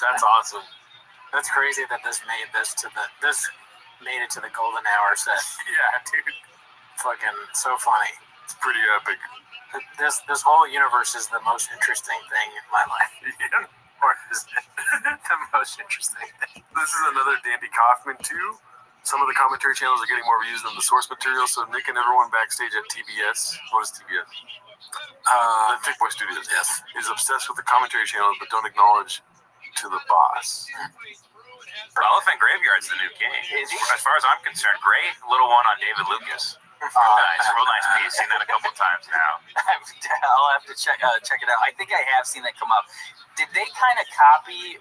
That's awesome. That's crazy that this made it to the golden hour set. Yeah, dude. Fucking so funny. It's pretty epic. This whole universe is the most interesting thing in my life. Yeah. Or is it the most interesting thing? This is another Dandy Kaufman too. Some of the commentary channels are getting more views than the source material, so Nick and everyone backstage at TBS, what is TBS? The Thick Boy Studios, yes, is obsessed with the commentary channels but don't acknowledge to the boss. Elephant Graveyard's the new king. As far as I'm concerned, great little one on David Lucas. Real nice piece. Seen that a couple times now. I'll have to check it out. I think I have seen that come up. Did they kind of copy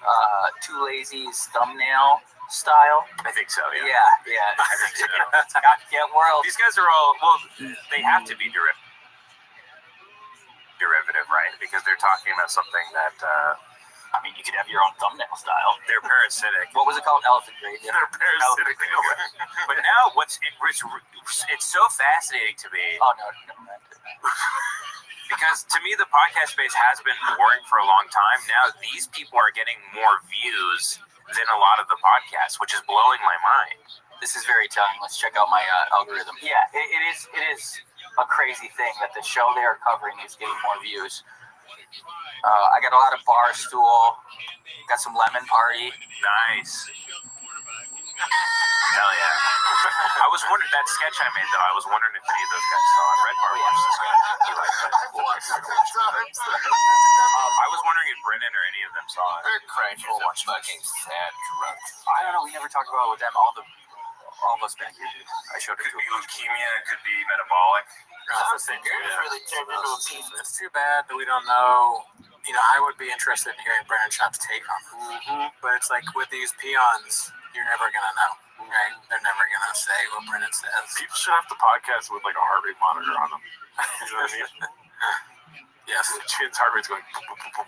Too Lazy's thumbnail style? I think so, yeah. Yeah. I think so. It's a copycat world. These guys are all, well, they have to be derivative, right? Because they're talking about something that, I mean, you could have your own thumbnail style. they're parasitic. What was it called? Elephant Graveyard. They're parasitic. But now, it's so fascinating to me. Oh, no, never mind. Because to me, the podcast space has been boring for a long time. Now, these people are getting more views than a lot of the podcasts, which is blowing my mind. This is very telling. Let's check out my algorithm. Yeah, it is a crazy thing that the show they are covering is getting more views. I got a lot of Barstool. Got some Lemon Party. Nice. Hell yeah. I was wondering, that sketch I made, though, I was wondering if any of those guys saw it. Red Bar watched the sketch. He liked it. I was wondering if Brennan or any of them saw it. They're crazy. Fucking sad drunk. I don't know. We never talked about it with them. All of us back here. I showed it Could to be them. leukemia. It could be metabolic. Really turned into a piece. It's too bad that we don't know. You know, I would be interested in hearing Brennan Schaub's take on it. But it's like with these peons, you're never gonna know, right? They're never gonna say what Brennan says. People should have to podcast with like a heart rate monitor on them. You know what I mean? Yes. Chin's heart rate's going.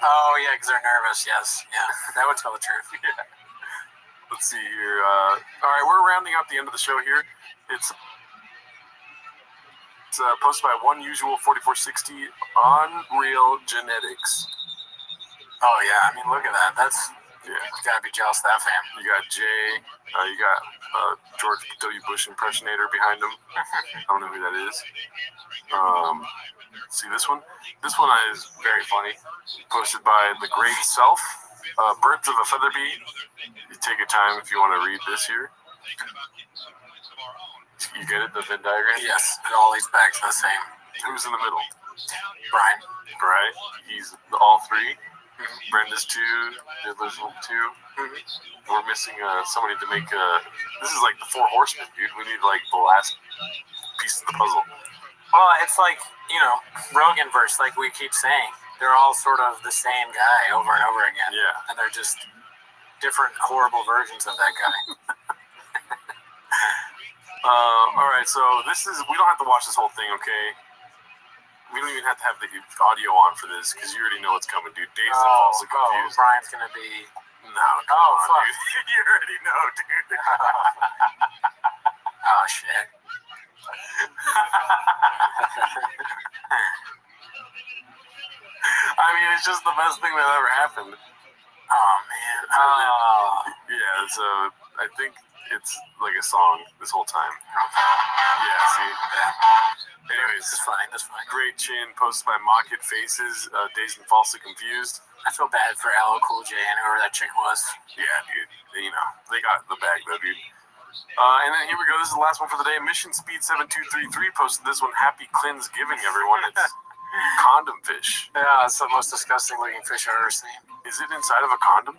Oh yeah, because they're nervous. Yes. Yeah. That would tell the truth. Yeah. Let's see here. All right, we're rounding up the end of the show here. It's posted by One Usual 4460 on Real Genetics. Oh yeah. I mean, look at that. That's Yeah. you gotta be jealous of that fam. You got Jay. You got George W. Bush impersonator behind him. I don't know who that is. See this one? This one is very funny. Posted by The Great Self. Birds of a Feather Bee. You take your time if you want to read this here. You get it? The Venn diagram? Yes. All these bags are the same. Who's in the middle? Brian. Right? He's all three. Brenda's two. There's two. We're missing somebody to make this is like the Four Horsemen, dude. We need like the last piece of the puzzle. Well, it's like, you know, Rogan verse, like we keep saying. They're all sort of the same guy over and over again. Yeah. And they're just different horrible versions of that guy. All right, so we don't have to watch this whole thing, okay? We don't even have to have the audio on for this because you already know what's coming, dude. Dave's falsely confused. Brian's gonna be. No, come on, fuck. dude. You already know, dude. Oh shit. I mean, it's just the best thing that ever happened. Oh man. Yeah, so I think it's like a song this whole time. Yeah, see? Yeah. Anyways, This is funny. Great Chin, posted by Mocket Faces, Dazed and Falsely Confused. I feel bad for LL Cool J and whoever that chick was. Yeah, dude. You know, they got the bag though, dude. And then here we go. This is the last one for the day. Mission Speed 7233 posted this one. Happy Cleansgiving, everyone. It's condom fish. Yeah, it's the most disgusting looking fish I've ever seen. Is it inside of a condom?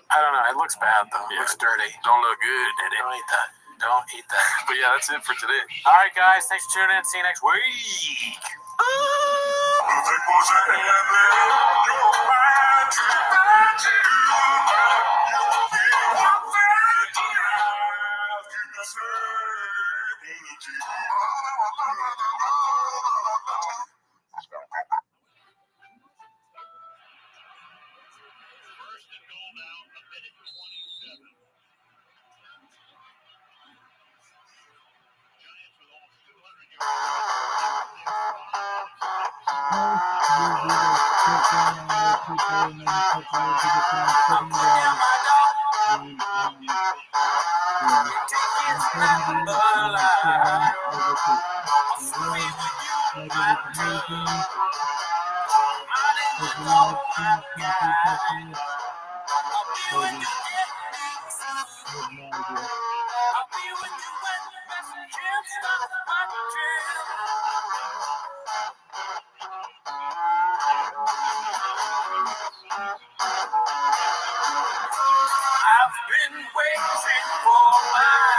I don't know. It looks bad though. It Yeah. looks dirty. Don't look good, did it? Don't eat that. Don't eat that. But yeah, that's it for today. All right, guys. Thanks for tuning in. See you next week. Thank you. I've been waiting for my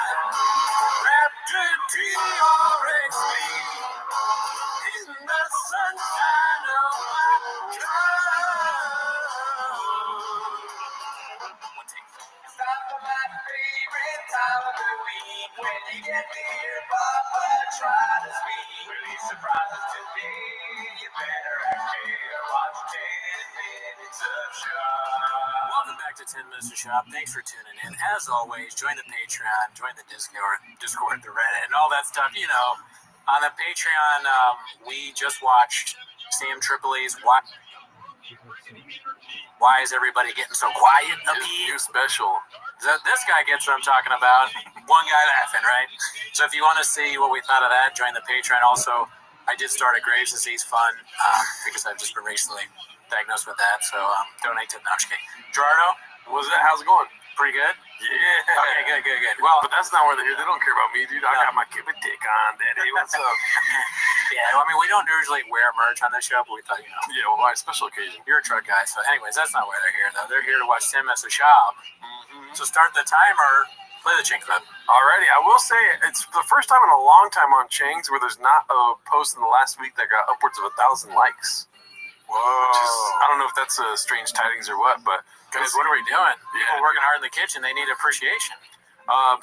raptor DRX in the sunshine of my It's time for my favorite time of the week when you get to hear Papa try to speak. Really surprises to me. You better actually watch 10 minutes of shop. Welcome back to 10 Minutes of Shop. Thanks for tuning in. As always, join the Patreon, join the Discord, the Reddit, and all that stuff. You know, on the Patreon, we just watched Sam Tripoli's Why is everybody getting so quiet up here? New special. This guy gets what I'm talking about. One guy laughing, right? So if you want to see what we thought of that, join the Patreon. Also, I did start a Graves' disease fund because I've just been recently diagnosed with that. So donate to Gerardo, how's it going? Pretty good? Yeah. Okay, good. Well, but that's not where they're here. They don't care about me, dude. I got my Kip and Dick on, Daddy. What's up? Yeah, well, I mean, we don't usually wear merch on this show, but we thought, Yeah, well, why a special occasion? You're a truck guy. So anyways, that's not why they're here, though. They're here to watch 10 Minutes of Shop. Mm-hmm. So start the timer. Play the Ching clip. Alrighty, I will say it's the first time in a long time on Chang's where there's not a post in the last week that got upwards of 1,000 likes. Whoa. I don't know if that's strange tidings or what, but... Guys, what are we doing? People working hard in the kitchen, they need appreciation.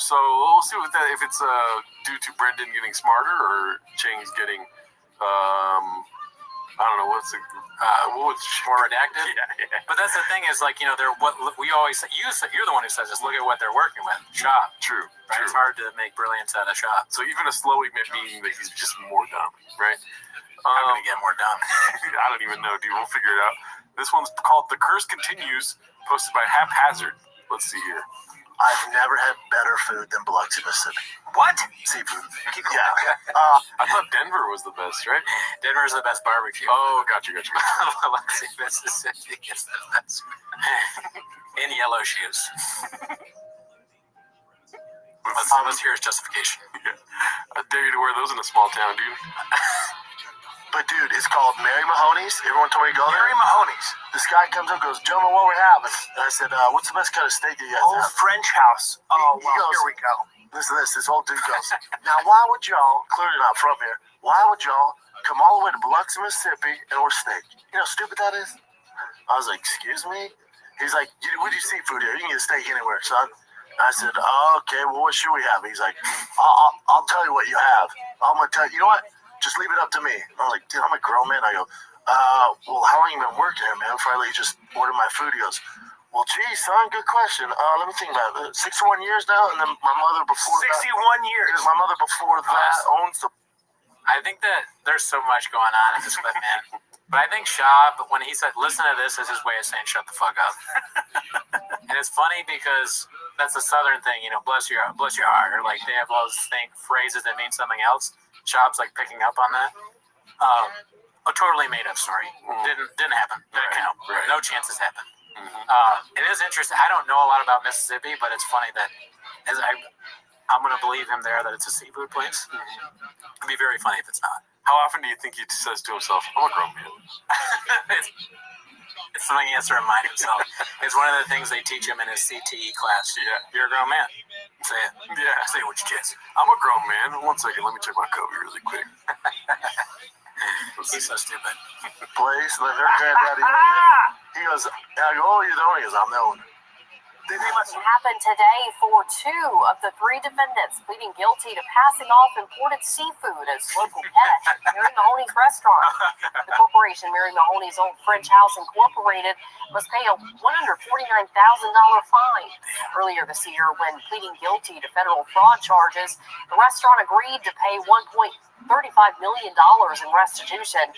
So we'll see if it's due to Brendan getting smarter or Chang's getting, I don't know, what's more redacted? Yeah. But that's the thing is, like, they're what we always say. You're the one who says this. Look at what they're working with. Shop. True. Right? It's hard to make brilliance out of shop. So even a slow meaning that he's just more dumb, right? How can he get more dumb? I don't even know, dude. We'll figure it out. This one's called The Curse Continues, posted by Haphazard. Let's see here. I've never had better food than Biloxi, Mississippi. What? Seafood. Yeah. I thought Denver was the best, right? Denver's the best barbecue. Oh, gotcha. Biloxi, Mississippi is the best. In yellow shoes. Let's hear his justification. Yeah. I dare you to wear those in a small town, dude. But, dude, it's called Mary Mahoney's. Everyone told me to go there. Mary Mahoney's. This guy comes up and goes, gentlemen, what we're having? And I said, what's the best kind of steak you guys have? French house. Oh, He goes, here we go. Listen to this. This old dude goes, now, why would y'all, clearly not from here, why would y'all come all the way to Biloxi, Mississippi, and order steak? You know how stupid that is? I was like, excuse me? He's like, we do seafood here. You can get steak anywhere, son. I said, okay, well, what should we have? He's like, I'll tell you what you have. I'm going to tell you. You know what? Just leave it up to me. I'm like, dude, I'm a grown man. I go, well, how long you been working here, man? Before I let you just order my food. He goes, well, geez, son, good question. Let me think about it. 61 years now, and then my mother before 61 years. Because my mother before that owns the... I think that there's so much going on in this clip, man. But I think Shab, when he said, listen to this, is his way of saying, shut the fuck up. And it's funny because that's a Southern thing, bless your heart. Or like they have all those phrases that mean something else. Shab's like picking up on that. A totally made up story. Didn't happen. Didn't count. Right. No chances happened. Mm-hmm. It is interesting. I don't know a lot about Mississippi, but it's funny that I'm going to believe him there that it's a seafood place. It'd be very funny if it's not. How often do you think he says to himself, I'm a grown man? It's something he has to remind himself. It's one of the things they teach him in his CTE class. Yeah. You're a grown man. Say it. Yeah. Say it with your kids. I'm a grown man. 1 second. Let me check my Kobe really quick. He's so stupid. Place, let her granddaddy. He goes, I go, oh, you don't? He goes, I'm the owner. It happened today for 2 of the 3 defendants pleading guilty to passing off imported seafood as local catch at Mary Mahoney's restaurant. The corporation, Mary Mahoney's Old French House Incorporated, must pay a $149,000 fine. Earlier this year, when pleading guilty to federal fraud charges, the restaurant agreed to pay $1.35 million in restitution.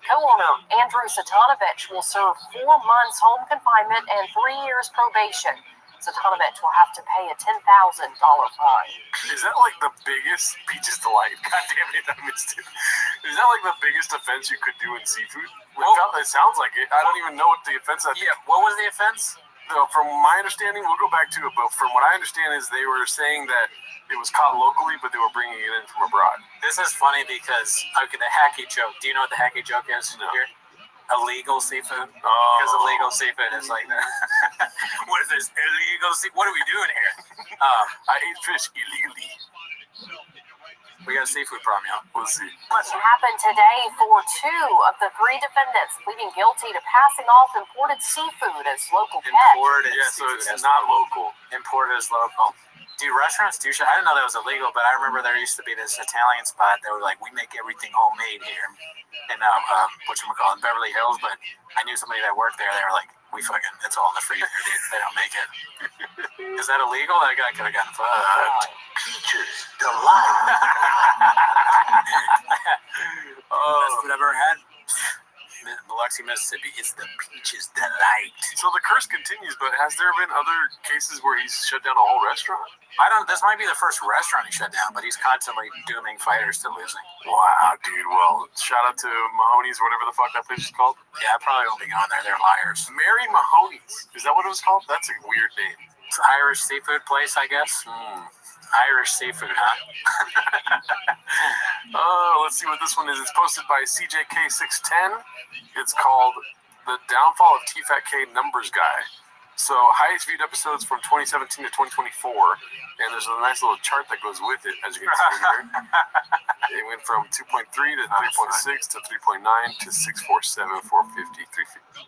Co-owner Andrew Satanovich will serve 4 months home confinement and 3 years probation. Satanovich will have to pay a $10,000 fine. Is that like the biggest Peach's Delight? God damn it, I missed it. Is that like the biggest offense you could do in seafood? It sounds like it. I don't even know what the offense is. Yeah, what was the offense? No, from my understanding, we'll go back to it, but from what I understand is they were saying that it was caught locally, but they were bringing it in from abroad. This is funny because, okay, the hacky joke. Do you know what the hacky joke is? No. Here? Illegal seafood? Oh. Because illegal seafood is like that. What is this? Illegal seafood? What are we doing here? I ate fish illegally. We got a seafood problem, y'all. We'll see. What happened today for 2 of the 3 defendants pleading guilty to passing off imported seafood as local catch. Imported Yeah, so seafood it's as not local. Imported as local. Dude, restaurants do shit. I didn't know that was illegal, but I remember there used to be this Italian spot that were like, we make everything homemade here in whatchamacallit, Beverly Hills, but I knew somebody that worked there. They were like, it's all in the freezer, dude. They don't make it. Is that illegal? That guy could have gotten fucked. Peaches Delight. Best food I've ever had. Biloxi, Mississippi. It's the Peaches Delight. So the curse continues, but has there been other cases where he's shut down a whole restaurant? This might be the first restaurant he shut down, but he's constantly dooming fighters to losing. Wow, dude. Well, shout out to Mahoney's, whatever the fuck that place is called. Yeah, I probably won't be going there. They're liars. Mary Mahoney's. Is that what it was called? That's a weird name. It's an Irish seafood place, I guess. Irish seafood, huh? Let's see what this one is. It's posted by CJK610. It's called The Downfall of TFATK Numbers Guy. So, highest viewed episodes from 2017 to 2024. And there's a nice little chart that goes with it, as you can see here. It went from 2.3 to 3.6 to 3.9 to 647, 450, 350.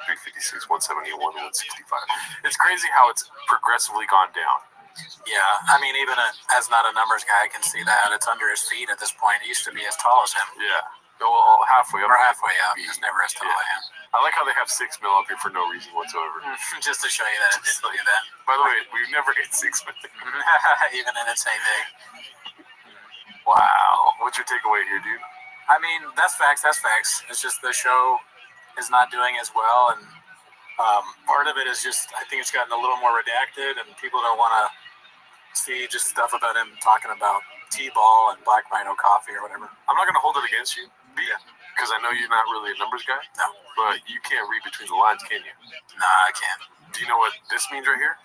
356, 171, 165. It's crazy how it's progressively gone down. Yeah, I mean, even as not a numbers guy, I can see that. It's under his feet at this point. It used to be as tall as him. Yeah. Well, halfway up. Or halfway up. He's never as tall as him. I like how they have 6 mil up here for no reason whatsoever. Just to show you that it didn't do that. By the way, we've never hit 6 mil. Even in its heyday. Wow. What's your takeaway here, dude? I mean, that's facts. That's facts. It's just the show is not doing as well, and part of it is just I think it's gotten a little more redacted, and people don't want to see just stuff about him talking about T-ball and Black Rhino coffee or whatever. I'm not going to hold it against you, because I know you're not really a numbers guy. No. But you can't read between the lines, can you? Nah, I can't. Do you know what this means right here?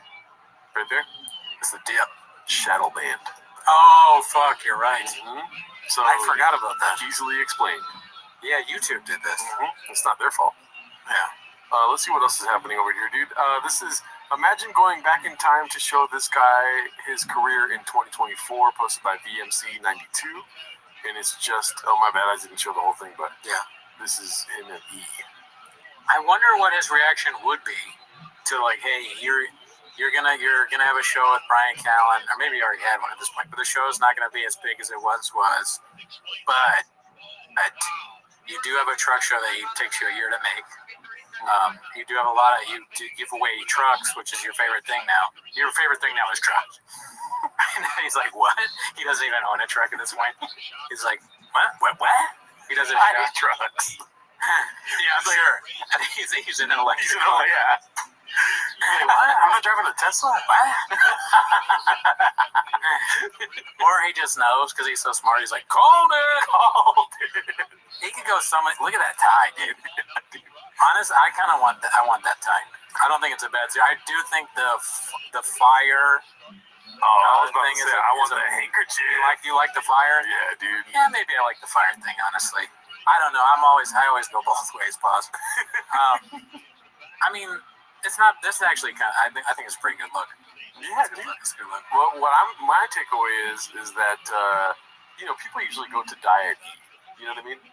Right there? It's the dip. Shadow band. Oh, fuck, you're right. So I forgot about that. Easily explained. Yeah, YouTube did this. It's not their fault. Yeah. Let's see what else is happening over here, dude. This is, imagine going back in time to show this guy his career in 2024, posted by VMC92. And it's just, oh my bad, I didn't show the whole thing, but Yeah. this is him at E. I wonder what his reaction would be to like, hey, you're gonna have a show with Brian Callen, or maybe you already had one at this point, but the show's not gonna be as big as it once was. But you do have a truck show that takes you a year to make. You do have you give away trucks, which is your favorite thing now. Your favorite thing now is trucks. And he's like, what? He doesn't even own a truck at this point. He's like, what? He doesn't I show hate trucks. Yeah, sure. And he's an electric. Yeah. Hey, what? I'm not driving a Tesla? What? Or he just knows because he's so smart. He's like, called it. He could go so much. Look at that tie, dude. Honestly, I kind of want that. I want that tie. I don't think it's a bad suit. I do think the fire. I was about to say, I want the handkerchief. You like the fire? Yeah, dude. Yeah, maybe I like the fire thing. Honestly, I don't know. I always go both ways, boss. I mean, it's not. This is actually kind of. I think it's a pretty good look. Yeah, It's a good look. It's a good look. Well, my takeaway is that people usually go to diet E. You know what I mean?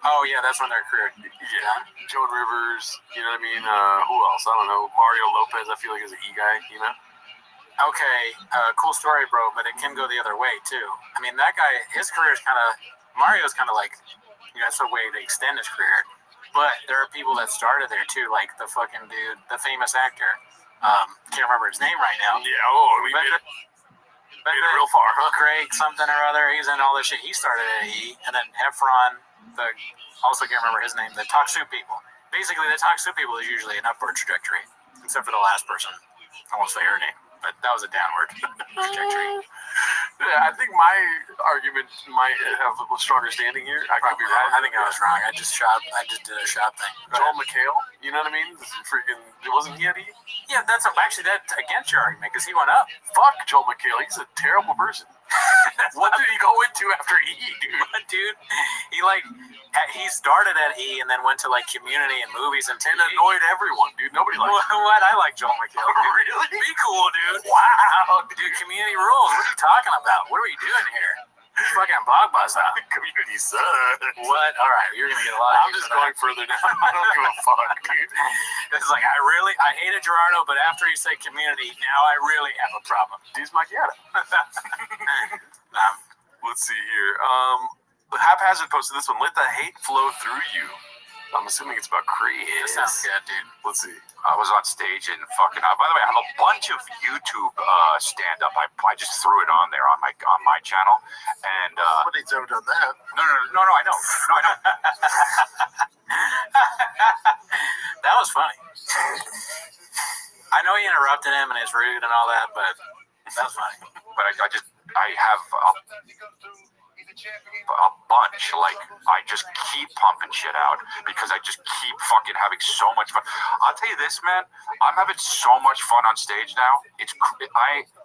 Oh yeah, that's when their career. Yeah. Joan Rivers. You know what I mean? Who else? I don't know. Mario Lopez. I feel like is an E guy. You know? Okay, cool story, bro, but it can go the other way, too. I mean, that guy, his career is kind of, Mario's kind of like, that's a way to extend his career. But there are people that started there, too, like the fucking dude, the famous actor. Can't remember his name right now. Yeah, we made it real far, huh? Craig something or other, he's in all this shit. He started at E, and then Heffron, the also can't remember his name. The talk soup people. Basically, the talk soup people is usually an upward trajectory, except for the last person. I won't say her name, but that was a downward trajectory. Yeah, I think my argument might have a stronger standing here. I could be wrong. I think I was wrong. I just did a shop thing. Joel McHale, you know what I mean? This is freaking, wasn't he at E? Yeah, that's against your argument because he went up. Fuck Joel McHale. He's a terrible person. What did he go into after E, dude? Dude, he started at E and then went to like community and movies and Annoyed everyone, dude. Nobody liked him. What? I like Joel McHale. Really? Be cool, dude. Wow. Dude, community rules. What are you talking about? What are we doing here? Fucking blockbuster. Community sucks. What? All right, you're gonna get a lot. I'm just going further down. I don't give a fuck, dude. It's like I hated Gerardo, but after he said community, now I really have a problem. He's macchiato. Let's see here. Haphazard posted this one. Let the hate flow through you. I'm assuming it's about Chris. This sounds good, dude. Let's see. I was on stage and fucking. By the way, I have a bunch of YouTube stand up. I just threw it on there on my channel, and Nobody's ever done that. no, I know. No, I know. That was funny. I know you interrupted him and it's rude and all that, but that was funny. But I have a bunch. Like, I just keep pumping shit out because I just keep fucking having so much fun. I'll tell you this, man. I'm having so much fun on stage now.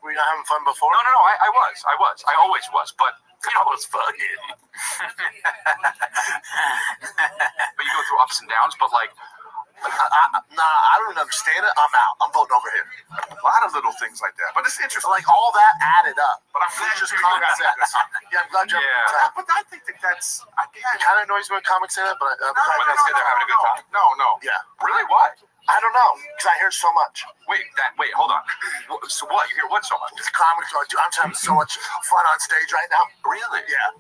Were you not having fun before? No. I was. I always was. But you know, it's fucking. But you go through ups and downs. But like. I don't even understand it. I'm out. I'm voting over here. A lot of little things like that. But it's interesting. Like all that added up. But I'm glad just you comics say that. Yeah, I'm glad you're. Yeah. But I think that's. It kind of annoys me when comics say that, but I'm glad When they say they're having a good time. No. Yeah. Really? Why? I don't know, because I hear so much. Wait, hold on. So what? You hear what so much? These comics are, dude, I'm just having so much fun on stage right now. Really? Yeah.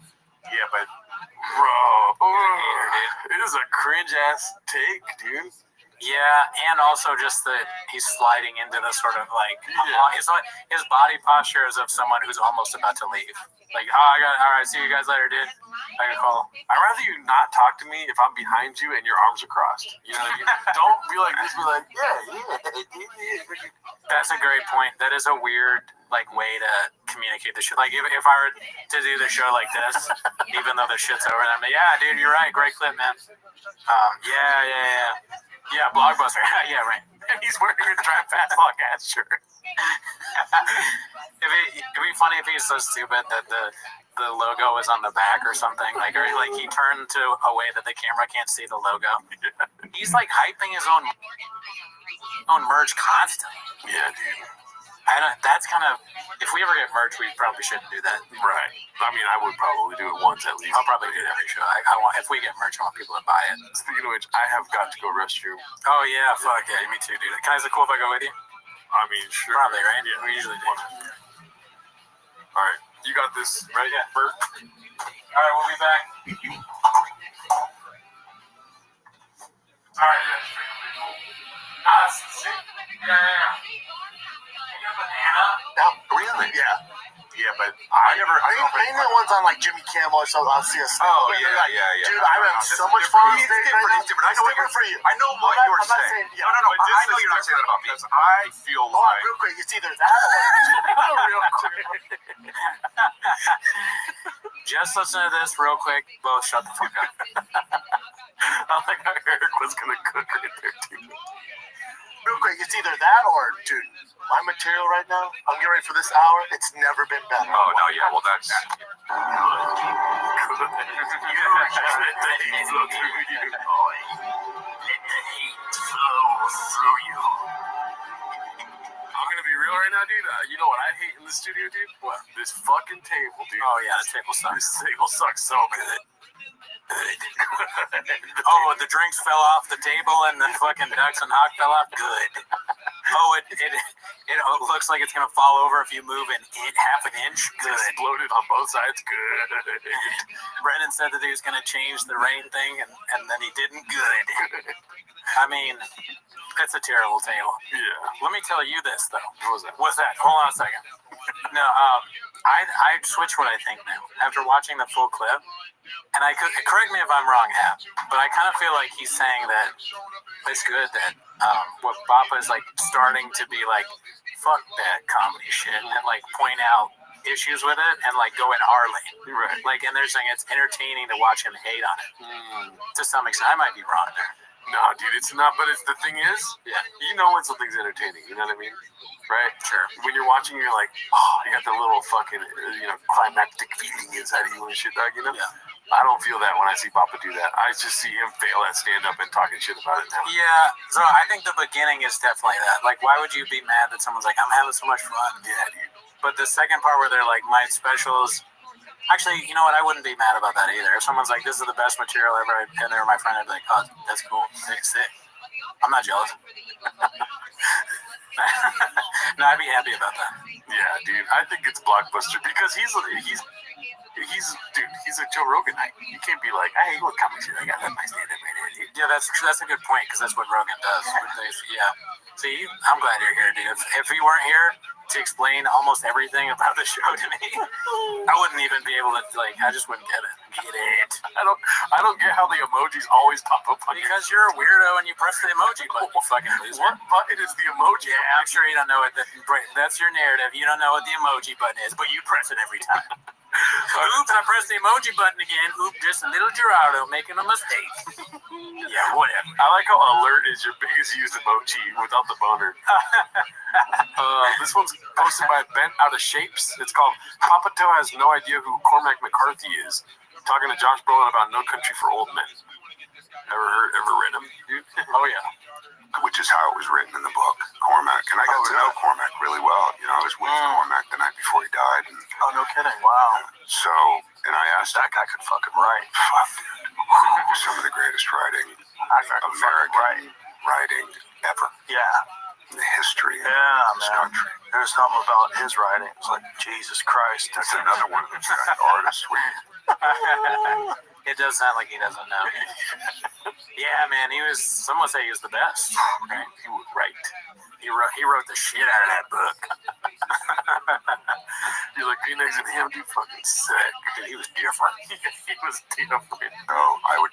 Yeah, but bro, it is a cringe ass take, dude. Yeah, and also just that he's sliding into the sort of like his body posture is of someone who's almost about to leave. Like, all right, see you guys later, dude. I got a call. I'd rather you not talk to me if I'm behind you and your arms are crossed. You know what I mean? Don't be like this. Be like, yeah. That's a great point. That is a weird like way to communicate the shit. Like if I were to do the show like this, even though the shit's over, and I'm like, yeah, dude, you're right. Great clip, man. Yeah, Blockbuster. Yeah, right. He's wearing a Drive Fast Lock ass shirt. It'd be funny if he's so stupid that the logo is on the back or something. Like, or like he turned to a way that the camera can't see the logo. He's like hyping his own merch constantly. Yeah, dude. That's kind of, if we ever get merch, we probably shouldn't do that. Right. I mean, I would probably do it once at least. I'll probably do it every show. I want, if we get merch, I want people to buy it. Speaking of which, I have got to go Restream. Oh yeah, fuck yeah, me too, dude. Is it cool if I go with you? I mean, sure. Probably, right? Yeah. We usually do. All right, you got this, right? Yeah. Bert? All right, we'll be back. All right, yeah. No, really? Yeah. Yeah, but I the ones on like Jimmy Kimmel or something. I'll see a snip. Oh, They're yeah, like, yeah. Dude, I'm having so much fun on stage right now. It's different. I know what you're for you. I know what you're I'm not saying. yeah. No. I know you're not saying that about me. because I feel Hold on, like real quick. It's either that or real quick. Just listen to this real quick. Both shut the fuck up. I like how Eric was gonna cook right there too. Real quick, it's either that or, dude, my material right now, I'm getting ready for this hour, it's never been better. Oh, no, yeah, well, that's... I'm gonna be real right now, dude. You know what I hate in the studio, dude? What? This fucking table, dude. Oh yeah, the table sucks. This table sucks so good. Oh, the drinks fell off the table and the fucking ducks and hawk fell off. Good. Oh, it looks like it's gonna fall over if you move half an inch. Good. Exploded on both sides. Good. Brendan said that he was gonna change the rain thing, and then he didn't. Good. I mean, it's a terrible table. Yeah. Let me tell you this though. What was that? What's that? Hold on a second. No, I switch what I think now after watching the full clip, and I could correct me if I'm wrong, Hap, but I kind of feel like he's saying that it's good that what Bappa is like starting to be like, fuck that comedy shit, and like point out issues with it and like go in our lane, Right. like, and they're saying it's entertaining to watch him hate on it to some extent. I might be wrong there. No, dude, it's not. But it's the thing is, you know when something's entertaining. You know what I mean? Right? Sure. When you're watching, you're like, oh, you got the little fucking, climactic feeling inside of you and shit, dog. You know? Yeah. I don't feel that when I see Papa do that. I just see him fail at stand up and talking shit about it now. Yeah, so I think the beginning is definitely that. Like, why would you be mad that someone's like, I'm having so much fun? Yeah, dude. But the second part where they're like, my specials. Actually, you know what? I wouldn't be mad about that either. If someone's like, this is the best material ever, and they're my friend, I'd be like, oh, that's cool. Sick. I'm not jealous. No, I'd be happy about that. Yeah, dude. I think it's blockbuster because he's a Joe Rogan. You can't be like, hey, look how much I got that my stand up right here. Yeah, that's a good point because that's what Rogan does. Yeah. See, I'm glad you're here, dude. If you weren't here to explain almost everything about the show to me, I wouldn't even be able to I just wouldn't get it. I don't get how the emojis always pop up on Because you're a weirdo and you press the emoji button, you fucking loser. What button is the emoji? Yeah, I'm sure you don't know what that's your narrative. You don't know what the emoji button is, but you press it every time. Oops, I pressed the emoji button again. Oops, just a little Gerardo making a mistake. Yeah, whatever. I like how alert is your biggest used emoji without the boner. This one's posted by Bent Out of Shapes. It's called Papato has no idea who Cormac McCarthy is. Talking to Josh Brolin about No Country for Old Men. Ever read him, dude? Oh, yeah. Which is how it was written in the book, Cormac. And I got to know Cormac really well. I was with Cormac the night before he died. And, Oh, no kidding. Wow. so, and I asked That guy could fucking write. fuck, dude, some of the greatest writing, American writing ever Yeah. in the history of Yeah, this man. country. There's something about his writing. It's like, Jesus Christ. That's another one of those artists where It does sound like he doesn't know. Yeah, man, some would say he was the best. Right? He would write. He wrote the shit out of that book. You're like, Green Eggs and Ham, dude, fucking sick. Dude, he was different. He was different. I would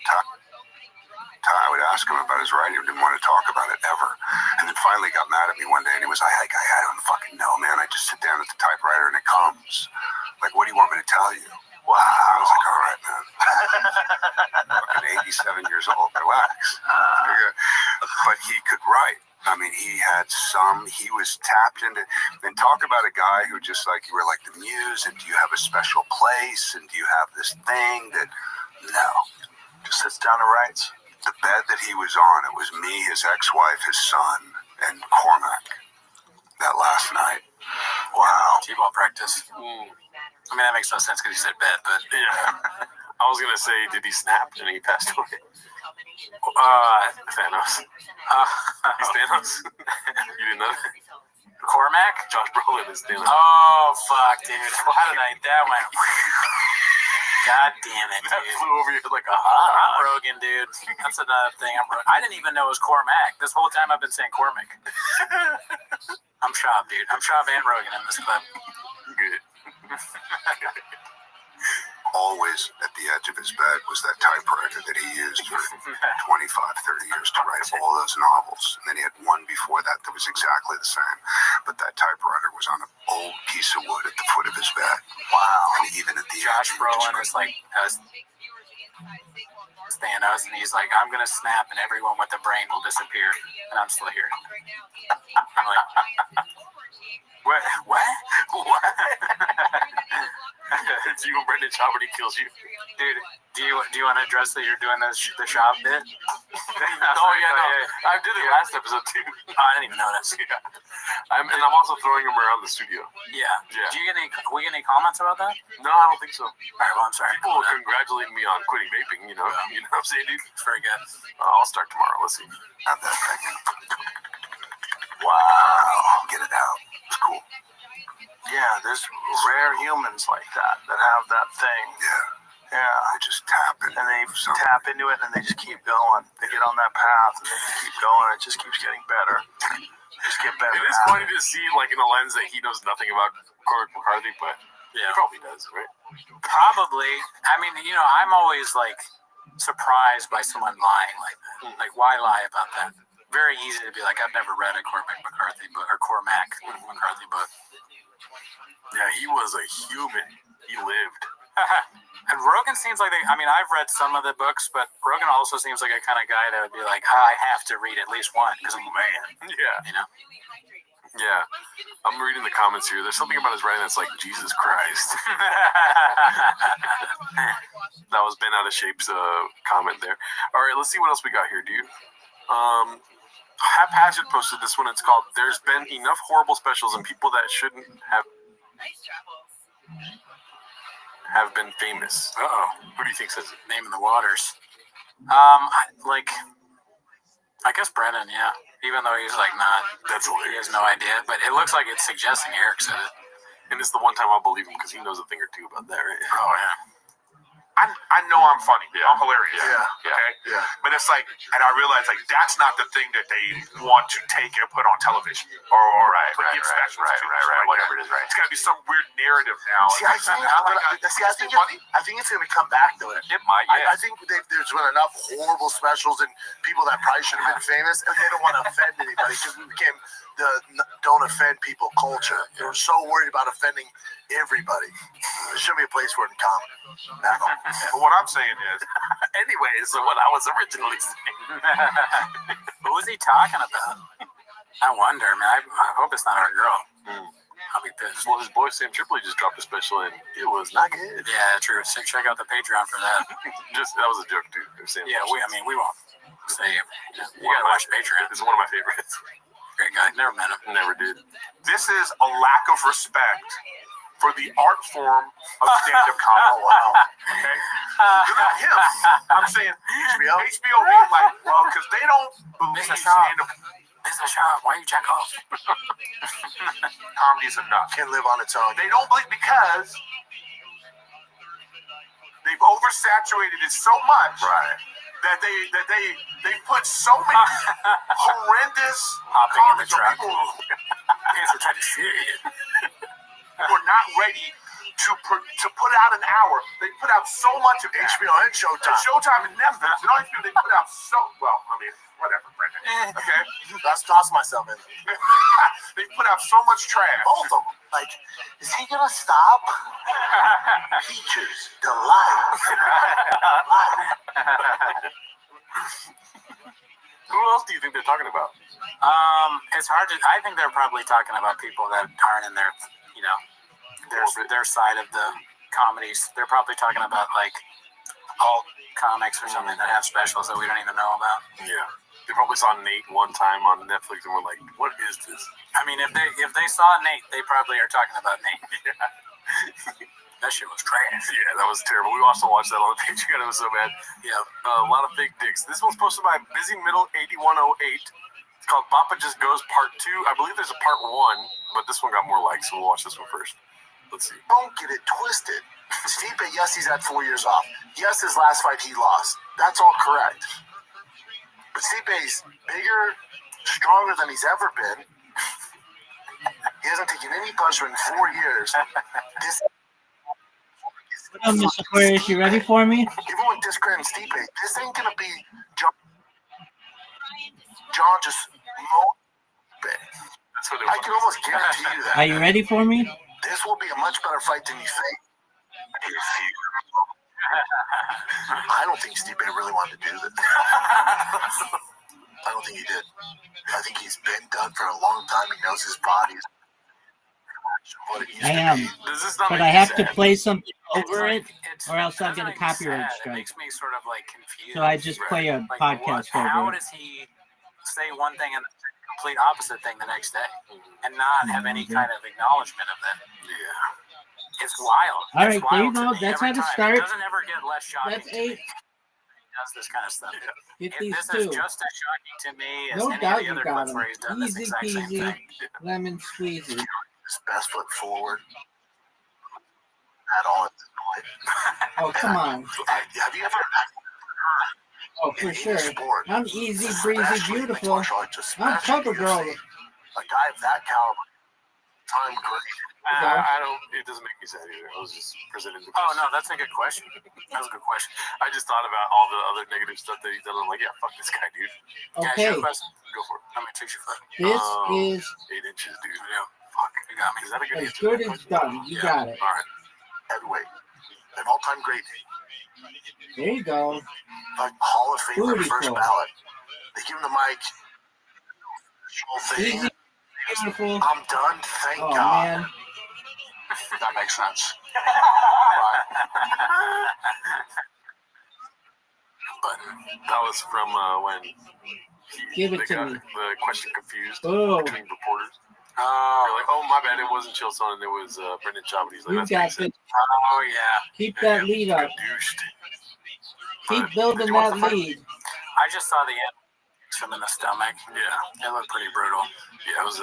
ask him about his writing. He didn't want to talk about it ever. And then finally got mad at me one day and he was like, I don't fucking know, man. I just sit down at the typewriter and it comes. Like, what do you want me to tell you? Wow. I was like, all right, man. Fucking 87 years old. Relax. But he could write. I mean, he was tapped into, and talk about a guy who just like, you were like the muse, and do you have a special place, and do you have this thing that, no. Just sits down and writes. The bed that he was on, it was me, his ex-wife, his son, and Cormac that last night. Wow. T-ball practice. I mean, that makes no sense because he said bet, but Yeah. I was going to say, did he snap and he passed away? Thanos. He's Thanos. You didn't know that? Cormac? Josh Brolin is Thanos. Oh, fuck, dude. That went... God damn it, That dude. flew over your head like a I'm Rogan, dude. That's another thing. I didn't even know it was Cormac. This whole time I've been saying Cormac. I'm Shab, dude. I'm Shab and Rogan in this clip. Good. Always at the edge of his bed was that typewriter that he used for 25, 30 years to write all those novels. And then he had one before that was exactly the same. But that typewriter was on an old piece of wood at the foot of his bed. Wow. And even at the Josh edge, Brolin is like Thanos, and he's like, I'm going to snap and everyone with the brain will disappear. And I'm still here. I'm like, what? It's you and Brendan Schaub when he kills you. Dude, do you want to address that you're doing the shop bit? I did it last episode too. Oh, I didn't even notice. Yeah. I'm also throwing him around the studio. Yeah. Yeah. Do you get any comments about that? No, I don't think so. All right, well, I'm sorry. People will congratulate me on quitting vaping, you know what I'm saying, dude? It's very good. I'll start tomorrow. Let's see. have that thing. Wow. Get it out. It's cool. Yeah, there's rare humans like that have that thing. Yeah. Yeah. They just tap it. And they tap into it and they just keep going. They get on that path and they just keep going. It just keeps getting better. Just get better. It is It's funny to see, like, in a lens that he knows nothing about Cormac McCarthy, but he probably does, right? Probably. I mean, I'm always like surprised by someone lying like that. Like, why lie about that? Very easy to be like, I've never read a Cormac McCarthy book or Cormac McCarthy book. Yeah, he was a human. He lived. And Rogan seems like I've read some of the books, but Rogan also seems like a kind of guy that would be like, I have to read at least one because I'm a man. Yeah. Yeah. I'm reading the comments here. There's something about his writing that's like, Jesus Christ. That was Ben Out of Shape's comment there. All right, let's see what else we got here, dude. Haphazard posted this one. It's called "There's Been Enough Horrible Specials and People That Shouldn't Have Been Famous." Who do you think says it? Name in the waters. I guess Brennan, yeah. Even though he's like not. That's hilarious. He has no idea, but it looks like it's suggesting Eric said it. And it's the one time I'll believe him because he knows a thing or two about that, right? Oh, yeah. I know I'm funny. Yeah. I'm hilarious. Yeah. Okay. Yeah. But it's like, and I realize like that's not the thing that they want to take and put on television or give specials to. Whatever it is, right? It's got to be some weird narrative now. See, I think it's going to come back to it. It might. Yeah. I think there's been enough horrible specials and people that probably should have been famous, and they don't want to offend anybody because we became the don't offend people culture. They were so worried about offending everybody. There should be a place for it in comedy. But what I'm saying is, Anyways, so what I was originally saying. What was he talking about? I wonder, man. I hope it's not our girl. I'll be pissed. Well, his boy Sam Tripoli just dropped a special and it was not good. Yeah, true. So check out the Patreon for that. That was a joke, too. Sam We won't say it. You gotta watch Patreon. It's one of my favorites. Great guy. Never met him. Never did. this is a lack of respect for the art form of stand-up comedy. Oh, wow. Okay? Not him. I'm saying HBO being like, well, because they don't believe stand-up Mr. Shop, why you jack off? comedy's enough. Can live on its own. They don't believe because they've oversaturated it so much that they put so many horrendous Hopping in the comics on truck. people Pants are tight as shit. who are not ready to put out an hour. They put out so much of that. HBO and Showtime. Showtime and Netflix and all these people, they put out so well. I mean, whatever, Brendan. Okay, Let's toss myself in. they put out so much trash. Both of them. Like, is he gonna stop? Features, delight. Who else do you think they're talking about? It's hard to. I think they're probably talking about people that aren't in their, their side of the comedies. They're probably talking about like alt comics or something that have specials that we don't even know about. Yeah. They probably saw Nate one time on Netflix and were like, what is this? I mean, if they saw Nate, they probably are talking about Nate. That shit was trash. Yeah, that was terrible. We also watched that on the Patreon. It was so bad. Yeah. A lot of fake dicks. This one's posted by Busy Middle 8108. It's called Papa Just Goes Part 2. I believe there's a Part 1, but this one got more likes, so we'll watch this one first. Let's see. Don't get it twisted. Stipe, yes, he's had 4 years off. Yes, his last fight he lost. That's all correct. But Stipe's bigger, stronger than he's ever been. He hasn't taken any punishment in 4 years. What up, Mr. Aquarius? You ready for me? Everyone discrediting Stipe. This ain't gonna be John just That's what I can almost guarantee you that. Are you ready for me? This will be a much better fight than you think. I don't think Stipe really wanted to do this. I don't think he did. I think he's been done for a long time. He knows his body. I am. Does this not But make I you have to sad? play something over it, It's- or else I'll it doesn't get a make me copyright sad. It strike. makes me sort of like confused. So I just play a Like, podcast how over it. does he say one thing and the complete opposite thing the next day, and not have any kind of acknowledgement of that? Yeah. It's wild. All It's right, there you wild to go. me That's every how to time. start. It doesn't ever get less shocking. That's to me. 8. He does this kind of stuff. Get This these is two. just as shocking to me as No any doubt of the you other got clips him. where he's done this Easy exact same peasy, thing. lemon squeezy. His best foot forward. At all at this point. Oh, come on. Have you ever Oh, for in sure. any sport? I'm easy, breezy, especially beautiful. martial arts, I'm especially cover girl. UFC, a guy of that caliber, time great. I don't. It doesn't make me sad either. I was just presenting the question. Oh no, that's a good question. That was a good question. I just thought about all the other negative stuff that he's done. I'm like, yeah, fuck this guy, dude. Yeah, Okay, question. Go for it. How many takes you for? this is 8 inches, dude. Yeah. Fuck, you got me. Is that a good as answer? good as done. You got it. All right. Heavyweight, an all-time great, There you go. like Hall of Famer, Booty first call. ballot. They give him the mic. Whole thing. Easy, beautiful. I'm done. Thank Oh God. man, That makes sense. But that was from when Give it they to got me. the question confused Oh. between reporters. Oh, They're like, oh, my bad, it wasn't Chilson, it was Brendan Schaub. He's like, you that's got what he this. said. oh yeah. Keep that lead up. Douched. Keep But building did you watch that the fight? lead. I just saw the end. Him in the stomach. Yeah, It looked pretty brutal. yeah, it was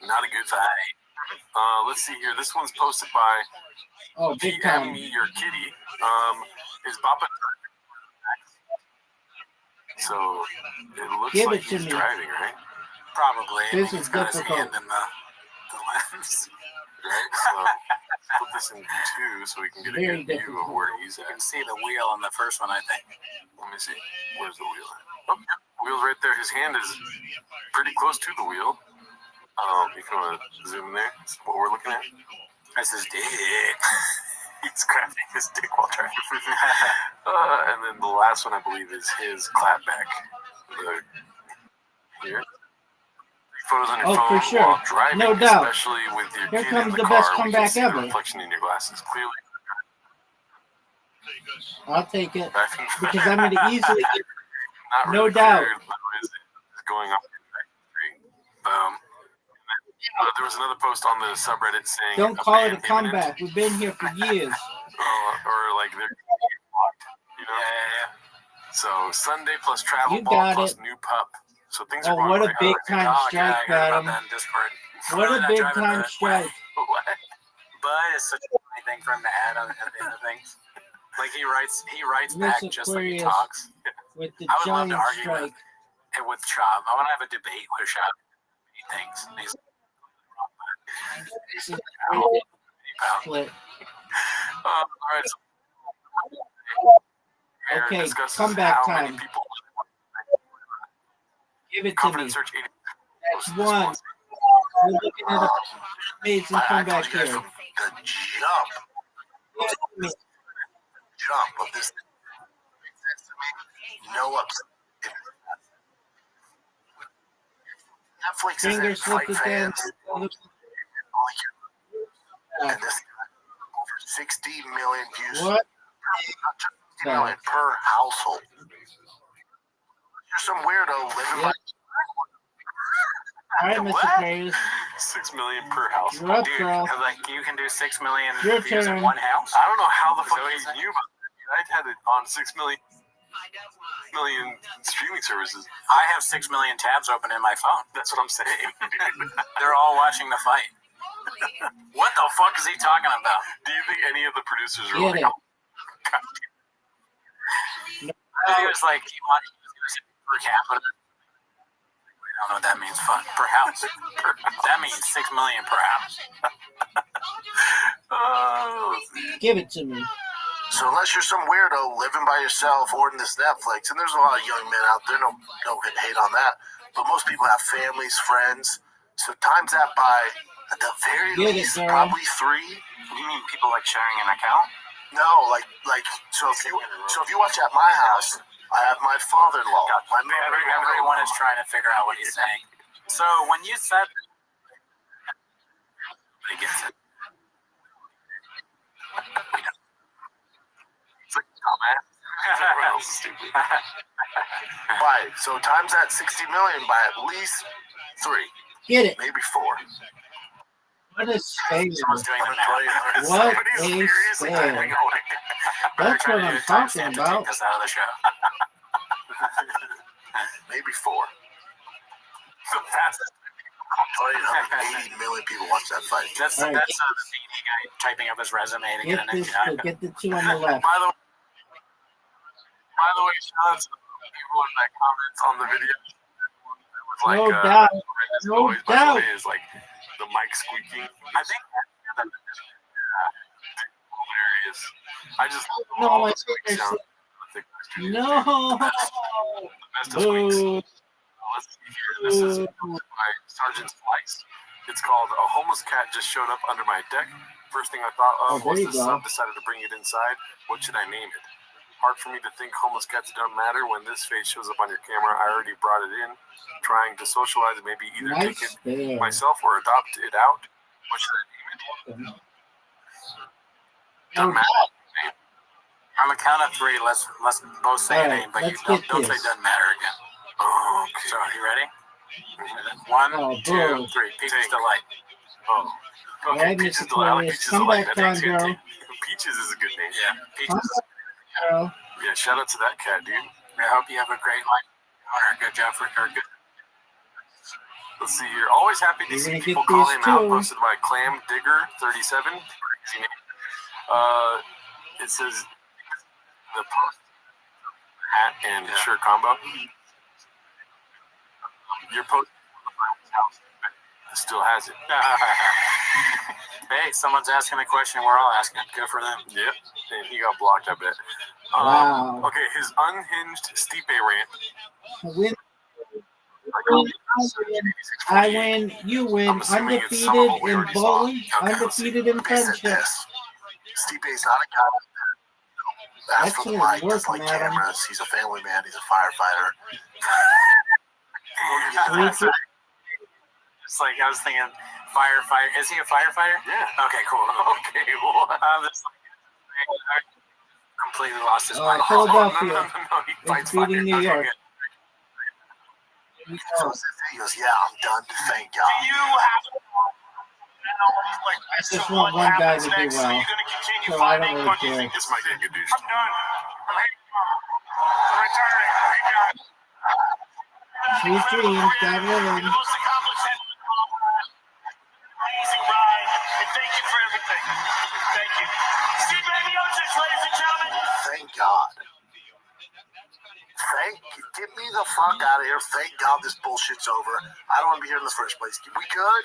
not a good fight. Let's see here. This one's posted by Oh, big PM time. Me Your Kitty. Is Bappa so it looks Give like it to he's me. driving, right? Probably. This He's is got his difficult. hand in the lens. Right. So put this in 2 so we can get a Very good view of difficult. where he's You at. can see the wheel on the first one, I think. Let me see. Where's the wheel? Oh, yeah. Wheel's right there. His hand is pretty close to the wheel. You can want to zoom in there. That's what we're looking at. That's his dick. He's grabbing his dick while driving. And then the last one, I believe, is his clapback. Here. Photos on your Oh, phone for sure. while driving, No doubt. especially with your Here kid comes in the the car. best We can comeback see ever. the reflection in your glasses clearly. I'll take it Driving because I'm going to easily get. Not No really doubt. clear, but is going on in the back street. Boom. There was another post on the subreddit saying, Don't call it a ban imminent, comeback. We've been here for years. or like they're blocked, you know? Yeah. So Sunday plus travel You ball got plus it. new pup. So things Oh, are going what a pretty big hard. time Oh, strike, yeah, I heard about Adam. that in Discord. What Really a not big driving time the strike. What? But it's such a funny thing for him to add on at the end of things. Like he writes back Miss just like he Aquarius talks. with the I would love to giant argue strike. with Chop. I want to have a debate with Chop. He thinks. He's This is a Wow. great Wow. split. All right. So here Okay, discusses comeback how many time. people Give it to me. confidence search 80. That's one. We're looking at a amazing I comeback told you guys here. from the jump of this. No upset. Netflix Fingers isn't fight with the fans. fans. And this over 60 million views. What? Not just 60 million per household. You're some weirdo living Yeah. by. All right, Mr. What? Players. 6 million per house. You're up, Dude, girl. like you can do 6 million Your views turn. in one house. I don't know how the Is fuck that what you he said? knew about that. I had it on 6 million streaming services. I have 6 million tabs open in my phone. That's what I'm saying. They're all watching the fight. What the fuck is he talking about? Do you think any of the producers are Get like, it. He was like, he was gonna say per capita. I don't know what that means. Fuck, per house. That means 6 million per house. oh, Give it to me. So unless you're some weirdo living by yourself or in this Netflix, and there's a lot of young men out there, no hate on that, but most people have families, friends. So times that by at the very Get it, least girl. probably 3. You mean people like sharing an account? No, like so if you watch at my house, I have my father-in-law, my Everyone is trying to figure out what he's saying. So when you said, he gets it. it's like, dumbass. Everyone else is stupid. by so times that 60 million by at least 3, Get it. maybe 4. What a space. Someone's doing I'm the gonna tell you, What Somebody's a seriously fail. typing away. That's what I'm talking to about. take us out of the show. maybe 4. The fastest. I'll tell you how many 80 million people watch that fight. That's All right. the BD guy typing up his resume to Get get an this. NPI. Get the two on the left. By the way, shout out to the people in that comments on the video. like No doubt. horrendous No noise, by the doubt. way, is like the mic squeaking. I think Hilarious. I just love No, all my the squeak fingers. sound. No. Best of squeaks. Boo. Let's see here. This is by Sergeant Slice. It's called A Homeless Cat Just Showed Up Under My Deck. First thing I thought of Oh, was there the you go. sub decided to bring it inside. What should I name it? Hard for me to think homeless cats don't matter when this face shows up on your camera. I already brought it in. Trying to socialize, maybe either Nice take it there. myself or adopt it out. What should I name it? Doesn't matter. On the count of three, let's both say All a right, name, but you let's don't get say this. doesn't matter again. Okay. So, you ready? 1, Oh, 2, boo. 3. Peaches Take. Delight. Oh. All Okay, right, Peaches Mr. Delight. I like Aquarius, Peaches come Delight. back I on, think girl. Peaches is a good name. Yeah, Come Peaches. back, girl. Yeah, shout out to that cat, dude. I hope you have a great life. Or good job for her. Good. Let's see here. Always happy to You're see gonna people get call these him out. too. Posted by Clam Digger 37. Crazy name. It says the post hat and shirt combo. Your post house still has it. Hey, someone's asking a question. We're all asking. Good for them. Yep. And he got blocked, I bet. Wow. Okay, his unhinged Stipe rant. Win. I win. You win. I'm assuming it's some of Undefeated what we in already saw. bowling. Okay, let's see. Undefeated in He said friendship. this. Stipe's not a guy that asks for the Excellent mic, work, doesn't like madam. cameras. He's a family man. He's a firefighter. It's like I was thinking, firefighter. Is he a firefighter? Yeah. Okay, cool. Okay, well. I'm just I completely lost his mind. Philadelphia No, he is fights beating fire. New Okay, York. good. So he goes, yeah, I'm done. Thank God. I just want one guy to do well. So I don't really care. This might get good news. Sweet dreams, God willing. Amazing ride, and thank you for everything. Thank you. Steve Miocic, ladies and gentlemen. Thank God. Get me the fuck out of here. Thank God this bullshit's over. I don't want to be here in the first place. We good?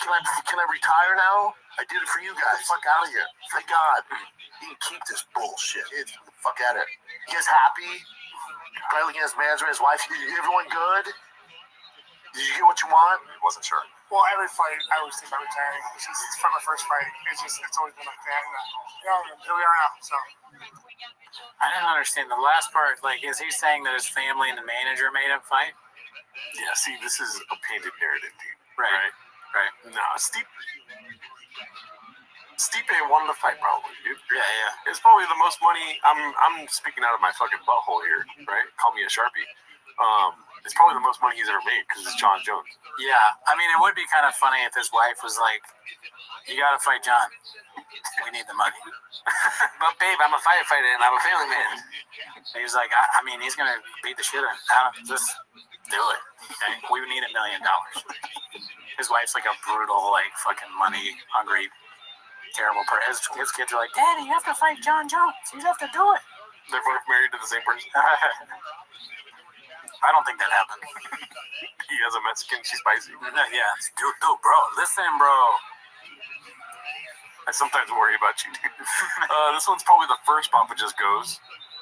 Can I retire now? I did it for you guys. Fuck out of here. Thank God. You can keep this bullshit. Fuck out of here. You guys happy? Probably looking at his management, his wife. Everyone good? Did you get what you want? Wasn't sure. Well, every fight, I always think about retiring. It's just from my first fight. It's always been like that. And, here we are now. So. I didn't understand the last part. Like, is he saying that his family and the manager made him fight? Yeah, see, this is a painted narrative, dude. Right. No, Stipe won the fight, probably, dude. Yeah. It's probably the most money. I'm speaking out of my fucking butthole here, right? Call me a Sharpie. It's probably the most money he's ever made because it's John Jones. Yeah. I mean, it would be kind of funny if his wife was like, "You got to fight John. We need the money." But babe, I'm a firefighter and I'm a family man. He's like, I mean, he's gonna beat the shit out of him. Just do it. Okay? We need $1 million. His wife's like a brutal, like fucking money hungry, terrible person. His kids are like, "Daddy, you have to fight John Jones. You have to do it." They're both married to the same person. I don't think that happened. He has a Mexican. She's spicy. Yeah, dude, bro. Listen, bro. I sometimes worry about you, dude. This one's probably the first Papa Just Goes.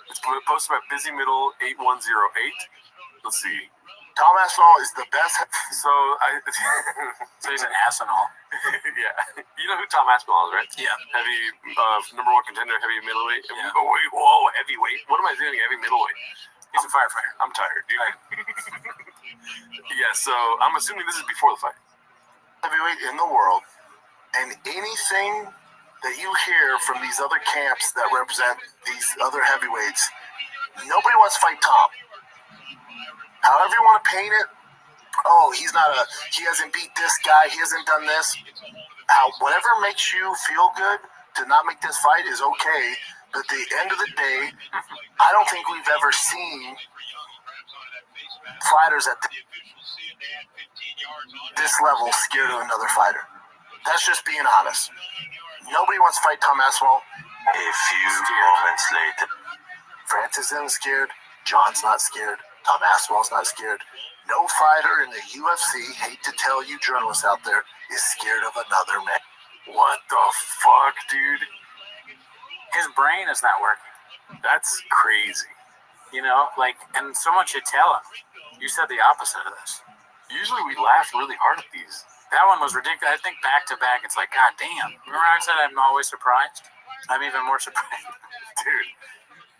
It's posted by Busy Middle 8108. Let's see. Tom Aspinall is the best. So he's an Aspinall. Yeah. You know who Tom Aspinall is, right? Yeah. Heavy, number one contender, heavy middleweight. Yeah. Oh, wait, whoa, heavyweight. What am I doing? Heavy middleweight. He's a firefighter. I'm tired, dude. Yeah, so I'm assuming this is before the fight. Heavyweight in the world, and anything that you hear from these other camps that represent these other heavyweights, nobody wants to fight Tom. However you want to paint it, he hasn't beat this guy, he hasn't done this. Whatever makes you feel good to not make this fight is okay, but at the end of the day, I don't think we've ever seen fighters at this level scared of another fighter. That's just being honest. Nobody wants to fight Tom Aspinall. A few moments later. Francis isn't scared. John's not scared. Tom Aspinall's not scared. No fighter in the UFC, hate to tell you journalists out there, is scared of another man. What the fuck, dude? His brain is not working. That's crazy. You know, like, and so much you tell him. You said the opposite of this. Usually we laugh really hard at these. That one was ridiculous. I think back to back, it's like, God damn. Remember I said I'm always surprised? I'm even more surprised. Dude,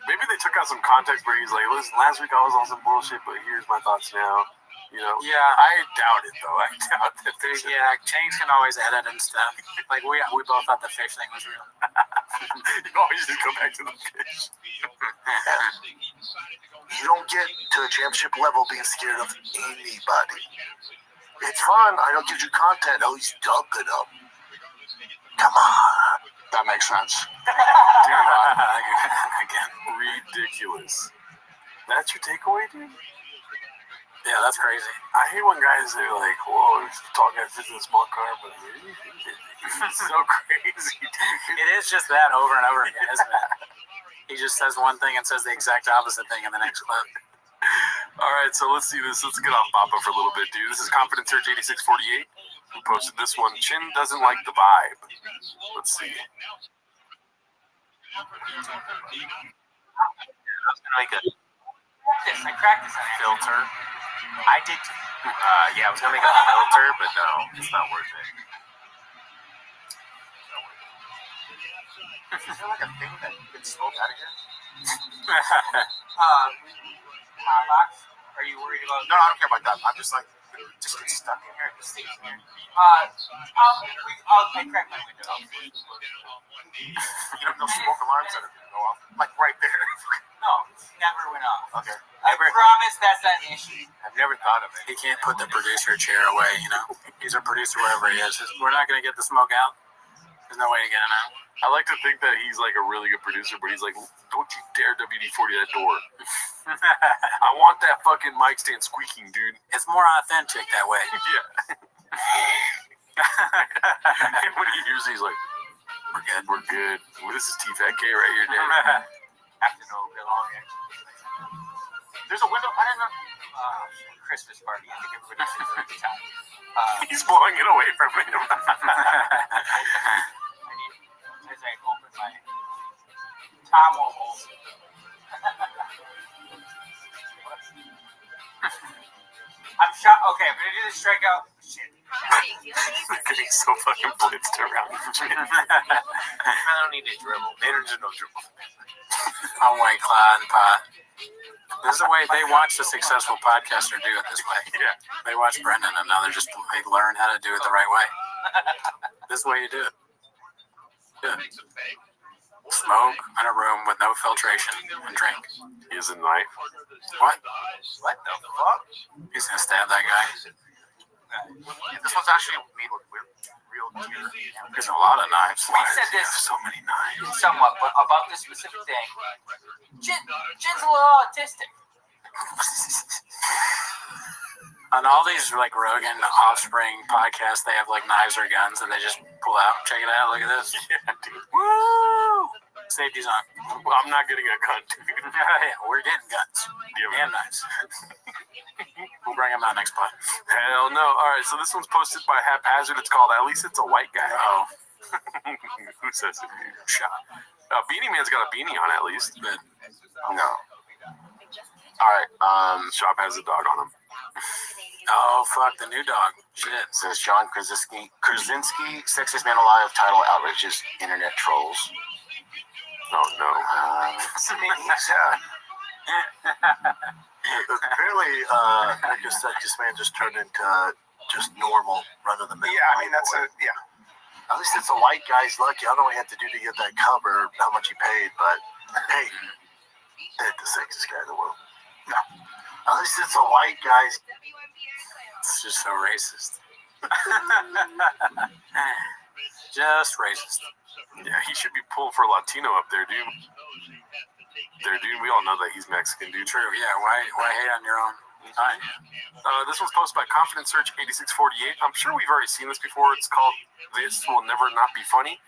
maybe they took out some context where he's like, listen, last week I was on some bullshit, but here's my thoughts now. You know? Yeah, I doubt it, though. I doubt that there's... Yeah, Chains can always edit and stuff. Like, we both thought the fish thing was real. You always just go back to the fish. You don't get to a championship level being scared of anybody. It's fun. I don't give you content. Oh, he's dunking them. Come on. That makes sense. Again, ridiculous. That's your takeaway, dude? Yeah, that's crazy. I hate when guys are like, whoa, he's talking as if it's a small car, but it's so crazy, dude. It is just that over and over again, isn't it? He just says one thing and says the exact opposite thing in the next clip. All right, so let's see this. Let's get off Papa for a little bit, dude. This is Confident Search 8648 who posted this one. Chin doesn't like the vibe. Let's see. I was gonna make a I practiced on filter. I did. Yeah, I was gonna make a filter, but no, it's not worth it. Is there like a thing that gets smoked out of here? Box? Are you worried about? No, I don't care about that. I'm just like, just get stuck in here. It just stays in here. I crack my window. You know, no smoke alarms that are gonna go off, like right there. No, it never went off. Okay. I promise that's not an issue. I've never thought of it. He can't put the producer chair away, you know. He's a producer wherever he is. We're not going to get the smoke out. There's no way to get it out. I like to think that he's like a really good producer, but he's like, don't you dare WD-40 that door. I want that fucking mic stand squeaking, dude. It's more authentic that way. Yeah. And when he hears it, he's like, we're good. Well, this is T-Fat K right here, dude. After no real long there's a window. I don't know. Christmas party. I think everybody's at the time. He's blowing it away from him. As I open my Tom won't hold it. I'm shot. Okay, I'm gonna do the strikeout. Shit. They're getting so fucking blitzed around. I don't need to dribble. There's no dribble. On White Claw and pot. This is the way they watch the successful podcaster do it this way. Yeah. They watch Brendan and now they learn how to do it the right way. This is the way you do it. Smoke in a room with no filtration and drink. He has a knife. What? What the fuck? He's gonna stab that guy. This one's actually made with real gear. There's a lot of knives. We said this so many knives. somewhat, but about this specific thing, Jin's a little autistic. On all these like Rogan Offspring podcasts, they have like knives or guns that they just pull out. Check it out. Look at this. Yeah, dude. Woo! Safety's on. Well, I'm not getting a gun, dude. Yeah, we're getting guns and knives. We'll bring them out next pod. Hell no. All right, so this one's posted by Haphazard. It's called At Least It's a White Guy. Oh. Who says it, dude? Shot. Beanie Man's got a beanie on at least. But No. All right. Shop has a dog on him. Oh, fuck, the new dog. Shit. Says John Krasinski, sexiest man alive. Title outrages internet trolls. Oh no. Apparently, I guess sexiest man just turned into just normal, run of the mill. Yeah, I mean that's a yeah. At least it's a white guy. He's lucky. I don't know what he had to do to get that cover, how much he paid, but hey, ain't the sexiest guy in the world. No. At least it's a white guy. It's just so racist. Just racist. Yeah, he should be pulling for Latino up there, dude. We all know that he's Mexican, dude. True, yeah. Why hate on your own? Fine. This one's posted by Confident Search 8648. I'm sure we've already seen this before. It's called This Will Never Not Be Funny.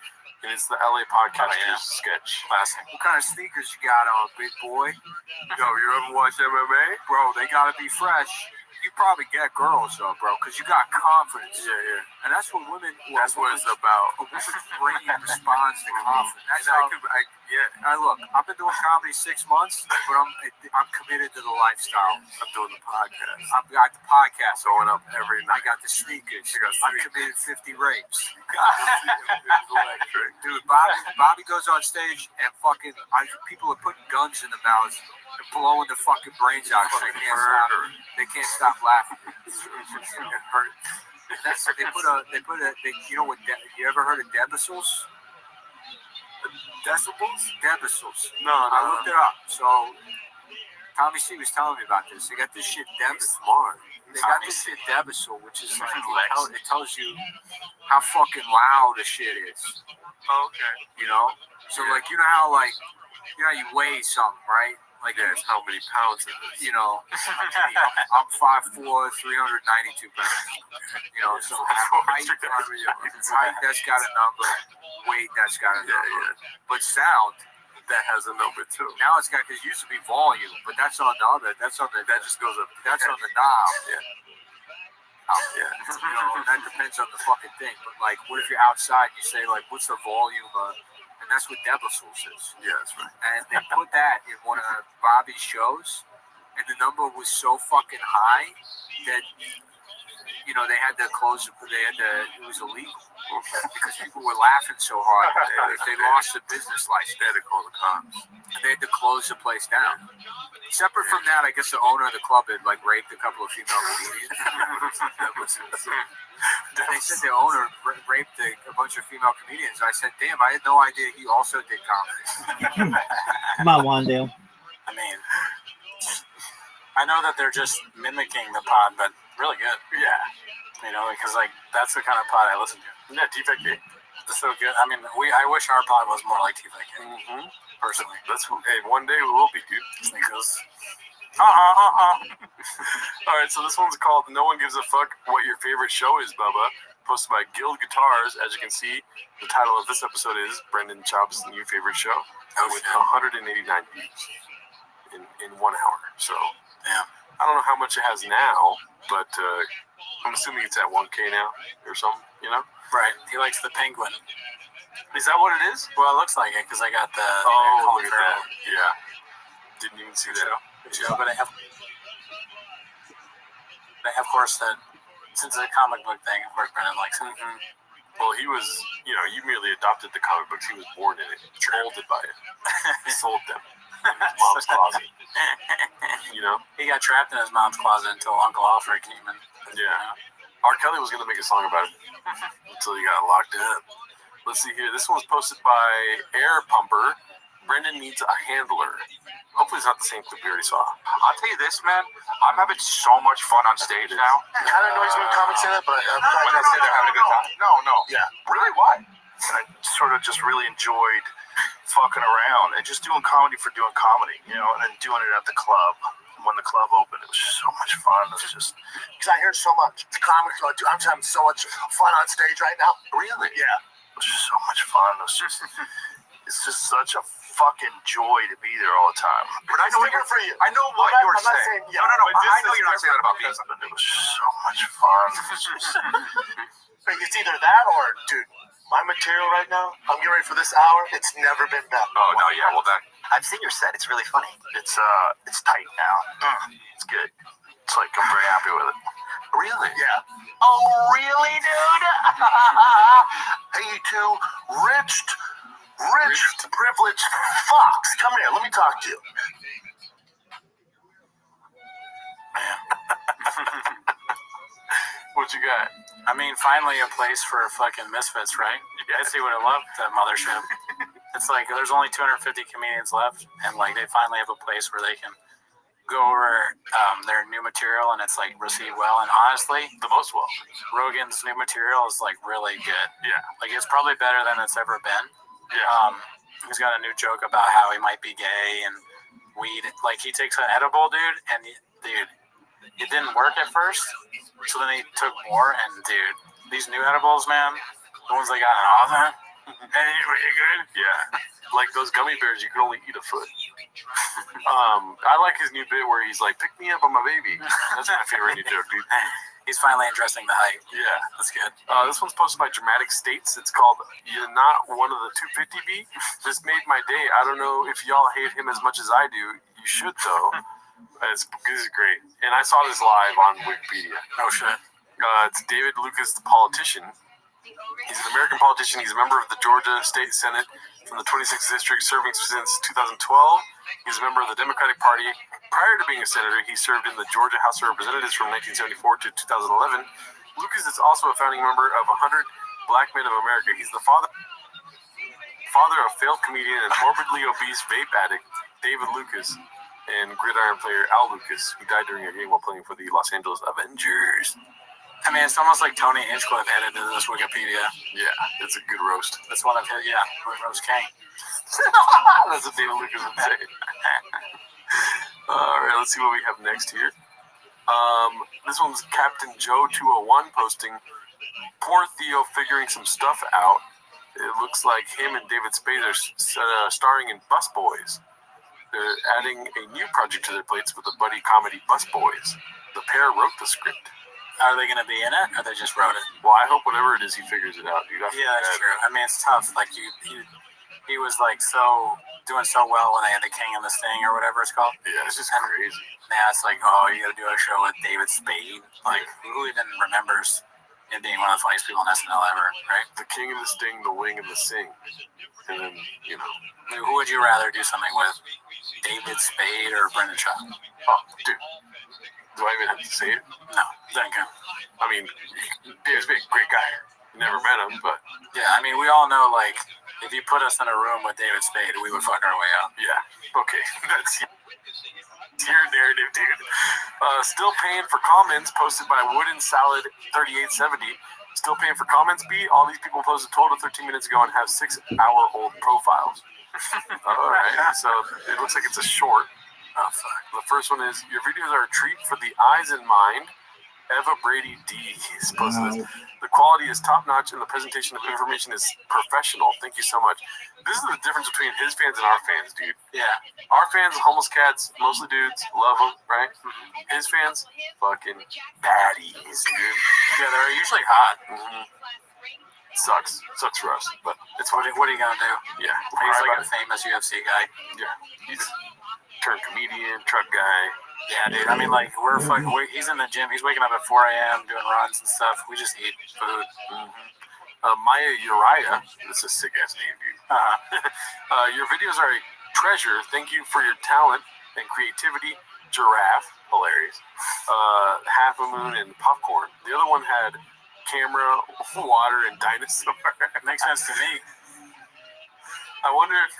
And it's the LA Podcasters sketch. Classic. What kind of sneakers you got on, big boy? Yo, you ever watch MMA? Bro, they gotta be fresh. you probably get girls though, bro, because you got confidence. Yeah. And that's what women. That's what it's about. A woman's brain responds to confidence. That's how. Look, I've been doing comedy 6 months, but I'm committed to the lifestyle. I'm doing the podcast. I've got the podcast Going up every I night. got the sneakers. I I've committed 50 rapes. It's electric. Dude, Bobby goes on stage and people are putting guns in the mouths and blowing the fucking brains out. So they can't stop laughing. It hurt. You know what? You ever heard of debicles? Decibels? Debicles. No. I looked it up. So Tommy C was telling me about this. They got this shit debicles. They got this shit debicol, which is like it tells you how fucking loud the shit is. Okay. You know? So like you know how you weigh something, right? Like it's how many pounds it is. You know, I'm 5'4", 392 pounds. You know, so height that's got a number, weight that's got a number. But sound that has a number too. now it's got, because it used to be volume, but that's on the other. That just goes up. That's on the knob. Yeah. You know, that depends on the fucking thing. But like, what if you're outside? You say like, what's the volume of? And that's what debicles is. Yeah, that's right. And they put that in one of Bobby's shows, and the number was so fucking high that they had to close it. It was illegal because people were laughing so hard. They lost the business license. They had to call the cops. And they had to close the place down. Separate from that, I guess the owner of the club had like raped a couple of female comedians. They said the owner raped a bunch of female comedians. I said, damn, I had no idea he also did comedy. Come on, Wandale. I mean, I know that they're just mimicking the pod, but really good. Yeah. Because like that's the kind of pod I listen to. Yeah, TFK. It's so good. I mean, I wish our pod was more like TFK. Personally. One day we will be, dude. Sneakers. All right, so this one's called "No One Gives a Fuck What Your Favorite Show Is, Bubba," posted by Guild Guitars. As you can see, the title of this episode is Brendan Chop's new favorite show, with 189 views in 1 hour. So, I don't know how much it has now, but I'm assuming it's at 1K now or something. Right. He likes the penguin. Is that what it is? Well, it looks like it because I got the. Oh, look at that. Yeah. Didn't even see that. But of course, that since it's a comic book thing, of course, Brendan likes it. Well, he was, you merely adopted the comic books. He was born in it, molded by it. He sold them in his mom's closet. He got trapped in his mom's closet until Uncle Alfred came in. Yeah. R. Kelly was going to make a song about it until he got locked in. Let's see here. This one's posted by Air Pumper. Brendan needs a handler. Hopefully it's not the same clip we already saw. I'll tell you this, man. I'm having so much fun on stage now. It kind of annoys me when comics say that, but When they say they're having a good time. No. Yeah. Really? Why? I sort of just really enjoyed fucking around and just doing comedy for doing comedy, and then doing it at the club. When the club opened, it was just so much fun. It was just because I hear so much. The comics are like, dude, I'm just having so much fun on stage right now. Really? Yeah. It was just so much fun. It's just such a fucking joy to be there all the time. But I know what you're for you. I know what I'm you're not saying. saying No. I know you're not saying that about me. But it was just so much fun. It's either that or, dude, my material right now, I'm getting ready for this hour. It's never been better. Oh no, yeah. Well, then I've seen your set. It's really funny. It's tight now. It's good. It's like I'm very happy with it. Really? Yeah. Oh, really, dude? Hey, you two rich, privileged fucks. Come here. Let me talk to you. What you got? I mean, finally a place for fucking misfits, right? I see what I love, the mothership. It's like there's only 250 comedians left, and like they finally have a place where they can go over their new material, and it's like received well. And honestly, The most well. Rogan's new material is like really good. Yeah. Like it's probably better than it's ever been. Yeah. He's got a new joke about how he might be gay and weed. Like he takes an edible, dude, and dude, it didn't work at first. So then he took more, and dude, these new edibles, man, the ones they got in oven, and it's really good. Yeah. Like those gummy bears, you can only eat a foot. I like his new bit where he's like, "Pick me up, I'm a baby." That's my favorite new joke, dude. He's finally addressing the hype. Yeah. That's good. This one's posted by Dramatic States. It's called "You're Not One of the 250B." This made my day. I don't know if y'all hate him as much as I do. You should, though. This is great. And I saw this live on Wikipedia. Oh, shit. It's David Lucas, the politician. He's an American politician. He's a member of the Georgia State Senate from the 26th District, serving since 2012. He's a member of the Democratic Party. Prior to being a senator, he served in the Georgia House of Representatives from 1974 to 2011. Lucas is also a founding member of 100 Black Men of America. He's the father of failed comedian and morbidly obese vape addict David Lucas and gridiron player Al Lucas, who died during a game while playing for the Los Angeles Avengers. I mean, it's almost like Tony Hinchcliffe added to this Wikipedia. Yeah, it's a good roast. That's one of his, roast king. That's what David Lucas would say. All right, let's see what we have next here. This one's Captain Joe 201 posting, "Poor Theo figuring some stuff out. It looks like him and David Spade are starring in Bus Boys. They're adding a new project to their plates with the buddy comedy Bus Boys. The pair wrote the script." Are they going to be in it, or they just wrote it? Well, I hope whatever it is, he figures it out, dude. Yeah, that's true. I mean, it's tough. Like, he was, like, doing so well when they had the King and the Sting, or whatever it's called. Yeah, it's just crazy. Now it's like, oh, you got to do a show with David Spade. Like, who even remembers him being one of the funniest people on SNL ever, right? The King and the Sting, the Wing and the Sing. And then, you know. Who would you rather do something with? David Spade or Brendan Shaw? Oh, dude. Do I even have to say it? No, thank you. I mean, David Spade, great guy. Never met him, but... Yeah, I mean, we all know, like, if you put us in a room with David Spade, we would fuck our way out. Yeah, okay. That's your narrative, dude. Still paying for comments posted by Wooden Salad 3870. Still paying for comments, B? All these people posted 12 to 13 minutes ago and have 6-hour-old profiles. All right, so it looks like it's a short. Oh, fuck. The first one is, "Your videos are a treat for the eyes and mind." Eva Brady D is posted this. "The quality is top-notch and the presentation of information is professional. Thank you so much." This is the difference between his fans and our fans, dude. Yeah. Our fans, homeless cats, mostly dudes, love them, right? His fans, fucking baddies, dude. Yeah, they're usually hot. Sucks for us, but it's What are you going to do? Yeah. He's like a famous UFC guy. Yeah. He's turned comedian, truck guy. Yeah, dude. I mean, like, he's in the gym. He's waking up at 4 a.m. doing runs and stuff. We just eat food. Maya Uriah, that's a sick-ass name, dude. "Your videos are a treasure. Thank you for your talent and creativity. Giraffe," hilarious. "Half a Moon," and "Popcorn." The other one had camera, water, and dinosaur. Makes sense to me. I wonder if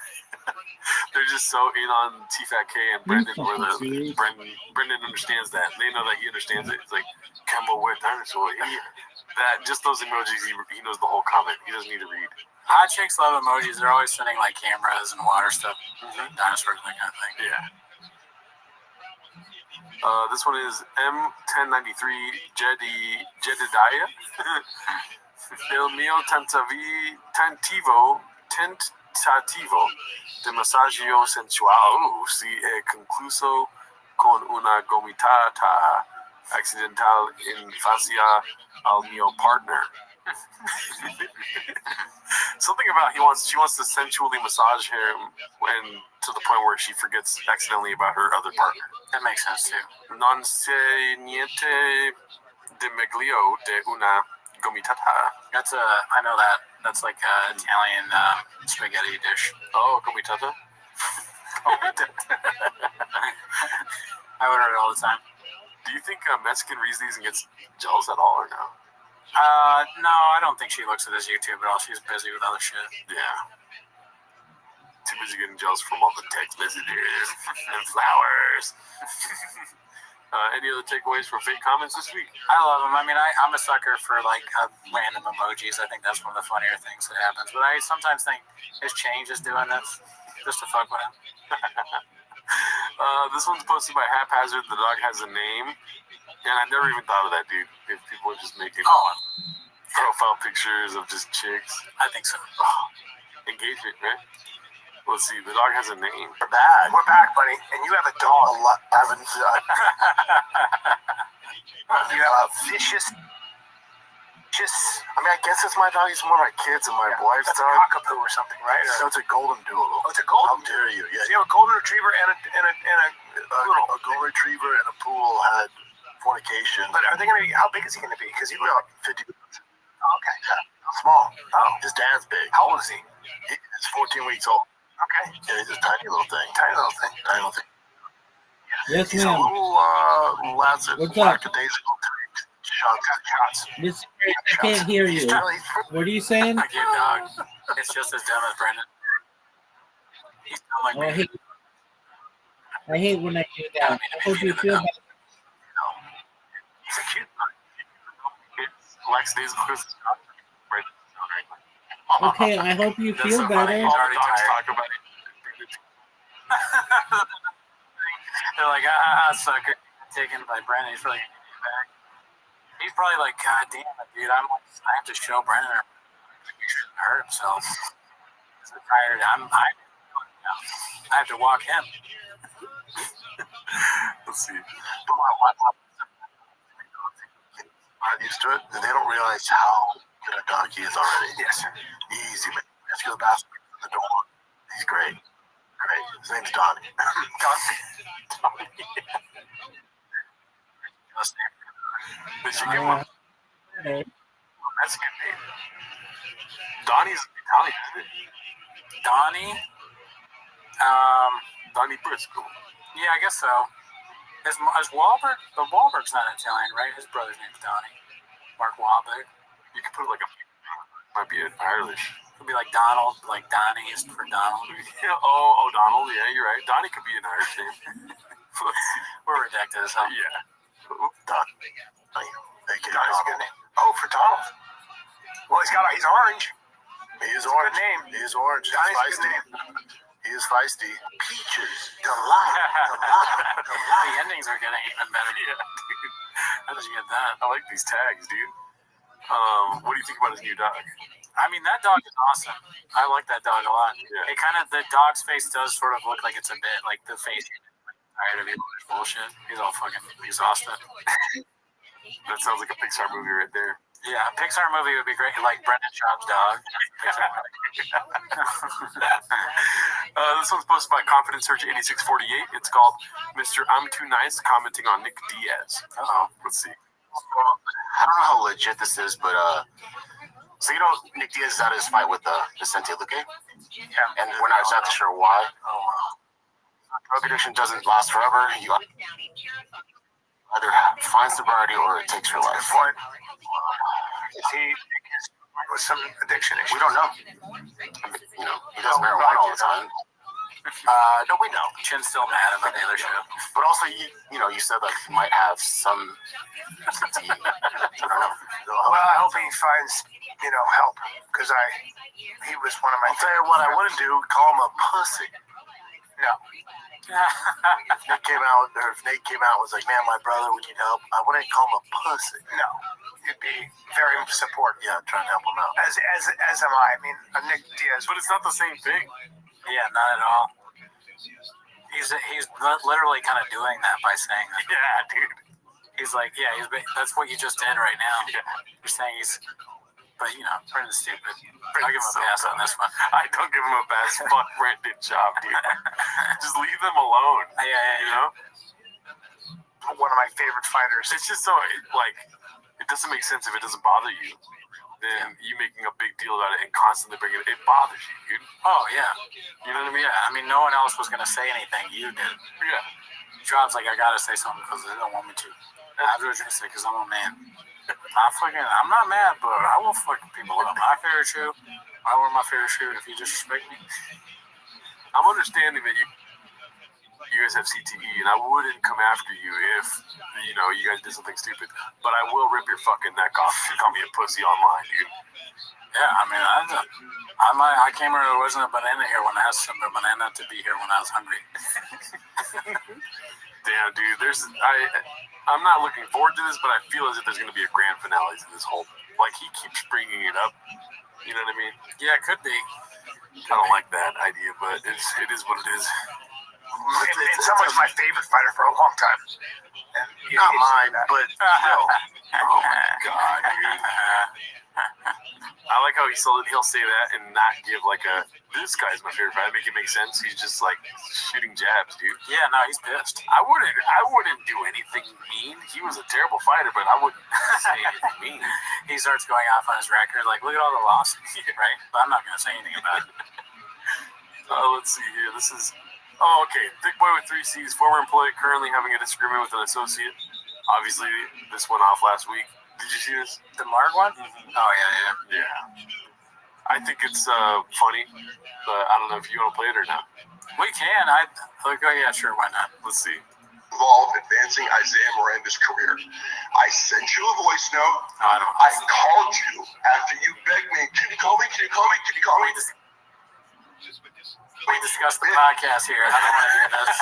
they're just so in on T-Fat K and Brendan, where Brendan understands that. They know that he understands it. It's like, Kemba with dinosaur. Just those emojis, he knows the whole comment. He doesn't need to read. Hot chicks love emojis. They're always sending, like, cameras and water stuff, dinosaurs, that kind of thing. Yeah. This one is M1093 Jedediah. "El mio tentativo de massaggio sensual si è concluso con una gomitata accidental in faccia al mio partner." Something about she wants to sensually massage him to the point where she forgets accidentally about her other partner. That makes sense too. "Non c'è niente de meglio de una gomitata." I know that. That's like an Italian spaghetti dish. Oh, gomitata? I order it all the time. Do you think Mexican reads these and gets jealous at all or no? No, I don't think she looks at his YouTube at all. She's busy with other shit. Yeah. Too busy getting jealous from all the text messages and flowers. Any other takeaways from fake comments this week? I love them. I mean, I'm a sucker for, like, random emojis. I think that's one of the funnier things that happens. But I sometimes think his change is doing this just to fuck with him. This one's posted by Haphazard. The dog has a name. And I never even thought of that, dude. If people are just making profile pictures of just chicks. I think so. Engagement, right? Let's see. The dog has a name. We're back. We're back, buddy. And you have a dog. I haven't. You have a vicious. I mean, I guess it's my dog. He's more my kids and my wife's That's dog. a cockapoo or something, right? So it's a golden doodle. Oh, it's a golden. How dare you? Yeah. So you have a golden retriever and A golden retriever and a pool had fornication. But are they going to be? How big is he going to be? Because he About 50 pounds. Okay. Small. Oh. His dad's big. How old is he? He's 14 weeks old. Okay. Yeah, he's a tiny little thing. Tiny little thing. Tiny little thing. Yes, He's a ma'am. little lancet. What's up? Lackadaisical. Shots. This, I can't hear you. What are you saying? I get dog. It's just as dumb as Brendan. He's not like Oh, I me. hate when I do that. I hope you feel better. He's a cute dog. It's lackadaisical. Okay, I hope you That's feel so funny. better. He's already Dogs tired. talk about it. They're like, sucker. Taken by Brendan. He's probably back. He's probably like, God damn it, dude. I have to show Brendan he shouldn't hurt himself. He's tired. I have to walk him. Let's see. But my wife are used to it, and they don't realize how good a dog he is already. Yes, sir. Easy, man. Let's go to the bathroom. The door. He's great. Great. His name's Donnie. They should give him a. Okay. That's a good name. Donnie's Italian, isn't it? Donnie? Donnie Briscoe. Yeah, I guess so. Is Wahlberg? The Wahlberg's not Italian, right? His brother's name's Donnie. Mark Wahlberg. You could put like a. Might be Irish. Could be like Donald, like Donnie is for Donald. Yeah, oh, Donald. Yeah, you're right. Donnie could be an Irish name. We're rejected as hell. Yeah. Donnie. Donnie's a good name. Oh, for Donald. Well, he's orange. He is Good orange. name. He is orange. He's Donnie's a feisty. good name. He is feisty. Peaches. The Delight. endings are getting even better. Yeah, dude. How did you get that? I like these tags, dude. What do you think about his new dog? I mean, that dog is awesome. I like that dog a lot. Yeah. It kind of, the dog's face does sort of look like it's a bit like the face. Tired of his bullshit. He's all fucking exhausted. That sounds like a Pixar movie right there. Yeah, a Pixar movie would be great, like Brendan Schaub's dog. This one's posted by Confidence Search 8648. It's called Mr. I'm Too Nice commenting on Nick Diaz. Let's see. I don't know how legit this is, but so you know Nick Diaz had his fight with Vicente Luque? Yeah. And we're not exactly sure why. Drug addiction doesn't last forever. You either find sobriety or it takes your life. Is he with some addiction issue? We don't know. I mean, you know, he does marijuana all the time. No, we know. Chin's still mad about the other show. But also, you said like he might have some. I don't know. Well, I hope he finds, help, because he was one of my. I'll tell you what I wouldn't do. Call him a pussy. No. If Nate came out and was like, "Man, my brother, we need help," I wouldn't call him a pussy. No. You'd be very supportive. Yeah, trying to help him out. As am I. I mean, Nick Diaz. But it's not the same thing. Yeah, not at all. He's literally kind of doing that by saying that. Yeah, dude. He's like, that's what you just did right now. Yeah. You're saying but Brendan's stupid. I'll give him a pass on this one. I don't give him a pass. Fuck Brendan Schaub, dude. Just leave them alone. Yeah. You know? One of my favorite fighters. It's just so, it doesn't make sense if it doesn't bother you. Then you making a big deal about it and constantly bringing it bothers you, dude. Oh, yeah. You know what I mean? Yeah, I mean, no one else was going to say anything. You did. Yeah. Job's like, I got to say something because they don't want me to. I do it just because I'm a man. I'm not mad, but I will fuck people up. My favorite shoe. I wear my favorite shoe if you disrespect me. I'm understanding that you guys have CTE, and I wouldn't come after you if, you guys did something stupid. But I will rip your fucking neck off if you call me a pussy online, dude. Yeah, I mean, I came here, there wasn't a banana here when I asked some banana to be here when I was hungry. Damn, dude, I'm not looking forward to this, but I feel as if there's going to be a grand finale to this whole, like, he keeps bringing it up. You know what I mean? Yeah, it could be. I don't like that idea, but it is what it is. And someone's my favorite fighter for a long time. And Not mine, but still. Oh my god, dude. I like how he'll say that and not give like this guy's my favorite fighter. Make it make sense. He's just like shooting jabs, dude. Yeah, no, he's pissed. I wouldn't do anything mean. He was a terrible fighter, but I wouldn't say anything mean. He starts going off on his record, like, look at all the losses, right? But I'm not going to say anything about it. Let's see here. This is. Oh, okay. Thick boy with 3 C's, former employee, currently having a disagreement with an associate. Obviously, this went off last week. Did you see this? The Mark one? Mm-hmm. Oh, yeah. I think it's funny, but I don't know if you want to play it or not. We can. Yeah, sure, why not? Let's see. Involved advancing Isaiah Miranda's career. I sent you a voice note. No, I don't. I called you after you begged me. Can you call me? Can you call me? Can you call me? We discussed the podcast here. I don't want to hear this.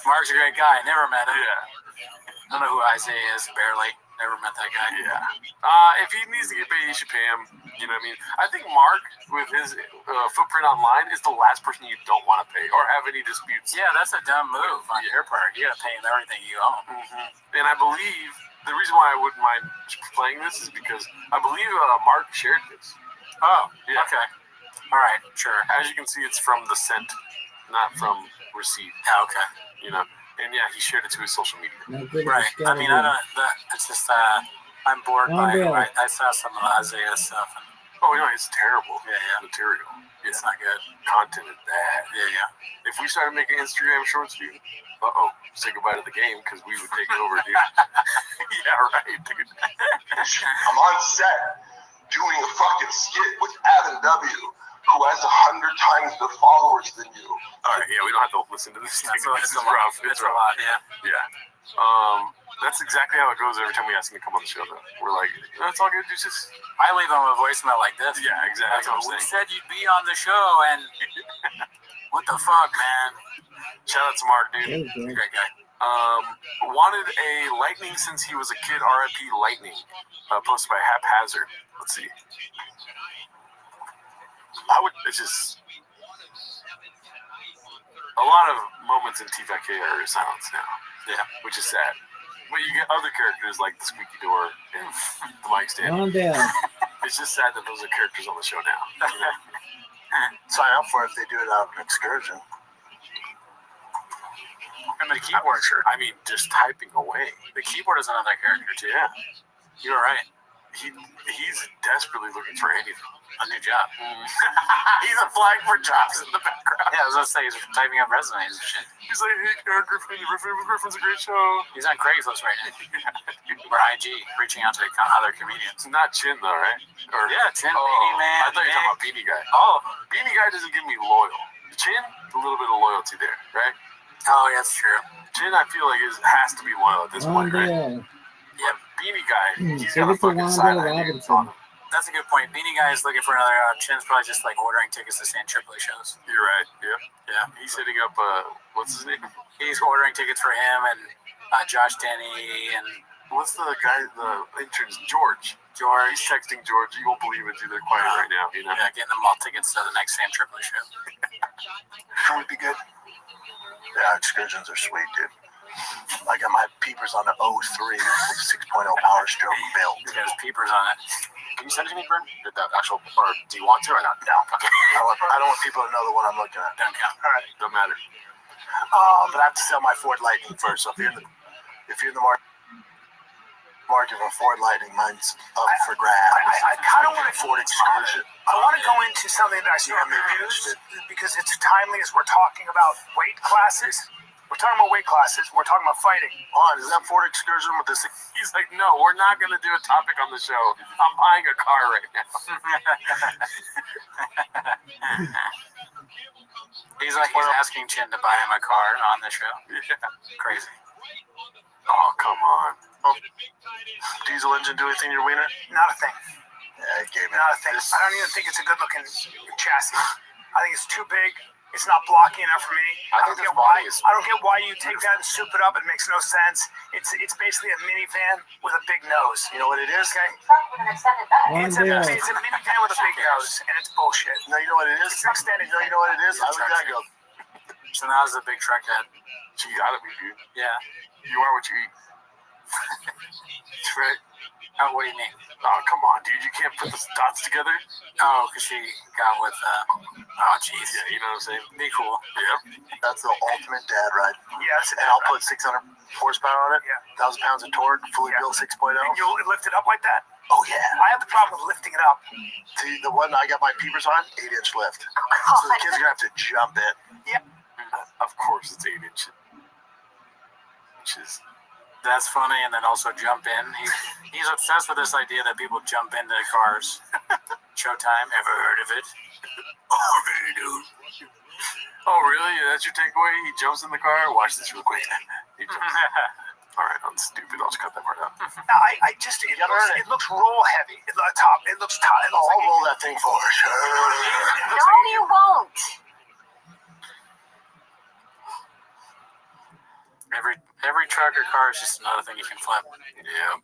Mark's a great guy. Never met him. Yeah. I don't know who Isaiah is, barely. Never met that guy. Yeah. If he needs to get paid, you should pay him. You know what I mean? I think Mark, with his footprint online, is the last person you don't want to pay or have any disputes. Yeah, that's a dumb move on your part. You got to pay him everything you own. Mm-hmm. And I believe the reason why I wouldn't mind playing this is because I believe Mark shared this. Oh, yeah. Okay. All right, sure. As you can see, it's from the sent, not from received. Oh, okay. You know, and yeah, he shared it to his social media. Right. I mean, it's just, I'm bored by it. I saw some of Isaiah's stuff. And, it's terrible. Yeah. Material. Yeah. It's not good. Content is bad. Yeah. If we started making Instagram shorts, dude, say goodbye to the game because we would take it over, dude. Yeah, right, dude. I'm on set doing a fucking skit with Adam W., who has 100 times the followers than you. All right, yeah, we don't have to listen to this. It's This is a rough. It's a lot, yeah. Yeah. That's exactly how it goes every time we ask him to come on the show, though. We're like, that's all good. Just... I leave him a voicemail like this. Yeah, exactly. That's what we said you'd be on the show, and what the fuck, man? Shout out to Mark, dude. Great guy. Wanted a lightning since he was a kid. RIP Lightning. Posted by Haphazard. Let's see. It's just a lot of moments in TVK are silence now. Yeah, which is sad. But you get other characters like the squeaky door and the mic stand. It's just sad that those are characters on the show now. You know? Sign up for it if they do it out of an excursion. And the keyboard, I mean, just typing away. The keyboard is another character too. Yeah, you're right. He's desperately looking for anything. A new job. He's applying for jobs in the background. Yeah, I was gonna say he's typing up resumes and shit. He's like, hey, Griffin's a great show. He's on Craigslist right now. Or IG, reaching out to other comedians. Not Chin though, right? Yeah, Chin, Beanie Man. I thought you were talking about Beanie Guy. All of them. Beanie Guy doesn't give me loyal. Chin, a little bit of loyalty there, right? Oh, yeah, that's true. Chin, I feel like has to be loyal at this point, right? Yeah, Beanie Guy, he's got a fucking side idea on him. That's a good point. Beanie Guy is looking for another. Chin's probably just like ordering tickets to San Tripoli shows. You're right. Yeah. He's hitting up. What's his name? He's ordering tickets for him and Josh Denny and what's the guy? The interns, George. He's texting George. You won't believe it, dude. They're quiet right now. You know. Yeah, getting them all tickets to the next San Tripoli show. Sure would be good. Yeah, excursions are sweet, dude. I got my peepers on the 03 with 6.0 power stroke built. He's got his peepers on it. Can you send it to me, Bern? That actual, or do you want to or not? No. Okay. I don't want people to know the one I'm looking at. Don't count. All right. Don't matter. But I have to sell my Ford Lightning first. So if you're in the market for Ford Lightning, mine's up for grabs. I kind of want to Ford excursion. I want to go into something that I saw in the news because it's timely as we're talking about weight classes. We're talking about weight classes. We're talking about fighting. Is that Ford excursion with this? He's like, no, we're not going to do a topic on the show. I'm buying a car right now. He's asking Chin to buy him a car on the show. Yeah. Crazy. Oh, come on. Diesel engine do anything to your wiener? Not a thing. Yeah, it gave me Not a thing. I don't even think it's a good looking chassis. I think it's too big. It's not blocky enough for me. I think this body is. I don't get why you take that and soup it up. It makes no sense. It's basically a minivan with a big nose. You know what it is? Okay. With an extended bed. It's a minivan with a big nose, and it's bullshit. No, you know what it is? It's extended. You know what it is? I look at that and go, So now it's a big truck head. She gotta be, dude. Yeah. You are what you eat. Right? Oh, what do you mean? Oh, come on, dude. You can't put the dots together. Oh, because she got with, oh, jeez. Yeah, you know what I'm saying? Be cool. Yeah. that's the ultimate dad ride. Yes. And I'll put 600 horsepower on it, Yeah. 1,000 pounds of torque, fully built 6.0. And you'll lift it up like that? Oh, yeah. I have the problem with lifting it up. See, the one I got my peepers on, 8-inch lift. So the kids are going to have to jump it. Of course, it's 8 inches. Which is. That's funny, and then also jump in. He's obsessed with this idea that people jump into cars. Showtime, ever heard of it? Oh, really, dude? Oh, really? That's your takeaway? He jumps in the car? Watch this real quick. He jumps. All right, I'm stupid. I'll just cut that part out. It looks roll heavy. It looks tight. I'll roll that thing forward. No, you won't. Every truck or car is just another thing you can flip. Yeah.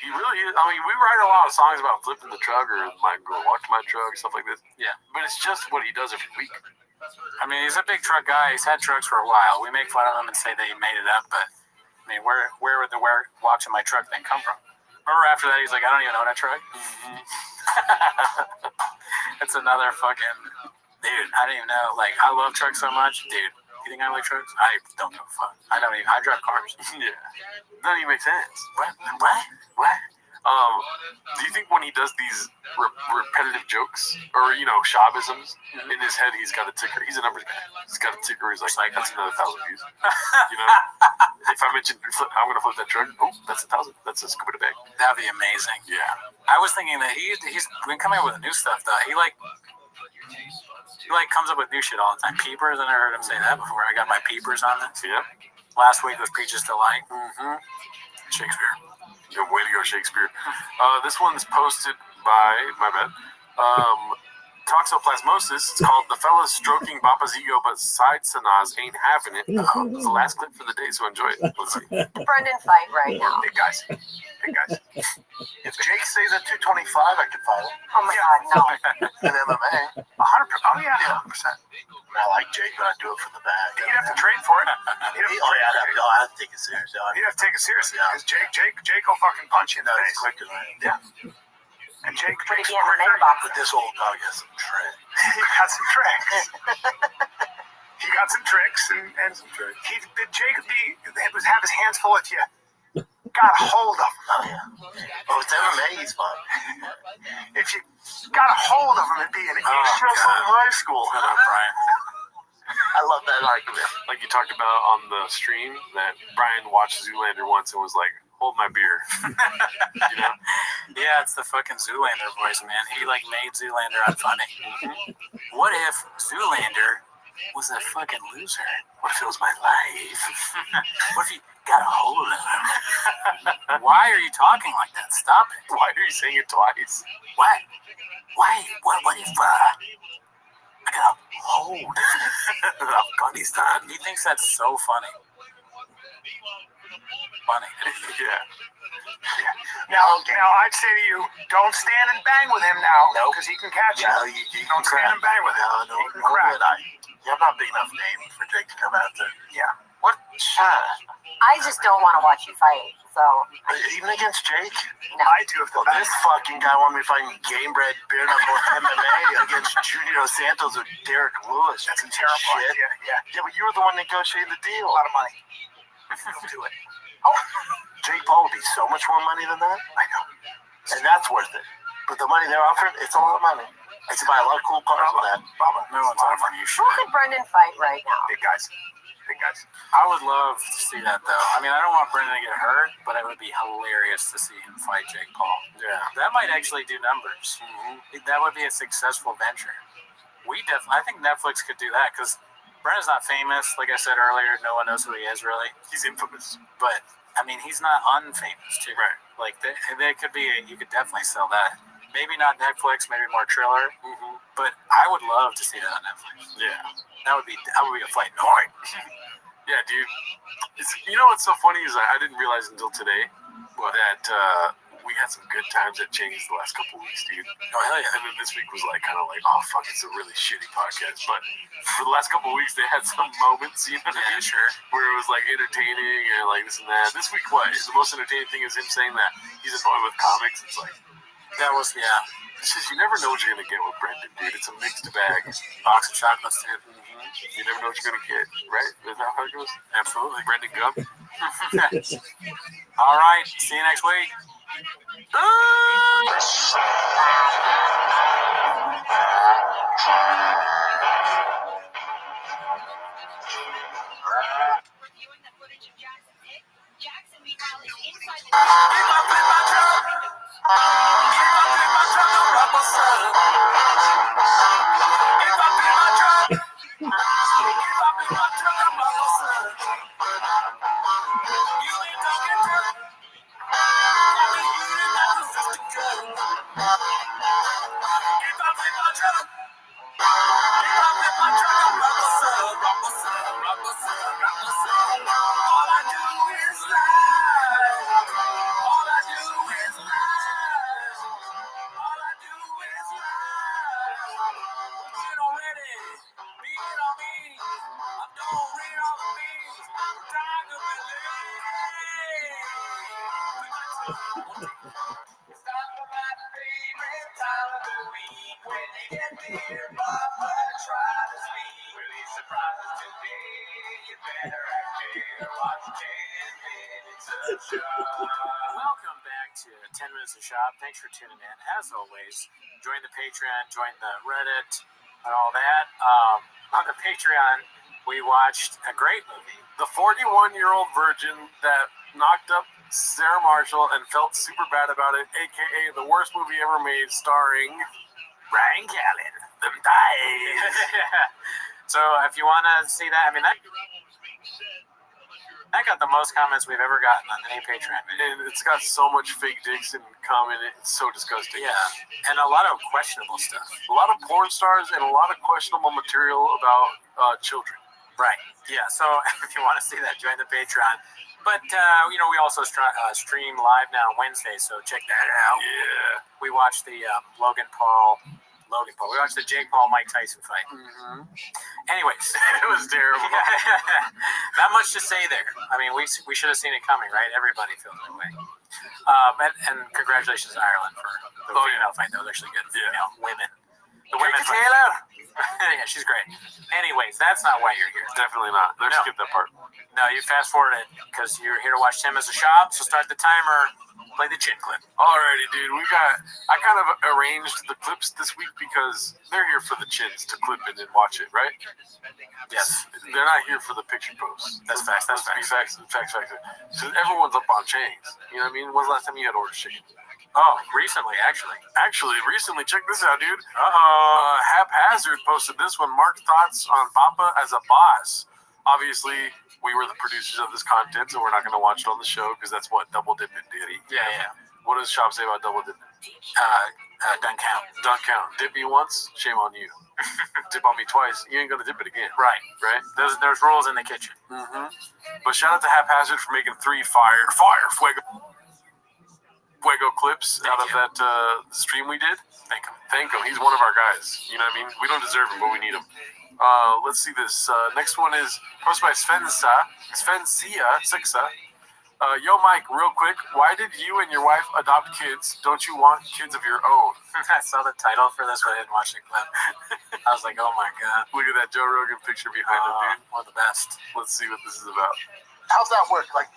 He really is. I mean, we write a lot of songs about flipping the truck or go watch my truck, stuff like this. Yeah. But it's just what he does every week. I mean, he's a big truck guy. He's had trucks for a while. We make fun of him and say that he made it up, but I mean, where would the watching my truck thing come from? Remember after that, he's like, I don't even own a truck. Mm-hmm. It's another fucking dude. I don't even know. Like, I love trucks so much, dude. You think I like trucks? I don't give a fuck. I drive cars. Yeah. Doesn't even make sense. What? Do you think when he does these repetitive jokes or Shabbisms in his head, he's got a ticker? He's a numbers guy. He's got a ticker. He's like that's another 1,000 views. If I mention I'm gonna flip that truck. Oh, that's 1,000. That's a scuba bag. That'd be amazing. Yeah. I was thinking that he's been coming up with new stuff though. He comes up with new shit all the time. Peepers, I never heard him say that before. I got my peepers on this. Yeah. Last week was Preacher's Delight. Mm-hmm. Shakespeare. Yeah, way to go, Shakespeare. This one's posted by, my bad, Toxoplasmosis. It's called The Fella's Stroking Bapa's Ego, but Side Sanaz Ain't Having It. It's the last clip for the day, so enjoy it. Let's see. Brendan fight right now. Big guys. If Jake stays at 225, I could fight him. Oh my God, no. In MMA. 100%. Oh yeah, 100%. I like Jake, but I do it for the bag. You'd have to trade for it. I have to take it serious. You'd have to take it seriously because Jake will fucking punch you in the face. Quick as right. Yeah. And Jake Pretty Jake's damn very box. But this old dog has some tricks. He got some tricks. He got some tricks, and Jake would have his hands full with you. Got a hold of him. Oh, yeah. Oh, it's MMA, he's fun. If you got a hold of him, it'd be an easy wrestling in high school. Shut up, Brian. I love that argument. Like you talked about on the stream, that Brian watched Zoolander once and was like, hold my beer. Yeah, it's the fucking Zoolander voice, man. He made Zoolander unfunny. What if Zoolander was a fucking loser? What if it was my life? What if you got a hold of him? Why are you talking like that? Stop it. Why are you saying it twice? What? Why? What if I got a hold of Afghanistan? He thinks that's so funny. Funny. Yeah. Now, I'd say to you, don't stand and bang with him now, because he can catch you. You Don't stand and bang with him. No, He can crack. I'm not big enough name for Jake to come after. Yeah. What? I just don't want to watch you fight. So Even against Jake? no. I do if the Well, this fucking guy wanted me fighting game bred bare knuckle MMA against Junior Santos or Derek Lewis. That's a terrible shit. idea. Yeah. Yeah, but you were the one negotiating the deal. A lot of money. Don't do it. Jake Paul would be so much more money than that. I know. And that's worth it. But the money they're offering, it's a lot of money. I can buy a lot of cool cars with that. No one's offering you shit. Who could Brendan fight right now? Big guys. I would love to see that, though. I mean, I don't want Brendan to get hurt, but it would be hilarious to see him fight Jake Paul. Yeah. That might actually do numbers. That would be a successful venture. I think Netflix could do that, because Brendan's not famous. Like I said earlier, no one knows who he is, really. He's infamous. But, I mean, he's not unfamous, too. Right. Like, there could be you could definitely sell that. maybe not Netflix, maybe more Triller. But I would love to see that on Netflix. Yeah. That would be a fight night. Yeah, dude. What's so funny is I didn't realize until today that we had some good times at Cheney's the last couple of weeks, dude. Oh, hell yeah. And then this week was like kind of like, oh, fuck, it's a really shitty podcast. But for the last couple of weeks, they had some moments, you know what I mean? Sure. Where it was like entertaining and like this and that. This week, what? The most entertaining thing is him saying that he's annoyed with comics. It's like, that was, yeah. It's just, you never know what you're going to get with Brendan, dude. It's a mixed bag. Box of chocolates, dude. You never know what you're going to get, right? Is that how it goes? Absolutely. Brendan Gump. All right. See you next week. Reviewing the footage of Jackson's hit, Jackson meanwhile is inside the Welcome back to 10 Minutes of Shop. Thanks for tuning in. As always, join the Patreon, join the Reddit, and all that. On the Patreon, we watched a great movie. The 41-year-old virgin that knocked up Sarah Marshall and felt super bad about it, a.k.a. the worst movie ever made, starring Brian Callen. Them dies. So if you want to see that, I mean, that got the most comments we've ever gotten on any Patreon video. And it's got so much fake dicks and comment. It's so disgusting. Yeah, and a lot of questionable stuff. A lot of porn stars and a lot of questionable material about children. Right. Yeah. So if you want to see that, join the Patreon. But we also stream live now Wednesday, so check that out. Yeah. We watched the Logan Paul. We watched the Jake Paul Mike Tyson fight. Anyways, it was terrible. Not much to say there. I mean, we should have seen it coming, right? Everybody feels that way. And congratulations to Ireland for the female fight. That was actually good. Female women. The women fight. Taylor. Yeah, she's great. Anyways, that's not why you're here. Definitely not. Let's skip that part. No, you fast forwarded because you're here to watch Tim as a shop. So start the timer. Play the chin clip. Alrighty, dude. I kind of arranged the clips this week because they're here for the chins to clip in and watch it, right? Yes. They're not here for the picture posts. That's facts. That's facts. Facts. So everyone's up on chains. You know what I mean? When's the last time you had ordered chicken? Oh, recently, actually. Recently. Check this out, dude. Haphazard posted this one. Mark's thoughts on Papa as a boss. Obviously, we were the producers of this content, so we're not going to watch it on the show because that's what Double Dippin' did. Yeah. What does Shop say about Double Dippin'? Don't count. Don't count. Dip me once, shame on you. Dip on me twice, you ain't going to dip it again. Right. There's rules in the kitchen. But shout out to Haphazard for making 3 Fuego clips out of that stream we did. Thank him. He's one of our guys. You know what I mean? We don't deserve him, but we need him. Let's see this. Next one is posted by Svencia 6. Yo, Mike, real quick, why did you and your wife adopt kids? Don't you want kids of your own? I saw the title for this, but I didn't watch the clip. I was like, oh my god. Look at that Joe Rogan picture behind him, dude. One of the best. Let's see what this is about. How's that work? Like,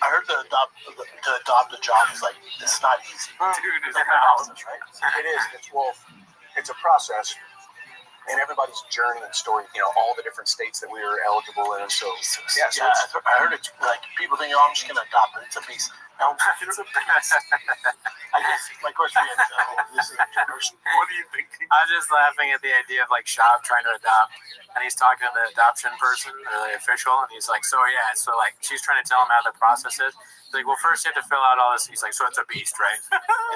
I heard to adopt a job is like, it's not easy. Dude, it's like a process, right? It is. It's a process. and everybody's journey and story, all the different states that we were eligible in. So, I heard it's like people think, I'm just going to adopt it. It's a beast. No, it's a beast. I guess my question is, this is What are you thinking? I'm just laughing at the idea of like Shav trying to adopt, and he's talking to the adoption person or the official, and he's like, so like she's trying to tell him how the process is. He's like, well, first you have to fill out all this. He's like, so it's a beast, right?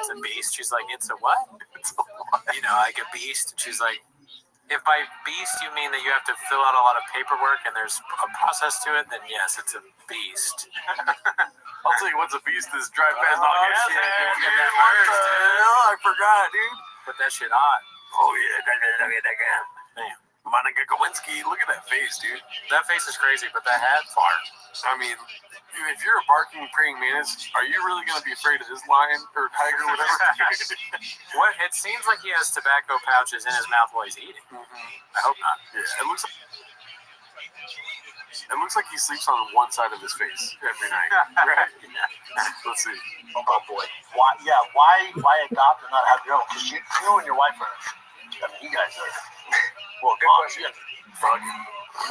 It's a beast. She's like, it's a what? It's a what? Like a beast. And she's like, if by beast you mean that you have to fill out a lot of paperwork and there's a process to it, then yes, it's a beast. I'll tell you what's a beast is drive past all gas. Shit, dude. And that hurts, dude. I forgot, dude. Put that shit on. Oh yeah, look at that guy. Damn. Monica Lewinsky, look at that face, dude. That face is crazy, but that hat, fart. I mean, if you're a barking, praying mantis, are you really going to be afraid of this lion or tiger or whatever? What? It seems like he has tobacco pouches in his mouth while he's eating. I hope not. Yeah, it looks like he sleeps on one side of his face every night. Right? Let's see. Oh boy. Why adopt and not have your own? Because you and your wife are, you guys are. well, good question. You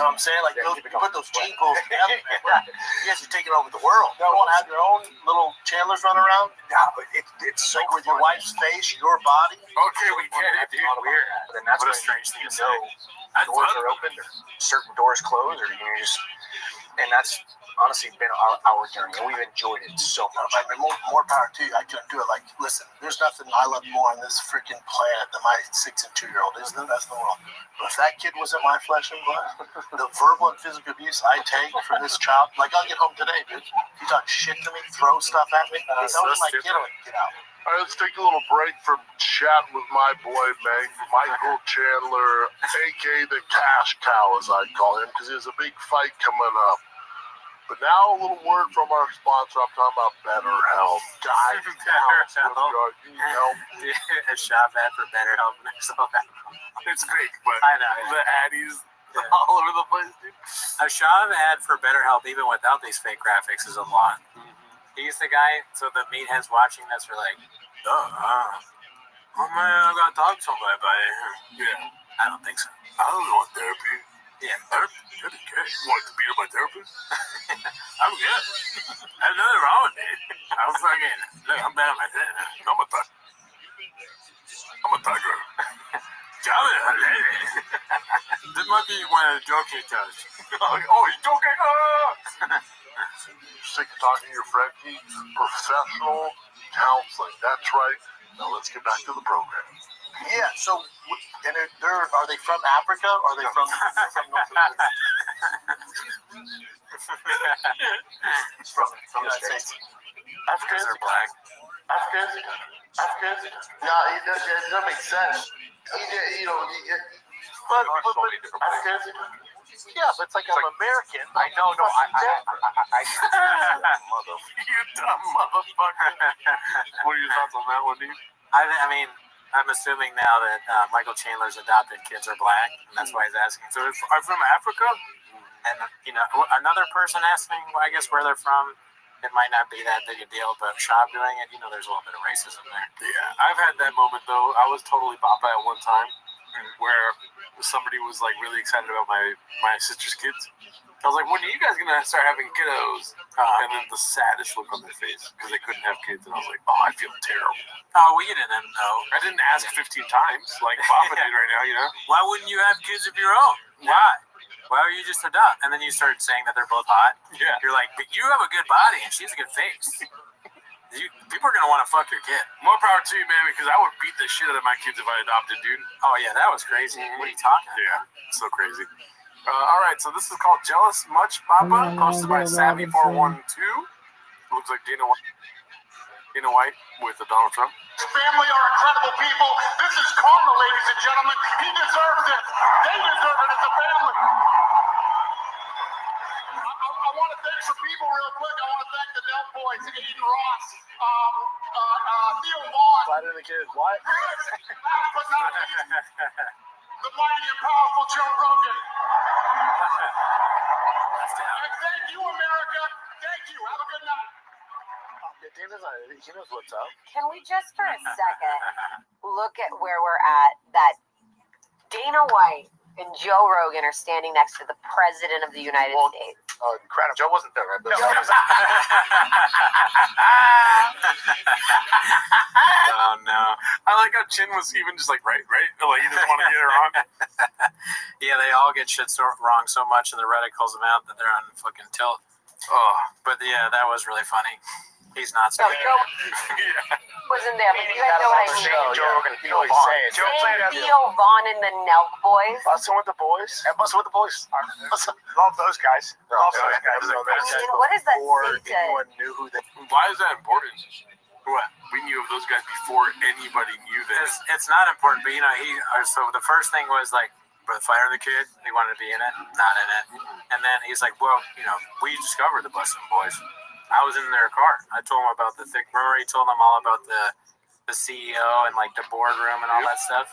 know what I'm saying? Like, you put those gene pools together, man. You guys are taking over the world. You don't want to have your own little Chandlers run around? Yeah, but it's so like with your wife's face, your body. Okay, we get it, dude. Weird. But then that's What a when strange thing to say. Doors are open, or certain doors closed, or you just, and that's honestly been our journey, and we've enjoyed it so much. More power to you. I couldn't do it. Like, listen, there's nothing I love more on this freaking planet than my 6 and 2-year-old. Isn't it? That's the world. But if that kid wasn't my flesh and blood, the verbal and physical abuse I take from this child, like I'll get home today, dude. You talk shit to me, throw stuff at me. Don't my kid get out. All right, let's take a little break from chatting with my boy, Michael Chandler, a.k.a. the Cash Cow, as I call him, because he has a big fight coming up. But now a little word from our sponsor. I'm talking about BetterHelp. Guys, A shop ad for BetterHelp. It's great, but I know. The Addies all over the place, dude. A shop ad for BetterHelp, even without these fake graphics, is a lot. He's the guy, so the meatheads watching this are like, oh man, I gotta talk to somebody about it. Yeah, I don't think so. I don't want therapy. Yeah, therapy? Good. You want to be my therapist? I'm good. There's nothing wrong with me. I'm bad at my thing. I'm a tiger. This might be one of the jokes he does. Oh, he's joking. Sick of talking to your friend. He's professional counseling. That's right. Now let's get back to the program. Yeah. So, and are they from Africa? Or are they from North America? from the States. Africans are black. Africans. No, it doesn't make sense. But Africans. Yeah, but it's like I'm American. I know. You dumb motherfucker. What are your thoughts on that one, dude? I mean, I'm assuming now that Michael Chandler's adopted kids are black, and that's why he's asking. So, are from Africa? And another person asking, I guess, where they're from. It might not be that big a deal, but Shab doing it, there's a little bit of racism there. Yeah, I've had that moment though. I was totally bought by it one time, where somebody was like really excited about my sister's kids. I was like, when are you guys gonna start having kiddos? And then the saddest look on their face because they couldn't have kids, and I was like, oh, I feel terrible. Oh, we didn't know. I didn't ask 15 times like Papa did right now. Why wouldn't you have kids of your own? Why? Why are you just adopt? And then you start saying that they're both hot. Yeah. You're like, but you have a good body and she's a good face. People are gonna want to fuck your kid. More power to you, man, because I would beat the shit out of my kids if I adopted, dude. Oh yeah, that was crazy. What are you talking about? Yeah, so crazy. All right, so this is called Jealous Much, Papa, posted by Savvy412. Looks like Dana White with Donald Trump. His family are incredible people. This is karma, ladies and gentlemen. He deserves it. They deserve it as a family. I want to thank some people real quick. I want to thank the Nell Boys, Aiden Ross, Theo Vaughn. Flatter the kids. What? Last but not least, the mighty and powerful Joe Rogan. And thank you, America. Thank you. Have a good night. He knows what's up. Can we just for a second look at where we're at? That Dana White and Joe Rogan are standing next to the President of the United States. Oh, incredible. Joe wasn't there, right? Oh no! I like how Chin was even just like right, like he didn't want to get it wrong. Yeah, they all get shit wrong so much, and the Reddit calls them out that they're on fucking tilt. Oh, but yeah, that was really funny. He's not so No, Joe wasn't there, but you guys know what I mean. Joe Rogan, you know what he's saying. Joe played And Theo Vaughn and the Nelk Boys. Bustin' with the boys. And Bustin' with the Boys. Love those guys. Love those guys. What is that Before state? anyone knew who they why is that important? What? We knew of those guys before anybody knew them. It's not important, but you know, so the first thing was like, for the Fire of the Kid, he wanted to be in it, not in it. And then he's like, well, you know, we discovered the Bustin' Boys. I was in their car. I told him about the thick. Remember, he told them all about the CEO and like the boardroom and all that stuff.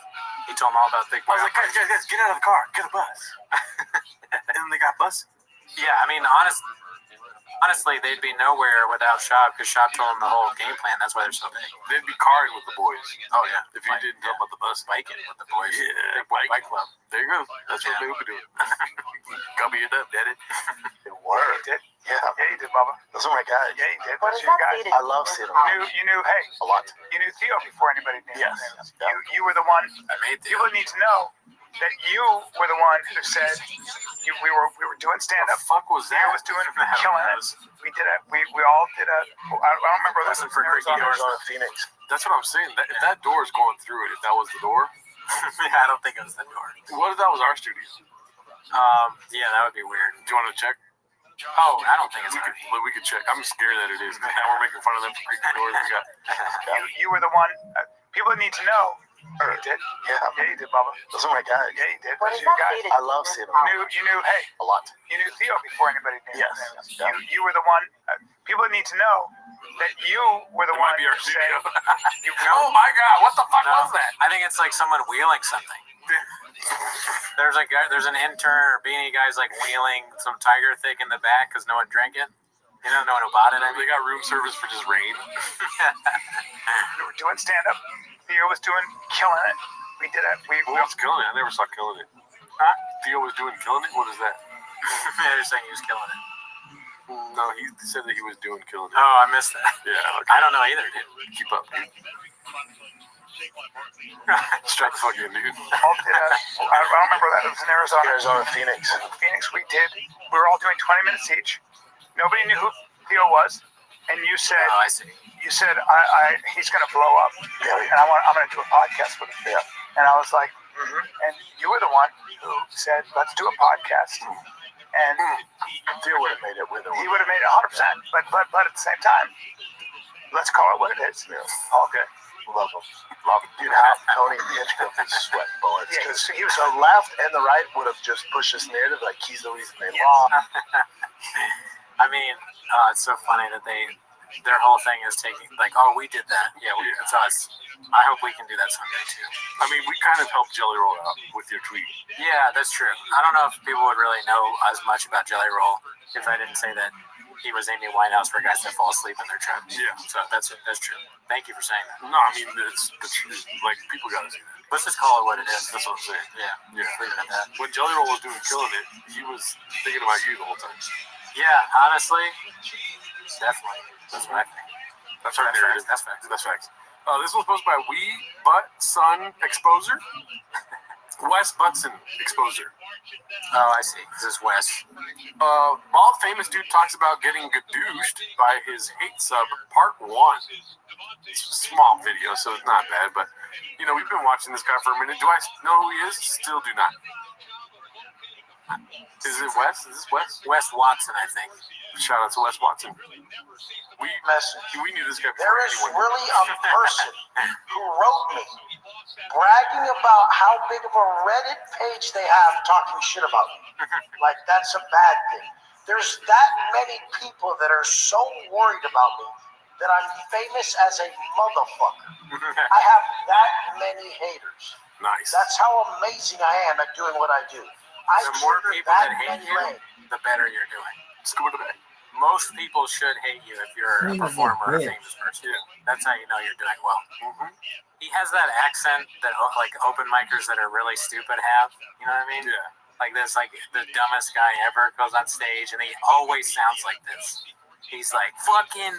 He told them all about thick. I was like, guys, get out of the car, get a bus. And they got bus. Yeah, I mean, honestly, they'd be nowhere without Shop because Shop told them the whole game plan. That's why they're so big. They'd be carring with the boys. Oh yeah, If you didn't tell them about the bus. biking with the boys. Yeah, Bike club. There you go. That's what they would be doing. Gummy it up, daddy. It worked. Yeah, you did, Bubba. Those are my guys. Yeah, you did. What Those is are your that guys. state? I love seeing them. You knew, hey, A lot. you knew Theo before anybody knew Yes. him. You were the one. I made the. People need to know that you were the one who said we were doing stand What up. the fuck was that? Theo was doing killing it. We did it. We all did a. I don't remember. Listen This for was in Creaky Arizona. Doors. Phoenix. That's what I'm saying. If that door is going through it, if that was the door, I don't think it was the door. what if that was our studio? Yeah, that would be weird. Do you want to check? Oh, I don't think it's We could check. I'm scared that it is. Now we're making fun of them for creaking doors. We got. You were the one. People need to know. You did. Yeah. Yeah, you did, Bubba. Those are my guys. Yeah, you did. What Those is are your that guys. state? I love seeing them. You knew. Hey, A lot. you knew Theo before anybody knew Yes. him. You were the one. People need to know that you were the It one might be our who said. studio. Oh my God! What the fuck was that? I think it's like someone wheeling something. There's a guy. There's an intern or beanie guy's like wheeling some Tiger Thick in the back because no one drank it. You know, no one bought it. I They mean, got room service for just rain. We were doing stand up. Theo was doing killing it. We did it. Who was killing it? I never saw killing it. Huh? Theo was doing killing it? What is that? they're saying he was killing it. No, he said that he was doing killing it. Oh, I missed that. Yeah, okay. I don't know either, dude. Keep up, dude. Strike fucking, dude. all did a, I don't remember that. It was in Arizona. Arizona, Phoenix. Phoenix, we did. We were all doing 20 minutes each. Nobody knew who Theo was. And you said, Oh, I see. he's going to blow up. And I'm going to do a podcast with him. Yeah. And I was like, And you were the one who said, let's do a podcast. And Theo would have made it with him. he would have made it 100%. But at the same time, let's call it what it is. Yeah. All good. Love him. Love him. Dude, how Tony hit him with sweat bullets. Yeah, Because he was the left and the right would have just pushed this narrative like he's the reason they lost. I mean, it's so funny that their whole thing is taking like, oh, we did that. Yeah, it's us. I hope we can do that someday too. I mean, we kind of helped Jelly Roll out with your tweet. Yeah, that's true. I don't know if people would really know as much about Jelly Roll if I didn't say that he was Amy Winehouse for guys that fall asleep in their trucks. Yeah. So that's true. Thank you for saying that. No, I mean, it's like, people got to see that. Let's just call it what it is. That's what I'm saying. Yeah. Yeah. Leave it at that. When Jelly Roll was doing killing it, he was thinking about you the whole time. Yeah, honestly, definitely. That's what I think. That's our narrative. That's facts. That's facts. This was posted by Butt Sun Exposer. Wes Butson Exposer. Oh, I see. This is Wes. Bald famous dude talks about getting gadooshed by his hate sub part 1. It's a small video, so it's not bad, but you know, we've been watching this guy for a minute. Do I know who he is? Still do not. Is it Wes? Is this Wes? Wes Watson, I think. Shout out to Wes Watson. We knew this guy before There is anyone. really a person who wrote me bragging about how big of a Reddit page they have talking shit about me. Like, that's a bad thing. There's that many people that are so worried about me that I'm famous as a motherfucker. I have that many haters. Nice. That's how amazing I am at doing what I do. I The more trigger people that hate many you, lame. the better you're doing. Scuba today. Most people should hate you if you're a performer or a famous person. Yeah. That's how you know you're doing well. he has that accent that like open micers that are really stupid have. You know what I mean? Yeah. Like this, like the dumbest guy ever goes on stage, and he always sounds like this. He's like, fucking,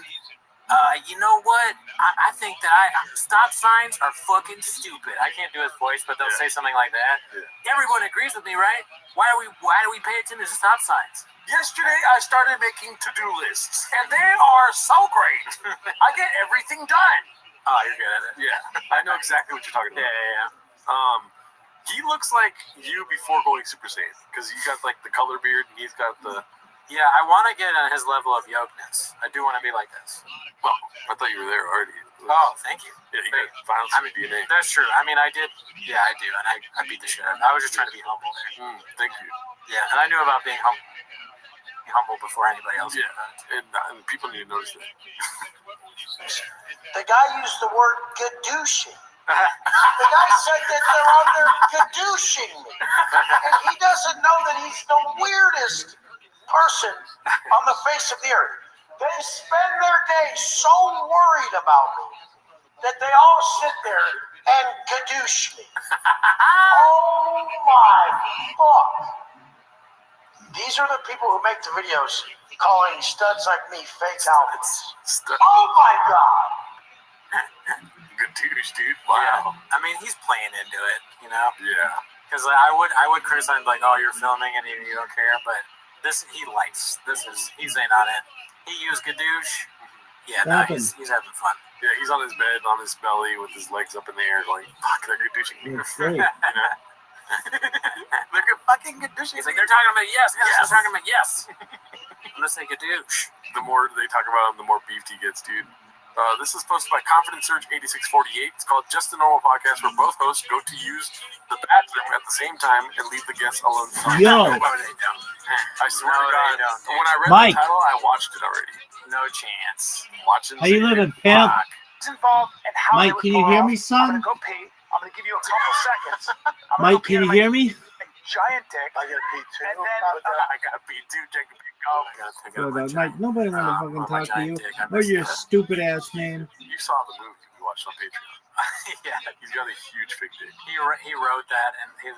you know what? I think that stop signs are fucking stupid. I can't do his voice, but they'll say something like that. Yeah. Everyone agrees with me, right? Why do we pay attention to stop signs? Yesterday, I started making to-do lists, and they are so great. I get everything done. Oh, you're good at it. Yeah. I know exactly what you're talking about. Yeah. He looks like you before going Super Saiyan because you got like the color beard and he's got the. Yeah, I want to get on his level of yokeness. I do want to be like this. Well, I thought you were there already. Oh, thank you. Yeah, you got violence in your DNA. That's true. I mean, I did. Yeah, I do, and I beat the shit out of him. I was just trying to be humble there. Thank you. Yeah, and I knew about being humble before anybody else. Yeah, and people need to notice that. The guy used the word gadooshing. The guy said that they're on there gadooshing me. And he doesn't know that he's the weirdest person on the face of the earth. They spend their day so worried about me that they all sit there and gadoosh me. Oh my fuck. These are the people who make the videos calling studs like me fake alphas. Oh my god. Good douche, dude. Wow. Yeah. I mean, he's playing into it, you know? Yeah. Because I would criticize like, oh, you're filming and you don't care, but he likes. He's in on it. He used gadoosh. Yeah, no, he's having fun. Yeah, he's on his bed, on his belly, with his legs up in the air, going, fuck, they're gadooshing me. That's great. You know? They're fucking gadooshing. He's like, they're talking about yes. They're talking about yes. I'm gonna say gadoosh. The more they talk about him, the more beefed he gets, dude. This is posted by Confidence Surge 8648. It's called Just a Normal Podcast, where both hosts go to use the bathroom at the same time and leave the guests alone. Yo. I swear to God, when I read Mike. the title, I watched it already. No chance. Watching. How you living, pimp? Involved and how Mike, can you hear me, son? I'm gonna go pee. I'm gonna give you a couple seconds. Mike, can you hear me? Giant dick. I gotta pee too. And then I gotta pee too. Take a big go. Mike, nobody want to fucking talk to you. What's your stupid ass name? You saw the movie we watched on Patreon. Yeah, he's got a huge fake dick. He wrote that and he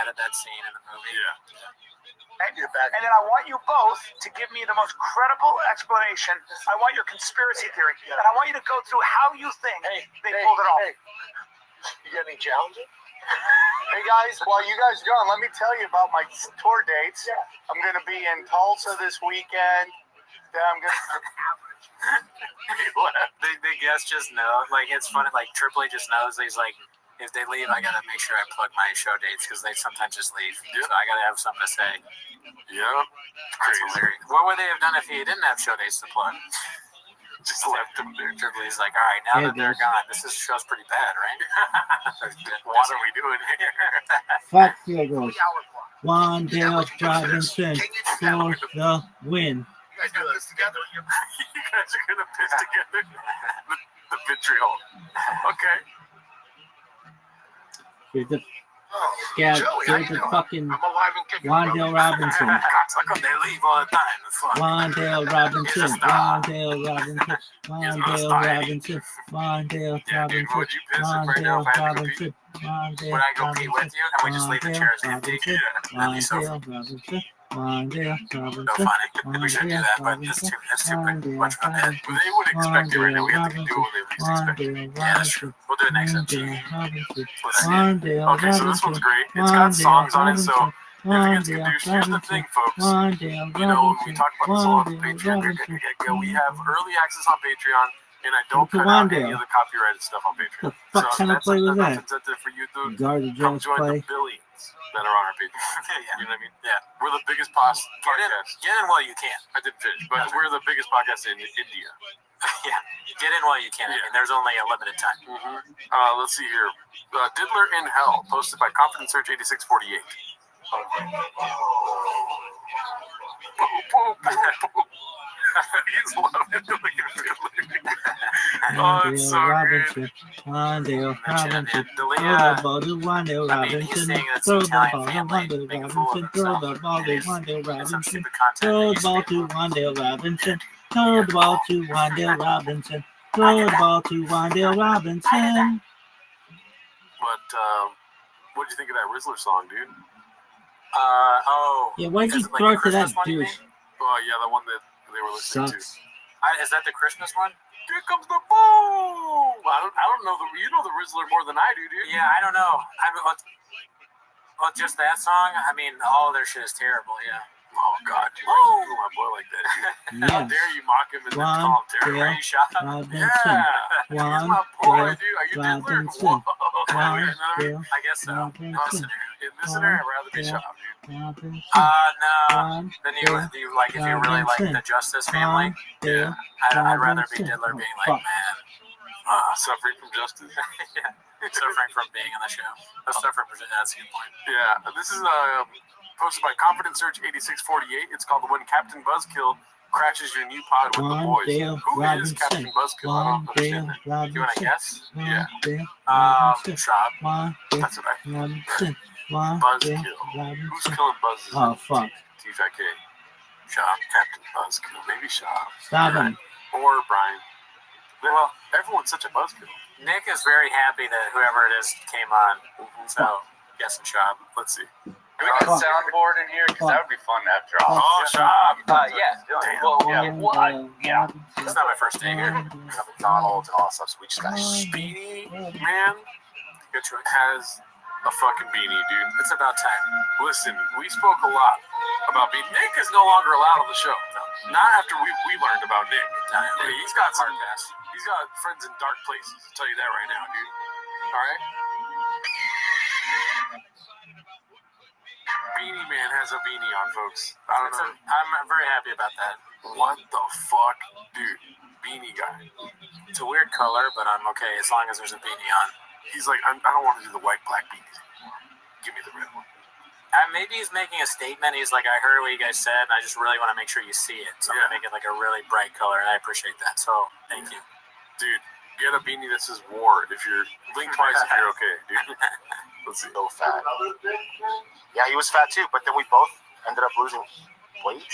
added that scene in the movie. Yeah. And then I want you both to give me the most credible explanation. I want your conspiracy theory. And I want you to go through how you think they pulled it off. Hey. You got any challenges? Hey guys, while you guys are gone, let me tell you about my tour dates. I'm going to be in Tulsa this weekend. Then I'm going to... The guests just know. Like, it's funny. Like, Triple just knows. He's like, if they leave, I got to make sure I plug my show dates because they sometimes just leave. So I got to have something to say. Yeah. That's hilarious. What would they have done if he didn't have show dates to plug? Just left him there. Triple's like, all right, now that they're gone, show's pretty bad, right? What are we doing here? Fuck field goals. Wandale Robinson for the win. You guys do this together. You guys are gonna piss together. The vitriol. Okay. Here's the here's the fucking Wandale Robinson. How come they leave all the time? Wandale Robinson. Wandale Robinson. Wandale Robinson. Wandale Robinson. Wandale Robinson. Would I go pee with you and we just leave the chairs empty? Wandale Robinson. Wandale Robinson. So funny. We should do that, but that's too much fun. They would expect it right now. We have to do what they least expect. Yeah, that's true. We'll do it next episode. Okay, so this one's great. It's got songs on it, so if it gets gadoosh, here's the thing, folks. You know, we talk about this a lot on Patreon. We have early access on Patreon, and I don't cut out any of the copyrighted stuff on Patreon. The fuck kind of play was that? Incentive for you to Garbage come ass join play. the billions that are on our Patreon. You know what I mean? Yeah. We're the biggest podcast. Get in while you can. I didn't finish, but we're the biggest podcast in India. Yeah. Get in while you can. I mean, there's only a limited time. Let's see here. Diddler in Hell, posted by Confidence Search 8648. He's loving the Oh, it's so good. Wandale Robinson. Throw the ball to Wandale Robinson. Throw the ball to Wandale Robinson. Throw the ball to Wandale Robinson. Throw the ball to Wandale Robinson. Throw the ball to Wandale Robinson. Throw the ball to Wandale Robinson. But what did you think of that Rizzler song, dude? Yeah, why'd you throw it to that douche? Oh yeah, the one that they were listening Sucks. Is that the Christmas one? Here comes the boom! I don't know you know the Rizzler more than I do, dude. Yeah, I don't know. Well, just that song. I mean, all of their shit is terrible. Yeah. Oh God, dude, why you do my boy like that? Dude? How Yes. dare you mock him and then call him terrible? Are you shot? Robinson. He's One, my boy, Bill, dude. Are you Diddler? Robinson. Whoa. One, Bill, I guess so. Robinson. In this scenario, I'd rather be Bill, shot, dude. Robinson. No. One, Then you like if you really like the Justice family. One, Bill, I'd rather be Robinson. Diddler being Oh, like, man, Suffering from justice. yeah, suffering from being on the show. That's suffering from. That's a good point. Yeah, this is posted by Confidence Search 8648. It's called When Captain Buzzkill Crashes Your New Pod with the One, Boys. Bill, Who is Robinson. Captain Buzzkill? I One, don't Bill, understand that. Robinson. You want to guess? One, Yeah. Bill, Robinson. Shop. One, Bill, That's what I think. Robinson. One, Bill, Buzzkill. Who's Robinson. killing buzzes? Oh, fuck. T-Fat K. Shop. Captain Buzzkill. Maybe Shop. Stop Right. him. Or Brian. Well, everyone's such a buzzkill. Nick is very happy that whoever it is came on. So, guess and Shop. Let's see. Can we get a soundboard in here? Because that would be fun to have drop. Oh, Shop. Yeah. It's not my first day here. McDonald's and all that stuff. So we just got Beanie Man Good choice. has a fucking beanie, dude. It's about time. Listen, we spoke a lot about beanie. Nick is no longer allowed on the show. No. Not after we learned about Nick. Yeah, he's got some. He's got friends in dark places. I'll tell you that right now, dude. All right. Beanie Man has a beanie on, folks. I don't know. I'm very happy about that. What the fuck, dude? Beanie guy. It's a weird color, but I'm okay as long as there's a beanie on. He's like, I don't want to do the white black beanies anymore. Give me the red one. Maybe he's making a statement. He's like, I heard what you guys said, and I just really want to make sure you see it. So I'm going to make it like a really bright color, and I appreciate that. So thank you. Dude, get a beanie that says Ward if you're blink twice if you're okay, dude. Let's see. so fat. Yeah, he was fat too, but then we both ended up losing weight.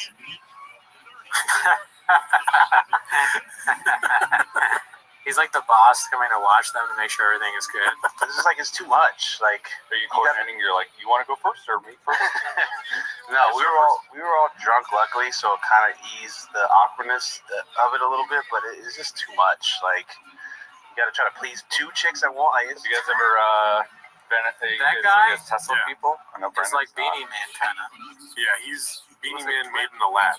He's like the boss coming to watch them to make sure everything is good. This is like, it's too much. Like, Are you coordinating? You're like, you want to go first or me first? no, we were all drunk, luckily, so it kind of eased the awkwardness of it a little bit. But it's just too much. Like, you got to try to please two chicks at once. Have you guys ever been at the That guy? Tesla Yeah. people? I know It's Brandon's like not. Beanie Man, kind of. Yeah, he's Beanie Man made in the lab.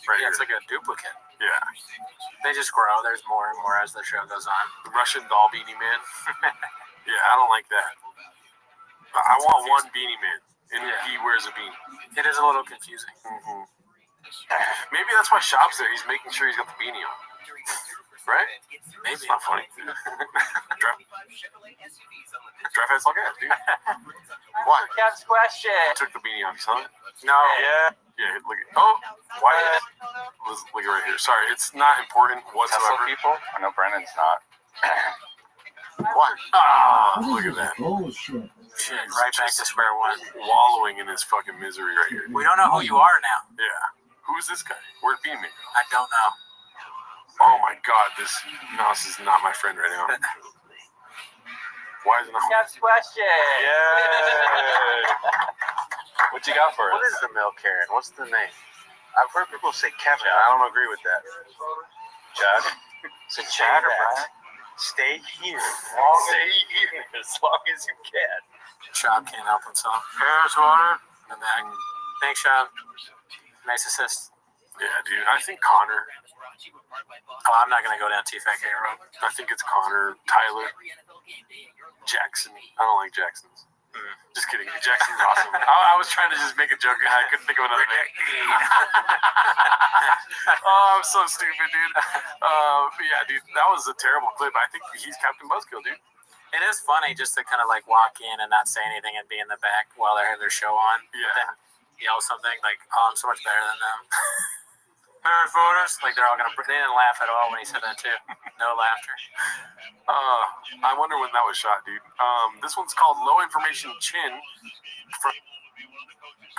Right Yeah, here. it's like a duplicate. Yeah. They just grow. There's more and more as the show goes on. The Russian doll Beanie Man. Yeah, I don't like that. I want one Beanie Man, and he wears a beanie. It is a little confusing. Mm-hmm. Maybe that's why Shop's there. He's making sure he's got the beanie on. Right? Maybe. It's not funny. Drive fast like that, dude. What? Kev's question. Took the beanie off, son. No. Yeah. Yeah, look at why look at right here. Sorry, it's not important Tesla whatsoever. people? I know Brandon's not. What? Ah, look at that. Bullshit. Shit, right back to square one. Wallowing in his fucking misery right here. We don't know who you are now. Yeah. Who's this guy? Where'd Beanie Man go? I don't know. Oh my god, this is not my friend right now. Why is it not? Kev's question. Yeah. What you got for What us? is the milk Karen? What's the name? I've heard people say Kevin. I don't agree with that. Chad? So Chad or Brian? Stay here. Stay here as long as you can. Shop can't help himself. Harris water. In the back. Thanks, Shop. Nice assist. Yeah, dude. I think Connor. Oh, I'm not gonna go down T-Fat K Road. I think it's Connor. Tyler. Jackson. I don't like Jacksons. Just kidding. Jackson's awesome. I was trying to just make a joke and I couldn't think of another name. Oh, I'm so stupid, dude. Yeah, dude. That was a terrible clip. I think he's Captain Buzzkill, dude. It is funny just to kind of like walk in and not say anything and be in the back while they have their show on. Yeah. Then yell something like, "Oh, I'm so much better than them." Photos, like they're all gonna. They didn't laugh at all when he said that too. No laughter. I wonder when that was shot, dude. This one's called Low Information Chin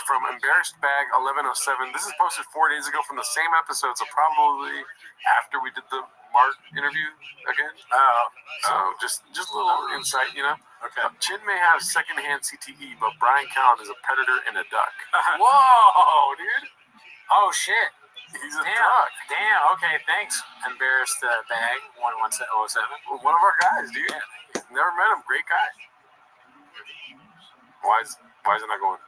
from Embarrassed Bag 1107. This is posted 4 days ago from the same episode, so probably after we did the Mark interview again. So just a little insight, you know. Okay. Chin may have secondhand CTE, but Brian Callen is a predator and a duck. Whoa, dude. Oh shit. He's a duck. Damn. Okay. Thanks. Embarrassed bag 11707. One of our guys, dude. Yeah. Never met him. Great guy. Why is it not going?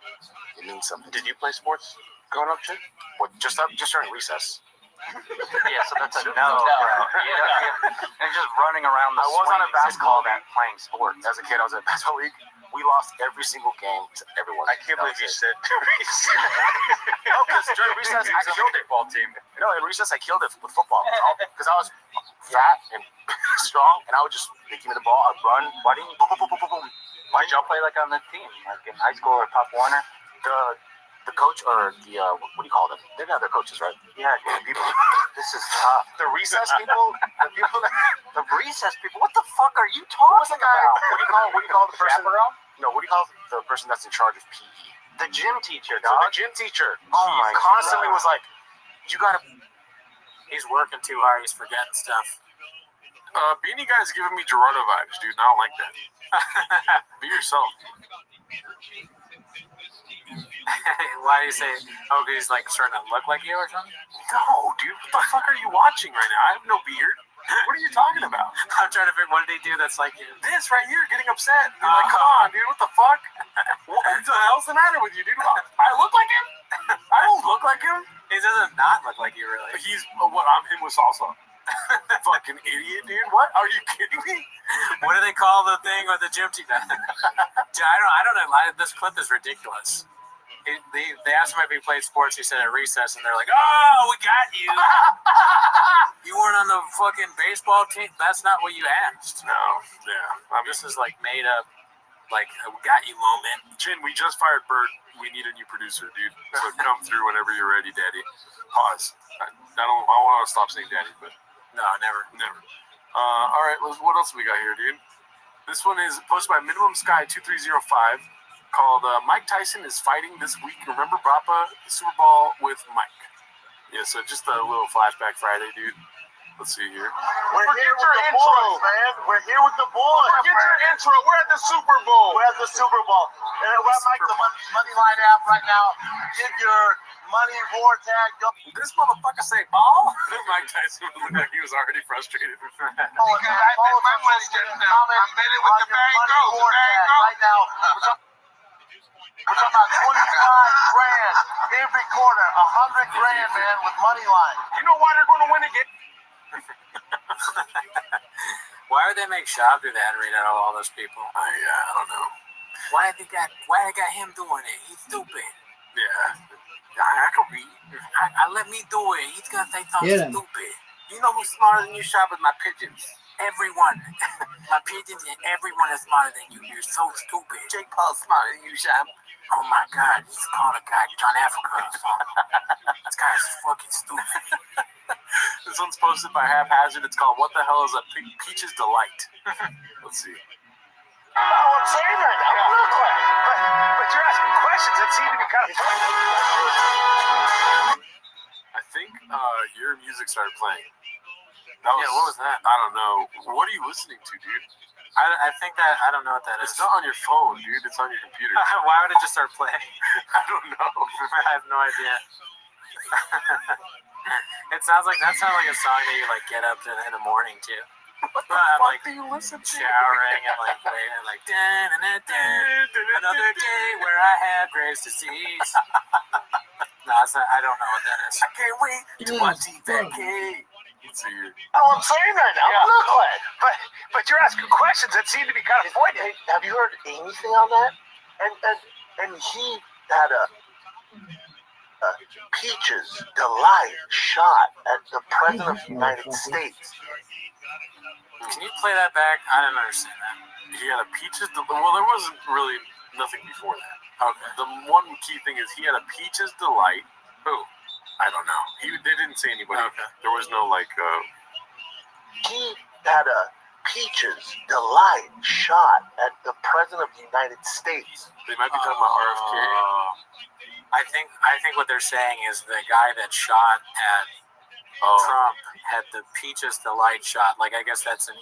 It means something. Did you play sports growing up, Chin? What, just during recess. Yeah, so that's a no. Yeah. And just running around the I was on a swings basketball and all that. league playing sports. As a kid, I was in a basketball league. We lost every single game to everyone. I can't believe you said No, because during recess, I killed it. football team. No, in recess, I killed it with football. Because I was fat and strong, and I would just, they give me the ball, I'd run, buddy, boom, boom, boom, boom, boom. Why'd y'all play like on the team? Like in high school or Pop Warner? The coach, or the, what do you call them? They're not their coaches, right? Yeah, People, this is tough. the recess people, The recess people, what the fuck are you talking about? What do you call the person? Chaperone? No, what do you call the person that's in charge of PE? The gym teacher, So dog. the gym teacher, Oh my constantly God. was like, you gotta. He's working too hard. He's forgetting stuff. Beanie Guy's giving me Gerardo vibes, dude. And I don't like that. Be yourself. Why do you say? Oh, because he's like starting to look like you or something? No, dude. What the fuck are you watching right now? I have no beard. What are you talking about? I'm trying to figure. What did he do that's like you? This right here, getting upset. You're like, come on, dude. What the fuck? What the hell's the matter with you, dude? I look like him? I don't look like him. He doesn't not look like you, really. He's what? I'm him with salsa. Fucking idiot, dude. What? Are you kidding me? What do they call the thing with the gym team? I don't know. This clip is ridiculous. They asked him if he played sports. He said at recess, and they're like, "Oh, we got you. You weren't on the fucking baseball team. That's not what you asked." No. Yeah. This is like made up, like a got you moment. Chin, we just fired Bert. We need a new producer, dude. So come through whenever you're ready, Daddy. Pause. I want to stop saying Daddy, but No, never. All right. What else we got here, dude? This one is posted by Minimum Sky 2305. Called Mike Tyson is fighting this week. Remember Brapa, the Super Bowl with Mike. Yeah, so just a little flashback Friday, dude. Let's see here. We're here with the boys, man. We're here with the boys. Forget your intro. We're at the Super Bowl. We're at the Super Bowl. And we're at like the money line app right now. Get your money war tag. This motherfucker say ball? Mike Tyson looked like he was already frustrated. I'm betting with the bag go. Right now. We're talking about 25 grand every quarter, 100 grand, man, with money line. You know why they're going to win again? Why would they make Shab do that and read out all those people? I don't know. Why they got him doing it? He's stupid. Yeah. I can read. I let me do it. He's gonna say something Yeah. stupid. You know who's smarter than you, Shab, is my pigeons. Everyone. My pigeons and everyone is smarter than you. You're so stupid. Jake Paul's smarter than you, Shab. Oh my God, he's called a guy John Africa or something. This guy's fucking stupid. This one's posted by Haphazard. It's called What the Hell is a Peach's Delight? Let's see. Oh, I'm saying right now. Real quick. But you're asking questions that seem to be kind of I think your music started playing. What was that? I don't know. What are you listening to, dude? I think that, I don't know what that is. It's not on your phone, dude. It's on your computer. Why would it just start playing? I don't know. I have no idea. That sounds like a song that you like get up to in the morning too. What the I'm fuck like do you listen to? showering and like playing and like another day where I have grace to cease. No, it's not, I don't know what that is. I can't wait to watch TVK. Let's see here. Oh, I'm saying right now. Real quick. But you're asking questions that seem to be kind of pointed. Hey, have you heard anything on that? And he had a Peaches Delight shot at the President of the United States. Can you play that back? I didn't understand that. He had a Peaches Delight. Well, there wasn't really nothing before that. Okay. The one key thing is he had a Peaches Delight. Who? I don't know. They didn't say anybody. Okay. There was no like. He had a Peaches Delight shot at the President of the United States. They might be talking about RFK. I think what they're saying is the guy that shot at Trump had the Peaches Delight shot. Like, I guess that's in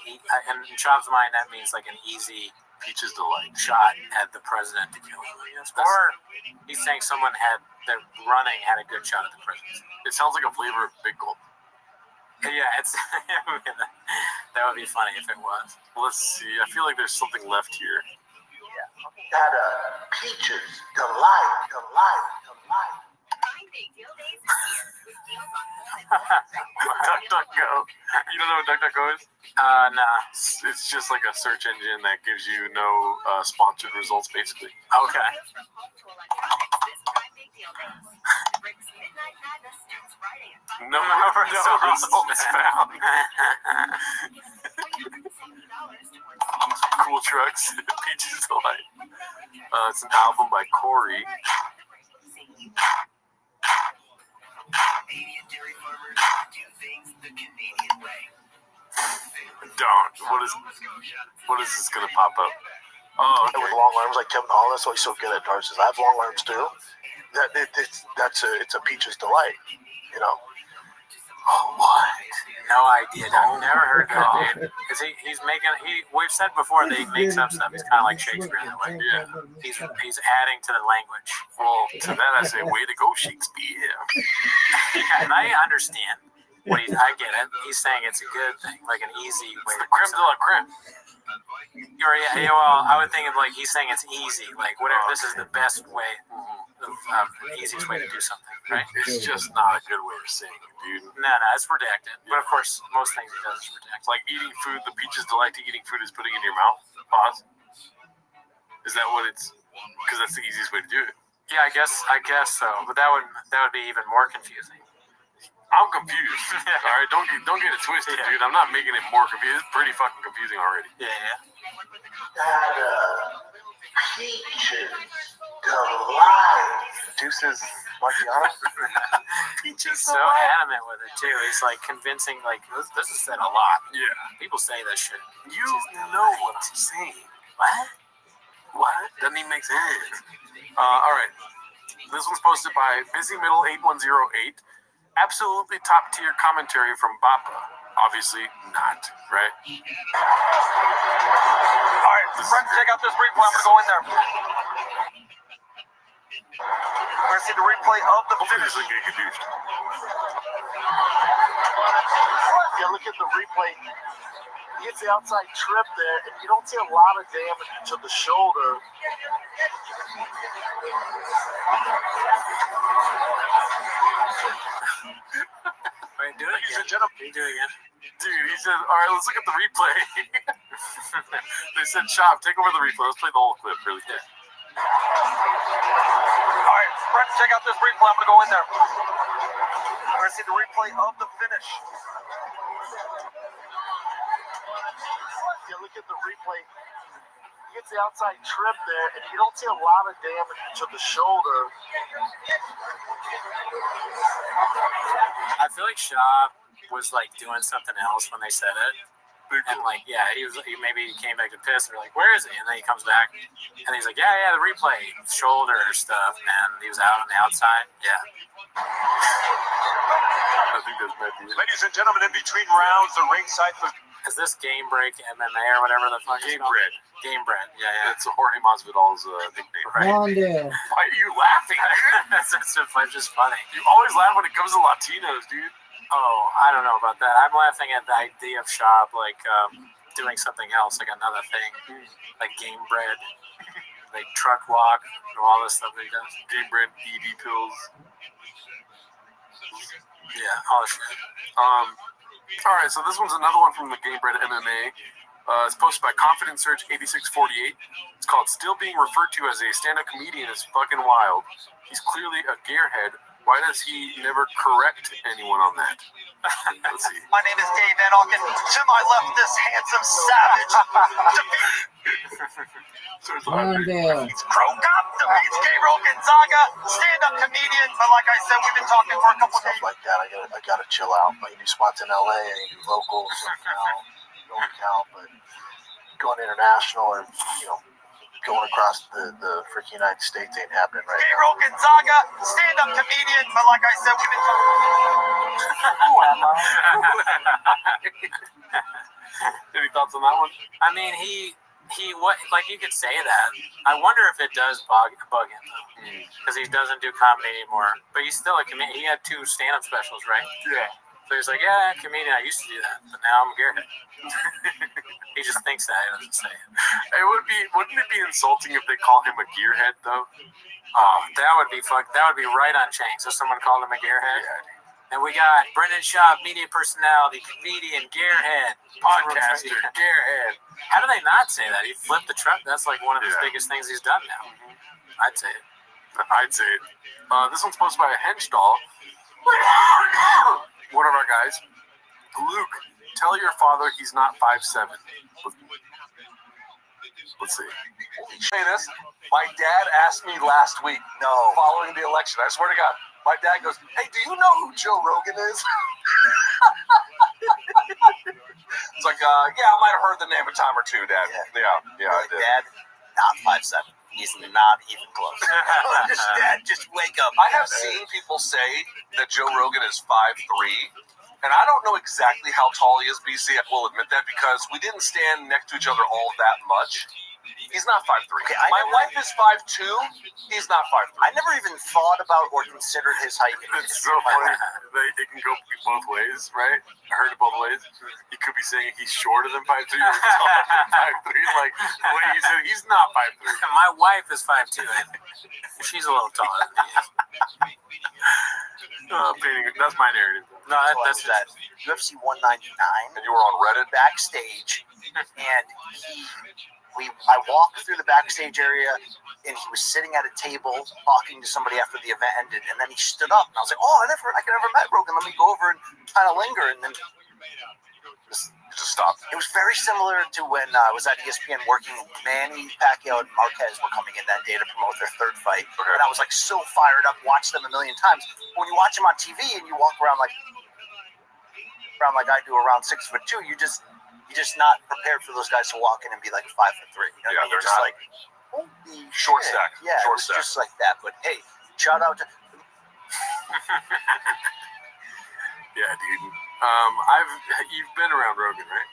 Chop's mind, that means like an easy Peaches Delight. shot at the president to kill him, I guess. Or he's saying someone had a good shot at the president. It sounds like a flavor of Big Gulp. Yeah, it's that would be funny if it was. Let's see. I feel like there's something left here. Got a Peaches Delight. DuckDuckGo. You don't know what DuckDuckGo is? Nah. It's just like a search engine that gives you no sponsored results, basically. Okay. No results found. Cool Trucks, Peaches Delight. It's an album by Corey. Don't. What is this gonna pop up? Oh, okay. With long arms like Kevin Hall, that's why he's so good at darts. I have long arms too. It's a Peaches Delight, you know. Oh, what? No idea. I've never heard that, dude. Because we've said before that he makes up stuff. He's kind of like Shakespeare in a way. Yeah. He's adding to the language. Well, to that I say, way to go, Shakespeare. Yeah, and I understand I get it. He's saying it's a good thing, like an easy way. It's the creme de la creme. Well, I would think of like he's saying it's easy, like whatever. This is the best way, the easiest way to do something, right? It's just not a good way of saying it, dude. No, it's redacted. But of course, most things he does is redacted. It's like eating food. The Peaches Delight to eating food is putting it in your mouth. Pause. Is that what it's? Because that's the easiest way to do it. Yeah, I guess so. But that would be even more confusing. I'm confused. All right, don't get it twisted, dude. I'm not making it more confusing. It's pretty fucking confusing already. Yeah. Got a Peaches Delight. Deuces Marciano. He's so adamant with it too. He's like convincing. Like this is said a lot. Yeah. People say that shit. You know what I'm saying. What? Doesn't even make sense. All right. This one's posted by Busy Middle 8108. Absolutely top tier commentary from Bappa. Obviously not, right? All right, friends, check out this replay. I'm gonna go in there. We're gonna see the replay of the Hopefully finish. this doesn't get confused. Yeah, look at the replay. He hits the outside trip there, and you don't see a lot of damage to the shoulder. Wait, do it again. Do it again. Dude, he said, all right, let's look at the replay. They said, Shop, take over the replay. Let's play the whole clip really quick. All right, friends, check out this replay. I'm gonna go in there. We're gonna see the replay of the finish. Yeah, look at the replay. He hits the outside trip there, and you don't see a lot of damage to the shoulder. I feel like Shab was like doing something else when they said it. And like, yeah, he maybe came back to piss. And they're like, where is he? And then he comes back and he's like, yeah, the replay, shoulder stuff, man. He was out on the outside. Yeah. I think that's might be it. Ladies and gentlemen, in between rounds, the ringside. Is this Game Break MMA or whatever the fuck? Game Bread. Game Bread. Yeah. That's Jorge Masvidal's nickname, right? Wandale. Why are you laughing, dude? that's just funny. You always laugh when it comes to Latinos, dude. Oh, I don't know about that. I'm laughing at the idea of Shab like doing something else, like another thing, like Game Bread, like truck walk, and all this stuff that he does. Game Bread, ED pills. Yeah, all this shit. All right, so this one's another one from the Game Bread MMA. It's posted by Confident Search 8648. It's called "Still Being Referred to as a Stand-Up Comedian is Fucking Wild. He's clearly a gearhead. Why does he never correct anyone on that?" Let's see. My name is Dave Van Auken. To my left, this handsome savage. Wandale. Crow Cop defeats Gabriel Gonzaga. Stand-up comedian. But like I said, we've been talking for a couple days. Like that, I gotta chill out. I do spots in LA, I do locals, NorCal, but going international or going across the freaking United States ain't happening right Gabriel Gonzaga, stand-up comedian. But like I said, we've been Any thoughts on that one? I mean, Like you could say that. I wonder if it does bug him though, because he doesn't do comedy anymore. But he's still a comedian. He had 2 stand-up specials, right? Yeah. So he's like, yeah, comedian. I used to do that, but now I'm a gearhead. He just thinks that. He doesn't say it. Wouldn't it be insulting if they call him a gearhead though? Oh, that would be right on Shanks if someone called him a gearhead. Yeah. And we got Brendan Schaub, media personality, comedian, gearhead, Podcaster, gearhead. How do they not say that? He flipped the truck. That's like one of his biggest things he's done now. I'd say it. This one's posted by a henchdoll. One of our guys. Luke, tell your father he's not 5'7". Let's see. Say this. My dad asked me last week, following the election, I swear to God, my dad goes, hey, do you know who Joe Rogan is? It's like, yeah, I might have heard the name a time or two, Dad. Yeah, I did. Dad, not 5'7". He's not even close. Dad, just wake up. I have seen people say that Joe Rogan is 5'3", and I don't know exactly how tall he is, BC. I will admit that because we didn't stand next to each other all that much. He's not 5'3". Okay, my wife is 5'2". He's not 5'3". I never even thought about or considered his height. It's so funny. It can go both ways, right? I heard it both ways. He could be saying he's shorter than 5'3" or taller than 5'3". Like the way you said, he's not 5'3". My wife is 5'2". She's a little taller than me. That's my narrative. No, that's that. UFC 199. And you were on Reddit backstage, and I walked through the backstage area, and he was sitting at a table talking to somebody after the event ended, and then he stood up, and I was like, I never met Rogan. Let me go over and kind of linger, and then just stopped. It was very similar to when I was at ESPN working. Manny Pacquiao and Marquez were coming in that day to promote their 3rd fight, and I was like so fired up, watched them a million times. When you watch them on TV and you walk around like I do, around 6'2", you're just not prepared for those guys to walk in and be like 5'3". You know what I mean? You're just like, holy short shit. stack. Yeah, short it was stack. just like that. But hey, shout out to. Yeah, dude. You've been around Rogan, right?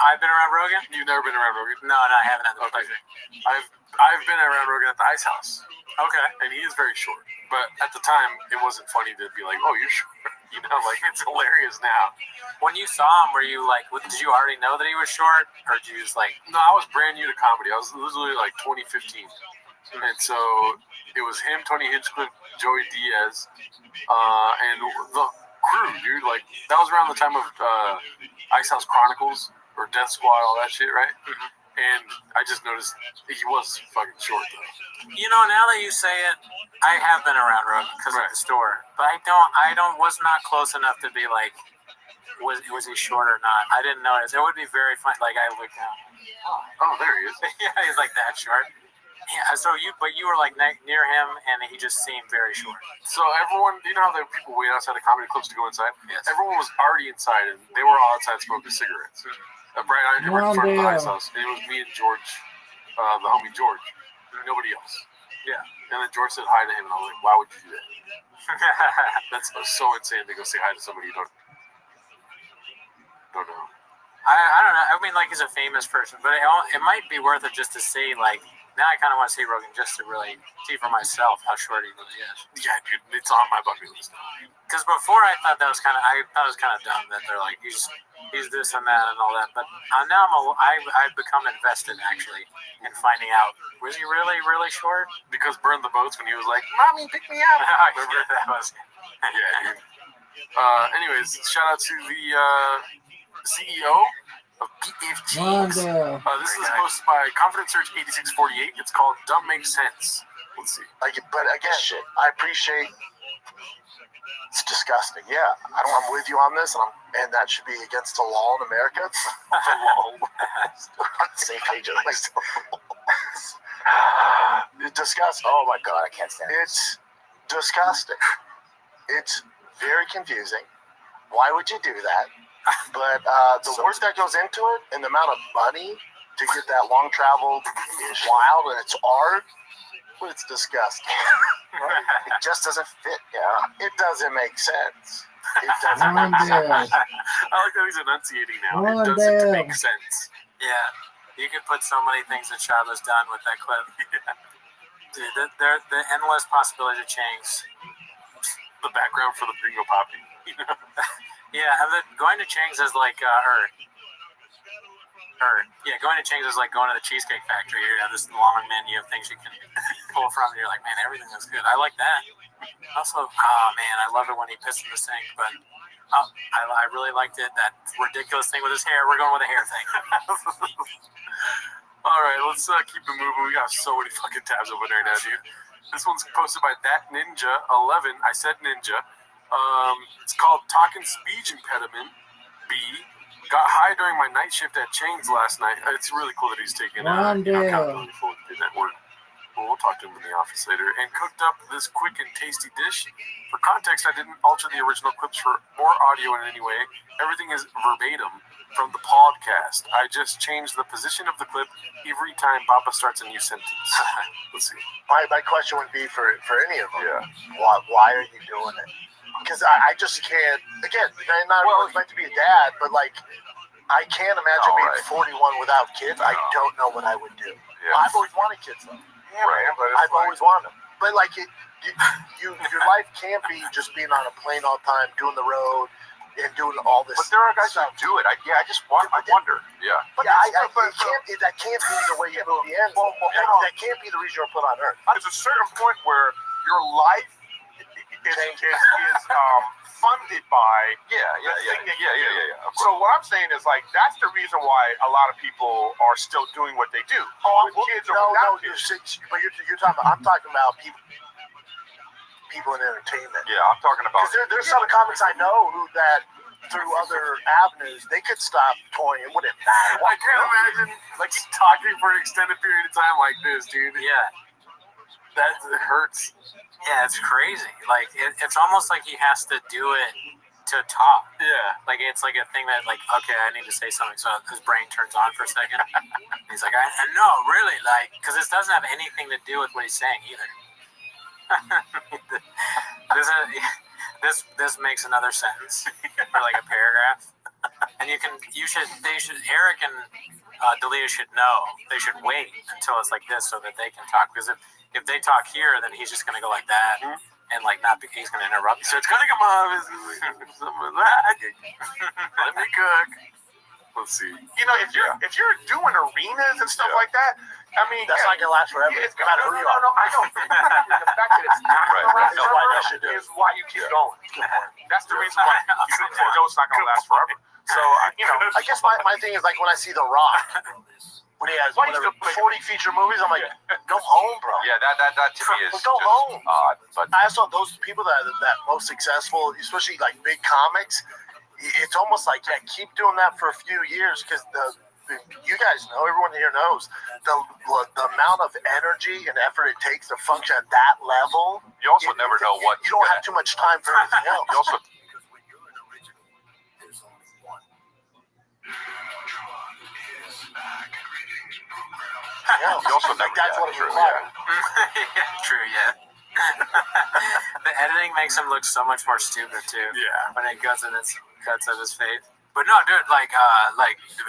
I've been around Rogan. You've never been around Rogan? No, I haven't had the pleasure. I've been around Rogan at the Ice House. Okay. And he is very short. But at the time, it wasn't funny to be like, oh, you're short. You know, like, it's hilarious now. When you saw him, were you like, did you already know that he was short? Or did you just like... No, I was brand new to comedy. I was literally like 2015. And so it was him, Tony Hinchcliffe, Joey Diaz, and the crew, dude. Like, that was around the time of Ice House Chronicles or Death Squad, all that shit, right? Mm-hmm. And I just noticed he was fucking short, though. You know, now that you say it, I have been around Rogan because of the store, but was not close enough to be like, was he short or not? I didn't notice. It would be very fun. Like I looked down. Oh, there he is. Yeah, he's like that short. Yeah. So you were like near him, and he just seemed very short. So everyone, you know how the people wait outside the comedy clubs to go inside? Yes. Everyone was already inside, and they were all outside smoking cigarettes. Right in front of the Ice House. And it was me and George, the homie George. Nobody else. Yeah. And then George said hi to him, and I was like, why would you do that? That's so insane to go say hi to somebody you don't know. I don't know. I mean, like, he's a famous person, but it might be worth it just to see, like, now I kind of want to see Rogan just to really see for myself how short he really is. Yeah, dude, it's on my bucket list. Because before I thought it was kind of dumb that they're like, he's this and that and all that, but now I've become invested actually in finding out, was he really, really short? Because Burn the Boats when he was like, Mommy, pick me up. Remember that was. Yeah, dude. Anyways, shout out to the CEO of PFG. This is posted by Confident Search 8648. It's called Dumb Makes Sense. Let's see. But again, I appreciate. It's disgusting. Yeah, I'm with you on this, and that should be against the law in America. The law. Same page at least. It's disgusting. Oh my God, I can't stand it. It's disgusting. It's very confusing. Why would you do that? But the work that goes into it and the amount of money to get that long travel is wild, and it's art. But it's disgusting. Right? It just doesn't fit. Yeah, it doesn't make sense. It doesn't make sense. I like that he's enunciating now. It doesn't make sense. Yeah. You could put so many things that Shadow's done with that clip. Dude, the endless possibility to change. The background for the bingo poppy. Yeah, and then going to Chang's is like, going to Chang's is like going to the Cheesecake Factory. You have this long menu of things you can pull from. And you're like, man, everything is good. I like that. Also, oh man, I love it when he pissed in the sink, but I really liked it. That ridiculous thing with his hair. We're going with a hair thing. All right, let's keep it moving. We got so many fucking tabs open right now, dude. This one's posted by That Ninja 11. I said Ninja. It's called Talking Speech Impediment. B. Got high during my night shift at Chains last night. It's really cool that he's taking accountability for that word. Well, we'll talk to him in the office later. And cooked up this quick and tasty dish. For context, I didn't alter the original clips or audio in any way. Everything is verbatim from the podcast. I just changed the position of the clip every time Papa starts a new sentence. Let's see. My question would be for any of them. Why are you doing it? Because I just can't. Again, I'm not meant to be a dad, but like, I can't imagine being 41 without kids. I don't know what I would do. Yeah. I've always wanted kids though. I've always wanted them. But like, your life can't be just being on a plane all the time, doing the road, and doing all this. But there are guys who do it. I wonder. Yeah. But that can't be the way the movie ends. That can't be the reason you're put on Earth. There's a certain point where your life is funded by So what I'm saying is like that's the reason why a lot of people are still doing what they do. Kids or without kids. But you're talking about. I'm talking about people in entertainment. Yeah, I'm talking about. Because there's some comics I know who that through other avenues they could stop touring. It wouldn't matter. I can't imagine like talking for an extended period of time like this, dude. Yeah. It hurts. Yeah, it's crazy. Like it's almost like he has to do it to talk. Yeah. Like it's like a thing that like, okay, I need to say something, so his brain turns on for a second. He's like, I no, really, like, because this doesn't have anything to do with what he's saying either. This makes another sentence or like a paragraph, and Eric and Dalia should know. They should wait until it's like this so that they can talk, because if they talk here, then he's just gonna go like that, and like he's gonna interrupt. So it's gonna come up. Let me cook. Let's see. You know, if you're doing arenas and stuff like that, I mean, that's not gonna last forever. It's no matter who you are. No, I know. The fact that it's not gonna last forever is why you keep going. That's the reason why you know it's not gonna last forever. So I guess my thing is like when I see The Rock. When he has 40 feature movies, I'm like, go home, bro. Yeah, that to me is go home. Odd, but I saw those people that most successful, especially like big comics. It's almost like keep doing that for a few years because you guys know, everyone here knows the amount of energy and effort it takes to function at that level. You also never know what you don't have too much time for anything else. You also. Yeah, you also never. That's what it's True, yeah. The editing makes him look so much more stupid too. Yeah. When it cuts at his face. But no, dude, like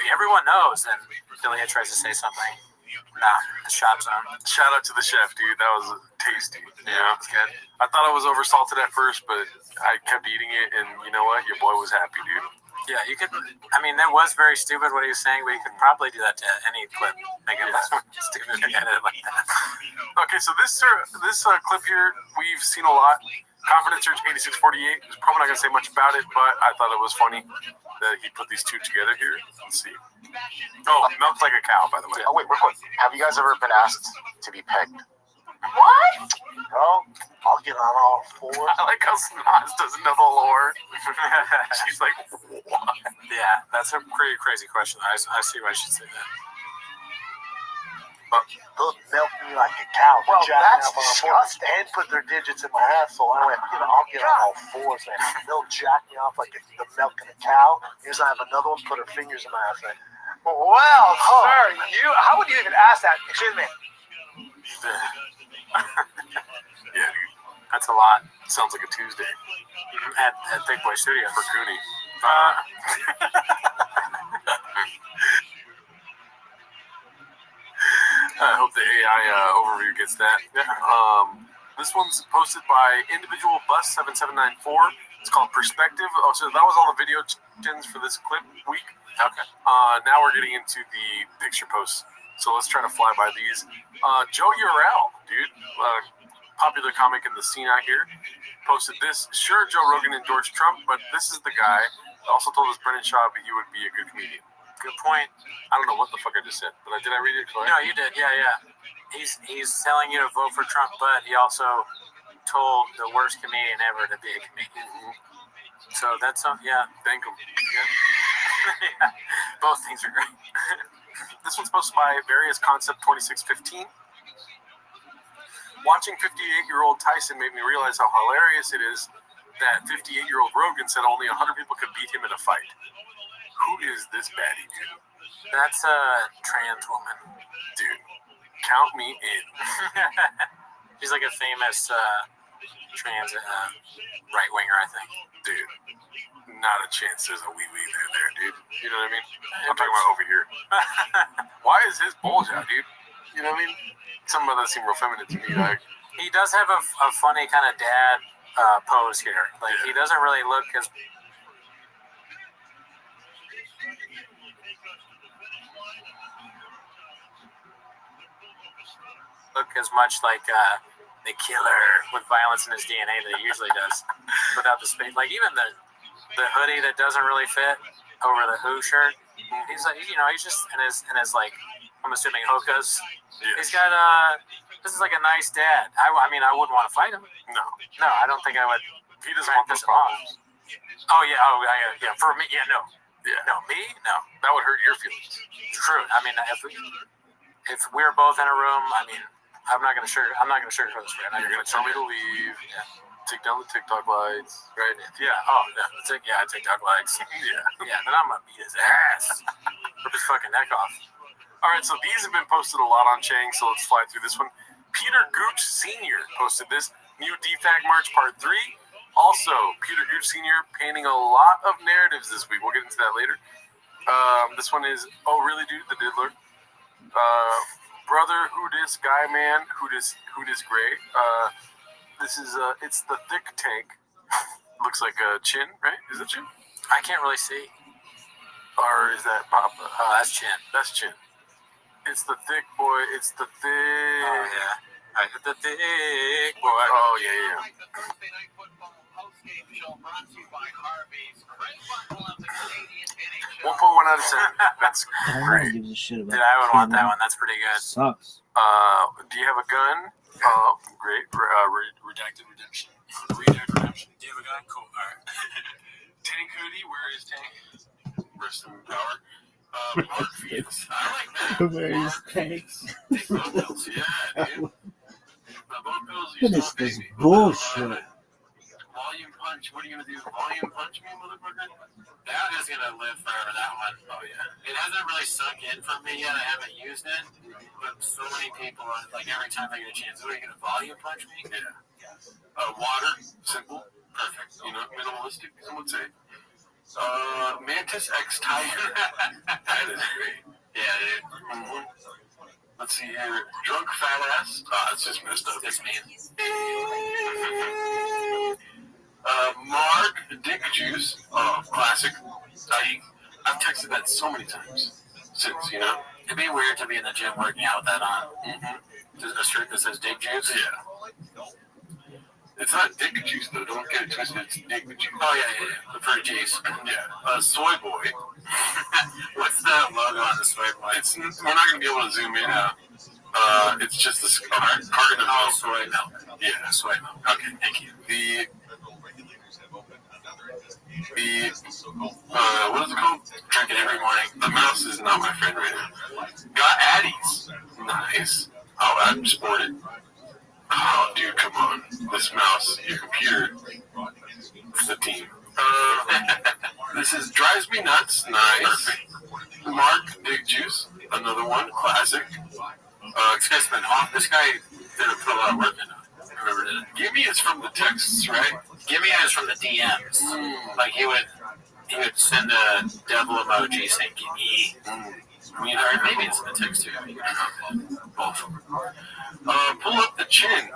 everyone knows, and Delia tries to say something. Nah, the shop's on. Shout out to the chef, dude. That was tasty. Yeah, it's good. I thought it was oversalted at first, but I kept eating it, and you know what? Your boy was happy, dude. Yeah, you could. I mean, that was very stupid what he was saying, but you could probably do that to any clip. Make it stupid and edit it like that. Okay, so this clip here, we've seen a lot. Confidence Search 8648. Probably not gonna say much about it, but I thought it was funny that he put these two together here. Let's see. Oh, milked like a cow, by the way. Oh wait, real quick. Have you guys ever been asked to be pegged? What? No, I'll get on all fours. I like how Snaz doesn't know the lore. She's like, what? Yeah, that's a pretty crazy question. I see why she said that. They'll milk me like a cow. Well, that's disgusting. And put their digits in my asshole. I went, I'll get on all fours, man. They'll jack me off like the milk in a cow. Here's I have another one, put her fingers in my ass. Well, sir, how would you even ask that? Excuse me. Yeah, dude. That's a lot. Sounds like a Tuesday. At Big Boy Studio. For Cooney. AI overview gets that. This one's posted by individual bus 7794. It's called Perspective. Oh, so that was all the video gens for this clip week. Okay. Now we're getting into the picture posts. So let's try to fly by these. Joe Urel, dude, popular comic in the scene out here, posted this. Sure, Joe Rogan endorsed Trump, but this is the guy that also told us Brendan Schaub he would be a good comedian. Good point. I don't know what the fuck I just said, but did I read it correctly? No, you did. Yeah. He's telling you to vote for Trump, but he also told the worst comedian ever to be a comedian. So that's yeah. Thank him. Yeah. Yeah. Both things are great. This one's posted by Various Concept 2615. Watching 58-year-old Tyson made me realize how hilarious it is that 58-year-old Rogan said only 100 people could beat him in a fight. Who is this baddie, dude? That's a trans woman. Dude, count me in. She's like a famous trans right-winger, I think. Dude, not a chance there's a wee-wee there, dude. You know what I mean? I'm talking about over here. Why is his bulge out, dude? You know what I mean? Some of that seem real feminine to me. Like, he does have a funny kind of dad pose here. Like, he doesn't really look as... much like the killer with violence in his DNA that he usually does without the space. Like, even the hoodie that doesn't really fit over the Who shirt. He's like, he's just in his like, I'm assuming hookahs. Yes. He's got this is like a nice dad. I mean, I wouldn't want to fight him. No, I don't think I would. He doesn't want those problems. Yeah. For me, no. Yeah. No, me, no. That would hurt your feelings. True. I mean, if we're both in a room, I mean, I'm not gonna sugarcoat this. You're gonna tell me to leave. Yeah. Take down the TikTok lights. Right. Yeah. Oh, yeah. TikTok lights. Yeah. Then I'm gonna beat his ass. Rip his fucking neck off. All right. So these have been posted a lot on Chang. So let's fly through this one. Peter Gooch Sr. posted this new DFAG merch part 3. Also, Peter Gooch Sr. painting a lot of narratives this week. We'll get into that later. This one is really, dude, the diddler. Brother, who dis guy, man, who dis gray. This is it's the thick tank. Looks like a chin, right? Is it chin? I can't really see. Or is that Papa? Oh, that's chin. That's chin. It's the thick boy. It's the thick. Oh yeah. The thick boy. Oh yeah. 1.1 out of 10. That's great. Gives a shit about Dude, I would want that one. That's pretty good. Sucks. Do you have a gun? Great. Redacted redemption. Redacted redemption. Do you have a gun? Cool. All right. Tank hoodie. Where is Tank? Rest in power. Mark Fields. I like that. Where is tanks? Yeah, dude. This is bullshit. Volume punch. What are you gonna do? Volume punch me, motherfucker? That is gonna live forever. That one. Oh yeah. It hasn't really sunk in for me yet. I haven't used it, but so many people, like every time they get a chance, are you gonna volume punch me? Yeah. Water. Simple. Perfect. Minimalistic. Some would say. Mantis X Tiger. That is great. Yeah, dude. Mm-hmm. Let's see here. Drunk fat ass. It's just messed up. This man. Mark Dick Juice. Oh, classic. I've texted that so many times since, It'd be weird to be in the gym working out with that on. Mm-hmm. A shirt that says Dick Juice? Yeah. It's not Dick Juice, though. Don't get it twisted. It's Dick Juice. Oh, yeah. The fruit juice. Yeah. Soy Boy. What's the logo on the soy boy? We're not going to be able to zoom in. It's just this carton of soy milk. Yeah, soy milk. Okay, thank you. What is it called? Drink it every morning. The mouse is not my friend right now. Got Addies. Nice. Oh, I'm sported. Oh, dude, come on. This mouse, your computer, it's the team. This is Drives Me Nuts. Nice. Mark Big Juice. Another one. Classic. It's been hot. This guy did put a lot of work into it. I remember that. Gimme is from the texts, right? Gimme is from the DMs. Like he would send a devil emoji saying gimme. Or maybe it's in the text too. Both. Pull up the chin.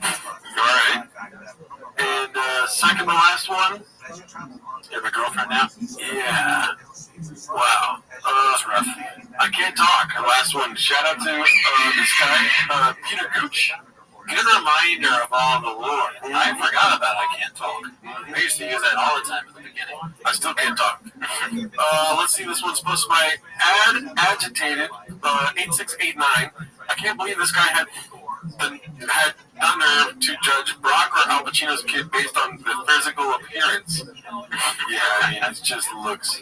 Alright. And second to last one. You have a girlfriend now? Yeah. Wow. That's rough. I can't talk. The last one. Shout out to this guy, Peter Gooch. Good reminder of all the lore. I forgot about I can't talk. I used to use that all the time at the beginning. I still can't talk. Let's see. This one's posted by Agitated 8689. I can't believe this guy had done nerve to judge Brock or Al Pacino's kid based on the physical appearance. Yeah, I mean, it just looks,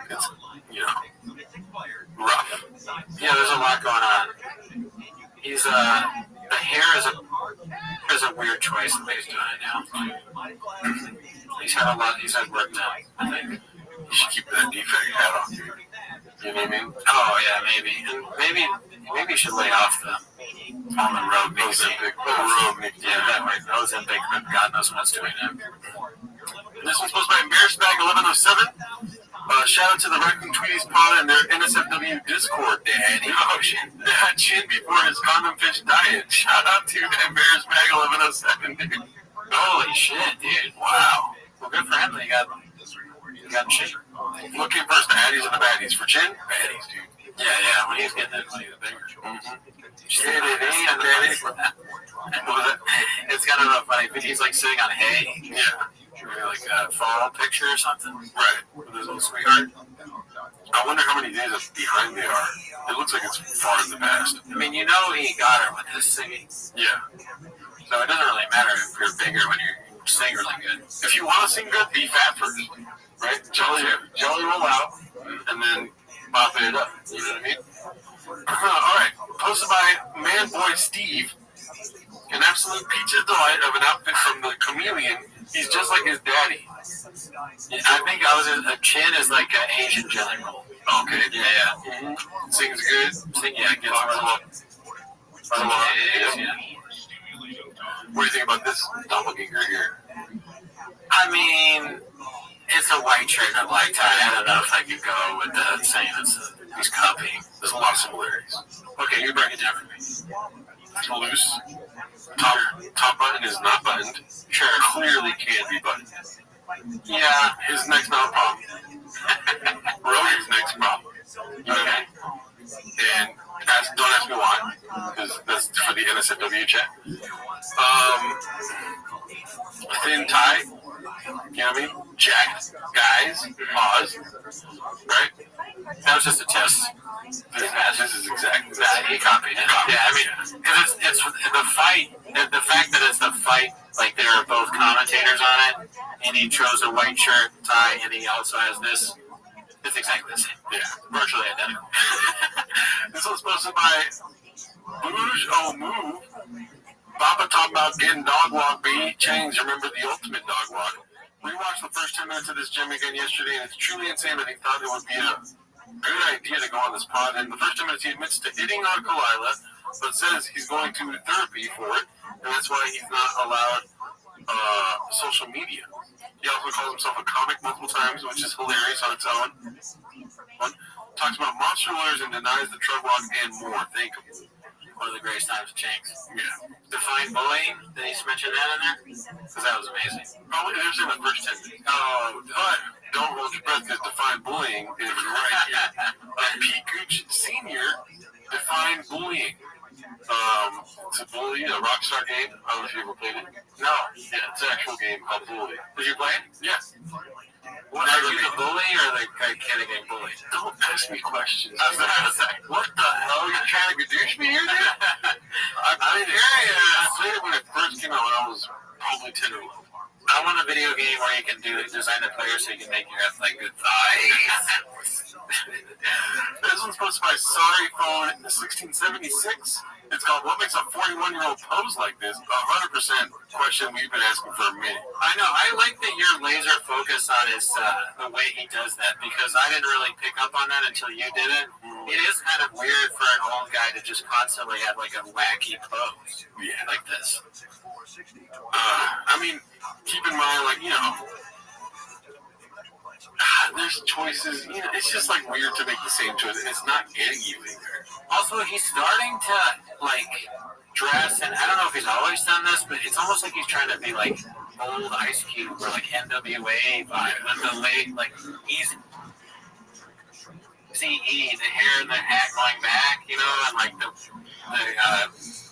it's, rough. Yeah, there's a lot going on. He's the hair is a weird choice the way he's doing it now. He's had work done, I think. You should keep that defect hat on, dude. You know what I mean? Oh yeah, maybe. And maybe you should lay off the almond road. Ozempic. Yeah, that way. Ozempic, God knows what it's doing now. This one's supposed to be Embarrassed Bag 1107. Shout out to the Raccoon Tweeties pod and their NSFW Discord, Daddy. Oh, shit. Chin before his condom fish diet. Shout out to Embarrassed Bag 1107, dude. Holy shit, dude. Wow. Well, good for him that you got chin. Looking first the addies and the baddies. For chin, baddies, dude. Yeah, when he's getting that money, the bigger. Shit, it ain't baddies. It's kind of a funny thing. He's like sitting on hay. Yeah. Like a fall picture or something. Right. With his little sweetheart. I wonder how many days behind they are. It looks like it's far in the past. I mean, you know he got her with his singing. Yeah. So it doesn't really matter if you're bigger when you sing really good. If you want to sing good, be fat first. Right? Jelly roll out, and then pop it up. You know what I mean? Alright. Posted by Man Boy Steve. An absolute peach delight of an outfit from the Chameleon. He's just like his daddy. I think a chin is like an Asian jelly roll. Okay. Yeah. Mm-hmm. Sings good. Gets a lot. Yeah. What do you think about this doppelganger here? I mean, it's a white shirt and a black tie. I don't know if I could go with the saying he's copying. There's a lot of similarities. Okay, you break it down for me. It's loose. Top button is not buttoned. Sure, clearly can be buttoned. Yeah, his neck's not a problem. Rogan's neck's a problem. You know what I mean? And don't ask me why, because that's for the NSFW chat. Thin tie. You know what I mean? Jacked guys. Pause. Right? That was just a test. This is exactly that. He copied it. Yeah, I mean, because it's the fight, the fact that it's the fight, like they are both commentators on it, and he chose a white shirt, tie, and he also has this. It's exactly the same. Yeah, virtually identical. This was posted by Bouge O Move. Papa talking about getting dog walk, baby. Change, remember the ultimate dog walk. We watched the first 10 minutes of this gym again yesterday, and it's truly insane that he thought it would be a good idea to go on this pod. And the first 10 minutes, he admits to hitting on Kalila, but says he's going to therapy for it, and that's why he's not allowed social media. He also calls himself a comic multiple times, which is hilarious on its own. Talks about monster lawyers and denies the drug walk and more. Thank him. One of the greatest times of Chinks. Yeah. Define bullying? Did he mention that in there? Because that was amazing. Probably it was in the first 10 minutes. Oh, don't hold your breath, because define bullying is right here. Pete Gooch Sr. defined bullying. It's a bully, a Rockstar game. I don't know if you ever played it. No. Yeah, it's an actual game called Bully. Did you play it? Yes. What are you, the bully or the guy getting bullied? Don't ask me questions. What the hell? You're trying to douche me here, dude? I played it when it first came out when I was probably 10 or 11. I want a video game where you can design the player so you can make your athletic good thighs. This one's posted by Sorry Phone 1676. It's called What Makes a 41-Year-Old Pose Like This? 100% question we've been asking for a minute. I know. I like that you're laser focused on his the way he does that, because I didn't really pick up on that until you did it. It is kind of weird for an old guy to just constantly have like a wacky pose. Yeah. Like this. I mean, keep in mind, like, you know, there's choices. You know, it's just like weird to make the same choice. It's not getting you anywhere. Also, he's starting to like dress, and I don't know if he's always done this, but it's almost like he's trying to be like old Ice Cube or like NWA vibe. With the late, like he's CE, the hair and the hat going back, you know, and like the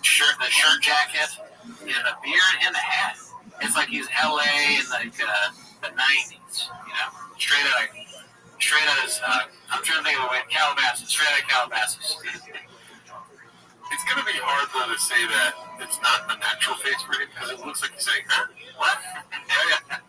shirt jacket, and the beard and the hat. It's like he's LA in like the 90s, you know, straight out of I'm trying to think of a way, Calabasas, straight out of Calabasas. It's gonna be hard though to say that it's not a natural face for him because it looks like he's saying, huh? What? Yeah.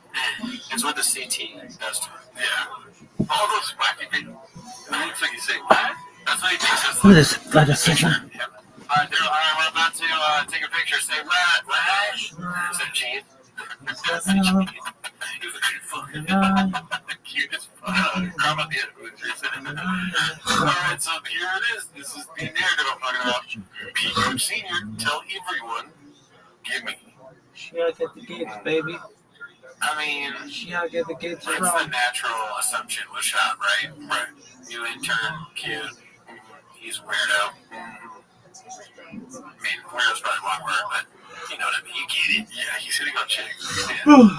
It's what the CT does to him. Yeah. All those wacky things. It looks like he's saying, what? That's what he thinks. That's What is that decision? Alright, we're about to take a picture. Say, right? Is that cheese? That's the cheese. Cute as fuck. Crap at the end. Alright, so here it is. This is the narrative I'm talking about. P. Senior, tell everyone, give me. She gotta get the gates, baby. I mean, She gotta get the gates that's wrong. the natural assumption with Shot, right? Right. New intern, cute. He's weirdo. I mean, weirdo's probably the wrong word, but you know what I mean. You get it. Yeah, he's hitting on chicks. Yeah.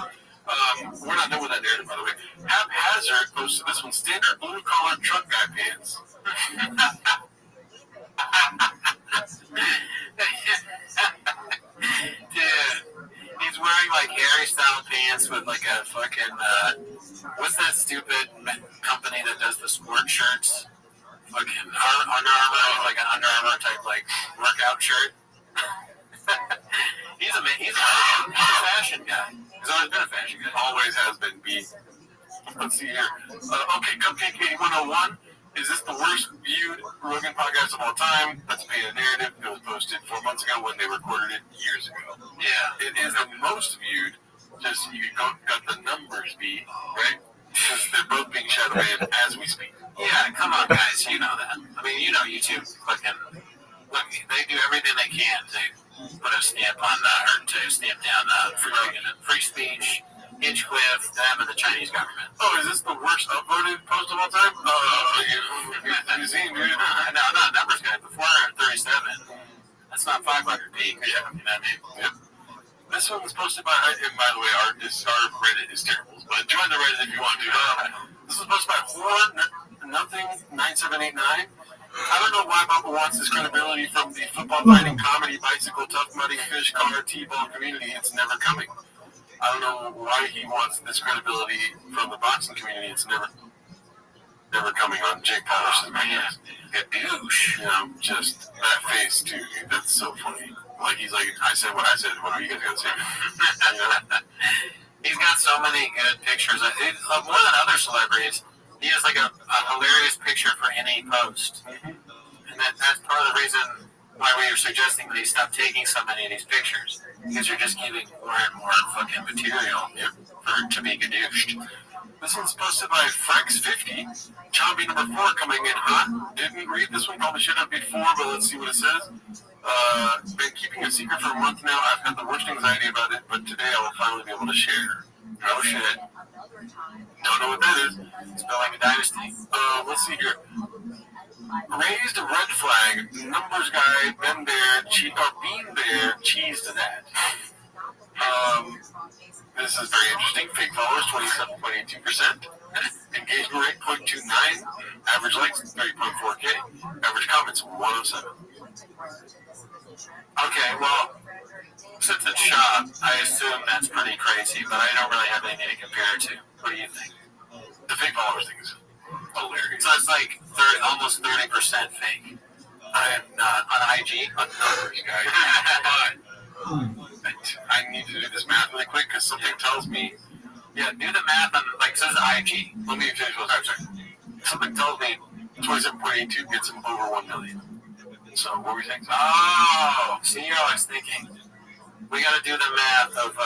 We're not done with that narrative, by the way. Haphazard goes to this one. Standard blue-collar truck guy pants. Dude, he's wearing like Harry style pants with like a fucking what's that stupid company that does the sport shirts? Fucking Under Armour, like an Under Armour type like workout shirt. He's a fashion guy. He's always been a fashion guy. Always has been. Let's see here. Okay, Cupcake 8101. Is this the worst viewed Rogan podcast of all time? That's paid a narrative. It was posted 4 months ago when they recorded it years ago. Yeah, it is the most viewed. Just you got the numbers beat, right? Because they're both being shadowed as we speak. Yeah, come on, guys. You know that. I mean, you know YouTube fucking. Look, they do everything they can to put a stamp on or to stamp down free speech, Hinchcliffe, them, and the Chinese government. Oh, is this the worst upvoted post of all time? You seen, dude? No, not numbers guy. The 437. That's not 500 peak. Yeah, you know what I mean? Yep. This one was posted by, and by the way, our Reddit is terrible, but join the Reddit if you want to. This was posted by Nothing 9789. I don't know why Bubba wants his credibility from the football fighting, comedy, bicycle, tough muddy, fish, car, T-ball community. It's never coming. I don't know why he wants this credibility from the boxing community. It's never coming on Jake Paul's videos. A douche. You know, just that face too. Dude, that's so funny. Like he's like, I said what I said. What are you guys gonna say? You know? He's got so many good pictures. More than other celebrities. He has like a hilarious picture for any post. And that's part of the reason why we were suggesting that he stop taking so many of these pictures. Because you're just giving more and more fucking material to be gadooshed. This one's posted by Frex50. Chompy number 4 coming in hot. Didn't read this one, probably should have before, but let's see what it says. Been keeping a secret for a month now. I've had the worst anxiety about it, but today I will finally be able to share. Oh shit. Don't know what that is. Spelling a dynasty. Let's see here. Raised a red flag. Numbers guy, Ben Bear, Bean Bear, cheese to that. This is very interesting. Fake followers, 27.82%. Engagement rate, 0.29. Average likes, 30.4K. Average comments, 107. Okay, well, since it's Shop, I assume that's pretty crazy, but I don't really have anything to compare it to. What do you think? The fake followers thing is hilarious. So it's like almost 30% fake. I am not on IG. a numbers guy. But I need to do this math really quick because something tells me. Yeah, do the math on, like, it says IG. Let me finish those. I'm sorry. Something tells me 27.82 gets him over 1 million. So, what were you saying? Oh, see, you're always thinking. We got to do the math of,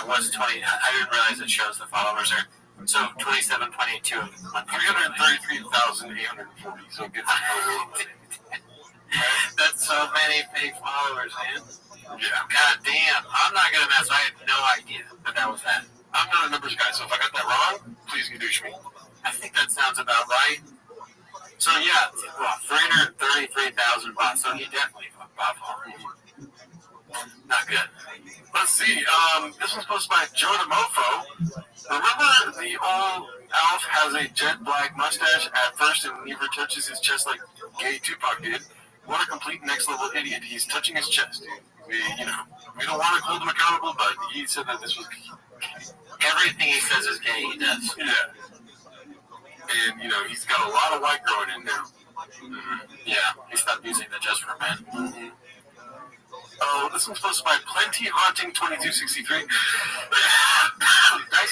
what's 20? I didn't realize it shows the followers there. So, 27.82. 333,840. So, it gets over 1 million. That's so many fake followers, man. Yeah. God damn. I'm not going to mess. I had no idea that was that. I'm not a numbers guy, so if I got that wrong, please gadoosh me. I think that sounds about right. So yeah, well, 333,000 bots. So he definitely fucked Buffalo. Not good. Let's see. This one's posted by Joe the Mofo. Remember the old Alf has a jet black mustache at first and never touches his chest like gay Tupac did? What a complete next level idiot. He's touching his chest, dude. We don't want to hold him accountable, but he said that this was everything he says is gay. He does. Yeah. And, he's got a lot of white growing in now. Yeah, he stopped using the just for men. Oh, this one's posted by Plenty Haunting 2263.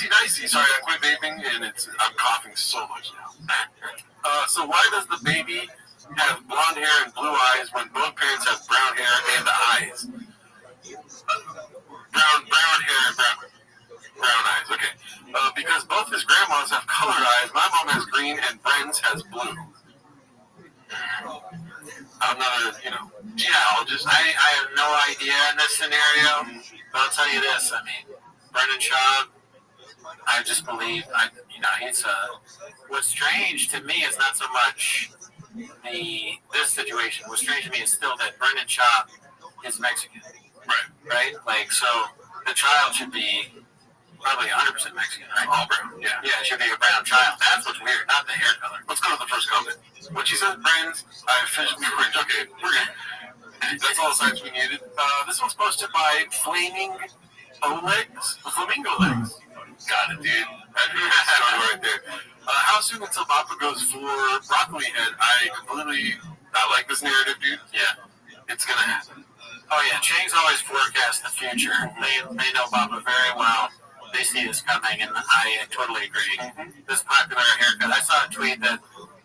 Dicey. Sorry, I quit vaping and I'm coughing so much now. So why does the baby have blonde hair and blue eyes when both parents have brown hair and eyes? Brown hair and brown eyes. Okay. Because both his grandmas have colored eyes. My mom has green and Bren's has blue. I'm not a, geologist. I have no idea in this scenario, but I'll tell you this. I mean, Brendan Shaw, I just believe, he's what's strange to me is not so much this situation. What's strange to me is still that Brendan Shaw is Mexican. Right? Like, so the child should be probably 100% Mexican, right? All brown. Yeah, it should be a brown child. That's what's weird, not the hair color. Let's go to the first comment. What she said, Brands, I officially cringe. Okay, we're good. That's all the signs we needed. This one's posted by Flaming O-Legs. Flamingo Legs. Got it, dude. That started right there. How soon until Papa goes for Broccoli Head? I like this narrative, dude. Yeah, it's gonna happen. Oh yeah, Chang's always forecast the future. They know Papa very well. They see this coming, and I totally agree. This popular haircut. I saw a tweet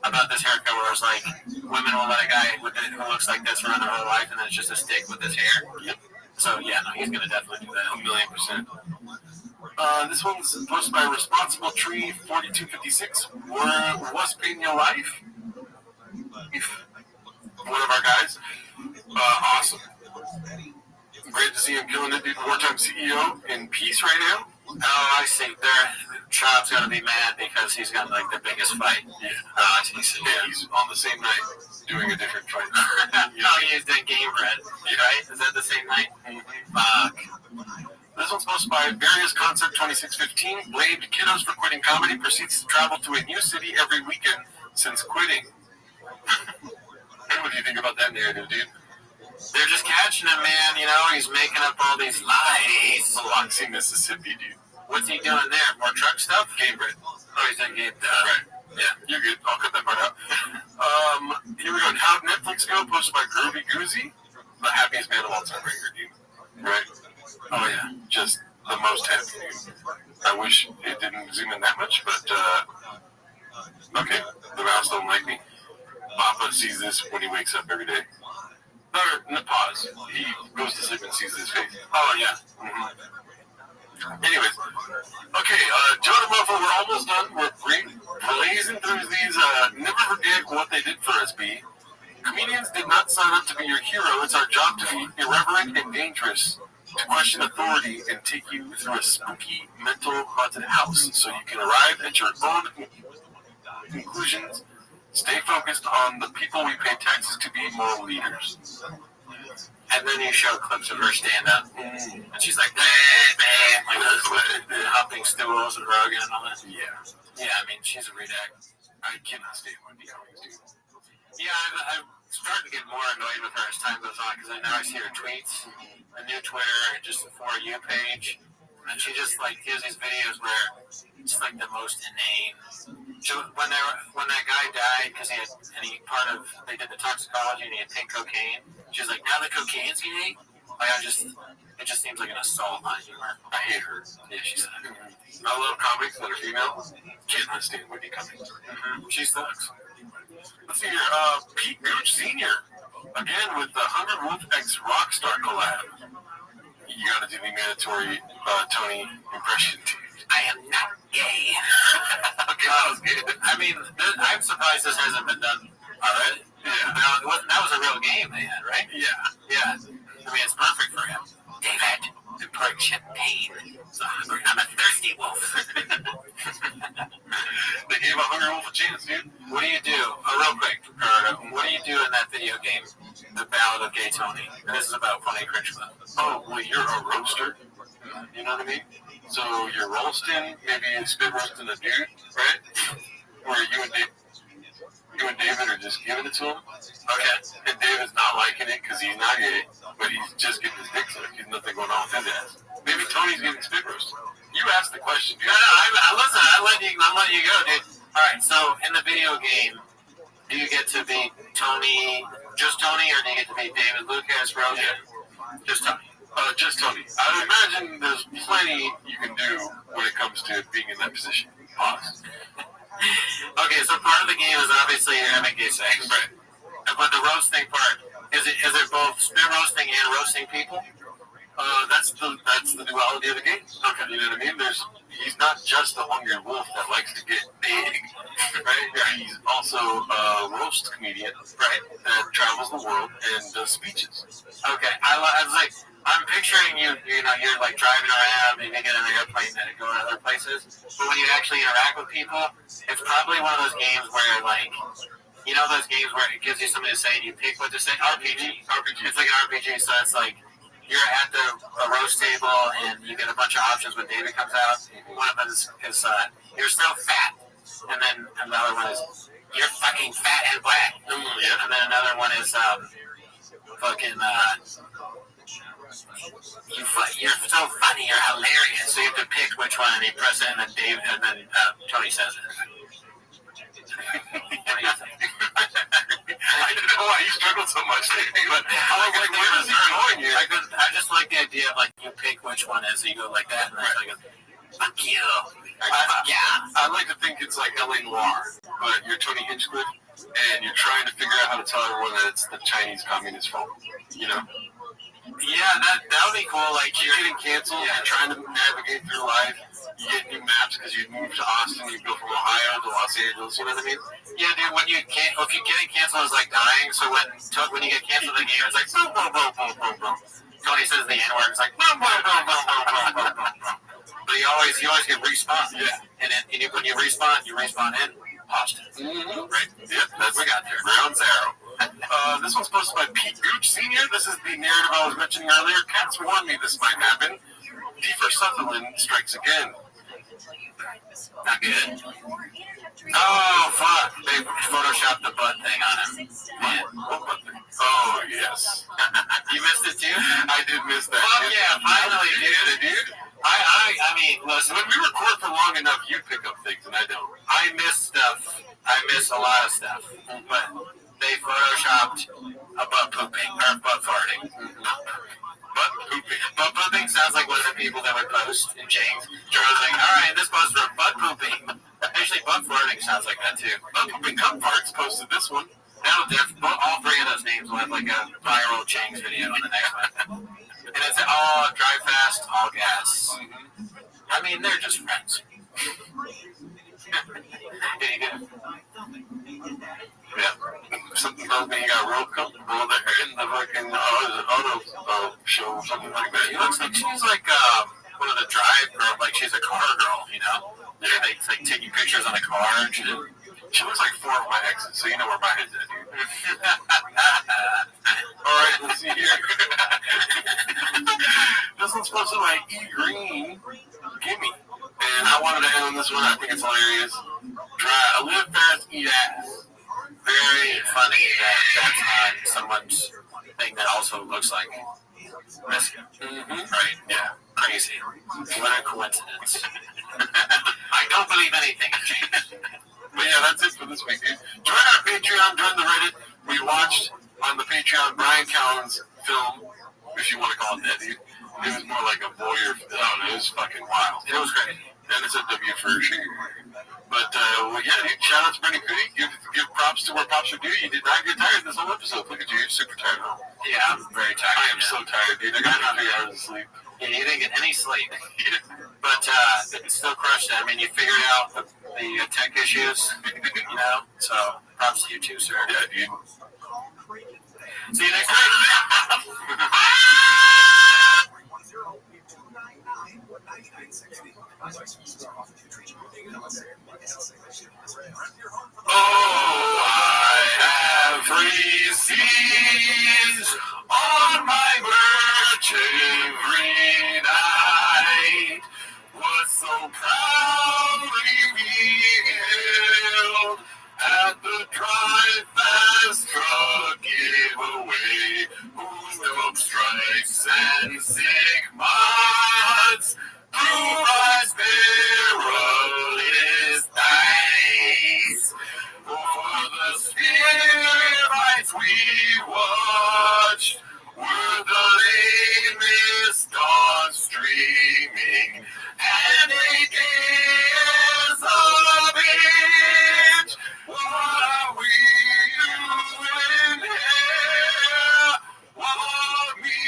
about this haircut where it was like, women will let a guy who looks like this run their whole life, and then it's just a stick with his hair. Yep. So yeah, no, he's gonna definitely do that 1,000,000%. This one's posted by Responsible Tree 4256. What's been your life? One of our guys. Awesome. Great to see him killing it, dude. Wartime CEO in peace right now. Oh, I see. Chop's got to be mad because he's got like the biggest fight. Yeah. He's on the same night doing a different fight. No, he used that game red. Right? Is that the same night? Fuck. This one's posted by Various Concept 2615. Blamed kiddos for quitting comedy. Proceeds to travel to a new city every weekend since quitting. What do you think about that narrative, dude? They're just catching him, man. He's making up all these lies. Biloxi, Mississippi, dude. What's he doing there? More truck stuff? Game bread. Oh, he's in game bread. Right. Yeah, you're good. I'll cut that part out. Here we go. How'd Netflix go? Posted by Groovy Goozy. The happiest man of all time right here, dude. Right? Oh, yeah. Just the most happy, dude. I wish it didn't zoom in that much, but, okay. The mouse don't like me. Papa sees this when he wakes up every day. No, pause. He goes to sleep and sees his face. Oh, yeah. Anyways. Okay, Joe the Mofo, we're almost done. We're blazing through these. Never forget what they did for us, B. Comedians did not sign up to be your hero. It's our job to be irreverent and dangerous, to question authority and take you through a spooky, mental, haunted house so you can arrive at your own conclusions. Stay focused on the people we pay taxes to be moral leaders. And then you show clips of her stand-up, and she's like, hopping stools and Rogan and all that. Yeah. Yeah, I mean, she's a redact. I cannot stand Wendy Cummings, dude. Yeah, I'm starting to get more annoyed with her as time goes on, because I see her tweets, a new Twitter, and just the For You page, and she just, gives these videos where it's, the most inane. When that guy died, because they did the toxicology and he had pink cocaine, she was like, now the cocaine's gay? It just seems like an assault on humor. I hate her. Yeah, she's I love comics that are female. Can't stand Wendy Cummings. She sucks. Let's see here. Pete Gooch Sr. Again with the 100 Wolf X Rockstar collab. You gotta do the mandatory Tony impression, dude. I am not gay. Okay, that was good. I mean, I'm surprised this hasn't been done already. Yeah. That was a real game they had, right? Yeah. I mean, it's perfect for him. David, the bright champagne. So hungry. I'm a thirsty wolf. They gave a Hungry Wolf a chance, dude. What do you do? Real quick, what do you do in that video game, The Ballad of Gay Tony? And this is about Funny Cringe Club. Oh, well, you're a roaster. You know what I mean? So you're roasting, maybe spit roasting a dude, right? Where you and David are just giving it to him. Okay. And David's not liking it because he's not gay, but he's just getting his dick sucked. He's nothing going on with his ass. Maybe Tony's getting spit roasted. You asked the question, dude. No, listen, I'm letting you go, dude. All right, so in the video game, do you get to be Tony, just Tony, or do you get to be David Lucas, Rogan? Yeah. Just Tony. Just Tony. I would imagine there's plenty you can do when it comes to being in that position. Pause. Okay, so part of the game is obviously you're having gay sex. Right. But the roasting part, is it both spit roasting and roasting people? That's the duality of the game. Okay. You know what I mean? He's not just a hungry wolf that likes to get big, right? He's also a roast comedian, right? That travels the world and does speeches. Okay, I was like, I'm picturing you know, you're like driving around, maybe get in an airplane and go to other places. But when you actually interact with people, it's probably one of those games where, like, you know, those games where it gives you something to say and you pick what to say. RPG. It's like an RPG, so it's like you're at the roast table and you get a bunch of options when David comes out. One of them is you're so fat, and then another one is you're fucking fat and black. Yeah. And then another one is fucking. You're so funny, you're hilarious. So you have to pick which one, and you press it, and then Tony says it. What do you think? I didn't know why you struggled so much. But I was like, where is he going here? I just like the idea of, like, you pick which one is, so you go like that, and then I go, fuck you. I like to think it's like L.A. Noir, but you're Tony Hinchcliffe, and you're trying to figure out how to tell everyone that it's the Chinese communist fault, you know? Yeah, that would be cool. Like, you're getting canceled, you're trying to navigate through life, you get new maps because you move to Austin, you go from Ohio to Los Angeles, you know what I mean? Yeah, dude, if you're getting canceled, it's like dying, so when you get canceled in the game, it's like, boom, boom, boom, boom, boom, boom. Tony says the N-word, it's like, boom, boom, boom, boom, boom, boom, boom, boom. But you always get respawned. Yeah. And when you respawn in Austin. Mm-hmm. Right? Yeah, we got there. Ground zero. This one's posted by Pete Gooch Sr. This is the narrative I was mentioning earlier. Cats warned me this might happen. Kiefer Sutherland strikes again. Not good. Oh, fuck. They photoshopped the butt thing on him. Man. What butt thing? Oh, yes. You missed it too? I did miss that. Fuck yeah, finally, dude. I mean, listen, when we record for long enough, you pick up things and I don't. I miss stuff. I miss a lot of stuff. But they photoshopped a butt pooping, or butt farting. Butt pooping. Butt pooping sounds like one of the people that would post in James. Charles like, alright, this post for butt pooping. Actually, butt farting sounds like that too. Butt pooping cup farts posted this one. Now, all three of those names will have like a viral Chang's video on the next one. And it's all drive fast, all gas. I mean, they're just friends. Yeah. Something about me got real comfortable there in the fucking auto show or something like that. She looks like she's like one of the drive girls, like she's a car girl, you know? Yeah, they like taking pictures on a car and shit. She looks like four of my exes, so you know where my head's at, dude. Alright, let's see here. This one's posted by E. Green. Gimme. And I wanted to end on this one. I think it's hilarious. Live fast, eat ass. Very funny that that's on someone's thing that also looks like Mexico. Mm-hmm. Right? Yeah. Crazy. What a coincidence. I don't believe anything changed. But yeah, that's it for this week, dude. Join our Patreon, join the Reddit. We watched on the Patreon Brian Callen's film, if you want to call it that, dude. It was more like a voyeur film. It was fucking wild. It was great. And it's a W for sure. But, well, yeah, dude, shout out to Bernie Cootie. Give props to where props are due. You did not get tired this whole episode. Look at you. You're super tired. Yeah, I'm very tired. I am so tired, dude. I got 3 hours of sleep. Yeah, you didn't get any sleep. But it still crushed it. I mean, you figured out the tech issues, you know? So, props to you too, sir. Yeah, dude. See you next week. Oh, I have receipts on my merch every night. Was so proudly revealed at the Drive Fast Truck giveaway. Whose dope stripes and sick mods prove my spirit nice. For the spirits we watched were the lamest on streaming, and they gave us a bitch. What are we doing here? Walk me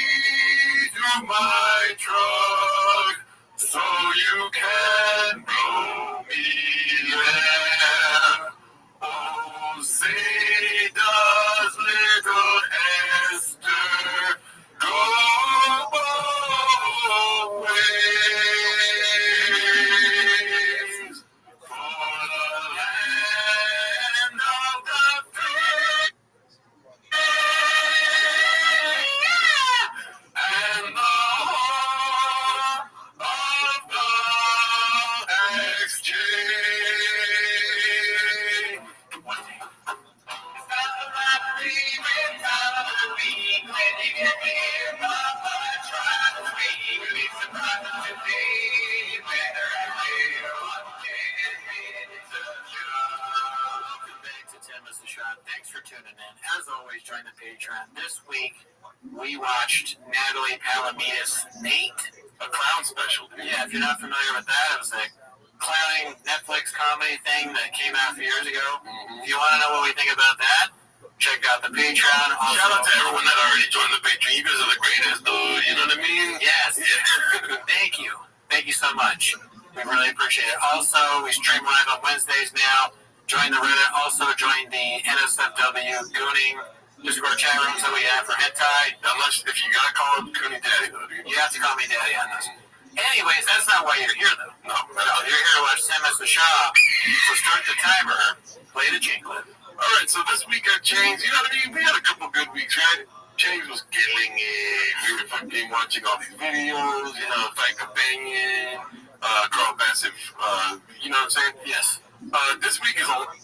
to my truck so you can blow me there. Oh, say does little Esther go both ways? For the land of the free and the home of the exchange. Thanks for tuning in. As always, join the Patreon. This week, we watched Natalie Palamides' Nate, a clown special. Yeah, if you're not familiar with that, it was a clowning Netflix comedy thing that came out a few years ago. If you want to know what we think about that, check out the Patreon. Also, shout out to everyone that already joined the Patreon. You guys are the greatest, dude. You know what I mean? Yes. Yeah. Thank you. Thank you so much. We really appreciate it. Also, we stream live on Wednesdays now. Join the Reddit. Also, join the NSFW Gooning Discord chat rooms that we have for hentai. Unless, if you gotta call him Goonie Daddy, though, dude. You have to call me Daddy on this. Anyways, that's not why you're here, though. No. You're here to watch Sam as the Shaw. So start the timer. Play the jingle. Alright, so this week I changed. You know what I mean? We had a couple good weeks, right? James was killing it. We were fucking watching all these videos, you know, Fight Companion, Carl Bassett, you know what I'm saying? Yes. This week is a lot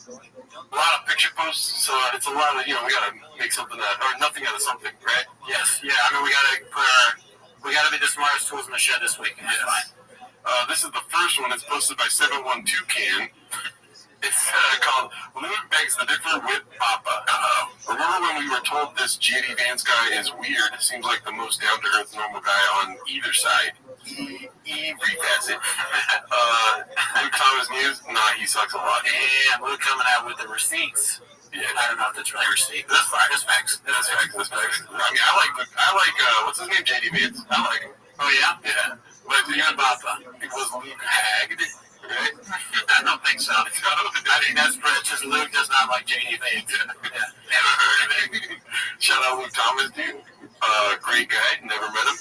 of picture posts, so it's a lot of, you know, we gotta make something out, or nothing out of something, right? Yes. Yeah, I mean, we gotta be the smartest tools in the shed this week, and that's fine. This is the first one. It's posted by 712 Can. It's called Luke Begs the Differ with Papa. Remember when we were told this JD Vance guy is weird? It seems like the most down-to-earth normal guy on either side. Facet. Luke Thomas News? Nah, he sucks a lot. And we're coming out with the receipts. Yeah, I don't know if that's really receipt. That's fine. That's facts. That's facts. I mean, I like what's his name? JD Vance. I like him. Oh yeah. Yeah. But you know, Papa. It was Luke Hagged. Right? I don't think so. I think that's just Luke does not like JD Vance. Yeah. Never heard of it. Shout out Luke Thomas, dude. Great guy. Never met him.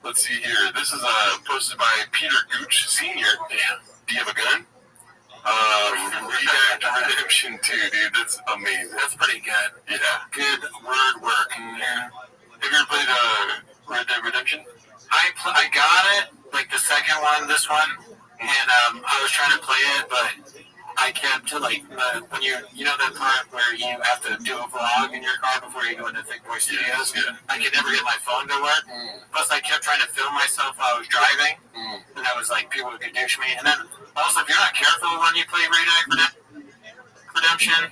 Let's see here. This is posted by Peter Gooch Sr. Damn. Do you have a gun? Red Dead Redemption 2, dude. That's amazing. That's pretty good. Yeah. Good word work. Yeah. Have you ever played Red Dead Redemption? I got it, like the second one, this one, and I was trying to play it, but I kept when you know that part where you have to do a vlog in your car before you go into Thick Boy Studios. Yeah. I could never get my phone to work. Plus, I kept trying to film myself while I was driving, and I was like, people could douche me. And then also, if you're not careful when you play Red Dead Redemption,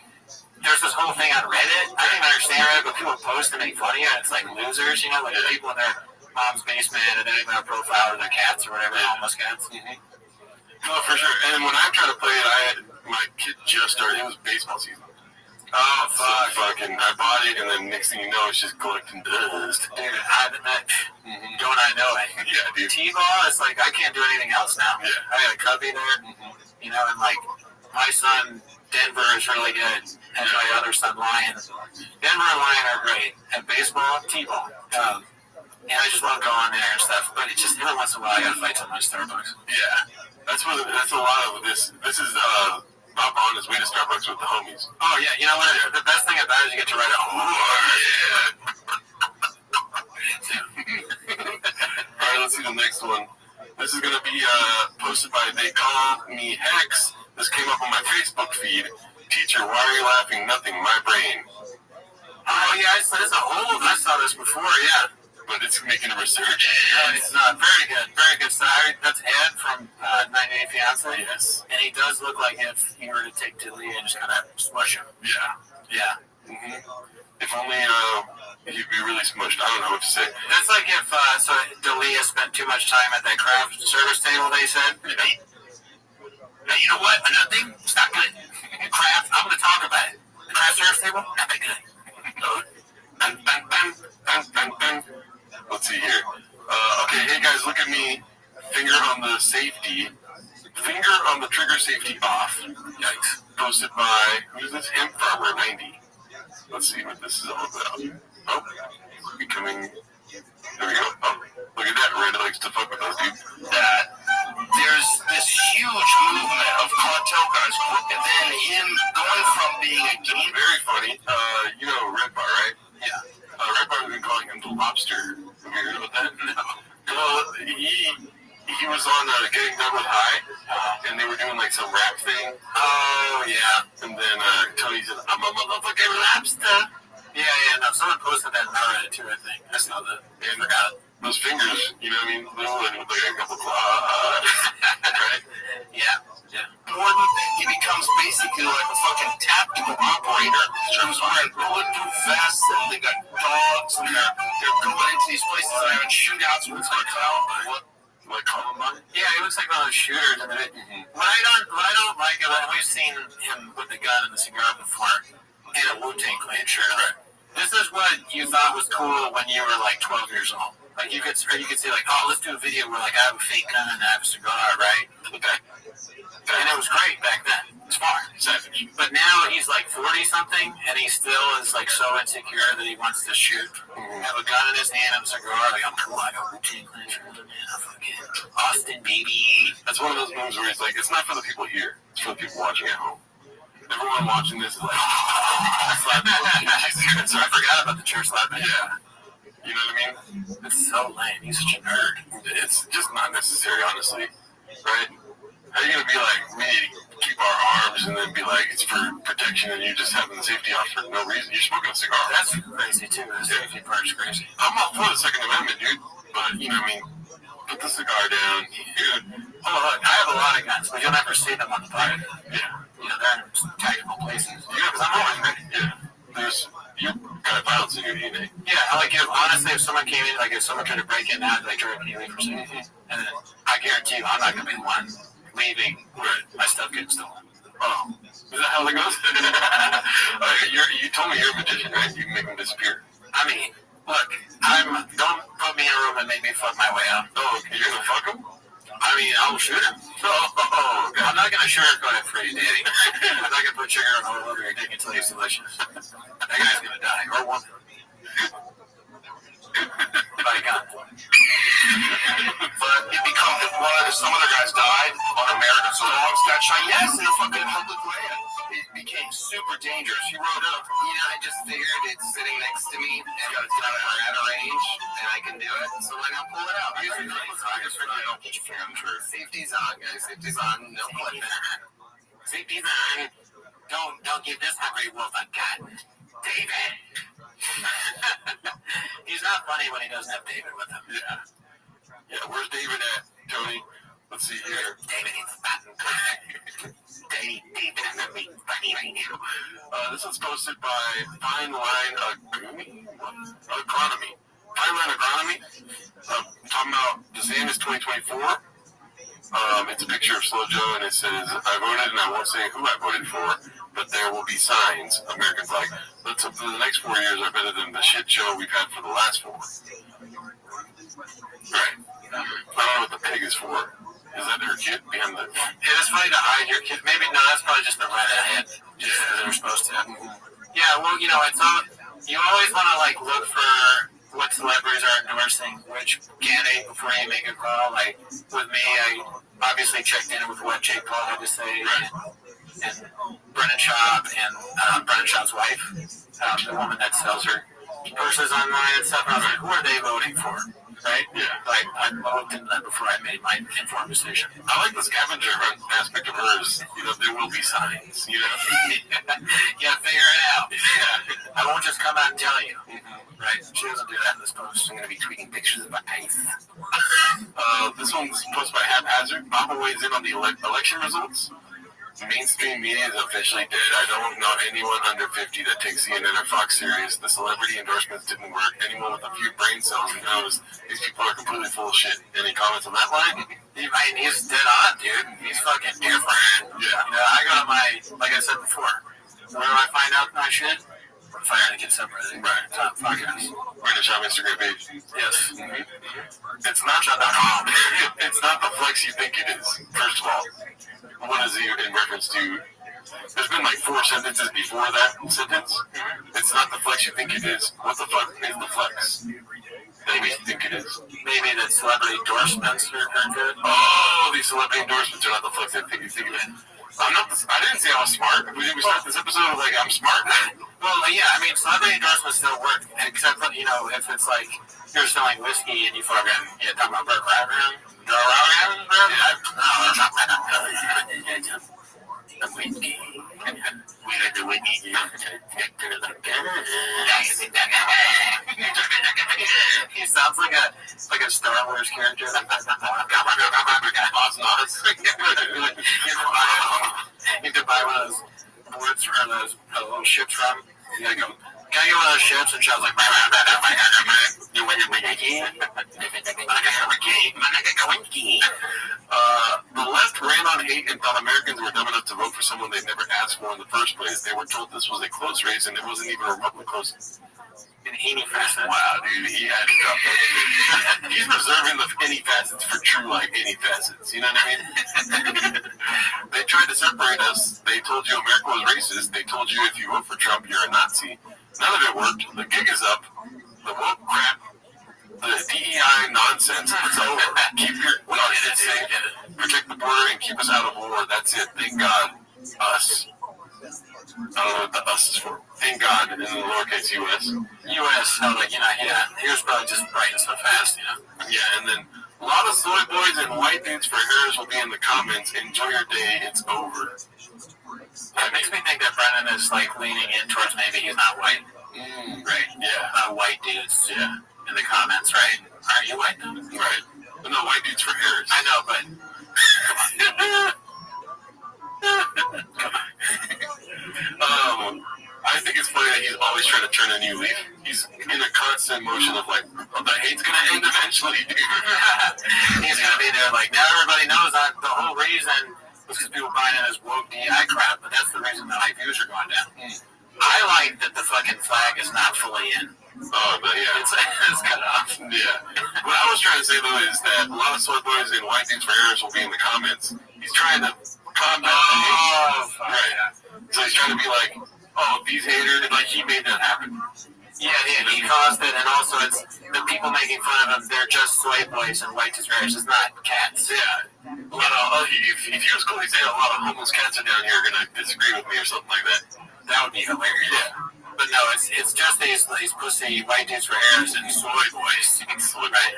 there's this whole thing on Reddit. I didn't understand Reddit, but people post to make fun of you. It's like losers, you know, like people in their mom's basement and they have a profile of their cats or whatever, homeless cats. No, for sure. And when I tried to play it, my kid just started. It was baseball season. Oh, fuck. So I bought it, and then next thing you know, it's just collecting dust. Dude, don't I know it? Yeah, dude. T-ball, it's like I can't do anything else now. Yeah. I got a cubby there, you know, and like my son Denver is really good, and my other son Lion. Denver and Lion are great at baseball, T-ball. And I just want to go on there and stuff. But it's just every once in a while I gotta fight someone at Starbucks. Yeah. That's a lot of this. This is Bob on his way to Starbucks with the homies. Oh yeah, you know what? The best thing about it is you get to write a All right, let's see the next one. This is gonna be posted by They Call Me Hex. This came up on my Facebook feed. Teacher, why are you laughing? Nothing. My brain. Oh yeah, I saw this before. Yeah. But it's making a resurgence. No, it's not. Very good. Very good. So that's Ed from 90 Day Fiancé. Yes. And he does look like if you were to take Dilly and just kind of smush him. Yeah. Yeah. Mm-hmm. If only he'd be really smushed. I don't know what to say. That's like if Dalia spent too much time at that craft service table, they said. Yeah. Hey, you know what? Another thing, it's not good. Craft, I'm going to talk about it. The craft service table, not that good. Let's see here. Okay, hey guys, look at me. Finger on the safety. Finger on the trigger safety off. Yikes. Posted by, who is this? Hemp Farmer 90. Let's see what this is all about. Oh, becoming. There we go. Oh, look at that. Red likes to fuck with us, dude. There's this huge movement of cartel guys, and then him going from being a game. Very funny. You know Red Bar, right? Yeah. Red Bar has been calling him the Lobster. Have you heard about that? No. Well, he was on Getting Done with High, and they were doing like some rap thing. Oh, yeah. And then Tony said, I'm a motherfucking lobster. Yeah, no, someone posted that in Reddit too, I think. I saw that. I forgot. Those fingers, you know what I mean? They look like a couple claws, right? Yeah. More than he becomes basically like a fucking tactical operator who's wearing bulletproof vests, and they got dogs, and they're going into these places and having shootouts with like Columbine? Yeah, he looks like one of those shooters. What I don't like about it, we've seen him with the gun and the cigar before, and a Wu-Tang Clan shirt on. Right. This is what you thought was cool when you were like 12 years old. Like you could say like, oh, let's do a video where like I have a fake gun and I have a cigar, right? Okay. And it was great back then. It's far. Savage. But now he's like 40 something, and he still is like so insecure that he wants to shoot. Have a gun in his hand and a cigar. Like, I'm cool. I got Wu-Tang Clan shirt. Man, I'm fucking Austin, baby. That's one of those moves where he's like, it's not for the people here. It's for the people watching at home. Everyone watching this is like, slap. So I forgot about the chair slapping. Yeah. You know what I mean? It's so lame. He's such a nerd. It's just not necessary, honestly. Right? How are you going to be like, we need to keep our arms and then be like, it's for protection and you're just having the safety off for no reason? You're smoking a cigar. That's crazy, too. The safety part's crazy. I'm all for the Second Amendment, dude. But, you know what I mean? Put the cigar down. Dude. Oh, look, I have a lot of guns, but you'll never see them on the podcast. Yeah. You know, they're in tactical places. Yeah, because I'm always ready. Yeah. You got violence in your DNA. Yeah, like honestly, if someone came in, like if someone tried to break in, I'd like, can you leave for a second? And then I guarantee you, I'm not going to be the one leaving. Right. My stuff getting stolen. Oh, is that how that goes? You told me you're a magician, right? You can make them disappear. I mean, look, don't put me in a room and make me fuck my way out. Oh, you're going to fuck him? I mean, I'll shoot him. Oh, God. I'm not going to sugarcoat it for you, Danny. I'm not going to put sugar all over your dick until he's delicious. That guy's going to die, or woman. By gun. But it becomes some other guys died on America's dogs got shot. Yes, in a fucking public land. It became super dangerous. He wrote up, I just figured it's sitting next to me and it's not out of range and I can do it, so why not pull it out? Don't put your finger on the trigger. Safety's on, guys. Safety's on. No clip. Safety's on. Don't give this hungry wolf a gun. David. He's not funny when he doesn't have David with him. Yeah, where's David at, Tony? Let's see here. David is fun. David, I'm not being funny right now. This is posted by Fine Line Agronomy. Fine Line Agronomy. Talking about DeSantis 2024. It's a picture of Slow Joe, and it says, I voted, and I won't say who I voted for, but there will be signs, American flag. Let's hope the next 4 years are better than the shit show we've had for the last 4. Right. I don't know what the pig is for. Is that her kid behind the... It is funny to hide your kid. Maybe, no, that's probably just the redhead. Just as they're supposed to. Yeah, well, it's all... You always want to, look for what celebrities are endorsing which candidate before you make a call. Like with me, I obviously checked in with what Jake Paul had to say, and Brennan Schaub and Brennan Schaub's wife, the woman that sells her purses online and stuff. And I was like, who are they voting for? Right? Yeah. Like I looked into that before I made my informed decision. I like the scavenger hunt aspect of hers. You know, there will be signs. You know, you gotta figure it out. Yeah. I won't just come out and tell you. Right? She doesn't do that in this post. I'm gonna be tweeting pictures of ice. This one's posted by Haphazard. Baba weighs in on the election results. Mainstream media is officially dead. I don't know anyone under 50 that takes CNN or Fox serious. The celebrity endorsements didn't work. Anyone with a few brain cells knows these people are completely full of shit. Any comments on that line? He's dead on, dude. He's fucking different. Yeah. You know, I go to my, like I said before, where do I find out my shit? Fire to get separated. Right. Top podcast. Brandon Schaub Instagram page. Yes. It's not it's not the flex you think it is. First of all, what is he in reference to? There's been like 4 sentences before that sentence. It's not the flex you think it is. What the fuck is the flex that we think it is? Maybe the celebrity endorsements are good. Oh, these celebrity endorsements are not the flex I think you think of it. I didn't say I was smart. We start this episode like I'm smart. Well, yeah, I mean, celebrity endorsements still work, except for, you know, if it's like you're selling whiskey and you fucking, talking about Burke Ryan, he sounds like a Star Wars character. You could buy one of those boards or those little ships from. You gotta go. Can I get one of those ships? And Sean's like, you win your the left ran on hate and thought Americans were dumb enough to vote for someone they never asked for in the first place. They were told this was a close race and it wasn't even remotely close. In any facet. Wow, dude, he had it up. He's reserving the any facets for true, like, any facets. You know what I mean? They tried to separate us. They told you America was racist. They told you if you vote for Trump, you're a Nazi. None of it worked. The gig is up. The woke crap, the DEI nonsense, it's over. Keep your kids safe, protect the border, and keep us out of war. That's it. Thank God. Us. I don't know what the us is for. Thank God in the lowercase US. US, like, he was probably just writing so fast, Yeah, and then a lot of soy boys and white dudes for hairs will be in the comments. Enjoy your day. It's over. It makes me think that Brennan is like leaning in towards maybe he's not white. Right? Yeah. White dudes. Yeah. In the comments, right? Are you white? Right. But no white dudes for hairs. I know, but I think it's funny that he's always trying to turn a new leaf. He's in a constant motion of like, the hate's gonna end eventually, dude. He's gonna be there like, now everybody knows that the whole reason was because people buying it as woke DI crap, but that's the reason that views are going down. I like that the fucking flag is not fully in. Oh, but yeah. It's cut off. Yeah. What I was trying to say, though, is that a lot of soy boys and white dudes for hairs will be in the comments. He's trying to combat the hate. Right. So he's trying to be like, oh, these haters, like, he made that happen. Yeah, he caused it, and also it's the people making fun of him, they're just soy boys and white dudes for hairs. It's not cats. Yeah. If he was cool, he'd say a lot of homeless cats are down here going to disagree with me or something like that. That would be hilarious. Yeah. But no, it's just these pussy white dudes for hairs and soy boys. Right?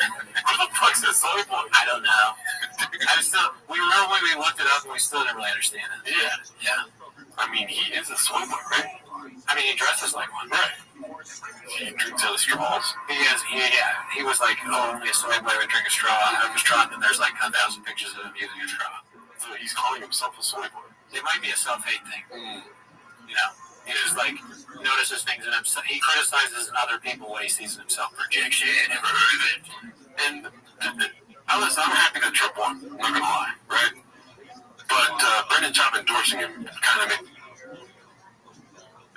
What the fuck's a soy boy? I don't know. We remember when we looked it up and we still didn't really understand it. Yeah. I mean, he is a soy boy, right? I mean, he dresses like one. Right. He drinks out of straws. He was like, only a soy boy would drink a straw out of a straw, and then there's like 1,000 pictures of him using a straw. So he's calling himself a soy boy. It might be a self-hate thing. He just like notices things in himself. He criticizes other people when he sees himself projection. Never heard of it. And I'm happy that Trump won. I'm not gonna lie, right? But Brendan Schaub endorsing him kind of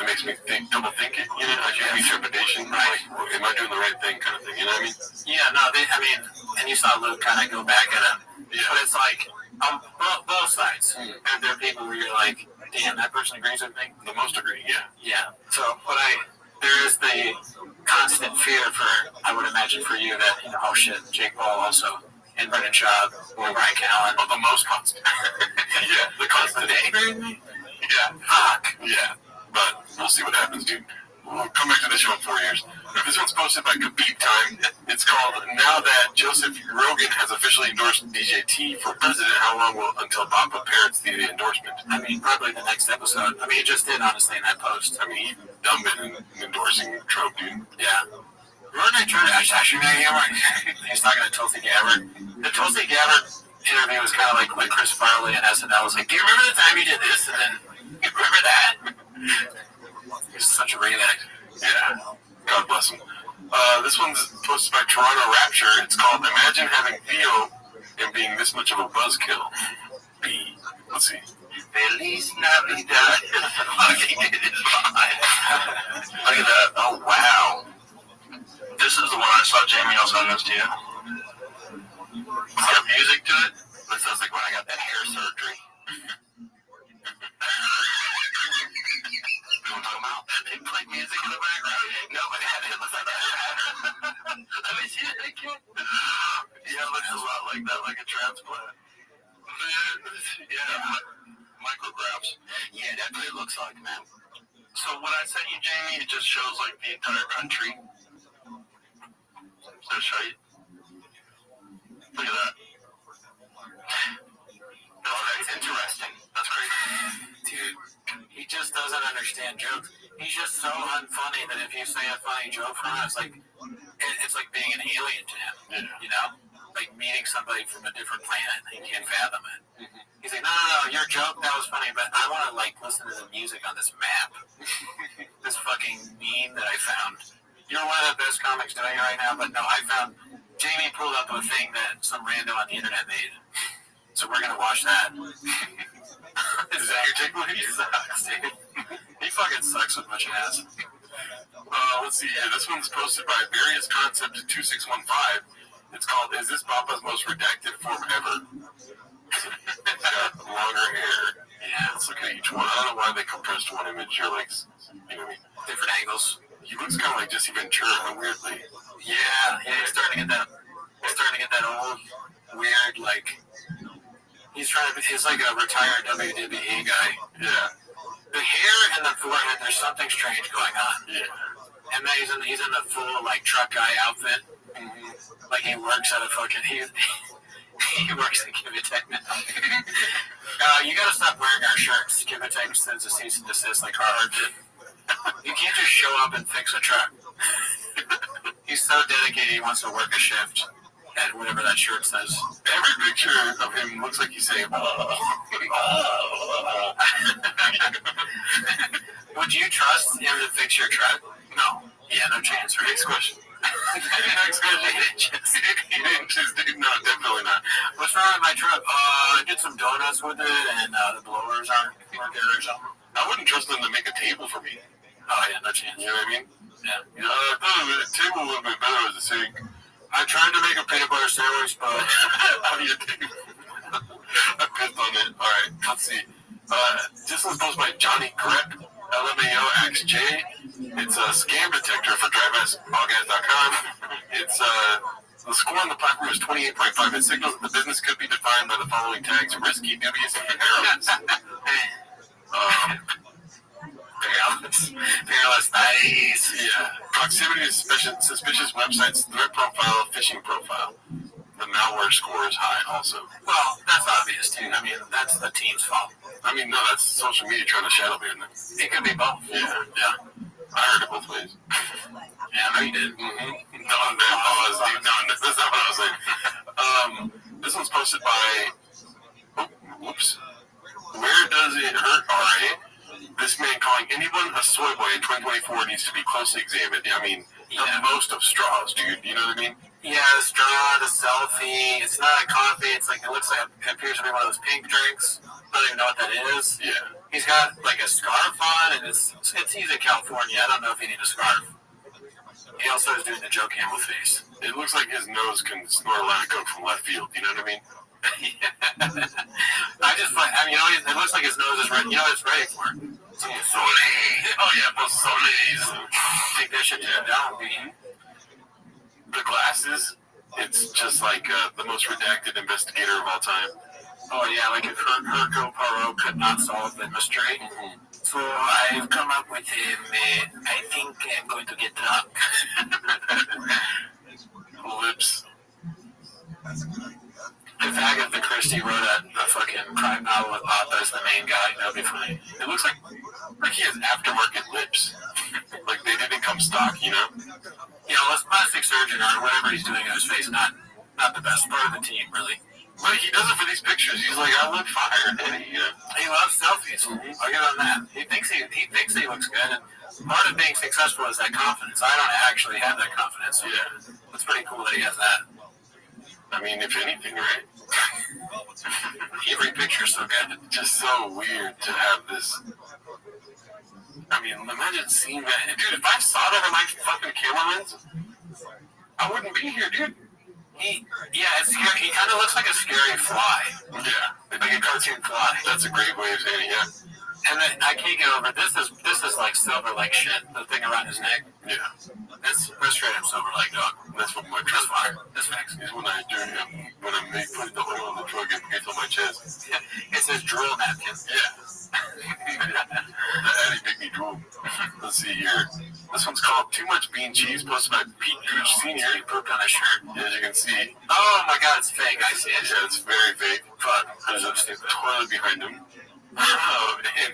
makes me double think it. Like you have trepidation. Right? Like, am I doing the right thing? Kind of thing. You know what I mean? Yeah. No. And you saw Luke kind of go back at him. Yeah. But it's like on both sides. And there are people where you're like, damn, that person agrees with me. The most agree, yeah. Yeah. So, but there is the constant fear for, I would imagine for you that, oh shit, Jake Paul also, and Brendan Schaub, or Brian Callen. Well, the most constant. Yeah, the constant. Yeah. Fuck. Yeah. But we'll see what happens, dude. We'll come back to this show in 4 years. This one's posted by Khabib Time. It's called Now That Joseph Rogan Has Officially Endorsed DJT for President, How Long Will Until Papa parrots the endorsement? I mean, probably the next episode. I mean, it just did, honestly, in that post. I mean, even dumb been endorsing Trump, dude. Yeah. Weren't they trying to assassinate him? He's talking to Tulsi Gabbard. The Tulsi Gabbard interview was kind of like Chris Farley and SNL was like, do you remember the time you did this? And then, you remember that? He's such a redneck. Yeah. God bless him. This one's posted by Toronto Rapture. It's called Imagine Having Theo and Being This Much of a Buzzkill. Let's see. Feliz Navidad. Look at that. Oh, wow. This is the one I saw Jamie else on this to you. It's got music to it. That sounds like when I got that hair surgery. They played music in the background. Nobody had it. Looks like that. Let me see it again. Yeah, it looks a lot like that, like a transplant. Yeah, micrographs. Yeah, that's what it looks like, man. So what I sent you, Jamie, it just shows like the entire country. So show you. Look at that. That's interesting. That's crazy. Dude, he just doesn't understand jokes. He's just so unfunny that if you say a funny joke from him, it's like being an alien to him. Yeah. You know? Like meeting somebody from a different planet. He can't fathom it. He's like, no, your joke, that was funny, but I want to listen to the music on this map. This fucking meme that I found. You're one of the best comics doing it right now, but no, I found Jamie pulled up a thing that some rando on the internet made. So we're gonna watch that. Is that your takeaway? He sucks, dude. He fucking sucks with much ass. Let's see here. This one's posted by Various Concept 2615. It's called Is This Papa's Most Redacted Form Ever? He's got longer hair. Yeah, let's look at each one. I don't know why they compressed one image. You're like, you know what I mean? Different angles. He looks kind of like Jesse Ventura, weirdly. Yeah, he's starting to get that old, weird, like, he's like a retired WWE guy. Yeah. The hair and the forehead, there's something strange going on. Yeah. And then he's in the full, like, truck guy outfit. Mm-hmm. Like, he works at a fucking, he works at Kibitech now. You gotta stop wearing our shirts. Kibitech sends a cease and desist like Harvard did. You can't just show up and fix a truck. He's so dedicated he wants to work a shift at whatever that shirt says. Every picture of him looks like he's saying, Would you trust him to fix your truck? No. Yeah, no chance, right? Next question. Next question. He didn't just, no, definitely not. What's wrong with my truck? I did some donuts with it, and the blowers aren't working or something. I wouldn't trust them to make a table for me. Oh, yeah, no chance. You know what I mean? Yeah. I thought the table would be better as a sink. I tried to make a peanut butter sandwich, but how do you think? I pissed on it. All right, let's see. This was posted by Johnny Grep, LMAO XJ. It's a scam detector for driveassallguys.com. It's the score on the platform is 28.5. It signals that the business could be defined by the following tags: risky, dubious, and perilous. Peerless, nice. Yeah. Proximity to suspicious websites, threat profile, phishing profile. The malware score is high also. Well, that's obvious too. I mean, that's the team's fault. I mean, no, that's social media trying to shadow ban them. It could be both. Yeah. I heard it both ways. Yeah, I know you did. Mm-hmm. No, that's not what I was saying. This one's posted by, whoops. Where does it hurt, RA? This man calling anyone a soy boy in 2024 needs to be closely examined. I mean, the most of straws, dude. You know what I mean? Yeah, the straw, the selfie. It's not a coffee. It's like, it appears to be one of those pink drinks. I don't even know what that is. Yeah. He's got like a scarf on, and he's in California. I don't know if he needs a scarf. He also is doing the Joe Camel face. It looks like his nose can snort a line of coke from left field. You know what I mean? It looks like his nose is ready. You know what it's ready for? Pozole. Oh yeah, pozoles. Take that shit down, B. The glasses, it's just like the most redacted investigator of all time. Oh yeah, like if Hercule Poirot could not solve the mystery. Mm-hmm. So I've come up with him. I think I'm going to get drunk. Lips. If Agatha Christie wrote a fucking crime novel with Papa as the main guy, that would be funny. It looks like he has aftermarket lips. Like they didn't come stock, you know? You know, this plastic surgeon or whatever he's doing in his face, not the best part of the team, really. But he does it for these pictures. He's like, I look fire, Daddy. You know? He loves selfies. Mm-hmm. I'll get on that. He thinks he looks good. And part of being successful is that confidence. I don't actually have that confidence. Yeah. It's pretty cool that he has that. I mean, if anything, right? Every picture's so good. It's just so weird to have this. I mean, imagine seeing that. Dude, if I saw that on my fucking camera lens, I wouldn't be here, dude. It's scary. He kind of looks like a scary fly. Yeah, like a cartoon fly. That's a great way of saying it, yeah. And then I can't get over this is like silver like shit. The thing around his neck. Yeah. That's straight up silver like dog. That's what my trust fire. That's facts. Is when I put the oil in the drug and gets on my chest. Yeah. It says drool napkin. Yeah. That Addy made me drool. Let's see here. This one's called Too Much Bean Cheese, posted by Pete Gooch Sr. He pooped on a shirt. Yeah, as you can see. Oh my god, it's fake. I see it. Yeah, it's very fake. Fuck. There's a toilet behind him. Oh, and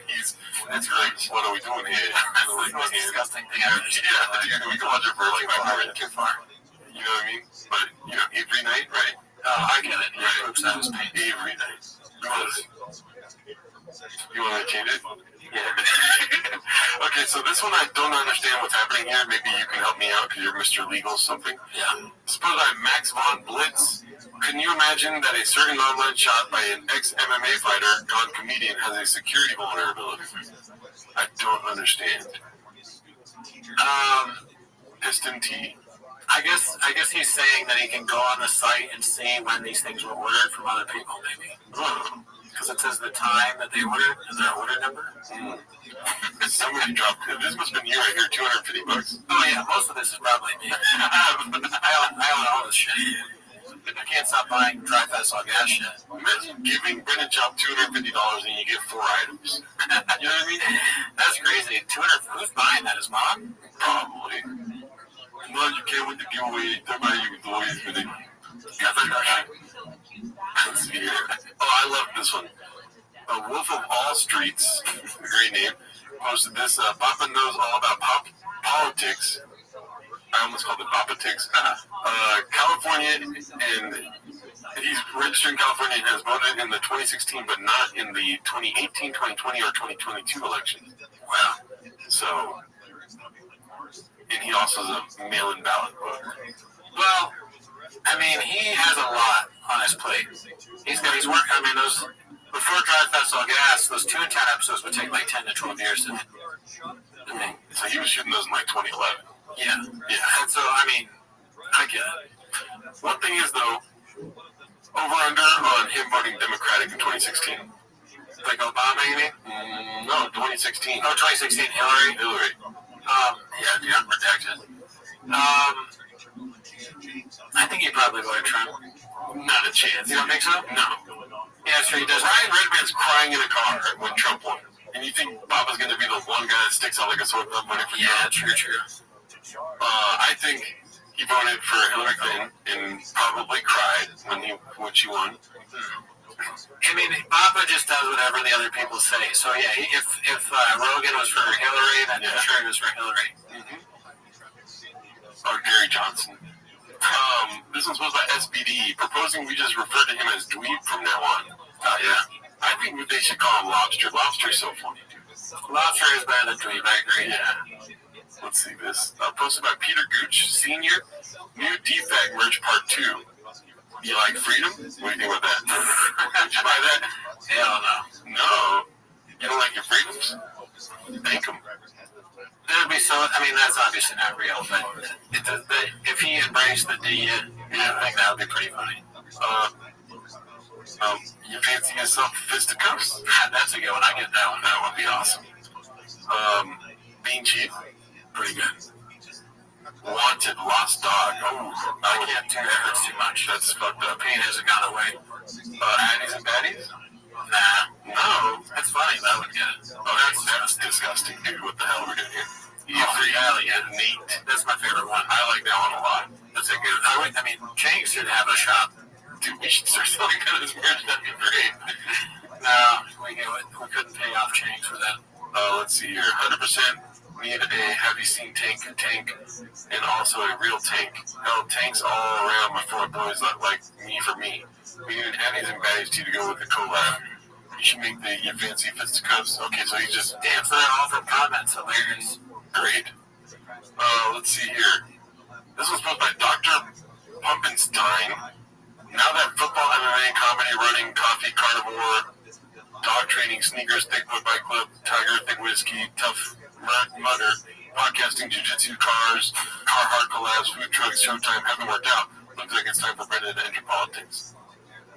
that's right. What are we doing here? That's the most disgusting thing I've ever seen. Yeah, dude, we can watch it for like 5 minutes. Too far. You know what I mean? But, you know, every night, right? Oh, I get it. He poops out his paint. Every night. You want to change it? Yeah. Okay, so this one I don't understand what's happening here. Maybe you can help me out because you're Mr. Legal something. Yeah. Suppose I'm Max von Blitz. Can you imagine that a certain online shot by an ex-MMA fighter gone comedian has a security vulnerability? I don't understand. Piston T. I guess he's saying that he can go on the site and see when these things were ordered from other people, maybe. Because it says the time that they ordered and their order number. Somebody dropped it. This must have been you right here, $250. Oh yeah, most of this is probably me. I own all this shit. I can't stop buying dry fast all gas shit. Imagine giving Brennan Chop $250 and you get 4 items. You know what I mean? That's crazy. Who's buying that? His mom? Probably. No, you can't win the giveaway. Let's see here. Oh, I love this one. A Wolf of All Streets, great name, posted this. Papa knows all about politics. I almost called it Politics. California, and he's registered in California and has voted in the 2016, but not in the 2018, 2020, or 2022 election. Wow. So, and he also is a mail-in ballot voter. Well, I mean, he has a lot on his plate. He's working. I mean, those before Drive Fast All Gas, those 2 and 10 episodes would take like 10 to 12 years to make. So he was shooting those in like 2011. Yeah. And so, I mean, I get it. One thing is, though, over-under on him voting Democratic in 2016. Like Obama, you mean? No, 2016. Oh, 2016, Hillary. Yeah, dude, I'm redacted. I think he probably voted Trump. Not a chance. You don't think so? No. Yeah, sure he does. Ryan Redman's crying in a car when Trump won. And you think Baba's going to be the one guy that sticks out like a sore thumb voting for Trump? Yeah, true. I think he voted for Hillary Clinton and probably cried when she won. I mean, Baba just does whatever the other people say. So yeah, if Rogan was for Hillary, then I'm sure he was for Hillary. Or Gary Johnson. This one's posted by SBD, proposing we just refer to him as Dweeb from now on. Yeah. I think they should call him Lobster. Lobster's so funny, dude. Lobster is better than Dweeb, I agree. Yeah. Let's see this. Posted by Peter Gooch, Sr. New DFAG merch part 2. You like freedom? What do you think about that? Would you buy that? Hell no. No? You don't like your freedoms? Thank him. That would be so. I mean, that's obviously not real, but if he embraced the D, I think that would be pretty funny. You fancy yourself fisticuffs? That's a good one. I get that one. That would be awesome. Bean cheap, pretty good. Wanted lost dog. Oh, I can't do that. That's too much. That's fucked up. Pain hasn't gone away. Addies and baddies? Nah. No. That's funny. That would get it. Oh, that's disgusting, dude. What the hell are we doing here? Hell yeah. Neat. That's my favorite one. I like that one a lot. That's a good. I mean, Chang should have a shop. Dude, we should start selling that as merch. That'd be great. No, we couldn't pay off Chang for that. Let's see here. 100%. Need a heavy scene tank, and also a real tank. Hell, tanks all around my four boys like me for me. We need Addies and baddies too to go with the collab. You should make your fancy fisticuffs. Okay, so you just answer that all from comments. Hilarious. Great. Let's see here. This was posted by Dr. Pumpenstein. Now that football, MMA, comedy, running, coffee, carnivore, dog training, sneakers, thick wood, bike club, tiger, thick whiskey, tough mudder, podcasting, jiu-jitsu, cars, Carhartt collabs, food trucks, showtime haven't worked out. Looks like it's time for Brendan to enter politics.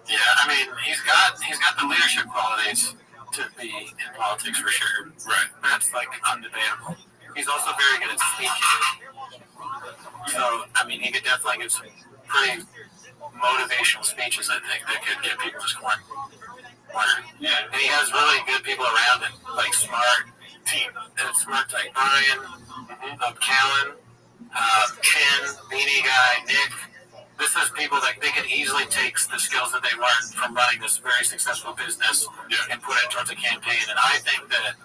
Yeah, I mean, he's got the leadership qualities to be in politics for sure. Right. That's like undebatable. He's also very good at speaking. So, I mean, he could definitely give some pretty motivational speeches, I think, that could get people just going. Yeah. And he has really good people around him, like smart team. And smart like Brian, Callan, Chin, Beanie Guy, Nick. This is people that they can easily take the skills that they learned from running this very successful business and put it towards a campaign. And I think that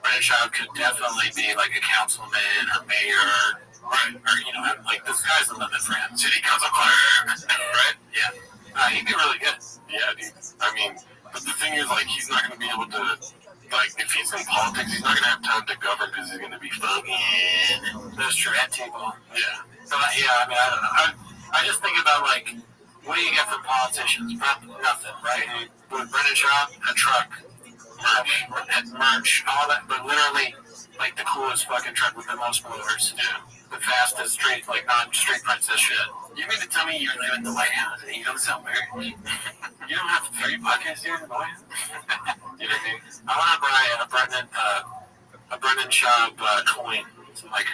Rothschild could definitely be like a councilman or mayor, right? Or, you know, like the sky's the limit for him. City council clerk, right? Yeah. He'd be really good. Yeah, dude. I mean, but the thing is, like, he's not going to be able to, like, if he's in politics, he's not going to have time to govern because he's going to be fucking. That's true. At table. Yeah. So, yeah, I mean, I don't know. I just think about, like, what do you get from politicians? Nothing, right? With Brendan Shaw, a truck, merch, all that, but literally, like, the coolest fucking truck with the most blowers. Yeah. The fastest straight, like, non-straight princess shit. You mean to tell me you live in the White House and you don't sell merch? You don't have 3 podcasts here in the White House? You know what I mean? I want to buy a Brendan Shaw coin. Some, like,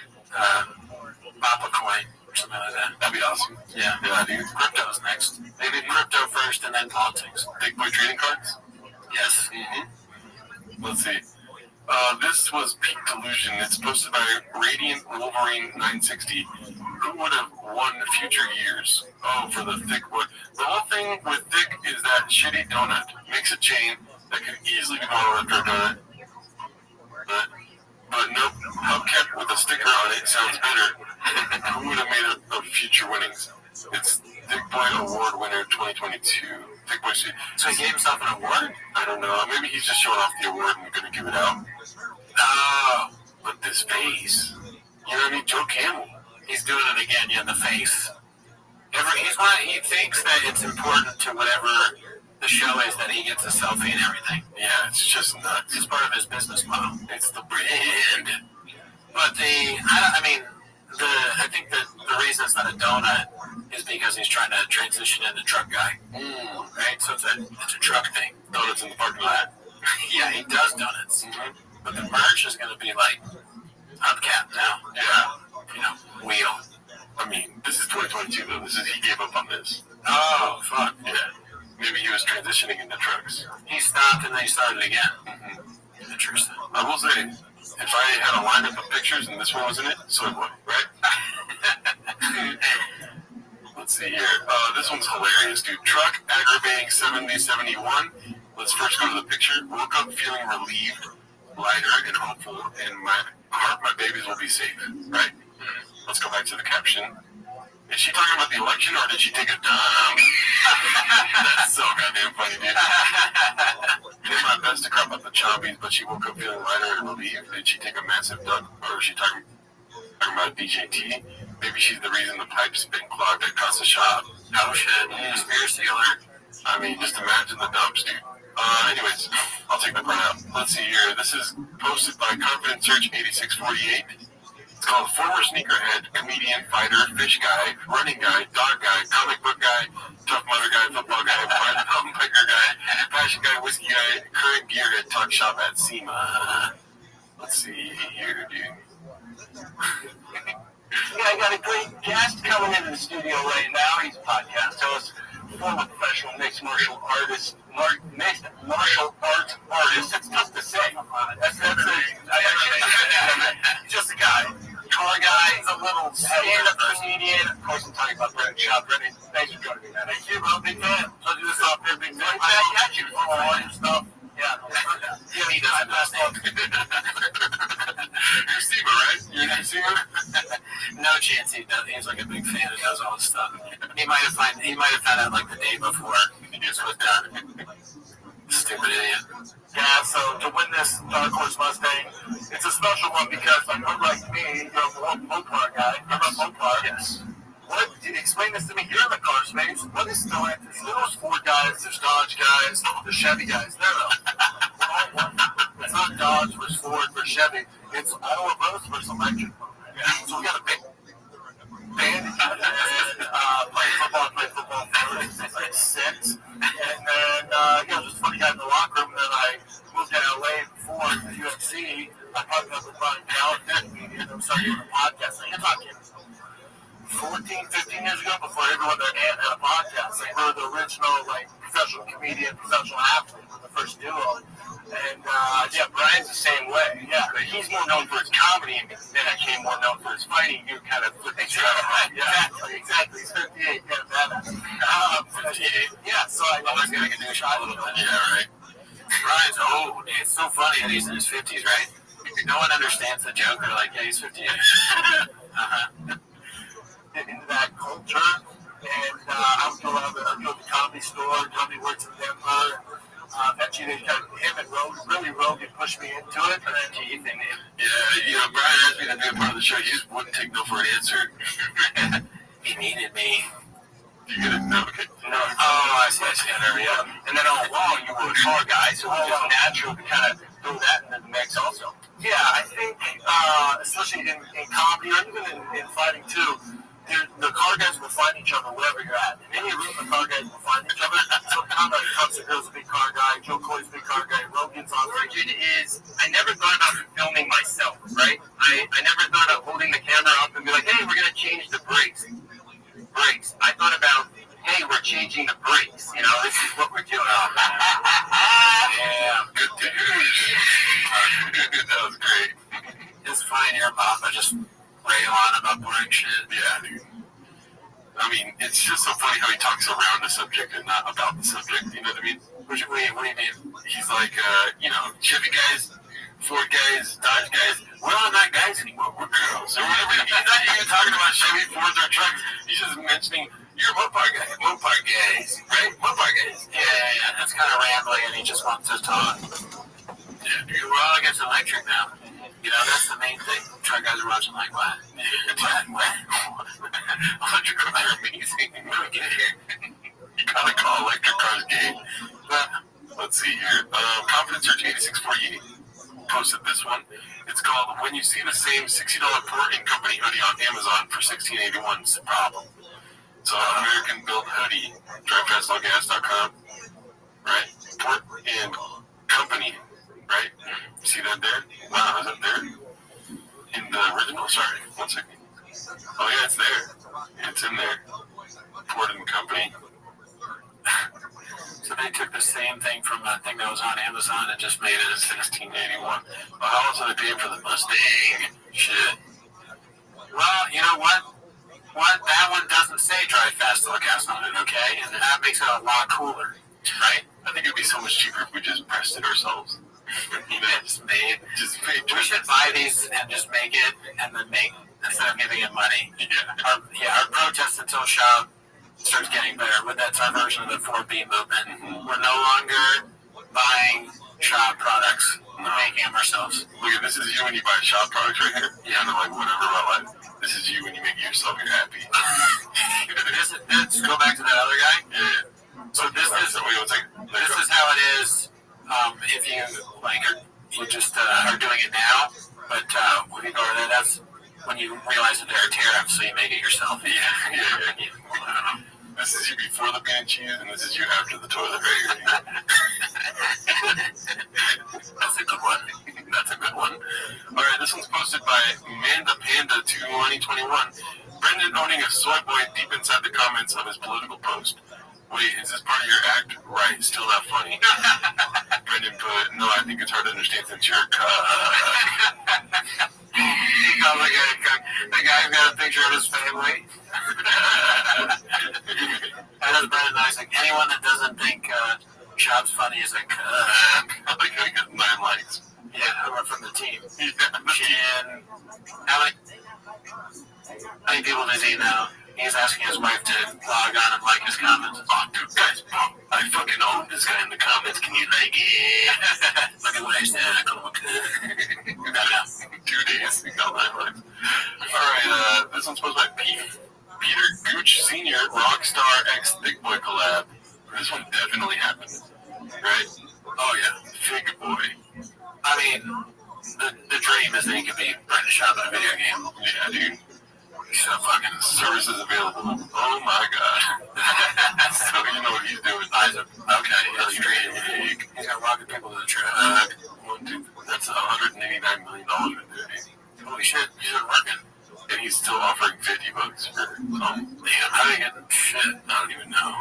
Papa coin. Or something like that. That'd be awesome. Yeah, dude. Crypto's next. Maybe crypto first and then politics. Big boy trading cards? Yes. Mm-hmm. Let's see. This was Peak Delusion. It's posted by Radiant Wolverine 960. Who would have won future years? Oh, for the thick wood. The whole thing with thick is that shitty donut. Makes a chain that could easily be modeled after a donut. But nope, hubcap with a sticker on it sounds better. Who would have made a future winnings? It's Thick Boy Award winner 2022. Thick Boy. So he gave himself an award? I don't know. Maybe he's just showing off the award and going to give it out. Oh, but this face. You know what I mean? Joe Camel. He's doing it again, yeah, in the face. He thinks that it's important to whatever the show is that he gets a selfie and everything. Yeah, it's just nuts. It's part of his business model. It's the brand. But I think that the reason it's not a donut is because he's trying to transition into truck guy. Right? So it's a truck thing. Donuts in the parking lot. Yeah, he does donuts. Mm-hmm. But the merch is going to be like hubcap now. Yeah. You know, wheel. I mean, this is 2022 though. He gave up on this. Oh, fuck. Yeah. Maybe he was transitioning into trucks. He stopped and then he started again. Mm-hmm. Interesting. I will say, if I had a lineup of pictures and this one was in it, so it would, right? Let's see here. This one's hilarious, dude. Truck aggravating 7071. Let's first go to the picture. Woke up feeling relieved, lighter, and hopeful, and my babies will be safe, right? Let's go back to the caption. Is she talking about the election, or did she take a dump? That's so goddamn funny, dude. Did my best to crop up the chompies, but she woke up feeling lighter and relieved. Did she take a massive dump, or is she talking about DJT? Maybe she's the reason the pipe's been clogged at Casa Shop. Oh shit, conspiracy alert. I mean, just imagine the dumps, dude. Anyways, I'll take the part out. Let's see here. This is posted by Confident Search 8648. It's called Former Sneakerhead, Comedian, Fighter, Fish Guy, Running Guy, Dog Guy, Comic Book Guy, Tough Mudder Guy, Football Guy, Mountain Biker Guy, Passion Guy, Whiskey Guy, Current Gearhead, Talk Shop at SEMA. Let's see here, dude. Yeah, I got a great guest coming into the studio right now. He's a podcast host, former professional mixed martial artist, mixed martial arts artist. It's tough to say. He's just a guy. Car guy, a little stand-up comedian. Of course, I'm talking about Brennan Shaw. Brennan, thanks for joining me, man. Thank you, bro. Big fan. I'll do this off here, big fan. I got you for all your stuff. Yeah, he doesn't know. You're Steve, right? You're an Steve? No chance he does. He's like a big fan and knows all this stuff. He might have found out like the day before this was done. Stupid idiot. Yeah, so to win this Dark Horse Mustang, it's a special one because unlike me, you're a Mopar guy. You're a Mopar. Yes. What? Explain this to me. You're in the car space. What is Stellantis? There's Ford guys, there's Dodge guys, there's Chevy guys. No. It's not Dodge versus Ford versus Chevy. It's all of those versus electric. Yeah. So we got a big band. Play football first. It's like 6. And then, just a funny guy in the locker room. And then I moved to LA before the UFC. I partnered up with Brian Calvin and I started doing a podcast. So you're talking 14, 15 years ago before everyone had a podcast. Like, we're the original, professional comedian, professional athlete. We're the first duo. And, Brian's the same way. Yeah, but he's more known for his comedy, and then I came more known for his fighting. You kind of flip each other. Yeah, exactly. He's 58, kind of badass. 58. Yeah, so I always got to get a shot a little bit. Yeah, right. Brian's old. It's so funny that he's in his 50s, right? No one understands the joke. They're like, yeah, he's 58. Into that culture, and I would go to the comedy store. Comedy works in Denver. Eventually, they got him and Rogan pushed me into it. And then Keith and him. Yeah, Brian asked me to be a part of the show. He just wouldn't take no for an answer. He needed me. You get it? No, okay. No. Oh, I see. Yeah. And then all along, you were a car guy, so it was just natural to kind of throw that into the mix also. Yeah, I think, especially in comedy or even in fighting too, the car guys will find each other wherever you're at. In any room, the car guys will find each other. So Conrad Cubs a big car guy, Joe Coy's a big car guy, Rogan's on. Origin is, I never thought about filming myself, right? I never thought of holding the camera up and be like, hey, we're going to change the brakes. I thought about, hey, we're changing the brakes. You know, this is what we're doing. Yeah, good dude. That was great. It's fine here, Bob. I just rail on about boring shit. Yeah, dude. I mean, it's just so funny how he talks around the subject and not about the subject. You know what I mean? What do you mean? He's like, Chevy guys, Ford guys, Dodge guys. We're all not guys anymore. We're girls. Or whatever. He's not even talking about Chevy, Fords, or trucks. He's just mentioning, you're Mopar guys, right? Mopar guys. Yeah. That's kind of rambling, and he just wants to talk. Yeah, dude. We're all against electric now. You know, that's the main thing. Truck guys are watching like, what? Electric cars are amazing. When we get here, you gotta call electric cars gay. But let's see here. Confidence Search 8648 posted this one. It's called When You See the Same $60 Porting Company Hoodie on Amazon for $16.81's Problem. So American Built Hoodie, drivefastallgas.com, right? Port and Company. Right? See that there? Wow, is it there? In the original? Sorry, 1 second. Oh, yeah, it's there. It's in there. Ford and Company. So they took the same thing from that thing that was on Amazon and just made it at $16.81. Well, how much are they paying for the Mustang? Shit. Well, you know what? That one doesn't say drive fast till the gas on it, okay? And that makes it a lot cooler, right? I think it would be so much cheaper if we just pressed it ourselves. Just made. We should buy these and just make it, and then instead of giving it money. Yeah. Our protest until shop starts getting better. That's our version of the 4B movement. We're no longer buying shop products. We're making them ourselves. Look at this. Is you when you buy shop products right here. Yeah, I'm like, whatever about life. This is you when you make yourself happy. Let's go back to that other guy. Yeah. So this is how it is. If you you just are doing it now, but when you go to that, that's when you realize that there are tariffs, so you make it yourself. Yeah. This is you before the bean and cheese, and this is you after the toilet paper. That's a good one. think it's hard to understand since you're a cook. He calls the guy a cook. The guy's got a picture of his family. That is Brandon Knox. Like, anyone that doesn't think Shop's funny is a cook. I think I got 9 likes. Yeah, who are from the team. And how many people does he know? He's asking his wife to log on and like his comments. Oh, dude, guys, I fucking own this guy in the comments. Can you like it? Look at what I said. I call him a cook. 2 days. We got 9 likes. Alright, this one's posted by Peter Gooch Sr. Rockstar X Thick Boy collab. This one definitely happened. Right? Oh, yeah. Fig Boy. I mean, the dream is that he could be running a shop in a video game. Yeah, dude. So fucking services available. Oh my god. So you know what he's doing. Okay, that's great. He's got rocking people to the truck. That's $189 million right there. Holy shit, he's been working. And he's still offering $50 for damn, how do you get shit? I don't even know.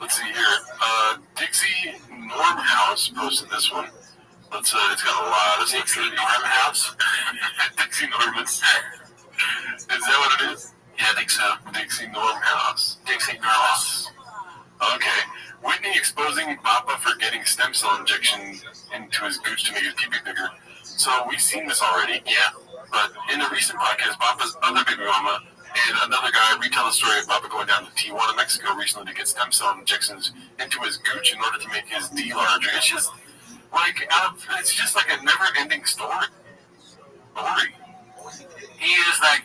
Let's see here. Dixie Normhouse posted this one. It's got a lot of stuff. Dixie Normhouse? Dixie Normans. Is that what it is? Yeah, I think so. Dixie Normhouse. Dixie Normhouse. Okay. Whitney exposing Papa for getting stem cell injection into his gooch to make his pee-pee bigger. So we've seen this already. Yeah. But in a recent podcast, Papa's other baby mama and another guy retell the story of Papa going down to Tijuana, Mexico recently to get stem cell injections into his gooch in order to make his D larger. It's just like a never-ending story. He is that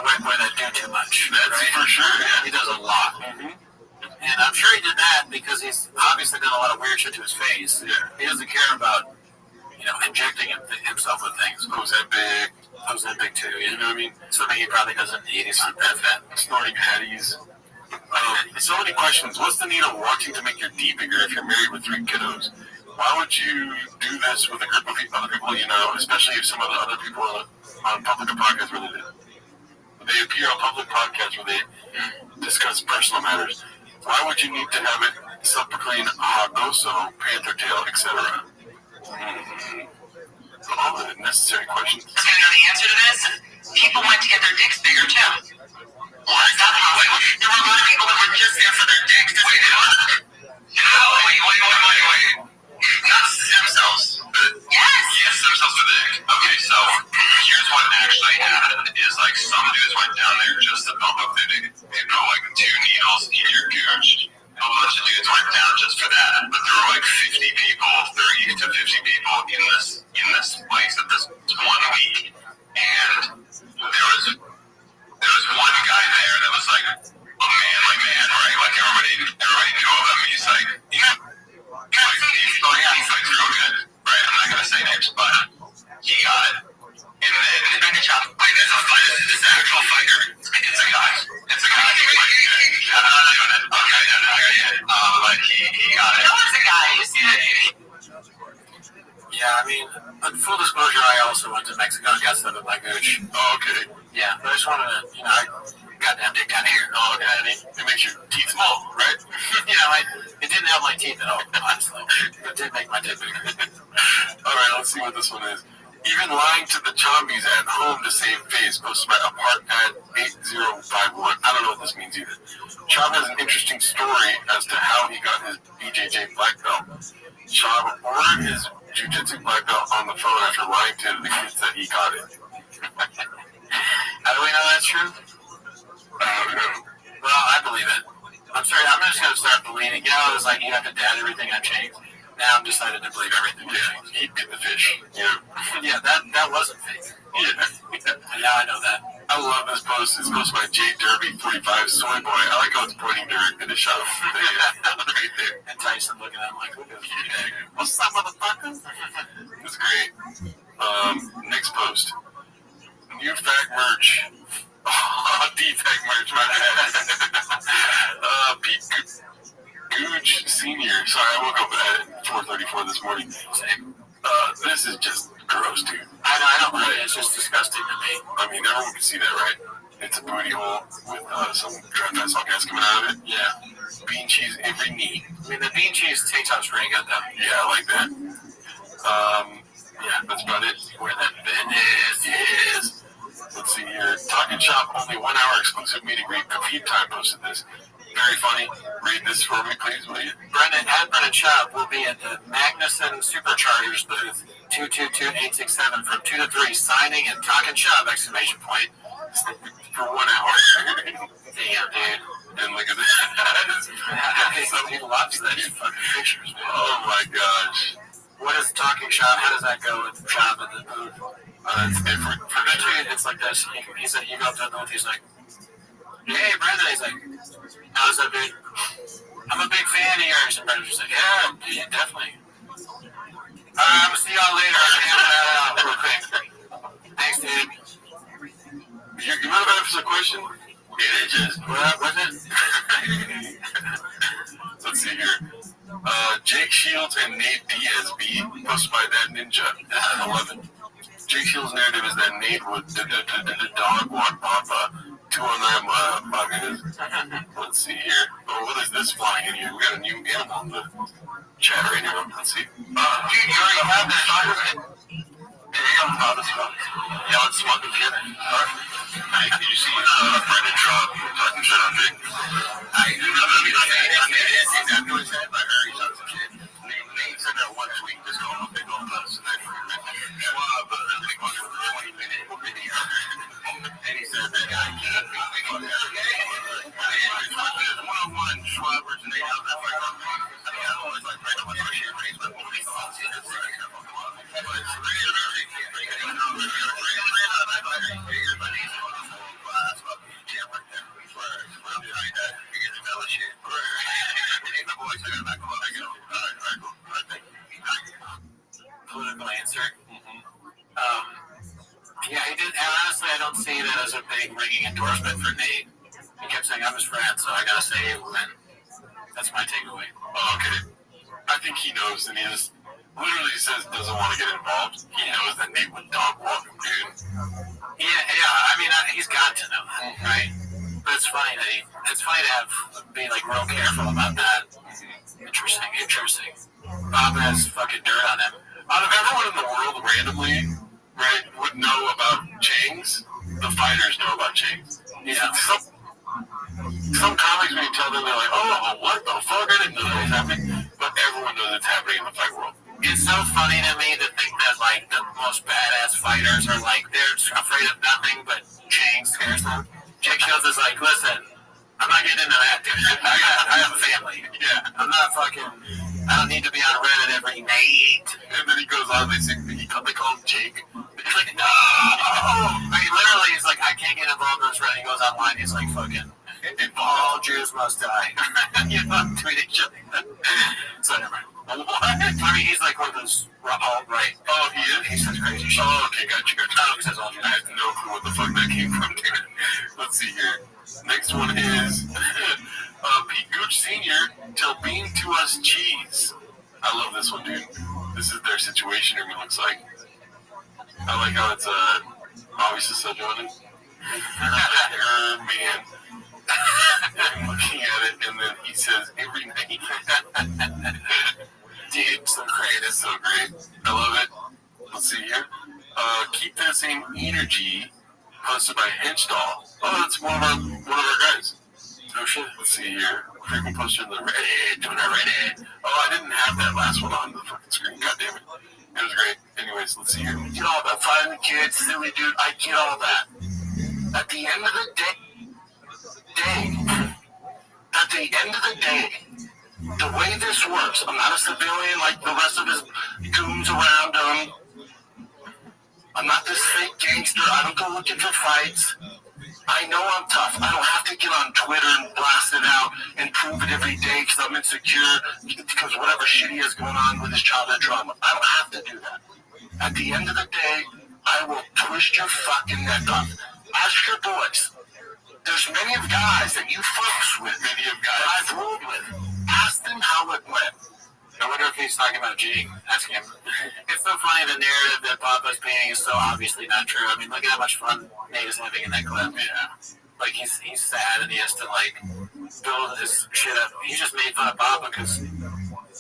white boy that do too much. That's right? For sure. Yeah. He does a lot. Mm-hmm. And I'm sure he did that because he's obviously done a lot of weird shit to his face. Yeah. He doesn't care about, injecting himself with things. Ozempic too. You know what I mean? Something he probably doesn't need. He's not that fat. Snorting patties. So many questions. What's the need of wanting to make your D bigger if you're married with 3 kiddos? Why would you do this with a group of other people especially if some of the other people on public podcasts where they appear on public podcasts where they discuss personal matters? Why would you need to have it self-proclaimed Hagoso, Panther Tail, etc.? All the necessary questions. You know the answer to this? People went to get their dicks bigger too. What? There were a lot of people that were just there for their dicks. Wait. Not stem cells. Yes. Yes, stem cells for the dick. Okay, so here's what actually happened is some dudes went down there just to pump up their dick. They put 2 needles in your gooch. A bunch of dudes went down just for that. But there were 50 people, 30 to 50 people in this place at this 1 week. And there was one guy there that was a manly man, right? Everybody knew of him. He's he's real good, right? I'm not gonna say names, but he got it. And then there's a fight. It's an actual fighter. It's a guy. I'm not doing it. Okay, but he got it. That was a guy. Yeah, I mean, on full disclosure, I also went to Mexico and got stuff at my gooch. Oh, okay. Yeah, but I just wanted to, goddamn dick down here. Oh, okay. It makes your teeth small, right? It didn't help my teeth at all, honestly. It did make my dick bigger. Alright, let's see what this one is. Even lying to the chombies at home to save face, posted by apart at 8051. I don't know what this means either. Chomp has an interesting story as to how he got his BJJ black belt. Chomp ordered his jiu-jitsu black belt on the phone after lying to the kids that he got it. How do we know that's true? Well, I believe it. I'm sorry, I'm just going to start believing. It's you have to dad everything on chains. Now I'm decided to believe everything. Yeah, he bit the fish. Yeah, that wasn't fake. Yeah. Now I know that. I love this post. It's posted by J Derby 45 Soy Boy. I like how it's pointing directly to shop. Right there. And Tyson looking at him look at this. What's up, motherfucker? It's great. Next post. New fact merch. D-Tech merch, my bad. Pete Gooch Senior. Sorry, I woke up at 4:34 this morning. This is just gross, dude. I know, right? It's just disgusting to me. I mean, everyone can see that, right? It's a booty hole with some dry salt gas coming out of it. Yeah. Bean cheese every knee. I mean, the bean cheese tank top's pretty good, though. Yeah, I like that. Yeah, that's about it. Where the business is. Let's see here. Talking Shop, only 1 hour exclusive meet and greet. Feed Time posted this. Very funny. Read this for me, please, will you? Brendan Shop will be at the Magnuson Superchargers booth 222867 from 2 to 3, signing and talking shop! Exclamation point for 1 hour. Damn, dude. And look at this. So people watch that fucking pictures. Man. Oh my gosh. What is talking shop? How does that go with shop at the booth? It's different. For me, it's like this. He said, you go up to the booth, he's like, hey, Brendan. He's like, how's that, dude? I'm a big fan of yours. And Brendan's just like, yeah, dude, definitely. I'm gonna see y'all later. I'm gonna handle that out real quick. Thanks, dude. You mind if I ask a question? Yeah, just, what was it? Let's see here. Jake Shields and Nate Diaz B, posted by That Ninja, 11. Jake Shields' narrative is that Nate would the dog walk Papa. 2 on that buggers. Let's see here. Oh, what is this flying in here? We got a new animal in the chat right now. Let's see. You already have this side of it. Yeah, let's smoke it together. Hey, did you see Brendan Schaub talking shit on Vic? I'm gonna be like, it's exactly what he said by her. He's not a kid. Nate said that one tweet, just going up big old us. And then Schwab, like, on a 20-minute video. And he said that guy can't be big on every day. And one-on-one, Schwab versus Nate, how's that fight on me? I mean, I always like Brendan when she raised my voice. But it's really political answer. Yeah, he did. And honestly, I don't see that as a big ringing endorsement for Nate. He kept saying, I'm his friend, so I gotta say it will win. That's my takeaway. Oh, okay. I think he knows, and he just literally says doesn't want to get involved. He knows that Nate would dog walk him, dude. Yeah. I mean, he's got to know that, right? But it's funny to be like real careful about that. Interesting. Bob has fucking dirt on him. Out of everyone in the world, randomly, right, would know about chains. The fighters know about chains. Yeah. Some comics, when you tell them, they're like, oh, what the fuck? I didn't know that was happening. But everyone knows it's happening in the fight world. It's so funny to me to think that, like, the most badass fighters are, like, they're afraid of nothing but chains scares them. Jake Shields is like, listen, I'm not getting into that, dude. I have a family. Yeah. I'm not fucking, I don't need to be on Reddit every night. And then he goes on, they call him Jake. He's like, no! I mean, literally, he's like, I can't get involved in this Reddit. He goes online, he's like, fucking, all Jews must die. You know, tweet each other. So, never mind. What? I mean, he's like one of those alt-right. Oh, he is? He says crazy shit. Oh, okay, gotcha. He says all Jews. I have no clue what the fuck that came from, dude. Let's see here. Next one is Pete Gooch Sr. till being to us cheese. I love this one, dude. This is their situation room, it looks like. I like how it's obviously so joined. Man. I'm looking at it, and then he says every night. Dude, so great. It's so great. I love it. Let's see here. Keep that same energy. Posted by Henchdoll. Oh, that's one of our guys. Oh shit. Let's see here. Frequent poster in the Reddit. Doing our Reddit. Oh, I didn't have that last one on the fucking screen. God damn it. It was great. Anyways, let's see here. I get all that. Finding kids, silly dude. I get all that. At the end of the day, the way this works, I'm not a civilian like the rest of his goons around him. I'm not this fake gangster. I don't go looking for fights. I know I'm tough. I don't have to get on Twitter and blast it out and prove it every day because I'm insecure because whatever shit he has going on with his childhood trauma. I don't have to do that. At the end of the day, I will twist your fucking neck off. Ask your boys. There's many of guys that you folks with, many of guys I've ruled with. Ask them how it went. I wonder if he's talking about G. Ask him. It's so funny, the narrative that Papa's painting is so obviously not true. I mean, look at how much fun Nate is having in that clip. Yeah. Like, he's sad and he has to, like, build his shit up. He just made fun of Papa because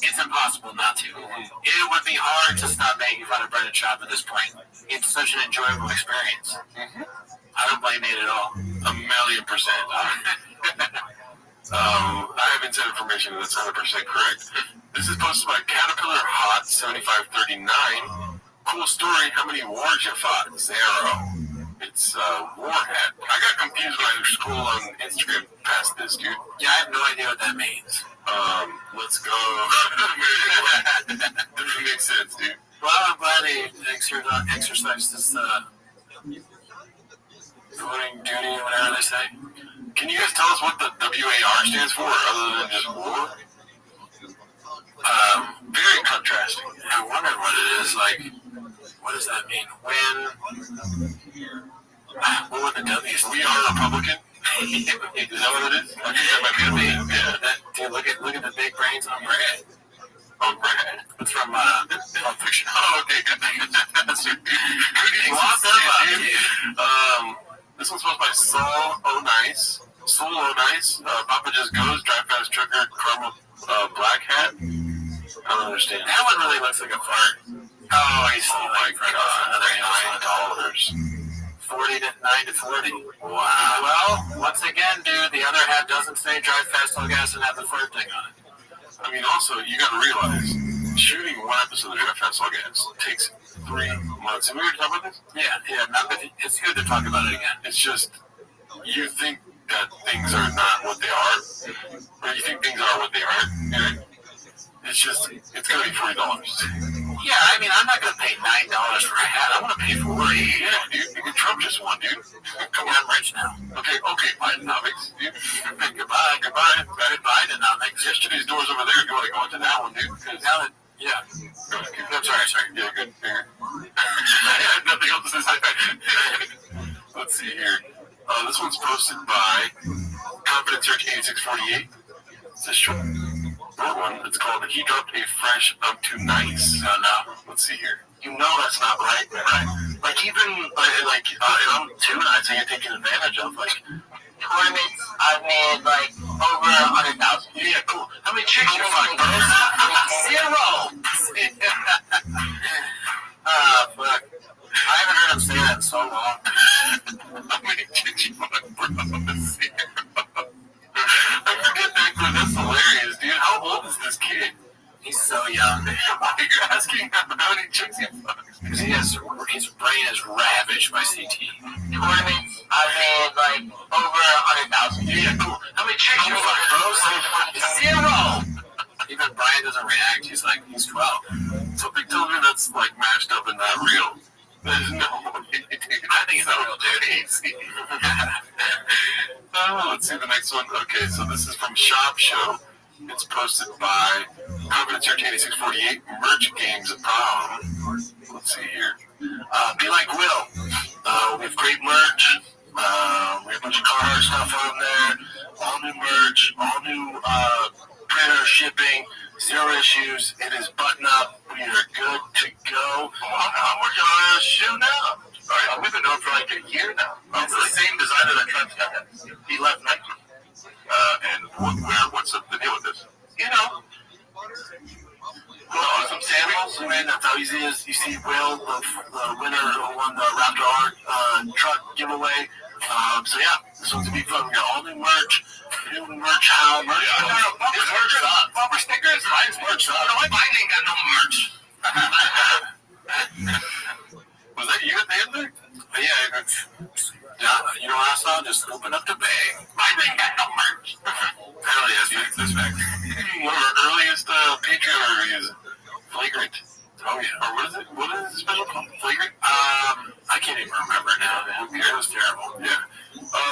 it's impossible not to. It would be hard to stop making fun of Brendan Schaub at this point. It's such an enjoyable experience. I don't blame Nate at all. 1,000,000%. I have inside information that's 100% correct. This is posted by Caterpillar Hot 7539. Cool story. How many wars you fought? 0. It's Warhead. I got confused when I scrolled on Instagram past this, dude. Yeah, I have no idea what that means. Let's go. Doesn't make sense, dude. Well, I'm glad he exercised his voting duty or whatever they say. Can you guys tell us what the WAR stands for, other than just war? Very contrasting. I wonder what it is. Like, what does that mean? What would the W stand? We are Republican. Is that what it is? I think that might be it. Yeah. Dude, look at the big brains on Brad. On Brad. It's from Pulp Fiction. Oh, okay. That's right. This one's supposed by Soul O'Nice. Soul O'Nice. Papa Just Goes. Drive Fast Trucker. Caramel Black Hat. I don't understand. That one really looks like a fart. Oh, he's so like another $9. 9 to 40. Wow. Well, once again, dude, the other hat doesn't say drive fast, all gas, and have the fart thing on it. I mean, also, you got to realize, shooting one episode of Drive Fast, all gas takes 3 months. Have we already talked about this? Yeah. But it's good to talk about it again. It's just, you think that things are not what they are, or you think things are what they are. You know? It's just, it's going to be $40. Yeah, I mean, I'm not going to pay $9 for a hat. I'm going to pay $40. Yeah, dude. Trump just won, dude. Come on, I'm rich now. Okay, Bidenomics, dude. Goodbye, Bidenomics. Yesterday's door's over there. You want to go into that one, dude? Now that, yeah. I'm sorry. Yeah, good. I had nothing else to say. Let's see here. This one's posted by Confidence Search 8648. It's a short one. It's called He Dropped a Fresh I'm Too Nice. No. Let's see here. You know that's not right? Like, even, I'm too nice and you're taking advantage of, like, tournaments, I've made, like, over 100,000. Yeah, cool. How many chicks you fucked, bro? 0. Fuck. I haven't heard him say that in so long. How many chicks you fucked, bro? 0. I forget that, but that's hilarious, dude. How old is this kid? He's so young. Why are you asking how many chicks he fucked? Because his brain is ravaged by CT. Tournaments, I've made, like, over 100,000. Yeah, cool. How many chicks you fucked, bro? 0. Even Brian doesn't react. He's 12. Something tells me that's, like, mashed up and not real. There's no way. I think it's a real dude. Let's see the next one. Okay, so this is from Shop Show. It's posted by Confidence Search 8648. Merch Games. Let's see here. Be like Will. We have great merch. We have a bunch of car stuff on there. All new merch. All new printer shipping. 0 issues. It is button up. We are good to go. I'm working on a shoe now. Alright, we've been known for like a year now. It's the same designer that Trent's got. He left Nike. And what's the deal with this? You know. Well, some samples. I mean, that's how easy it is. You see Will, the winner who won the Raptor Art truck giveaway. So yeah, this one's gonna be fun. We got all new merch. New merch house. Bumper stickers? Mine's merch. Mine ain't got no merch. Was that you at the end there? Yeah, you know what I saw? Just open up the bag. Mine ain't got no merch. Hell yeah, that's facts. One of our earliest Patreon reviews. Flagrant. Oh yeah. Or what is it special called? Flagrant? I can't even remember now, man. It was terrible. Yeah.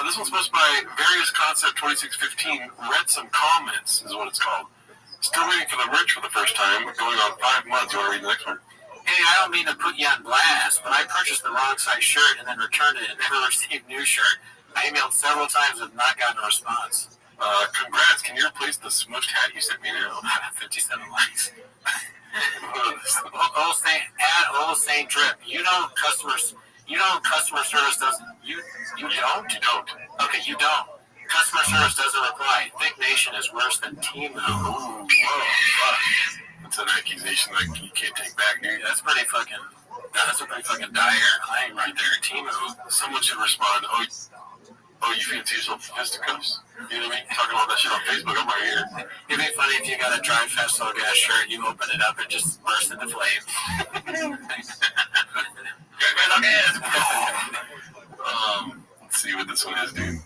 This one's posted by Various Concept 2615. Read some comments is what it's called. Still waiting for the merch for the first time. Going on 5 months. You want to read the next one? Hey, I don't mean to put you on blast, but I purchased the wrong size shirt and then returned it and never received new shirt. I emailed several times and have not gotten a response. Congrats. Can you replace the smushed hat you sent me now? 57 likes. Old Saint Drip. You know customer service doesn't. You don't? You don't. Okay, you don't. Customer service doesn't reply. Thick Nation is worse than Team. Ooh, whoa, fuck. That's an accusation like you can't take back, dude. That's a pretty fucking dire claim right there. Timo, someone should respond. Oh, you fancy yourself fisticuffs? You know what I mean? Talking about that shit on Facebook. I'm right here. It'd be funny if you got a Drive Festival gas shirt, you open it up and just burst into flames. Let's see what this one is, dude.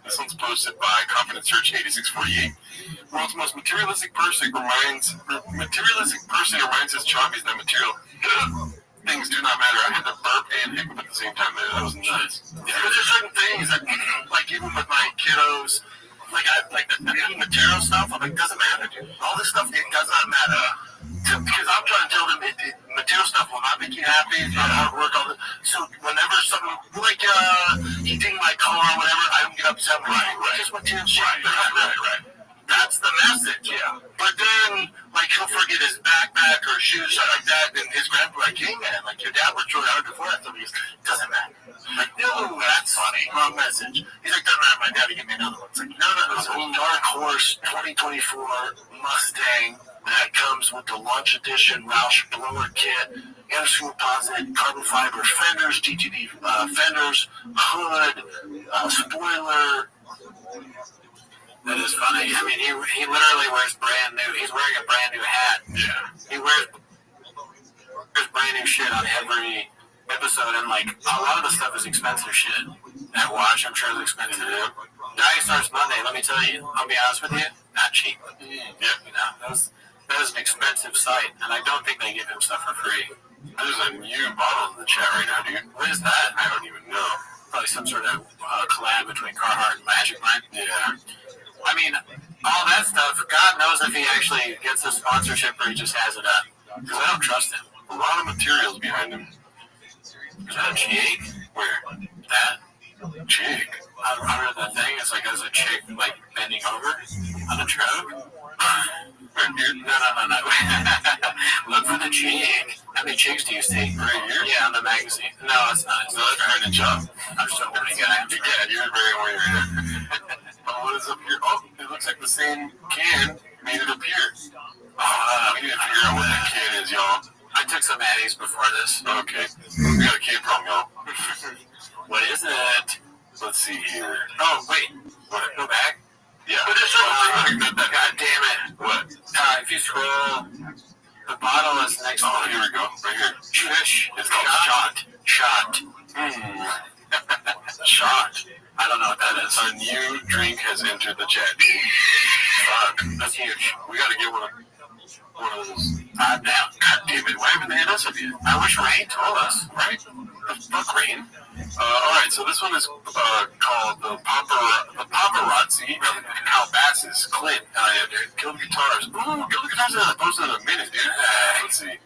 This one's posted by Confidence Search 8648. World's most materialistic person reminds his chompies that material things do not matter. I had to burp and hiccup at the same time. That was nuts. Yeah, but there's certain things that, like even with my kiddos, like the material stuff, I'm like, doesn't matter, dude. All this stuff, it does not matter. Because I'm trying to tell them material stuff will not make you happy. It's not hard work. So whenever something like eating my car or whatever, I don't get upset. Right. Just material shit. Right. That's the message. Yeah. But then, like, he'll forget his backpack or shoes, something like that, and his grandpa like, hey man, like your dad worked really hard before that. So he goes, doesn't matter. Like, no, that's funny. Wrong message. He's like, doesn't matter. My dad, give me another one. It's like, no. It's a Dark Horse 2024 Mustang that comes with the launch edition Roush blower kit, air composite, carbon fiber fenders, GTD fenders, hood, spoiler. That is funny. I mean, he literally wears brand new. He's wearing a brand new hat. Yeah. He wears brand new shit on every episode, and like a lot of the stuff is expensive shit. That watch, I'm sure, is expensive. Diet starts Monday. Let me tell you. I'll be honest with you, not cheap. Yeah. You know, that was an expensive site, and I don't think they give him stuff for free. There's a new bottle in the chat right now, dude. What is that? I don't even know. Probably some sort of collab between Carhartt and Magic Mike. Yeah. I mean, all that stuff, God knows if he actually gets a sponsorship or he just has it up. Because I don't trust him. A lot of materials behind him. Is that a chick? Where? That? Chick? Under the thing, it's like there's a chick, like, bending over on a truck. No. Look for the chick. How many chicks do you see? Right here? Yeah, on the magazine. No, it's not. It's not trying to jump. I'm just hoping to get him. Yeah, you're very aware. What is up here? Oh, it looks like the same can made it appear. We need to figure out what that can is, y'all. I took some Addies before this. Okay. We got a can problem, y'all. What is it? Let's see here. Oh, wait. What? Go back? Yeah. But there's something. God damn it. What? If you scroll, the bottle is next to it. Here we go. Right here. Shush. It's called Shot. Shot. I don't know what that is. A new drink has entered the chat, dude. Fuck. That's huge. We gotta get one of those. God damn it. Why haven't they hit us up yet? I wish Rain told us, right? Fuck Rain. Alright, so this one is called the Paparazzi of Calabasas, Clint. Kill the Guitars. Ooh, Kill the Guitars I posted in a minute, dude. Let's see.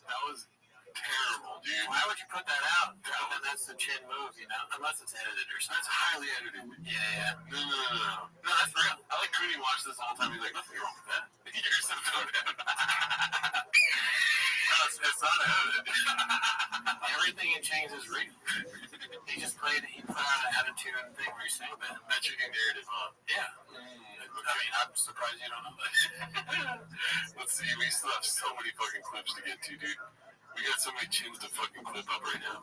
That was terrible, dude. Why would you put that out? And that's the chin move, you know? Unless it's edited or something. It's highly edited. Yeah. No, that's real. I like Cooney watch this all the time. He's like, nothing wrong with that. You're so good. No, it's not edited. Everything in Chains is real. He just put on an attitude and thing where he's saying that. That's your new narrative, huh? Yeah. I mean, I'm surprised you don't know that. Let's see, we still have so many fucking clips to get to, dude. We got so many chins to fucking clip up right now.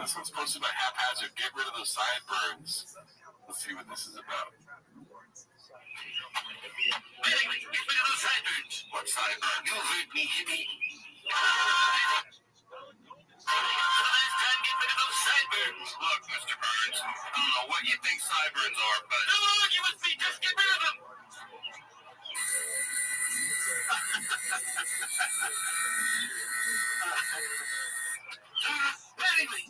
This one's posted by Haphazard. Get rid of those sideburns. Let's see what this is about. Get rid of those sideburns. What sideburns? You heard me, hippie. Get rid of those sideburns. Look, Mr. Burns, I don't know what you think sideburns are, but don't argue with me. Just get rid of them. Anyway,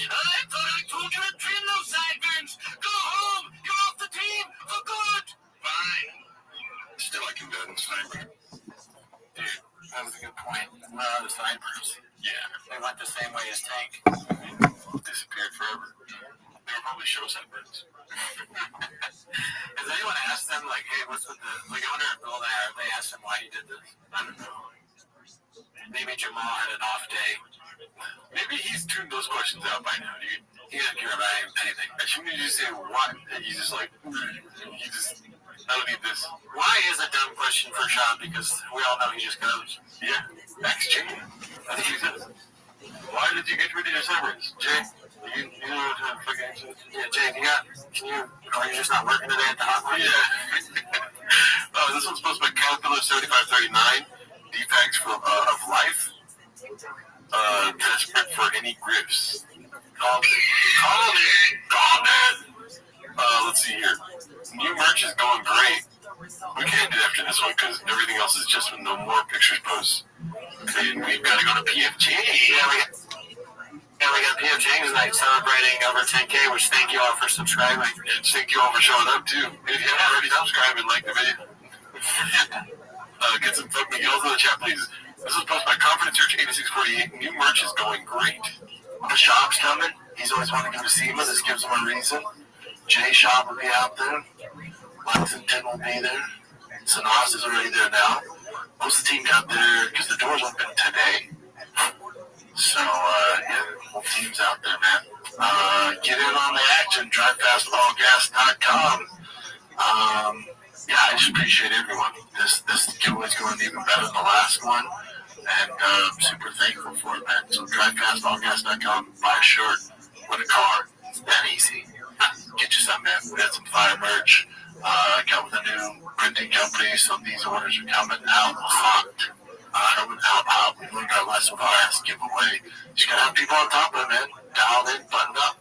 I thought I told you to trim those sideburns. Go home. You're off the team for good. Fine. Still, I can do it in sideburn. Dude, saw the sideburns. Yeah. They went the same way as Tank. Disappeared forever. They were probably show sideburns. Has anyone asked them, like, hey, what's with the... Like, I wonder if Bill there, they asked him why he did this. I don't know. Maybe Jamal had an off day. Maybe he's tuned those questions out by now, dude. He doesn't care about anything. As soon as you say what, he's just like, I don't need this. Why is a dumb question for Sean? Because we all know he just goes. Yeah. Ask Jay. I think he says. Why did you get rid of your sideburns? Jay, you know what to fucking answer? Yeah, Jay, are you just not working today at the hotline? Yeah. This one's posted by Caterpillar 7539. Defects of life. Desperate for any grips. Called it. Let's see here. New merch is going great. We can't do it after this one because everything else is just with no more pictures posts. Okay, and we've got to go to PFJ. Yeah, we got PFJ tonight celebrating over 10K, which thank you all for subscribing. And thank you all for showing up too. If you haven't already subscribed and liked the video, get some fuck Miguel's in the chat, please. This is posted by Confidence Search 8648. New merch is going great. The shop's coming. He's always wanted to go to SEMA. This gives him a reason. Jay Shop will be out there. Lexington will be there. Sanas is already there now. Most of the team got there because the doors open today. So, yeah, the whole team's out there, man. Get in on the action. DriveFastAllGas.com. Yeah, I just appreciate everyone. This giveaway's going even better than the last one. And I'm super thankful for it, man. So DriveFastAllGas.com. Buy a shirt. Win a car. It's that easy. Get you some, man. We had some fire merch. Got with a new printing company, so these orders are coming out hot. Coming out hot. We learned our lesson with our last giveaway. Just gotta have people on top of it, man. Dialed in, buttoned up.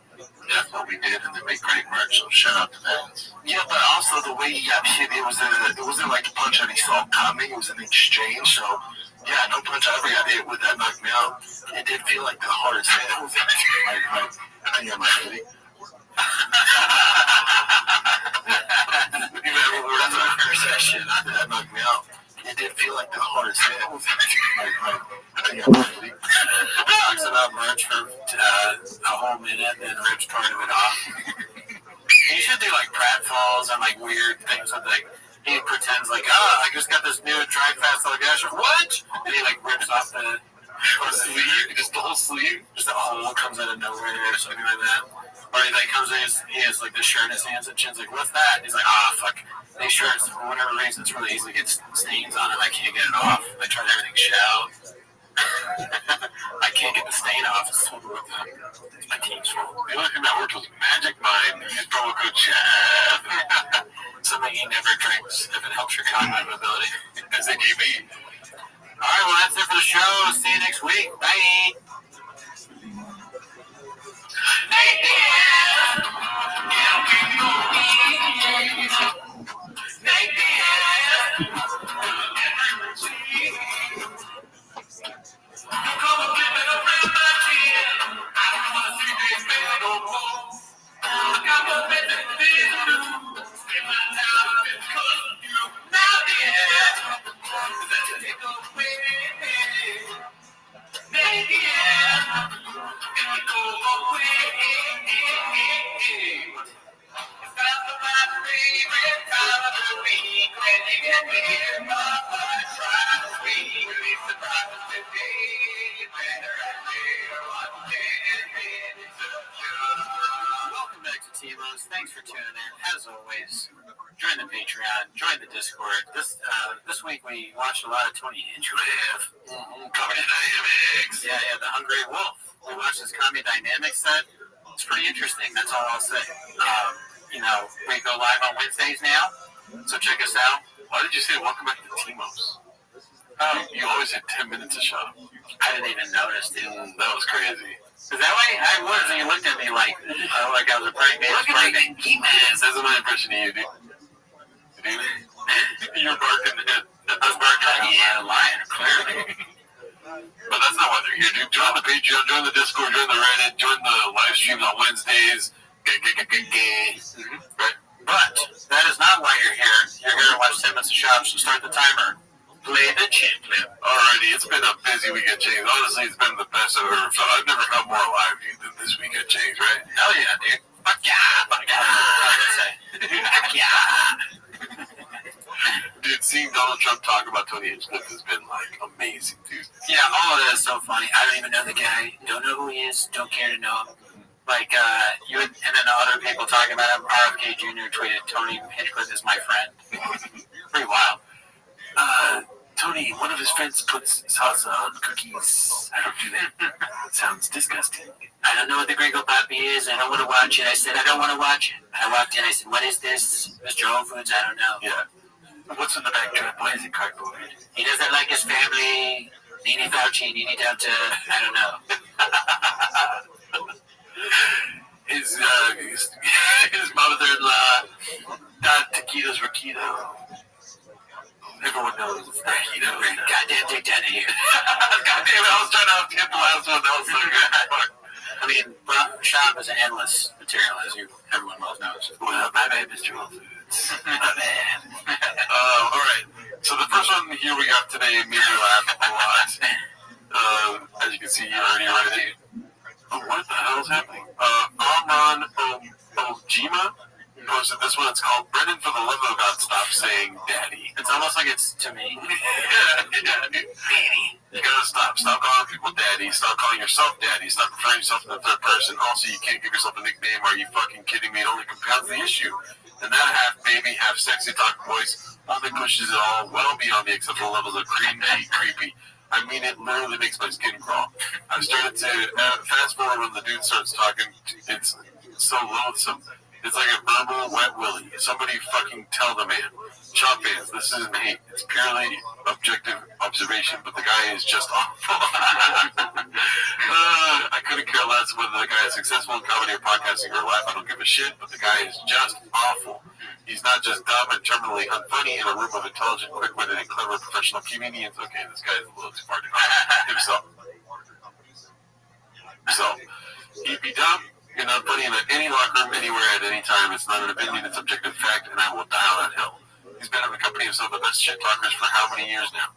That's what we did, and they make great merch. So shout out to them. Yeah, but also the way he got hit, it wasn't like a punch that he saw coming. It was an exchange. So yeah, no punch I ever got hit with that knocked me out. It did feel like the hardest hit. It was like I think I'm ready. That's my first session. After that knocked me out. It did feel like the hardest hit. I think I'm ready. Talks about merch for a whole minute and rips part of it off. He should do like pratfalls and like weird things with like he pretends like, I just got this new Drive Fast Gas. What? And he like rips off the sleeve, just the whole sleeve, just a hole comes out of nowhere or something like that. Or he like comes in, he has like the shirt in his hands and Chin's like, what's that? And he's like, fuck. These shirts, for whatever reason, it's really easy to get stains on it. I can't get it off. I tried everything shell. I can't get the stain off. It's my team's fault. The only thing that worked was Magic Mind. Use promo code CHAD. Something he never drinks if it helps your cognitive ability. As they gave me. All right, well, that's it for the show. See you next week. Bye. Welcome back to T-Los. Thanks for tuning in. As always, join the Patreon, join the Discord. This week we watched a lot of Tony Hinchcliffe. Comedy Dynamics. Yeah, The Hungry Wolf. We watched this Comedy Dynamics set. It's pretty interesting. That's all I'll say. We go live on Wednesdays now, so check us out. Why did you say welcome back to T-Mos? You always had 10 minutes to shut up. I didn't even notice, dude. That was crazy. Is that why I was? And you looked at me like I was a pregnant. Look at me, G-Mans. That's my impression of you, dude. You're barking it. I was barking. Yeah, lying, clearly. But that's not why they're here, dude. Join the Patreon, join the Discord, join the Reddit, join the live streams on Wednesdays. Right? But that is not why you're here. You're here to watch 10 minutes of shops, so start the timer. Play the chin clip. Alrighty, it's been a busy week at James. Honestly, it's been the best I've ever felt. I've never felt more alive than this week at James, right? Hell yeah, dude. Fuck yeah, fuck yeah. Fuck yeah. Dude, seeing Donald Trump talk about Tony Hinchcliffe has been like amazing, dude. Yeah, all of that is so funny. I don't even know the guy. Don't know who he is. Don't care to know him. Like, you and then other people talking about him. RFK Jr. tweeted, Tony Hinchcliffe is my friend. Pretty wild. Tony, one of his friends puts salsa on cookies. I don't do that. It sounds disgusting. I don't know what the Gringo Poppy is. I don't want to watch it. I said, I don't want to watch it. I walked in. I said, what is this? Mr. Whole Foods? I don't know. Yeah. What's in the back drop? Why is it cardboard? He doesn't like his family. Nene Fauci, Nene Delta. I don't know. His mother-in-law got taquitos Raquito. Everyone knows it's taquito. Goddamn, take that in here. Goddamn, I was trying to get the last one. That was so good. I mean, shop is an endless material, as everyone well knows. Well, my bad, Mr. Whole Foods. My bad. All right. So the first one here we got today made me laugh a lot. As you can see, you already read it. Oh, what the hell is happening? Amran Ojima posted this one. It's called Brendan, for the love of God, stop saying daddy. It's almost like it's to me. Yeah, daddy. You gotta stop. Stop calling people daddy. Stop calling yourself daddy. Stop referring yourself in the third person. Also, you can't give yourself a nickname. Are you fucking kidding me? It only compounds the issue. And that half baby, half sexy talk voice only pushes it all well beyond the acceptable levels of creepy. I mean, it literally makes my skin crawl. I've started to fast forward when the dude starts talking. It's so loathsome. It's like a verbal wet willy. Somebody fucking tell the man. Chop fans, this isn't hate. It's purely objective observation, but the guy is just awful. I couldn't care less whether the guy is successful in comedy or podcasting or life. I don't give a shit, but the guy is just awful. He's not just dumb and terminally unfunny in a room of intelligent, quick-witted, and clever professional comedians. Okay, this guy is a little too far to himself. So, he'd be dumb. You're not funny in any locker room, anywhere, at any time. It's not an opinion, it's objective fact, and I will die on that hill. He's been in the company of some of the best shit talkers for how many years now?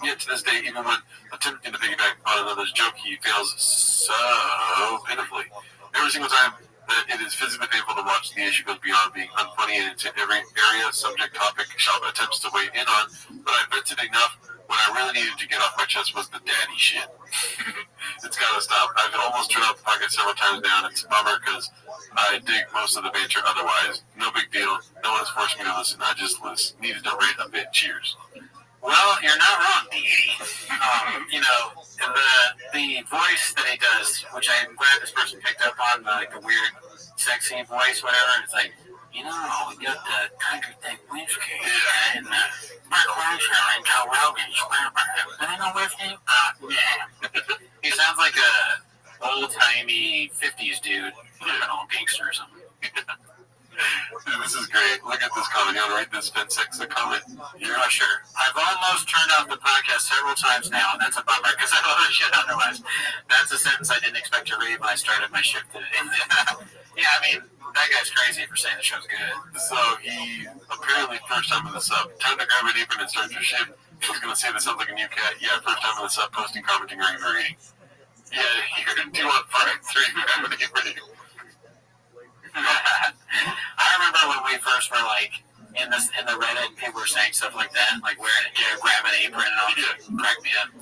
Yet to this day, even when attempting to piggyback on another's joke, he fails so pitifully. Every single time that it is physically painful to watch, the issue goes beyond being unfunny, and into every area, subject, topic, shop attempts to weigh in on. But I vented enough. What I really needed to get off my chest was the daddy shit. It's gotta stop. I've almost turned off the podcast several times now, and it's a bummer because I dig most of the banter otherwise. No big deal. No one has forced me to listen. I just needed to rant a bit. Cheers. Well, you're not wrong, D. You know, the voice that he does, which I'm glad this person picked up on, like the weird, sexy voice, whatever. It's like, you know, we got the country thing whiskey and Burkholder and Joe Rogan's. I don't know where they yeah. He sounds like a old-timey 50s dude, criminal gangster or something. Dude, this is great. Look at this comment. You want to read this Fensexa comment? Yeah, sure. I've almost turned off the podcast several times now, and that's a bummer because I love the shit otherwise. That's a sentence I didn't expect to read when I started my shift today. Yeah, I mean, that guy's crazy for saying the show's good. So he apparently first time in the sub. Time to grab an apron and start your shift. I was going to say this sounds like a new cat. Yeah, first time in the sub, posting, commenting, or even reading. Yeah, you're going to do 1, 5, 3, grab an apron. I remember when we first were like in the Reddit, people were saying stuff like that, like wearing grab an apron and all that. Crack me up.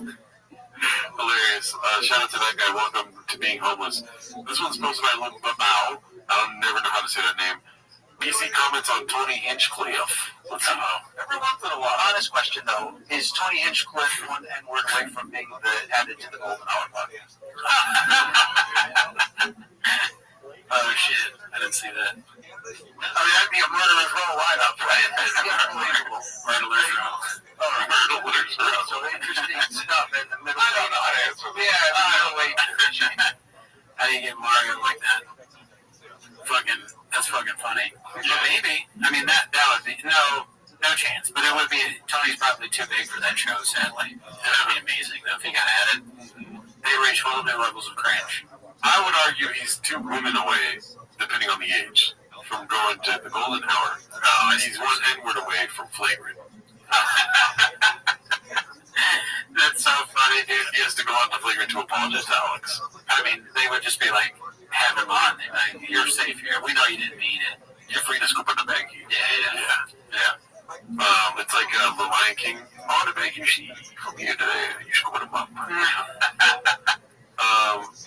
Hilarious. Shout out to that guy. Welcome to being homeless. This one's posted by Luke Babao. I'll never know how to say that name. PC comments on Tony Hinchcliffe. Let's see. Every once in a while. Honest question though: is Tony Hinchcliffe one N-word away from being added to the Golden Hour podcast? Oh shit! I didn't see that. I mean, that'd be a murderer's row lineup, right? Unbelievable. Murderer's row. Murderer's row. So interesting stuff in the middle. I don't know how to answer. Yeah, how do you get Mario like that? That's fucking funny. Yeah. But maybe. I mean, that would be no chance. But it would be. Tony's probably too big for that show. Sadly, that would be amazing though if he got added. They reach whole new levels of cringe. I would argue he's 2 women away, depending on the age, from going to the Golden Hour. And he's 1 N-word away from flagrant. so funny, dude. He has to go out to flagrant to apologize to Alex. I mean, they would just be like, have him on. Like, you're safe here. We know you didn't mean it. You're free to scoop in the banky. Yeah. It's like The Lion King. I want to beg you, she from here today. You should put him up.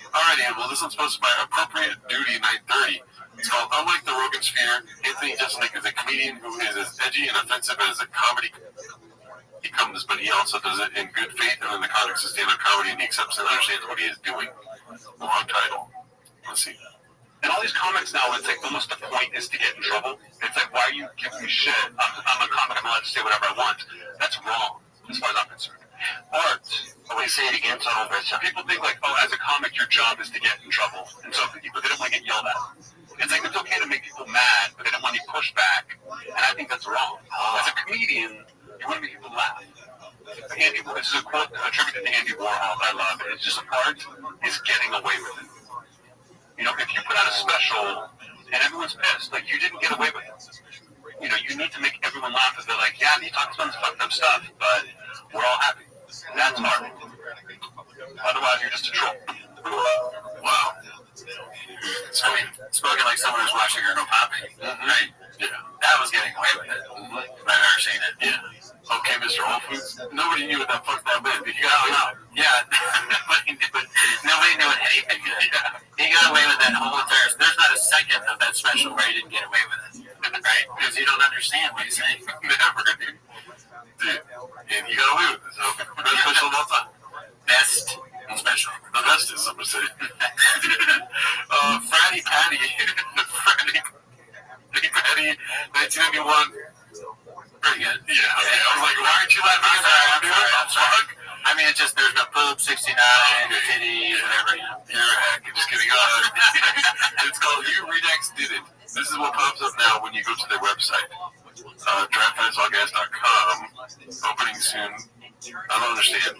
Alrighty, well, this one's posted by Appropriate Duty 930. It's called Unlike the Rogan Sphere, Anthony Jeselnik is a comedian who is as edgy and offensive as a comedy he comes, but he also does it in good faith and in the context of stand-up comedy, and he accepts and understands what he is doing. Long title. Let's see. And all these comics now, it's like almost the point is to get in trouble. It's like, why are you giving me shit? I'm a comic, I'm allowed to say whatever I want. That's wrong, as far as I'm concerned. Art, always say it again, so I don't mess up. People think like, oh, as a comic, your job is to get in trouble. And so people, they don't want to get yelled at. It's like, it's okay to make people mad, but they don't want you to push back. And I think that's wrong. As a comedian, you want to make people laugh. This is a quote attributed to Andy Warhol. I love it. It's just art is getting away with it. You know, if you put out a special and everyone's pissed, like you didn't get away with it. You know, you need to make everyone laugh because they're like, yeah, he talks about fucked up stuff, but we're all happy. That's art. Otherwise, you're just a troll. Wow. I mean, spoken like someone who's watching her go popping, right? Yeah. That was getting away with it. I've never seen it. Yeah. Okay, Mr. Whole Foods. Nobody knew what that fuck that meant. You No. Yeah. but nobody knew anything. He got away with that whole entire. There's not a second of that special where he didn't get away with it, right? Because you don't understand what he's saying. Never. Dude. And he got away with it. So best special of all time. Best special. The bestest, I'm gonna say. Fratty Patty. Fratty Patty, 1991. Pretty good. Yeah. Okay. I was like, why aren't you laughing at that? I'm sorry. I mean, it's just there's no poop, 69, titties, whatever. You're a hack. Just kidding. It's called You Redex Did It. This is what pops up now when you go to their website. DraftFantsAllGuys.com. Opening soon. I don't understand.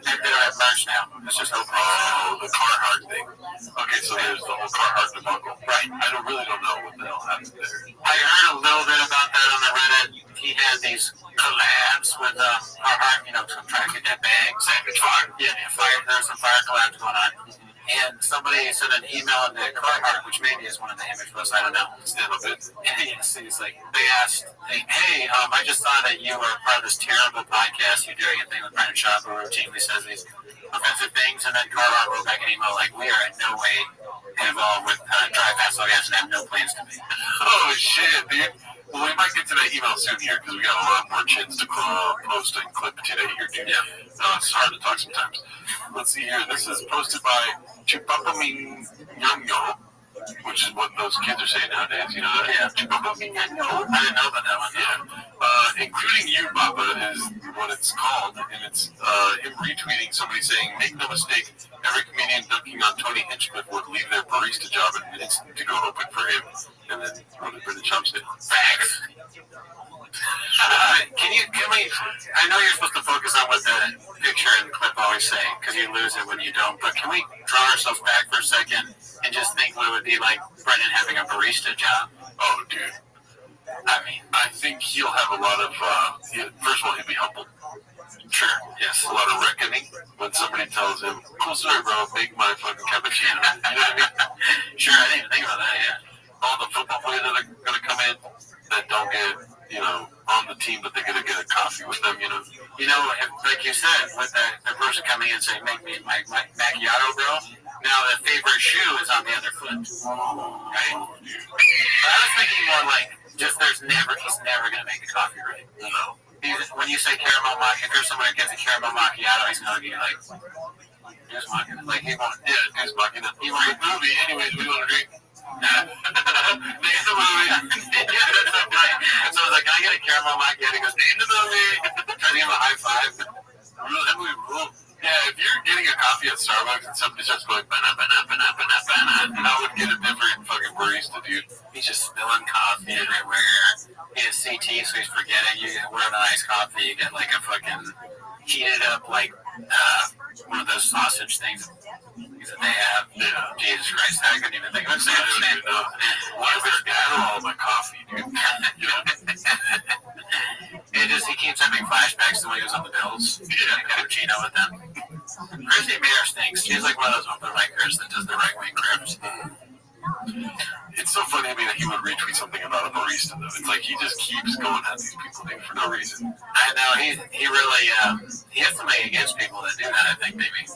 They don't have merch now. It's just open. Oh, the Carhartt thing. Okay, so there's the whole Carhartt debacle. Right. I really don't know what the hell happened there. I heard a little bit about that on the Reddit. He had these collabs with Carhartt, you know, to try to get that bag. Savage Fire. Yeah, there's some fire collabs going on. And somebody sent an email to Carhartt, which maybe is one of the image posts, I don't know. Stand up it. Yes, he's like, they asked, hey, I just saw that you were part of this terrible podcast. You're doing a thing with Brendan Schaub who routinely says these offensive things. And then Carhartt wrote back an email like, we are in no way involved with Drive Fast Gas and have no plans to be. Oh, shit, dude. Well, we might get to that email soon here because we got a lot more chins to post and clip today here, dude. Yeah. It's hard to talk sometimes. Let's see here. This is posted by Chupapaming Nyamyo, which is what those kids are saying nowadays. You know that? Yeah. Chupapaming Nyamyo. I didn't know about that one. Yeah. Including you, Papa, is what it's called. And it's him retweeting somebody saying, make no mistake, every comedian dunking on Tony Hinchcliffe would leave their barista job in minutes to go open for him. And then what did Brendan Schaub say? Facts. Can we, I know you're supposed to focus on what the picture and the clip always say, because you lose it when you don't, but can we draw ourselves back for a second and just think what it would be like Brendan having a barista job? Oh, dude. I mean, I think he'll have a lot of, first of all, he'll be humbled. Sure, yes. A lot of reckoning when somebody tells him, cool story, bro, make my fucking cappuccino. You know what I mean? Sure, I didn't even think about that, yeah. All the football players that are going to come in that don't get, you know, on the team, but they're going to get a coffee with them, you know. You know, like you said, with the person coming in and saying, make me my macchiato, bro. Now, the favorite shoe is on the other foot. Right? But I was thinking more like, just he's never going to make the coffee right. No. When you say caramel macchiato, if there's someone that gets a caramel macchiato, he's going to be like, here's macchiato. Like, he won't, yeah, here's macchiato. He won't. Movie, anyways, we want to drink. Name the movie. Yeah, that's so funny. And so I was like, can I get a caramel macchiato? He goes, name the movie. Try to give him a high five. That movie rule. Yeah, if you're getting a coffee at Starbucks and somebody starts going, I would get a different fucking barista, dude. He's just spilling coffee everywhere. He has CT, so he's forgetting. You order a nice coffee, you get like a fucking heated up, like, one of those sausage things that they have. Yeah. Jesus Christ, I couldn't even think of it. Why is there Adderall in my coffee, dude? You know? It he keeps having flashbacks to when he was on the Bills. Cappuccino with them. Chrissy Mayer stinks. She's like one of those open micers that does the right wing cribs. It's so funny to me that he would retweet something about a barista, though. It's like he just keeps going at these people for no reason. I know, he really, he has something against people that do that, I think, maybe.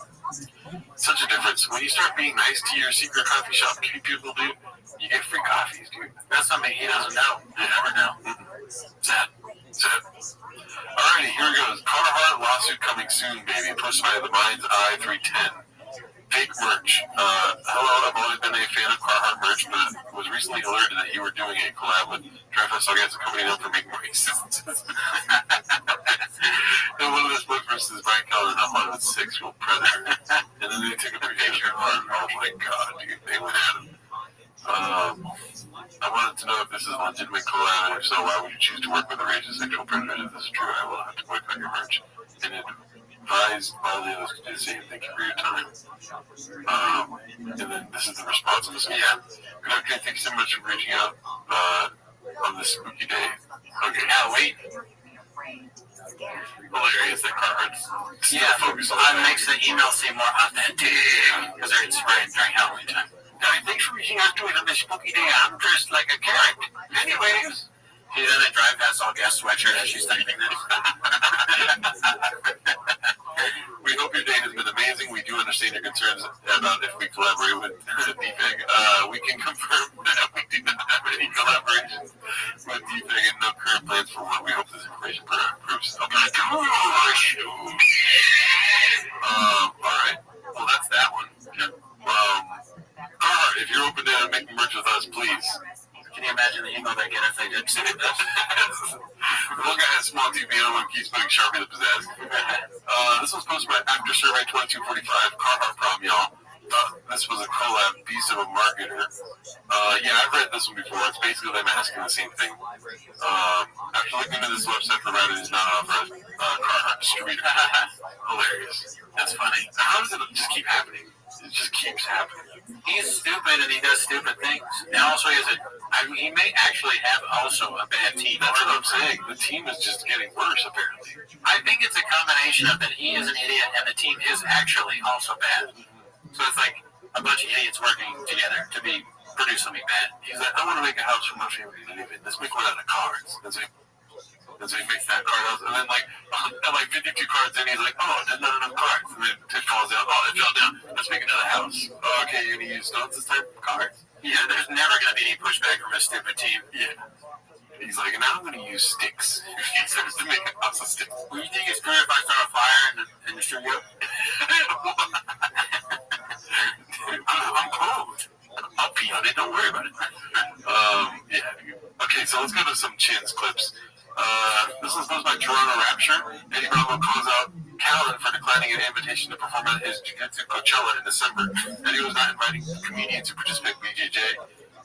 Such a difference. When you start being nice to your secret coffee shop people, dude, you get free coffees, dude. That's something he doesn't know. You never know. Sad. Alrighty, here goes. Carhartt lawsuit coming soon, baby. Posted by the Mind's Eye 310. Fake merch. Hello, I've always been a fan of Carhartt merch, but was recently alerted that you were doing a collab with Dreyfus against a company known for making racists. And one of the spokespersons is Brian Keller, not one of its sexual predator. And then they took a picture of Hart. Oh my god, dude, they went at him. I wanted to know if this is a legitimate collab, and if so, why would you choose to work with a racist sexual predator? If this is true, I will have to boycott your merch. And advise all the others to do the same. Thank you for your time. And then this is the response of this. Yeah. Good afternoon. Thank you so much for reaching out on this spooky day. Okay. Yeah, wait. Hilarious that Carhartt's still focused on it makes the email seem more authentic because it's right during Halloween time. Thanks for reaching out to me on this spooky day. I'm dressed like a carrot. Anyways. She's in a drive past all gas sweatshirt as she's typing this. We hope your day has been amazing. We do understand your concerns about if we collaborate with DFAG. We can confirm that we do not have any collaboration with DFAG and no current plans for one. We hope this information proves. Okay. Alright. Well, that's that one. Carhartt, if you're open to making merch with us, please. Can you imagine the email they get if they did say this? One guy has small TV and one keeps putting Sharpie the pizzazz. This was posted by After Survey 2245, Carhartt Prom, y'all. This was a collab piece of a marketer. Yeah, I've read this one before. It's basically them asking the same thing. After looking into this website for Reddit, is not authorized Carhartt distributor. Hilarious. That's funny. How does it just keep happening? It just keeps happening. He's stupid and he does stupid things. And also he may actually have also a bad team. That's what I'm saying. The team is just getting worse, apparently. I think it's a combination of that he is an idiot and the team is actually also bad. So it's like a bunch of idiots working together to produce something bad. He's like, I want to make a house for my family to live in. Let's make one out of cards. And so he makes that card house, and then at 52 cards in, he's like, oh, there's not enough cards. And then it falls down. Oh, it fell down. Let's make another house. Oh, okay, you're going to use stones this time? Cards. Yeah, there's never going to be any pushback from a stupid team. Yeah. He's like, now I'm going to use sticks. He starts to make a house of sticks. Well, you think it's good if I start a fire in the studio? I'm cold. I'll pee on it. Don't worry about it. Yeah. Okay, so let's go to some Chins clips. This was posted by Toronto Rapture. Eddie Bravo calls out Callan for declining an invitation to perform at his Jiu-Jitsu Coachella in December. Eddie was not inviting comedians to participate in BJJ.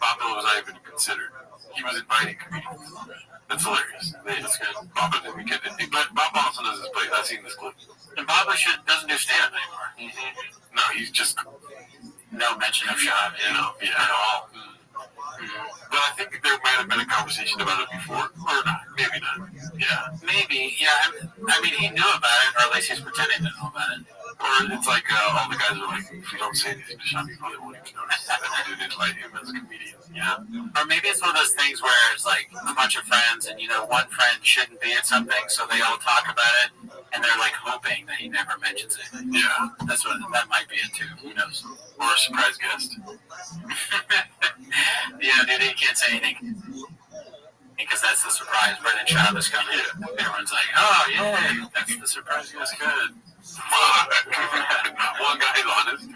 Bob Bill was not even considered. He was inviting comedians. That's hilarious. That's good. Bob didn't get anything, but Bob also knows his place. I've seen this clip. And Bob doesn't do stand-up anymore. Mm-hmm. No, he's just no mention of shot, at all. But I think there might have been a conversation about it before, or not. Maybe not. Yeah. Maybe. Yeah. I mean, he knew about it, or at least he's pretending to know about it. Or it's like all the guys are like, if you don't say anything to Sean, people won't even notice that we didn't invite him as a comedian. Yeah. Or maybe it's one of those things where it's like a bunch of friends, and one friend shouldn't be at something, so they all talk about it, and they're like hoping that he never mentions it. Yeah. That might be it too. Who knows? Or a surprise guest. Yeah, dude, he can't say anything. Because that's the surprise. Brendan Schaub is coming. Yeah. Everyone's like, oh, yeah, that's the surprise. That's good. One guy's honest.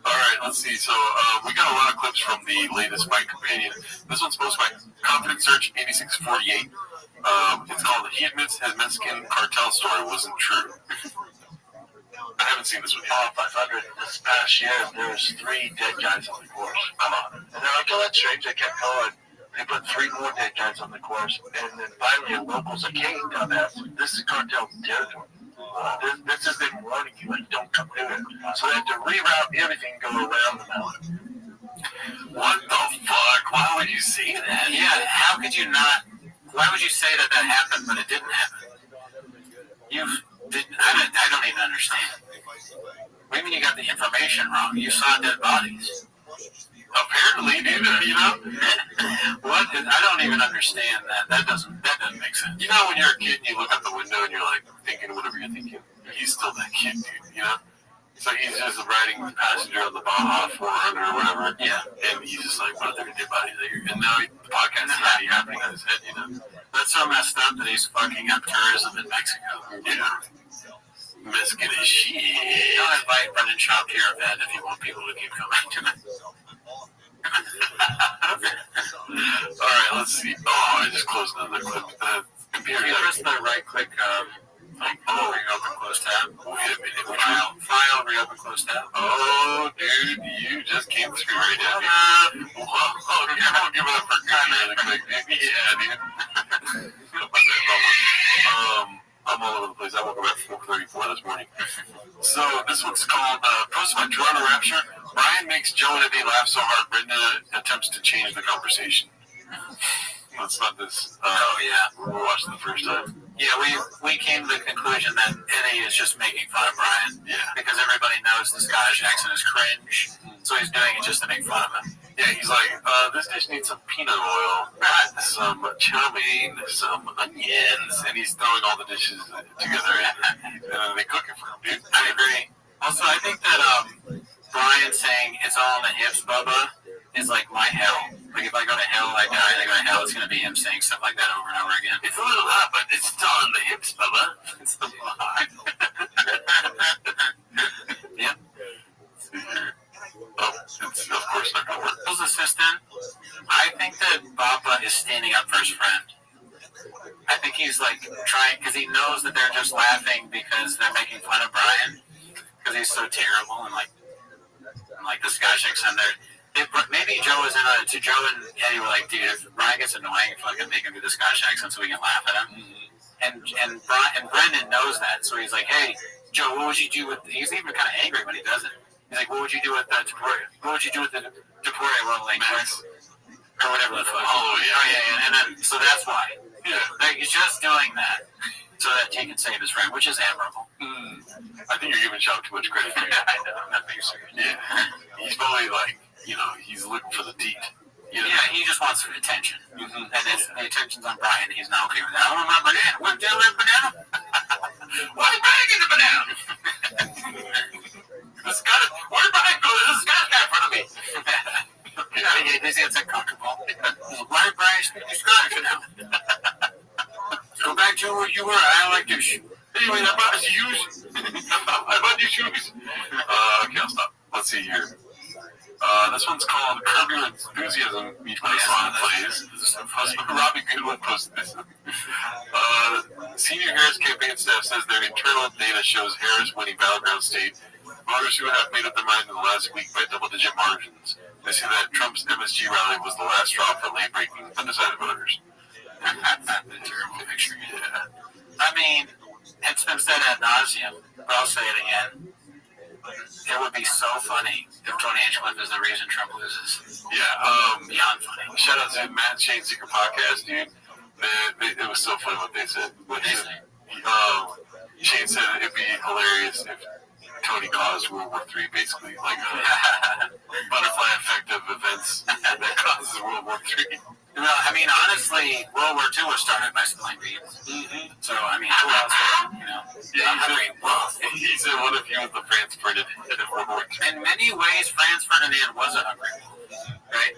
All right, let's see. So we got a lot of clips from the latest Fight Companion. This one's posted by Confident Search 8648. It's called He Admits His Mexican Cartel Story Wasn't True. I haven't seen this one yet. 500 this past year, there was 3 dead guys on the course. And they're like, oh, that's strange. They kept going. They put 3 more dead guys on the course. And then finally, a local's like, hey, dumbass, this is cartel territory. This is them warning you, like, don't come near it. So they had to reroute everything and go around the mountain. What the fuck? Why would you say that? Yeah, how could you not why would you say that happened, but it didn't happen? I don't even understand. What do you mean you got the information wrong? You saw dead bodies. Apparently, dude, you know? What? I don't even understand that. That doesn't make sense. You know when you're a kid and you look out the window and you're like thinking whatever you're thinking? He's still that kid, dude, you know? So he's just riding the passenger on the Baja 400 or whatever. Yeah. And he's just like, what are there dead bodies there? And now the podcast is already happening on his head, you know? That's so messed up that he's fucking up tourism in Mexico. Yeah. Mexican as shit. Don't invite Brendan Schaub to your event if you want people to keep coming to it. Alright, let's see. Oh, I just closed another clip. Computer. You press the right click, reopen, close tab. Wait a minute. File, reopen, close tab. Oh, dude, you just came through right at me. Whoa, give it up for Kyle really quick, dude. Yeah, dude. I'm all over the place. I woke up at 4:34 this morning. So this one's called Posted by Toronto Rapture. Brian makes Joe and Eddie laugh so hard Brenda attempts to change the conversation. That's not this. We watched it the first time. Yeah, we came to the conclusion that Eddie is just making fun of Brian. Yeah. Because everybody knows the Scottish accent is cringe, so he's doing it just to make fun of him. Yeah, he's like, this dish needs some peanut oil, some chow mein, some onions, and he's throwing all the dishes together and they cook it for him, dude. I agree. Also, I think that Brian saying it's all in the hips, Bubba, is like my hell. Like if I go to hell, I die, I go to hell, it's going to be him saying stuff like that over and over again. It's a little hot, but it's still in the hips, Bubba. It's the hot. Yeah. Oh, it's of course not going to work. His assistant, I think that Baba is standing up for his friend. I think he's like trying, because he knows that they're just laughing because they're making fun of Brian, because he's so terrible and like the Scottish accent there. Maybe Joe was in to Joe and Eddie were like, dude, if Brian gets annoying, fucking make him do the Scottish accent so we can laugh at him. And Brendan knows that, so he's like, hey, Joe, what would you do with? He's even kind of angry when he does it. He's like, what would you do with Taporia? What would you do with the Taporia roll like this? Or whatever the fuck. Oh, yeah. And then, so that's why. Yeah. Like, he's just doing that so that he can save his friend, which is admirable. I think you're giving Sean too much credit. I know, I'm not being serious. Yeah. He's probably like, he's looking for the teat. Yeah, he just wants attention. And if the attention's on Brian, he's not okay with that. I want my banana. What the hell is banana? Why did Brian get the banana? Where did Brian go? There's a Scottish guy in front of me. He gets uncomfortable. Why did Brian speak Scottish now? Go back to where you were. I don't like your shoes. Anyway, I bought his shoes. I bought your shoes. Okay, I'll stop. Let's see here. This one's called Curb Your Enthusiasm. Each one song plays. Robbie Goodwin posted this. Senior Harris campaign staff says their internal data shows Harris winning battleground state. Voters who have made up their mind in the last week by double-digit margins. They say that Trump's MSG rally was the last straw for late-breaking undecided voters. Terrible picture. Yeah. I mean, it's been said ad nauseum, but I'll say it again. It would be so funny if Tony Hinchcliffe is the reason Trump loses. Yeah, beyond funny. Shout out to Matt and Shane's Secret Podcast, dude. It was so funny what they said. What they say? Shane said it'd be hilarious if Tony caused World War III, basically, like a butterfly effect of events that causes World War III. No, I mean, honestly, World War II was started by spilling beans. So, I mean, who else would, Yeah, he said one of you was the Franz Ferdinand of World War II. In many ways, Franz Ferdinand was a hungry wolf, right?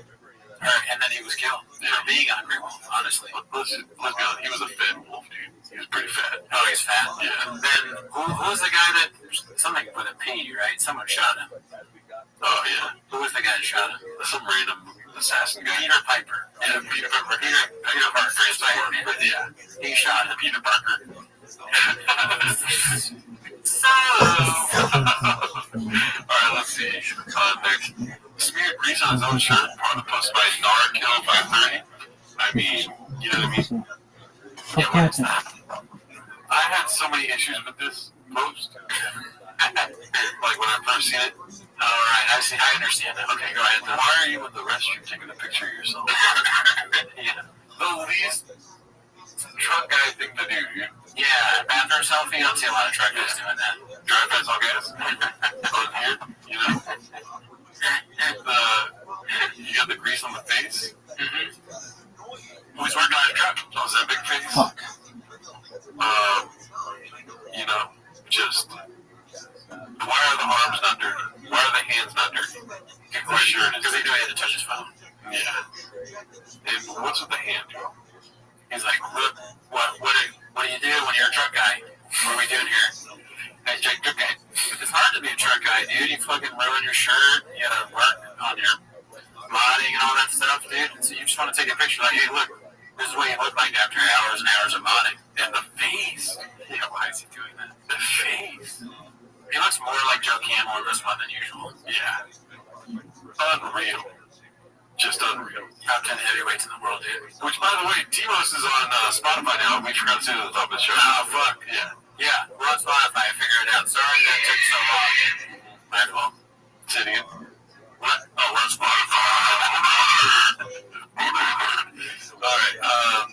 And then he was killed for being a hungry wolf, honestly. Let's be honest, he was a fat wolf, dude. He was pretty fat. Oh, he's fat? Yeah. Then, who's the guy that, something with a P, right? Someone shot him. Oh, yeah. Who was the guy that shot him? Some random assassin guy. Peter Piper. Yeah, Peter Piper. Peter Parker. Yeah. He shot him. Peter Parker. So. Alright, let's see. Next. Smeared grease on his own shirt, posted by Narkill530. I mean, you know what I mean? What happened? I had so many issues with this post. Like when I first seen it. Alright, I understand that. Okay, go ahead. Why are you in the restroom taking a picture of yourself? Yeah. The least truck guy thing to do, dude. Yeah, bathroom selfie. You don't see a lot of truck guys doing that. Drive past all guys on here, you know. You got the grease on the face. Who's working on a truck? Oh, is that big face? Fuck. You know, just why are the arms not dirty? Why are the hands not dirty? Good question. Because they knew he had to touch his phone. Yeah. And what's with the hand? He's like, look, what do you do when you're a truck guy? What are we doing here? Hey, Jake, truck guy. It's hard to be a truck guy, dude. You fucking ruin your shirt. You gotta work on your modding and all that stuff, dude. So you just want to take a picture like, hey, look, this is what you look like after hours and hours of modding. And the face. Yeah, why is he doing that? The face. He looks more like Joe Camel in this one than usual. Yeah. Unreal. Just unreal. Top 10 heavyweights in the world, dude. Which, by the way, Timos is on Spotify now. We forgot to say at the top of the show. Oh, fuck. Yeah. Yeah, we're on Spotify. I figured it out. Sorry that it took so long. My fault. Say it again. What? Oh, we're on Spotify. All right.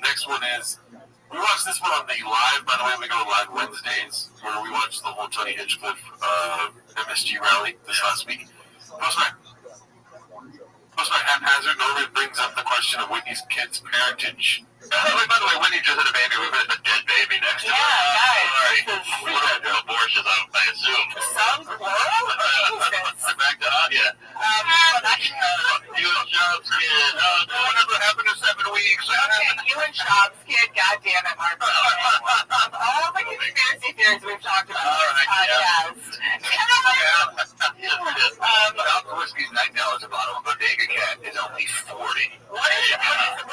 Next one is, we watched this one on the live. By the way, we go live Wednesdays, where we watched the whole Tony Hinchcliffe MSG rally this last week. Postman Haphazard normally brings up the question of Whitney's kids' parentage. By the way, Whitney just had a baby. We've got a dead baby next to her. Guys. We don't have abortions, I assume. Some world? I'm back to Anya. You and Jobs kid. Whatever happened to 7 weeks? Okay, you and Jobs kid, goddamn it, Mark. All the conspiracy theories we've talked about on this podcast. Whiskey's $9 a bottle. Bodega Cat is only $40. What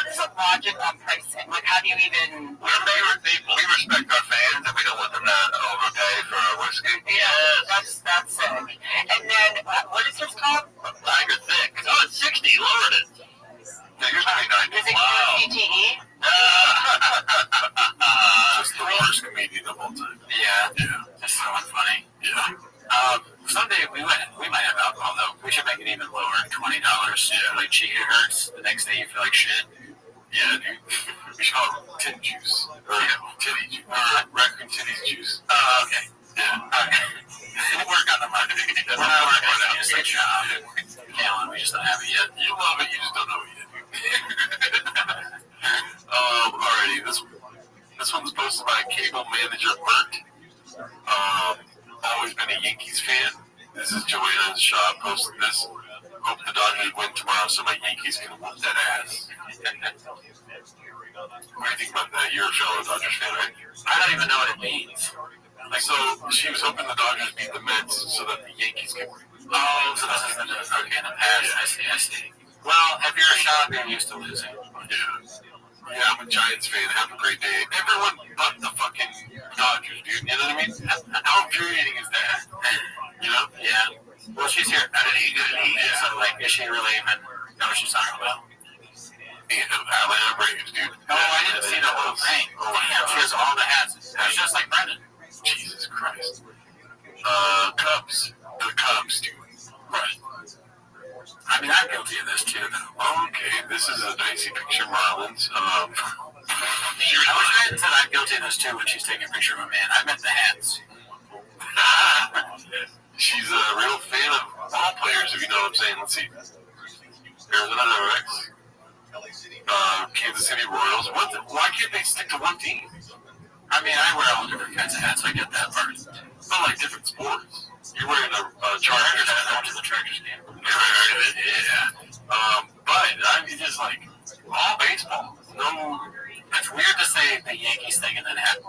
is the logic on pricing? Like, how do you even... We respect our fans, and we don't want them to overpay for our whiskey. Yeah, that's sick. And then, what is this called? Tiger Thick. It's 60, lowered it. Now you're $29. Is it CTE? Just the worst comedian of all time. Yeah. That's so funny. Yeah. Someday we might have alcohol though. We should make it even lower, $20. Yeah. Like cheat, it hurts. The next day you feel like shit. Yeah, dude. We should call it tin juice. Or titty juice. Or raccoon titties juice. Oh, okay. Yeah. We'll work on the marketing. We're not working on it. It's like Callan, we just don't have it yet. You love it, you just don't know it yet. Alrighty, this one's posted by cable manager Bert. Always been a Yankees fan. This is Joanna's shop posted this. Hope the Dodgers win tomorrow so my Yankees can whoop that ass. What do you think about that? You're a fellow Dodgers fan, right? I don't even know what it means. So she was hoping the Dodgers beat the Mets so that the Yankees can win. Oh, so this is the okay, in the past. Yeah. I see. Well, if you're a shop, you're used to losing. Yeah, I'm a Giants fan. Have a great day. Everyone but the fucking Dodgers, dude. You know what I mean? How infuriating is that? You know? Yeah. Well, she's here. Yeah. So, like, is she really even know what she's talking about? Yeah, Atlanta Braves, dude. Oh, I didn't see the whole thing. Damn, she has all the hats. It's just like Brendan. Jesus Christ. Cubs. The Cubs, dude. Right. I mean, I'm guilty of this too, though. Okay, this is a dicey picture, Marlins. I wish I had said I'm guilty of this too when she's taking a picture of a man. I meant the hats. She's a real fan of ball players, if you know what I'm saying. Let's see. Arizona Rex. Kansas City Royals. Why can't they stick to one team? I mean, I wear all different kinds of hats. I get that part. It's not like different sports. You're wearing a Chargers hat. I went to the Chargers game. Yeah. But I mean, just like all baseball. No. It's weird to say the Yankees thing and then have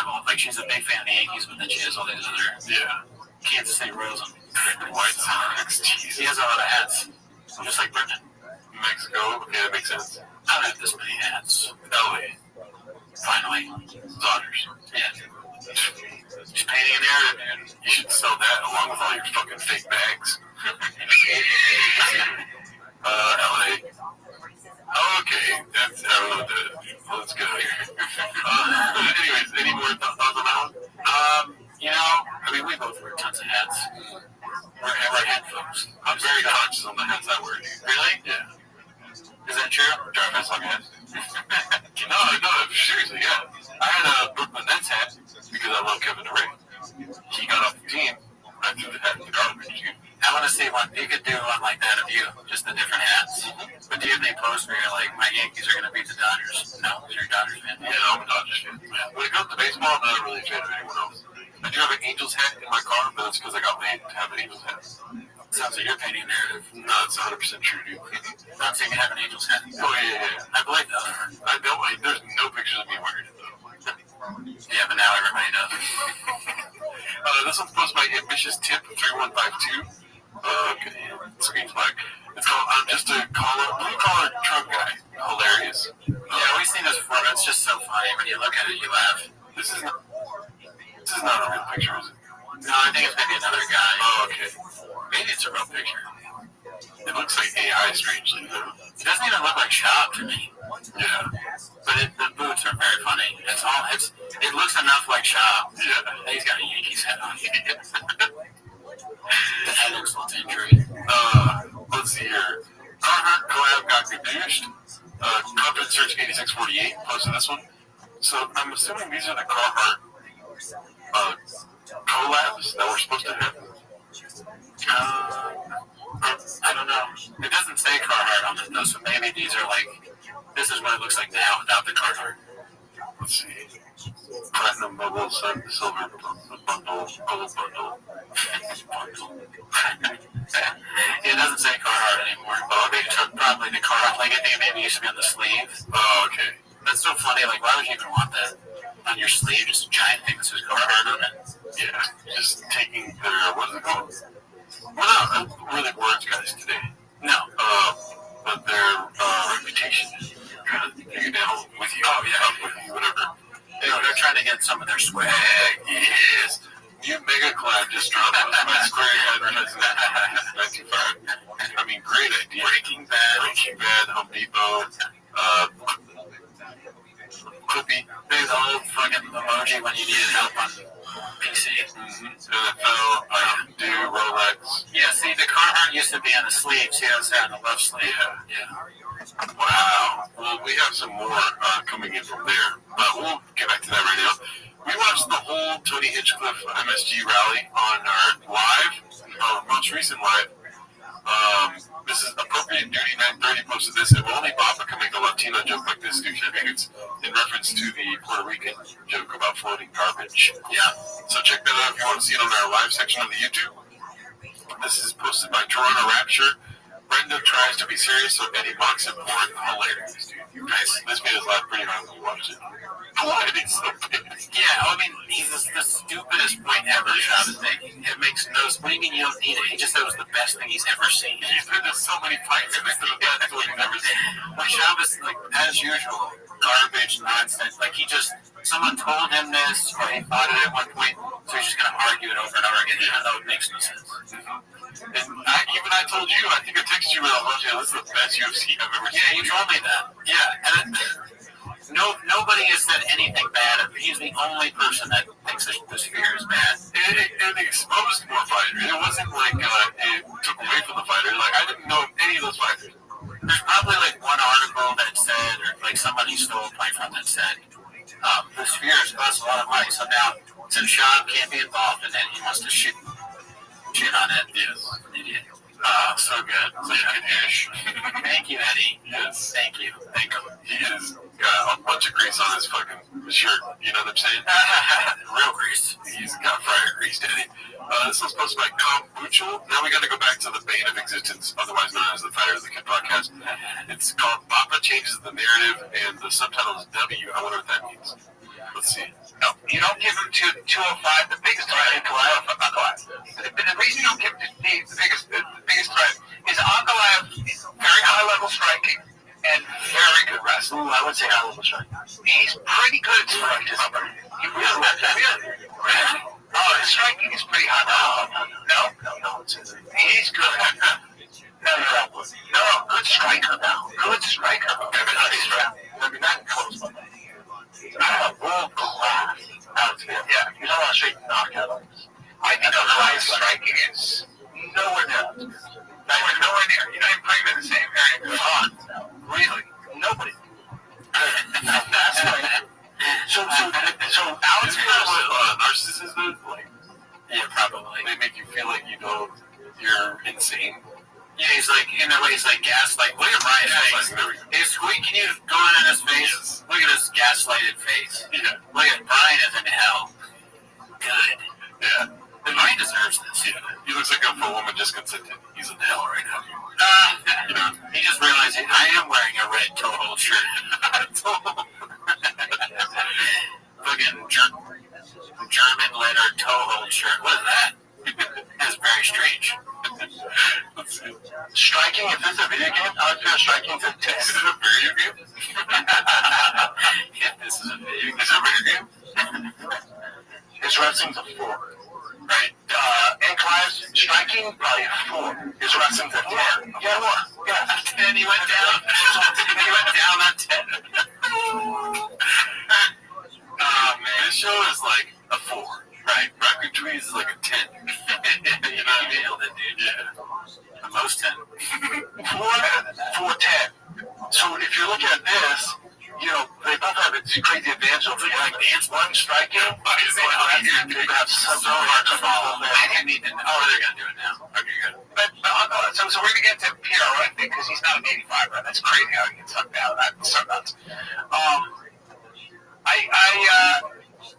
all. Like, she's a big fan of the Yankees, but then she has all these other Kansas City Royals and White Sox. Jesus. She has a lot of hats. Just like Brendan. Mexico. Okay, that makes sense. I don't have this many hats. LA. Finally. Dodgers. Yeah. She's painting an narrative, man. You should sell that along with all your fucking fake bags. LA. Okay, that's, I don't know what that is. Let's go here. Anyways, any more thoughts on that one? You know, I mean, we both wear tons of hats. We're headphones. I'm very conscious on the hats I wear. Really? Yeah. Is that true? Drive hats on hats. No, serious. the hat in the garbage. I want to see one. You could do one like that of you, just the different hats. But do you have any posts where you're like, my Yankees are going to beat the Dodgers? No, you're a Dodgers fan. Yeah, I'm a Dodgers fan. Yeah. When it comes to baseball, I'm not really a fan of anyone else. I do have an Angels hat in my car, but that's because I got made to have an Angels hat. Sounds like you're painting a narrative. No, it's 100% true, dude. Not saying you have an Angels hat. Oh, yeah. I believe that. I don't. There's no pictures of me wearing it, though. Yeah, but now everybody does. This one's posted by Ambitious Tip 3152. Screen flag. It's called I'm Just a Blue Collar Truck Guy. Hilarious. Yeah, we've seen this before. It's just so funny. When you look at it, you laugh. This is not a real picture, is it? No, I think it's maybe another guy. Oh, okay. Maybe it's a real picture. It looks like AI, strangely, though. It doesn't even look like shop to me. Yeah. But the boots are very funny. It looks enough like shop. Yeah. He's got a Yankees hat on. That looks like injury. Let's see here. Carhartt collab got reduced. Confidence Search 8648 posted this one. So I'm assuming these are the Carhartt collabs that we're supposed to have. I don't know. It doesn't say Carhartt on it though, so maybe these are like, this is what it looks like now without the Carhartt. Let's see. Platinum bubble, silver bundle, gold bundle. It doesn't say Carhartt anymore. Oh, they took probably the Carhartt. Like I think maybe it used to be on the sleeve. Oh, okay. That's so funny. Like, why would you even want that on your sleeve? Just a giant thing that says Carhartt on it. Yeah, just taking their, what is it called? We're not really words guys today. No. But their reputation is trying to take it down with you. Oh, yeah. Up with you, whatever. They're trying to get some of their swag. Yes. New mega collab just dropped. It was my Square advertising. 95. I mean, great idea. Breaking Bad, Home Depot, Clippy. There's the old fucking emoji when you needed help on PC. NFL, do Rolex. Yeah, see, the Carhartt used to be on the sleeve. See how it's on the left sleeve? Yeah. Wow. Well, we have some more coming in from there. But we'll get back to that right now. We watched the whole Tony Hinchcliffe MSG rally on our most recent live. This is Appropriate Duty 930 posted this, and only Baba can make a Latino joke like this, dude. I think it's in reference to the Puerto Rican joke about floating garbage. Yeah. So check that out if you want to see it on our live section of the YouTube. This is posted by Toronto Rapture. Brenda tries to be serious, so Eddie mocks him for it. Hilarious, dude. Nice. This made us laugh pretty hard when we watched it. Why is he so big? Yeah, I mean, he's the stupidest point ever Shabbos making. It makes no sense. What do you mean you don't need it? He just said it was the best thing he's ever seen. He's been to so many fights, and it's the best thing he's ever seen. When Shabbos, like, as usual, garbage, nonsense. Like, someone told him this, or he thought it at one point, so he's just going to argue it over and over again, even though it makes no sense. And I told you, I think I texted you when I was watching, this is the best UFC I've ever seen. Yeah, you told me that. Yeah, and nobody has said anything bad. He's the only person that thinks that the sphere is bad. It exposed more fighters. It wasn't like it took away from the fighters. Like, I didn't know any of those fighters. There's probably like one article that said, or like somebody stole a point from that said, the sphere is costs a lot of money, so now since Sean can't be involved in it, he wants to shit on it. Yes. Idiot. So good. Such a good ish. Thank you, Eddie. Yes. Thank you. Thank you. He has got a bunch of grease on his fucking shirt. You know what I'm saying? Real grease. He's got fryer grease, Eddie. This was posted by Kombuchal. Now we got to go back to the bane of existence, otherwise known as the Fighters of the Kid podcast. It's called Bappa Changes the Narrative, and the subtitle is W. I wonder what that means. Let's see. No, you don't give him to 205, the biggest threat. The reason you don't give him the biggest threat is Ankalaev is very high-level striking and very good wrestling. I would say high-level striking. He's pretty good at striking. He really is. Oh, his striking is pretty high. No. He's good. No, good striker. Good striker. I mean, not close, but world class out there. Yeah, you don't want to straight knockout. I think Ankalaev's striking is nowhere near. Nowhere near. You're not even putting him in the same area. Really? Nobody. That's right. So Alex narcissism, like, Yeah, probably. They make you feel like you're insane. Yeah, he's like, in a way, he's like gaslight. Look at Brian's face. Hey, Squeak, can you go on his face? Look at his gaslighted face. Yeah. Look at Brian is in hell. Good. Yeah. And Brian deserves this. Yeah. He looks like a full woman just consented. He's in hell right now. He just realized I am wearing a red toe-hold shirt. Fucking German letter toe-hold shirt. What is that? That's very strange. Striking, if this is a video game, I would feel striking to 10. Is it a video game? Yeah, this is a video game. Is it a video game? His wrestling's a 4. Right. Enclaves, striking, probably a 4. His wrestling's a 10. Yeah, 4. Yeah. And he went down. He went down on 10. Oh, man. This show is like a 4. Right. Rocket Trees is like a 10. You nailed it, dude. Yeah. The most 10. 4, 10. So if you're looking at this, they both have this crazy advantage of dance one striking. They have so hard to follow. I didn't even know. Oh, they're going to do it now. Okay, good. But so we're going to get to Pierre, right? Because he's not an 85, right? That's crazy how he gets sucked out. That's so nuts.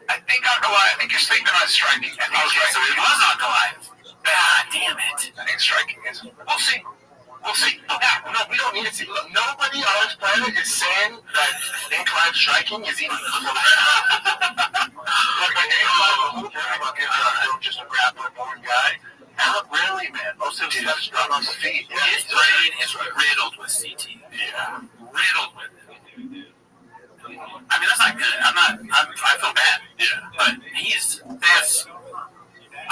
I think on Goliath. I think you're sleeping on striking. I think so it was on Goliath. God damn it. I think striking is. We'll see. No, we don't need to see. Look, nobody on this planet is saying that incline striking is even close. Just a grappling born guy. Not really, man. Most of his stuff's done on the feet. His brain is riddled with CT. Yeah. Riddled with it. I mean, that's not good. I feel bad. Yeah. But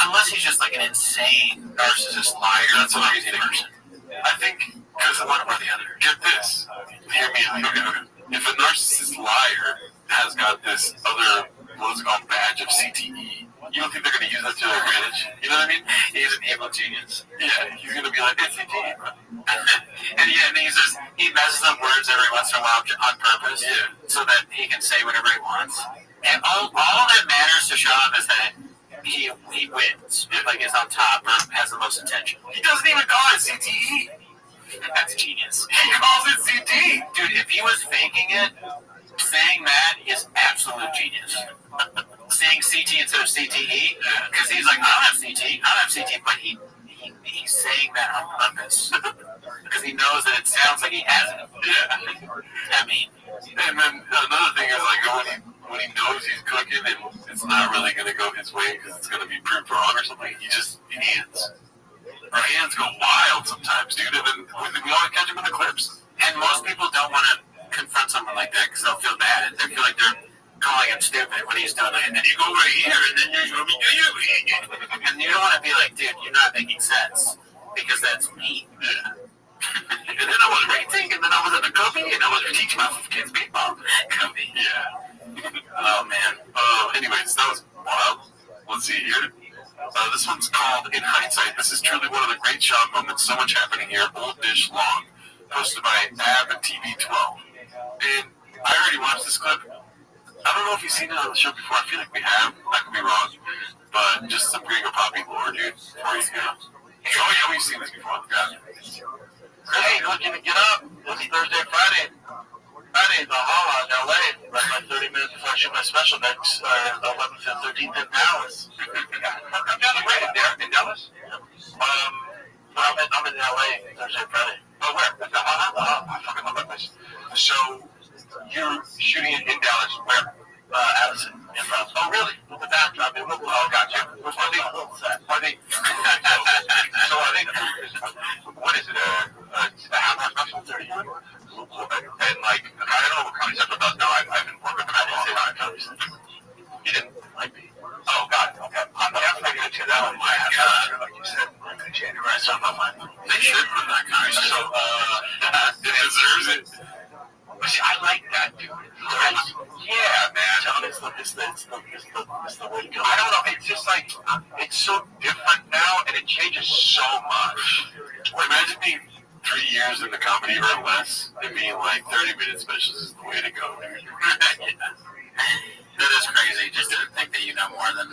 unless he's just like an insane narcissist liar, that's a crazy person. I think, because of one or the other. Get this. Hear me out. Okay. If a narcissist liar has got this other, what is it called, badge of CTE, you don't think they're going to use that to their advantage? You know what I mean? He's an evil genius. Yeah, he's going to be like, it's CTE, bro. And he messes up words every once in a while on purpose, so that he can say whatever he wants. And all that matters to Sean is that he wins, like he's on top or has the most attention. He doesn't even call it CTE. That's genius. He calls it CT. Dude, if he was faking it, saying that is absolute genius. Saying CT instead of CTE, because he's like, I don't have CT, but he's saying that on purpose. Because he knows that it sounds like he has it. Yeah. I mean. And then another thing is like when he knows he's cooking and it's not really going to go his way because it's going to be proved wrong or something, he just hands. Our hands go wild sometimes, dude. And then we always catch him in the clips. And most people don't want to confront someone like that because they'll feel bad. They feel like they're calling him stupid when he's doing it. And then you go right here, and then you're going to be and you don't want to be like, dude, you're not making sense because that's me. Yeah. And then I was rating, and then I was at the Cubby, and I was teaching my kids baseball. Cubby. Yeah. Oh, man. Anyways, that was wild. Let's see here. This one's called In Hindsight. This is truly one of the great Sean moments. So much happening here. Old Dish Long. Posted by Ab and TV12. And I already watched this clip. I don't know if you've seen it on the show before. I feel like we have. I could be wrong. But just some Gringo Poppy lore, dude. Oh, yeah, we've seen this before. Yeah. Hey, looking to get up. It's Thursday, Friday. Friday, the Hala in LA. Like my 30 minutes before I shoot my special next 11th and 13th in Dallas. I'm down the road there in Dallas. I'm in LA Thursday, Friday. Oh, where? The Hala? I fucking love that place. So you're shooting it in Dallas. Where? Addison. Oh, really? With the backdrop. Oh, gotcha. What's my name? My name. So I think, what is it? A half-hour special? 30 minutes? And like, I don't know what Comedy Central does. No, I've been working with them a long time. Comedy Central. You didn't? Might be. Oh, God. Okay. I'm definitely going to do that one. My God. Like you said, in January. So I'm not mine. They should run that Comedy Central. So, it deserves it. I like that, dude. Yeah, man. It's the way to go. I don't know. It's just like, it's so different now, and it changes so much. Well, imagine being 3 years in the comedy or less, and being like 30-minute specials is the way to go, dude. Yeah. That is crazy, just to think that you know more than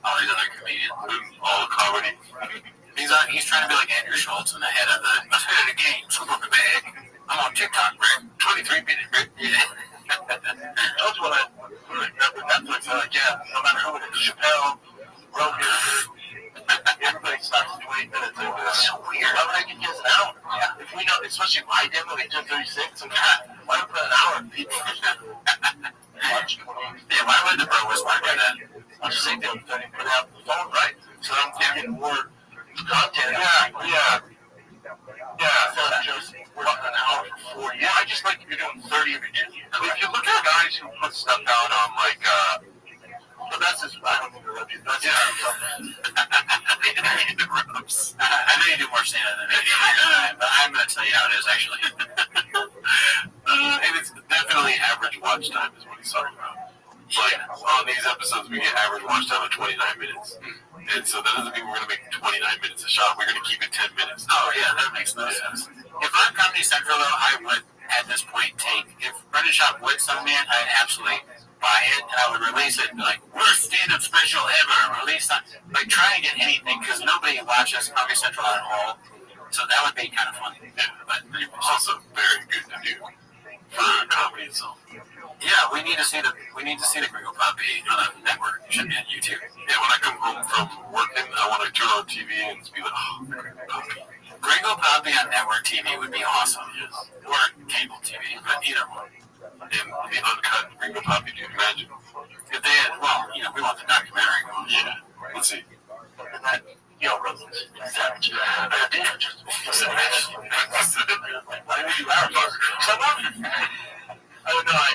all these other comedians, all comedy. He's trying to be like Andrew Schultz and the head of the game. So I'm big. I'm on TikTok, Rick. 23 minutes, Rick. Yeah. That's what I Netflix. Like, yeah, no matter who it is, Chappelle, Rogan, everybody starts to do 8 minutes. It's so weird. Why would I get just an hour? Yeah. If we know, especially my demo, they do 36. And why don't we put an hour in people? Yeah, why would the bro whisper do that? I'm just saying, they'll put out the phone, right? So I'm getting more content. Yeah. So just we're up an hour for 40. Yeah, I just like if you're doing 30 of it. If you look at guys who put stuff out on like, but that's just, I don't think they're that's the ropes. I know you do more stand-up than me, but I'm going to tell you how it is actually. And it's definitely average watch time is what he's talking about. Like on these episodes, we get average watch time of 29 minutes. And so that doesn't mean we're going to make 29 minutes a shot. We're going to keep it 10 minutes. Oh, yeah, that makes no sense. If I'm Comedy Central, though, I would, at this point, if Brendan Schaub would sub me in, I'd absolutely buy it, and I would release it and be like, worst stand-up special ever. Release that. Like, try and get anything, because nobody watches Comedy Central at all. So that would be kind of fun. Yeah, but also very good to do for comedy itself. Yeah, we need to see the Gringo Poppy on a network. It should be on YouTube. Yeah, when I come home from working, I want to turn on TV and be like, oh, Gringo Poppy on network TV would be awesome. Yes. Or cable TV, but either one. And the uncut Gringo Poppy, do you imagine? If they had, we want the documentary going. Yeah, let's see. And that, Rothschild, savage. I did just why would you have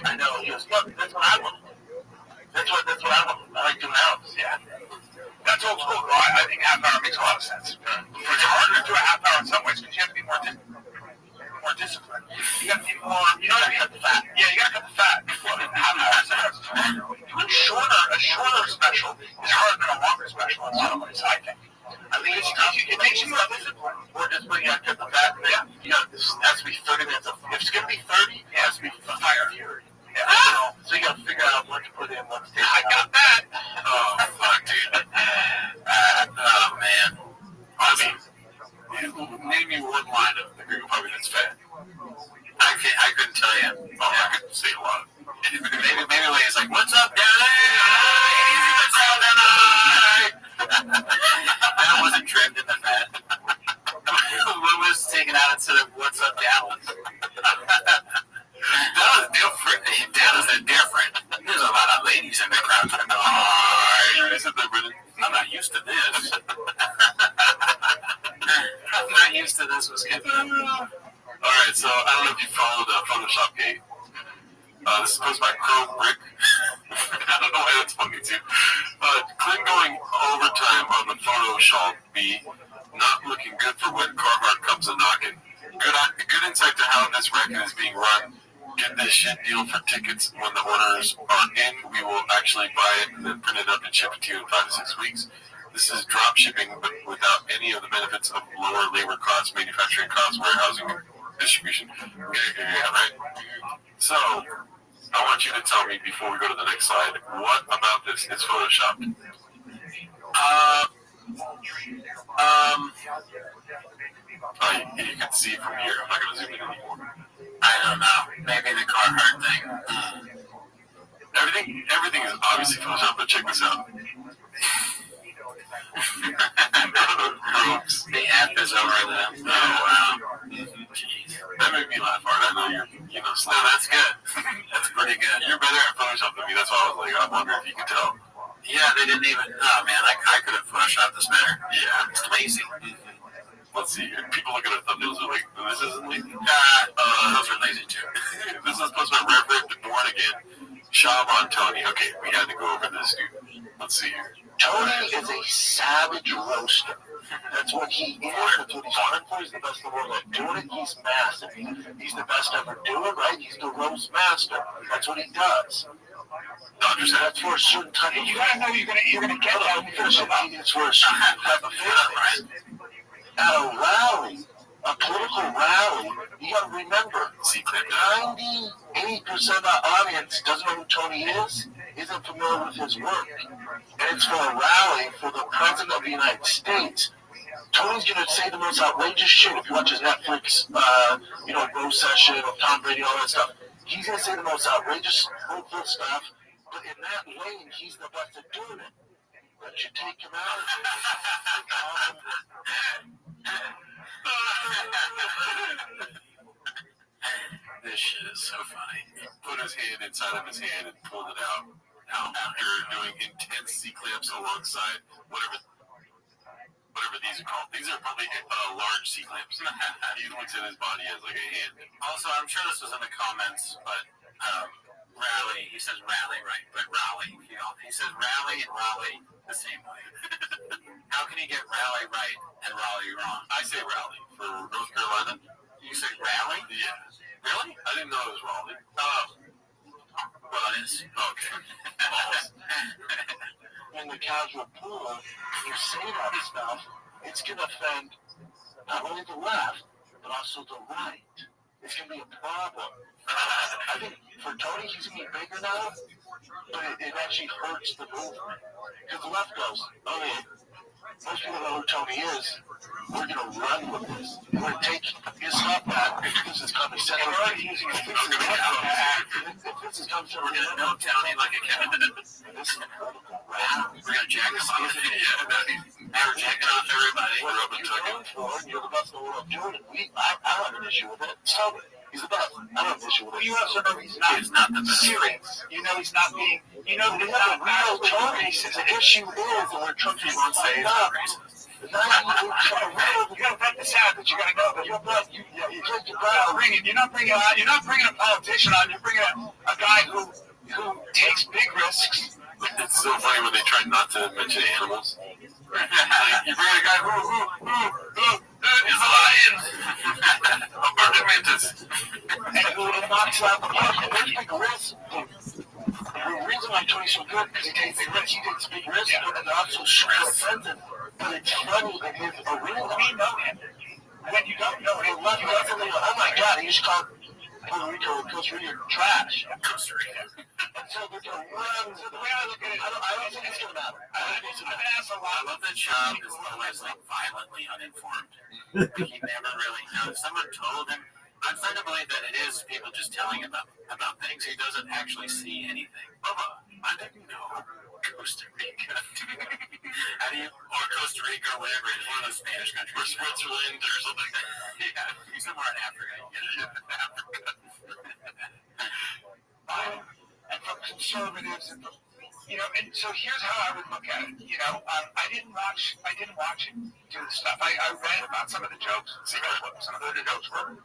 I know. He goes, look, that's what I want. That's what I want. I like doing hours. Yeah. That's old school. I think half hour makes a lot of sense. It's harder to do a half hour in some ways because you have to be more disciplined. You got to be more, you got to cut the fat. Yeah, you got to cut the fat before the half hour sessions. A shorter special is harder than a longer special in some ways, I think. I think it makes you more disciplined. More disciplined, you got to cut the fat. This has to be 30 minutes. If it's going to be 30, it has to be fire. Yeah. So you got to figure out what to put in, what to take out. I got that. Oh, fuck, dude. Oh, man. I mean, name me one line of the Gringo Poppy that's fat. I couldn't tell you. Oh, I couldn't say a lot. Maybe like it's like, what's up, Daddy? What's up, Daddy? That wasn't trimmed in the fat. What was taken out instead of what's up, Dallas? That was different. That was different. There's a lot of ladies in the crowd. I'm not used to this. I'm not used to this. Was good. Alright, so I don't know if you followed Photoshop Gate. This is posted by Chrome Rick. I don't know why that's funny too. Clint going overtime on the Photoshop B. Not looking good for when Carhartt comes a knocking. Good insight to how this record is being run. Get this shit deal for tickets. When the orders are in, we will actually buy it and then print it up and ship it to you in 5 to 6 weeks. This is drop shipping, but without any of the benefits of lower labor costs, manufacturing costs, warehousing, and distribution. Yeah, right? So, I want you to tell me before we go to the next slide, what about this is photoshopped? You can see it from here. I'm not going to zoom in anymore. I don't know. Maybe the Carhartt thing. Everything is obviously photoshopped, but check this out. The app is over them. Oh, wow. Jeez. That made me laugh hard. I know you're slow. No, that's good. That's pretty good. You're better at Photoshop than me. That's why I was like, I wonder if you can tell. Yeah, they didn't even. Oh, man, I could have Photoshopped this better. Yeah. It's lazy. Let's see. People look at our thumbnails and are like, this isn't lazy. Those are lazy too. This is supposed to be Reverend Born Again. Schaub on Tony. Okay, we had to go over this, dude. Let's see here. Tony is a savage roaster. That's what he is. That's what he's known for. He's the best in the world at doing it. He's massive. He's the best ever doing it, right? He's the roast master. That's what he does. That's for a certain type of. You gotta know you're gonna get that. It's for a certain type of family. At a rally, a political rally, you gotta remember, 98% of the audience doesn't know who Tony is, isn't familiar with his work. And it's for a rally for the President of the United States. Tony's going to say the most outrageous shit if you watch his Netflix, roast session of Tom Brady, all that stuff. He's going to say the most outrageous, hurtful stuff, but in that lane, he's the best at doing it. But you take him out This shit is so funny. He put his hand inside of his hand and pulled it out after doing intense C-clips alongside whatever these are called. These are probably large C-clips. He looks at his body as like a hand. Also, I'm sure this was in the comments, but rally, he says rally, right? But rally. He says rally and rally the same way. How can he get rally right and rally wrong? I say rally for North Carolina. You say rally? Yeah. Really? I didn't know it was Raleigh. Oh. Well, it is. Okay. In the casual pool, you say that stuff, it's going to offend not only the left, but also the right. It's going to be a problem. I think for Tony, he's going to be bigger now, but it actually hurts the movement. Because the left goes, oh yeah, most people know who Tony is. We're going to run with this. We're going to take his stuff back because it's Comedy Central. We're already using it. If this is Comedy Central, we're going to know Tony like a cat. This is a political rap. We're going to jack us off. We're jacking off everybody. You're going for it. You're the best in the world doing it. I don't have an issue with it. So he's the best. I don't have an issue with it. You also know he's not the best. Serious. You know he's not being. You know he's not real Tony. The issue is that we're Trumpy won't say he's not racist. You gotta vet this out, but you gotta know that you're not bringing a politician on. You're bringing a guy who takes big risks. It's so funny when they try not to mention animals. You bring a guy who is a lion, a murder mantis, and who knocks out the park. There's big risks. The reason why Tony's so good because he takes big risks. He takes big risks, and also offensive. But it's funny in his arena. We know him. When you don't know him, you definitely go, oh my God, he just called Puerto Rico and Costa Rica trash. Costa Rica. And so they're going to run. So the way I look at it, I don't think it's going to matter. I've been asked a lot. I love that Chop is always like violently uninformed. He never really knows. Someone told him. I'm starting to believe that it is people just telling him about things. He doesn't actually see anything. Bubba, I didn't know. Costa Rica. How do you, or Costa Rica or whatever it is, one of those Spanish countries. Or Switzerland or something. Yeah, he's somewhere in Africa. And from conservatives, and so here's how I would look at it. I didn't watch him do the stuff. I read about some of the jokes, see what some of the jokes were.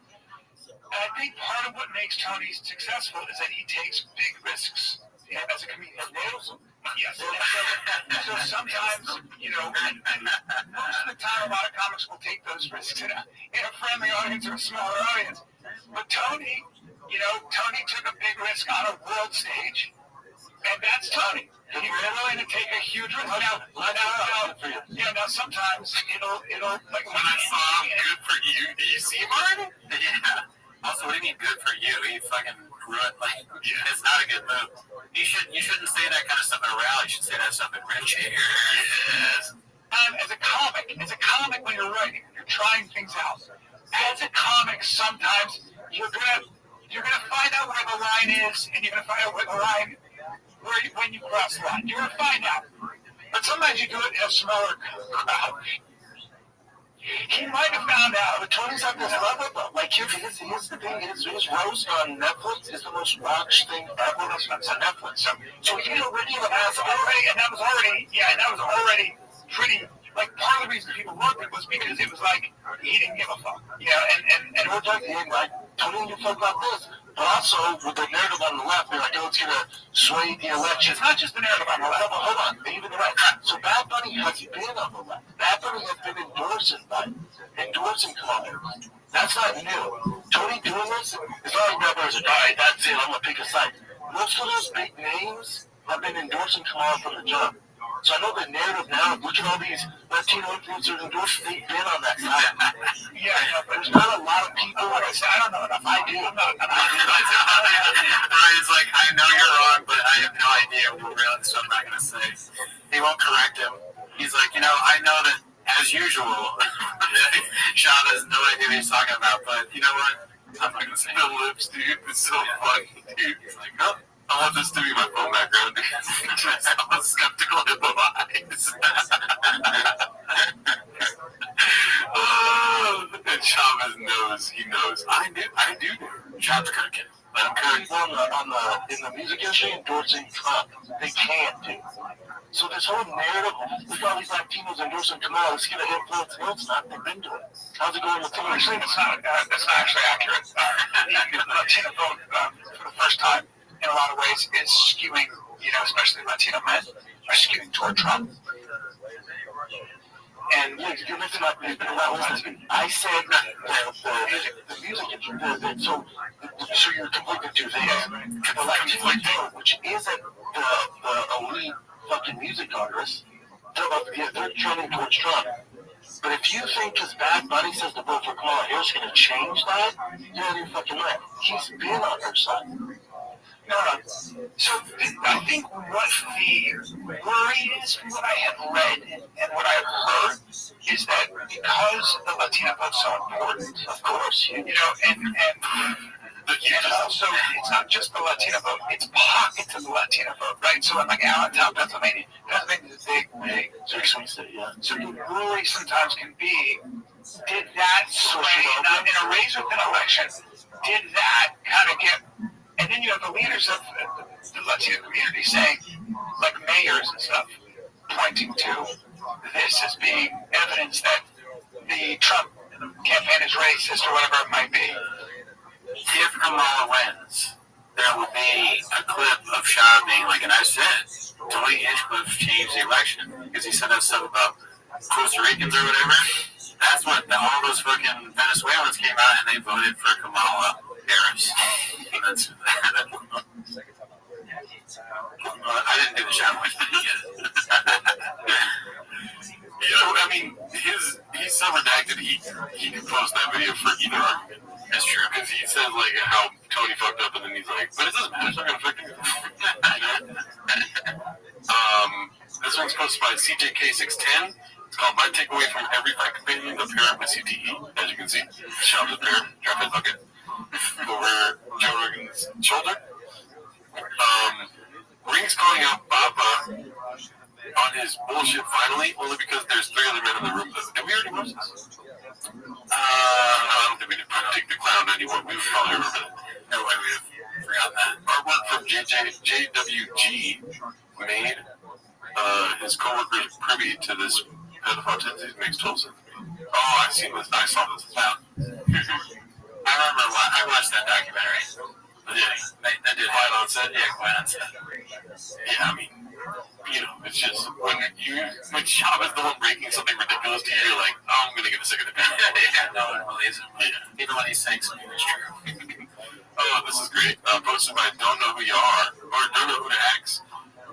And I think part of what makes Tony successful is that he takes big risks as a comedian. Yes. So sometimes, and most of the time, a lot of comics will take those risks in a friendly audience or a smaller audience. But Tony, Tony took a big risk on a world stage, and that's Tony. He's willing to take a huge risk. Now sometimes it'll like when I saw good for you. Do you see Martin? Yeah. Also, what do you mean good for you? He fucking ruined, it's not a good move. You shouldn't say that kind of stuff at a rally. You should say that stuff at Red Chairs. Yes. As a comic when you're writing, you're trying things out. As a comic, sometimes you're gonna find out where the line is, and you're gonna find out where the line, when you cross the line. You're gonna find out. But sometimes you do it in a smaller crowd. He might have found out, but Tony's at this level, though. Like, here's the thing, his roast on Netflix is the most watched thing ever on Netflix. So he already has and that was already pretty, like, part of the reason people loved it was because it was like, he didn't give a fuck. And we're talking, like, Tony, you talk about this. But also, with the narrative on the left, they're like, it's going to sway the election. It's not just the narrative on the left. No, hold on, even the right. So Bad Bunny has been on the left. Bad Bunny has been endorsing comments. That's not new. Tony doing this, it's not like Rabbi is like, all right, that's it, I'm going to pick a side. Most of those big names have been endorsing Kamala from the jump. So I know the narrative now, look at all these Latino influencers endorsing, they've been on that side. But there's not a lot of people. Like I said, I don't know enough. I do. Brian's like, I know you're wrong, but I have no idea what real, so I'm not going to say. He won't correct him. He's like, I know that, as usual, Shab has no idea what he's talking about, but you know what? I'm not going to say the lips, dude. It's so funny, dude. He's like, oh, I want this to be my phone background. I'm a skeptical hippo eyes. And Chavez knows. He knows. I do. Shab's cooking. Let him cook. In the music industry, endorsing Trump, they can't do. So this whole narrative, look at all these Latinos endorsing Kamala, let's get a influence. No, it's not. They've been doing it. How's it going with Latino? Actually, that's not actually accurate. The Latino vote, for the first time, in a lot of ways, is skewing, especially Latino men, are skewing toward Trump. And you're missing out. I said the music industry. So you're conflicted to this. The Latino, which isn't the elite fucking music artists, they're trending towards Trump. But if you think because Bad Bunny says to vote for Kamala Harris is going to change that, you're out of your fucking mind. He's been on her side. No. So I think what the worry is, from what I have read and what I've heard, is that because the Latino vote's so important, of course, and also it's not just the Latino vote; it's pockets of the Latino vote, right? So in like Allentown, Pennsylvania is a big swing state, yeah. So the worry sometimes can be, did that sway in a race with an election? Did that kind of get? And then you have the leaders of the Latino community saying, like mayors and stuff, pointing to this as being evidence that the Trump campaign is racist or whatever it might be. If Kamala wins, there will be a clip of Shab being like, and I said, Dwight Hinchcliffe changed the election because he said that stuff about Costa Ricans or whatever. That's what all those fucking Venezuelans came out and they voted for Kamala Harris. That's I didn't do the Shab voice, but he did it. I mean, he's so redacted. He composed that video for either argument. That's true. Because he said like how Tony fucked up, and then he's like, but it doesn't matter. It's not gonna affect me. This one's posted by CJK610. It's called "My Takeaway from Every Fight Companion: The Parent with CTE." As you can see, shout out the parent. Drop his bucket over Joe Rogan's shoulder. Ring's calling out Baba on his bullshit finally, only because there's 3 other men in the room. Did we already watch this? No, I don't think we did. Take the Clown 91. We would probably remember that. No way, we forgot that. Artwork from JWG made his coworkers privy to this pedophile tendencies makes total sense to me. Oh, I saw this. Wow. I remember I watched that documentary. That did Quiet on Set? Yeah, Quiet on Set. Yeah, I mean, it's just when Shab is the one breaking something ridiculous to you, you're like, oh, I'm gonna get sick of it. Yeah, no one believes him. Yeah. Even when he's saying something that's true. Oh, this is great. Posted by Don't Know Who You Are, or Don't Know Who to Ask.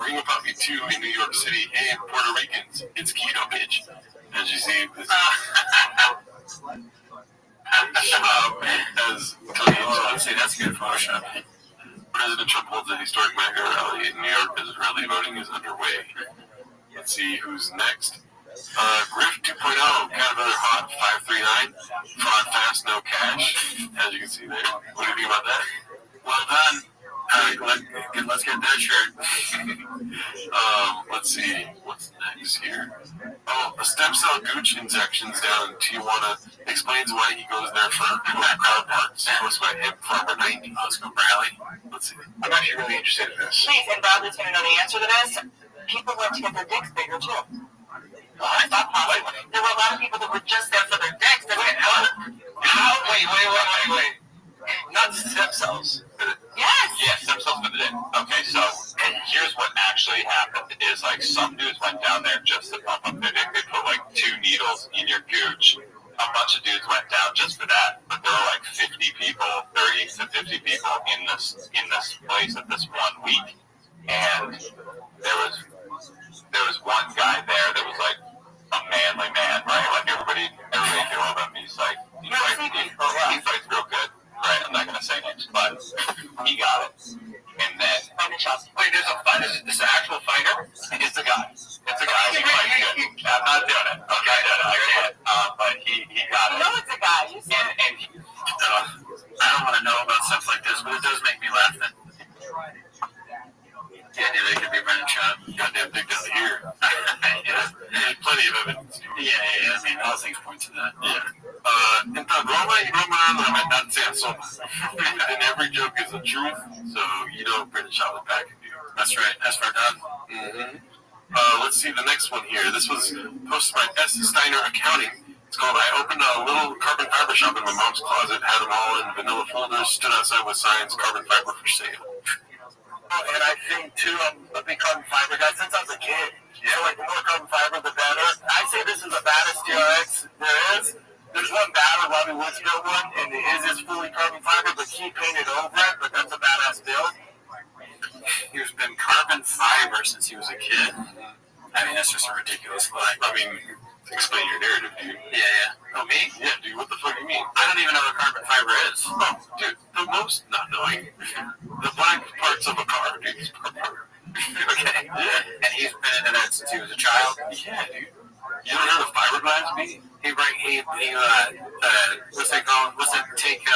Ring a Puppy 2 in New York City. Hey, Puerto Ricans, it's keto, bitch. As you see, this Shab has let's see, that's good Photoshop. President Trump holds a historic MAGA rally in New York as early voting is underway. Let's see who's next. Griff 2.0, Caterpillar Hot 539, fraud fast, no cash. As you can see there. What do you think about that? Well done. Let's get that shirt. Let's see. What's next here? Oh, a stem cell gooch injections down in Tijuana explains why he goes there for car parts. Posted by him Farmer 90. Let's go, Bradley. Let's see. I'm actually really interested in this. Please, and Bradley's going to know the answer to this. People went to get their dicks bigger, too. What? There were a lot of people that were just there for their dicks. Wait. Not stem cells. Yes. Yeah, stem cells for the dick. Okay, so here's what actually happened is like some dudes went down there just to pump up their dick. They put like 2 needles in your gooch. A bunch of dudes went down just for that. But there were like 50 people, 30 to 50 people in this place at this 1 week. And there was one guy there that was like a manly man, right? Like everybody knew of him. He's like he fights real good. Right, I'm not going to say names, but he got it. And then, wait, there's a fighter? This is an actual fighter? It's a guy. It's You got it. You know it's a guy. You see it. And I don't want to know about stuff like this, but it does make me laugh that the idea they could be Brendan Schaub. Goddamn big down here. There's plenty of evidence. Yeah. I mean, all things point to that. Yeah. En broma y broma no me dan senso. And every joke is the truth, so you know Brendan Schaub is back. That's right. That's for done. Mm-hmm. Let's see the next one here. This was posted by S. Steiner Accounting. It's called I opened a little carbon fiber shop in my mom's closet, had them all in vanilla folders, stood outside with signs, carbon fiber for sale. And I think, too, I'm a big carbon fiber guy since I was a kid. Yeah. So, like, the more carbon fiber, the better. I say this is the baddest TRX there is. There's one battle, Robbie Woods built one, and his is fully carbon fiber, but he painted over it, but that's a badass build. He's been carbon fiber since he was a kid. I mean, that's just a ridiculous lie. I mean, explain your narrative, dude. Yeah. Oh, me? Yeah, dude, what the fuck do you mean? I don't even know what carbon fiber is. Oh, dude, the most not knowing. The black parts of a car, dude, is carbon fiber. Okay. Yeah. And he's been into that since he was a child? Yeah, dude. You ever heard of fiberglass, B? What's that called? What's that take,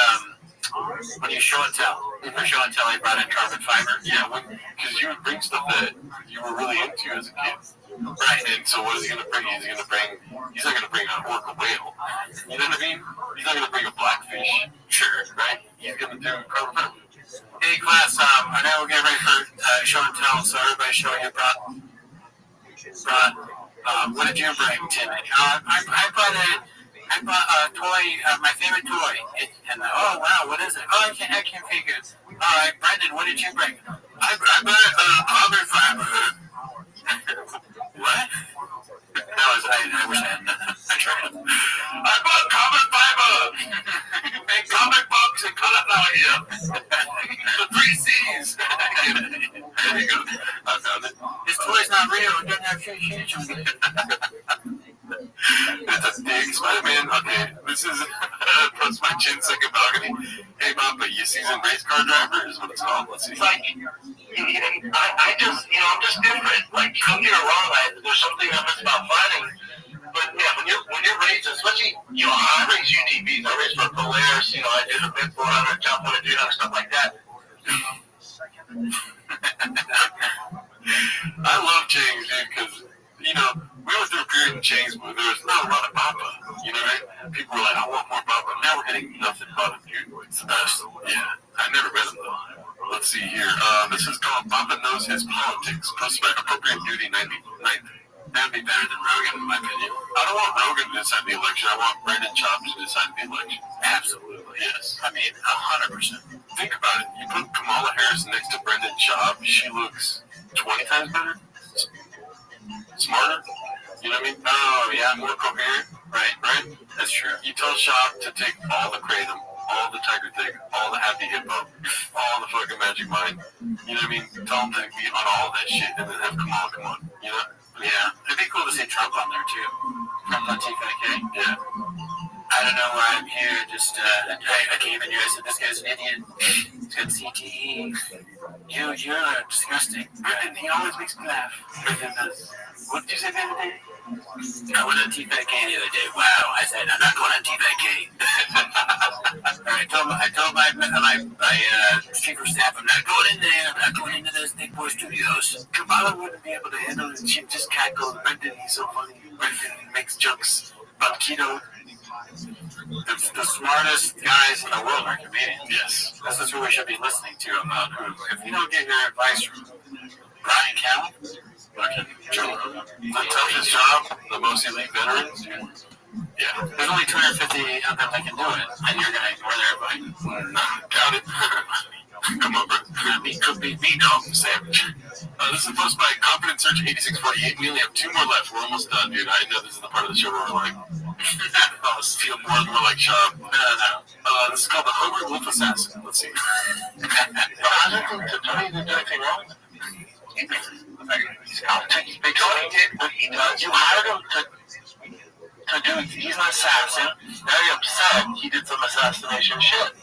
when you show and tell? For show and tell, he brought in carbon fiber? Yeah, because you would bring stuff that you were really into as a kid. Right. And so what is he going to bring? He's not going to bring an orca whale. You know what I mean? He's not going to bring a blackfish. Sure. Right? He's going to do carbon fiber. Hey, class, I know we're getting ready for show and tell, so everybody show you brought, what did you bring, Timmy? I brought a toy, my favorite toy. Oh, wow, what is it? Oh, I can't figure it. All right, Brendan, what did you bring? I brought carbon fiber. What? I wish I had done that. I tried. I bought carbon fiber and comic books and cauliflower ear. The 3 C's. There you go. I found it. This toy's not real. It doesn't have huge. It's a big Spider-Man. Okay, this is plus my chin second balcony. Hey, Papa, you seasoned race car driver is what it's called. Let's see. It's like, I just, I'm just different. Like, don't get it wrong. There's something I miss about fighting. But yeah, when you're racing, especially, I race UTVs. I race for Polaris. I did a bit 400, jump on a 300, stuff like that. I love chains, dude, because, we went through a period in chains where there was not a lot of Papa. You know what I mean? People were like, I want more Papa. Now we're getting nothing but him, dude. It's the best. Yeah. I never met him, though. Let's see here. This is called Papa Knows His Politics, posted by Appropriate Duty 99th. That'd be better than Rogan, in my opinion. I don't want Rogan to decide the election. I want Brendan Schaub to decide the election. Absolutely. Yes. I mean, 100%. Think about it. You put Kamala Harris next to Brendan Schaub, she looks 20 times better. Smarter. You know what I mean? Oh, yeah. More coherent. Right. That's true. You tell Schaub to take all the kratom, all the tiger thing, all the happy hippo, all the fucking magic mind. You know what I mean? Tell him to be on all that shit and then have Kamala come on. You know? Yeah. It'd be cool to see Trump on there, too. Trump on TFK. Yeah. I don't know why I'm here. Just, I came in here. I said, this guy's an idiot. He's got CTE. You're disgusting. Brendan, he always makes me laugh. Brendan does. What did you say the other day? I went on TFK the other day. Wow. I said, I'm not going on TFK. I told my chief of staff, I'm not going in there. I'm not going into those big boy studios. Kamala wouldn't be able to handle it. She'd just cackle. Brendan, he's so funny. Brendan makes jokes about keto. The smartest guys in the world are comedians. Yes. This is who we should be listening to. If you don't get your advice from Brian Callen, the toughest job, the most elite veterans. Yeah. There's only 250 of them that can do it, and you're going to ignore their advice. Doubt it. Come on, bro. Could be me, dog. Savage. This is posted by Confident Search 8648. We only have 2 more left. We're almost done, dude. I know this is the part of the show where we're like, feel more and more like Schaub. No. This is called the Hungry Wolf Assassin. Let's see. I don't think Tony did anything wrong. Tony did what he does. You hired him to do. He's an assassin. Now you're upset. He did some assassination shit.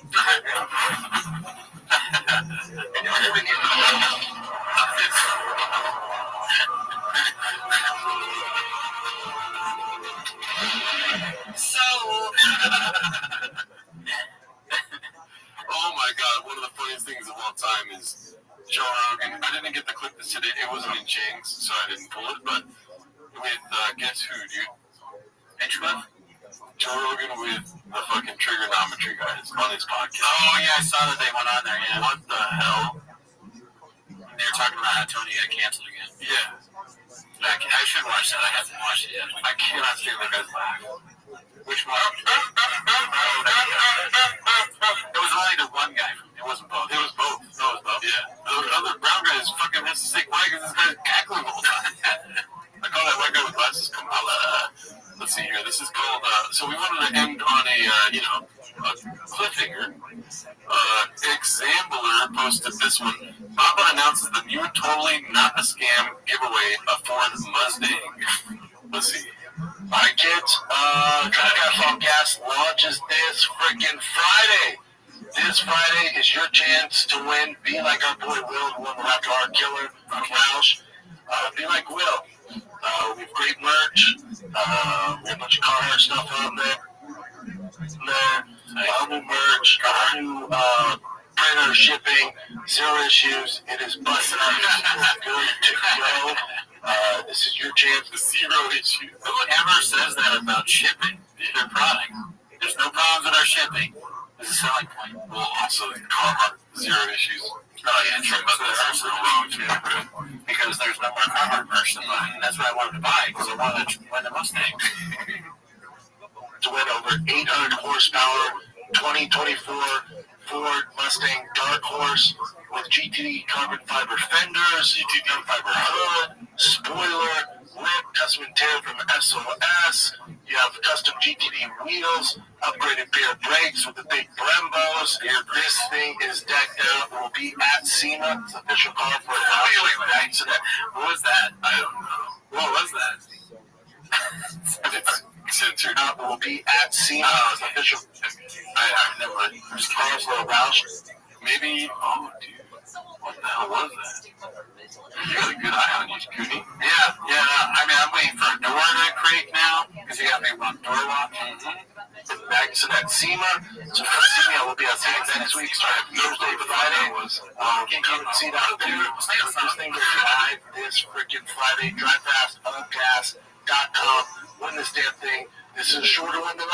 So, didn't get the clip this today. It wasn't in Chang's, so I didn't pull it. But with guess who, dude? Hinchcliffe? Joe Rogan with the fucking trigonometry guys on his podcast. Oh yeah, I saw that they went on there. Yeah. What the hell? They were talking about how Tony got canceled again. Yeah. I should watch that. I haven't watched it yet. I cannot stand the guy's laugh. Which one? It was only the one guy. It wasn't both. It was both. No, it was both. Yeah. The other brown guy is fucking has to stay quiet because this guy's cackling all the time. I call that white guy with glasses Kamala. Let's see here. This is called. So we wanted to end on a a cliffhanger. Exambler posted this one. Baba announces the new totally not a scam giveaway, a Ford Mustang. Let's see. Alright kids, Traffic on Gas launches this freaking Friday. This Friday is your chance to win. Be like our boy Will, the one after our killer, Roush. Be like Will. We have great merch. We have a bunch of car stuff out there. New merch, new printer shipping, 0 issues. It is busted. Good to go. This is your chance to 0 issues. Whoever says that about shipping their product, there's no problems with our shipping. This is a selling point. Well, also, 0 issues. Oh, yeah, true. But that's also wrong, too. Because there's no more covered merch to buy. And that's what I wanted to buy, because I wanted to win the Mustang. To win over 800 horsepower, 2024 Ford Mustang Dark Horse with GTD carbon fiber fenders, GTD carbon fiber hood, spoiler, lip, custom interior from SOS. You have custom GTD wheels, upgraded rear brakes with the big Brembos. This thing is decked out. It will be at SEMA. It's the official car for it. Wait. Accident. What was that? I don't know. What was that? It's censored. It will be at SEMA. It's official. I've never heard of Carlos Little Roush. Maybe. Oh, dude. What the hell was that? You got a good eye on you, Cooney. Yeah. I mean, I'm waiting for a door to create now because you got me on door lock. Back to that SEMA. So for SEMA, we'll be on SEMA next week, starting Thursday to Friday. Can't even see that. This thing goes live this freaking Friday. Drive fast, gas.com. Win this damn thing. This is a shorter one than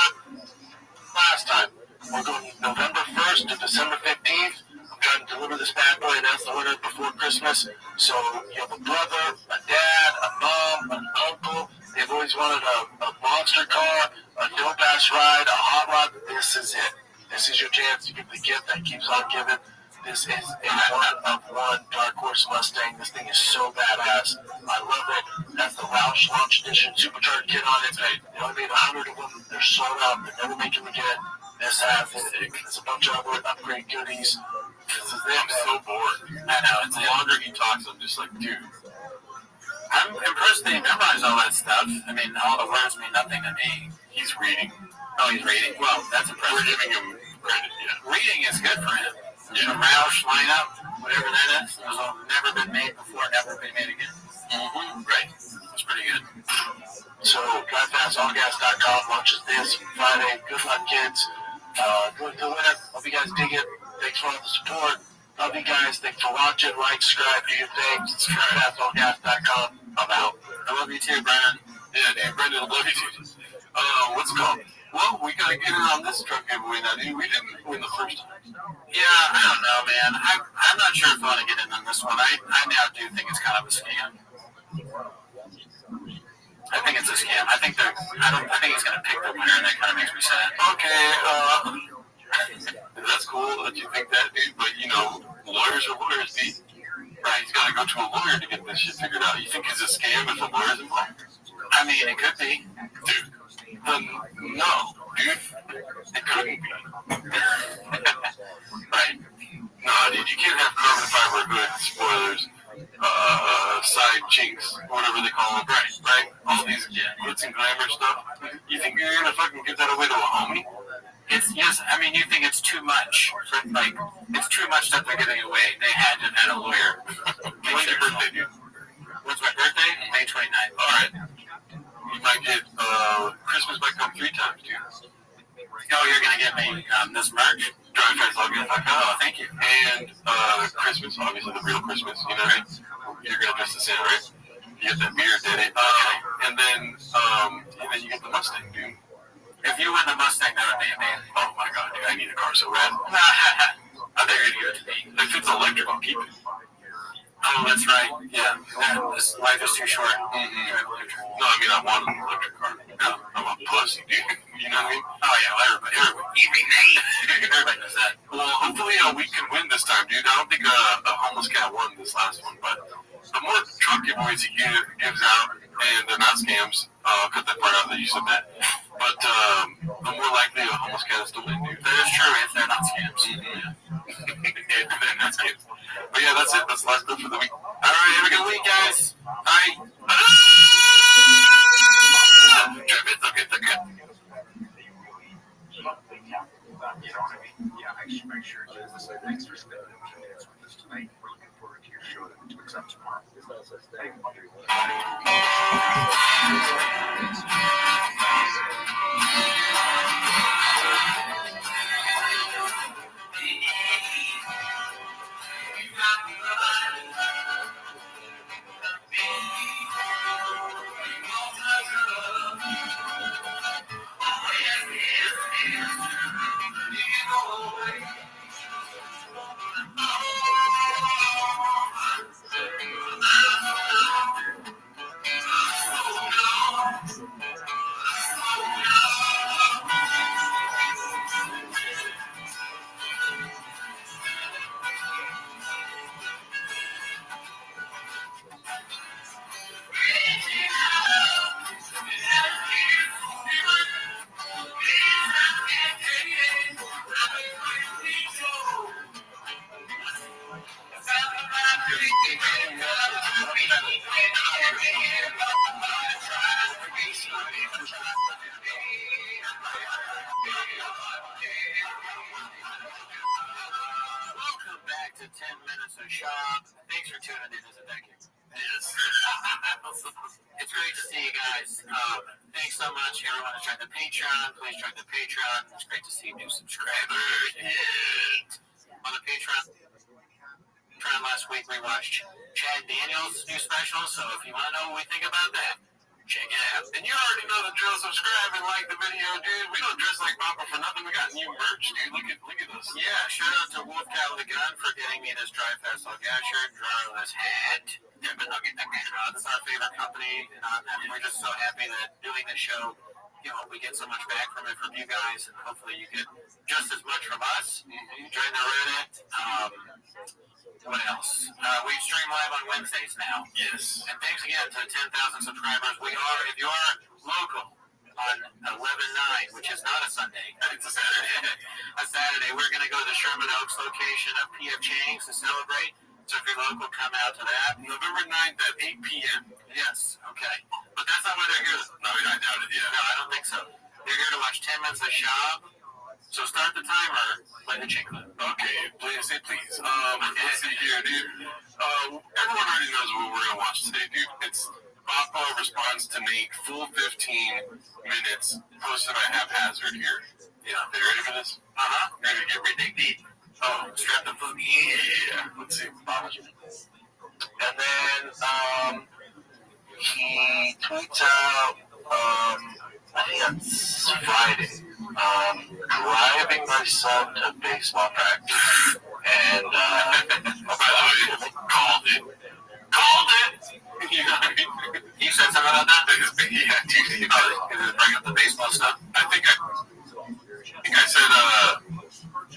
last time. We're going November 1st to December 15th. Trying to deliver this bad boy and announce the winner before Christmas. So you have a brother, a dad, a mom, an uncle. They've always wanted a monster car, a dope-ass ride, a hot rod. This is it. This is your chance to give the gift that keeps on giving. This is a one-of-one Dark Horse Mustang. This thing is so badass. I love it. That's the Roush Launch Edition Supercharged kit on it. They only made 100 of them. They're sold out. They're never making them again. This has it. There's a bunch of other upgrade goodies. I'm so bored. I know. The longer he talks, I'm just like, dude. I'm impressed that he memorized all that stuff. I mean, all the words mean nothing to me. He's reading. Oh, he's reading? Well, that's impressive. We're giving him credit, yeah. Reading is good for him. Yeah. The Roush lineup, whatever that is, those have never been made before, never been made again. Mm-hmm. Right. That's pretty good. So, DriveFastAllGas.com launches this Friday. Good luck, kids. Good to win it. Hope you guys dig it. Thanks for all the support. Love you guys. Thanks for watching. Like, subscribe, do your thing. DriveFastAllGas.com. I'm out. I love you too, Brandon. Yeah, Brandon, I love you too. What's it called? Well, we gotta get in on this truck giveaway now, dude. We didn't win the first time. Yeah, I don't know, man. I'm not sure if I want to get in on this one. I now do think it's kind of a scam. I think it's a scam. I think he's gonna pick the winner, and that kind of makes me sad. Okay, that's cool that you think that, dude, but, lawyers are lawyers, dude. Right, he's got to go to a lawyer to get this shit figured out. You think it's a scam if a lawyer's involved? I mean, it could be. Dude, no, dude. It couldn't be. Right. No, dude, you can't have carbon fiber hood spoilers, side chinks, whatever they call them. Right. All these glitz and glamour stuff. You think you're going to fucking give that away to a homie? You think it's too much. It's too much that they're giving away. They had to have had a lawyer. When's your birthday, dude? When's my birthday? May 29th. All right. You might get, Christmas might come 3 times, dude. Oh, you're going to get me this merch? DriveFastAllGas.com. Oh, thank you. And Christmas, obviously the real Christmas, you know what I mean? you're gonna dress as Santa, right? You get that beard, did it? And then you get the Mustang, dude. If you win the Mustang, that would be amazing. Oh my god, dude, I need a car so bad. I think you're gonna give it to me. If it's electric, I'll keep it. Oh, that's right. Yeah, this life is too short. No, I mean I want an electric car. No, I'm a pussy, dude. You know what I mean? Oh yeah, everybody knows that. Well, hopefully we can win this time, dude. I don't think a homeless cat won this last one, but the more truck giveaways he gives out, and they're not scams, I'll cut that part out that you said that. But the more likely a homeless cat is to win, dude. That is true if they're not scams. If they're not scams. But yeah, that's it. That's the last clip for the week. All right, have a good week, guys. Bye. You know what I mean? Yeah, make sure to thanks for spending a few minutes with us tonight. We're looking forward to your show to accept tomorrow. Welcome back to 10 Minutes of Shop. Thanks for tuning in. Thank you. Yes. It's great to see you guys. Thanks so much. Everyone who's tried the Patreon, please try the Patreon. It's great to see new subscribers. And on the Patreon last week, we watched Chad Daniels' new special. So if you want to know what we think about that, check it out. And you already know the drill. Subscribe and like the video, dude. We don't dress like Papa for nothing. We got new merch, dude. Look at us. Yeah, shout out to Wolf Cat with a Gun for getting me this Dry Fest All Gas shirt, drawing this hat. This is our favorite company, and we're just so happy that doing this show, we get so much back from it from you guys, and hopefully you get just as much from us. Join the Reddit. What else? We stream live on Wednesdays now. Yes. And thanks again to 10,000 subscribers. If you are local on 11/9, which is not a Sunday, it's a Saturday, we're going to go to the Sherman Oaks location of P.F. Chang's to celebrate. So if you're local, come out to that. November 9th at 8 p.m. Yes, okay. But that's not why they're here. No, I doubt it, yeah. No, I don't think so. They're here to watch 10 Minutes of Shop. So start the timer, play the chick clip. Okay, please. Let's see here, dude. Everyone already knows what we're going to watch today, dude. It's Papa responds to Nate, full 15 minutes, posted by Haphazard here. Yeah, they ready for this? Ready to get ridiculous. Oh, strap the foot. Yeah. Let's see. And then he tweets out, I think that's Friday, driving my son to baseball practice. And, by the way, called it. You know what I mean? You said something about that? Yeah, dude. Did it bring up the baseball stuff? I think I said,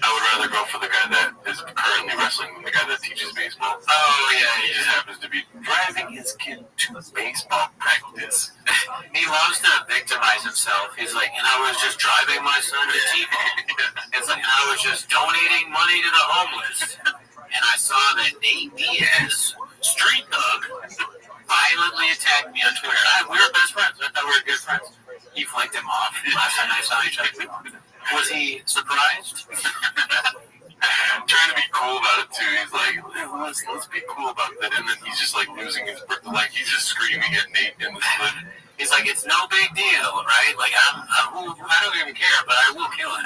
I would rather go for the guy that is currently wrestling than the guy that teaches baseball. Oh, yeah. He just happens to be driving his kid to baseball practice. He loves to victimize himself. He's like, and I was just driving my son to T-ball. It's like, and I was just donating money to the homeless. And I saw that Nate Diaz, street dog, violently attacked me on Twitter. We were best friends. I thought we were good friends. He flicked him off last time I saw each other. Was he surprised? Trying to be cool about it too. He's like, let's be cool about that. And then he's just like losing his breath. Like he's just screaming at Nate in the clip. He's like, it's no big deal, right? Like I don't even care, but I will kill him.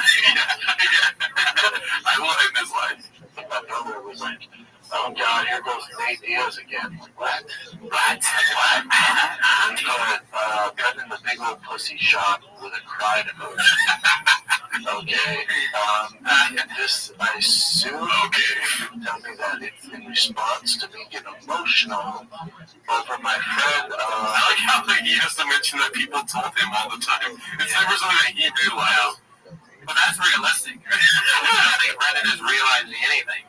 I will end his life. My brother was like, oh God, here goes Nate Diaz again. What? Okay. This, I assume, tell me that it's in response to me getting emotional over my friend. I like how he has to mention that people told him all the time. It's never something that he realized. But that's realistic. I don't think Brendan is realizing anything.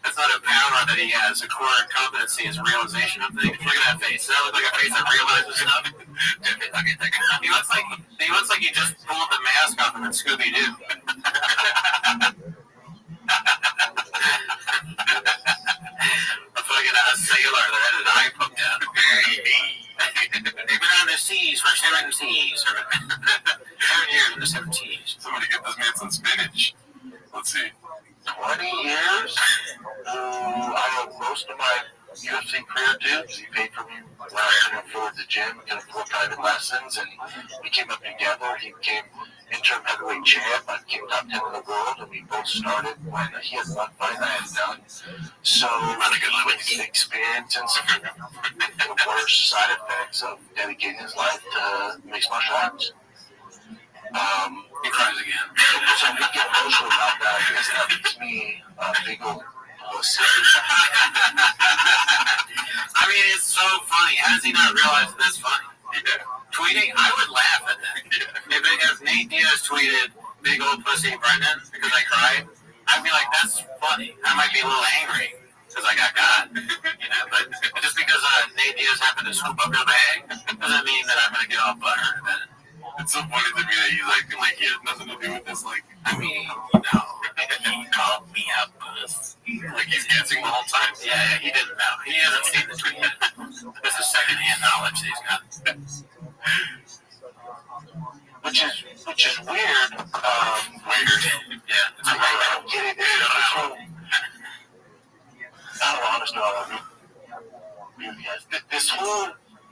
That's not a power that he has. A core competency is realization of things. Look at that face. Does that look like a face that realizes stuff? He looks like he just pulled the mask off of Scooby-Doo. A fucking sailor that had an eye poked out. They've been on the seas for 7 seas. 7 years in the 7 seas. Somebody get this man some spinach. Let's see. 20 years? I owe most of my UFC career to. He paid for me when I couldn't afford the gym, couldn't afford private lessons, and we came up together. He became interim heavyweight champ. I became top 10 in the world, and we both started when he had one fight I had done. So, with the experience and some of the worst side effects of dedicating his life to mixed martial arts. He cries again. So we get emotional about that because that makes me a big old pussy. I mean, it's so funny. How does he not realize that's funny? Tweeting, I would laugh at that. If Nate Diaz tweeted "big old pussy Brendan" because I cried, I'd be like, that's funny. I might be a little angry because I got got, but just because Nate Diaz happened to scoop up the bag doesn't mean that I'm going to get all butthurt about it. It's so funny to me that he's acting like he has nothing to do with this. Like, I mean, he called me a puss. Like he's guessing the whole time. Yeah, he didn't know. He hasn't seen the tweet yet. This is secondhand knowledge that he's got. Which is weird. Weird. Yeah. I don't get it. How honest do I want to be with you guys? This whole...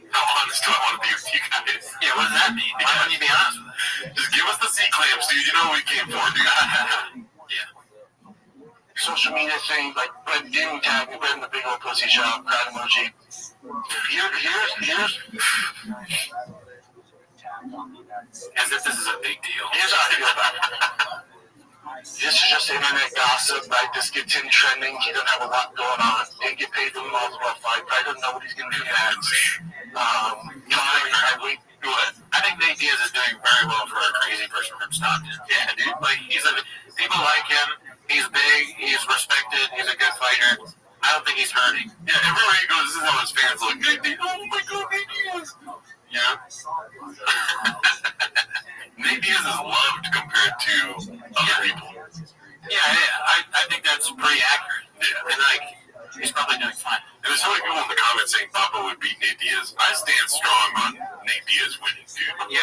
How honest do I want to be with you guys? Yeah, what does that mean? Why wouldn't you be honest with us? Just give us the C-clamps, dude. You know what we came for, dude. Yeah. Social media thing, like Brent didn't tag me, Brent in the big old pussy shop, crowd emoji. Here's as if this is a big deal. Here's how I feel about it. This is just internet gossip, right? This gets him trending. He doesn't have a lot going on. Didn't get paid for the multiple fight. Probably doesn't know what he's going to do next. I think Nate Diaz is doing very well for a crazy person from Stockton. Yeah, dude. Like, people like him. He's big. He's respected. He's a good fighter. I don't think he's hurting. Yeah, everywhere he goes, this is how his fans look. Nate Diaz, oh my God, Nate Diaz. Yeah. Nate Diaz is loved compared to other people. Yeah. I think that's pretty accurate. Yeah. And, like, he's probably doing fine. And there's so many people in the comments saying Papa would beat Nate Diaz. I stand strong on Nate Diaz winning, dude. Yeah,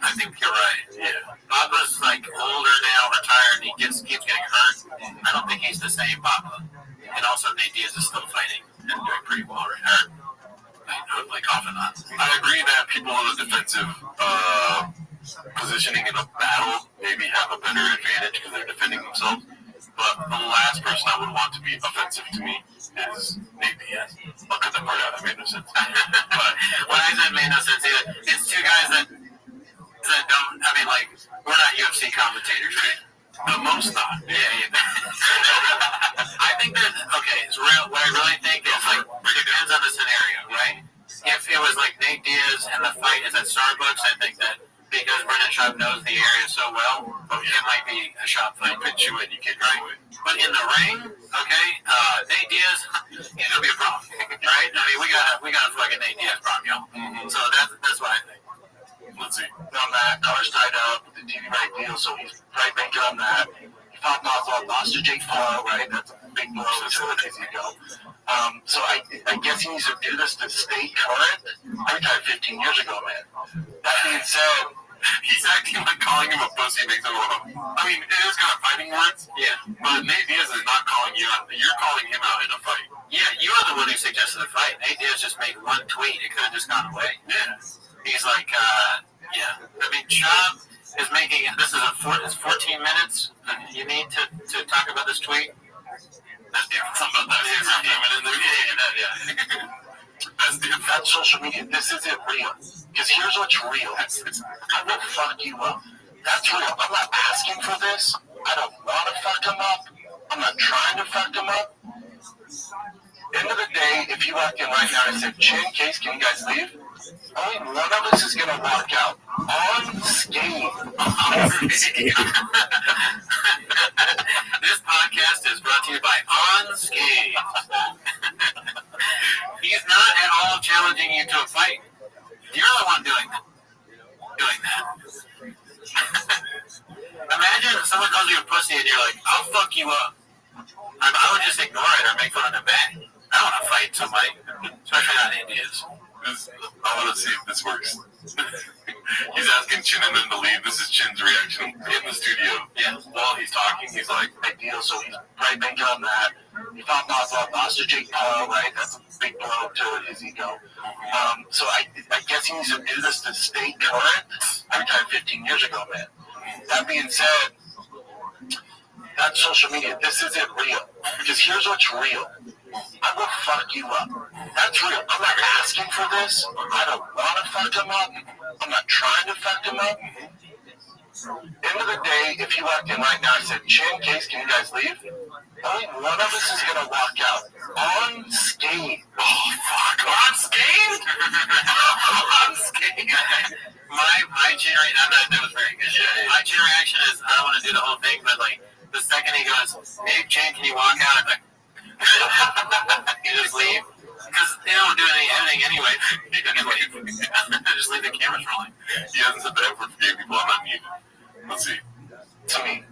I think you're right. Yeah. Papa's, like, older now, retired, and he keeps getting hurt. I don't think he's the same Papa. And also, Nate Diaz is still fighting and doing pretty well right now. Like, off and on. I agree that people in the defensive positioning in a battle maybe have a better advantage because they're defending themselves. But the last person I would want to be offensive to me is Nate Diaz. I'll cut that part out. That made no sense. But when I said made no sense either, it's two guys that don't, I mean, like, we're not UFC commentators, right? The most not. Yeah. I think that, okay, what I really think is, like, it depends on the scenario, right? If it was like Nate Diaz and the fight is at Starbucks, I think that because Brendan Schaub knows the area so well, it might be a shot fight. But you and you can't right? But in the ring, okay, Nate Diaz, it'll be a problem, right? I mean, we got a fucking Nate Diaz problem, y'all. Mm-hmm. So that's what I think. Let's see. On that, car's tied up with the TV right deal, so he's right banking on that. He fought Oswald, lost to Jake Paul, right? That's a big blow. That's where it go. So I guess he needs to do this to stay current. I retired 15 years ago, man. That being said, he's acting like calling him a pussy makes him want to. I mean, it is kind of fighting words. Yeah. But Nate Diaz is not calling you out. You're calling him out in a fight. Yeah, you are the one who suggested the fight. Nate Diaz just made one tweet. It could have just gone away. Yeah. He's like, yeah. I mean, Schaub is making, this is 14 minutes. You need to talk about this tweet. That's different. Something about that. Yeah. That's different. That's social media. This isn't real. Because here's what's real. I will fuck you up. That's real. I'm not asking for this. I don't want to fuck him up. I'm not trying to fuck him up. End of the day, if you walked in right now and said, Chin, Case, can you guys leave? Only one of us is going to walk out unscathed. This podcast is brought to you by Unscathed. He's not at all challenging you to a fight. You're the one doing that. Imagine if someone calls you a pussy and you're like, I'll fuck you up. I would just ignore it or make fun of them back. I don't want to fight somebody, especially not Indians. I want to see if this works. He's asking Chin and them to leave. This is Chin's reaction in the studio. Yeah. While he's talking, he's like, big deal. So he's right banking on that. He fought Maslow, lost to Jake Paul, right? That's a big blow to his ego. So I guess he needs to do this to stay current. I retired 15 years ago, man. That being said, that's social media. This isn't real. Because here's what's real. I will fuck you up. That's real. I'm not asking for this. I don't want to fuck him up. I'm not trying to fuck him up. End of the day, if you walked in right now and said, Chin, Case, can you guys leave? Only one of us is going to walk out unscathed. Oh, fuck. Unscathed? Unscathed. My chain reaction, that was very good. My chain reaction is, I don't want to do the whole thing, but like, the second he goes, hey, Chin, can you walk out? I'm like, you just leave. Because they don't do any editing anyway. You can leave. Just leave the cameras rolling. he hasn't said that for gay people. I'm not muted. Let's see. To me,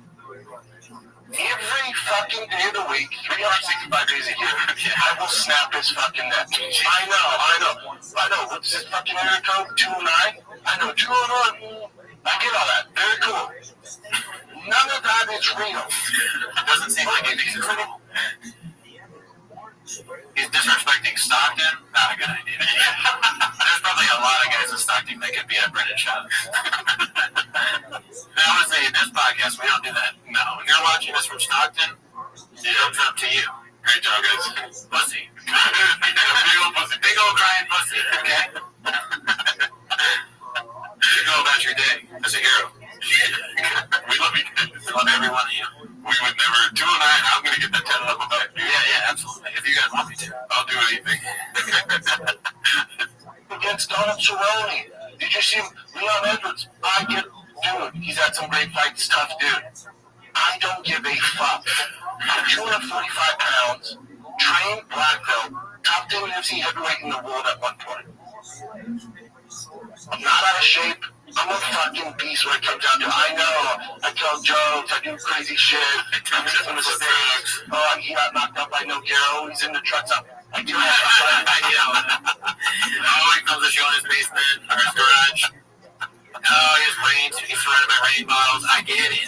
every fucking day of the week, 365 days a year, I will snap his fucking neck. I know. What's his fucking area code? 209? I know, 209. I get all that. Very cool. None of that is real. It doesn't seem like anything's real. He's disrespecting Stockton? Not a good idea. There's probably a lot of guys in Stockton that could be at Brendan Shaw. Now, I would say in this podcast, we don't do that. No, if you're watching this from Stockton, it's up to you. Great job, guys. Pussy. Big old pussy. Big old crying pussy, okay? You go about your day as a hero. We love you guys. Love every one of you. We would never. 209, I'm going to get that 10 level back, dude. Yeah, absolutely. If you guys want me to, I'll do anything. Against Donald Cerrone. Did you see Leon Edwards? Dude, he's had some great fights, tough dude. I don't give a fuck. I'm 245 pounds, trained black belt, top 10 UFC heavyweight in the world at one point. I'm not out of shape. I'm a fucking beast when it comes down to it. I know. I tell jokes. I do crazy shit. I make some mistakes. Oh, he got knocked up by No Garo. He's in the trucks up. I do have he comes to show in his basement or his garage. Oh, he's surrounded by rain bottles. I get it.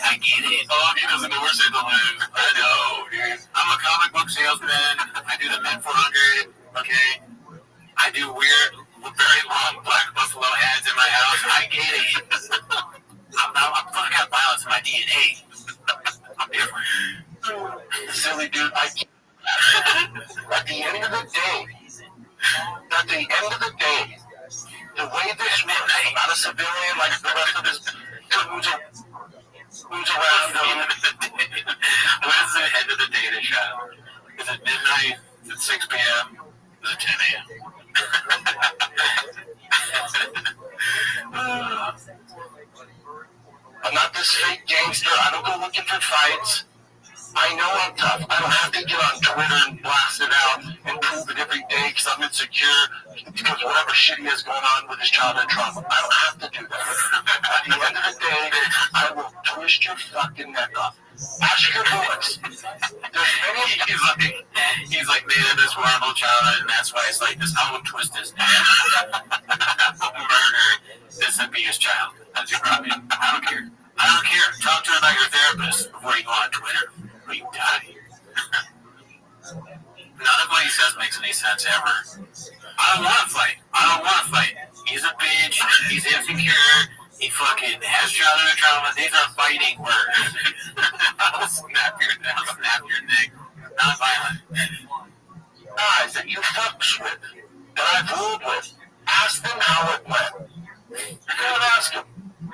Oh, he doesn't know where St. lives. I know, dude. I'm a comic book salesman. I do the Men 400, okay? I do weird, very long black buffalo ads in my house. I get it. I got violence in my DNA. I'm different. Silly dude, at the end of the day, the way this works, I'm not a civilian like the rest of this who's around him. When is the end of the day to shop? Is it midnight? Is it 6 p.m.? Is it 10 a.m.? I'm not this fake gangster. I don't go looking for fights. I know I'm tough. I don't have to get on Twitter and blast it out and prove it every day because I'm insecure because whatever shit he has going on with his childhood trauma. I don't have to do that. At the end of the day, I will twist your fucking neck off. Ask your boys. He's like made of this horrible childhood, and that's why it's like this. I will twist his neck. Murder this abused child. That's your problem. I don't care. Talk to her about your therapist before you go on Twitter. Or you die. None of what he says makes any sense ever. I don't want to fight. He's a bitch. He's insecure. He fucking has childhood trauma. These are fighting words. I'll snap your neck. Not violent. Guys that you fucks with, that I've ruled with, ask them how it went. You're gonna ask them.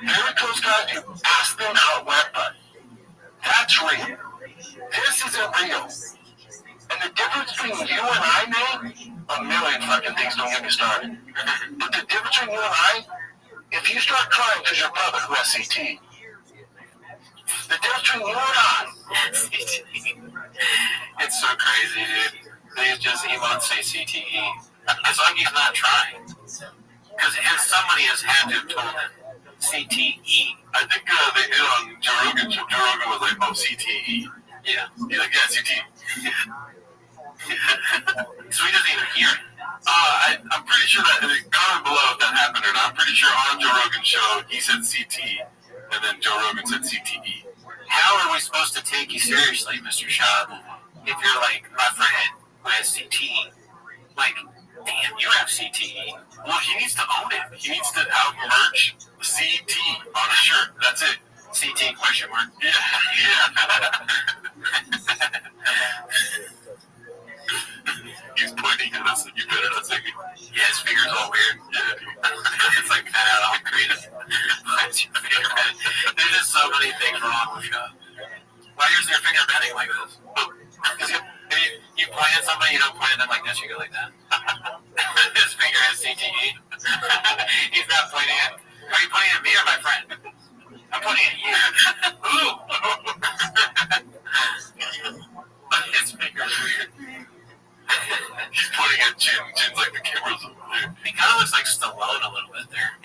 Very close guys, you ask them how it went, but that's real. This isn't real. And the difference between you and I, Nate, a million fucking things, don't get me started. But the difference between you and I, if you start crying because your brother who has CT, the difference between you and I, It's so crazy, dude. They just emote say CTE. It's like he's not trying. Because somebody has had to have told him CTE. I think they did on Joe Rogan. Joe Rogan was like, oh, CTE. Yeah. He's like, yeah, CTE. So he doesn't even hear it. I'm pretty sure that, comment below if that happened or not. I'm pretty sure on Joe Rogan's show, he said CT, and then Joe Rogan said CTE. How are we supposed to take you seriously, Mr. Shaw, if you're like my friend who has CTE? Like, damn, you have CTE. Well, he needs to own it. He needs to out-merch CT on a shirt. That's it. CT question mark. Yeah. He's pointing at us, and you better not say me. Yeah, his finger's all weird. Yeah. It's like cut out all creative. What's your finger bending? There's just so many things wrong with Shaw. Why is your finger bending like this? Because you point at somebody, you don't point at them like this, you go like that. His finger has CTE. He's not pointing at. Are you pointing at me or my friend? I'm pointing at you. Ooh. His finger's weird. He's pointing at Jin. Jin's like the camera's over there. He kind of looks like Stallone a little bit there.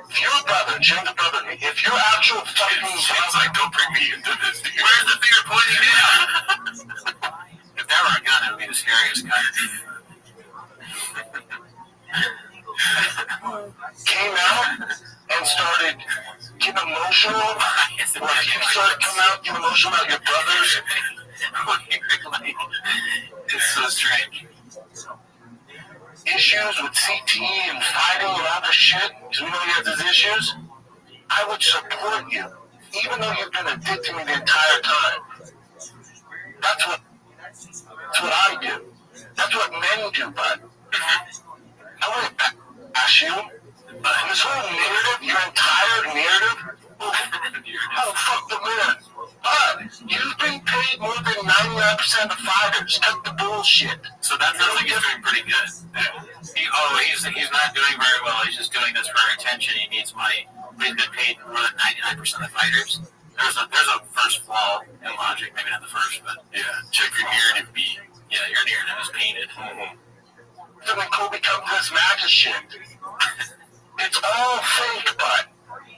if your brother, Jim the brother, if your actual fucking Jin's like, don't bring me into this. Dude. Where's the finger pointing now? If that were a gun, it would be the scariest gun. came out and started getting emotional. Like you started coming out, getting emotional about your brothers. It's so strange. Issues with CT and fighting and all this shit, because we know he has his issues. I would support you, even though you've been a dick to me the entire time. That's what I do. That's what men do, bud. I want to ask you, this whole narrative, your entire narrative, oh, fuck the man. But you've been paid more than 99% of the fighters. Cut the bullshit. So that sounds like he's doing pretty good. He's not doing very well. He's just doing this for attention. He needs money. But he's been paid more than 99% of the fighters. There's a first flaw in logic. Maybe not the first, but yeah. Check your narrative B. Yeah, your narrative is painted. So when Kobe comes to this magic shit, it's all fake, bud.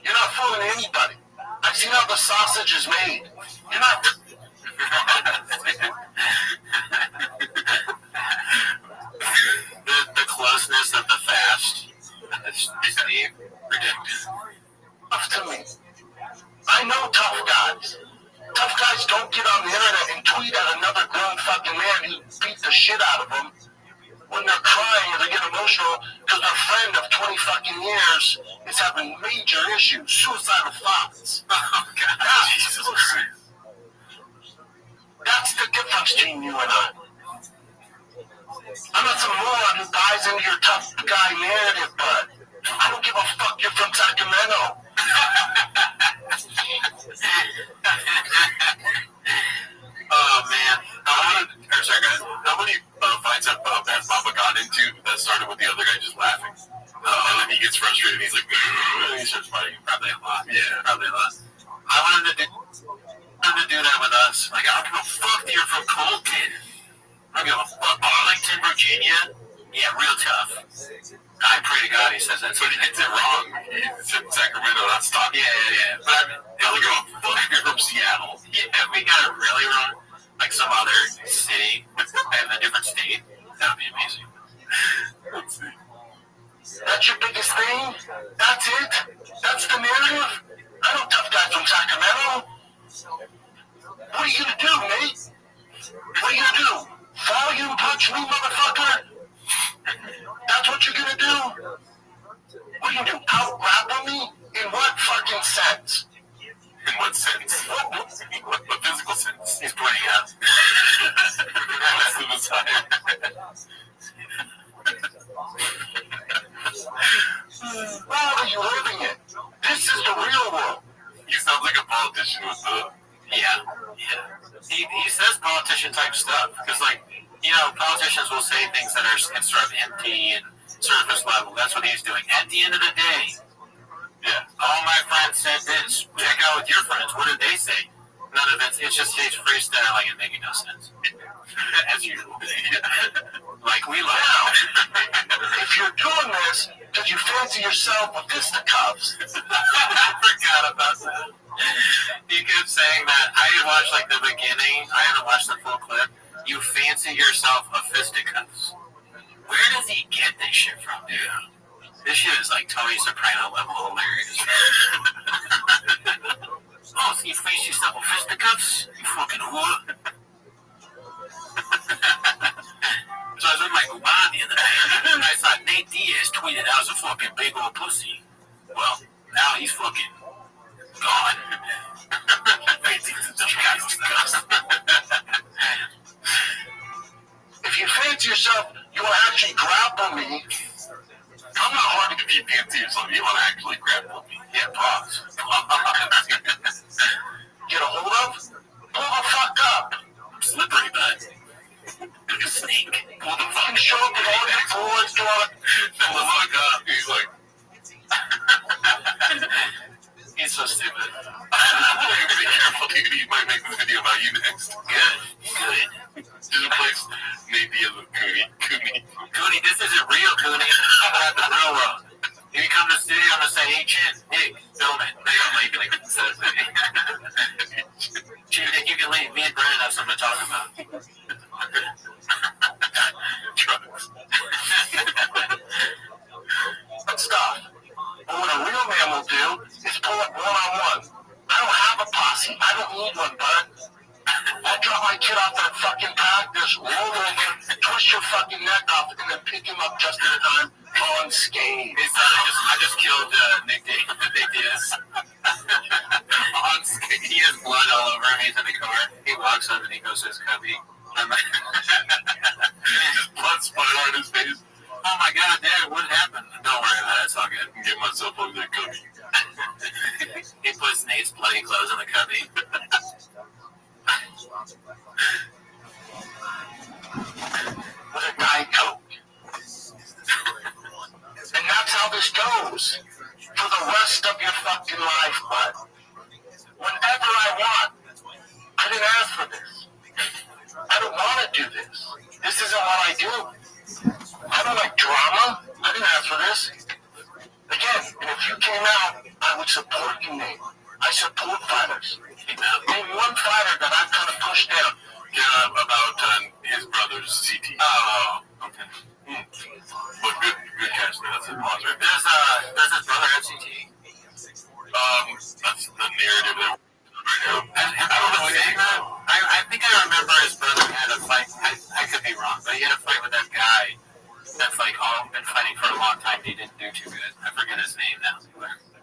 You're not fooling anybody. I've seen how the sausage is made. You're not. the closeness of the fast is ridiculous. Tough to me. I know tough guys. Tough guys don't get on the internet and tweet at another grown fucking man who beat the shit out of them when they're crying or they get emotional because their friend of 20 fucking years is having major issues, suicidal thoughts. Oh, God. Jesus Christ. That's the difference between you and I. I'm not some moron who buys into your tough guy narrative, bud. I don't give a fuck you're from Sacramento. Oh, man. How many fights have Papa got into that started with the other guy just laughing? And then he gets frustrated. He's like, and he starts fighting. Probably a lot. Yeah. Probably a lot. I wanted to do that with us. Like, I don't give a fuck that you're from Colton. I don't give a fuck. Arlington, Virginia? Yeah, real tough. I pray to God he says that. But he gets it wrong. He's in Sacramento, not Stockton. Yeah. But I don't give a fuck if you're from Seattle. Yeah, we got it really wrong. Like some other city in a different state. That would be amazing. Let's see. That's your biggest thing? That's it? That's the narrative? I know tough guys from Sacramento. What are you gonna do, Nate? What are you gonna do? Volume punch me, motherfucker? That's what you're gonna do? What are you gonna do? Out-grapple me? In what fucking sense? In what sense? What physical sense? He's pointing up. That's to the side. world are you living in? This is the real world. He sounds like a politician with the. Yeah. He says politician type stuff because, like, you know, politicians will say things that are sort of empty and surface level. That's what he's doing. At the end of the day, all my friends said this. Check out with your friends. What did they say? None of it. It's just he's freestyling and making no sense. As usual. Like we like. If you're doing this, did you fancy yourself with fisticuffs? I forgot about that. He kept saying that. I had watched like the beginning. I haven't watched the full clip. You fancy yourself a fisticuffs. Where does he get this shit from, dude? This shit is like Tony Soprano level hilarious. Oh, so you fancy yourself a fisticuffs? You fucking whore. So I was with my Guban the other day, and I saw Nate Diaz tweeted I was a fucking big old pussy. Well, now he's fucking gone. If you fancy yourself, you will actually grapple me. I'm not hard if you fancy yourself. You want to actually grapple me. Yeah, pause. Get a hold of? Pull the fuck up. I'm slippery, bud. Like a snake. Pull the fucking show up with all your boys, do all the fuck up. He's like. He's so stupid. Be careful, dude. He might make this video about you next. Good. Just replace Nate Diaz with Cooney. Cooney, this isn't real, Cooney. I'm at the railroad. If you come to the studio, I'm going to say, hey, Chin, Nick, film it. They're going to like instead of saying, Chin, Nick, you can leave. Me and Brandon have something to talk about. Drugs. Let's stop. But what a real man will do is pull up one-on-one. I don't have a posse. I don't need one, bud. I drop my kid off that fucking pack, just roll over, twist your fucking neck off, and then pick him up just in time, unscathed. I just killed Nick Diaz. Unscathed. He has blood all over him. He's in the car. He walks up and he goes to his cubby. Just blood splatter on his face. Oh my God, Dad, what happened? Don't worry about it. It's all good. I can get myself over that cubby. He puts Nate's bloody clothes in the cubby. With a Diet Coke. And that's how this goes. For the rest of your fucking life, bud. Whenever I want. I didn't ask for this. I don't want to do this. This isn't what I do. I don't like drama. I didn't ask for this. Again, and if you came out, I would support you, Nate. I support fighters. Name one fighter that I've kind of pushed down. Yeah, about his brother's CT. Oh, okay. But good catch. That's a pause right there. Does his brother have CT? That's the narrative that right now. I don't know saying that. I think I remember his brother had a fight. I could be wrong, but he had a fight with that guy that's like been fighting for a long time. He didn't do too good. I forget his name now.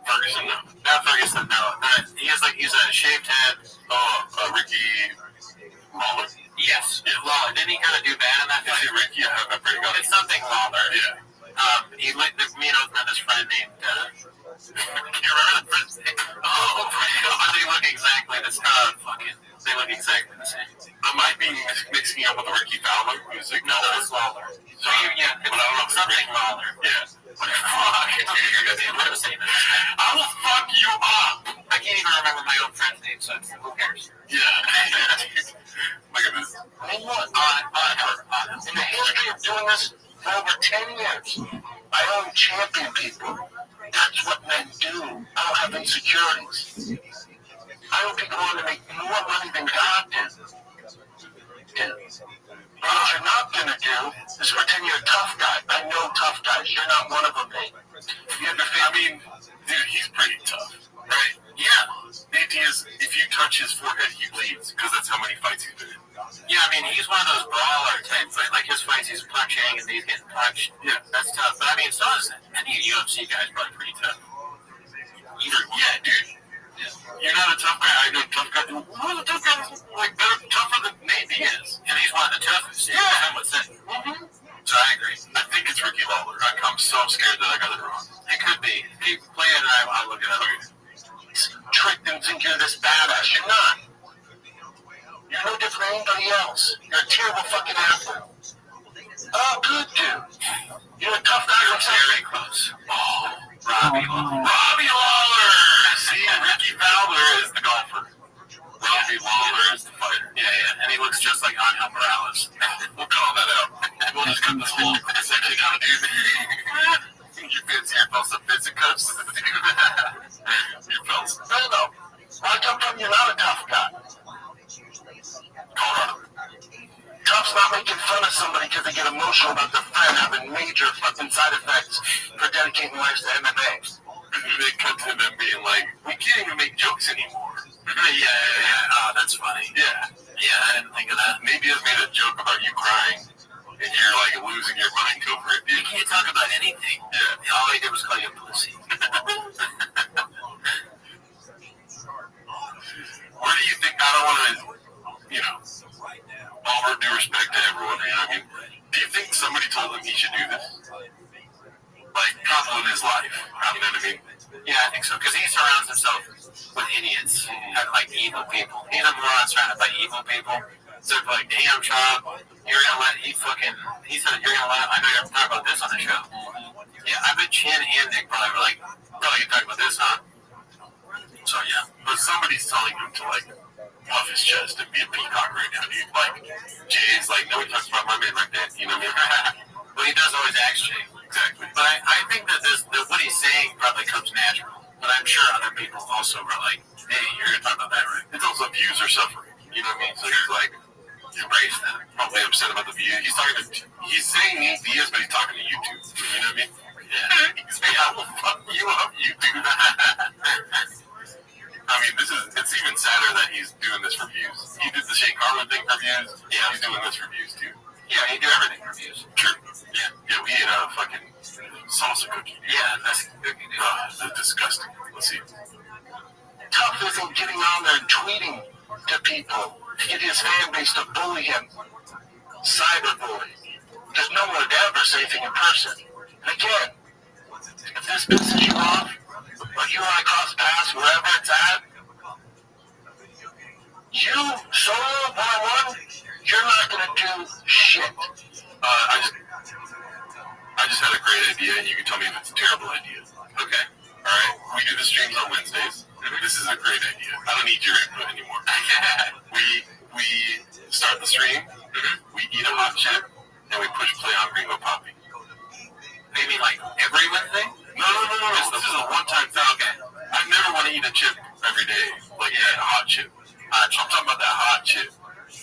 Ferguson, no. Not Ferguson, no. He's a shaved head. Ricky Lawler. Yes. Lawler. Didn't he kind of do bad in that fight? Is it Ricky? Yeah, I pretty good. It's something Lawler. Yeah. Me and Oathman, his friend named. I can't remember the friend's name. Oh my God! They look exactly the same. They look exactly the same. I might be mixing up with Ricky Fowler, who's like no, it's Lawler. So yeah, but I don't know something Lawler. Yeah. What the fuck? I will fuck you up. I can't even remember my own friend's name, so who cares? Yeah. Look at this. Name one. In the history of doing this for over 10 years, I only champion people. That's what men do. I don't have insecurities. I don't be going to make more money than God did. But what you're not going to do is pretend you're a tough guy. I know tough guys. You're not one of them, mate. I mean, dude, he's pretty tough, right? Yeah. Nate Diaz, if you touch his forehead, he bleeds, because that's how many fights he's been in. Yeah, I mean, he's one of those brawler types. Like his fights, he's punching and he's getting punched. Yeah. That's tough. But I mean, so is any UFC guys probably pretty tough. Either one. Yeah, dude. Yeah. You're not a tough guy. I know tough guys. One of the tough guys, like, they're tougher than Nate Diaz. And he's one of the toughest. Yeah. I would say. Mm-hmm. So I agree. I think it's Ricky Lawler. I'm so scared that I got it wrong. It could You're a terrible fucking athlete. Oh, good dude. You're a tough guy. You're very close. Oh, Robbie Lawler. Robbie Lawler! See, Ricky Fowler is the golfer. Robbie Lawler is the fighter. Yeah, and he looks just like Angel Morales. We'll call that out. We'll just cut this whole section out, dude. You fancy your fellas some fits and cuffs? You fellas. No. Why come from you're not a tough guy? Colorado. Tough's not making fun of somebody because they get emotional about their friend having major fucking side effects for dedicating lives to MMA. They cut to them being like, we can't even make jokes anymore. Yeah. Oh, that's funny. Yeah. Yeah, I didn't think of that. Maybe I made a joke about you crying, and you're like losing your mind over it, dude. You can't talk about anything. Yeah. All he did was call you a pussy. Where do you think, I don't want to, all due respect to everyone, you know what I mean? Do you think somebody told him he should do this? Like, compliment his life, you know what I mean? Yeah, I think so, because he surrounds himself with idiots and like evil people. He's a moron surrounded by evil people. So like, damn, Chop, you're gonna let he said you're gonna let. I know you're gonna talk about this on the show. Yeah, I bet Chin and Nick probably were like, you talk about this, huh? So yeah, but somebody's telling him to like puff his chest and be a peacock right now, dude. Like, Jay's like, nobody talks about my man like that, you know what I mean? Well, he does always act Jay. Exactly. But I think that what he's saying probably comes natural. But I'm sure other people also were like, hey, you're going to talk about that, right? It's also views are suffering, you know what I mean? So he's like, embrace that. Probably upset about the views. He's saying Nate Diaz, but he's talking to YouTube. You know what I mean? Yeah. He's saying, I will fuck you up, YouTube. I mean, it's even sadder that he's doing this for views. He did the Shane Carlin thing for views. Yeah. He's doing this for views, too. Yeah, he do everything for views. True. Yeah, we ate a fucking salsa cookie. Dude. Yeah, that's cookie, dude. That's disgusting. Let's see. Tough isn't getting on there and tweeting to people to get his fan base to bully him. Cyberbullying. There's no one to ever say anything in person. And again, if this pisses you off, or you and I cross paths wherever it's at, you, solo, one-on-one, you're not going to do shit. I just had a great idea, and you can tell me if it's a terrible idea. Okay. All right. We do the streams on Wednesdays. This is a great idea. I don't need your input anymore. we start the stream. We eat a hot chip, and we push play on Gringo Poppy. You mean like every Wednesday? No. This is a one-time thing. Okay. I never want to eat a chip every day, like a hot chip. I'm talking about that hot chip.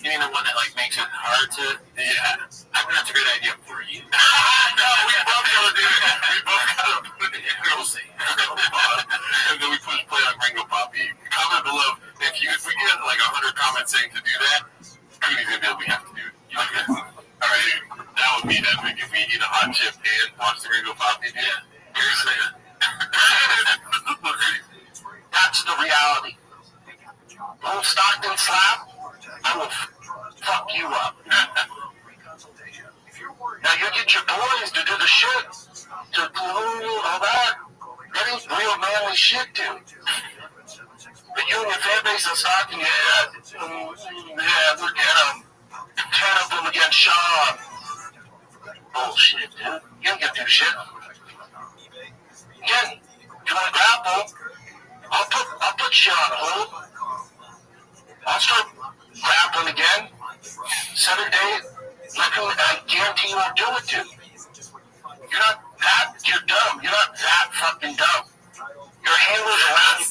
You mean the one that like makes it hard to? Yeah. I think that's a great idea for you. No, we both gotta do it. We both gotta put it in. We'll see. And then we push play on Gringo Poppy. Comment below if we get like 100 comments saying to do that. Cooney's gonna be able, we have to do it. You know? All right, dude. That would be epic if we eat a hot chip and watch the Gringo Poppy. Yeah. Here's it. That's the reality. Old Stockton slap, I will fuck you up. Now you get your boys to do the shit, to do all that. That ain't real manly shit, dude. But you and your fan base in Stockton, look at them. 10 of them against Sean. Bullshit, dude. You don't get to do shit. Again, you want to grapple? I'll put shit on hold. I'll start grappling again. 7 days. I guarantee you won't do it, dude. You're dumb. You're not that fucking dumb. Your handler's around.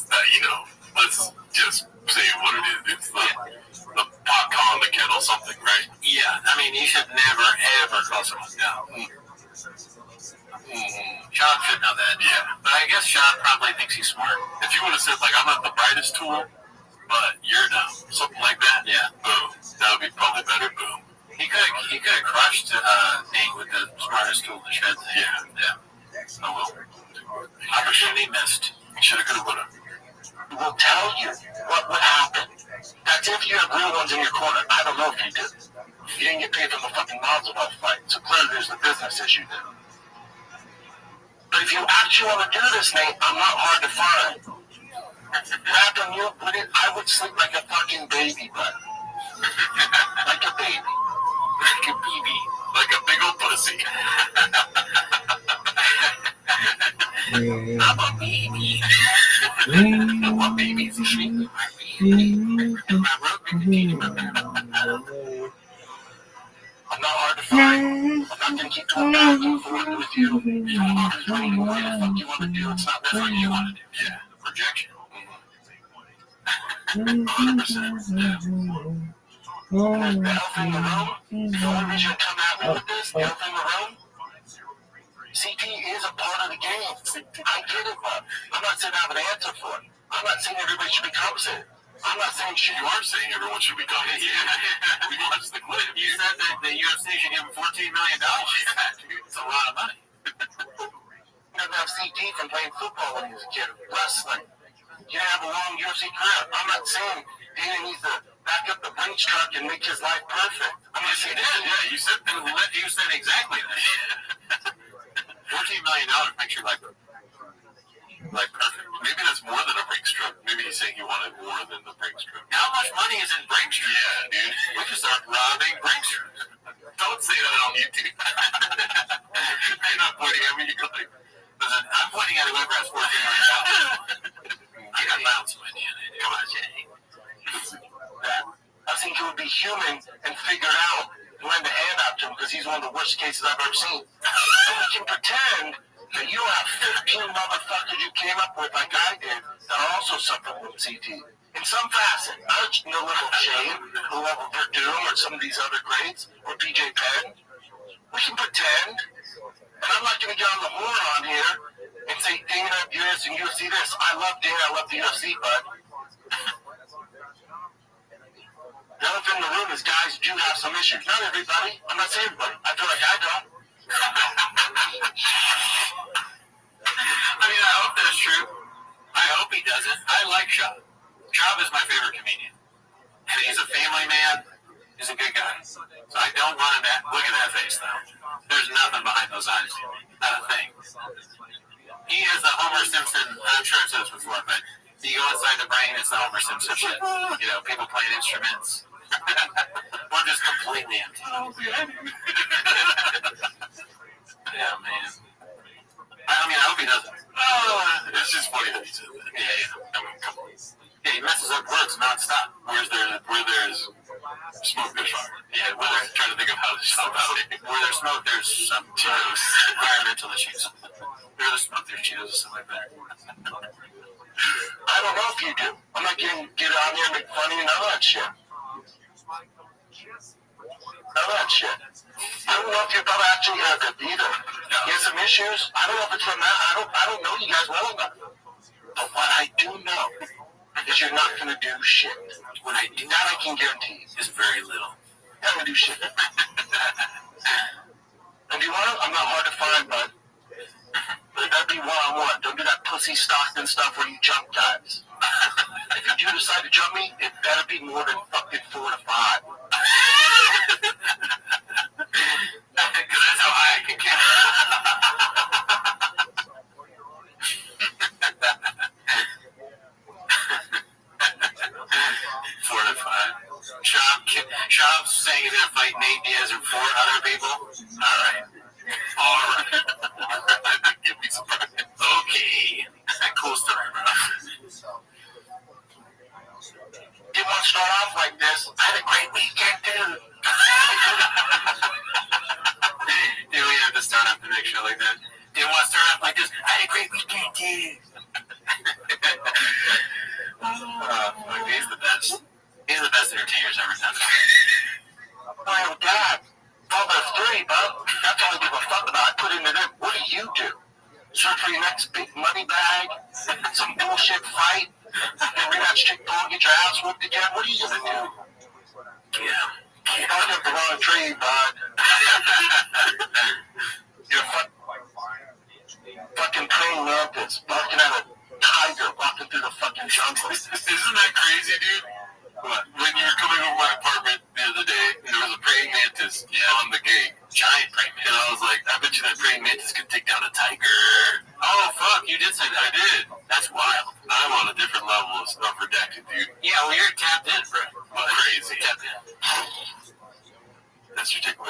Let's just say what it is. It's the pot calling the kettle something, right? Yeah, I mean, you should never, ever call someone down. Sean should know that. Yeah. But I guess Sean probably thinks he's smart. If you would have said, like, I'm not the brightest tool, but you're dumb, something like that, yeah, boom. That would be probably better, boom. He could have crushed Nate with the smartest tool in the shed. Yeah. Oh, well. Opportunity missed. Shoulda, coulda, woulda. Will tell you what would happen. That's if you have real ones in your corner. I don't know if you do. You didn't get paid from the fucking Mazel fight, so clearly there's the business issue there. But if you actually want to do this, Nate, I'm not hard to find. Wrapping you with it, I would sleep like a fucking baby, bud. Like a baby. Like a BB. Like a big old pussy. I'm a baby. What baby is she? I'm not hard to find. I'm not going to keep going back and forth with you. You don't always want to do what the fuck you want to do. It's not what you want to do. Yeah, projection. 100%. And there's the elephant in the room. The only reason you come at me with this, the elephant in the room, CT is a part of the game. I get it, but I'm not saying I have an answer for it. I'm not saying everybody should be compensated. I'm not saying shit. You are saying everyone should be compensated. Yeah. We watched the clip. You said that the UFC should give him $14 million. Yeah, dude, it's a lot of money. You didn't have CT from playing football when he was a kid, wrestling. You didn't have a long UFC career. I'm not saying Dana needs to back up the Brinks truck and make his life perfect. I'm not saying that. Yeah, you said exactly that. $14 million makes your life perfect. Maybe that's more than a Brinks truck. Maybe he's saying he wanted more than the Brinks truck. How much money is in Brinks truck? Yeah, dude. We can start robbing Brinks trucks. Don't say that on YouTube. You're not pointing at me. You're like, listen, I'm pointing at whoever has $14 million. I got bounce money in it. Come on, Jay. I think he would be human and figure it out and lend a hand out to him because he's one of the worst cases I've ever seen. And we can pretend that you have 15 motherfuckers you came up with like I did that are also suffering from CT. In some facet, not no little shade, whoever Verdun or some of these other greats, or PJ Penn. We can pretend, and I'm not going to get on the horn on here and say Dana this and UFC this. I love Dana, I love the UFC, but the elephant in the room is guys do have some issues. Not everybody. I'm not saying everybody. I feel like I don't. I mean, I hope that's true. I hope he doesn't. I like Shab. Shab is my favorite comedian. And he's a family man. He's a good guy. So I don't want him to look at that face, though. There's nothing behind those eyes. Not a thing. He is the Homer Simpson, I'm sure I've said this before, but you go inside the brain, it's the Homer Simpson shit. You know, people playing instruments. We're just completely empty. Yeah, man. I mean, I hope he doesn't. It's just funny that he said that. Yeah. I mean, come on. Yeah, he messes up words nonstop. Where there's smoke, there's fire. Yeah, I'm trying to think of how to stop out. Where there's smoke, there's some Cheetos. Environmental issues. Where there's smoke, there's Cheetos or something like that. I don't know if you do. I'm not getting get on here and make funny and all that shit. None of that shit. I don't know if your brother actually has it either. He has some issues. I don't know if it's from that. I don't know you guys well enough. But what I do know is you're not going to do shit. What I do that I can guarantee is very little. You're not going to do shit. And do you want to? I'm not hard to find, but that'd be one-on-one. Don't do that pussy Stockton stuff where you jump guys. If you do decide to jump me, it better be more than fucking 4 to 5. Because that's how I can get it. 4 to 5. Shab's saying he's going to fight Nate Diaz and 4 other people. All right. Give me some credit. Okay. Cool story, bro. Didn't want to start off like this. I had a great weekend, dude. Yeah, we have to start off the next show like that. Didn't want to start off like this. I had a great weekend, dude. He's the best. He's the best entertainer's ever done. Oh, God. Well, there's 3, bud. That's all I give a fuck about. I put into them. What do? Search for your next big money bag? Some bullshit fight? And rematch chick pull, get your ass whooped again? What are you gonna do? Yeah. You barked up the wrong tree, bud. You're fucking praying mantis, barking at a tiger walking through the fucking jungle. Isn't that crazy, dude? What? When you were coming over my apartment the other day, there was a praying mantis on the gate. Giant praying mantis. And I was like, I bet you that praying mantis could take down a tiger. Oh, fuck, you did say that. I did. That's wild. I'm on a different level of redacted, dude. Yeah, well, you're tapped in, bro. Well, crazy. Tapped in. That's ridiculous.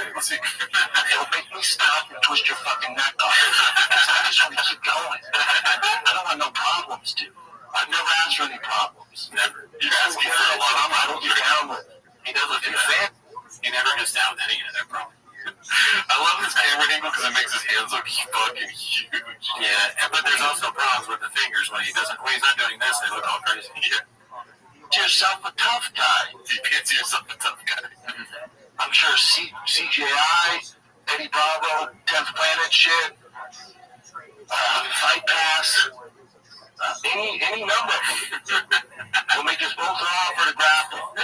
twist your fucking neck off. So I just want to keep going. I don't want no problems, dude. I've never asked for any problems. Never. You're asking for a lot of problems. I don't get down with it. He doesn't do that. He never gets down with any of their problems. I love this camera angle because it makes his hands look fucking huge. Yeah, but there's also problems with the fingers when he's not doing this, they look all crazy. Yeah. Get yourself a tough guy. You can't see yourself a tough guy. I'm sure CJI, Eddie Bravo, 10th Planet shit, Fight Pass, any number. We'll make us both an offer to grapple.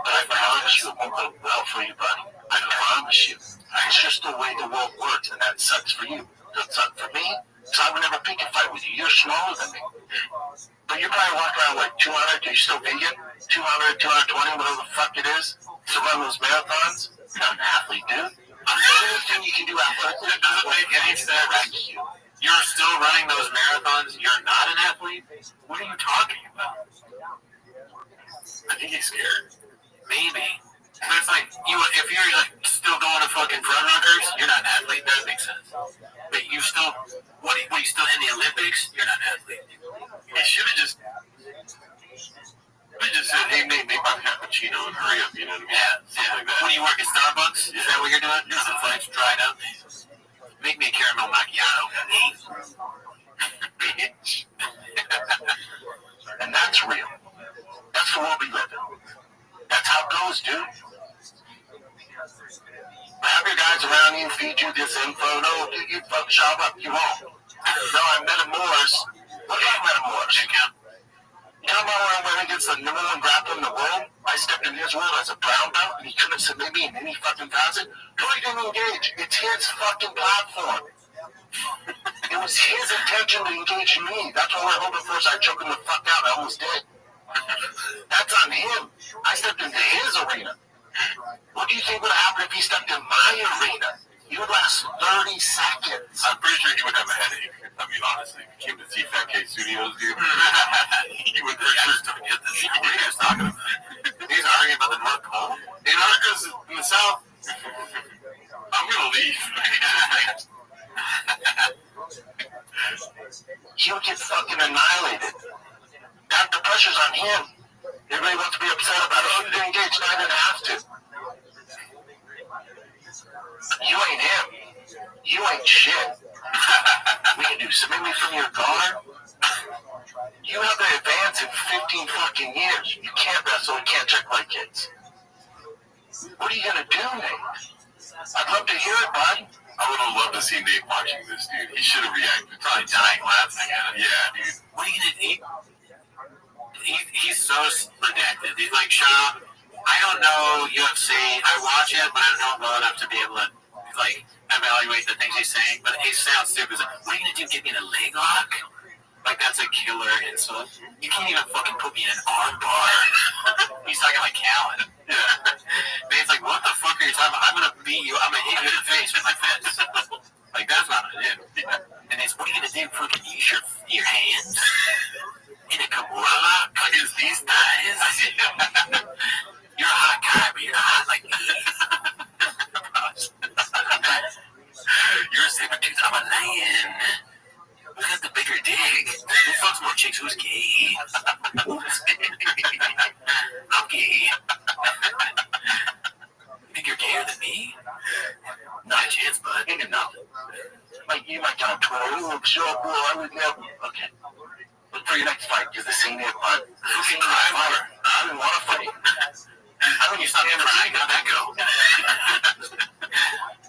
But I promise you it won't go well for you, buddy. I promise you. It's just the way the world works, and that sucks for you. That sucks for me, because I would never pick a fight with you. You're smaller than me. But you're probably walking around like 200. Are you still vegan? 200, 220, whatever the fuck it is, to run those marathons? You're not an athlete, dude. Anything you can do athletically, it doesn't make any sense. You're still running those marathons? You're not an athlete? What are you talking about? I think he's scared. Maybe. But it's like, if you're like still going to fucking front runners, you're not an athlete. That makes sense. But you still, what are you still in the Olympics? You're not an athlete. He should have just said, hey, make my cappuccino and hurry up, you know what I mean? Yeah, like that. What do you work at Starbucks? Is that what you're doing? Because the flight's dried up. Make me a caramel macchiato. Bitch. And that's real. That's the world we live in. That's how it goes, dude. Have your guys around you, feed you this info. No, you fuck shop up. You won't. No, I met a Morris. What about Metamorphs? You talking about when I went against the number one grappler in the world? I stepped in his world as a brown belt, and he couldn't submit me in any fucking facet. No, he didn't engage. It's his fucking platform. It was his intention to engage me. That's why we're hoping first I choke him the fuck out. I almost did. That's on him. I stepped into his arena. What do you think would happen if he stepped in my arena? He would last 30 seconds. I'm pretty sure he would have a headache. I mean, honestly, if he came to T-Fat-K Studios, dude, he would for sure still get this. What are you guys talking about? He's arguing about the North Pole. Antarctica's in the South. I'm going to leave. He'll get fucking annihilated. The pressure's on him. Everybody wants to be upset about it. Oh, you didn't engage. No, I didn't have to. You ain't him. You ain't shit. We can do submit me from your guard. You have the advance in 15 fucking years. You can't wrestle and can't check like kids. What are you gonna do, Nate? I'd love to hear it, bud. I would have loved to see Nate watching this, dude. He should have reacted. Probably dying laughing at it. Yeah, dude. What are you gonna do? He's so redacted. He's like, shut up. I don't know UFC. I watch it, but I don't know well enough to be able to, like, evaluate the things he's saying. But he sounds stupid. He's like, what are you going to do? Get me in a leg lock? Like, that's a killer insult. You can't even fucking put me in an arm bar. He's talking like Callan. Yeah. Nate's like, what the fuck are you talking about? I'm going to beat you. I'm going to hit you in the face with my fist. Like, that's not what I do. And Nate's, what are you going to do? Fucking use your hands? In a Kimura lock against these thighs? You're a hot guy, but you're not hot like me. You're a saber-tooth, I'm a lion. Who got the bigger dick? Who fucks more chicks? Who's gay? I'm gay. You think you're gayer than me? Not a chance, bud. No. Like, you might get on Twitter. Oh, I'm sure, boy, I would never. Okay. Look for your next fight, because this ain't it, bud. This ain't my fight. I didn't want to fight. I don't stop crying. How'd that go?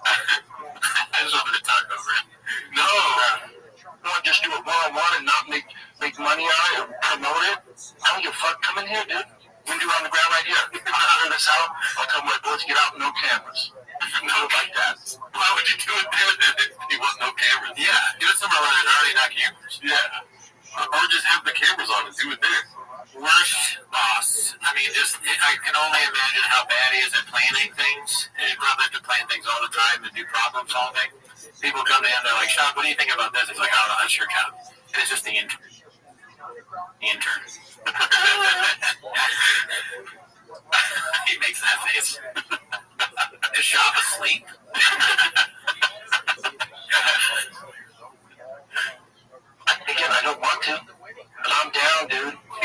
I just wanted to talk over it. No. I want to just do it one-on-one and not make money on it or promote it. I don't give a fuck. Come in here, dude. We can do it on the ground right here. I'm not clearing this out. I'll tell my boys to get out, no cameras. No, like that. Why would you do it there then if you want no cameras? Yeah, do it somewhere where there's already not cameras. Yeah. Or just have the cameras on and do it there. Worst boss. I mean, I can only imagine how bad he is at planning things. And he probably have to plan things all the time and do problem solving. People come to him, they're like, Sean, what do you think about this? He's like, I don't know, that's your job. And it's just the intern. He makes that face. Is Sean asleep?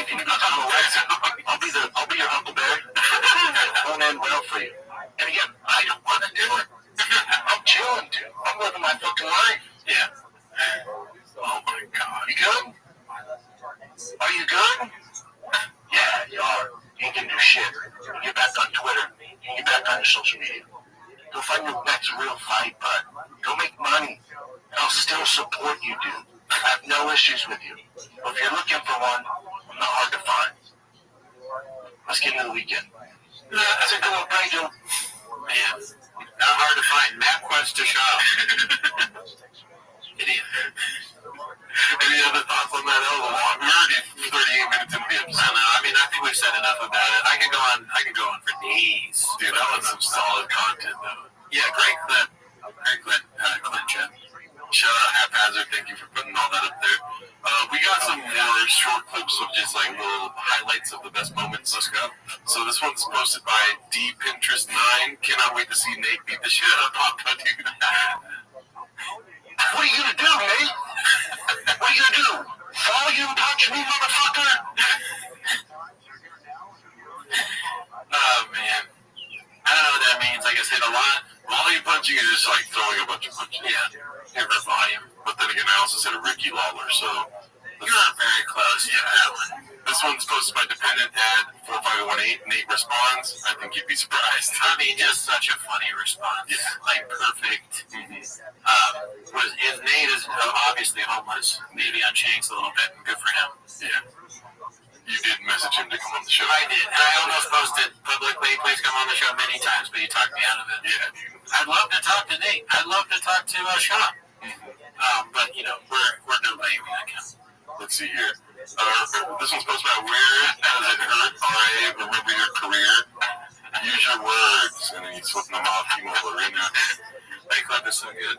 If you got time to listen, I'll be your Uncle Barry. Won't end well for you. And again, I don't want to do it. I'm chilling, dude. I'm living my fucking life. Yeah. Oh my God. You good? Are you good? Yeah, you are. You ain't gonna do shit. You get back on Twitter. You get back on your social media. Go find your next real fight, bud. Go make money. I'll still support you, dude. I have no issues with you. But if you're looking for one, I'm not hard to find. Let's get into the weekend. How's it going, Brandon? Man, not hard to find. MapQuest to shop. Idiot. Any other thoughts on that? We're already 38 minutes into the episode. I mean, I think we've said enough about it. I could go on for days. Dude, that was some solid content, though. Yeah, great clip. Clip chat. Shout out Haphazard. Thank you for putting all that up there. We got some more short clips of just like little highlights of the best moments. Let's go. So this one's posted by DPinterest9. Cannot wait to see Nate beat the shit out of Papa, dude. What are you gonna do, Nate? What are you gonna do? Volume punch me, motherfucker? Oh, man. I don't know what that means. I guess hit a lot. Volume punching is just like throwing a bunch of punches. Yeah. Hit for volume. But then again, I also said a Ricky Lawler, so. You're very close. Yeah, that one. This one's posted by Dependent at 4518. Nate responds. I think you'd be surprised. I mean, just such a funny response. Yeah. Like, perfect. Nate is obviously homeless. Maybe on chains a little bit. Good for him. Yeah. You did message him to come on the show. I did. And I almost posted publicly, please come on the show many times, but you talked me out of it. Yeah, dude. I'd love to talk to Nate. I'd love to talk to Sean. But, we're nobody in that count. Let's see here. This one's posted by Where Does It Hurt? R.A. Remember your career. Use your words. And then he's flipping them off. Timo Lorena. That clip is so good.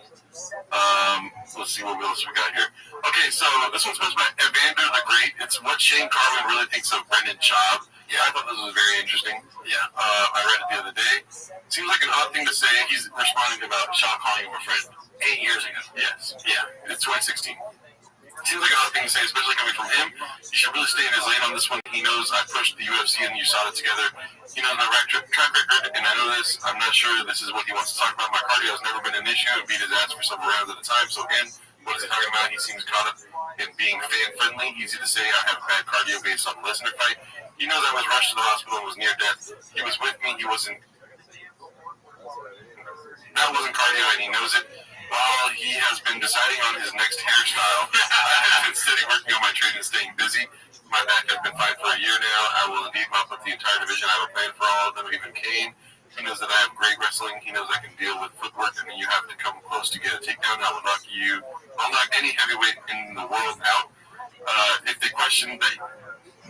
Let's see what else we got here. Okay, so this one's posted by Evander the Great. It's what Shane Carwin really thinks of Brendan Schaub. Yeah, I thought this was very interesting. Yeah. I read it the other day. Seems like an odd thing to say. He's responding about Schaub calling him a friend. 8 years ago. Yes. Yeah. It's 2016. Seems like an odd thing to say, especially coming from him. You should really stay in his lane on this one. He knows I pushed the UFC and you saw it together. He knows my track record, and I know this. I'm not sure this is what he wants to talk about. My cardio has never been an issue and beat his ass for several rounds at a time. So again, what is he talking about? He seems caught up in being fan-friendly. Easy to say I have bad cardio based on the listener fight. He knows I was rushed to the hospital and was near death. He was with me. That wasn't cardio, and he knows it. While he has been deciding on his next hairstyle, I have been steady working on my trade and staying busy. My back has been fine for a year now. I will indeed mop up the entire division. I have a plan for all of them, even Kane. He knows that I have great wrestling. He knows I can deal with footwork, and you have to come close to get a takedown. I will knock any heavyweight in the world out. If they question that,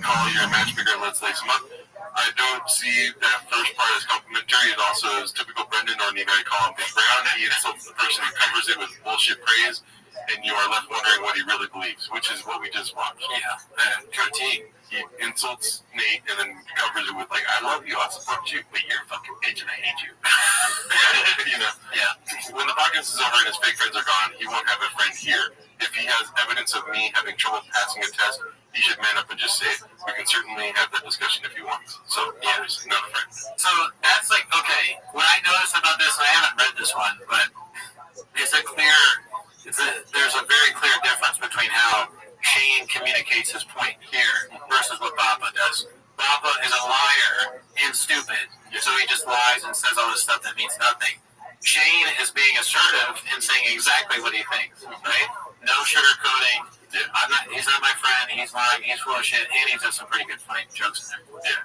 call your matchmaker and let's lace them up. I don't see that first part as complimentary. It also is typical Brendan, or need I call him Big Brown. He insults the person who covers it with bullshit praise, and you are left wondering what he really believes, which is what we just watched. Yeah. Critique. He insults Nate and then covers it with, like, I love you, I support you, but you're a fucking bitch and I hate you. Yeah. When the podcast is over and his fake friends are gone, he won't have a friend here. If he has evidence of me having trouble passing a test, he should man up and just say it. We can certainly have that discussion if he wants. So, yeah, he's not a friend. So, that's like, okay, what I noticed about this, and I haven't read this one, but there's a very clear difference between how Shane communicates his point here versus what Papa does. Papa is a liar and stupid, so he just lies and says all this stuff that means nothing. Shane is being assertive and saying exactly what he thinks, right? No sugarcoating. He's not my friend. He's lying. He's full of shit. And he's got some pretty good funny jokes in there. Yeah.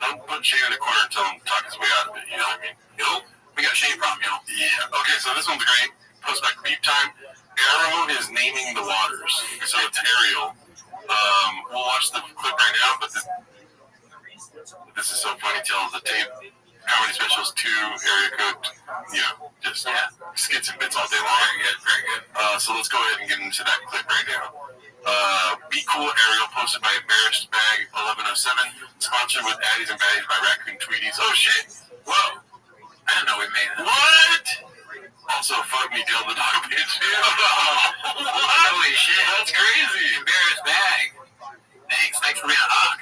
Don't put Shane in a corner and tell him to talk his way out of it. You know what I mean? Nope. We got a Shane problem, yo. Yeah. Okay, so this one's great. Post back beep time. Arrow is naming the waters. So it's Ariel. We'll watch the clip right now, but this is so funny. Tells the tape. Comedy specials 2, area code, just skits and bits all day long. Very good. So let's go ahead and get into that clip right now. Be Cool Ariel, posted by Embarrassed Bag 1107, sponsored with Addies and Baddies by Raccoon Tweeties. Oh shit! Whoa! I didn't know we made it. What? Also, fuck me, Dale the dog bitch. Holy shit! That's crazy. Embarrassed Bag. Thanks for being a hawk.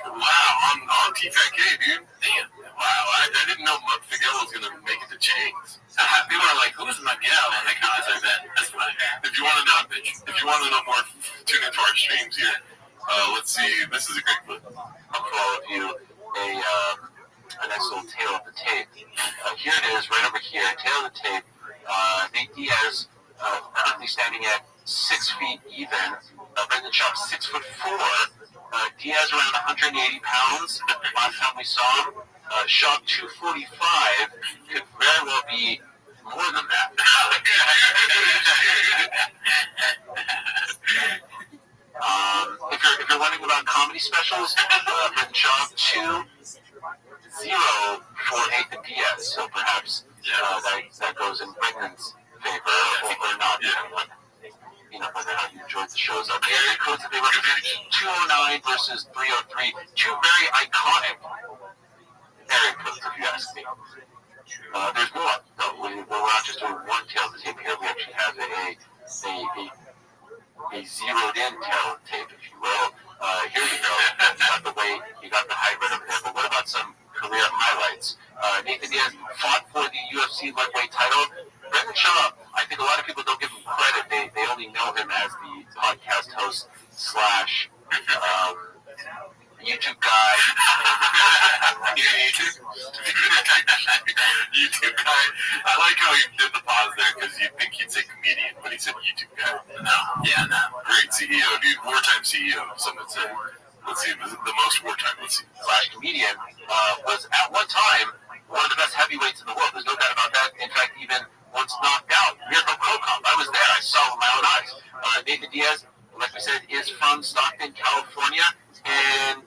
This is a great clip. I'll for all of you a nice little tail of the tape. Here it is, right over here. Tail of the tape. Nate Diaz currently standing at 6 feet even. Brendan Schaub 6'4". Diaz around 180 pounds. Last time we saw him. Schaub 245. Could very well be more than that. If you're wondering about comedy specials, Brendan Schaub 2-0-4 Nathan Diaz. So perhaps that goes in Brendan's favor or not. You know, whether or not you enjoyed the shows. Area codes that they represent 209 versus 303. Two very iconic area codes, if you ask me. There's more, though. We're not just doing one tail of the tape here. We actually have a zeroed-in tail of the tape, if you will. Here you go. You got the weight, you got the height right over there. But what about some career highlights? Nathan Diaz fought for the UFC lightweight title. Brendan Schaub, I think a lot of people don't give him credit. They only know him as the podcast host / YouTube guy. YouTube guy. I like how he did the pause there because you'd think he'd say comedian, but he said YouTube guy. No. Great CEO, dude. Wartime CEO, some would say. Let's see, the most wartime. Let's see. / comedian was at one time one of the best heavyweights in the world. There's no doubt about that. In fact, even once knocked out, Mirko Krokop. I was there. I saw with my own eyes. Nathan Diaz, like we said, is from Stockton, California, and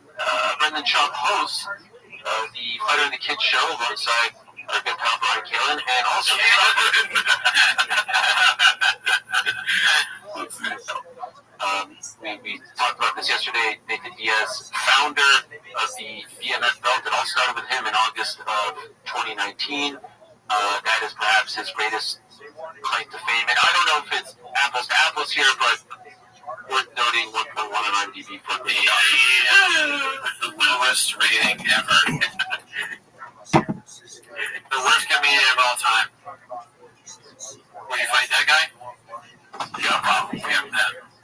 Brendan Schaub hosts the Fighter and the Kid show alongside our good pal Brian Kalin, and also we talked about this yesterday. Nathan Diaz, founder of the BMF belt, it all started with him in August of 2019. That is perhaps his greatest claim to fame, and I don't know if it's apples to apples here, but worth noting 1.1 on IMDb for the lowest rating ever. The worst comedian of all time. Will you fight that guy? Yeah, probably. Yeah,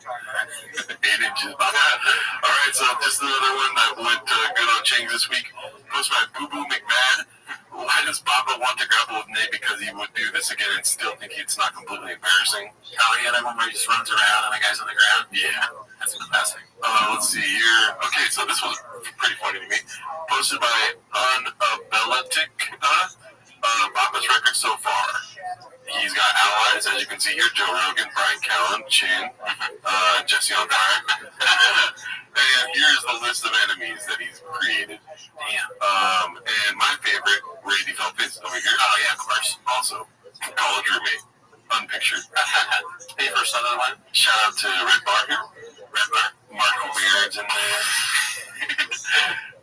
8 inches about that. All right, so just another one that went good on Changs this week. Posted by Boo Boo McMahon. Why does Baba want to grapple with Nate? Because he would do this again and still think it's not completely embarrassing. Oh, yeah, that one where he just runs around and the guy's on the ground? Yeah. That's fantastic. Let's see here. Okay, so this was pretty funny to me. Posted by Unabelitic. Baba's record so far. He's got allies, as you can see here, Joe Rogan, Brian Callen, Chin, Jesse on Fire. And here's the list of enemies that he's created. Damn. And my favorite, Randy Feltface over here. Oh, yeah, of course. Also, college roommate, unpictured. Hey, first another one. Shout out to Red Bar here. Red Bar. Marco Beard's in there.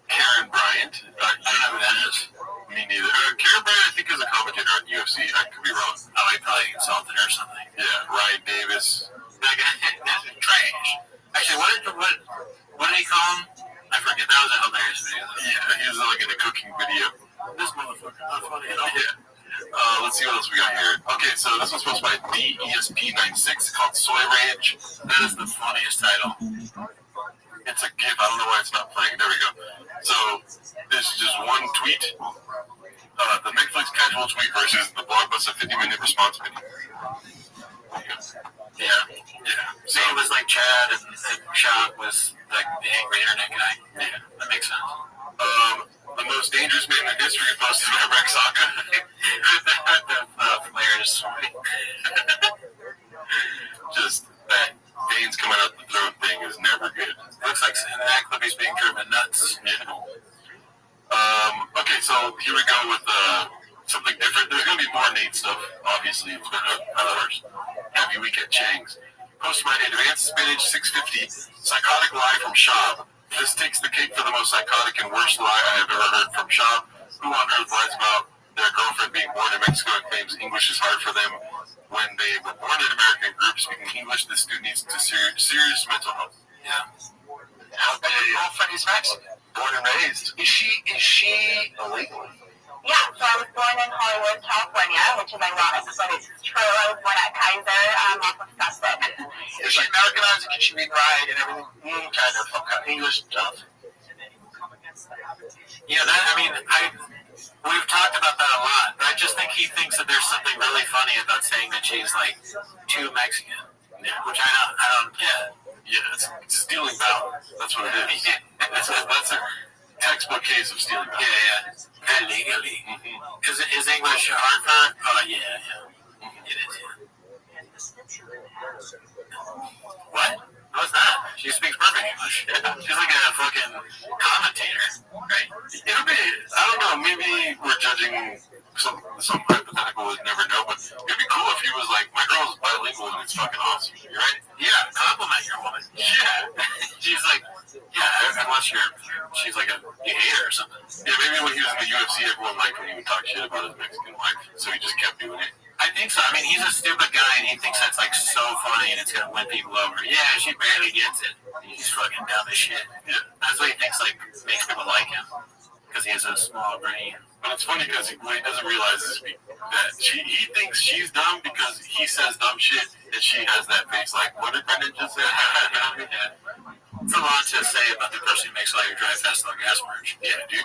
Karen Bryant. I don't know who that is. Me neither. Karen Bryant, I think, is a commentator on UFC. I could be wrong. Oh, he probably insulted her or something. Yeah, Ryan Davis. That guy is trash. Actually, what did he call him? I forget. That was a hilarious video. Yeah, he was like in a cooking video. This motherfucker not funny at all. Yeah. Let's see what else we got here. Okay, so this was posted by DESP96 called Soy Rage. That is the funniest title. It's a GIF. I don't know why it's not playing. There we go. So this is just one tweet. The Netflix casual tweet versus the Blockbuster 50-minute response video. Yeah. So it was like Chad and Shock was like the angry internet guy. Yeah. That makes sense. The most dangerous man in history posted by Rex Saka. The player is sorry. Just that veins coming out the throat thing is never good. Looks like in that clip he's being driven nuts. Yeah. Okay, so here we go with something different. There's going to be more Nate stuff, obviously. It's been another heavy week at Chang's. Posted by Advanced Spinach 650, psychotic lie from Schaub. This takes the cake for the most psychotic and worst lie I have ever heard from Schaub. Who on earth lies about their girlfriend being born in Mexico and claims English is hard for them? When they were born in American groups speaking English, this student needs to serious mental health. Yeah. How big your girlfriend is Mexican? Born and raised. Is she illegal? Yeah, so I was born in Hollywood, California, which is ironic, but it's true. I was born at Kaiser, off of Sussex. Is she Americanized? Can she read and write and everything? Kind of. Okay. English stuff. Yeah, we've talked about that a lot, but I just think he thinks that there's something really funny about saying that she's like too Mexican, which I don't get. Yeah, it's stealing power. That's what it is. That's a textbook case of stealing power. Yeah. Illegally. Mm-hmm. Is English hard for her? Oh, yeah. It is, What? How's that? She speaks perfect English. Yeah. She's like a fucking commentator, right? It'll be, I don't know, maybe we're judging some hypothetical we'd never know, but it'd be cool if he was like, my girl's bilingual and it's fucking awesome. You're right? Yeah, compliment your woman. Yeah. She's like, unless she's like you hate her or something. Yeah, maybe when he was in the UFC, everyone liked when he would talk shit about his Mexican wife, so he just kept doing it. I think so. I mean, he's a stupid guy, and he thinks that's like so funny, and it's gonna win people over. Yeah, she barely gets it. He's fucking dumb as shit. Yeah, that's what he thinks like makes people like him, because he has a small brain. But it's funny because what he doesn't realize is that he thinks she's dumb because he says dumb shit, and she has that face like, what did Brendan just say? Yeah. It's a lot to say about the person who makes all your drive fast on gas merch. Yeah, dude.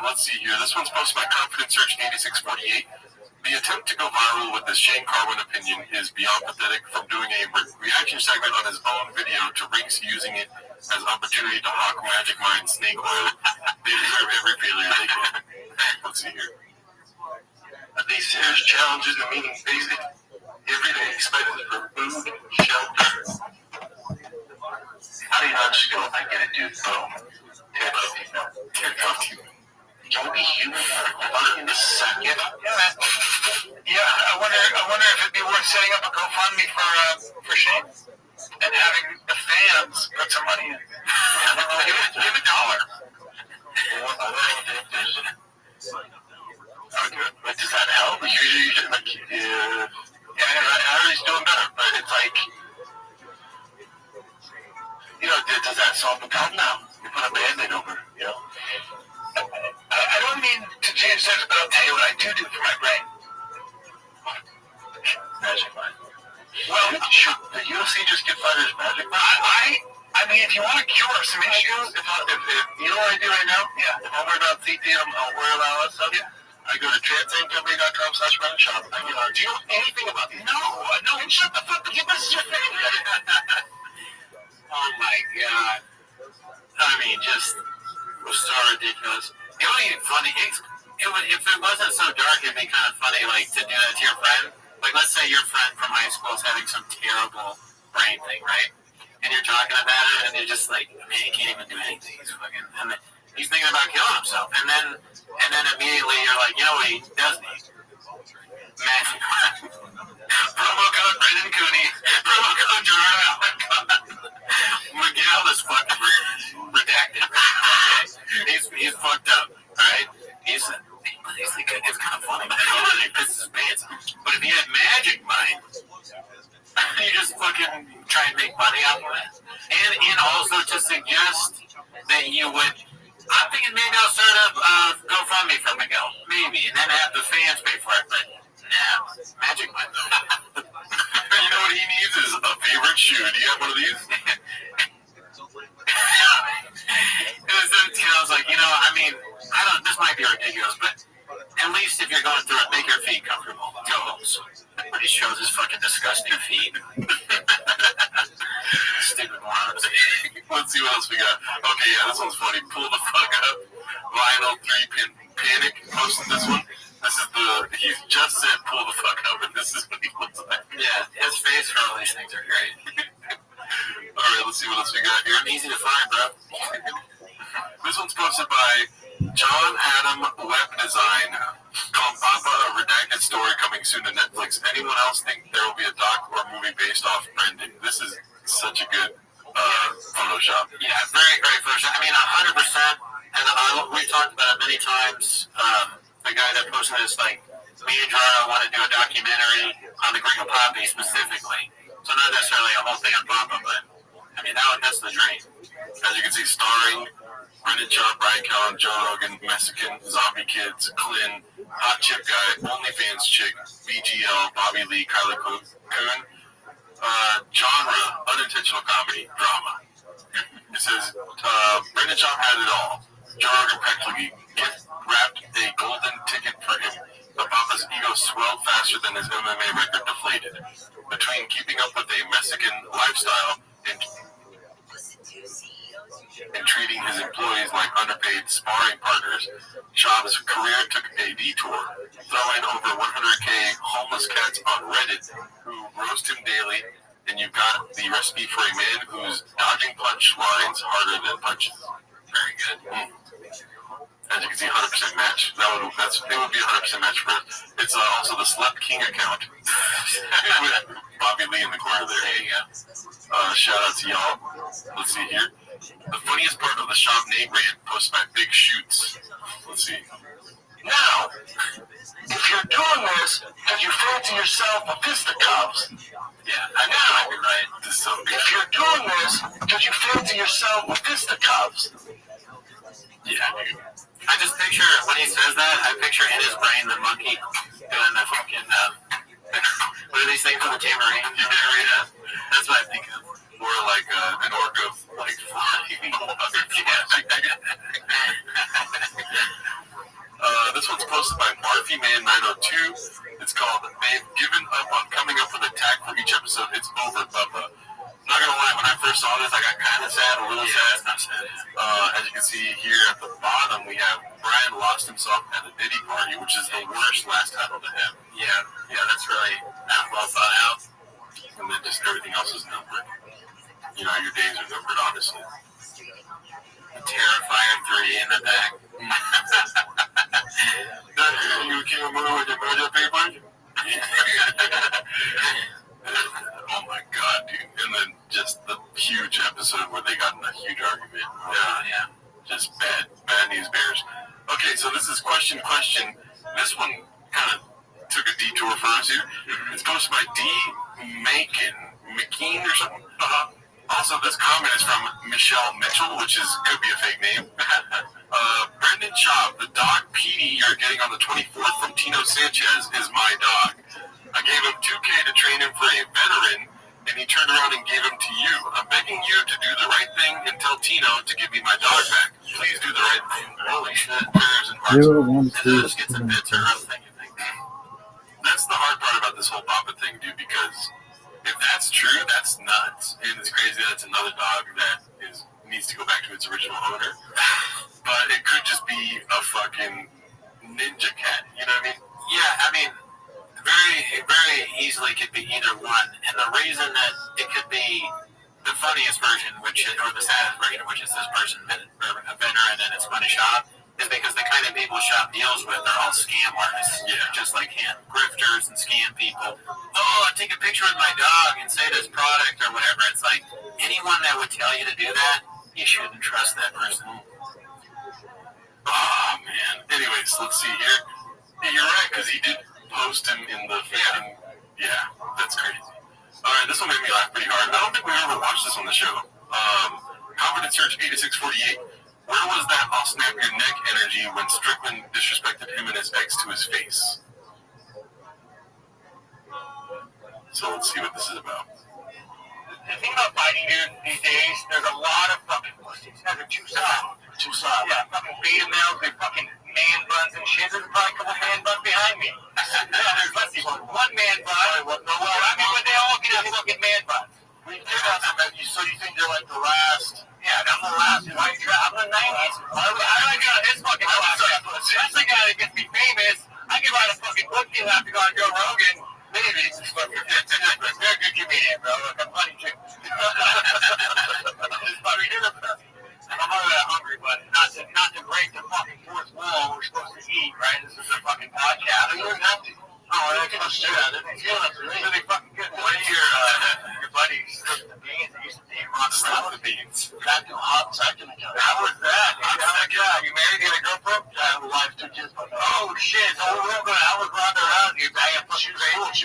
Let's see here. This one's posted by Confidence Search 8648. The attempt to go viral with this Shane Carwin opinion is beyond pathetic. From doing a reaction segment on his own video to Rinks using it as opportunity to hawk Magic Mind snake oil, they deserve every failure they get. Let's see here. They serious challenges and meeting basic everyday expenses for food, shelter. How do you not just go, I get it, dude? Boom. Don't be human for a second. Yeah, I wonder if it'd be worth setting up a GoFundMe for Shane and having the fans put some money in. Give $1. But does that help? Usually, I heard he's doing better, but it's like, does that solve the problem now? You put a Band-Aid over, I don't mean to change things, but I'll tell you what I do for my brain. Magic Mind. Well, should the UFC just get fighters Magic Mind? I mean, if you want to cure some issues, if you know what I do right now? Yeah. If I'm worried about CT, I'm worried about all that stuff. Yeah. I go to transcendcompany.com/run-shop. Do you know anything about these? No, shut the fuck up. This is your thing. Oh my god. I mean, just so ridiculous. It would be funny. If it wasn't so dark, it'd be kind of funny, like, to do that to your friend. Like, let's say your friend from high school is having some terrible brain thing, right? And you're talking about it, and you're just like, man, he can't even do anything. He's thinking about killing himself. And then immediately you're like, you know what he does need? Magic. Promo code Brendan Cooney. Promo code Gerard. Miguel is fucking redacted. He's fucked up, right? He's like, it's kind of funny. It pisses his pants. But if he had Magic Mind, you just fucking try and make money out of it. And also to suggest that you would, I'm thinking maybe I'll start a GoFundMe for Miguel. Maybe. And then have the fans pay for it. But nah, Magic Mind though. You know what he needs is a favorite shoe. Do you have one of these? I was like, this might be ridiculous, but at least if you're going through it, make your feet comfortable. Toes. But he shows his fucking disgusting feet. Stupid worms. Let's see what else we got. Okay, yeah, this one's funny. Pull the fuck up. Vinyl 3-pin Panic posted this one. He just said pull the fuck up, and this is what he looks like. Yeah, his face for all these things are great. Alright, let's see what else we got here. Easy to find, bro. This one's posted by John Adam Web Design, called Papa, a redacted story coming soon to Netflix. Anyone else think there will be a doc or movie based off Brendan? This is such a good Photoshop. Yeah, very great Photoshop. I mean, 100%. And we talked about it many times. The guy that posted this, like, me and Jara want to do a documentary on the Gringo Poppy specifically. So not necessarily a whole thing on Papa, but I mean, that's the dream. As you can see, starring Brendan Sharp, Brian Callen, Joe Rogan, Mexican, Zombie Kids, Clint, Hot Chip Guy, OnlyFans Chick, BGL, Bobby Lee, Kyler Coon. Genre, unintentional comedy, drama. It says, Brendan Schaub had it all. Joe Rogan practically gift-wrapped a golden ticket for him. The Papa's ego swelled faster than his MMA record deflated. Between keeping up with a Mexican lifestyle and treating his employees like underpaid sparring partners, Schaub's career took a detour, throwing over 100K homeless cats on Reddit who roast him daily. And you've got the recipe for a man who's dodging punch lines harder than punches. Very good. As you can see, 100% match. It would be 100% match for it. It's also the Slut King account with Bobby Lee in the corner there. There you go. Shout out to y'all. Let's see here. The funniest part of the Shop Nate rant posted by Big Shoots. Let's see. Now, if you're doing this because you fancy yourself a fisticuffs, yeah, I know, right? This is so good. If you're doing this because you fancy yourself a fisticuffs, yeah, I just picture, when he says that, I picture in his brain the monkey doing the fucking, what are these things on the tambourine? Yeah, that's what I think of. Or like an orc of like 40 This one's posted by MarfyMan902. It's called They've Given Up on Coming Up with a Tag for Each Episode. It's over, Bubba. Not gonna lie, when I first saw this, I got kind of sad, a little sad. Not sad. As you can see here at the bottom, we have Brian lost himself at a Diddy party, which is the worst last title to have. Yeah, that's really not well thought out. And then just everything else is numbered. You know, your days are numbered, honestly. Terrifier 3 in the back. You can't move with the murder papers? Oh my god, dude. And then just the huge episode where they got in a huge argument. Yeah. Just bad news bears. Okay, so this is question. This one kind of took a detour for us here. It's posted by D. McKean or something. Also, this comment is from Michelle Mitchell, which could be a fake name. Brendan Schaub, the dog Petey you're getting on the 24th from Tino Sanchez is my dog. I gave him $2K to train him for a veteran, and he turned around and gave him to you. I'm begging you to do the right thing and tell Tino to give me my dog back. Please do the right thing. Holy shit. Prayers and hearts. This gets a bit to earth thing, you think. That's the hard part about this whole Papa thing, dude, because if that's true, that's nuts. And it's crazy that it's another dog that needs to go back to its original owner. But it could just be a fucking ninja cat. You know what I mean? Yeah, I mean, very, very easily could be either one. And the reason that it could be the funniest version, or the saddest version, which is this person, a veteran, and it's funny shop, is because the kind of people Shop deals with are all scam artists. Yeah. Just like him. Grifters and scam people. Oh, take a picture with my dog and say this product or whatever. It's like, anyone that would tell you to do that, you shouldn't trust that person. Oh, man. Anyways, let's see here. Yeah, you're right, because he did post him in the freaking... Yeah, that's crazy. All right, this one made me laugh pretty hard. I don't think we ever watched this on the show. Confidence Search 8648. Where was that I'll snap your neck energy when Strickland disrespected him and his ex to his face? So let's see what this is about. the thing about fighting dudes these days, there's a lot of fucking pussies. There's a two sides. Two sides. Yeah, fucking beta males with fucking man buns and shit. There's probably a couple man buns behind me. Let's see, one man bun. But they all get a fucking man buns. So you think you're like the last? Yeah, I'm the last white trap. I'm the 90s. I like this fucking that's the guy that gets me famous. I can write a fucking book deal after going to Joe Rogan. Maybe it's fucking they're a good comedian, bro. Look, I'm funny too. I'm not that hungry, but not to break the fucking fourth wall. We're supposed to eat, right? This is a fucking podcast. You don't have to. Oh, I can just do that. It's really fucking good. One of your buddies, the beans, they used to name on the beans. Back to hot second ago. How was that? You married? You got a girlfriend? I have a wife, 2 kids. Oh shit! So I was running around you. I have She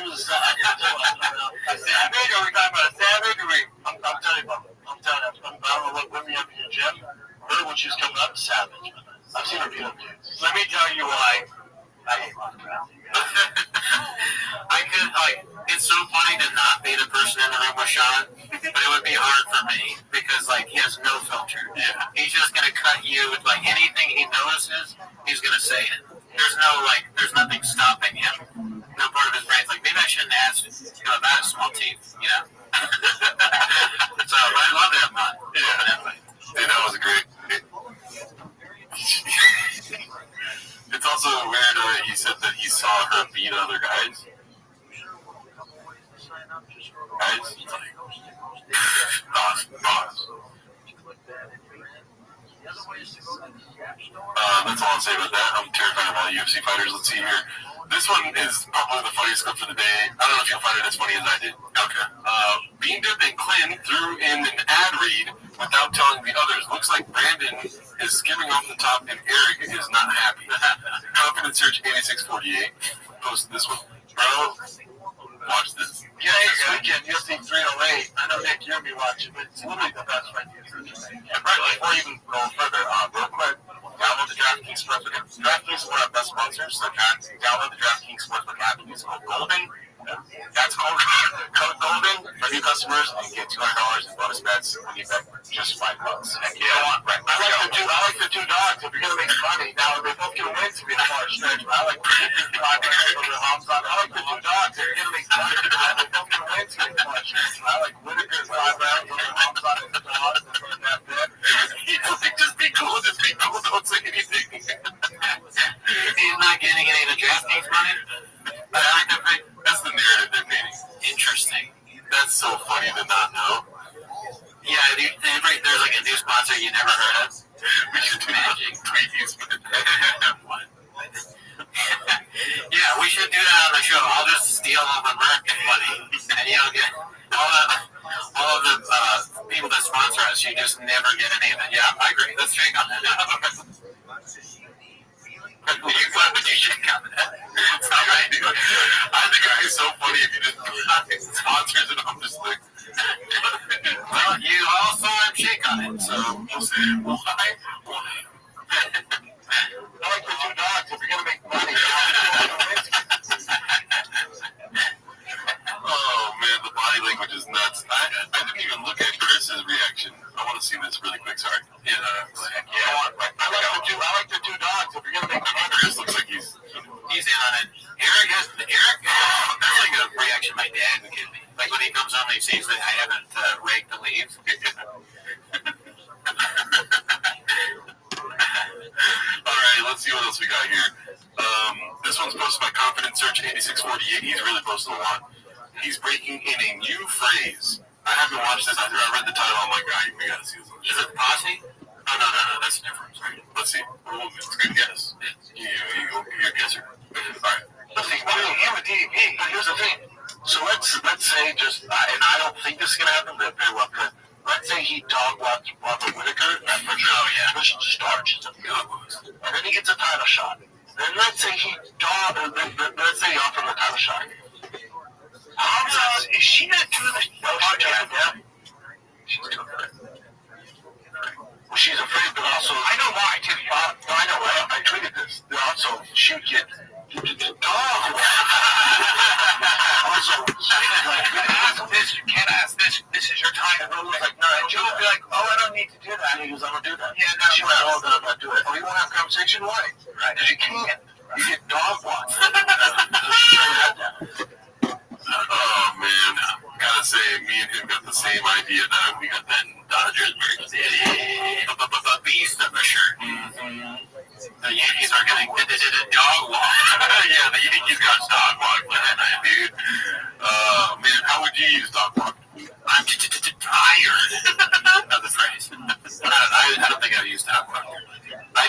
was a savage. a savage? Are we talking about a savage? I'm telling you, I don't know what women you have in your gym. Her, when she was coming up, savage. I've seen her beat up dudes. Let me tell you why I hate Ron Brown. I could, it's so funny to not be the person in the room with Sean, but it would be hard for me because, he has no filter. Yeah. He's just going to cut you, anything he notices, he's going to say it. There's there's nothing stopping him. No part of his brain's maybe I shouldn't ask about small teeth, So, I love that man. Yeah. And that was great. It's also weird that he said that he saw her beat other guys. That's all I'll say about that. I'm terrified about UFC fighters. Let's see here. This one is probably the funniest clip for the day. I don't know if you'll find it as funny as I did. Okay. Bean Dip and Clint threw in an ad read without telling the others. Looks like Brandon is skimming off the top and Eric is not happy. Confidence Search 8648 posted this one. Bro, watch this. Yeah, this weekend, UFC 308. I know, Nick, you'll be watching, but it's literally the best fight in the UFC. And right, before you even go further, real quick, download the DraftKings Sportsbook app. DraftKings is one of our best sponsors, so download the DraftKings Sportsbook app. Use code GOLDEN. That's code GOLDEN for new customers, and you get $200 in bonus bets when you bet just $5. Heck yeah. Right. I like the two dogs. If you're going to make money, now they're both going to win to be a large stretch, but I like the Hamzat. I like the two dogs. If you're going to make money, now they're both going to win to be a large stretch. I like Whitaker's 5 rounds over Hamzat and the dogs and putting that bet. Just be cool. Don't say anything. He's not getting any of the DraftKings money? I like that thing. That's the narrative they're painting. Interesting. That's so funny to not know. Yeah, there's a new sponsor you never heard of. We should do magic. Yeah, we should do that on the show. I'll just steal all the American money, and get all of the people that sponsor us. You just never get any of it. Yeah, I agree. Let's shake on that. You shake on that. I think it's so funny if you just sponsors it. I'm just like, well, you all saw him shake on it, so we'll see. Why? I like the two dogs. If you're gonna make money, oh man, the body language is nuts. I didn't even look at Chris's reaction. I want to see this really quick. Sorry. Yeah. I like the two dogs. If you're gonna make money, Chris looks like he's in on it. Eric, that's like a reaction my dad would give me. Like when he comes home and he sees that I haven't raked the leaves. Alright, let's see what else we got here. This one's posted by Confidence Search 8648. He's really posted a lot. He's breaking in a new phrase. I haven't watched this. I read the title. I'm like, we gotta see this one. Is it Posse? Oh, no. That's a different. Sorry. Let's see. It's a good guess. You're a guesser. Alright. Let's see. But here's the thing. So let's say just, and I don't think this is going to happen, but very well could. Let's say he dog walks Robert Whitaker. Which starts and then he gets a title shot. Then let's say he let's say he offers him a title shot. Is she not doing this? No, she's too afraid. Well, she's afraid, but also I know why. I know why. I tweeted this. Also, she would get also, this, you can't ask this. This is your time. And was like, no. And Joe would be like, oh, I don't need to do that. And he goes, I'm gonna do that. Yeah, no, she went, oh, then I'm not doing it. Oh, you won't have a conversation? Why? Right. Because you can't. You get dog walked. Oh man, gotta say, me and him got the same idea that we got that Dodgers beast of a shirt. The Yankees are getting dog walk. Yeah, the Yankees got dog walk that night, dude. Man, how would you use dog walk? I'm tired of the phrase. I don't think I've used dog walk. I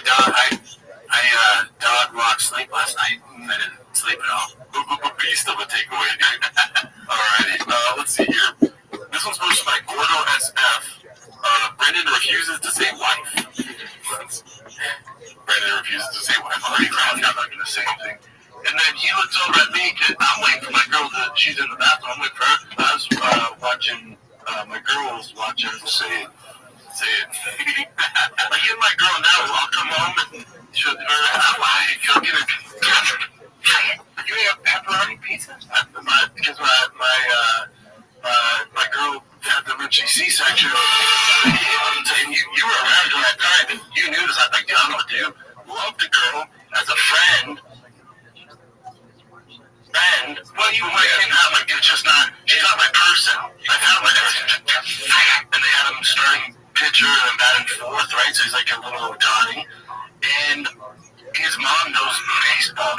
dog walked sleep last night. I didn't sleep at all. Beast of a takeaway, dude. Alrighty, let's see here. This one's posted by Gordo SF. Brendan refuses to say wife. Brendan refuses to say wife. I'm not going to say anything. And then he looks over at me, because I'm waiting for my girl she's in the bathroom. I'm waiting for her. I was watching, my girl was watching. Say it. Like even my girl now, I'll come home and she'll get a. You have pepperoni pizza? Because my girl had the emergency C-section. And you were around during that time, and you knew this. I was like, dude, I don't know what to do. Love the girl as a friend. And well, you might think that like it's just not. She's not my person. I've had my and they had him starting pitcher and batting fourth, right? So he's like a little Johnny, and his mom knows baseball.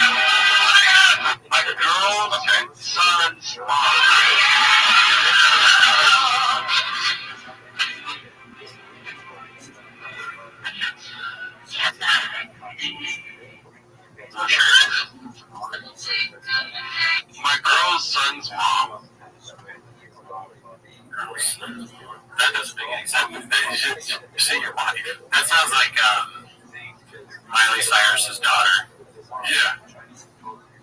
My girl's son's mom. My girl's son's mom. That doesn't make any sense. You say your wife. That sounds like Miley Cyrus's daughter. Yeah.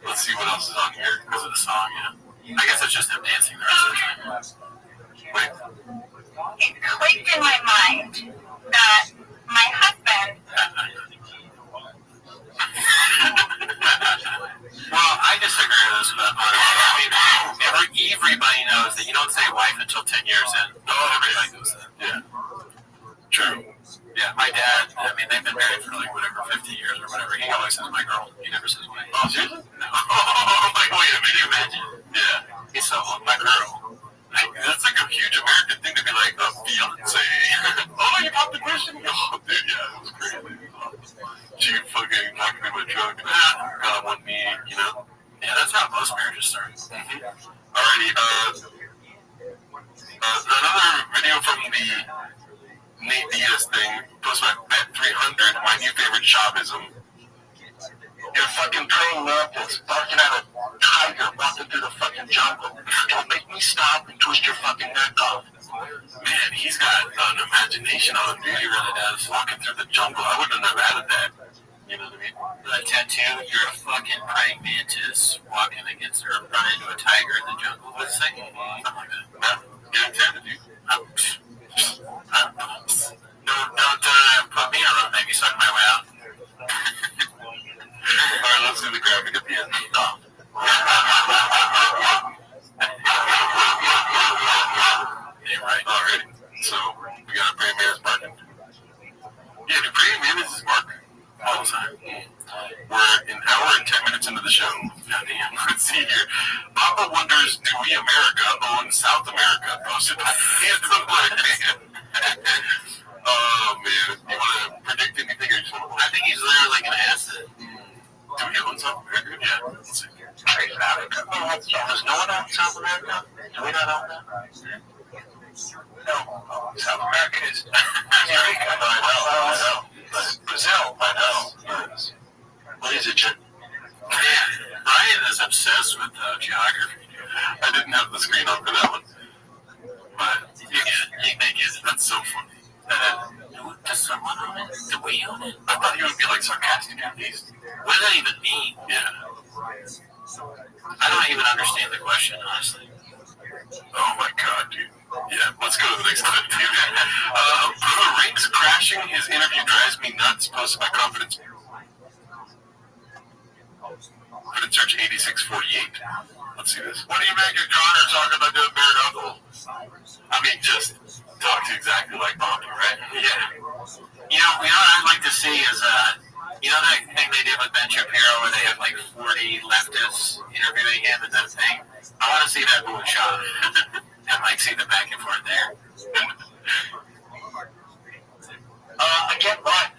Let's see what else is on here because of the song. Yeah. I guess it's just him dancing the rest of the time. Wait. It clicked in my mind that my husband. Well, I disagree with this, but I mean, everybody knows that you don't say wife until 10 years in. Everybody knows that. Yeah. True. Yeah, my dad, I mean, they've been married for like whatever, 50 years or whatever. He always says my girl. He never says wife. Oh, seriously? No. Like, wait a minute. Can you imagine? Yeah. He's so my girl. Like, that's like a huge American thing to be like, a fiance. Oh, you popped the question? Oh, dude, yeah, it was crazy. She fucking knocked me in my truck. Got on one knee, you know? Yeah, that's how most marriages start. Mm-hmm. Alrighty, another video from the Nate Diaz thing, posted by Bet300, my new favorite Chavism. You're fucking praying mantis, barking at a tiger walking through the fucking jungle. Don't make me stop and twist your fucking neck off. Man, he's got an imagination on him, dude. He really does. Walking through the jungle, I wouldn't have added that. You know what I mean? That tattoo, you're a fucking praying mantis walking against or running into a tiger in the jungle. What's the second? Something like that. No, get intended, dude. Don't put me in a room, maybe suck my way out. Alright, let's do the graphic at the end. Oh. Yeah, right. Alright. So, we got a praying mantis barking. Yeah, the praying mantis is barking. All the time. We're an hour and 10 minutes into the show. Goddamn. Let's see here. Papa wonders, do we America own South America? Posted by Handsome Black Man. Oh, man. You want to predict anything or just want to... I think he's literally like an asset. Do we own South America? Yeah. Let's see. Does no one own South America? Do we not own that? No. South America is... America. I know. Brazil, I know. What is it, Jim? Man, Brian is obsessed with geography. I didn't have the screen on for that one. But you get it. That's so funny. Does someone own it? Do we own it? I thought he would be like sarcastic at least. What does that even mean? Yeah. I don't even understand the question, honestly. Oh my god, dude. Yeah, let's go to the next clip, dude. Rinks crashing his interview drives me nuts, posted by Confidence Search 8648. Let's see this. What do you make of Connor talking about doing bare knuckle? I mean, just talk to exactly like Bobby, right? Yeah. You know what I'd like to see is, you know that thing they did with Ben Shapiro where they have like 40 leftists interviewing him and that thing? I want to see that blue shot. And like see the back and forth there. Again, what?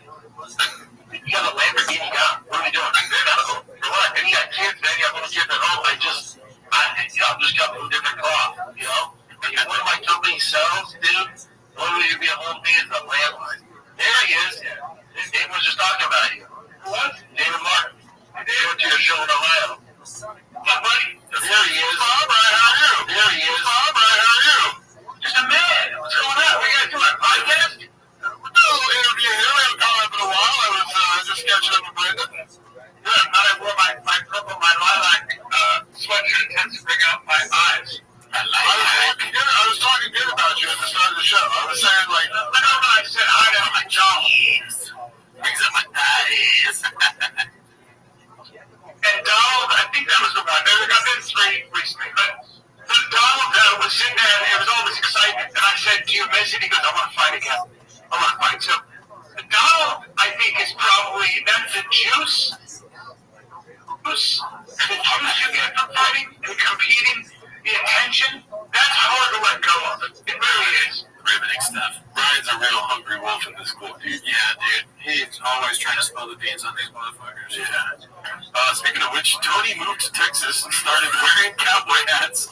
You got a Lamborghini now. What are we doing? For what? And you got kids, man. You have little kids at home. I'm just got a different cloth, you know? And one of my company sells, dude, literally to be a whole day is a landline. There he is. Dave was just talking about you. What? David Martin. They went to your show in Ohio. My buddy. There he is. All right, how are you? There he is. All right, how are you? Just a man. What's going on? We got to do a podcast? We'll do a little interview here. We haven't caught up in a while. I was just catching up with Brenda. Good. I wore my purple, my lilac sweatshirt tends to bring out my eyes. I was talking good about you at the start of the show. I was saying, like, I said hi to my John. always trying to spill the beans on these motherfuckers. Yeah. Speaking of which, Tony moved to Texas and started wearing cowboy hats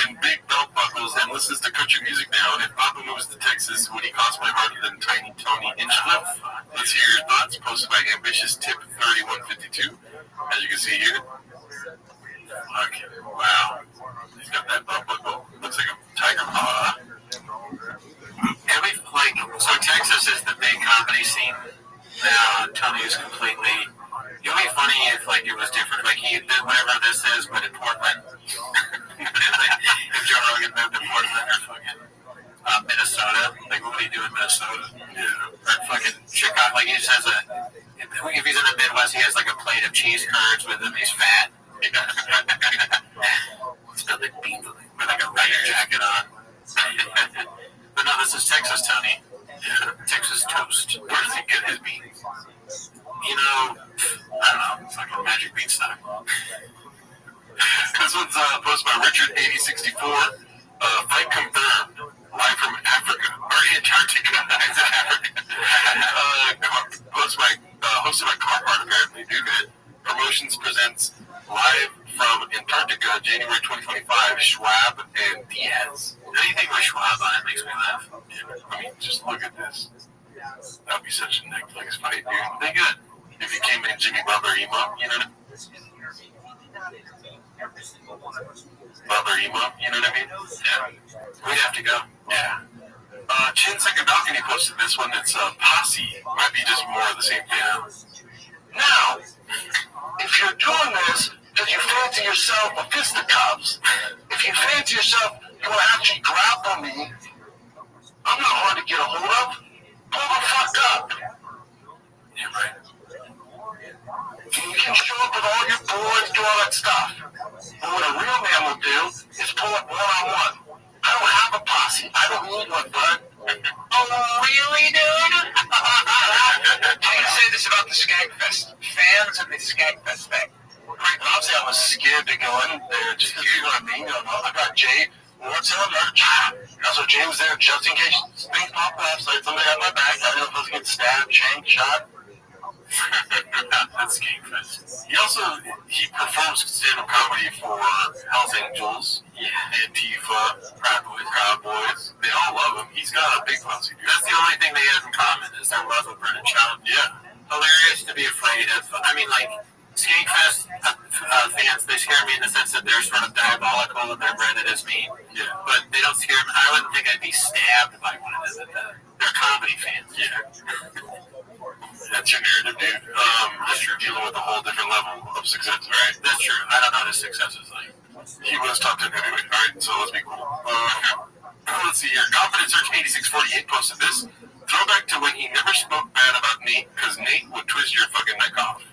and big belt buckles and listens to country music now. And if Papa moves to Texas, would he cosplay harder than Tiny Tony Hinchcliffe? Let's hear your thoughts. Posted by Ambitious Tip 3152. As you can see here. Okay. Wow. He's got that belt buckle. Looks like a tiger paw. And we so Texas is the big comedy scene now. Tony is completely. It would be funny if it was different. He did whatever this is, but in Portland. If Joe Rogan moved to Portland or fucking Minnesota, what would he do in Minnesota? Yeah. Or fucking Chicago. He just has if he's in the Midwest, he has a plate of cheese curds with him. He's fat. He's got beans with a rider jacket on. But no, this is Texas, Tony. Yeah. Texas toast. Where does he get his beans? I don't know. Fucking Magic Beanstalk. This one's posted by Richard8064. Fight confirmed. Live from Africa. Or Antarctica. Hosted by Carhartt, apparently. Do good. Promotions presents live from Antarctica, January 2025. Schwab and Diaz. Anything with Schwab on it makes me laugh. I mean, just look at this. That'd be such a Netflix fight, dude. They good. If you came in Jimmy Butler emo, you know what I mean? Yeah. We'd have to go. Yeah. Chin Second Balcony posted this one. It's Posse. Might be just more of the same thing. Now, if you're doing this because you fancy yourself a fisticuffs, if you fancy yourself you want to actually grapple me, I'm not hard to get a hold of. Pull the fuck up. Yeah, right. You can show up with all your boys, do all that stuff. But what a real man will do is pull up one-on-one. I don't have a posse. I don't need one, bud. Oh, really, dude? I can say this about the Skankfest. Fans of the Skankfest thing. Right, obviously I was scared to go in there just because, you know what I mean? I got Jay. What's up, merch? Also, Jay was there just in case things pop up. So somebody got my back. I didn't know if I was getting stabbed, shanked, shot. That's Skankfest. He performs stand-up comedy for Hells Angels, Antifa, Proud Boys. They all love him. He's got a big posse, dude. That's the only thing they have in common is their love of Brennan Schaub. Yeah. Hilarious to be afraid of. Skankfest fans, they scare me in the sense that they're sort of diabolical and they're branded as mean. Yeah. But they don't scare me. I wouldn't think I'd be stabbed by one of them. They're comedy fans. Yeah. That's your narrative, dude. You're dealing with a whole different level of success, right? That's true. I don't know what his success is like. He was top 10 anyway. All right, so let's be cool. Let's see here. Confidence Search 8648 posted this. Throwback to when he never spoke bad about Nate because Nate would twist your fucking neck off.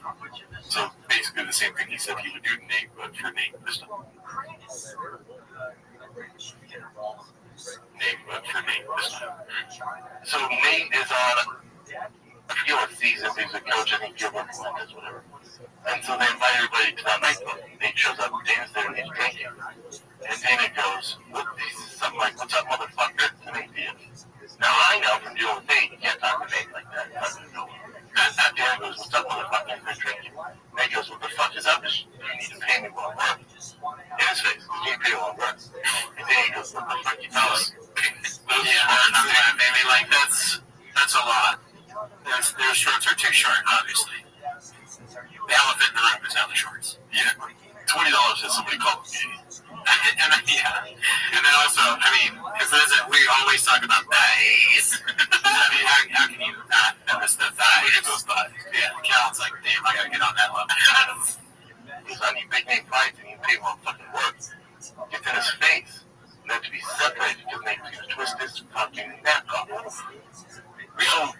So basically the same thing he said he would do to Nate, but for Nate this time. So Nate is on, I forget what season, he's a coach, I think Gilbert Melendez, whatever. And so they invite everybody to that night. Nate shows up, Dana's there, and he's drinking. And Dana goes, something like, what's up, motherfucker? To Nate Diaz. Now I know from dealing with Nate, you can't talk to Nate like that. Dana goes, what's up, motherfucker? They're drinking. Nate goes, what the fuck is up? You need to pay me while I work. In his face, you can't pay me while I work. And Dana goes, what the fuck you tell us? That's a lot. Their shorts are too short, obviously. The elephant in the room is now the shorts. Yeah. $20 has somebody called me. And then also, we always talk about thighs. How can you not notice the thighs? Look at those thighs. Yeah, Cal's like, damn, I gotta get on that level. Because I need big name fights and you pay more fucking work. It's in his face. And then to be separated because Nate's gonna twist his fucking neck off.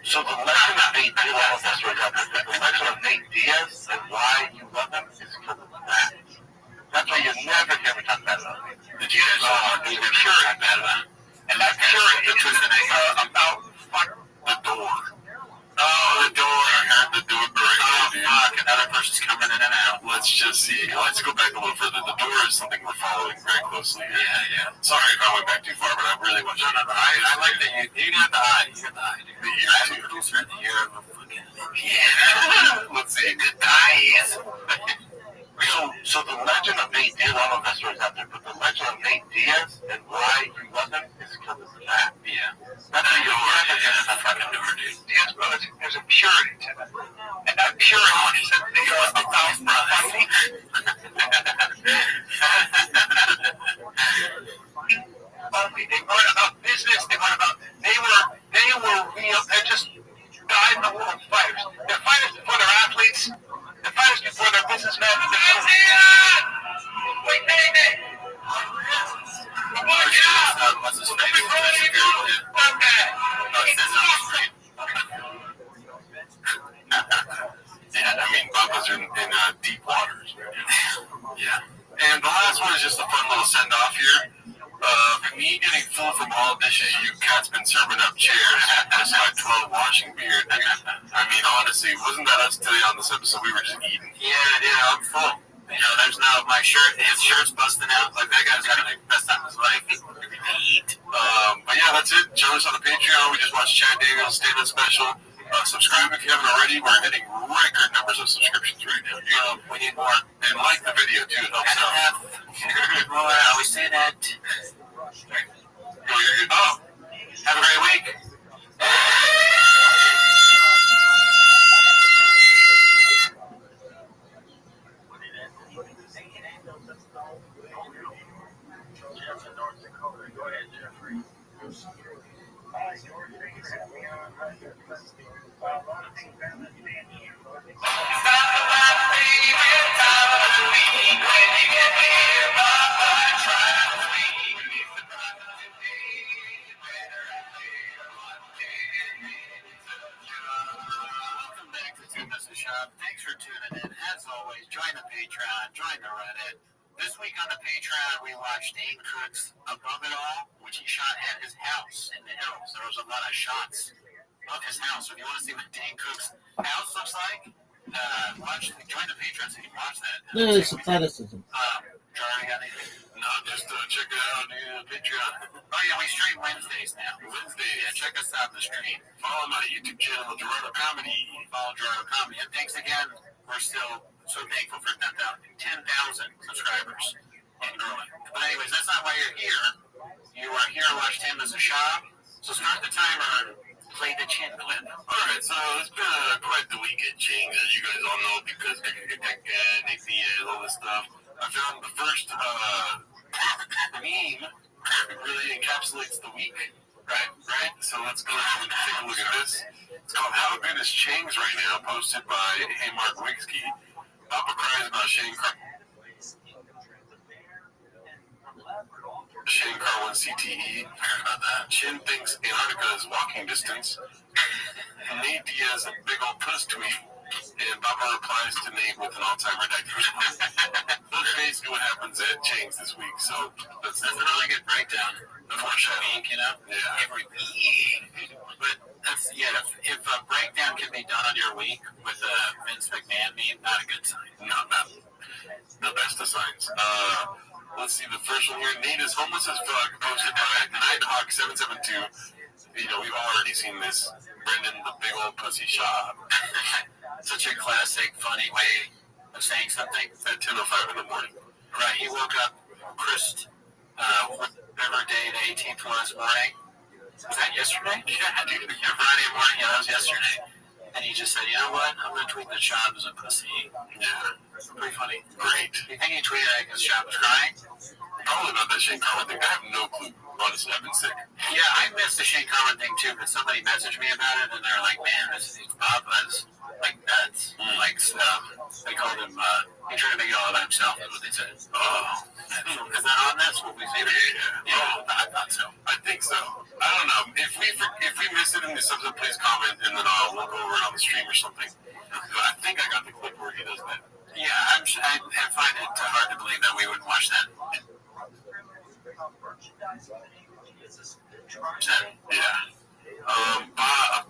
So the legend of Nate Diaz, that's what happened. The legend of Nate Diaz and why you love him is because of that. That's why you never hear me talk bad about him. The Diaz are the pure and bad about him. And that pure is about fuck the door. Oh, the door. The door. Oh, fuck. Another person's coming in and out. Let's just see. Let's go back a little further. The door is something we're following very closely here. Yeah. Sorry if I went back too far, but I really want you to. I like that you got the eye. You got the eye, dude. The ear, I'm too. a producer in the ear of a fucking. Yeah. Let's see. Good eyes. So the legend of Nate Diaz, I don't know if that story's out there, but the legend of Nate Diaz and why he wasn't is because of that. Yeah. That's how you I fucking do her, dude. Diaz brothers, there's a purity to that. And that purity is that they are the South fighting. They weren't about business, they were real, they just died in the war fighters. They're fighters before they're athletes, they're fighters before they're businessmen. Wait, Nate! What's his face? Yeah, I mean, Bubba's in deep waters. Yeah. And the last one is just a fun little send-off here. Me getting full from all dishes, you cats been serving up chairs. That's my 12 washing beard. I mean, honestly, wasn't that us today on this episode? We were just eating. Yeah, I'm full. You know, there's now my shirt, his shirt's busting out. Like, that guy's having the best time of his life. Eat. But yeah, that's it. Join us on the Patreon. We just watched Chad Daniels' stand-up special. Subscribe if you haven't already. We're hitting record numbers of subscriptions right now. We need more. And like the video, too. It helps out. Well, I always say that. Oh, have a great week. Thanks for tuning in. As always, join the Patreon, join the Reddit. This week on the Patreon, we watched Dane Cook's Above It All, which he shot at his house in the hills. There was a lot of shots of his house. So if you want to see what Dane Cook's house looks like, join the Patreon so you can watch that. There's athleticism. Charlie, got anything? No, just check it out on Patreon. Oh, yeah, we stream Wednesdays now. Wednesdays. Yeah, check us out on the stream. Follow my YouTube channel, Gerardo Comedy. Follow Gerardo Comedy. And thanks again. We're still so thankful for 10,000 subscribers and growing. But anyways, that's not why you're here. You are here to watch Tim as a shop. So start the timer and play the chin clip. All right, so it's been quite the week at Ching, as you guys all know, because Nick Diaz, all this stuff. I found the first meme that really encapsulates the week. Right? So let's go ahead and take a look at this. It's called How Good is Chang's right now, posted by Hey Mark Wigsky. Papa cries about Shane Carwin CTE. I heard about that. Chin thinks Antarctica is walking distance. Nate Diaz, a big old puss tweet. And Papa replies to Nate with an Alzheimer diagnosis. That's basically what happens at Chang's this week. So that's a really good breakdown of our week, you know? Yeah. Every week. But that's, if a breakdown can be done on your week with a Vince McMahon meme, not a good sign. Not the best of signs. Let's see the first one here. Nate is homeless as fuck, posted by Nighthawk772. You know, we've already seen this. Brendan, the big old pussy shop. Such a classic, funny way of saying something. At 10:05 in the morning. Right, he woke up, Chris, whatever day the 18th was morning. Was that yesterday? Yeah, dude. Yeah, Friday morning, that was yesterday. And he just said, you know what? I'm going to tweet that Shab is a pussy. Yeah. Pretty funny. Great. You think he tweeted it because Shab was crying? Probably about that Shane Carwin thing. I have no clue. Honestly, I've been sick. Yeah, I missed the Shane Carwin thing too, but somebody messaged me about it, and they're like, man, it's Papa's like nuts. Like, they called him, he tried to make it all about himself, is what they said. Oh. Is that on this? Will we see it? Yeah, I thought so. I think so. I don't know. If we miss it in this episode, please comment, and then we'll go over it on the stream or something. I think I got the clip where he does that. Yeah, I find it hard to believe that we wouldn't watch that. Yeah.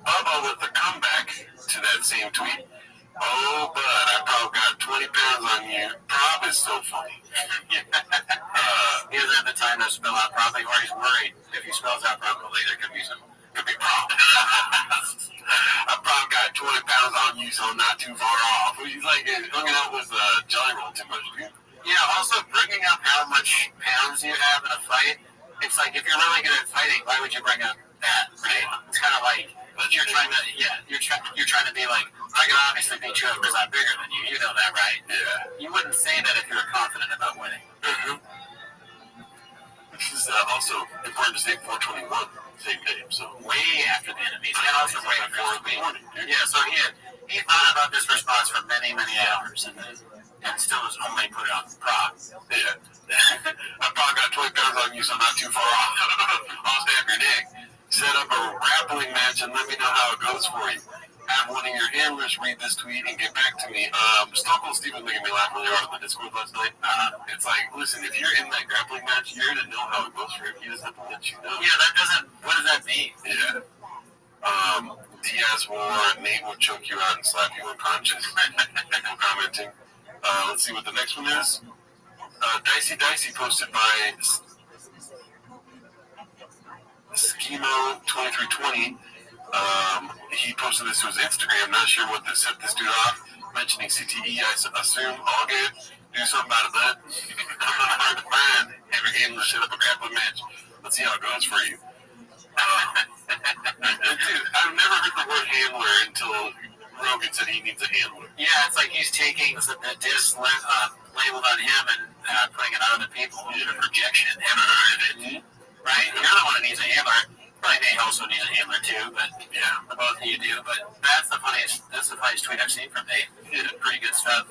Bubba with the comeback to that same tweet. Oh, bud, I probably got 20 pounds on you. Prob is so funny. He doesn't have the time to spell out probably, or he's worried if he spells out probably, there could be prob. I probably got 20 pounds on you, so I'm not too far off. He's like hanging out with Jelly Roll too much, dude. Yeah, also bringing up how much pounds you have in a fight, it's like if you're really good at fighting, why would you bring up that, right? It's kind of like you're trying to, you're trying to be like, I can obviously beat you up because I'm bigger than you. You know that, right? Yeah. You wouldn't say that if you were confident about winning. Mm-hmm. This is also important to say 421, same name, so way after the enemies, and also way before the morning. Yeah, so he thought about this response for many, many hours, and still was only put it on prop. Yeah. I probably got 20 pounds on you, so I'm not too far off. I'll stab your neck. Set up a grappling match and let me know how it goes for you. Have one of your handlers read this tweet and get back to me. Stone Cold Steve was making me laugh really hard on the Discord last night. It's like, listen, if you're in that grappling match, you're going to know how it goes for him. He doesn't have to let you know. Yeah, what does that mean? Yeah. Diaz War, Nate will choke you out and slap you unconscious. People commenting. Let's see what the next one is. Dicey posted by Schemo2320. He posted this to his Instagram. Not sure what this set this dude off. Mentioning CTE, I assume all good. Do something about it, bud. Hard to find. Every game to set up a grappling match. Let's see how it goes for you. Dude, I've never heard the word handler until Rogan said he needs a handler. Yeah, it's like he's taking the disc labeled on him and putting it on other people. A projection. Right? You're the one that needs a handler. Probably Nate also needs a handler too, but yeah, both of you do. But that's the funniest tweet I've seen from Nate. Yeah, pretty good stuff.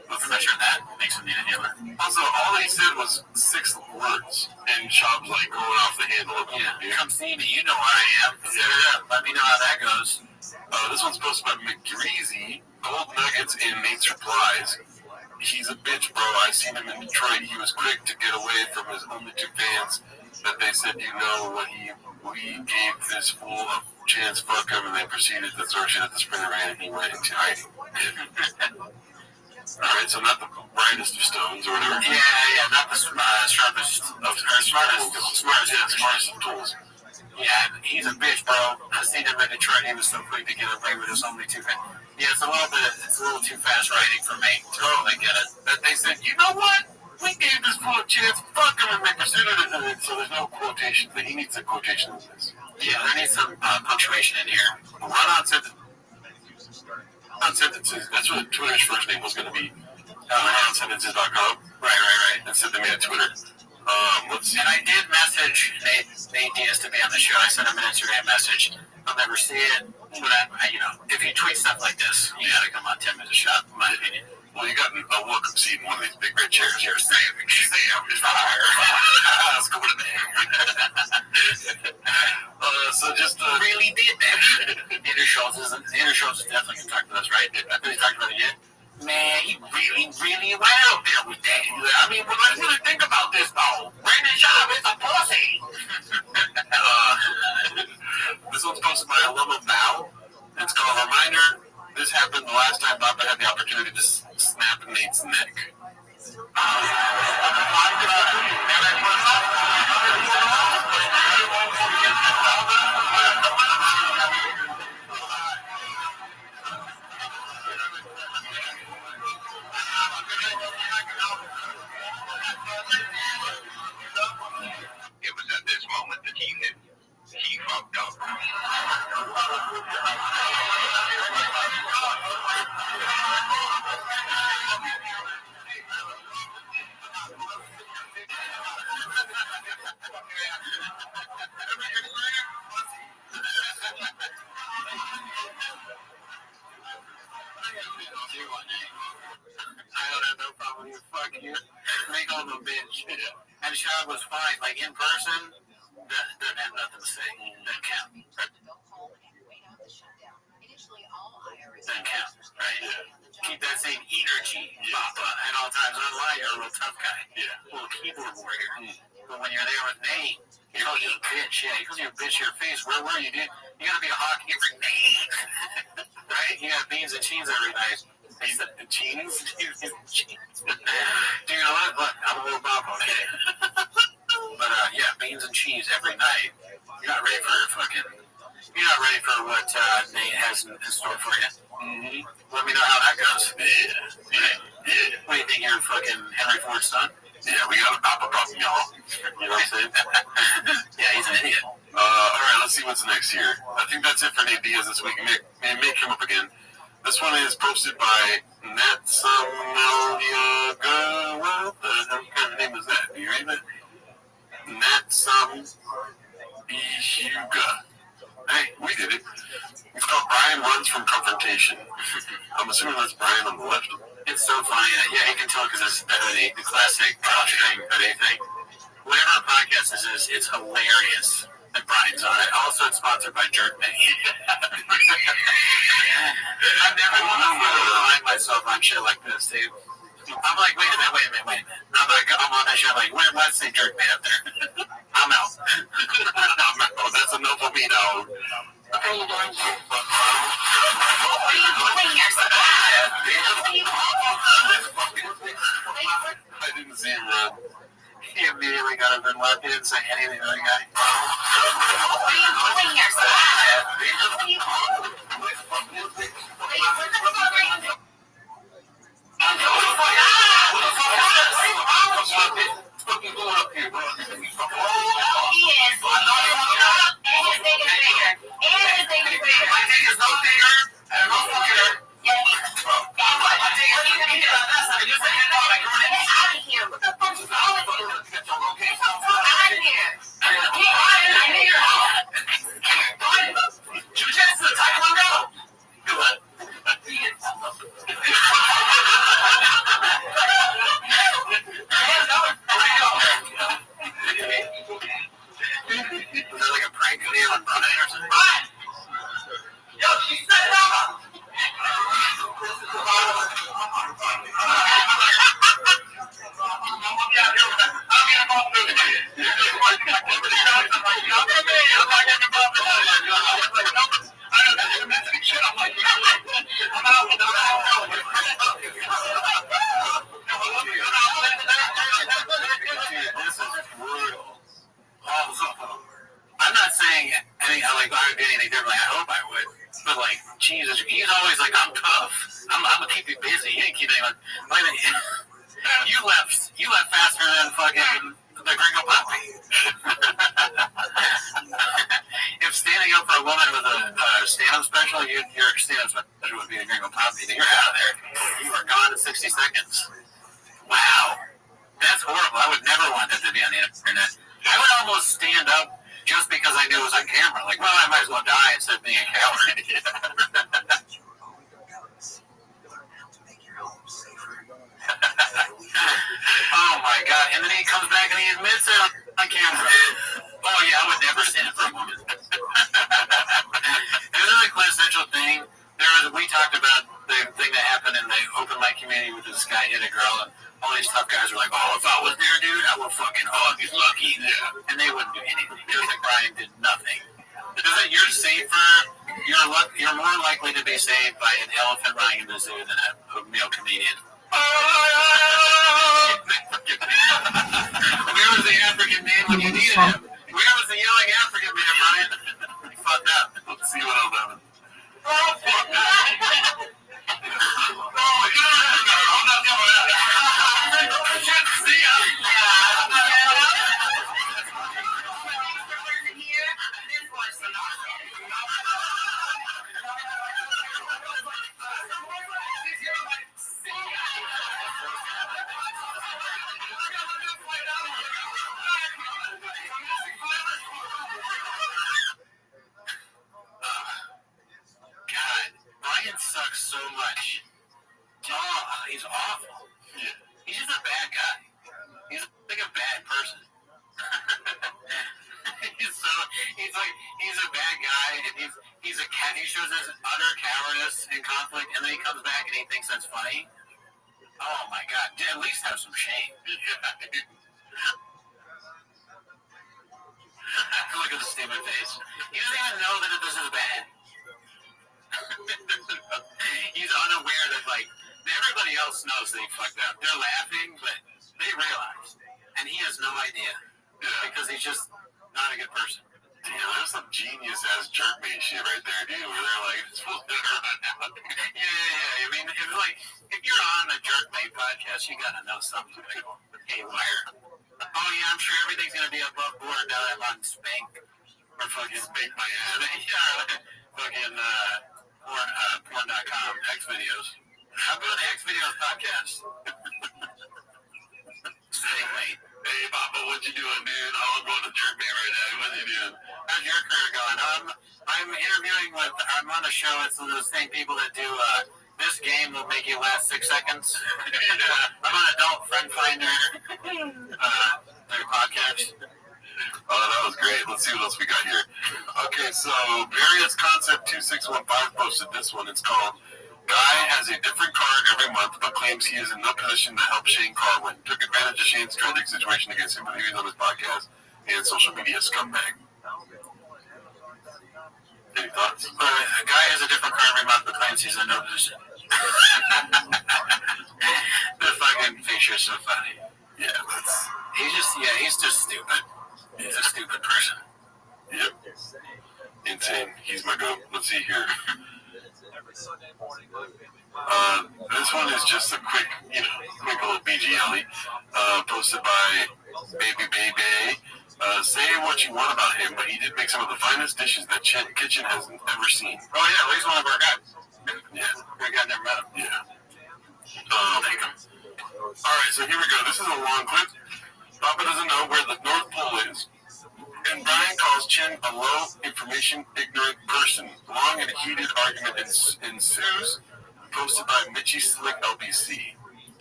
I'm not sure that makes him need a handler. Also, all he said was 6 words, and Shop was like going off the handle. Yeah, come see me. You know where I am. Set it up. Let me know how that goes. This one's posted by McGreasy. Gold Nuggets in Nate's replies. He's a bitch, bro. I seen him in Detroit. He was quick to get away from his only 2 fans. That they said, you know, what we gave this fool a chance, fuck him, and they proceeded to throw shit at the Sprinter van, and he went into hiding. Alright, so not the brightest of stones or whatever. Yeah, not the smartest of tools. Yeah, he's a bitch, bro. I seen him in Detroit. He was so quick to get away with his only 2 fans. Yeah, it's a little too fast writing for me. Totally get it. That they said, you know what? We gave this fool a chance. Fuck him, and they proceeded it. So there's no quotation. He needs a quotation in this. Yeah, there needs some punctuation in here. Run-on sentences. That's what Twitter's first name was going to be. Run-on-sentences.com. Right. And sent them at Twitter. Let's see. And I did message Nate Diaz to be on the show. I sent him an Instagram message. I'll never see it. But if you tweet stuff like this, you gotta come on 10 minutes shop, in my opinion. Well, you got a welcome seat in one of these big red chairs here. Sam is fire. Let's go to there. So just really did that. Andrew Schultz is definitely gonna talk to us, right? Have we talked about it yet? Man, he really went out there with that. I mean, but let's really think about this, though. Brandon Schaub is a pussy. This one's posted by Alumna Bow. It's called Reminder. This happened the last time Papa had the opportunity to snap Nate's neck. It was at this moment that he knew he fucked up. I don't have no problem with you. Fuck you. Make all the bitch. And Schaub was fine. Like in person, doesn't have nothing to say. Doesn't count. Doesn't count, right? Keep that same energy, Papa, at all times. Online, you're a real tough guy. A little keyboard warrior. But when you're there with Nate, he calls you a bitch. Yeah, he calls you a bitch to your face. Where were you, dude? You gotta be a hawk every night. Right? You got beans and cheese every night. He said jeans. Dude, you know what? Look, I'm a little bump, okay? But yeah, beans and cheese every night. You're not ready for what Nate has in store for you. Mm-hmm. Let me know how that goes. Yeah. What do you think, you're fucking Henry Ford's son? Yeah, we got a pop up, y'all. You know what I'm saying? Yeah, he's an idiot. All right, let's see what's next here. I think that's it for Nate Diaz this week. May come up again. This one is posted by Natsamelyaga. What the hell kind of name is that? Do you read it? Natsamelyaga. Hey, we did it. It's called Brian Runs from Confrontation. I'm assuming that's Brian on the left. It's so funny. Yeah, you can tell because it's the classic string hoodie thing. Whatever a podcast is, it's hilarious that Brian's on it. Also, it's sponsored by Jerkman. I've never remind myself on shit like this, dude. I'm like, wait a minute. I'm on that shit. I'm like, let's say Jerkman up there. I'm out. Oh, that's enough of me now. What are you doing here? What are you doing here? I didn't see him run. He immediately got up and left. He didn't say anything to the guy. What are you doing here? What are you I'm not saying anything, like, I would do anything differently. I hope I would. But, like, Jesus, he's always like, I'm tough. I'm going to keep you busy. You ain't keeping anyone. You left faster than fucking the Gringo Poppy. If standing up for a woman with a stand-up special, your stand-up special would be the Gringo Poppy. You're out of there. You are gone in 60 seconds. Wow. That's horrible. I would never want that to be on the internet. I would almost stand up just because I knew it was on camera. Like, well, I might as well die instead of being a coward. Oh my God. And then he comes back and he admits it on camera. Oh yeah, I would never stand for a woman. There's another quintessential thing. We talked about the thing that happened in the open mic community with this guy hit a girl, and all these tough guys were like, oh, if I was there, dude, I would fucking, he's lucky. Yeah. And they wouldn't do anything. It was like Brian did nothing. You're safer, you're more likely to be saved by an elephant running in the zoo than a male comedian. Where was the African man when you needed him? Where was the yelling African man, Brian? He fucked up. Let's see what else happened. Oh, fuck that. I'm not doing that. See ya. God, Brian sucks so much. Oh, he's awful. He's just a bad guy. He's like a bad person. He's a bad guy, and he's a cat. He shows his utter cowardice and conflict, and then he comes back and he thinks that's funny. Oh my God! At least have some shame. Look at the stupid face. He doesn't even know that this is bad. He's unaware that, like, Everybody else knows they fucked up. They're laughing, but they realize. And he has no idea. Because he's just not a good person. Yeah, there's some genius-ass jerkbait shit right there, dude, where they're like, it's supposed to hurt out. Yeah. I mean, it's like, if you're on a jerkbait podcast, you gotta know something like, hey, wire. Oh, yeah, I'm sure everything's gonna be above board now that I'm on Spank. Or fucking Spank my ass. Yeah, fucking porn.com, X-Videos. I'm doing the X-Videos podcast. Stay late. Hey, Papa, what you doing, dude? I'm going to jerkbait right now. What you doing? How's your career going? I'm interviewing with, I'm on a show with some of the same people that do, this game will make you last 6 seconds. I'm on Adult Friend Finder, their podcast. Oh, that was great. Let's see what else we got here. Okay, so Various Concept 2615 posted this one. It's called Guy has a different card every month, but claims he is in no position to help Shane Carwin. Took advantage of Shane's tragic situation to get sympathy on his podcast and social media scumbag. Any thoughts? A guy has a different card every month, but claims he's in no position. The fucking picture is so funny. Yeah, he's just stupid. He's a stupid person. Yep. Insane. He's my goat. Let's see here. This one is just a quick little BGL posted by Baby. Say what you want about him, but he did make some of the finest dishes that Kitchen has ever seen. Oh yeah, well, he's one of our guys. Yeah. We got never met him. Yeah. Thank him. Alright, so here we go. This is a long clip. Papa doesn't know where the North Pole is. And Brian calls Chin a low information ignorant person. Long and heated argument ensues, posted by Mitchie Slick LBC.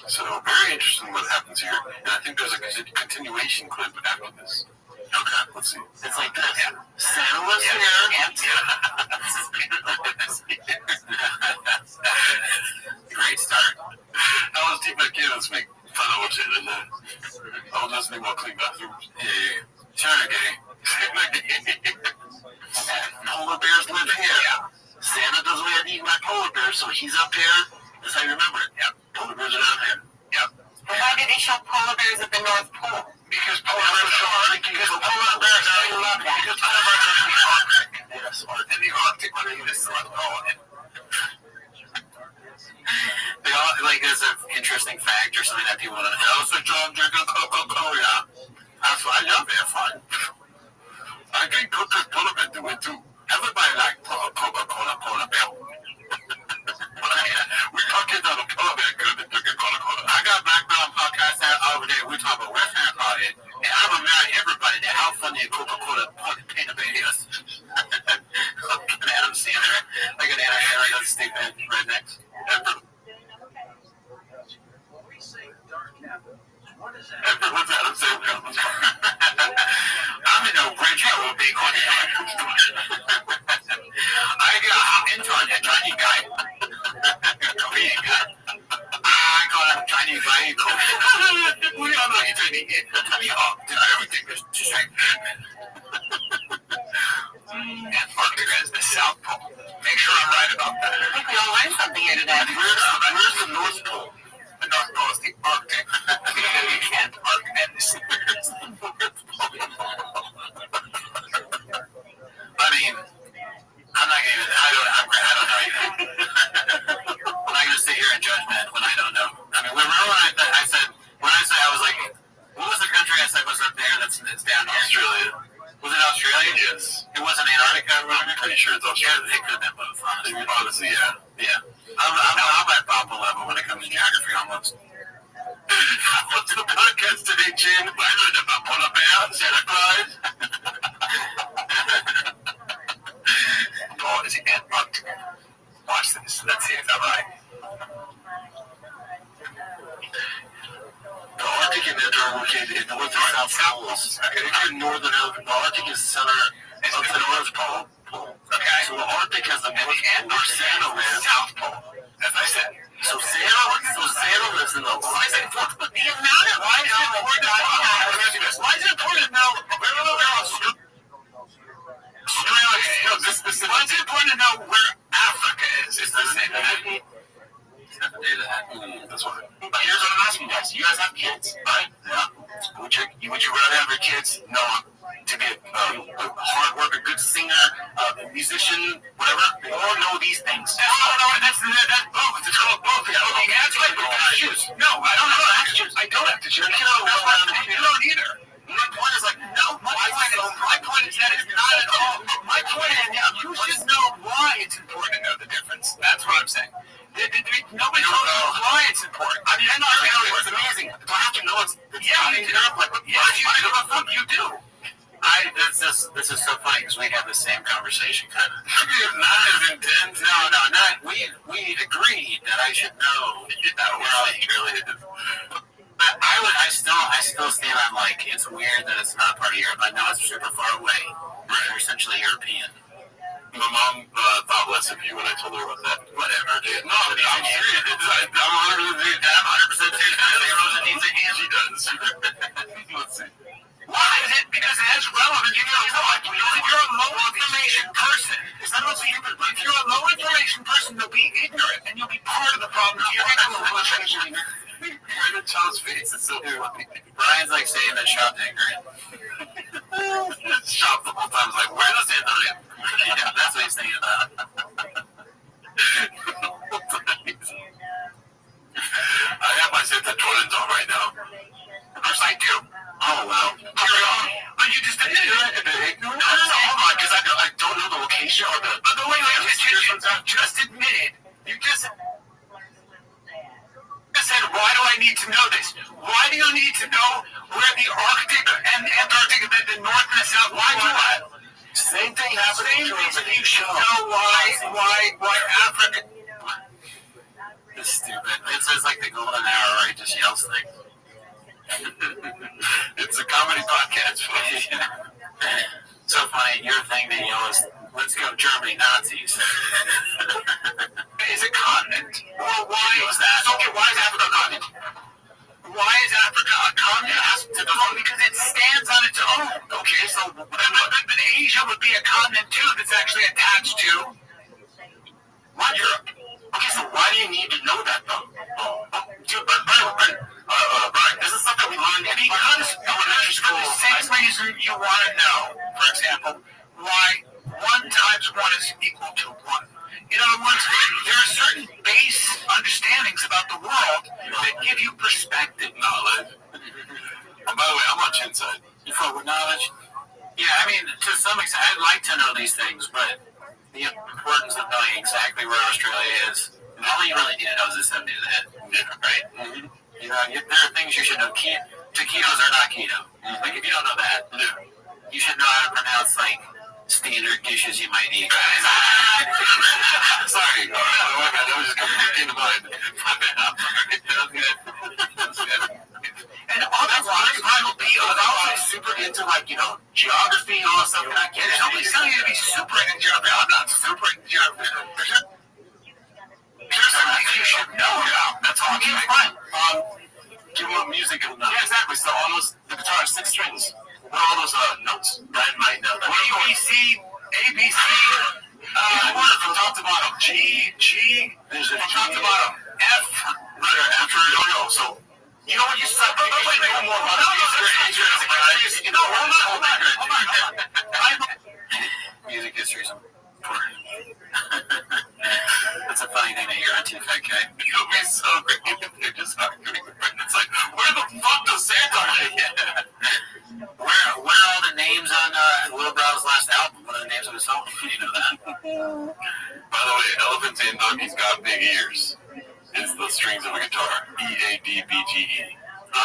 So very interesting what happens here. And I think there's a continuation clip after this. Okay, let's see. It's like this. Yeah. Santa was here. Great start. That was Deep McKinnon's make fun of what's in it. I'll just need more clean bathrooms. Yeah. Santa gay. Polar bears live here. Yeah. Santa doesn't have to eat my polar bear, so he's up here. That's how you remember it. Yep. Polar bears are down here. Yep. Well, why did they show polar bears at the North Pole? Because polar bears are I love that. Because polar bears are in the Arctic. Yes, in the Arctic where they just North Pole. They all, like, there's an interesting fact or something that people don't know. So John drinking Coca-Cola. That's why I love it. Fine. I drink Coca-Cola bear do it too. Everybody like Coca-Cola polar bear. We talking about a polar bear good and drinking Coca-Cola. I got Black Mountain podcast over there. We talk about West Hand Party, and I'm gonna remind everybody that how funny a Coca-Cola peanut bear is. Adam Sandler, like an Adam Sandler, those stupid rednecks. What's Adam Sandler? I'm in a bridge with a big one. I got hop into a Chinese guy. Korean guy. I call him Chinese guy. We all know he's Chinese. Chinese hop. Everything is the same. Antarctica is the South Pole. Make sure I'm right about that. I think we all learned something here today. Where's the North Pole? The North Pole is the Arctic. You can't Arctic this. I mean, I'm not even. I don't know either. I'm not gonna sit here in judgment when I don't know. I mean, remember when I was like, what was the country I said was up there that's down here? Australia. Was it Australia? Yes. It wasn't Antarctica. I'm pretty sure it's Australia. It could have been both. Honestly, yeah. Yeah. I'm at Papa level when it comes to geography almost. What's the podcast today, Chin? I learned about polar bear, Santa Claus. Paul is Antarctica. Watch this. Let's see if I'm right. The Arctic and Antarctica are located in North and South poles. If you're northern, the Arctic is center of the North Pole. Okay. So the Arctic has the North Pole where Santa lives. South Pole, as I said. So Santa lives in the Why is it important to know? Why is it important to know Australia is? Why is it important to know where Africa is? It's the same thing. to do that. That's why. But here's what I'm asking you guys. You guys have kids, right? Yeah. Would you rather have your kids know to be a hard worker, good singer, a musician, whatever, or know these things? That's both. It's called both. Yeah, no, I don't have to choose. I don't have to choose. You don't either. My point is like, no, my point is that it's not at all. My point is, you should know why it's important to know the difference. That's what I'm saying. Nobody knows why it's important. I mean, it's amazing. Do I have to know it's you do. This is so funny because we have the same conversation kind of. Not as intense. No. We agreed that I should know. But I still stand on like it's weird that it's not part of Europe. I know it's super far away. You're essentially European. My mom thought less of you when I told her about that. Whatever, dude. No, I'm serious. I'm 100% serious. She does. Let's see. Why is it? Because it has relevance. If you're a low information person, it's not what's stupid, but if you're a low information person, you'll be ignorant and you'll be part of the problem. You're not low information. The child's face is so funny. Brian's like saying that shop's ignorant. Shop the whole time. Like, where does it live? Yeah, that's what he's thinking about. I have my set of Jordans on right now. Of course I do. Oh, wow. But you just didn't do it. No, because I don't know the location or the. But the way you just admitted, you just said, why do I need to know this? Why do you need to know where the Arctic and Antarctica, the North and the South? Why do that? Same thing happened. Same reason you should know why Africa. It's stupid. It says like the golden hour, right? Just yells things. It's a comedy podcast. So funny, your thing that yells, let's go Germany Nazis. Is a continent. Well, why is that? Okay, why is Africa a continent? Why is Africa a continent? Because it stands on its own. Okay, so but Asia would be a continent too that's actually attached to Europe. Okay, so why do you need to know that though? Brian, this is stuff that we learned because elementary school. The same reason you want to know, for example, why 1 times 1 is equal to 1. In other words, there are certain base understandings about the world that give you perspective knowledge. And by the way, I'm on Chin's side. You fuck with knowledge? Yeah, I mean, to some extent, I'd like to know these things, but the importance of knowing exactly where Australia is, all you really need to know is the 70 of the head, right? Mm-hmm. You know, there are things you should know. Taquitos are not keto. Mm-hmm. Like, if you don't know that, you should know how to pronounce, like, standard dishes you might eat. Sorry. Oh my God, that was just coming into mind. That's good. And otherwise, I will be also super into, like, you know, geography and all that stuff, and I get it. Nobody's telling you to be super into geography. I'm not super into geography. There's some things you should know about. That's all. Okay, fine. Give them music and yeah, exactly. So all those, the guitar, 6 strings. What are all those notes? Brian might know that. A, B, C, order from top to bottom. G, there's from top to bottom. F, right after you don't know. So, you know what you said? Wait, one more. You know, hold on. Music history is important. That's a funny thing to hear on TFK. You'll be so great if they're just arguing. It's like, where the fuck does Santa Where are all the names on Lil Brow's last album? What are the names of his songs? You know that. By the way, Elephants and Donkeys Got Big Ears is the strings of a guitar. EADBGE.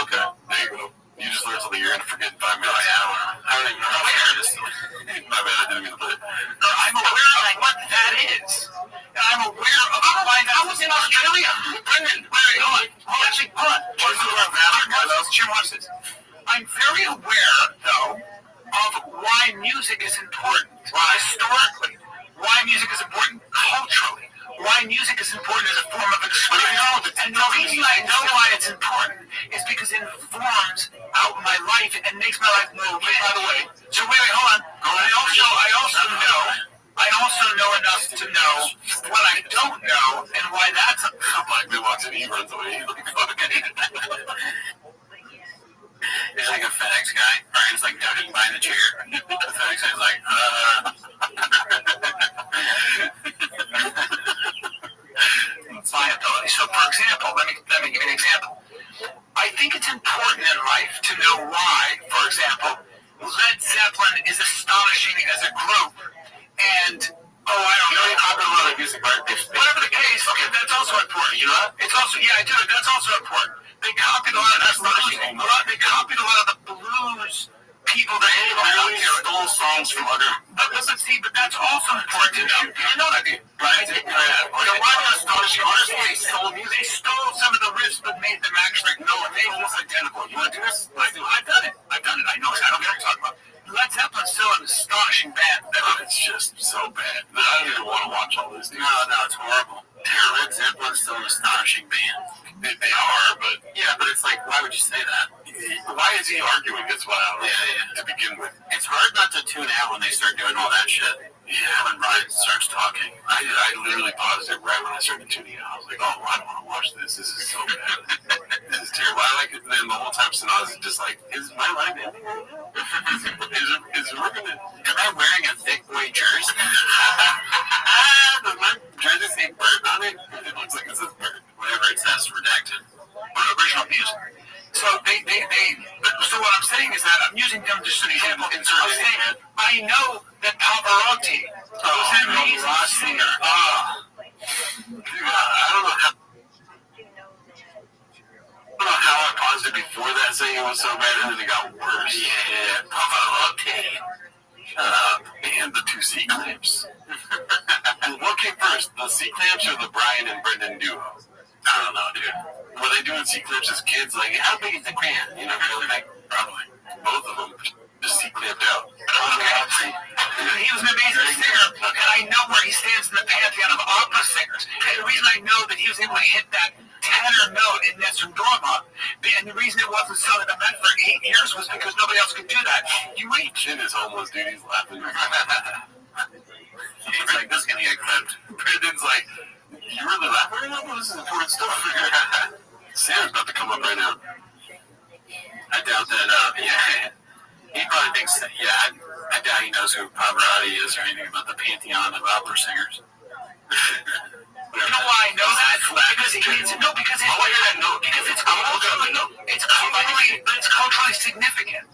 Okay. There you go. You just learned something you're going to forget in 5 minutes. Oh, yeah. I don't even know how to hear this. My bad, I didn't mean to play it. I'm aware of what that is. I'm aware of I was in Australia. Brendan, where are you going? Actually, hold on. Watch this. I'm very aware, though, of why music is important. Historically. Why music is important culturally. Why music is important as a form of expression. And the reason I know why it's important is because it informs out my life and makes my life more real. By the way, so wait, hold on. I also know I also know enough to know what I don't know and why that's a Black man walks in, he runs away. He's like, fuck it. He's like a FedEx guy. Brian's like ducking behind the chair. The FedEx guy's like, Viability. So, for example, let me give you an example. I think it's important in life to know why, for example, Led Zeppelin is astonishing as a group, and I don't know, copied a lot of music, right? Whatever the case, okay, that's also important. You know that? It's also, I do. That's also important. They copied a lot of They copied a lot of the blues people that really stole songs from other. Listen, see, but that's also important to know. I know that, right? Why are astonishing artists? They stole music. They stole some of the riffs, but made them actually they almost identical. You want to do this? I do. I've done it. I know. I don't know what you're talking about. Led Zeppelin's still an astonishing band. It's just so bad. I don't even want to watch all this. No, it's horrible. Led Zeppelin's still an astonishing band. They are, but it's like, why would you say that? Why is he arguing? That's what I don't know. To begin with, it's hard not to tune out when they start doing all that shit. Yeah, when Brian starts talking, I literally paused it right when I started tuning out. I was like, oh, I don't want to watch this. This is so bad. This is terrible. I like it. And then the whole time, Sanaz is just like, is my life ending right now? Am I wearing a thick white jersey? Does my jersey say bird on it? It looks like it says bird. Whatever it says, redacted. But original music. So so what I'm saying is that I'm using them just as an example. I'm saying I know that Pavarotti was an amazing singer. I don't know how I paused it before that, saying it was so bad, and then it got worse. Yeah, Pavarotti. And the two C-clamps. What came first, the C-clamps or the Brian and Brendan duo? I don't know, dude. Were they doing C-clips as kids? Like, how big is the band? You know, probably. Both of them just C-clipped out. Okay. He was an amazing singer, and I know where he stands in the pantheon of opera singers. And the reason I know that he was able to hit that tenor note in Nessun Dorma, and the reason it wasn't something that meant for 8 years was because nobody else could do that. You wait. Chin is homeless, dude. He's laughing. He's like, this is going to get clipped. Brendan's like, you really laughing right now? This is important stuff. Sam's about to come up right now. I doubt that, he probably thinks that, I doubt he knows who Pavarotti is or anything about the pantheon of opera singers. You know why I know that? Because it's culturally significant.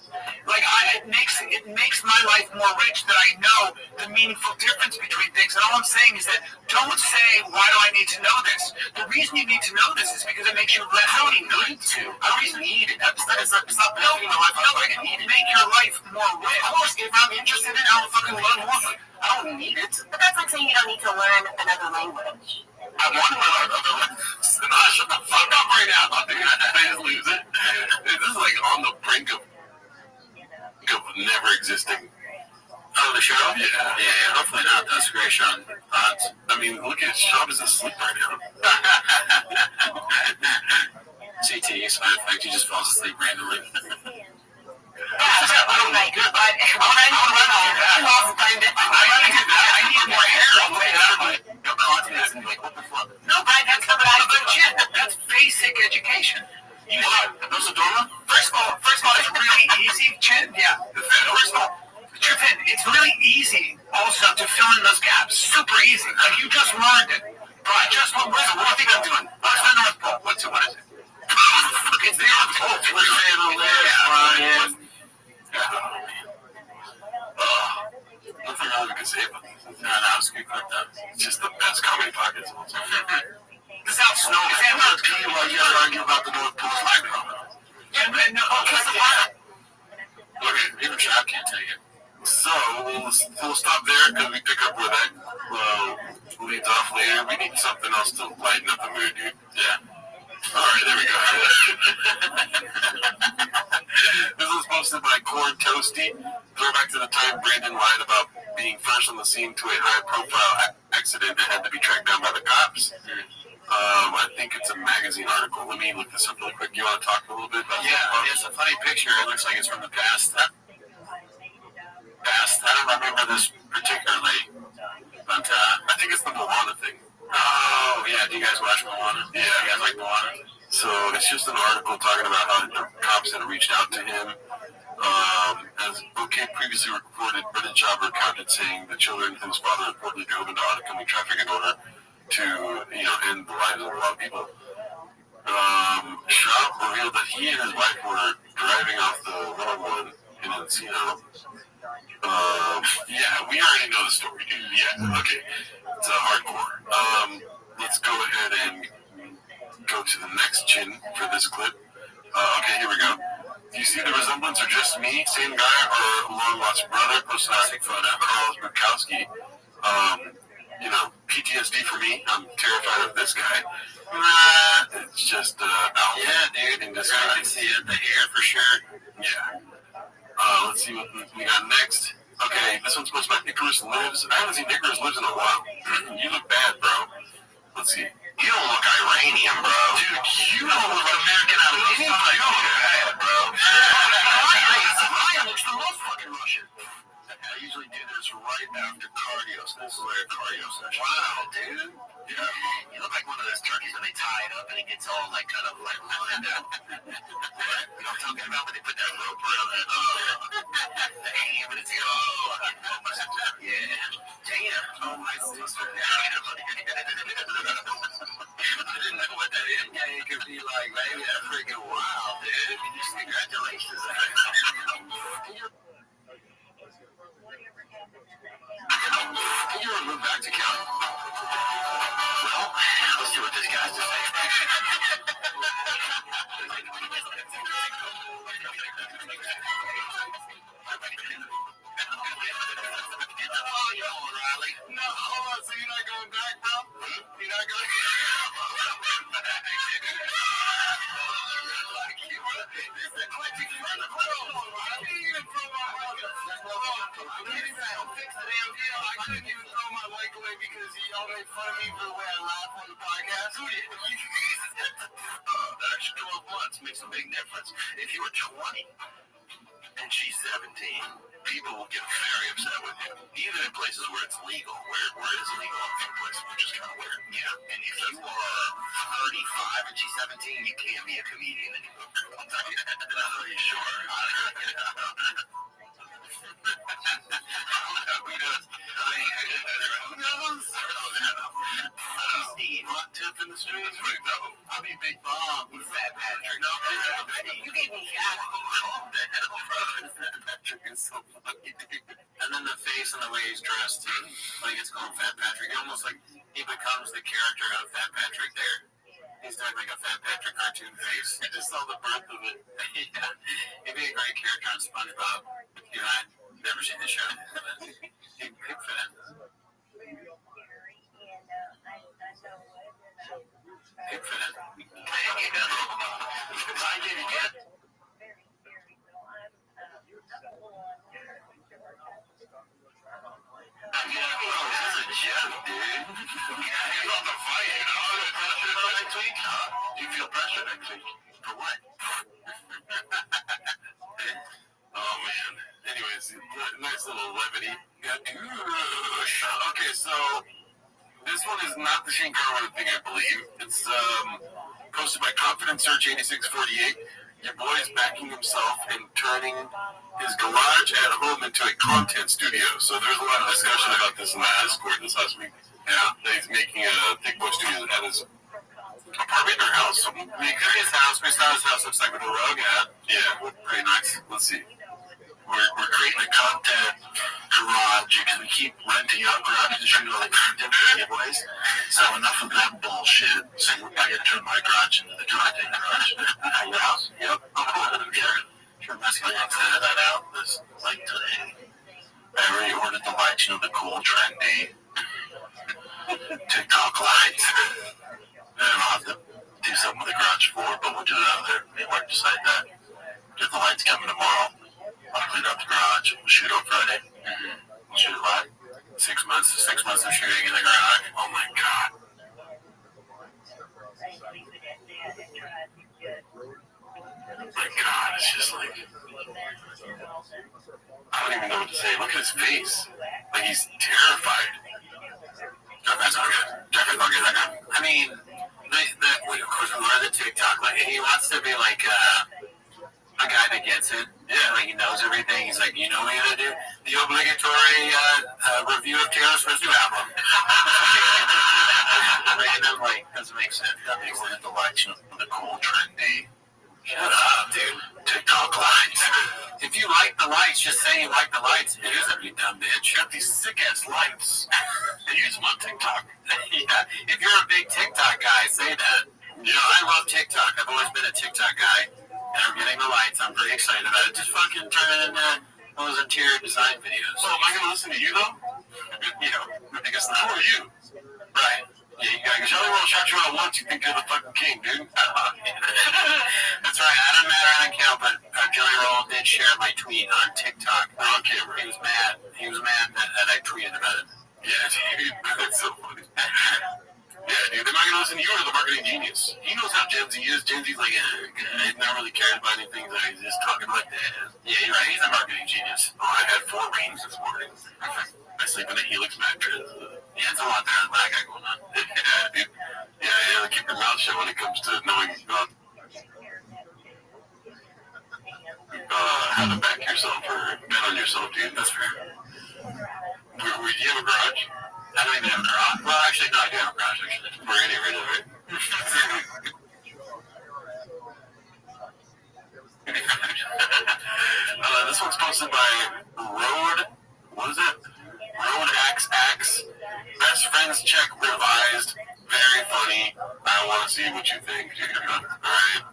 Like it makes my life more rich that I know the meaningful difference between things. And all I'm saying is that don't say, why do I need to know this? The reason you need to know this is because it makes you less. I don't even need to. I don't even need it. It's not building my life. I don't need it. Make your life more rich. Of course, if I'm interested in it, I'll fucking learn more. I don't need it. But that's like saying you don't need to learn another language. I want to learn another language. Shut the fuck up right now. I just lose it. This is like on the brink of never existing. Oh, the show? Yeah, hopefully not. That's a great show. I mean, look at Shab is asleep right now. CTE side effect, he just falls asleep randomly. I need more hair. No, Brian, that's not legit. That's basic education. You those Adora? First of all, it's really easy. Chin, First of all, Chin, it's really easy also to fill in those gaps. Super easy. Like you just learned it. Right, what I think I'm doing. What's the North Pole? What is it? It's the North Pole. Brian. Nothing else we can say about this. No, it's good clip though. It's just the best comedy podcast. This out snow. It's not clear why you argue about the North Pole live drama. Okay, even Chad can't take it. So we'll stop there because we pick up where that leads off later. We need something else to lighten up the mood, dude. Yeah. Alright, there we go. This was posted by Corn Toasty. Throwback to the time Brandon lied about being first on the scene to a high-profile accident that had to be tracked down by the cops. I think it's a magazine article. Let me look this up really quick. You want to talk a little bit about that? It's a funny picture. It looks like it's from the past. I don't remember this particularly. But I think it's the Moana thing. Oh, yeah. Do you guys watch Moana? Yeah. You guys like Moana? So it's just an article talking about how the cops had reached out to him. As OK previously reported, Brendan Schaub recounted saying the children whose father reportedly drove into oncoming traffic in order to, end the lives of a lot of people. Schaub revealed that he and his wife were driving off the 101 in Encino. Yeah, we already know the story, dude. Yeah, okay. It's hardcore. Let's go ahead and go to the next chin for this clip. Okay, here we go. Do you see the resemblance, or just me? Same guy, or long lost brother? Posted a photo. Carlos Bukowski. PTSD for me. I'm terrified of this guy. It's just Alpha. Yeah, dude. I can see it. The hair for sure. Yeah. Let's see what we got next. Okay, this one's posted by Icarus Lives. I haven't seen Icarus Lives in a while. You look bad, bro. Let's see. You don't look Iranian, bro. Dude, you don't look American out of anything. You look bad, bro. Ryan looks the most fucking Russian. I usually do this right after cardio, so this is like a cardio session. Wow, dude. Yeah. You look like one of those turkeys when they tie it up and it gets all like kind of like lined up. You know what I'm talking about when they put that rope around the ham and it's yeah. Damn. Oh my sister. I didn't know what that end game could be like, baby. That's freaking wild, dude. Congratulations. Can you move back to Cal? Well, let's see what this guy's to say. Oh, you know, Riley. No, hold on. So you're not going back, bro? You're not going back? This is a quick front of I didn't even throw my mic. Fix the damn deal. I couldn't even throw my mic away because y'all made fun of me for the way I laugh on the podcast. Who did? That extra 12 months makes a big difference. If you were 20 and she's 17, people will get very upset with you. Even in places where it's legal, where it is legal in some places, which is kind of weird. Yeah, and if you are 35 and she's 17, you can't be a comedian anymore. Are you sure? Who knows? Steve, hot tip in the streets? I'll be Big Bob with Fat Patrick. No, you gave me that. Patrick is so funny. And then the face and the way he's dressed, like it's called Fat Patrick. Almost like he becomes the character of Fat Patrick there. He's doing like a Fat Patrick cartoon face. I just saw the birth of it. Yeah. He'd be a great character on SpongeBob. You know, I've never seen the show. He'd be big fan. Big fan. I did it yet. This is a joke, dude. He's on the fight, you know? Next week, huh? Do you feel pressure next week? For what? Oh, man. Anyways, nice little levity. Okay, so this one is not the Shane Carter thing, I believe. It's posted by Confident Search 8648. Your boy is backing himself and turning his garage at home into a content studio. So there's a lot of discussion about this in the Discord this last week. Yeah, that he's making a Thick Boy studio at his apartment or house. So his house, we saw his house looks like with a rug at. Yeah, pretty nice. Let's see. We're creating a content garage because we keep renting out garages to shoot all the content for you boys. So enough of that bullshit. So I gotta turn my garage into the content garage. Your house? Yep. Sure, that's gonna edit that out this like today. I already ordered the lights, the cool trendy TikTok lights. And I'll have to do something with the garage floor, but we'll do it out there. We might decide that. Get the lights coming tomorrow. I'll clean out the garage. We'll shoot on Friday. We'll shoot it live. 6 months of shooting in the garage. Oh my god. Oh my god, it's just like I don't even know what to say. Look at his face. Like he's terrified. he wants to be like a guy that gets it. Yeah, like he knows everything. He's like, you know what you gotta do? The obligatory review of Taylor Swift's new album. Random, like, doesn't make sense. That makes sense. The lights, the cool, trendy. Shut up, dude. TikTok lights. If you like the lights, just say you like the lights. It isn't, you dumb bitch. You got these sick-ass lights. They use them on TikTok. Yeah. If you're a big TikTok guy, say that. You know, I love TikTok. I've always been a TikTok guy. And I'm getting the lights. I'm pretty excited about it. Just fucking turn it into those interior design videos. So am I gonna listen to you though? You know, I guess not. Who are you? Right. Yeah, you gotta Jelly Roll shot you out once. You think you're the fucking king, dude? That's right. I don't matter on account, but Jelly Roll did share my tweet on TikTok. On camera. He was mad. He was mad that I tweeted about it. Yeah, dude. That's so funny. Yeah, dude. Am I gonna listen to you or the marketing genius? He knows how Gen Z is. Gen Z's like, he's not really caring about anything. He's just talking like that. Yeah, you're right. He's a marketing genius. Oh, I had 4 rings this morning. I sleep in a Helix mattress. Yeah, it's a lot there that I got going on. Yeah, dude. Yeah, keep your mouth shut when it comes to knowing how to back yourself or bet on yourself, dude. That's fair. Do you have a garage? I don't even have a garage. Well, actually, no, I do have a garage, actually. We're getting rid of it. This one's posted by Road XX. Best friends check revised. Very funny. I want to see what you think. Alright.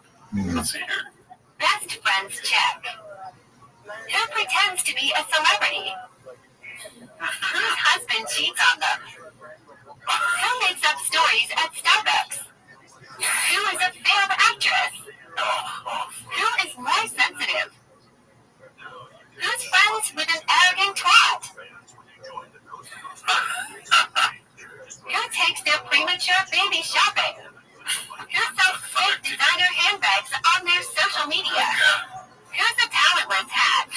Let's see here. Best friends check. Who pretends to be a celebrity? Whose husband cheats on them? Who makes up stories at Starbucks? Who is a fab actress? Who is more sensitive? Who's friends with an arrogant twat? Who takes their premature baby shopping? Who sells fake designer handbags on their social media? Who's a talentless hat?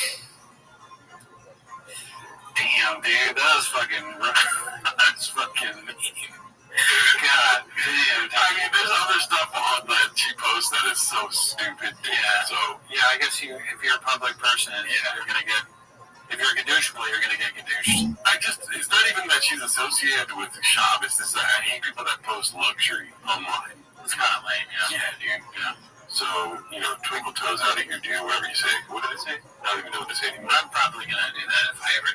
Damn, dude, that was fucking. That's fucking. God damn. I mean, there's other stuff on that she posts that is so stupid. Yeah. So yeah, I guess if you're a public person, you're gonna get. If you're a gadooshable, you're gonna get gadooshed. It's not even that she's associated with the shop. It's just that I hate people that post luxury online. It's kind of lame, yeah. Yeah, dude. Yeah. So, twinkle toes out of here, dude. Whatever you say. What did it say? I don't even know what to say anymore. I'm probably gonna do that if I ever.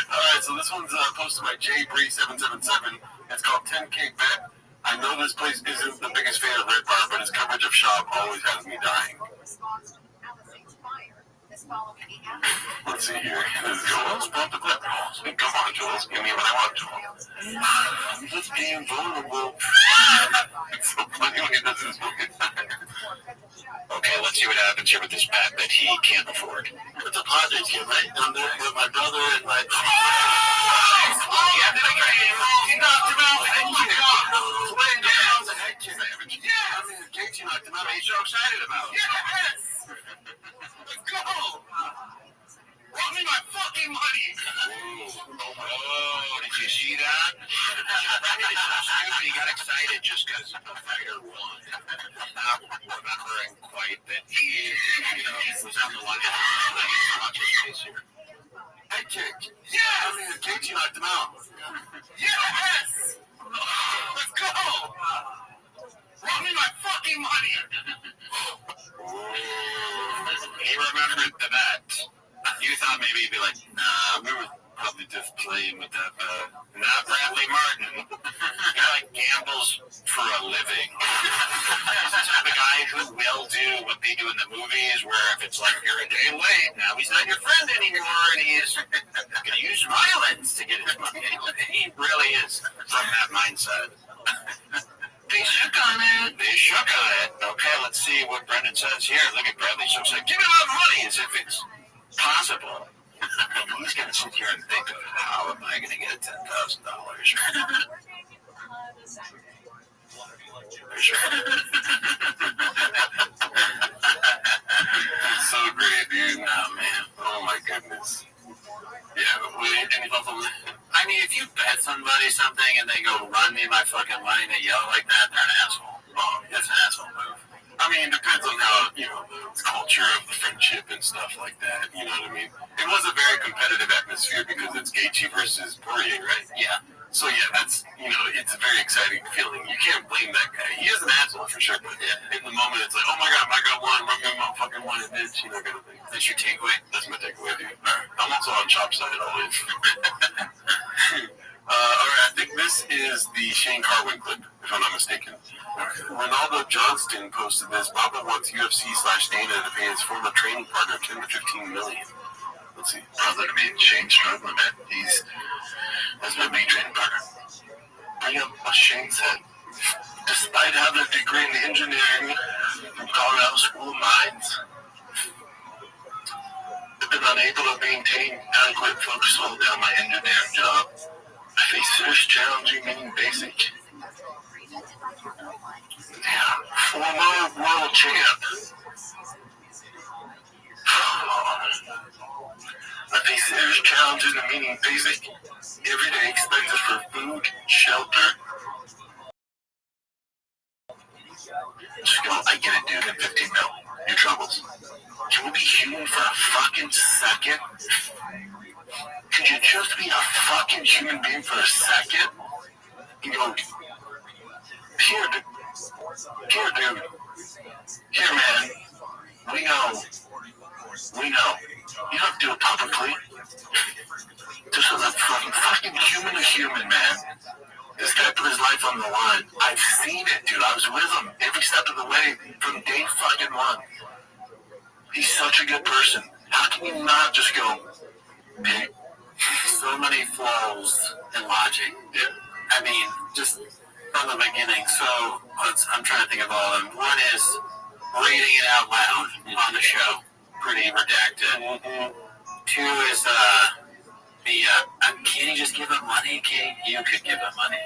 Alright, so this one's posted by JBree777. It's called 10K Bet. I know this place isn't the biggest fan of Red Bar, but his coverage of shop always has me dying. Let's see here. Jules, bump the clip. Come on, Jules. Give me what I want, Jules. I'm just being vulnerable. It's so funny when he does this movie. Okay, let's see what happens here with this bet that he can't afford. It's a Padres game, right? I'm there with my brother and my... He knocked him out. Thank you. Yeah, I mean, Casey knocked him out. What are you so excited about? Yes! Let's go! Run me my fucking money! Oh, did you see that? Brandon is so stupid. He got excited just because the fighter won. Not remembering quite that he was on the line. Watch his face here. Head kick. Yeah! I mean, Casey knocked him out. Yes! Let's go! Run me my fucking money! He remembered the bet. You thought maybe he'd be like, nah, we were probably just playing with that bet. Not Bradley Martin. He like gambles for a living. This is the guy who will do what they do in the movies, where if it's like you're a day late, now he's not your friend anymore, and he's going to use violence to get his money. He really is from that mindset. They shook on it. They shook on it. Okay, let's see what Brendan says here. Look at Bradley. So it's like, give me a lot of money as if it's possible. He's going to sit here and think of how am I going to get $10,000? It's so great, dude. Oh, man. Oh, my goodness. Yeah, but any thoughts on that? I mean, if you bet somebody something and they go run me my fucking money and they yell like that, they're an asshole. Oh, that's an asshole move. I mean, it depends on how, the culture of the friendship and stuff like that, you know what I mean? It was a very competitive atmosphere because it's Gaethje versus Poirier, right? Yeah. So, yeah, that's, it's a very exciting feeling. You can't blame that guy. He is an asshole for sure, but in the moment, it's like, oh my God, I got one, run me my fucking one, and bitch, kind of thing. That's your takeaway? That's my takeaway, dude. I'm also on chop side always. All right, I think this is the Shane Carwin clip, if I'm not mistaken. Ronaldo Johnston posted this. Baba wants UFC/Dana to pay his former training partner $10 to $15 million. Let's see. I mean, Shane's struggling, man. That's my main training partner. Bring up what Shane said. Despite having a degree in engineering from Colorado School of Mines, I've been unable to maintain adequate focus to hold down my engineering job. I face serious challenging, meaning basic. Former world champ. I face serious challenges in meeting basic, everyday expenses for food, shelter. Just go, I get it, dude, at 15 mil. Your troubles. Can we be human for a fucking second? Could you just be a fucking human being for a second? And go, here, dude. Here, man. We know. You don't have to do it publicly. Just as a fucking human to human, man. This guy put his life on the line. I've seen it, dude. I was with him every step of the way from day fucking one. He's such a good person. How can you not just go, hey, So many flaws in logic. I mean, just from the beginning. So I'm trying to think of all of them. One is reading it out loud on the show. Pretty redacted. Two is can you just give him money? You could give him money.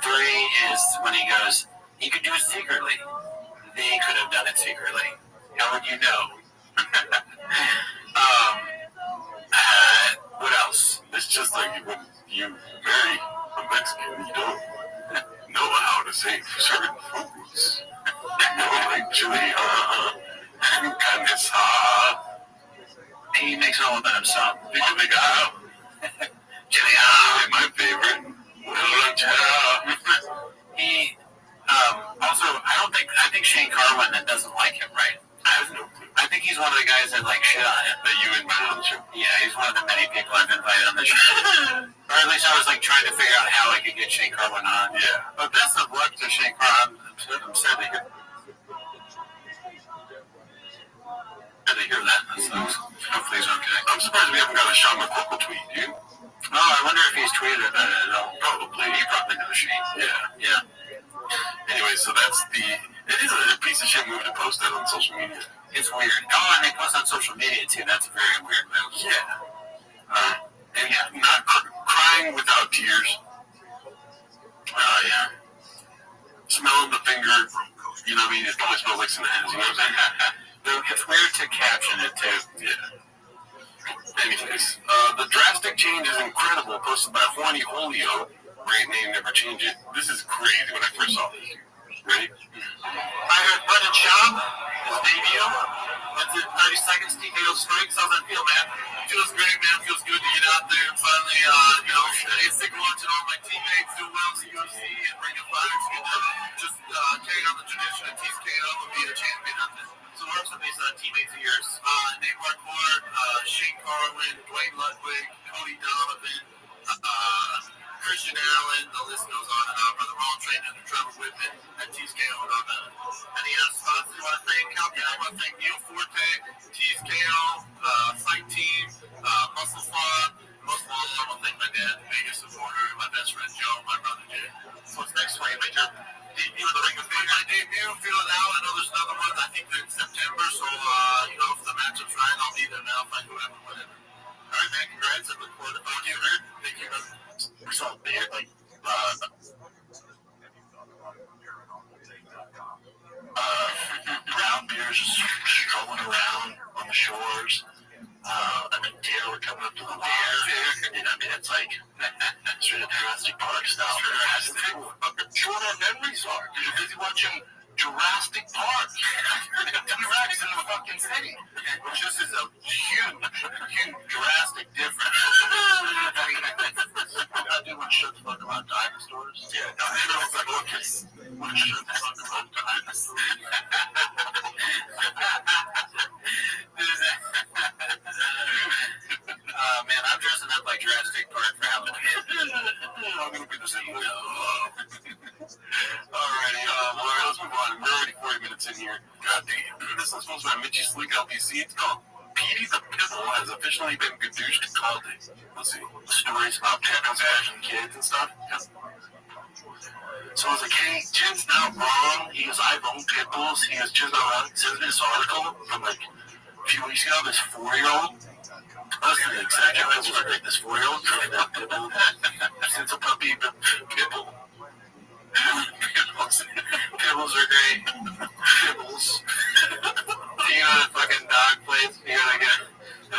Three is when he goes, you could do it secretly. They could have done it secretly. How would you know? What else? It's just like when you marry a Mexican, you don't know how to say certain foods. Like chili, He makes it all about himself. Chili, my favorite. He also, I think Shane Carwin doesn't like him, right? I have no clue. I think he's one of the guys that like shit on him. That you invited on the show? Yeah, he's one of the many people I've invited on the show. Or at least I was like trying to figure out how I could get Shane Carwin on. Yeah. But best of luck to Shane Carwin. I'm sad to hear. that. Hopefully he's okay. I'm surprised we haven't got a Sean McCorkle tweet, dude. Oh, I wonder if he's tweeted about it at all. Probably. He probably knows Shane. Yeah. Anyway, so that's it is a piece of shit move to post that on social media. It's weird. Oh, and they post on social media too. That's a very weird move. Yeah. And not crying without tears. Yeah. Smelling the finger. You know what I mean? It probably smells like some hands. You know what I'm saying? It's weird to caption it too. Yeah. Anyways, the drastic change is incredible. Posted by Juani Julio. Great name, never change it. This is crazy when I first saw this. Ready? I heard Brendan Schaub, his debut. That's it, 30 seconds, TKO strikes. How's that feel, man? Feels great, man. Feels good to get out there and finally, stay sick watching all my teammates do well to UFC and bring a fire. It's good to just carry on the tradition of TKO and be the champion of it. So what are some of these teammates of yours? Nate Marquardt, Shane Carwin, Dwayne Ludwig, Cody Donovan, Christian Allen, the list goes on and on. Brother Ron Trainer, the Trevor Whitman, and TKO and all that. Any sponsors you want to thank? I want to thank Neil Forte, TKO, Fight Team, Muscle Farm. Most of all, I want to thank my dad, the biggest supporter, my best friend Joe, my brother Jay. So what's next for you? Make your debut in the Ring of Fame. My debut, feel it out. I know there's another one, I think in September, so, if the matchup's right, I'll be there now, find whoever, whatever. All right, man, congrats. I look forward to talking to you, man. Thank you, brother. We saw Bear, brown bears just strolling around on the shores. Deer were coming up to the bear. And it's like, Straight up Jurassic Park style. Short-term memories are. Because you're busy watching Jurassic Park. T-Rex in the fucking city. Which just is a huge drastic difference. I do want to shut the fuck about dinosaurs. Yeah, dinosaurs are focus. Want to shut the fuck about dinosaurs. Man, I'm dressing up like Jurassic Park for Halloween. I'm gonna be the same way. Alrighty, alright, let's move on. We're already 40 minutes in here. God damn. This is supposed to be Mitchie Slick LBC. It's called Petey the Pitbull has officially been gadooshed to call it. Let's see. Stories about Ted's and kids and stuff. Yep. So I was like, hey, Jen's not wrong. He goes, I've owned pit bulls. He goes, Jen's not wrong. He sends me this article from like a few weeks ago. This 4-year-old. Listen, exactly. This was like this 4-year-old trying out pit bull. Since a puppy, pit bull. Pibbles are great. Pibbles. You know the fucking dog place? You gotta get the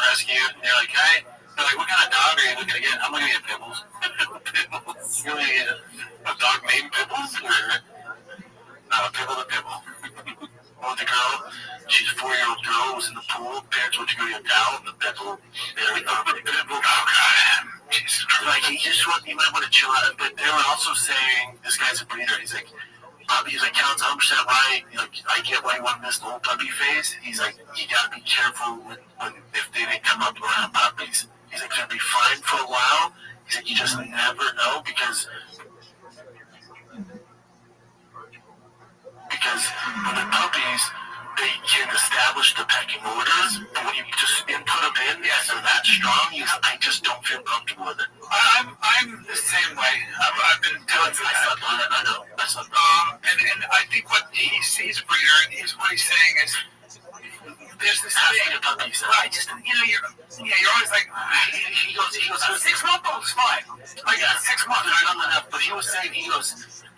rescue. And you're like, hey, they're like, what kind of dog are you looking to get? I'm looking to get Pibbles. Pibbles. You're looking to get a dog named Pibbles? No, Pibble the Pibble. Well, the girl, she's a 4-year-old girl, was in the pool. Parents went to go get a towel, and the Pibble, Pibble, oh god. Jesus Christ. Like, you might want to chill out. But they were also saying, this guy's a breeder. He's like, Cal's 100% right. Like, I get why you want to miss the whole puppy phase. He's like, you gotta be careful if they didn't come up around puppies. He's like, they'll be fine for a while. He's like, you just never know because with the puppies, they can establish the pecking orders, but when you just input them in, they're that strong, I just don't feel comfortable with it. I'm the same way. I've been doing that. I slept on it, I know. And I think what he's a breeder, and what he's saying is, there's this thing about puppies. You're always like, he goes, 6-month-old is fine. Like, 6 months, I don't know enough, but he was saying,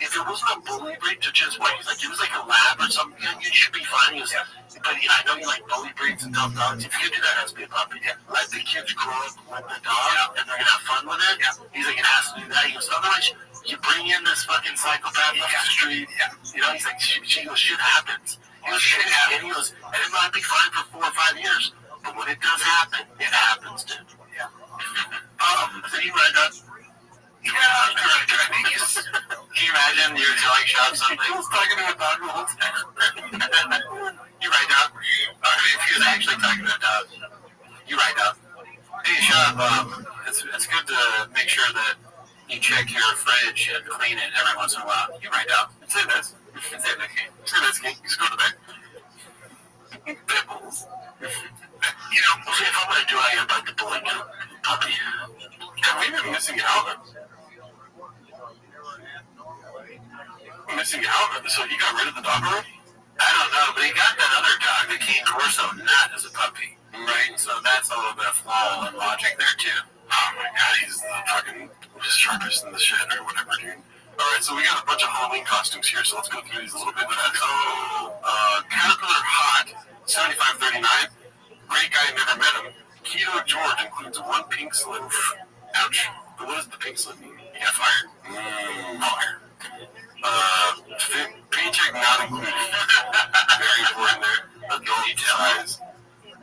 if it wasn't a bully breed to just what he's like, it was like a lab or something, you should be fine. He goes, but I know you like bully breeds and tough dogs. If you do that, it has to be a puppy. Let the kids grow up with the dog, and they're gonna have fun with it. He's like, it has to do that. He goes, otherwise, you bring in this fucking psychopath off the street. He's like, shit happens. He goes, and it might be fine for 4 or 5 years, but when it does happen, it happens, dude. So you read that? Can you imagine you're telling Shab something? He was talking to a dog the whole time. You right, Doug? If he was actually talking to a dog. You right, Doug? Hey, Shab, it's good to make sure that you check your fridge and clean it every once in a while. You right, Doug? Say this. Say this, King. Just go to bed. Pibbles. See, if I'm going to do it, I gotta bite the bully now. Puppy. Have we been missing out? Missing out? So he got rid of the dog already? I don't know, but he got that other dog, the King Corso, not as a puppy. Right? So that's a little bit of flaw in logic there, too. Oh my god, he's the fucking sharpest in the shed or whatever, dude. Alright, so we got a bunch of Halloween costumes here, so let's go through these a little bit. Caterpillar Hot, $75.39. Great guy, never met him. Keto George includes 1 pink slip. Ouch. But what does the pink slip mean? He got fired. Fire. Paycheck not included. Very important there. Adult size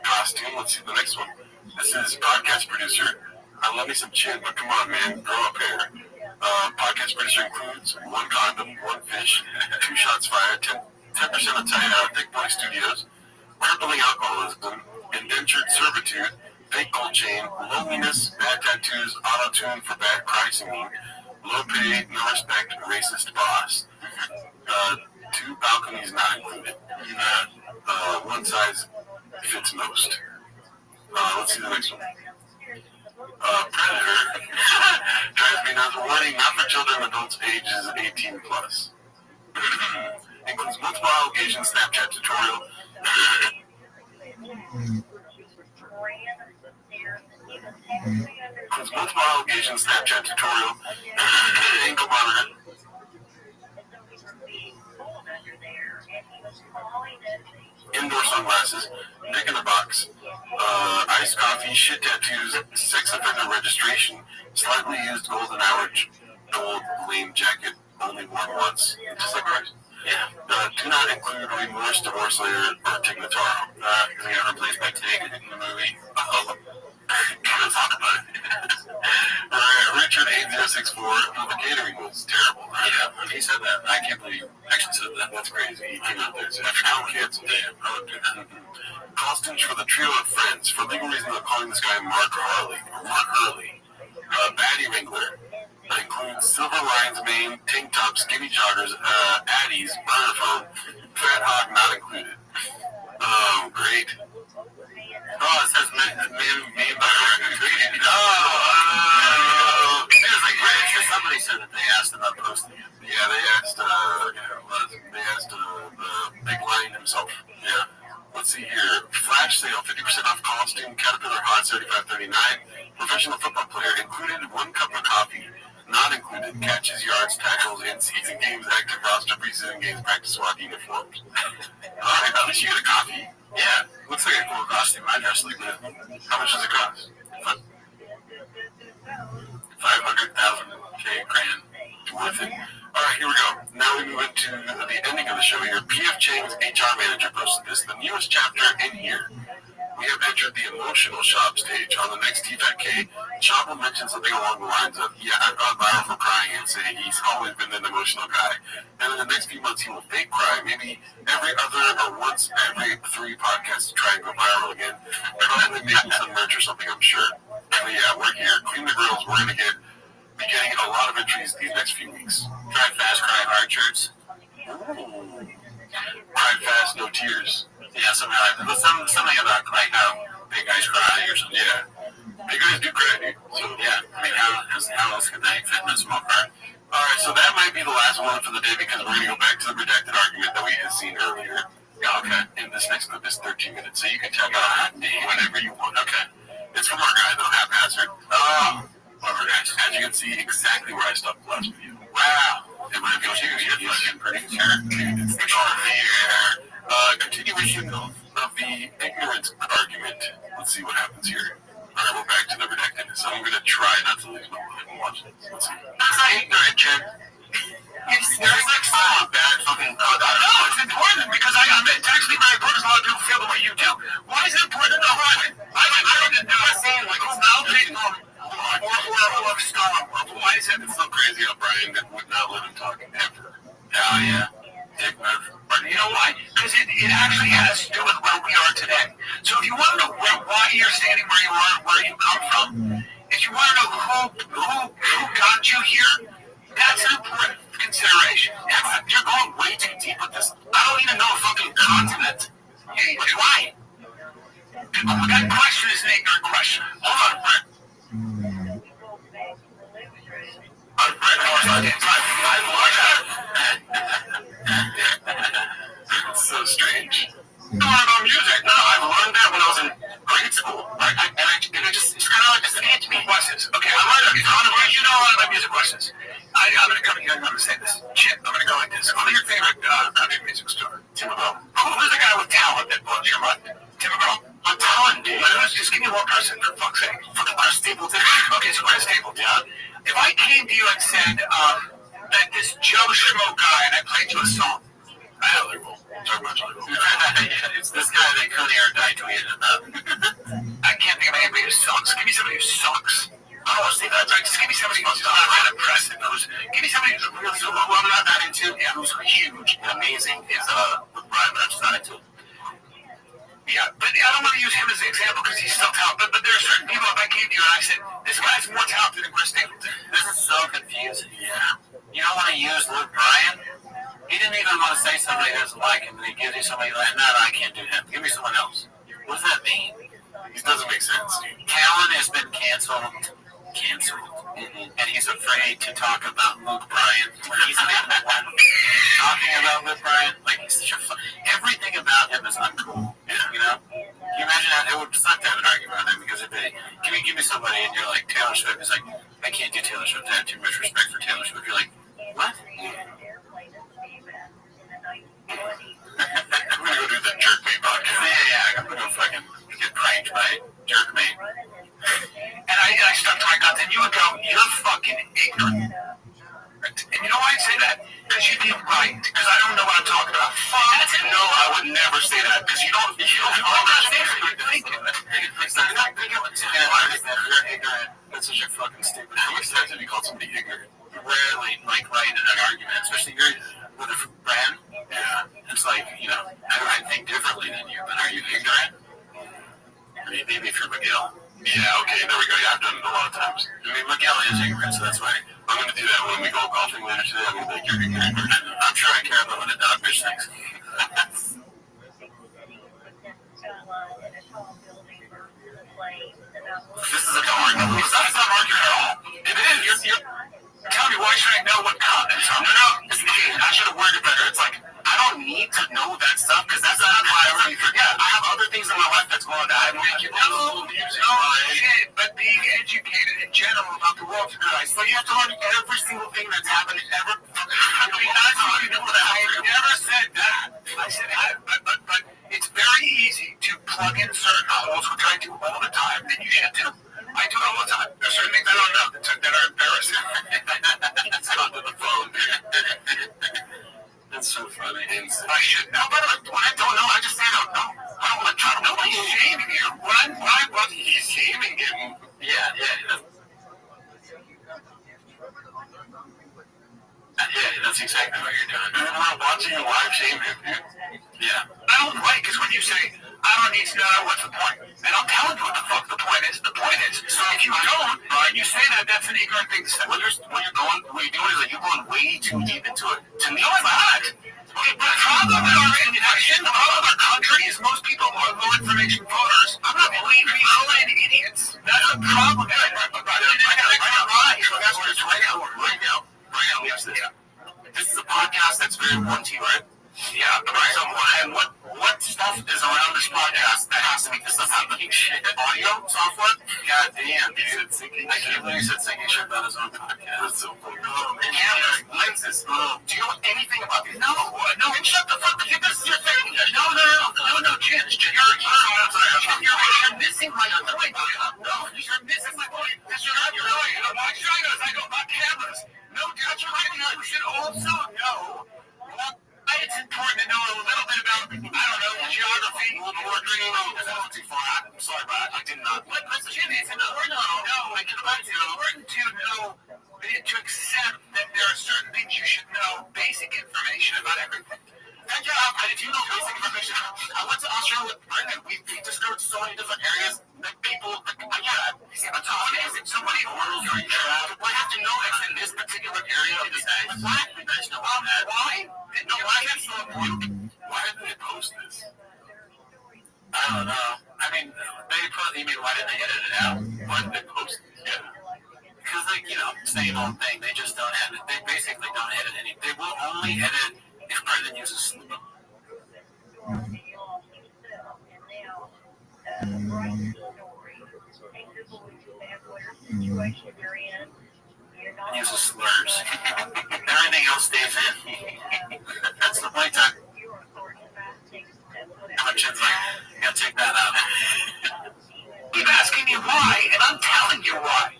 costume. Let's see the next one. This is podcast producer. I love me some chin, but come on, man. Grow up here. Podcast producer includes 1 condom, 1 fish, 2 shots fired, 10% of tight Thick Boy Studios, crippling alcoholism, indentured servitude, fake gold chain, loneliness, bad tattoos, auto-tune for bad pricing, low pay, no respect, racist boss. 2 balconies not included. 1 size fits most. Let's see the next one. Predator drives me nuts. Warning, not for children, adults ages 18 plus. Includes multiple allegations, Snapchat tutorial. Includes multiple allegations, Snapchat tutorial. Ankle monitor. Indoor sunglasses. Dick in a box. iced coffee, shit tattoos, sex offender registration, slightly used golden hour gold lame jacket, only worn once, just like Christ. Yeah. Do not include remorse, divorce lawyer, or Tignataro. Because he got replaced by Tig in the movie. Can't talk about it. Richard 8064, the catering was terrible. Yeah, he said that. I can't believe he actually said that. That's crazy. He came out there and said, after no kids, damn, I would do that. Costumes for the trio of friends. For legal reasons, I'm calling this guy Mark Hurley. Baddie Wrangler. That includes silver lion's mane, tank top, skinny joggers, Addies, burner phone, fat hog not included. Oh, great. Oh, it says me by tweeting. It was like Rich or somebody said that they asked about posting it. Yeah, they asked, Big Lion himself. Yeah. Let's see here. Flash sale, 50% off costume, Caterpillar Hot, $75.39. Professional football player included 1 cup of coffee. Not included catches, yards, tackles, in-season games, active roster, preseason games, practice squad uniforms. At least you get a coffee. Yeah, looks like a cool costume. I dress like that. How much does it cost? 500,000 grand. Worth it. All right, here we go. Now we move into the ending of the show here. P.F. Chang's HR manager posted this. The newest chapter in here. We have entered the emotional shop stage. On the next TFATK, Shop will mention something along the lines of, yeah, I've gone viral for crying, and say he's always been an emotional guy. And in the next few months, he will fake cry, maybe every other or once every 3 podcasts to try and go viral again. And then maybe some merch or something, I'm sure. But yeah, we're here. Clean the grills. We're going to be getting a lot of entries these next few weeks. Drive fast, cry hard shirts. Ooh. Cry fast, no tears. Yeah, something about like how big guys cry or something. Yeah, big guys do cry, dude. So yeah, I mean, how else could they fit in a small car? All right, so that might be the last one for the day because we're gonna go back to the redacted argument that we had seen earlier. Yeah, okay. In this next clip is 13 minutes, so you can tell me whenever you want. Okay. It's from our guy though, haphazard. Oh, whatever, guys. As you can see, exactly where I stopped the last video. Wow. Am I confused? You're fucking pretty sure. It's the here. Continuation of the ignorance argument. Let's see what happens here. Alright, we're back to the redactedness. I'm gonna try not to lose my mind and watch this. Let's see. That's not ignorant, Jen. It's like so bad fucking. No, it's important because it's actually very important. A lot of people feel the way you do. Why is it important to know why? I don't understand. Like, it's not big or Star Wars. Why is it so crazy how Brian would not let him talk ever? Oh, yeah. But you know why? Because it actually has to do with where we are today. So if you want to know why you're standing where you are, where you come from, if you want to know who got you here, that's an important consideration. You're going way too deep with this. I don't even know a fucking continent. Hey, why? That question is an ignorant question. Hold on, Brett. It's so strange. No, about music. No, I learned that when I was in grade school. And it just kind of like escaped me. Watch this. Okay, I'm going to you know a lot of my music questions. I'm going to come here and I'm going to say this. Shit, I'm going to go like this. Who's your favorite country music star? Tim McGraw. Who's the guy with talent that blows your mind? Tim McGraw. A talent, dude. Just give me one person, for fuck's sake. Fucking Chris Stapleton. Okay, so Chris Stapleton. If I came to you and said that this Joe Schmo guy and I played you a song, I know they're cool. Talk about Joe. Yeah, it's this guy that Cody or Die tweeted about. I can't think of anybody who sucks. Give me somebody who sucks. I don't want to say that. Like, just give me somebody who's not that impressive. Give me somebody who's really who I'm not that into. Yeah, who's huge and amazing is Brian, but I'm just not into him. Yeah, but I don't want to use him as an example because he's so talented. But there are certain people, if I came to you and I said, this guy's more talented than Chris Stapleton. This is so confusing. Yeah. You don't want to use Luke Bryan? He didn't even want to say somebody who doesn't like him, and he gives you somebody like, no, I can't do him. Give me someone else. What does that mean? It doesn't make sense. Callan has been canceled. And he's afraid to talk about Luke Bryan. He's the one talking about Luke Bryan. Like, he's such a everything about him is uncool. Yeah. You know? Can you imagine that? It would suck to have an argument with him because if they give me somebody and you're like, Taylor Swift is like, I can't do Taylor Swift. I have too much respect for Taylor Swift. You're like, what? I'm gonna go do the jerk me podcast. Yeah, I'm gonna go fucking get pranked by because you'd be right, because I don't know what I'm talking about. Fuck. No, I would never say that, because you don't That's such a fucking stupid. How many times have you called somebody ignorant? Rarely, like, right in an argument, especially you're with a friend. Yeah. It's like, you know, I think differently than you, but are you ignorant? I mean, maybe if you're Miguel. Yeah, okay, there we go. Yeah, I've done it a lot of times. I mean, Miguel is ignorant, so that's why I'm going to do that when we go golfing later today. I'm going to be like, you're ignorant. I'm sure I care about what a dog bitch thinks. This is a dumb argument. That's not an argument at all. It is. You're telling me why should I know what continents are? No, it's the game. I should have worded it better. It's like, I don't need to know that stuff because that's not why I really forget. I have other things in my life that's going on. I make you know shit, but being educated in general about the world is good. So you have to learn every single thing that's happened ever. I never said that. I said, but it's very easy to plug in certain holes, which I do all the time, and you should too. I do it all the time. There's certain things I don't know that are embarrassing. It's gone to the phone. That's so funny. I should know, but when I don't know, I just say I don't know. I don't want to try to. Nobody's shaming you. Why wasn't he shaming him? Yeah. Yeah, that's exactly what you're doing. And we're watching you live shame him, dude. Yeah. I don't like, because when you say, I don't need to know what's the point, and I'm telling you what the fuck the point is. The point is, so if you don't, and you say that, that's an ignorant thing to say. What you're doing is like you're going way too deep into it. To me, it's not. Okay, but the problem with our nation, the problem with our country is most people are low information voters. I'm not believing me low-end idiots. That's a problem. I got lies. That's what it's right now. Yes, this is a podcast that's very important to you, right? Yeah, right. So, and what stuff is around this podcast that has to be this stuff happening? Shit, audio software? God damn, dude. I can't believe he said sinking shit about his own podcast. That's so funny. Cameras, lenses. Do you know anything about these? No. Shut the fuck up. This is your thing. No, Jim. You're missing my point. No, you're missing my point. You're not. Why should I know? I go about cameras. No, that's right. You should also know why it's important to know a little bit about, I don't know, geography, or drinking. That's too far. I'm sorry, but I did not. Listen, it's important. It's important to know, to accept that there are certain things you should know, basic information about everything. Thank you. If you know basic information, I went to Australia with Brendan. We discovered so many different areas that people, somebody orders or I have to know it's in this particular area of the day. Why? No, why is that so important? Why didn't they post this? I don't know. I mean, why didn't they edit it out? Why didn't they post it? Yeah. Because same old thing. They just don't edit. They basically don't edit anything. They will only edit if Brendan uses sleep. Uses slurs. Everything else stays in. That's the only time. Chin's like, yeah, take that out. Keep asking me why, and I'm telling you why.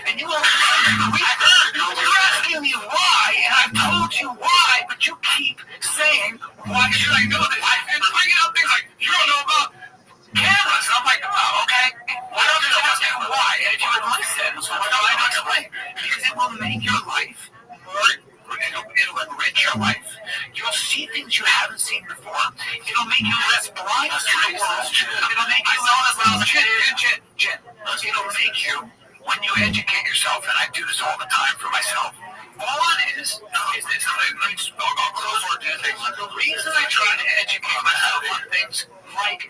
And you won't you're asking me why, and I've told you why, but you keep saying, why should I know this? And bringing up things like, you don't know about cameras. And I'm like, oh, okay. Why don't you ask me why? And if you would listen, I'd explain. Because it will make your life more, it'll enrich your life. You'll see things you haven't seen before. It'll make you less blind to the world. It'll make you it'll make you, when you educate yourself, and I do this all the time for myself, all it is this. I'll close or do things. The reason I try to educate myself on things like,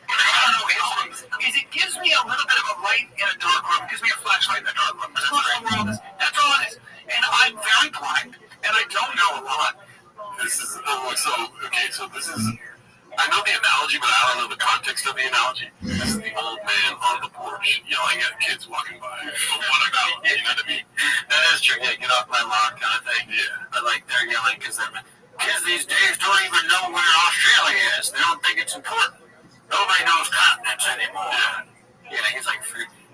is it gives me a little bit of a light in a dark room. It gives me a flashlight in a dark room. That's what the world is. That's all it is. And I'm very blind, and I don't know a lot. This is, so this is, I know the analogy, but I don't know the context of the analogy. This is the old man on the porch yelling at kids walking by. What about? You know what I mean? That is true. Yeah, get off my lawn kind of thing. Yeah. But they're yelling because kids these days don't even know where Australia is. They don't think it's important. Nobody knows continents anymore. Yeah, he's like,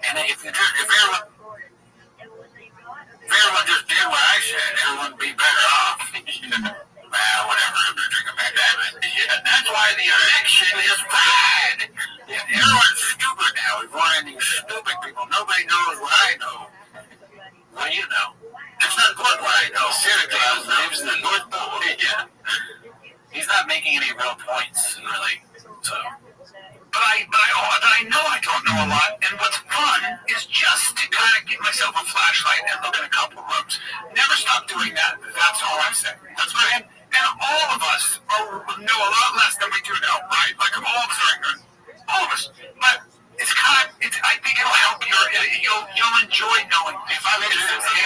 and if everyone just did what I said, everyone would be better off. making any real points, really. So. But I know I don't know a lot, and what's fun is just to kind of get myself a flashlight and look at a couple of rooms. Never stop doing that. That's all I'm saying. That's right. And all of us know a lot less than we do now, right? Like all of us are ignorant. All of us. But it's kind of, I think it'll help you'll enjoy knowing. If I made sense, it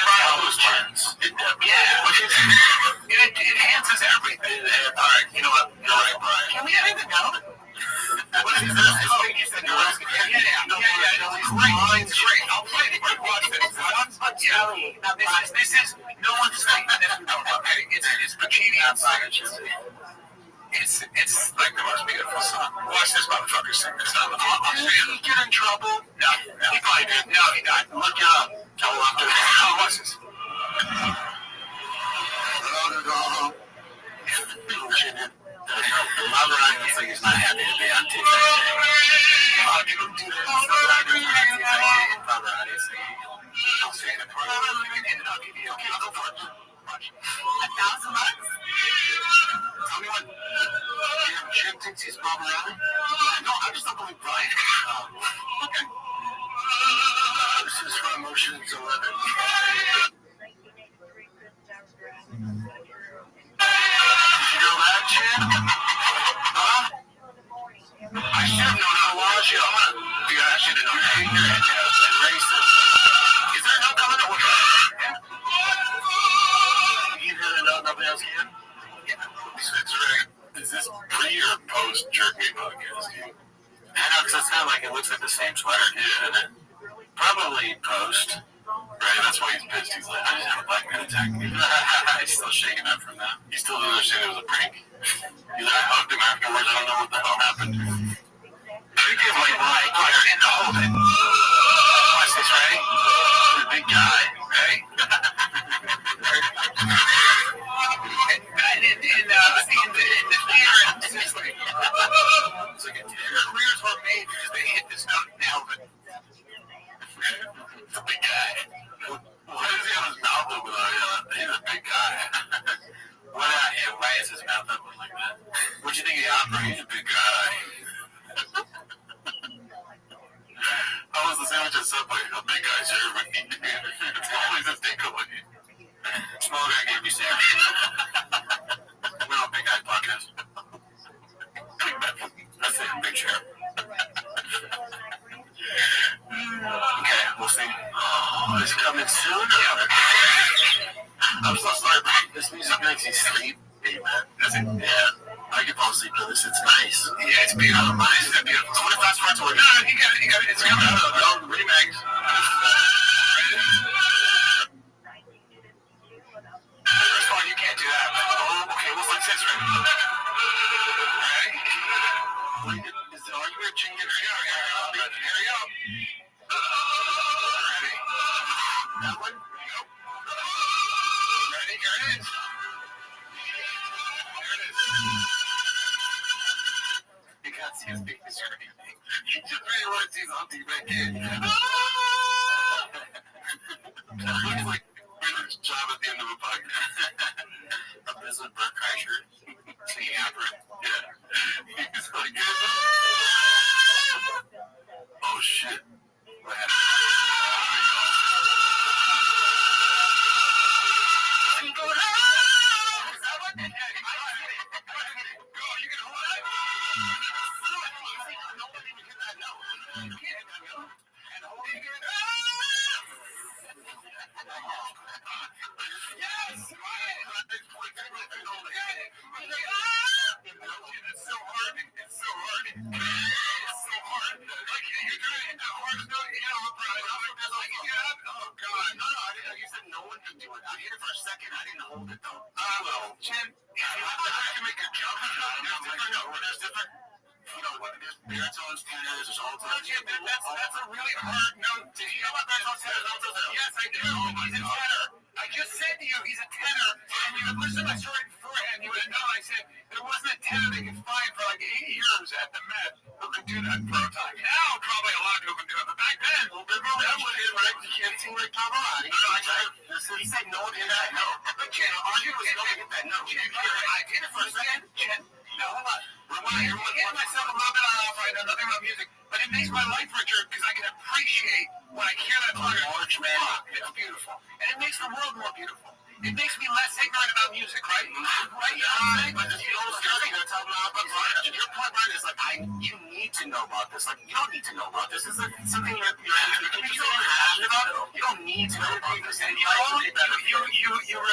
enhances everything. All right, you know what? You're right, Brian. Can we edit it down? What is this? You said no one's great. I'll play it. Watch this. One's but jelly. Now this is no one's saying this. Okay, it's bikini outside. It's like the most beautiful song. Watch this motherfucker sing this song. Did he get in trouble? No. He probably did. No, he died. Look it up. I'll have to. Watch this. Bob Ryan looks like he's not happy to be on TV. Okay, I'll go for it. Watch. 1,000 bucks? Tell me what. Jim thinks he's Bob Ryan? No, I just don't believe Brian. Okay. This is from Ocean's 11. You know that, Jim? Huh? I should have known how large you are. Yeah, I should have known. Ignorant and racist. Is there no coming to work? You hear that nobody else can? Yeah. That's right. Is this pre or post Jerk Me podcast? I know, because it's not like it looks like the same sweater, isn't it? Probably post. Right, that's why he's pissed. He's like, I just have a black man attack me. He's still shaking up from that. He still doesn't understand it was a prank. He's like, I hugged him afterwards. I don't know what the hell happened. You give like and hold it. Watch this, right? He's a big guy, right? In the theater, seriously, it's like careers were made because they hit this note and nailed it. He's a big guy. Why does he have his mouth open? He's a big guy. Why is his mouth open like that? What'd you think of the opera? He's a big guy. How was the sandwich at Subway? A big guy served me. It's always a takeaway. Small guy gave me sandwich. We're on Big Guy Podcast. That's it, big chair. Okay, we'll see. Oh, it's coming soon. I'm so sorry, bro. This music makes you sleep. Hey, man. Does it? Yeah. I can fall asleep to this. It's nice. Yeah, it's beautiful. It's beautiful. So what if fast forward to it? No, you got it. It's coming out. No, remakes. First one, you can't do that. Oh, okay, what's like this right now? Alright. Are you reaching in? Hurry up. Ready. That one? Nope. Ready? Here it is. There it is. You can't see his big screen. You just really want to see something back in. Looks like Ritter's job at the end of a podcast. A business Bert Kreischer. Singing opera. Yeah. He's like, oh shit. What happened? That's a really hard note. Do you know what baritone tenor? Yes, I do. He's a tenor. I just said to you, he's a tenor, and you would listen to my story beforehand, you would have known I said there wasn't a tenor they could find for like 8 years at the Met who could do that prototype. Now, probably a lot of people can do it, but back then, that would be right. You can't sing like Pavarotti. He said no one hit that note. But Jen, all you was no one hit that note. I did it for a second. Jen, Your point, Brian, is like, you need to know about this. Like, you don't need to know about this. This is something that you don't need to know about this. And you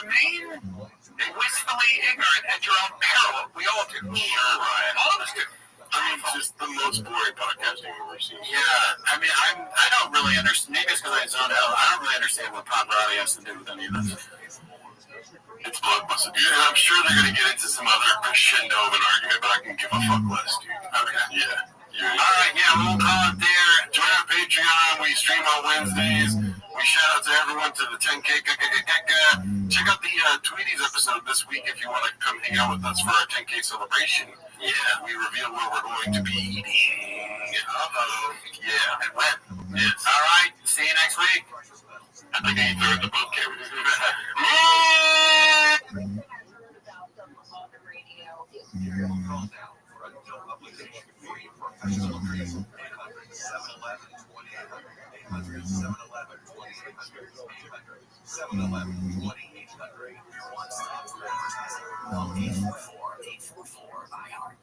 remain wistfully ignorant at your own peril. We all do. Sure, Brian. All of us do. I mean, it's just the most boring podcasting I've ever seen. Yeah, I mean, I don't really understand. Maybe it's because I zoned out. I don't really understand what Pop Robbie has to do with any of this. It's blockbuster, dude. And I'm sure they're going to get into some other crescendo of an argument, but I can give a fuck less, dude. Okay. Yeah. All right, yeah, we'll call it there. Join our Patreon. We stream on Wednesdays. We shout out to everyone to the 10K. Check out the Tweeties episode this week if you want to come hang out with us for our 10K celebration. Yeah, we reveal where we're going to be eating. Uh-oh. Yeah. And when. Yes. All right, see you next week. I think I threw it to both cameras.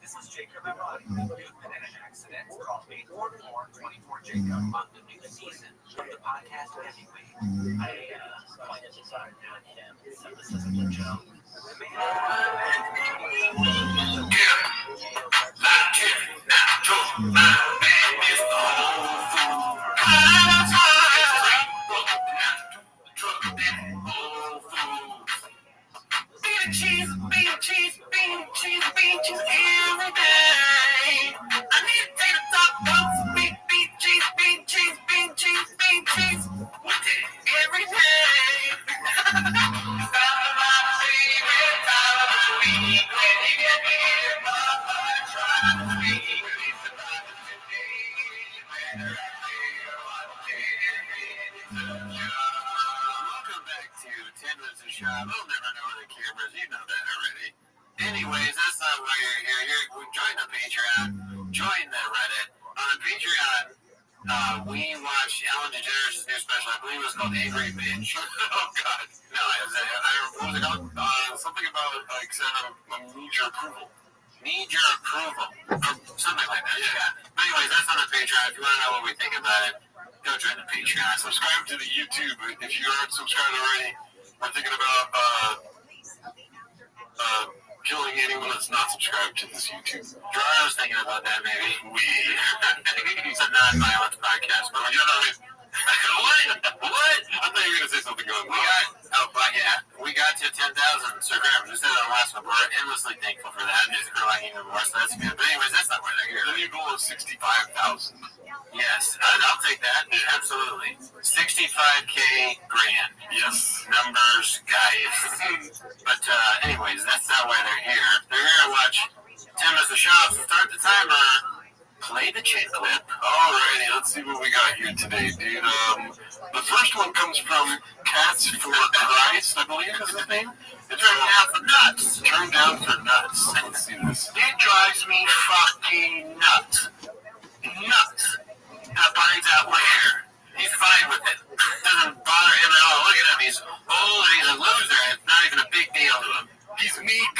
This is Jacob and Ronnie. You've been in an accident. Call 844-24-JACOB on the new season of the podcast Heavyweight. I pointed this out at him, so this isn't a joke. Cheese every day. I need to take a top box, bean cheese every day. Time of my favorite time of the week when you get me in my heart, trying to speak. Welcome back to 10 Minutes of Shop. We'll never know the cameras. You know that already. Anyways, that's not why you're here. Join the Patreon. Join the Reddit. On the Patreon, we watched Ellen DeGeneres' new special. I believe it was called Angry Bitch. Oh, God. No, what was it called? Something about, like, need your approval. Need your approval. Something like that, yeah. But anyways, that's on the Patreon. If you want to know what we think about it, go join the Patreon. Subscribe to the YouTube. If you aren't subscribed already, we're thinking about killing anyone that's not subscribed to this YouTube. Gerard was thinking about that, maybe. It's a non-violent podcast, but you know what I mean? What? I thought you were going to say something going on. We got to 10,000 subscribers. We said on the last one. We're endlessly thankful for that. It's growing even more, so that's good. But anyways, that's not why they're here. The new goal is 65,000. Yes, I'll take that. Absolutely. 65K grand. Yes. Numbers, guys. But anyways, that's not why they're here. They're here to watch 10 Minutes of Shop. Start the timer. Play the chat clip. Alrighty, let's see what we got here today, dude. The first one comes from Cats for Christ, I believe is his name. It's Turned Down for Nuts. Turned Down for Nuts. Let's see this. It drives me fucking nuts. Nuts. That finds out we're here. He's fine with it. Doesn't bother him at all. Look at him. He's old and he's a loser. It's not even a big deal to him. He's meek.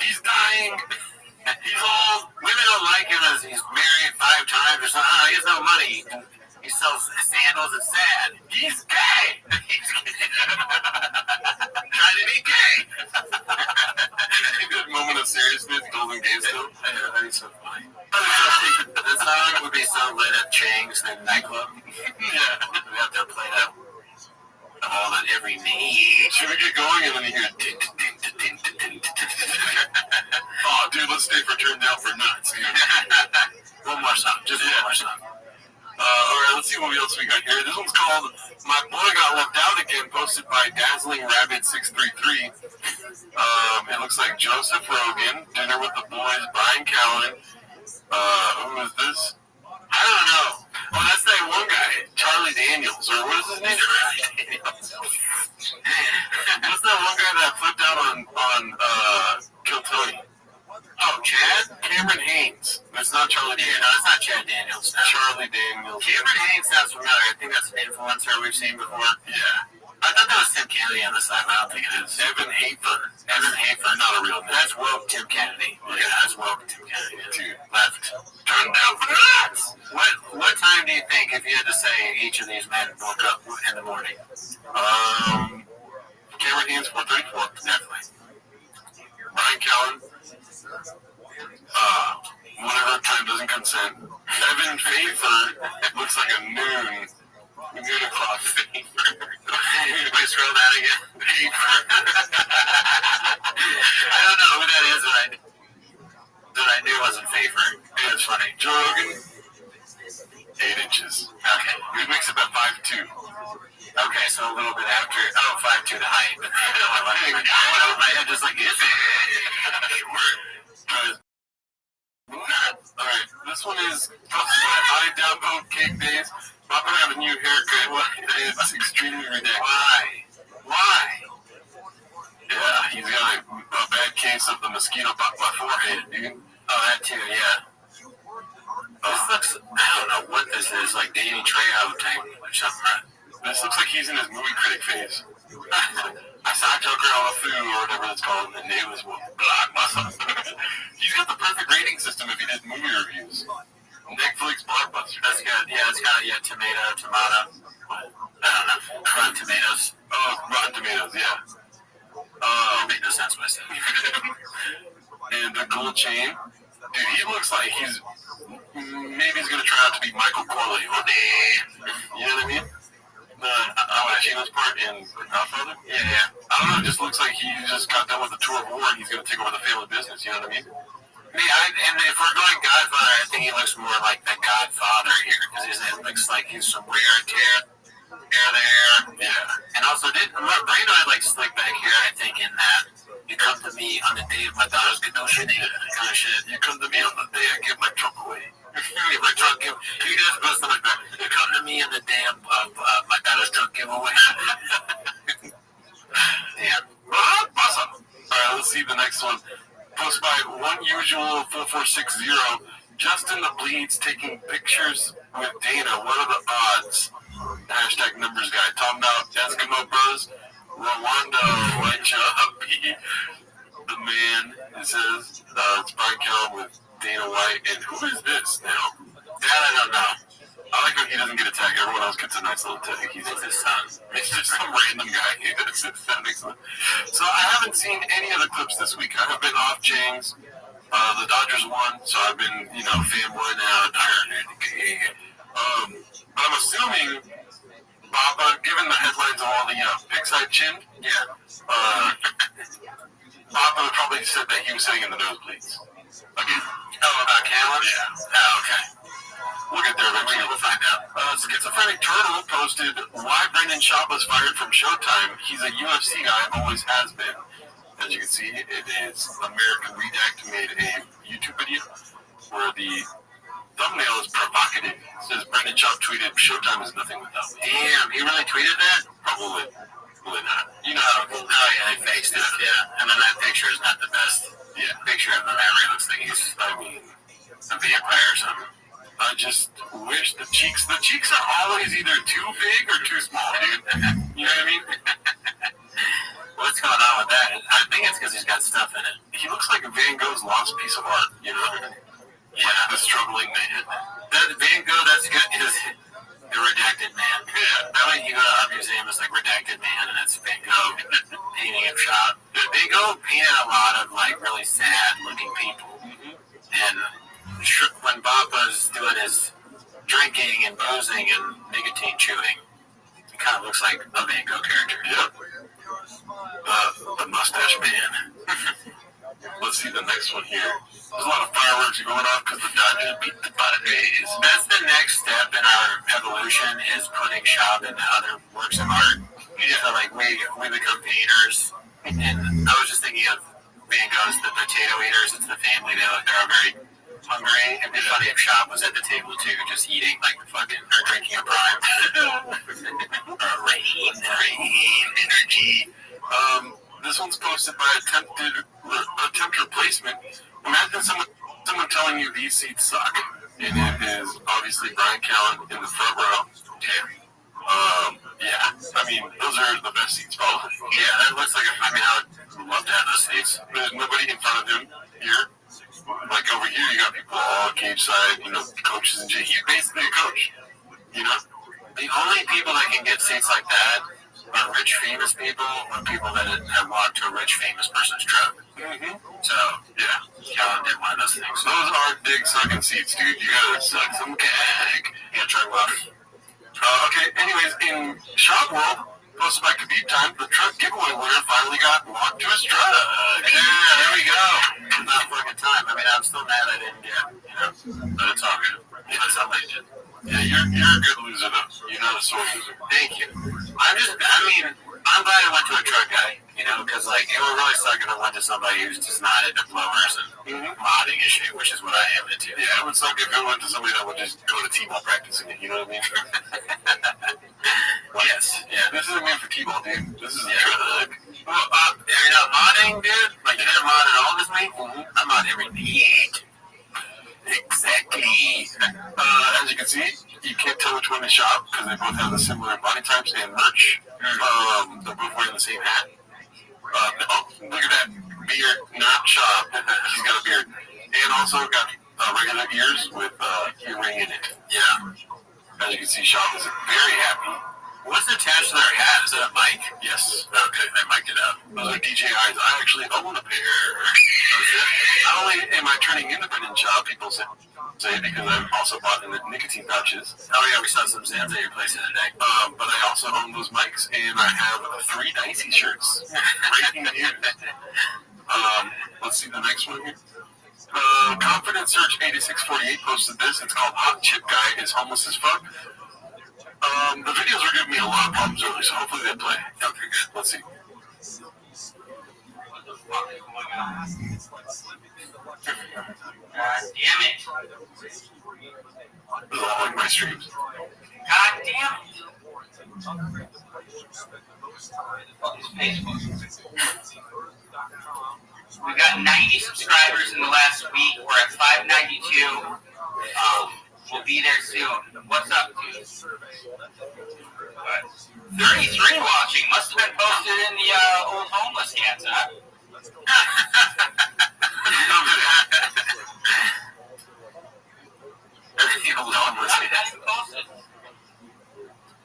He's dying. He's old. Women don't like him as he's married 5 times or something. He has no money. He sells sandals and sad. He's gay. He's trying to be gay. Good moment of seriousness. Golden Gay still. That is so funny. The song would be so lit at Chang's, the nightclub. Yeah. We have to play that. All on every knee. Should we get going and then you hear oh, dude, let's stay for Turned Down for Nuts. One more song. Just one more song. Alright, let's see what else we got here. This one's called My Boy Got Left Out Again, posted by Dazzling Rabbit 633. It looks like Joseph Rogan, Dinner with the Boys, Brian Callen. Who is this? I don't know. Oh, that's that one guy, Charlie Daniels, or what is his name? Charlie Daniels. What's that one guy that flipped out on Kill Tony? Oh, Chad? Cameron Haynes. It's not Charlie Daniels. No, it's not Chad Daniels. No. Charlie Daniels. Cameron Haynes sounds familiar. I think that's an influencer we've seen before. Yeah. I I thought that was Tim Kennedy on the side, but I don't think it is. Evan Hafer. Not a real name. That's woke Tim Kennedy. Yeah, that's woke Tim Kennedy. Dude, left. Turned down for nuts. What time do you think, if you had to say, each of these men woke up in the morning? Cameron Haynes, 434. Definitely. Brian Callen, whenever time doesn't consent. Evan Hafer looks like a noon o'clock Hafer. Wait, scroll down again. Hafer. I don't know who that is that I knew wasn't Favor. It was funny. Joe Rogan, 8 inches. Okay. He makes about 5'2". Okay, so a little bit after. 5'2" the height. My head just like this. Alright, this one is I downvote Cake Days. I'm gonna have a new haircut. It's extremely ridiculous. Why? Yeah, he's got a bad case of the mosquito bite my forehead, dude. Oh, that too, yeah. This looks, I don't know what this is, like Danny Trejo type or something. This looks like he's in his movie critic phase. I saw Joker on the Foo or whatever it's called, and it was blockbuster. He's got the perfect rating system if he did movie reviews. Netflix blockbuster. That's good. Yeah, it's got tomato. I don't know. Rotten Tomatoes. Oh, Rotten Tomatoes, yeah. It made no sense what I said. And the gold chain. Dude, he looks like maybe he's gonna try out to be Michael Corleone. You know what I mean? The Al Pacino's part in Godfather? Yeah. I don't know, it just looks like he just got done with the tour of war and he's gonna take over the family business, you know what I mean? And if we're going Godfather, I think he looks more like the Godfather here, because it looks like he's some wear and tear there. Yeah. And also, Brando had like slick back here, I think, in that you come to me on the day of my daughter's graduation, kind of shit. You come to me on the day I give my trunk away. Give my trunk give. You guys supposed to like that. You come to me on the day of my daughter's trunk giveaway. Yeah. Awesome. Alright, let's see the next one. Posted by OneUsual4460. Justin the Bleeds taking pictures with Dana. What are the odds? Hashtag numbers guy. Talking about Eskimo Bros. Rwanda, White Choppy. The man, it says, it's Brian Callen with Dana White. And who is this now? That I don't know. I like how he doesn't get a tag. Everyone else gets a nice little tag. He's his son. It's just some random guy. That makes sense. So I haven't seen any of the clips this week. I have been off chains. The Dodgers won, so I've been, fanboying out. I'm assuming Baba, given the headlines of all the pig side chin, Baba probably said that he was sitting in the nosebleeds. Again. Oh, about Callen? Yeah. Oh, okay. We'll get there eventually. We'll find out. Schizophrenic Turtle posted why Brendan Schaub was fired from Showtime. He's a UFC guy, always has been. As you can see, it is American Redact made a YouTube video where the thumbnail is provocative. It says Brendan Schaub tweeted, "Showtime is nothing without me." Damn, he really tweeted that? Probably not. You know how it goes. Oh yeah, they faced it. Yeah, and then that picture is not the best. Yeah, picture of him ever. He looks like he's, a vampire or something. I just wish the cheeks are always either too big or too small, dude. You know what I mean? What's going on with that? I think it's because he's got stuff in it. He looks like Van Gogh's lost piece of art, you know? Yeah. Like the struggling man. That Van Gogh, that's good. The redacted man. Yeah. That way you go to our museum, it's like redacted man, and it's Van Gogh painting of shop. Van Gogh painted a lot of really sad looking people. And when Bob was doing his drinking and boozing and nicotine chewing, he kind of looks like a Van Gogh character. Yep. The mustache man. Let's see the next one here. There's a lot of fireworks going off because the Dodgers beat the Padres. That's the next step in our evolution, is putting Schaub into other works of art. Yeah. So we become painters. And I was just thinking of Van Gogh's The Potato Eaters. It's the family. They're very hungry. It'd be funny if Schaub was at the table too, just eating or drinking a prime. Rain energy. This one's posted by attempt replacement. Imagine someone telling you these seats suck. And it is obviously Brian Callen in the front row. Yeah. I mean, those are the best seats, probably. Yeah, that looks like, I would love to have those seats. There's nobody in front of him here. Like over here, you got people all cage side, coaches and shit. He's basically a coach, The only people that can get seats like that are rich, famous people or people that have walked to a rich, famous person's truck. Mm-hmm. So, yeah, Kellen did one of those things. Those are dick sucking seats, dude. You gotta suck some cake. Yeah, try one. Okay, anyways, in Shop World, posted by Khabib Time, the truck giveaway winner finally got walked to his truck. Yeah, there we go. Not fucking time. I'm still mad I didn't get, but it's all good. Somebody did. Yeah, you're a good loser, though. You're not a sore loser. Thank you. I'm glad I went to a truck guy, because, it would really suck if I went to somebody who's just not into blowers and modding and shit, which is what I am into. Yeah, it would suck if I went to somebody that would just go to T-ball practicing it, you know what I mean? Yes. Yeah, this isn't meant for T-ball, dude. This is a truck. Well, modding, dude? You didn't mod at all this week? I mod every week. Exactly. As you can see, you can't tell which one to shop because they both have the similar body types and merch. They're both wearing the same hat. Look at that beard, not shop. He's got a beard. And also got regular ears with earring in it. Yeah. As you can see, shop is very happy. What's attached to their hat? Is that a mic? Yes. Okay, they mic it up. Those are DJIs. I actually own a pair. Not only am I turning independent shop, people say because I've also bought in the nicotine pouches. Oh yeah, we saw some Zans at your place today. But I also own those mics, and I have 3 Dicey shirts. Right here. Let's see the next one here. Confidence Search 8648 posted this. It's called Hot Chip Guy is Homeless as Fuck. The videos were giving me a lot of problems earlier, so hopefully they play. Okay, good. Let's see. Damn it. This is all like my streams. God damn it. We've got 90 subscribers in the last week. We're at 592. We'll be there soon. What's up, dude? 33 watching. Must have been posted in the old homeless cats, huh?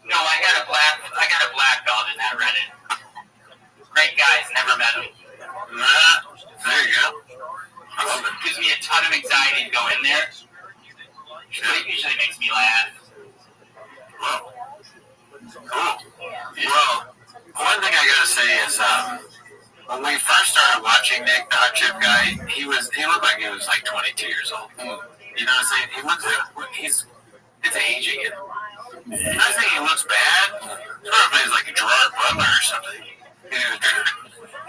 No, I got a black belt in that Reddit. Great guys, never met him. There you go. Gives me a ton of anxiety to go in there. It usually makes me laugh. Whoa. Cool. Well, one thing I gotta say is, when we first started watching Nick, the Hot Chip Guy, he looked like he was like 22 years old. You know what I'm saying? He looks like it's aging him. I'm not saying he looks bad. I don't know if he's like a Gerard Butler or something.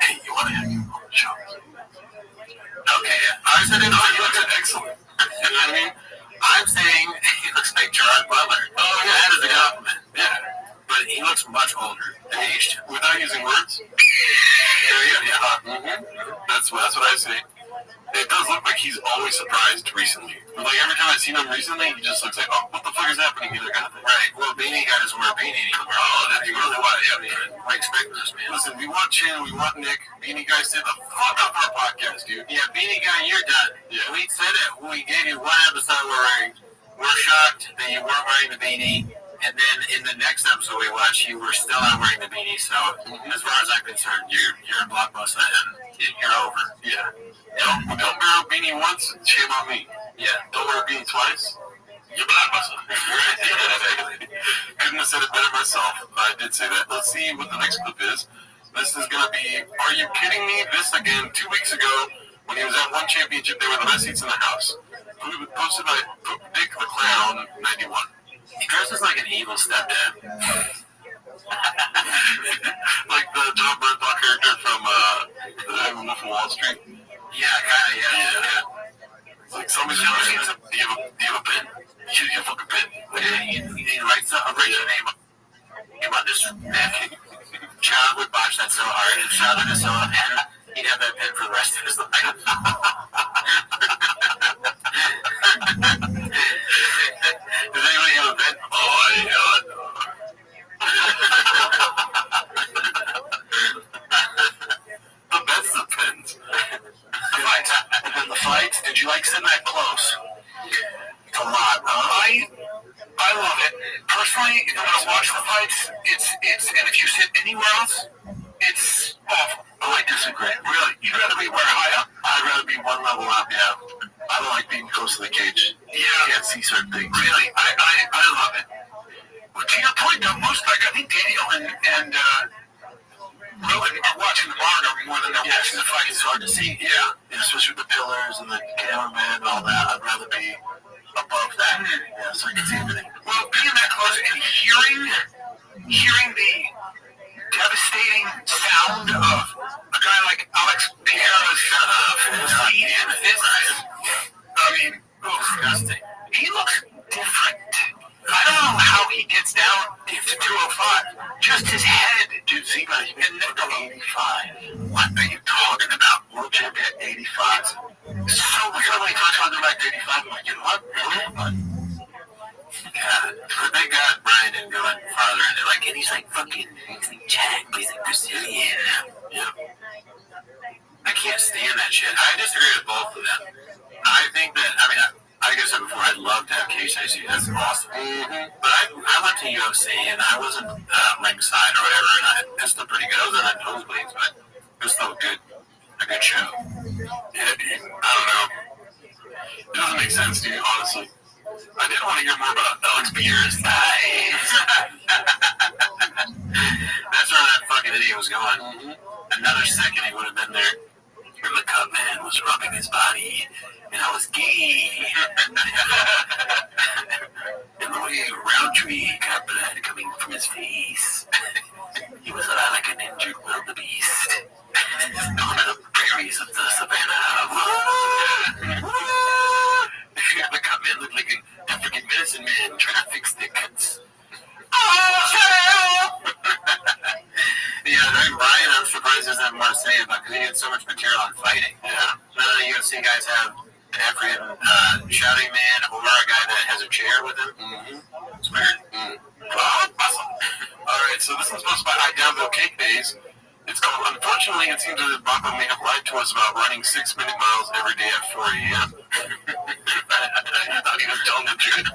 Hey, you want to have you on the show? Okay, yeah. I said, no, he looks excellent. You know what I mean? I'm saying he looks like Gerard Butler. Oh, yeah, that is a compliment. Yeah. But he looks much older than aged. Without using words? Yeah. That's what I say. It does look like he's always surprised recently. Like every time I've seen him recently, he just looks like, oh, what the fuck is happening here? Kind of thing. Right. Well, Beanie Guy doesn't wear a beanie anymore. Oh, that's really what I expect this, man. Listen, we want Chin, we want Nick. Beanie Guy said the fuck up our podcast, dude. Yeah, Beanie Guy, you're done. Yeah. We said it. We gave you one episode where we're shocked that you weren't wearing the beanie. And then in the next episode we watched, you were still not wearing the beanie. So as far as I'm concerned, you're a blockbuster and you're over. Yeah. Don't wear a beanie once, shame on me. Yeah. Don't wear a beanie twice, you're blockbuster. Couldn't have said it better myself. I did say that. Let's see what the next clip is. This is gonna be, are you kidding me? This again 2 weeks ago when he was at one championship, they were the best seats in the house. Posted by Dick the Clown 91. He dresses like an evil stepdad. Like the John Bernthal character from The Wolf of Wall Street. Yeah, kind of, yeah. It's like somebody's question, do you have a pen? You have a fucking pen. You need to write your name on this napkin. John would botch that so hard. If John had a solo pen, he'd have that pen for the rest of his life. Does anybody have a pen? Oh, I know. fights? Did you like sitting that close? It's a lot. I love it. Personally, if I want to watch the fights, it's and if you sit anywhere else, it's awful. Oh, I disagree. Really? You'd rather be where high up? I'd rather be one level up, yeah. I don't like being close to the cage. Yeah. You can't see certain things. Really? I love it. Well, to your point, though, most, like, I think Daniel and Rowan are watching the monitor more than they're watching the fight. It's hard to see. Yeah. Especially with the pillars and the cameraman and all that. I'd rather be above that. Yeah, so I can see everything. Well, being that close and hearing the devastating sound of a guy like Alex Pierre's feet and fists. I mean, disgusting. He looks different. I don't know how he gets down to 205. Just his head. Dude, see, man, he's been 85. What are you talking about? World champion at 85. So many times I go back to 85. I'm like, you know what? Yeah, but thank God Brian didn't go any farther. And they're like, and he's like fucking, he's like Jack, he's like Brazilian. Yeah. I can't stand that shit. I disagree with both of them. I think that, I mean, like I said before, I'd love to have KCC. That's awesome. Mm-hmm. But I went to UFC and I wasn't ringside or whatever, and it was still pretty good. I was in the nosebleeds, but it was still a good show. Yeah, dude. I don't know. It doesn't make sense, dude, honestly. I did want to hear more about Alex Pierre's thighs. That's where that fucking idiot was going. Mm-hmm. Another second, he would have been there. And the cut man was rubbing his body, and I was gay. And the way Roundtree got blood coming from his face. He was a lot like an injured wildebeest. On the prairies of the savannah. The cut man looked like an African medicine man trying to fix their cuts. Yeah, Brian, I'm surprised he doesn't have more to say about because he had so much material on fighting. Yeah. None of the UFC guys have an African shouting man or a guy that has a chair with him. Mm-hmm. It's weird. Awesome. Alright, so this is sponsored by I Downville Cake Days. It's called, unfortunately, it seems that Baba may have lied to us about running 6-minute miles every day at 4 a.m. I thought he was telling the truth.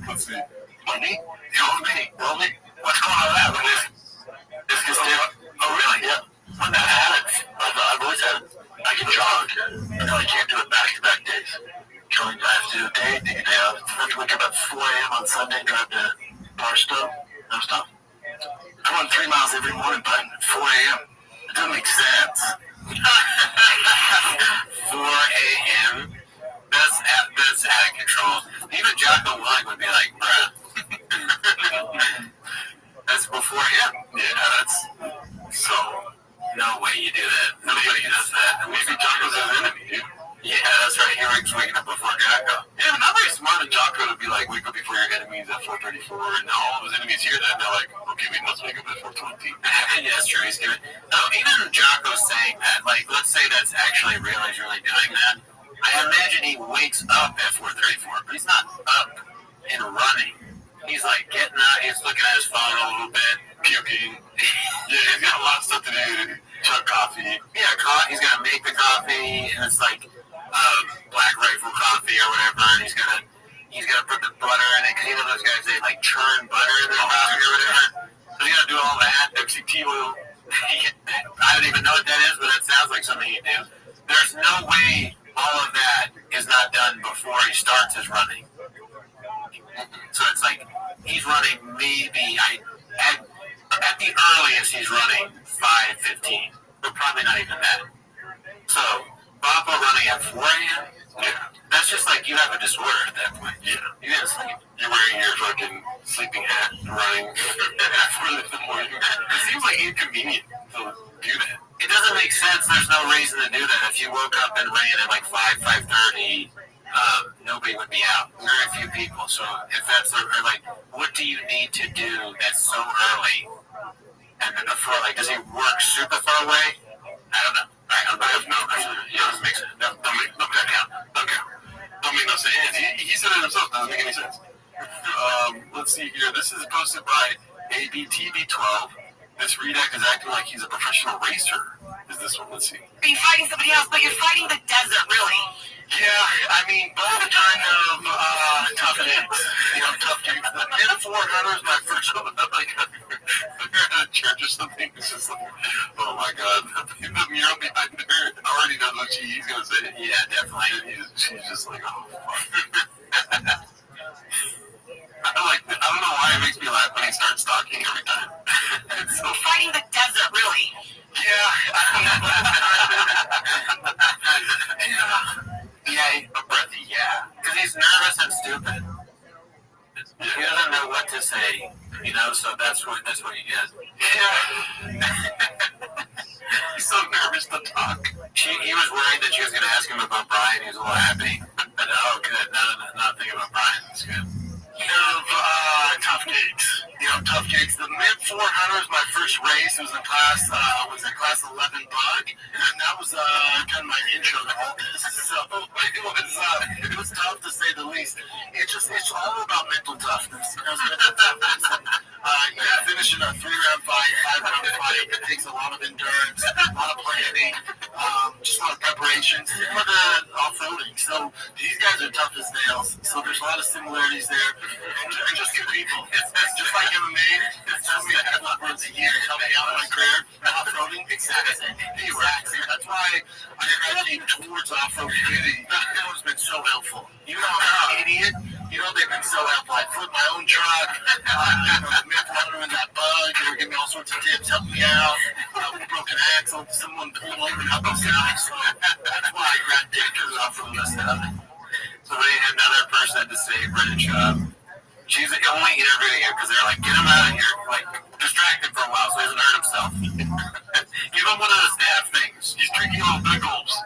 Let's see. Money? The old me? What's going on with that? This is oh, really? Yeah. When that happens, I've always had it. I can jog. I can't do it back-to-back days. I have to do a day, take a day off. I have to wake up at 4 a.m. on Sunday, drive to Barstow. No stop. I run 3 miles every morning, but at 4 a.m. It doesn't make sense. 4 a.m.? That's out of control. Even Jocko Willing would be like, bruh. That's before him. Yeah, that's so. No way you do that. Nobody does that. Maybe Jocko's an enemy, dude. Yeah, that's right. He ranks waking up before Jocko. Yeah, but not very smart of Jocko to be like, wake up before your enemies at 4:34, and now all of his enemies hear that, and they're like, okay, we must wake up at 4:20. Yeah, that's true. He's giving. No, even Jocko's saying that. Like, let's say that's actually real. He's really doing that. I imagine he wakes up at 4:34, but he's not up and running. He's like getting out, he's looking at his phone a little bit, puking. Yeah, he's got a lot of stuff to do. Chug coffee. Yeah, he's gonna make the coffee, and it's like Black Rifle coffee or whatever, and he's gonna put the butter in it, because you know those guys, they like churn butter in their coffee or whatever. So he's gonna do all that. MCT will. I don't even know what that is, but that sounds like something he'd do. There's no way all of that is not done before he starts his running. So it's like he's running maybe at the earliest he's running 5:15, but probably not even that. So Baba running at 4 a.m. Yeah, that's just like you have a disorder at that point. Yeah, you didn't sleep. You're wearing your fucking sleeping hat, running at 4 in the morning. It seems like inconvenient to do that. It doesn't make sense. There's no reason to do that. If you woke up and ran at like 5:30. Nobody would be out. Very few people. So if that's like, what do you need to do that's so early? And then before, like, does he work super far away? I don't know. I have no idea. It doesn't make sense. Don't make no sense. He said it himself. Doesn't make any sense. Let's see here. This is posted by ABTV12. This Redak is acting like he's a professional racer. Is this one? Let's see. Are you fighting somebody else, but you're fighting the desert, really? Yeah, I mean, both kind of tough gigs. Tough gigs. The mid-400s, my first one, like, at a church or something. It's just like, oh my god, the mural behind her already knows what he's gonna say. yeah, definitely. She's just like, oh fuck. I don't know why it makes me laugh when he starts talking every time. It's so Fighting the desert, really? Yeah. Breathy, yeah. Because he's nervous and stupid. He doesn't know what to say, so that's what you get. Yeah. He's so nervous to talk. He was worried that she was going to ask him about Brian. He was a little happy. But, oh, good. Not thinking about Brian. That's good. Tough gigs. Tough gigs. The mid-400s, my first race was in class 11 bug, and that was kind of my intro to all this. So it was tough to say the least. It's all about mental toughness. Finishing a 3-round fight, 5-round fight, it takes a lot of endurance, a lot of planning, just a lot of preparation, similar to off-roading. So these guys are tough as nails. So there's a lot of similarities there. And just good people. It's just like MMA. It's just me upwards a year helping out in my career. Off-roading, exactly. That's why I gravitate towards off-road community. That has been so helpful. I'm an idiot. They've been so helpful. I flipped my own truck. The mid-runner in that bug. They were giving me all sorts of tips, helping me out. Broken axle. Someone pulled over and helped us out. So that's why I gravitate towards off-road stuff. So they had another person to say, Brennan Schaub. She's only interviewing him because they're like, get him out of here. Like, distract him for a while so he doesn't hurt himself. Give him one of the staff things. He's drinking all the gulps.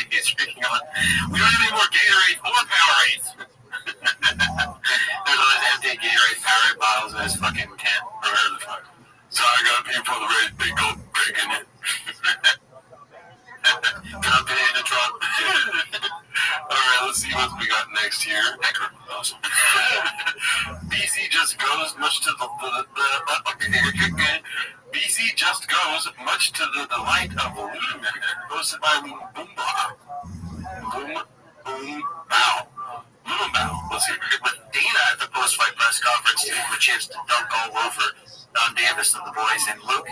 He's drinking all. We don't have any more Gatorade or Powerades. There's always empty Gatorade Powerade bottles in his fucking tent. Or whatever the fuck. So I got to pay for the race, big old break in it. Dump it in the trunk. Alright, let's see what we got next here. Awesome. BC just goes much to the BC just goes much to the delight of Loom, hosted by Loom Bao. Let's see. With Dana at the post-fight press conference, giving him a chance to dunk all over Don Davis and the boys, and Luke,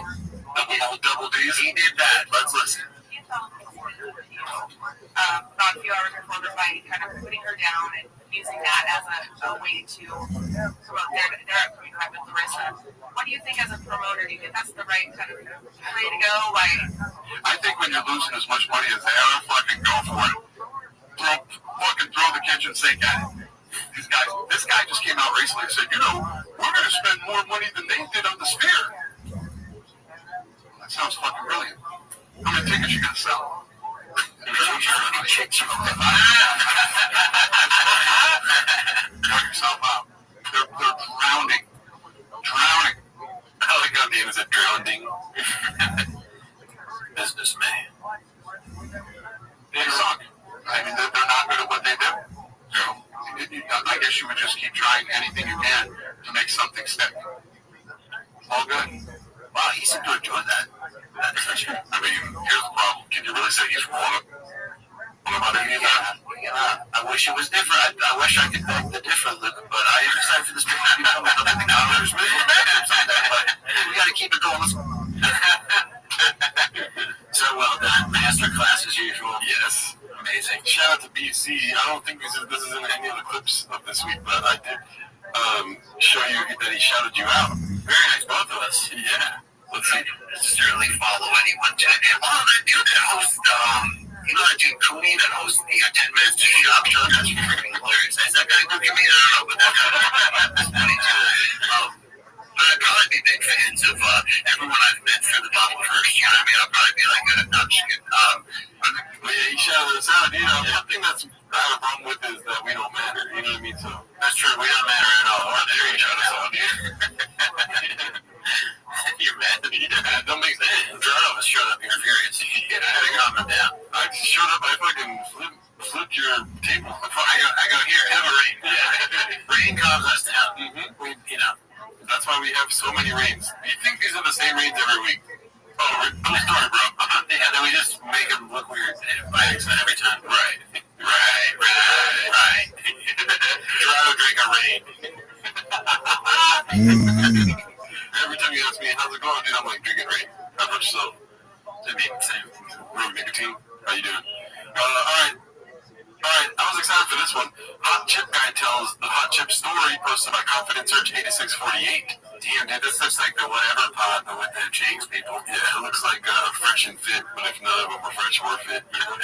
double D's. He did that. Let's listen. About a few hours before the fight, kind of putting her down and using that as a way to promote their upcoming fight with Larissa. What do you think as a promoter? Do you think that's the right kind of way to go? I think when you're losing as much money as they are, fucking go for it. Throw the kitchen sink at it. This guy just came out recently and said, we're going to spend more money than they did on the Sphere. That sounds fucking brilliant. How many tickets you going to sell? Knock yourself out. They're drowning. I like how Dana said drowning. Businessman. They suck. I mean, they're not good at what they do. So, I guess you would just keep trying anything you can to make something stick. All good. Wow, he seemed to enjoy that. I mean, here's the problem. Can you really say he's wrong? I wish it was different. I wish I could think the different Luke, but I am excited for this game to be coming up. But we got to keep it going. Let's go. So well done. Masterclass as usual. Yes. Amazing. Shout out to BC. I don't think this is in any of the clips of this week, but I did show you that he shouted you out. Very nice, both of us. Yeah. Let's see. Necessarily follow anyone to. Oh, that dude that hosts, that dude Cooney that hosts the 10 Minutes to Shop show, that's freaking hilarious. Is that guy looking at me? I don't know, but that's funny too. But I'd probably be big fans of everyone I've met through the bubble first. You know what I mean? I'll probably be like, no, I'm just kidding. But yeah, he shouted us out. One thing that's I have a problem with is that we don't matter. You know what I mean? So that's true. We don't matter at all. There you shout us out. You're mad. Yeah, don't make sense. None of us showed up here furious. I had to calm him down. I just showed up. I fucking flipped your table. I go here. Have a rain. Yeah. Rain calms us down. We, that's why we have so many rains. You think these are the same rains every week? Oh, cool story, bro. Room Nicotine. How you doing? All right. I was excited for this one. Hot Chip Guy tells the Hot Chip story posted by Confident Search 8648. Damn, dude, this looks like the whatever pod, but with the James people. Yeah, it looks like Fresh and Fit, but if none of them were fresh or fit. Be cool,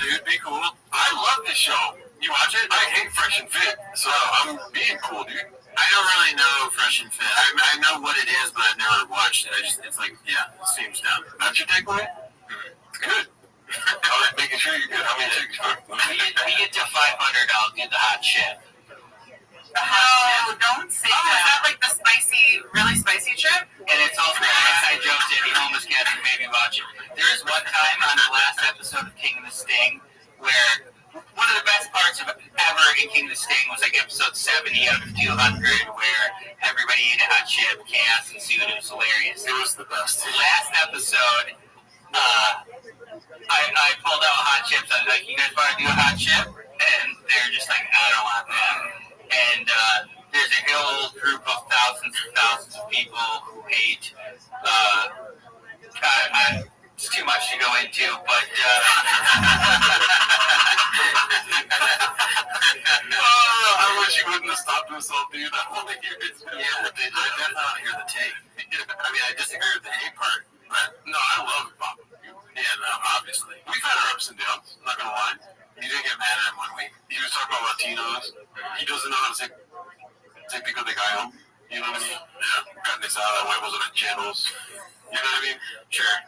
dude. Be cool. I love this show. You watch it? I hate Fresh and Fit, so I'm being cool, dude. I don't really know Fresh and Fit. I know what it is, but I've never watched it. It's like, yeah, it seems dumb. That's your takeaway? It's good. All right, making sure you're good. How many chicks? We get to 500, I'll do the hot chip. No, don't say that. Is that like the spicy, really spicy chip? And it's also an inside joke to any homeless cats who may be watching. There is one time on the last episode of King of the Sting where one of the best parts of ever in King of the Sting was like episode 70 out of 200 where everybody ate a hot chip, chaos ensued. It was hilarious. It was the best. Last episode, I pulled out hot chips. I was like, you guys want to do a hot chip? And they're just like, I don't want that. And there's a whole group of thousands of people who hate. It's too much to go into, but I wish you wouldn't have stopped himself, dude. I want to hear his I definitely want to hear the take. I mean, I disagree with the hate part, but no, I love it, Bob. Yeah, no, obviously. We've had our ups and downs, I'm not gonna lie. You didn't get mad at him 1 week. He was talking about Latinos. He doesn't know how to say pico de gallo. You know what I mean? Yeah. Carne asada, huevos rancheros. You know what I mean? Sure.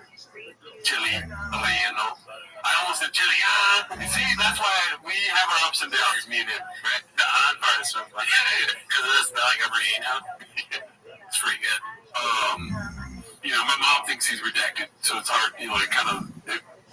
Chili, relleno. I almost said chili. You see, that's why we have our ups and downs, me and him, right? The odd part is so funny. Because of the spelling of Reno. It's pretty good. You know, my mom thinks he's redacted, so it's hard, you know, it kind of,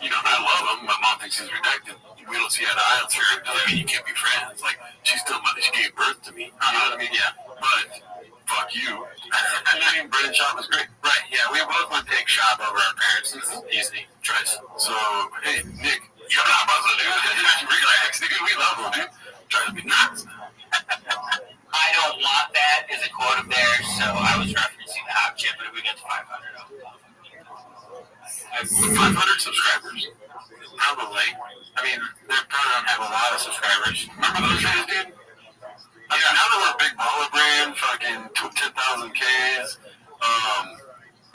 you know, I love him. My mom thinks he's redacted. We don't see eye to eye. Sure, it doesn't mean you can't be friends. Like, she's still she gave birth to me. You know what I mean? Yeah. But, fuck you. You know what I mean? Bread and shop was great. Right, yeah, we both would take shop over our parents. It's easy choice. So, hey, Nick, you're not about to do it. Relax, nigga. We love him, dude. Try to be nuts. I don't want that as a quote of theirs, so I was referencing the hot chip, but if we get to 500, I'll 500 subscribers. Probably. I mean, they probably don't have a lot of subscribers. Remember those days, dude? I mean, now that we're a big baller brand, fucking 10,000 Ks,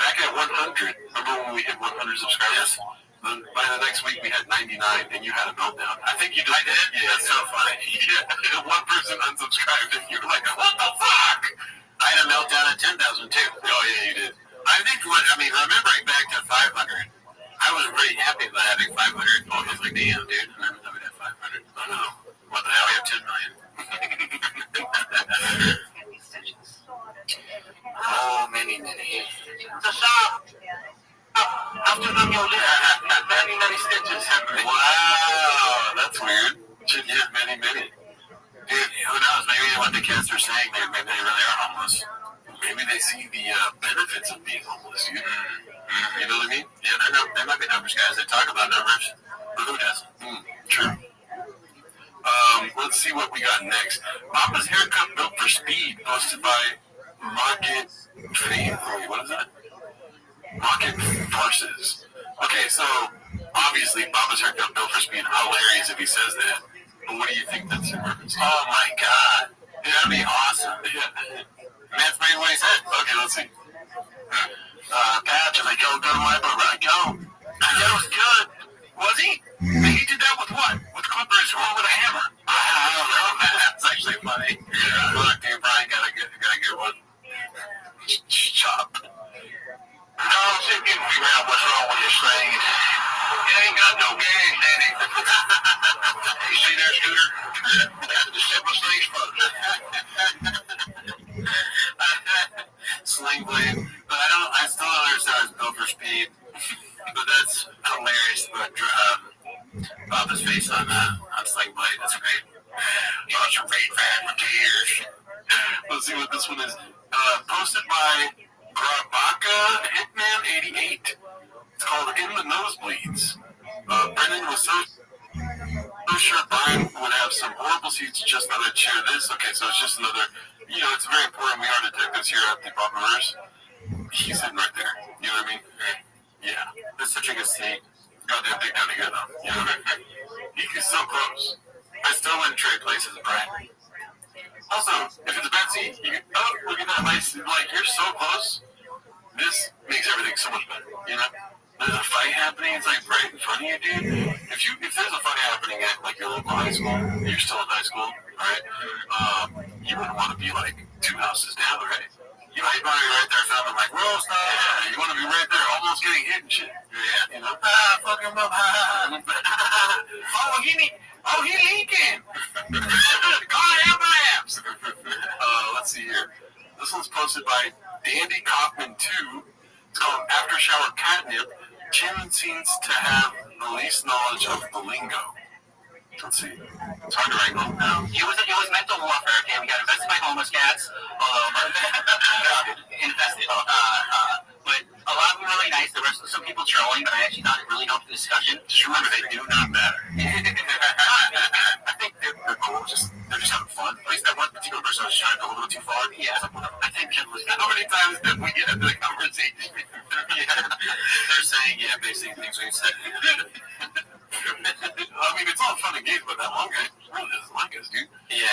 back at 100, remember when we hit 100 subscribers? Then by the next week, we had 99, and you had a meltdown. I think you did. I did? Yeah, That's so funny. Yeah, one person unsubscribed, and you were like, what the fuck? I had a meltdown at 10,000, too. Oh, yeah, you did. I think, remembering back to 500, I was pretty happy about having 500. Oh, I was like, damn, dude, I remember that we had 500. I know. Well, now we have 10 million. Oh, many. The shop. After them, you'll live. Many stitches. Wow, that's weird. Should have many. Dude, who knows? Maybe what the kids are saying, maybe they really are homeless. Maybe they see the benefits of being homeless. You know what I mean? Yeah, there might be numbers, guys. They talk about numbers. But who doesn't? True. Let's see what we got next. Papa's haircut built for speed, posted by Market Fame. What is that? Rocket Farces. Okay, so obviously Papa's haircut built for speed. Hilarious if he says that. But what do you think that's in reference to? Oh my god. Dude, that'd be awesome. Yeah. That's pretty what he said. Okay, let's see. Patch, I go to my barber. I go. That was good. Was he? He did that with what? With clippers or with a hammer? I don't know. That's actually funny. Yeah. Look, dude, Brian got a good one. Chop. No, see if you can figure out what's wrong with this thing. It ain't got no game, Danny. You see that, Scooter? That's the simplest thing's fun. Sling blade. But I still don't understand it's built for speed. But that's hilarious. But Papa's face on Sling blade, that's great. Lots of great fan for years. Let's see what this one is. Posted by Grabaka Hitman 88. It's called In the Nosebleeds. Brendan was so sure Brian would have some horrible seats, just thought I'd share this. Okay, so it's just another, it's very important. We are detectives here at the Papaverse. He's sitting right there. You know what I mean? Yeah. take a seat. Goddamn dick down here, though. You know? He's so close. I still wouldn't trade places, Brian. Also, if it's a bad seat, you can, oh, look at that nice, like, you're so close. This makes everything so much better, you know? There's a fight happening, it's like right in front of you, dude. If there's a fight happening at, like, your local high school, you're still in high school, right? You wouldn't want to be, like, 2 houses down, right? You might want to be right there filming, like, roast, yeah, you want to be right there, almost getting hit and shit. Yeah, you know? Fuck him up, Oh, he leaking! God, ambulance! Let's see here. This one's posted by Dandy Kaufman 2. It's called After Shower Catnip. Chin seems to have the least knowledge of the lingo. Let's see. It's hard to wrangle now. It was mental warfare, okay? We got invested by homeless cats. Invested. But a lot of them were really nice. There were some people trolling, but I actually thought it really helped the discussion. Just remember, they do not matter. I think they're cool. They're just having fun. At least that one particular person was trying to go a little too far. Yeah. I think it was how many times did we get into the conversation? They're saying, yeah, basically things we've said. I mean, it's all fun and games, but that one guy really doesn't like us, dude. Yeah.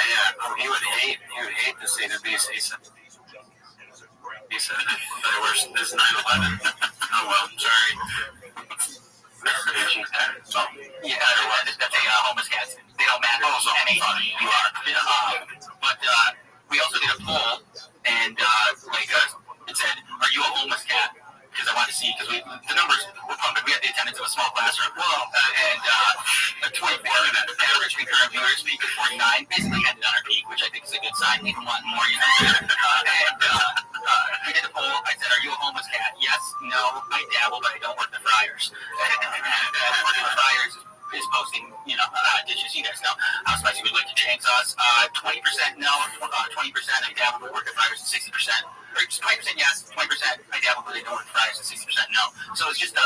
He would hate to see the beast. He said that worse. This 9/11. Oh well, sorry. Yeah, that's a homeless cats. They don't matter. Oh, so you are. But we also did a poll, and it said, "Are you a homeless cat?" Because I wanted to see, because the numbers were pumping. We had the attendance of a small classroom. And 24 average concurrent viewers, peak of 49. Basically ended on our peak, which I think is a good sign. People want more, you know. We did a poll. I said, "Are you a homeless cat?" Yes, no, I dabble, but I don't work the fryers. Working the fryers is posting, dishes. You guys know how spicy we'd like your chainsaws. 20% no, 20% I dabble, but work the fryers, and 60%. Or 20% yes, 20% I dabble, but they don't work the fryers, and 60% no. So it's just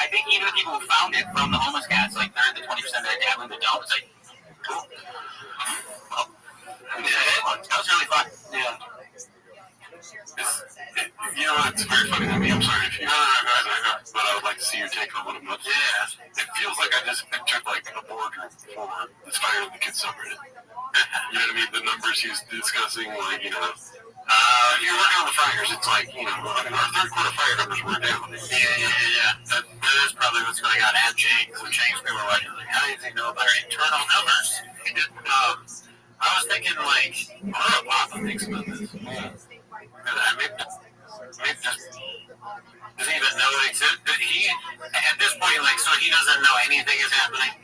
I think even the people who found it from the homeless cats, like they're the 20% that I dabble and that don't. It's like, cool. Well, that was really fun. Yeah. It's very funny to me. I'm sorry if you. No, but I would like to see your take on what it was. Yeah. It feels like I just entered like a boardroom for this Fire in the Kids subreddit. You know what I mean? The numbers he's discussing, like, you're working on the fires. It's like, our third quarter fire numbers were down. Yeah. That is probably what's going on at James. So James, we were like, how does he know about our internal numbers? I was thinking, like, Papa thinks about this. Maybe does he even know it exists? He, at this point, so he doesn't know anything is happening?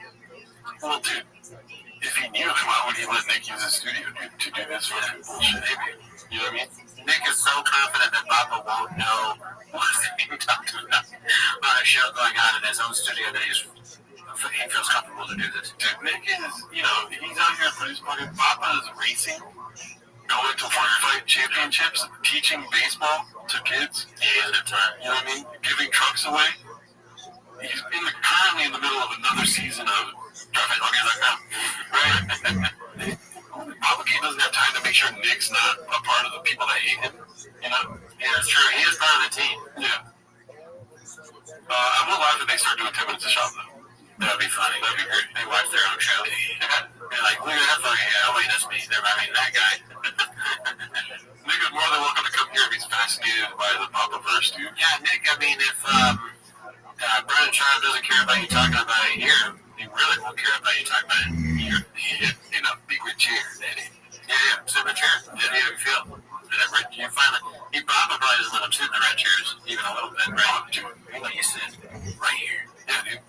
Well, dude, if he knew, then why would he let Nick use his studio to do this fucking bullshit? You know what I mean? Nick is so confident that Papa won't know what's being talked about on a show going on in his own studio that he feels comfortable to do this. Dude, Nick is, he's out here for his fucking Papa is racing, going to fight championships, teaching baseball to kids. Yeah, that's right. You know what I mean? Giving trucks away. He's currently in the middle of another season of DriveIt.com. Right? Papa Kid doesn't have time to make sure Nick's not a part of the people that hate him. Yeah, that's true. He is part of the team. Yeah. I will laugh if they start doing 10 minutes of shop, though. That'd be funny. That'd be great. They watch their own show. They're like, look at that fucking guy. Oh, wait, that's me. That guy. Nick is more than welcome to come here if he's fascinated by the Papa-verse, dude. Yeah, Nick, I mean, if Brian Sharp doesn't care about you talking about it here, he really won't care about you talking about it here. In a big chair, Daddy. Yeah, sit in the chair. How do you feel? You finally, he probably doesn't let him sit in the red chairs, even a little bit, right? Dude, let you sit right here. Yeah, dude.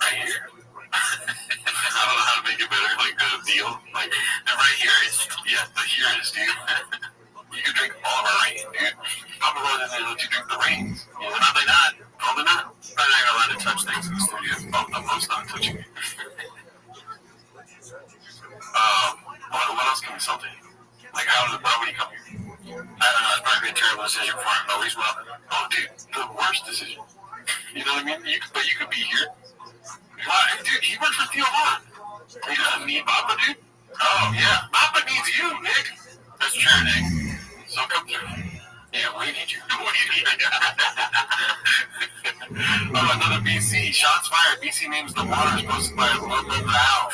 Right here. I don't know how to make it better, like the deal. Like, right here is, but here is, dude. You can drink all of our rain, dude. Papa Rose doesn't let you drink the rains. Probably not. Probably not. Probably not allowed to touch things in the studio. Oh, I'm most not touching it. What else can we sell to you? Like, why would he come here? I don't know. It's probably a terrible decision for him. Oh, he's welcome. Oh, dude, the worst decision. You know what I mean? But you could be here. Dude, he works for Theo Vaughn. He doesn't need Papa, dude. Oh, yeah. Papa needs you, Nick. That's true, Nick. So come through. Yeah, we need you. What do you need? Oh, another BC. Shots fired. BC names the waters posted by local Val.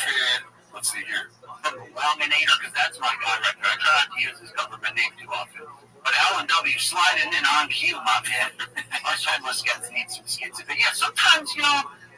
Let's see here. Longinator, because that's my guy right there. I try not to use his government name too often. But Alan W. sliding in on cue, my man. Us homeless skits need some skits and bits. Yeah, sometimes,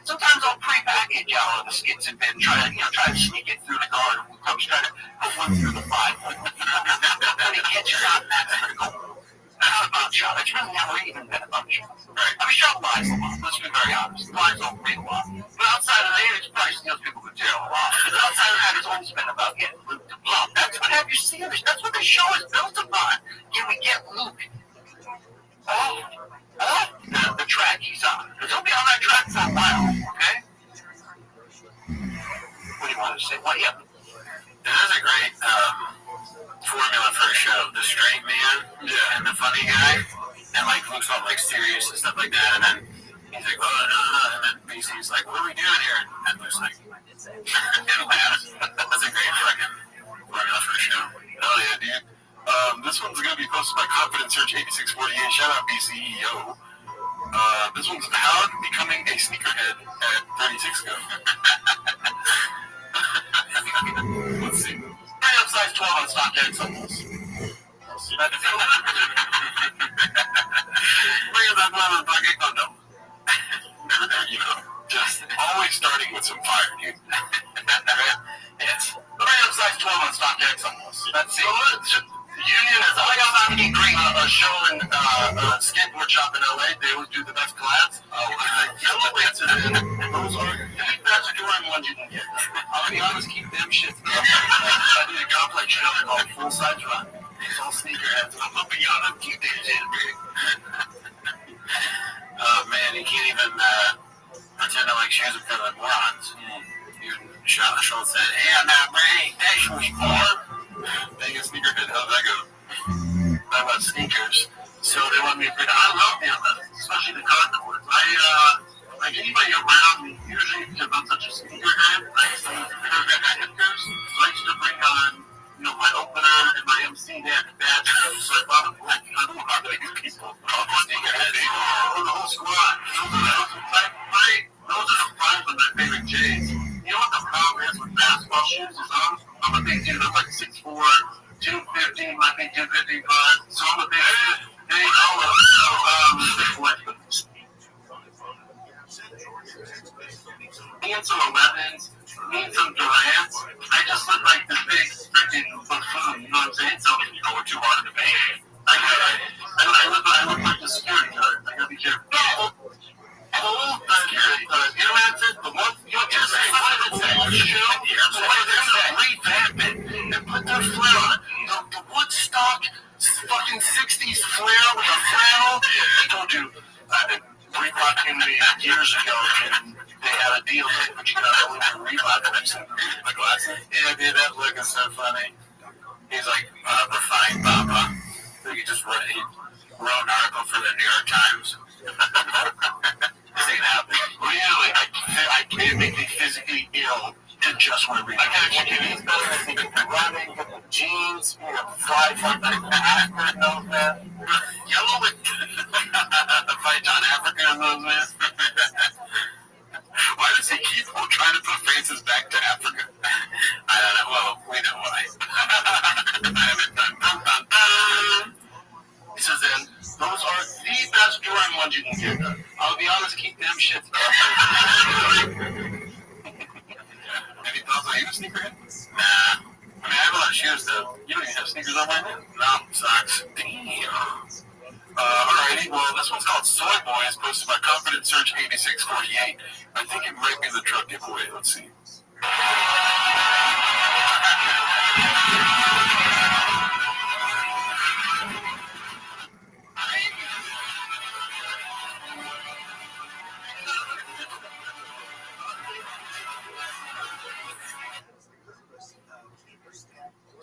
sometimes I'll pre-package all of the skits and bits, try to sneak it through the garden. I'm just trying to put one through the five. When he catches on, that's critical. Not a bug shot. It's really never even been a bug shot. Right. I mean, shot lies a lot. Let's be very honest. Lies don't read a lot. But outside of that, it's probably steals people could tell a lot. But outside of that, it's always been about getting Luke to plump. That's what have you seen this. That's what the show is built upon. Can we get Luke off the track he's on? Because he'll be on that track for a while, okay? What do you want to say? Well, yeah. This is a great formula for a show. The straight man and the funny guy, and like Luke's all like serious and stuff like that, and then he's like, oh no, and then BC's like, what are we doing here? And Luke's like, that's a great fucking formula for a show. Hell yeah, dude. This one's gonna be posted by Confidence Search 8648. Shout out BCEO. This one's how becoming a sneakerhead at 36 ago. Let's see. Bring up size 12 on StockX almost. Bring up that one on Bucket Condom. Just always starting with some fire, dude. Yes. Bring up size 12 on StockX almost. Let's see. Union is I got back to great show in skateboard shop in LA. They always do the best collabs. Yellow Incident. Those are the best Jordan ones you can get. I'll be honest, keep them shits. I did a complex show called Full Size Run. It's all sneakerheads. I'm gonna be honest, keep them shits, big. Oh man, you can't even pretend to like shoes are for the morons. Schultz said, hey, I'm not Brady. That was more. Dang it, sneakerhead, how'd that go? I love sneakers. So they want me to pick. I love them, especially the Concords. Like anybody around me, usually because I'm such a sneakerhead, I used to bring on, my opener and my MC. They had badge codes, so I bought a black Concord. How do people? Sneakerhead, the whole squad. Those are the five of my favorite J's. You know what the problem is with basketball shoes is I'm a big dude. I'm like 6'4", 250, might be 255. So I'm a big dude. They all up. Need some 11s, need some Durants. I just look like this big freaking buffoon, you know what I'm saying? So we're too hard to pay. I look like the security guard. I gotta be careful. The one you just say revamp it and put their flair on it. The Woodstock fucking 60s flair with a flannel. I told you, Reebok came to me years ago and they had a deal, but you gotta only wear Reebok the glasses. Yeah, dude, that look is so funny. He's like refined Papa. He just wrote an article for the New York Times. This ain't happening. Really, it makes me physically ill to just wear Reebok. I can't actually do this. Running, get the jeans, fly from the Africa in those, man. Yellow with fight on Africa in those, man. Why does he keep on trying to put Francis back to Africa? I don't know. Well, we know why. He says then, those are the best Jordan ones you can get. I'll be honest, keep them shits. Any thoughts on you, sneakerhead? Nah. I mean, I have a lot of shoes, though. You don't even have sneakers on right now? No, socks. Damn. Alrighty, well, this one's called Soy Boys, posted by Confidence Search 8648. I think it might be the truck giveaway. Let's see.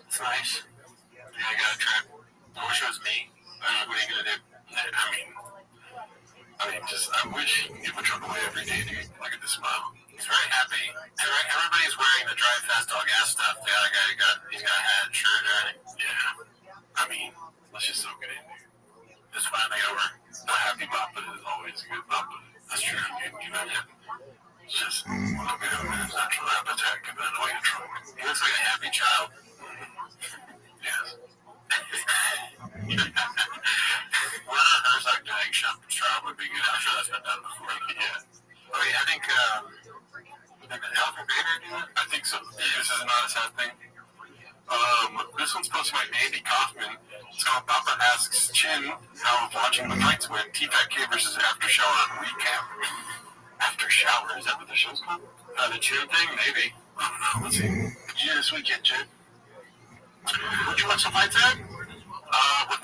It's nice. Yeah, I got a truck. I wish it was me. What are you gonna do? I wish you could give a truck away every day, dude. Look at this smile. He's very happy. Everybody's wearing the Drive Fast All Gas stuff. The other guy he's got a hatch. This is not a sad thing. This one's posted by Andy Kaufman. It's called Papa Asks Chin how watching the fights went. T-Pac K versus After Shower recap. After Shower, is that what the show's called? The Chin thing? Maybe. I don't know. Let's see. Yeah, this weekend, Chin. Where'd you watch the fights at? With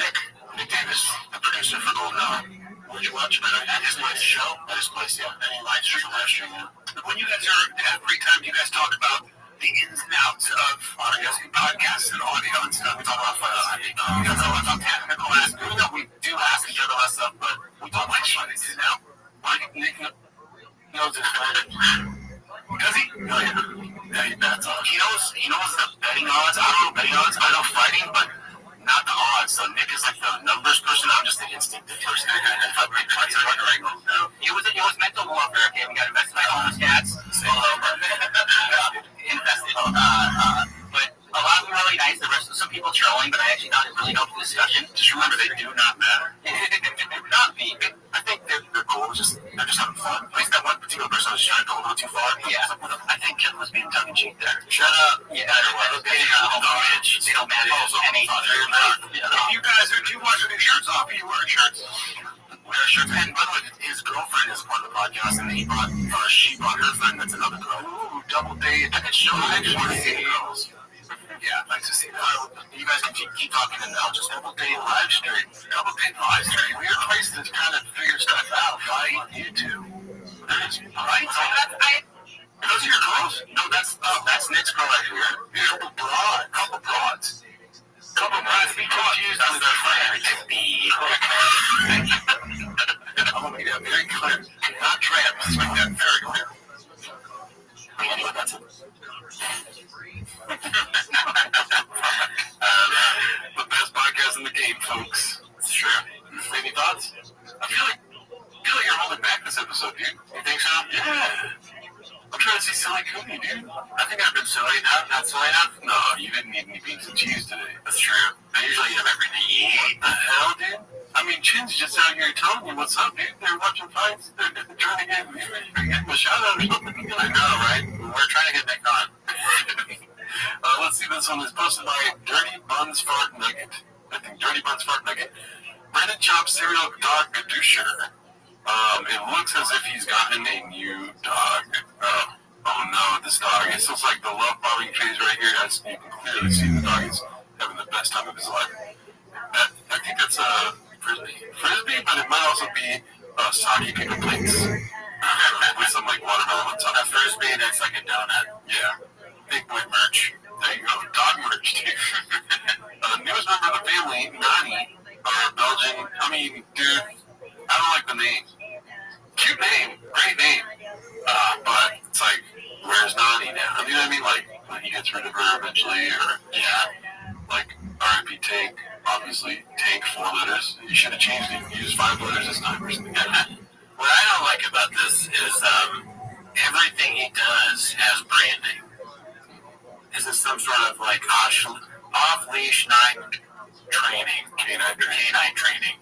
Nick Davis, the producer for Golden Hour. Where'd you watch it? At his place. Show? At his place, yeah. Any live stream? Yeah. When you guys have free time, do you guys talk about the ins and outs of podcasts and audio and stuff? We talk about fights. We don't know about technical aspects. You know, we do ask each other about stuff, but we don't like fights. Now, Nick knows his fight. Does he? No, yeah, he bets on. He knows the betting odds. I don't know betting odds. I know fighting, but not the odds. So Nick is like the numbers person. I'm just the instinctive person. It was mental warfare. Okay, we got invested by all the stats. Invested. But a lot of them really nice. The rest of some people trolling, but I actually thought it really helped the discussion. Just remember, they do not matter. Not me. I think they're cool. They're just having fun. At least that one particular person was trying to go a little too far. Yeah. I think Ken was being tongue in cheek there. Shut up. Yeah. They don't manage any. If you guys are too much with your shirts off, you wear shirts. Wear shirts. And by the way, his girlfriend is part of the podcast, and she brought her friend that's another girl. Ooh, double date. I can show you. I just want to see the girls. Yeah, I'd like to see that. You guys can keep talking, and I'll just double date live stream. Double date live stream. Weird place to kind of figure stuff out, right? YouTube. Right? Those are your girls? No, that's Nick's girl right here. Couple broads. Couple broads. Be confused with their friend. I'm gonna make that very clear. Not tramp. Let's make that very clear. Anyway, that's it. The best podcast in the game, folks. It's true. Any thoughts? I feel like you're holding back this episode, dude. You think so? Yeah. I'm trying to see silly Cooney, dude. I think I've been silly enough. Not silly enough? No, you didn't eat any beans and cheese today. That's true. I usually eat them every day. What the hell, dude? I mean, Chin's just out here telling you what's up, dude. They're watching fights. They're trying to get a shout out or something. I know, right? We're trying to get Nick on. Let's see, this one is posted by Dirty Buns Fart Nugget. I think Dirty Buns Fart Nugget. Brandon Chop Cereal Dog Gadusher. It looks as if he's gotten a new dog. Oh no, this dog. It looks like the love bobbing phase right here. As you can clearly see, the dog is having the best time of his life. I think that's a frisbee, but it might also be soggy pickle plates with some like watermelon on top. A frisbee, that's like a donut. Yeah. Big boy merch. There you go. Dog merch, too. Newest member of the family, Nani, Belgian. I mean, dude, I don't like the name. Cute name. Great name. But it's like, where's Nani now? You know what I mean? Like, when he gets rid of her eventually, or, yeah. Like, R.I.P. Tank, obviously. Tank, 4 letters. You should have changed it. Use 5 letters this time or something. What I don't like about this is everything he does has branding. Is this some sort of like off-leash training? Canine training.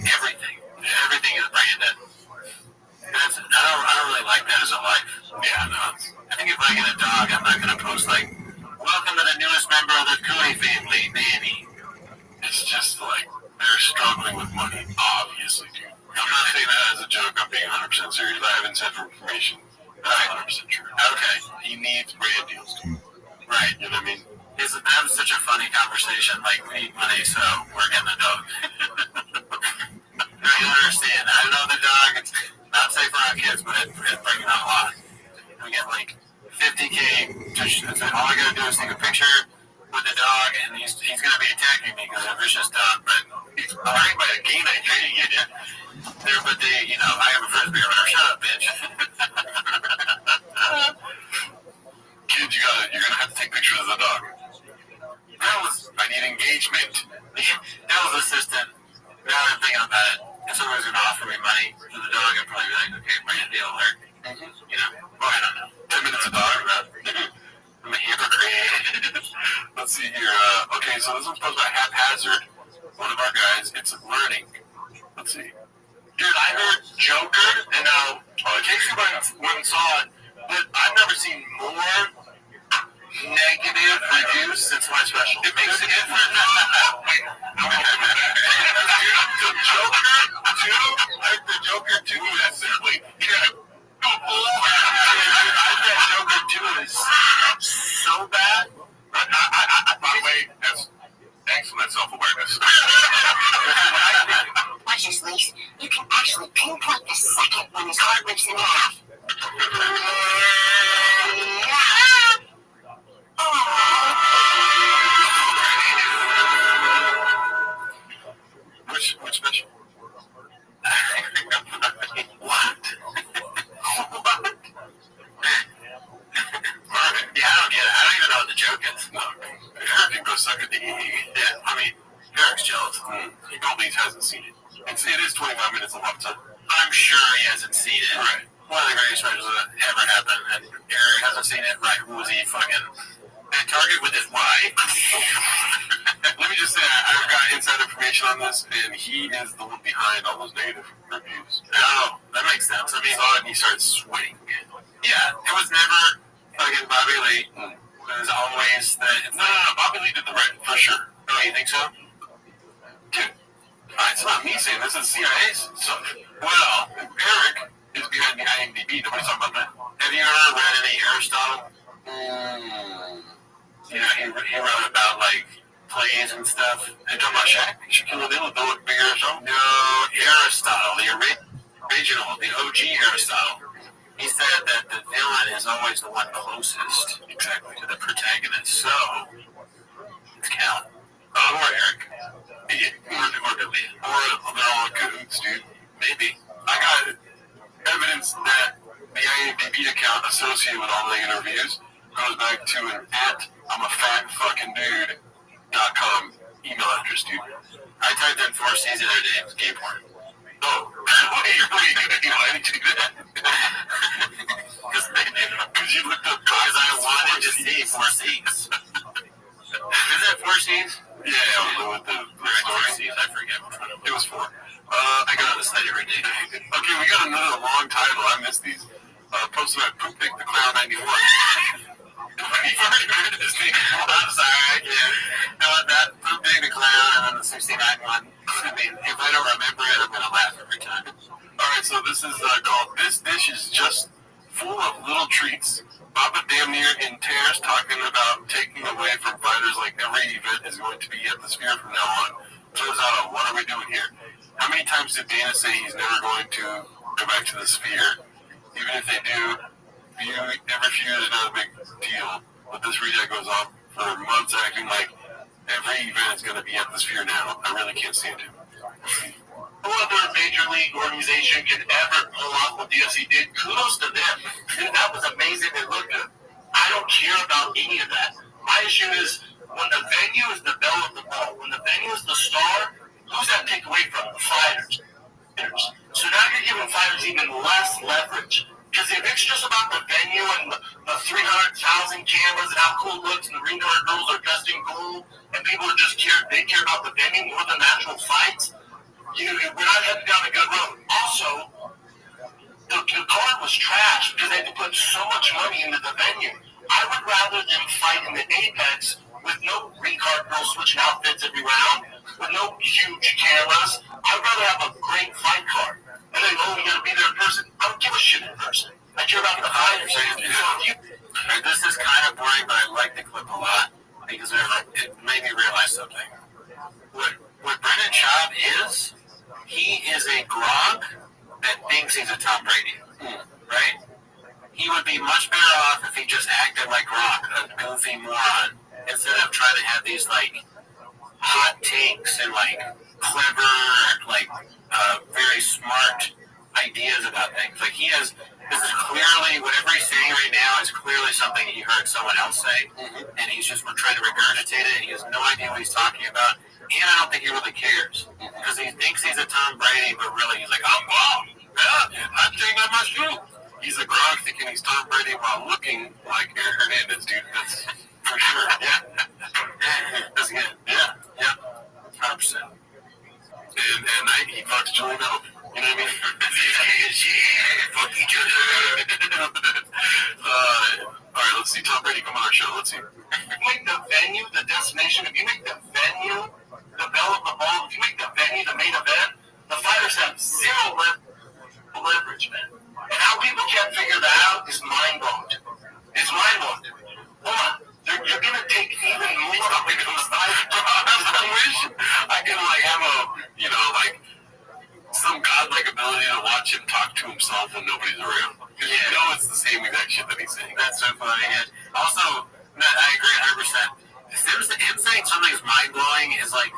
Everything is branded. I don't really like that as a life. Yeah, no. I think if I get a dog, I'm not going to post like, welcome to the newest member of the Cooney family, Nanny. It's just like, they're struggling with money, obviously, dude. I'm not saying that as a joke. I'm being 100% serious. I have insider information. That's 100% true. Okay. He needs brand deals, too. Right. You know what I mean? That was such a funny conversation. Like, we need money, so we're getting a dog. No, you understand. I know the dog, it's not safe for our kids, but it's bringing out a lot. We get like $50K. All I gotta do is take a picture with the dog, and he's gonna be attacking me because I'm vicious dog, but he's already by a canine training unit. But I have a frisbee runner. Shut up, bitch. Kids, you're gonna have to take pictures of the dog. I need engagement. Dell's assistant. Now I'm thinking about it. If someone's gonna offer me money for the dog, I'd probably be like, okay, bring a deal alert. Well, I don't know. 10 minutes a dog, I'm a hypocrite. Let's see here. Okay, so this one's posted by Haphazard. One of our guys. It's learning. Let's see. Dude, I heard Joker, and Casey went and saw it, but I've never seen more when his heart rips in half. Which special? What? Yeah, I don't get it. I don't even know what the joke is. No, Eric can go suck a D. Yeah, I mean, Eric's jealous. He probably hasn't seen it. It is 25 minutes a long time. I'm sure he hasn't seen it. Right. One of the greatest specials that ever happened, and Eric hasn't seen it. Right? Who was he fucking at Target with his wife? Let me just say, I've got inside information on this, and he is the one behind all those negative reviews. Oh, that makes sense. I mean, He started sweating. yeah, it was never fucking Bobby Lee. It was always the. No. Bobby Lee did the right, for sure. Oh, you think so? Dude, it's not me saying this, it's CIA's. So, Well, Eric is behind the IMDb. Nobody's talking about that. have you ever read any Aristotle? You know, he wrote about like plays and stuff. Are you talking about Shaq? Shaquille O'Neal, the bigger or something? No, Aristotle, the original, the OG Aristotle. He said that the villain is always the one closest exactly to the protagonist. So, it's Cal. Or Eric. Or they're all in cahoots, dude. Maybe. I got evidence that the IMDb account associated with all the negative reviews goes back to an @I'mAFatFuckingDude.com email address, dude. I typed in 4 C's the other day. It was gay porn. Oh, why did you do that? Because you looked up Because I wanted to see 4 C's. Is that 4 C's? Yeah, with the 4 C's, I forget which one It was 4. I go to the site every day. Okay, we got another long title. I missed these. Posted by Poop Dick the Clown 91. I'm sorry, I can't. How about that? Poop Dick the Clown and then the 69 one. I mean, if I don't remember it, I'm going to laugh every time. Alright, so this is called This Dish is Just Full of Little Treats. Papa damn near in tears talking about taking away from fighters like every event is going to be at the Sphere from now on. Turns out, what are we doing here? How many times did Dana say he's never going to go back to the Sphere? Even if they do, every few is not a big deal. But this reject goes on for months acting like every event is going to be at the Sphere now. I really can't stand him. No other major league organization can ever pull off what the UFC did. Kudos to them. Dude, that was amazing. It looked good. I don't care about any of that. My issue is when the venue is the belle of the ball, when the venue is the star, who's that take away from? The fighters. So now you're giving fighters even less leverage. Because if it's just about the venue and the 300,000 cameras and how cool it looks and the ring guard girls are dressed in gold and people are just they care about the venue more than the actual fights, we're not heading down a good road. Also, the card was trash because they had to put so much money into the venue. I would rather them fight in the Apex with no ring guard girls switching outfits every round, with no huge cameras. I'd rather have a great fight card. And then, you gotta be there in person. I don't give a shit in person. I care about the fighters. This is kind of boring, but I like the clip a lot because it made me realize something. What Brendan Schaub is, he is a grog that thinks he's a Tom Brady, right? He would be much better off if he just acted like Gronk, a goofy moron, instead of trying to have these like hot takes and like clever, like very smart ideas about things. Like this is clearly, whatever he's saying right now is clearly something he heard someone else say, and he's just trying to regurgitate it. He has no idea what he's talking about, and I don't think he really cares, because he thinks he's a Tom Brady, but really he's like, oh, wow, yeah, I'm saying I must do. He's a grog thinking he's Tom Brady while looking like Aaron Hernandez, dude. That's for sure. Yeah. That's good. Yeah. 100%. And he fucks Julie Melvin. You know what I mean? Fuck each other. Alright, let's see Tom Brady come on our show. Let's see. If you make the venue the destination, if you make the venue the belle of the ball, if you make the venue the main event, the fighters have zero leverage, man. And how people can't figure that out is mind-blowing. It's mind-blowing. Hold on. You're going to take even more of those fighters. I wish I could, like, have some godlike ability ability to watch him talk to himself when nobody's around. Because you know it's the same exact shit that he's saying. That's so funny. And also, no, I agree 100%. Him saying something's mind blowing is like,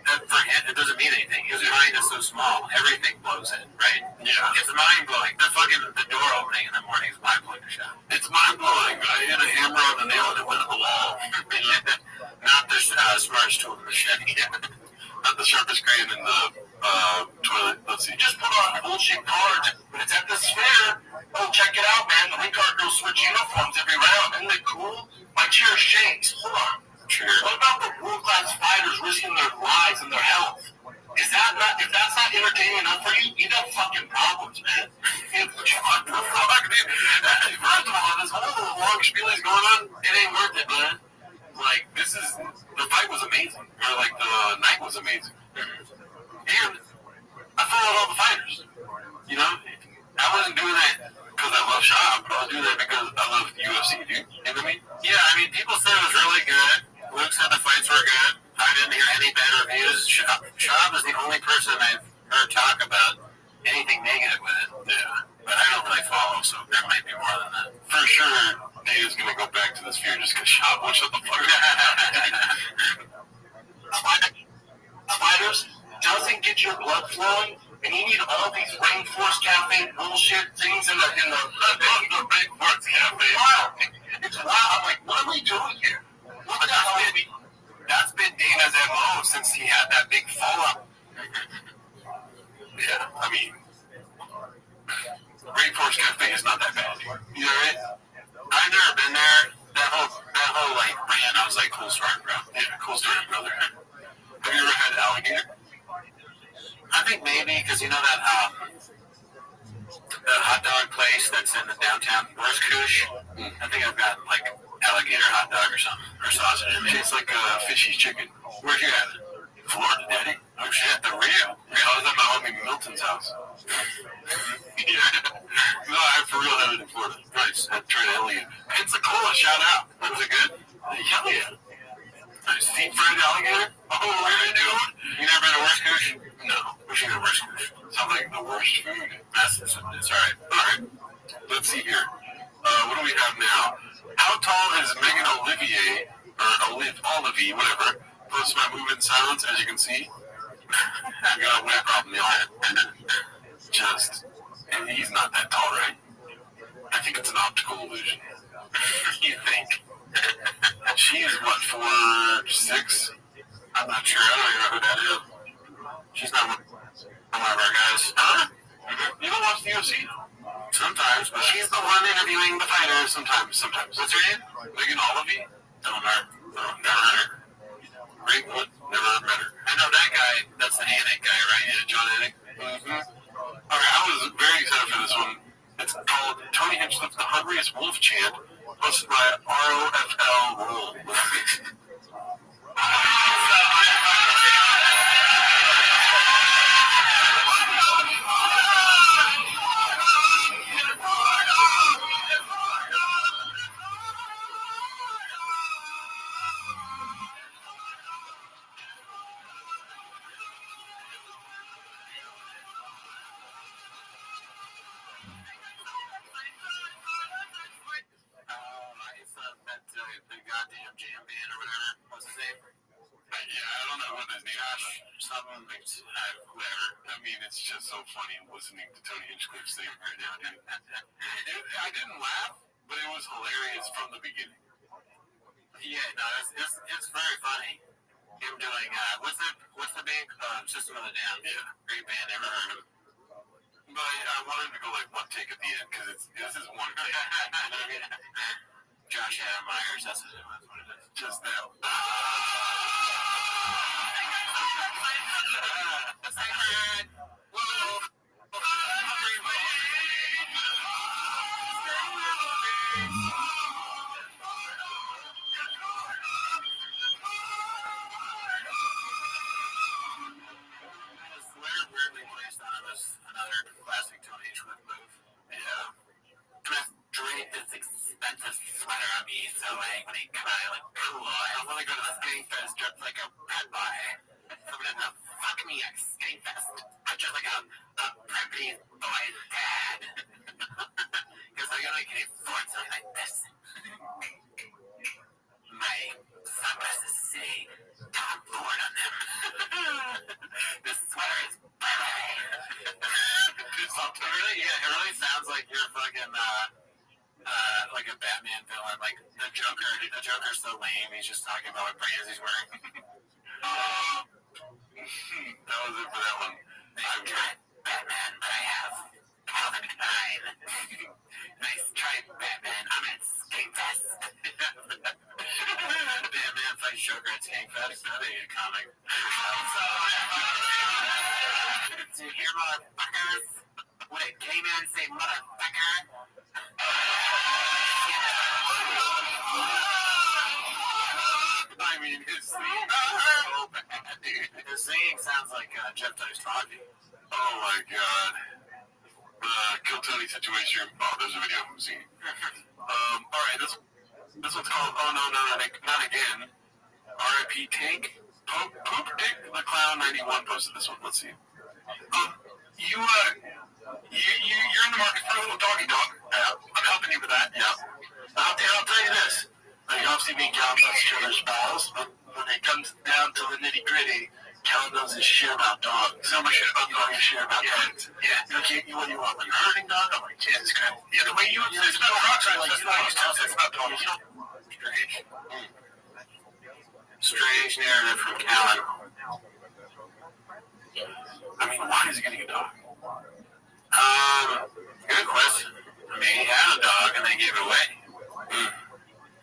for him, it doesn't mean anything. His mind is so small, everything blows in, right? Yeah. It's mind blowing. The door opening in the morning is mind blowing to shot. It's mind blowing. I hit a hammer on the nail and it went to the wall. Not the smartest tool in the shed. Not the sharpest crane in the toilet. Let's see. Just put on bullshit cards, but it's at the Sphere. Oh, check it out, man. The Ricard girls switch uniforms every round. Isn't it cool? My chair shakes. Hold on. Sure. What about the world-class fighters risking their lives and their health? If that's not entertaining enough for you, you got fucking problems, man. What the fuck, dude? First of all, this whole long spiel is going on, it ain't worth it, man. Like, the fight was amazing. Or, like, the night was amazing. And I followed all the fighters. You know? I wasn't doing that because I love Shop. I was doing that because I love UFC, dude. You know what I mean? Yeah, I mean, people said it was really good. Luke said the fights were good. I didn't hear any bad reviews. Shab is the only person I've heard talk about anything negative with it. Yeah. But I don't really follow, so there might be more than that. For sure, Data's going to go back to the Sphere just because Shab will shut the fuck up. Spiders doesn't get your blood flowing, and you need all these rainforest cafe bullshit things in the rainforest cafe. Wow. It's wild. I'm like, what are we doing here? That's been Dana's MO since he had that big fall-up. Yeah, I mean, Rainforest Cafe is not that bad. You know what I mean? I've never been there. That whole like brand, I was like, cool story, bro. Yeah, cool story, brother. Have you ever had alligator? I think maybe because you know that hot dog place that's in the downtown Restream. I think I've got like alligator hot dog or something, or sausage. It tastes like fishy chicken. Where'd you have it? Florida, daddy. Oh shit, the Rio. I was at my homie Milton's house. Yeah. No, I for real had it in Florida. Nice. I tried alligator. Pensacola, shout out. Was it good? Hell yeah. Nice. Deep fried alligator? Oh, really, dude? You never been to Restream? No. We should go to Restream. Sounds like the worst food. It's alright. Alright. Let's see here. What do we have now? How tall is Megan Olivier, or Olivier, whatever, posts my move in silence, as you can see. I got a weird problem, y'all. And he's not that tall, right? I think it's an optical illusion. You think? She's what, 4'6"? I'm not sure. I don't even know who that is. She's not one of our guys. Huh? You don't watch the UFC? Sometimes, but she's the one interviewing the fighters. Sometimes. What's her name? Megan Olivier? Don't know. Never heard her. Great one. Never met her. I know that guy. That's the Anik guy, right? Yeah, John Anik. Mm-hmm. Okay, I was very excited for this one. It's called Tony Hinchcliffe's The Hungriest Wolf Chant, hosted by ROFL Rule. The goddamn jam band or whatever. What's his name? Yeah, I don't know what his name is. Something, whatever. I mean, it's just so funny listening to Tony Hinchcliffe sing right now, dude. I didn't laugh, but it was hilarious from the beginning. Yeah, no, it's very funny. Him doing what's the band? System of a Down. Yeah, great band. Never heard of him. But I wanted to go like one take at the end because this is one take. You know what I mean? Josh Myers, that's what it is. Just now. Weirdly placed on it was another classic Tony Hinchcliffe move. Yeah, so lame. He's just talking about what brands he's wearing. That was it for that one. I'm Batman, but I have Calvin Klein. Nice try, Batman. I'm at Skankfest. Batman fights Joker at Skankfest. That ain't a comic. To hear motherfuckers. Would a gay man say motherfucker? I mean, his singing so bad, dude. His singing sounds like Jeff Tice talking. Oh my god. Kill Tony situation. Oh, there's a video of him singing. Alright, this one's called Oh No, Not Again. R.I.P. Tank. Poop Dick the Clown 91 posted this one. Let's see. You're in the market for a little doggy dog. I'm helping you with that. Yeah. I'll tell you this. Like, obviously being Cal knows each other's pals, but when it comes down to the nitty gritty, Cal knows his shit about dogs. So much shit about dogs. You know your shit about dogs. Yeah. What do you want? Like a herding dog? I'm like, Jesus Christ. Yeah, the way you it's about Rothschild, that's not used to it's about dogs. You don't. Strange narrative from Cal. I mean, why is he getting a dog? Good question. I mean, he had a dog and they gave it away.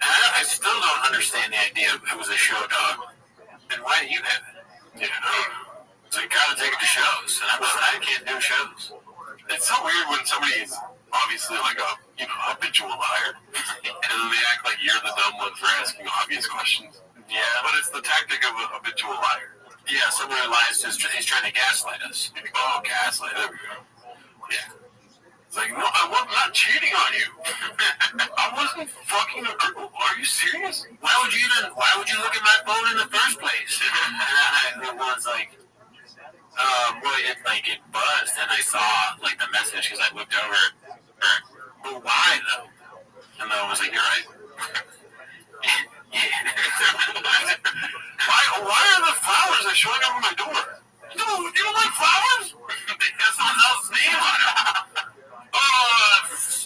I still don't understand the idea of it was a show dog. Then why do you have it? Yeah. So you gotta take it to shows, and I can't do shows. It's so weird when somebody is obviously like a habitual liar, and then they act like you're the dumb one for asking obvious questions. Yeah. But it's the tactic of a habitual liar. Yeah, someone who lies he's trying to gaslight us. Oh, gaslight, there we go. Yeah. It's like, no, I'm not cheating on you. I wasn't fucking a girl. Are you serious? Why would you look at my phone in the first place? And it was like, it buzzed, and I saw like the message because I looked over. Well, why though? And I was like, you're right. Why are the flowers that showing up at my door? You don't like flowers? They got someone else's name on it.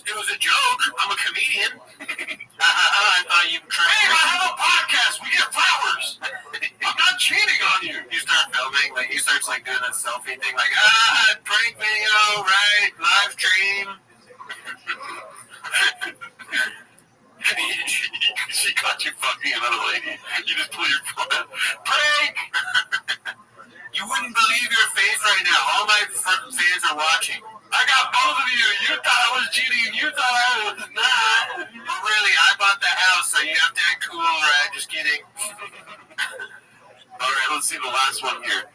It was a joke. I'm a comedian. I thought you tried. Hey, I have a podcast. We get flowers. I'm not cheating on you. You start filming, like he starts like doing a selfie thing, like prank video, right? Live stream. She caught you fucking another lady. You just pull your phone. Prank. You wouldn't believe your face right now. All my fans are watching. I got both of you. You thought I was cheating. You thought I was not. But really, I bought the house, so you have to act cool, right? Just kidding. All right, let's see the last one here.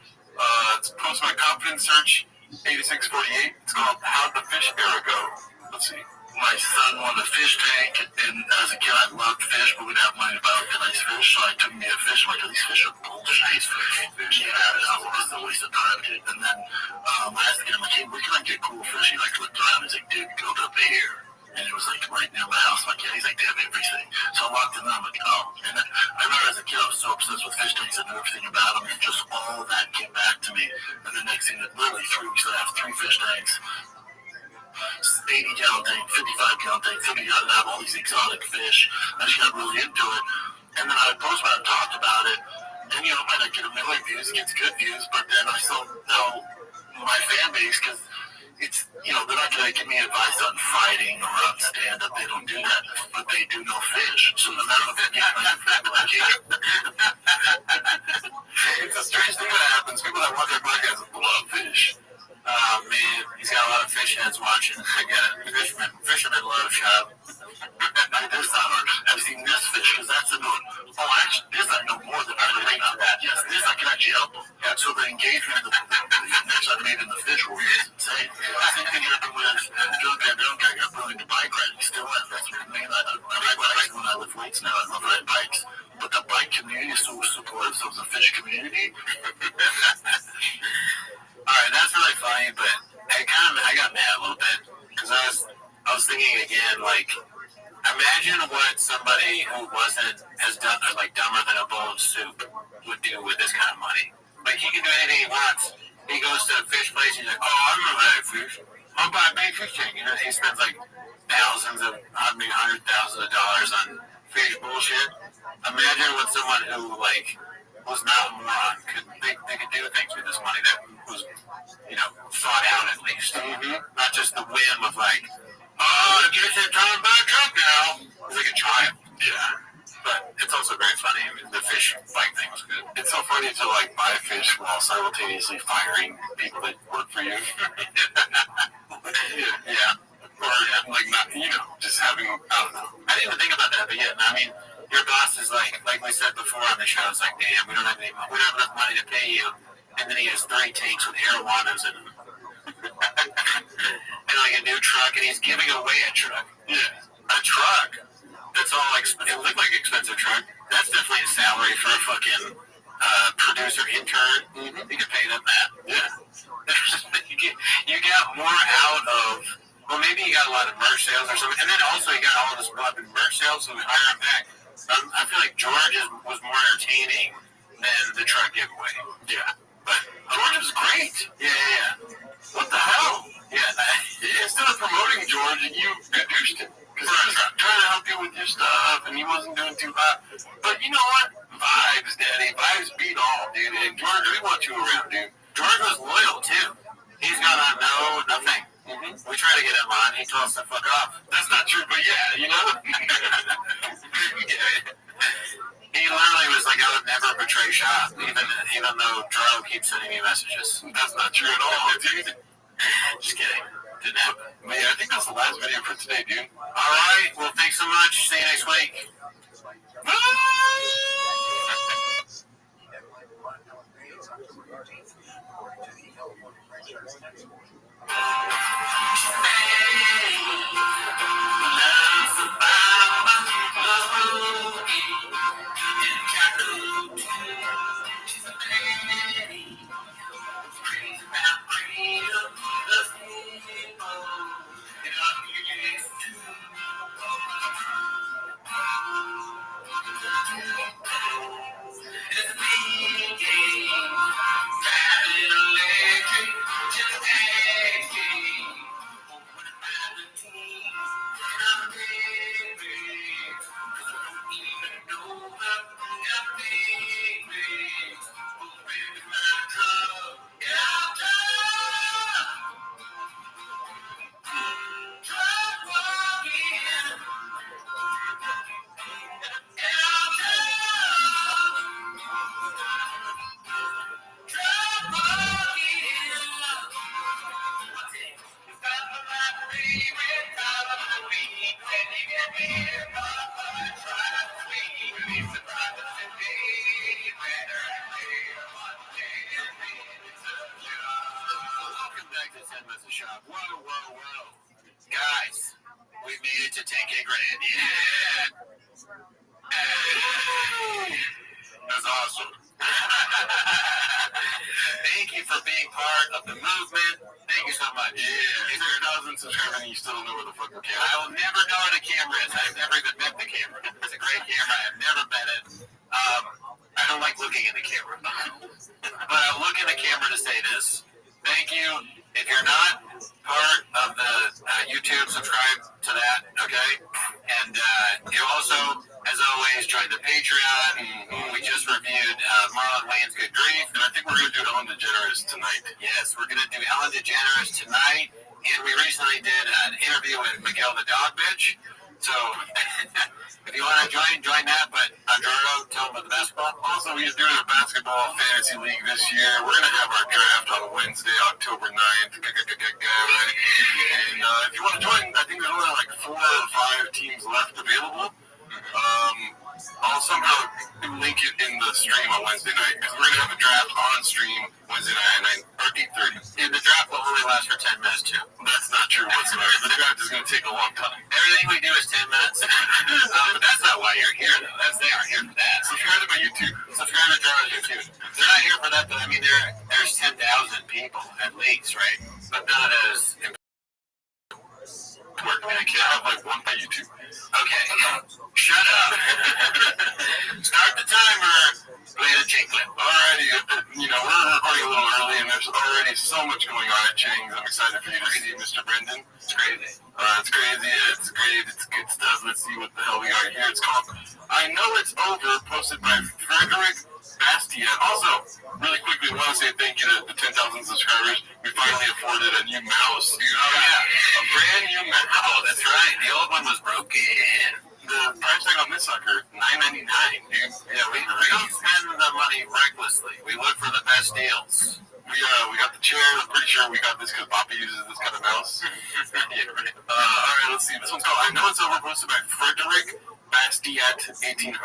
It's Post My Confidence Search 8648. It's called How'd the Fish Era Go? Let's see. My son won a fish tank, and as a kid, I loved fish, but we didn't have money to buy a nice fish, so I took me a fish. I'm like, these fish are bullshit. Fish. Yeah, it's a waste of time, dude. And then I asked the kid, I'm like, hey, where can I get cool fish? He like looked around, he's like, dude, go up here. And it was like right near my house. I'm like, yeah, he's like, they have everything. So I walked in there, I'm like, oh. And then I remember as a kid, I was so obsessed with fish tanks. I knew everything about them, and just all of that came back to me. And the next thing, literally 3 weeks, I have 3 fish tanks. 80-gallon tank, 55-gallon tank, 50-gallon, I have all these exotic fish. I just got really into it. And then I post about it, talked about it. And, it might not get a million views, it gets good views, but then I still know my fan base, because it's, they're not going to give me advice on fighting or on stand-up. They don't do that, but they do know fish. So no matter what they get, it's a strange thing that happens. People that watch our podcast love fish. Oh man, he's got a lot of fish heads watching. I get it. Fisherman love shop. This hour, I've seen this fish, because that's a known. Oh, actually, this I know more than I relate to that. Yes, this I can actually help them. Yeah, so the engagement, the fish I made in the fish world is insane. Same thing happened with Drunk Guy. I got really into bike riding. Still have. That's what I mean. I ride bikes when I lift weights now. I love riding bikes. But the bike community is so supportive, so it's a fish community. Alright, that's really funny, but I got mad a little bit, because I was thinking again, like, imagine what somebody who wasn't as dumb, like dumber than a bowl of soup would do with this kind of money. Like, he can do anything he wants. He goes to a fish place, he's like, oh, I remember that fish. I'll buy a big fish tank. He spends like hundreds of thousands of dollars on fish bullshit. Imagine what someone who like was not a moron could they could do things with this money that was, you know, thought out at least. Not just the whim of like, oh, I guess they're coming back up now. It's like a child. Yeah. But it's also very funny. I mean, the fish fight thing was good. It's so funny to like buy fish while simultaneously firing people that work for you. Yeah. Or like not, you know, just having, I don't know. I didn't even think about that, but yeah, I mean, your boss is like we said before on the show, it's like, damn, we don't have enough money to pay you, and then he has 3 tanks with marijuanas in them, and like a new truck, and he's giving away a truck. Yeah, a truck. That's all like, it looked like an expensive truck. That's definitely a salary for a fucking producer intern. You can pay them that. Yeah. you got more out of. Well, maybe you got a lot of merch sales or something, and then also you got all this weapon merch sales, so we hire him back. I feel like George was more entertaining than the truck giveaway. Yeah, but George was great. Yeah. What the hell? Yeah, instead of promoting George, you douched him. Because he was trying to help you with your stuff, and he wasn't doing too hot. But you know what? Vibes, Daddy. Vibes beat all, dude. And George, we want you around, dude. George was loyal, too. He's got on nothing. We tried to get him on. He told us to fuck off. That's not true, but yeah, you know? He literally was like, I would never betray Shop, even though Drew keeps sending me messages. That's not true at all, dude. Just kidding. Didn't happen. But yeah, I think that's the last video for today, dude. All right. Well, thanks so much. See you next week. Bye. Whoa. Guys, we made it to 10K grand. Yeah. That's awesome. Thank you for being part of the movement. Thank you so much. Yeah. If you're 1,000 subscribers and you still don't know where the fuck the camera is. I will never know where the camera is. I've never even met the camera. It's a great camera. I've never met it. I don't like looking in the camera. But I'll look in the camera to say this. Thank you. If you're not part of the YouTube, subscribe to that, okay? And you also, as always, join the Patreon. We just reviewed Marlon Wayne's Good Grief. And I think we're going to do Ellen DeGeneres tonight. Yes, we're going to do Ellen DeGeneres tonight. And we recently did an interview with Miguel the Dog Bitch. So, if you want to join that. But, Gerardo, tell them about the basketball. Also, we're doing a basketball fantasy league this year. We're going to have our draft on Wednesday, October 9th. And if you want to join, I think there's only like 4 or 5 teams left available. I'll somehow link it in the stream on Wednesday night, because we're going to have a draft on stream Wednesday night at 8:30. And the draft will only last for 10 minutes, too. That's not true whatsoever. The draft is going to take a long time. Everything we do is 10 minutes. But that's not why you're here, though. They aren't here for that. Subscribe to my YouTube. Subscribe to Jarvis YouTube. They're not here for that, but I mean, there's 10,000 people at least, right? But not as I can't have like one by YouTube. Okay, shut up. Start the timer. Play the jinglet. Alrighty, we're recording a little early, and there's already so much going on at Chang's. I'm excited for you to see Mr. Brendan. It's crazy. It's crazy. It's great. It's good stuff. Let's see what the hell we got here. It's called I Know It's Over, posted by Frederick Bastian. Also, really quickly, I want to say thank you to the 10,000 subscribers. We finally afforded a new mouse. Oh, yeah. A brand new mouse. Oh, that's right. The old one was broken. The price tag on this sucker, $9.99, dude. Yeah, we don't spend the money recklessly. We look for the best deals. We got the chair. I'm pretty sure we got this because Papa uses this kind of mouse. Yeah, right. All right, let's see. This one's called I Know It's Over, posted by Frederick Bastiat 1800.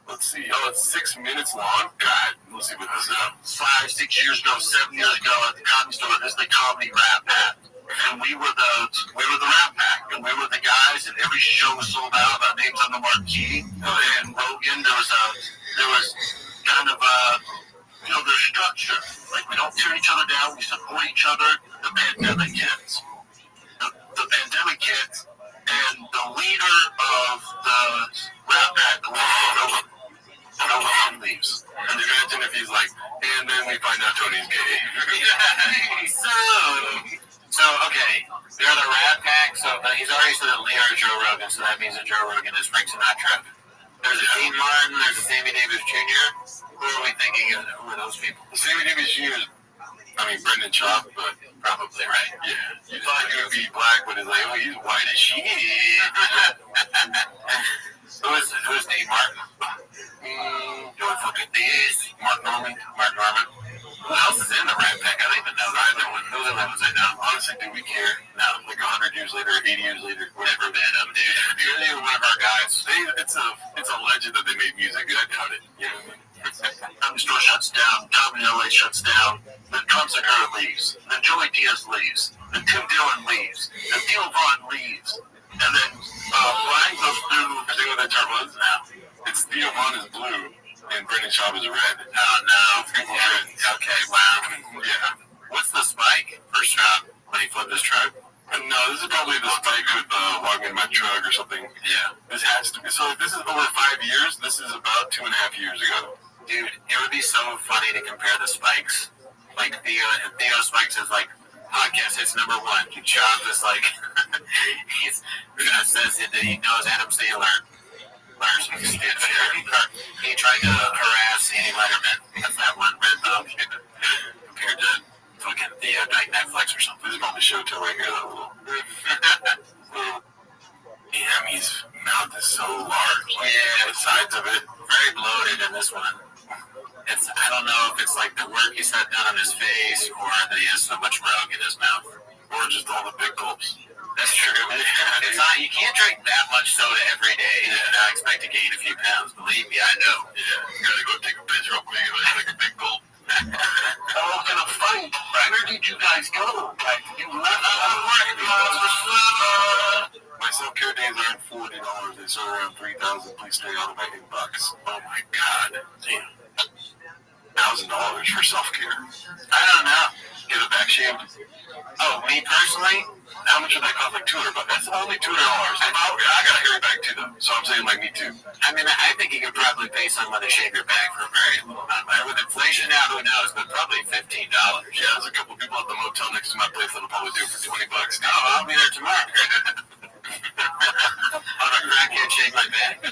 Let's see. Oh, it's 6 minutes long? God, let's see what this is. 5, 6 years ago, 7 years ago at the comedy store, this is the comedy rap pack. And we were the rap pack, and we were the guys, and every show was sold out. Our names on the marquee. And Rogan, there was kind of there's structure. Like, we don't tear each other down, we support each other. The pandemic hits. The pandemic hits, and the leader of the rap pack, Rogan leaves. And imagine if he's like, and then we find out Tony's gay. So, okay, they're the Rat Pack, so he's already said that Leo or Joe Rogan, so that means that Joe Rogan is Frank Sinatra. There's a Dean Martin, there's a Sammy Davis Jr. Who are we thinking of? Who are those people? Sammy Davis Jr. is, Brendan Schaub, but probably, right? Yeah. You thought he would be black, but it's like, oh, he's white as shit. Who's Dean Martin? Doing fucking this. Mark Norman. Who else is in the Rat Pack? I don't even know. Who's in that? Honestly, do we care? No, like 100 years later, 80 years later. Never met him, dude. You're even one of our guys. It's a legend that they made music. I doubt it. You know what I mean? Comedy store shuts down. Comedy LA shuts down. Then Trump Segura leaves. Then Joey Diaz leaves. Then Tim Dillon leaves. Then Neil Vaughn leaves. And then Brian goes through. I think what that term was now. It's Theo Vaughn is blue and Brendan Schaub is red. Oh no. It's Google Trends. Okay, wow. Yeah. What's the spike for Schaub when he flipped his truck? No, this is probably the spike with walking in my truck or something. Yeah. This has to be. So if this is over 5 years, this is about 2.5 years ago. Dude, it would be so funny to compare the spikes. Like Theo spikes is like podcast hits number 1. Schaub is like he says that he knows Adam Sandler. He tried to harass Andy Letterman. That's that one compared to fucking Theo like Netflix or something. This is probably Showtime right here. Damn, his mouth is so large. Yeah, the sides of it. Very bloated in this one. I don't know if it's like the work he's had done on his face or that he has so much rug in his mouth. Or just all the big gulps. That's true. It's not. You can't drink that much soda every day and not expect to gain a few pounds. Believe me, I know. Yeah, you gotta go take a picture real quick and take a big gulp. Oh, gonna fight. Where did you guys go? Like, you left. My self-care days aren't $40. They start around $3,000. Please stay out of my inbox. Oh my God. Damn. $1,000 for self-care. I don't know. Get a back shaved. Oh, me personally? How much would that cost? Like $200. That's only $200. I got a hairy back too, though. So I'm saying, like, me too. I mean, I think you could probably pay someone to shave your back for a very little amount of money. With inflation now, who knows? But probably $15. Yeah, there's a couple people at the motel next to my place that'll probably do it for $20. No, I'll be there tomorrow. I'll have a crackhead shave my back.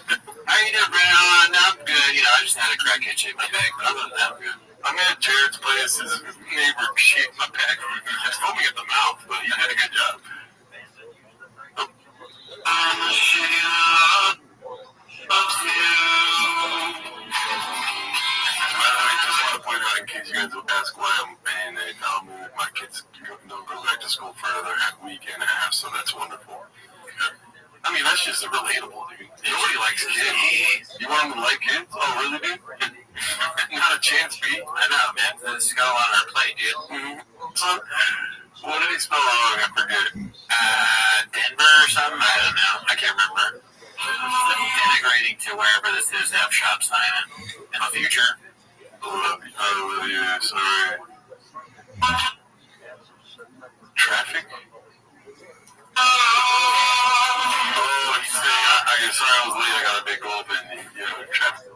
How you doing, Brandon? No, I'm good. I just had a crackhead shave my back, but other than that, I'm good. I'm at Jared's place. His neighbor shaved my back. He's foaming at the mouth, but he did a good job. Just want to point out, in case you guys will ask why I'm paying a $1,000, my kids don't go back to school for another week and a half, so that's wonderful. I mean, that's just relatable, dude. Nobody likes kids. You want them to like kids? Oh, really, dude? Not a chance, B. I know, man. Let's go on our plate, dude. Son, what did he spell wrong? I forget. Denver or something? I don't know. I can't remember. Integrating to wherever this is to have shop sign in the future. Yeah, sorry. Traffic? Sorry, I was late. I got a big gulp and, traffic.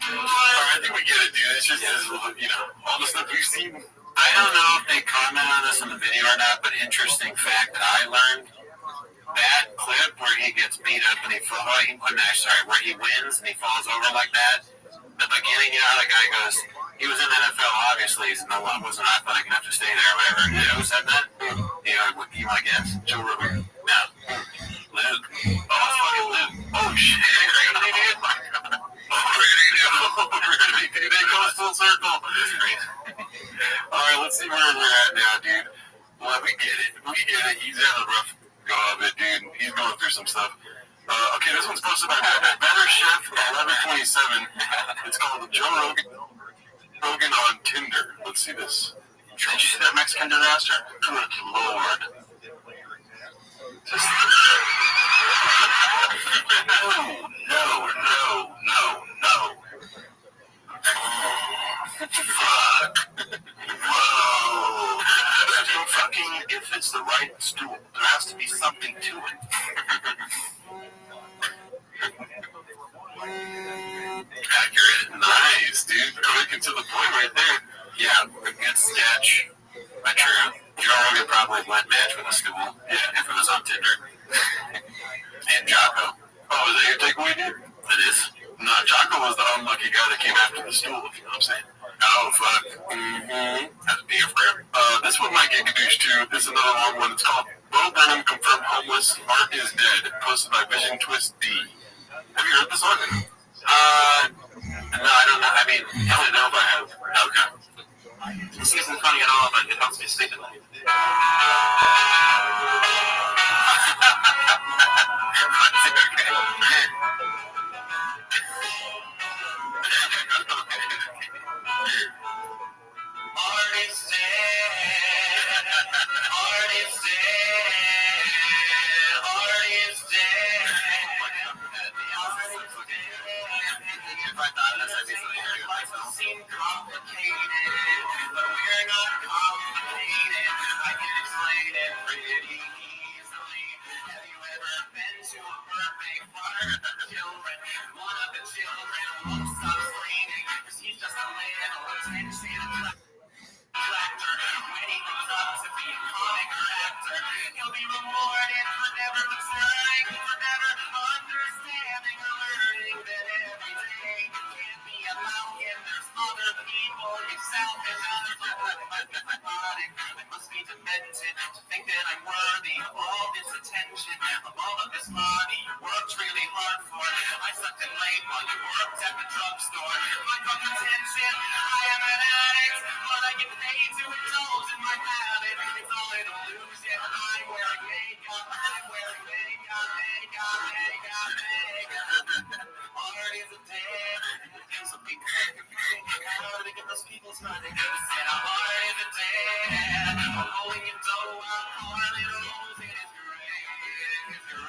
I think we get it, dude. It's just, all the stuff you've seen. I don't know if they comment on this in the video or not, but interesting fact that I learned, that clip where he gets beat up and where he wins and he falls over like that. The beginning, you know how the guy goes, he was in the NFL, obviously, he's no one wasn't athletic enough to stay there or whatever. You know who said that? You want to guess? Joe Rogan. No. Luke. Oh, it's fucking Luke. Oh, shit. It goes full circle. Alright, let's see where we're at now, dude. Well, we get it. He's having a rough go of it, dude. He's going through some stuff. Okay, this one's posted by Better Chef 1127. It's called Joe Rogan on Tinder. Let's see this. Did you see that Mexican disaster? Good Lord. Just... No. Fuck. Whoa. Fucking, if it's the right stool, there has to be something to it. Accurate. Nice, dude. Quick and to the point right there. Yeah, a good sketch. But true. Joe Rogan probably would match with a stool. Yeah, if it was on Tinder. And Jocko. Oh, is that your takeaway, dude? It is. No, Jocko was the unlucky guy that came after the stool, if you know what I'm saying. Oh, fuck. Has to be a forever. This one might get douche too. This is another long one. It's called Bo Burnham Confirmed Homeless. Art is Dead. Posted by Vision Twist D. Have you heard this one? No, I don't know. I mean, I don't know if I have. Okay. This isn't funny at all, but it helps me sleep at night. Seem complicated, but we're not complicated. I can explain it pretty easily. Have you ever been to a birthday party? Children, one of the children won't stop screaming, 'cause he's just a little attention attractor. When he grows up to be a comic actor, he'll be rewarded for never maturing, for never understanding or learning that every day can't be about him. There's other people, yourself and others. I must be demented to think that I'm worthy of all this attention, of all of this money you worked really hard for. I sucked it late while you worked at the drugstore. My attention, I am an addict, but I get paid to indulge in my habit. It's all an illusion. I'm wearing makeup. Art is a dead. Some people think how to get those people's money. Said art is a dead. Rolling in dough, I'm hardly rolls in his grave. The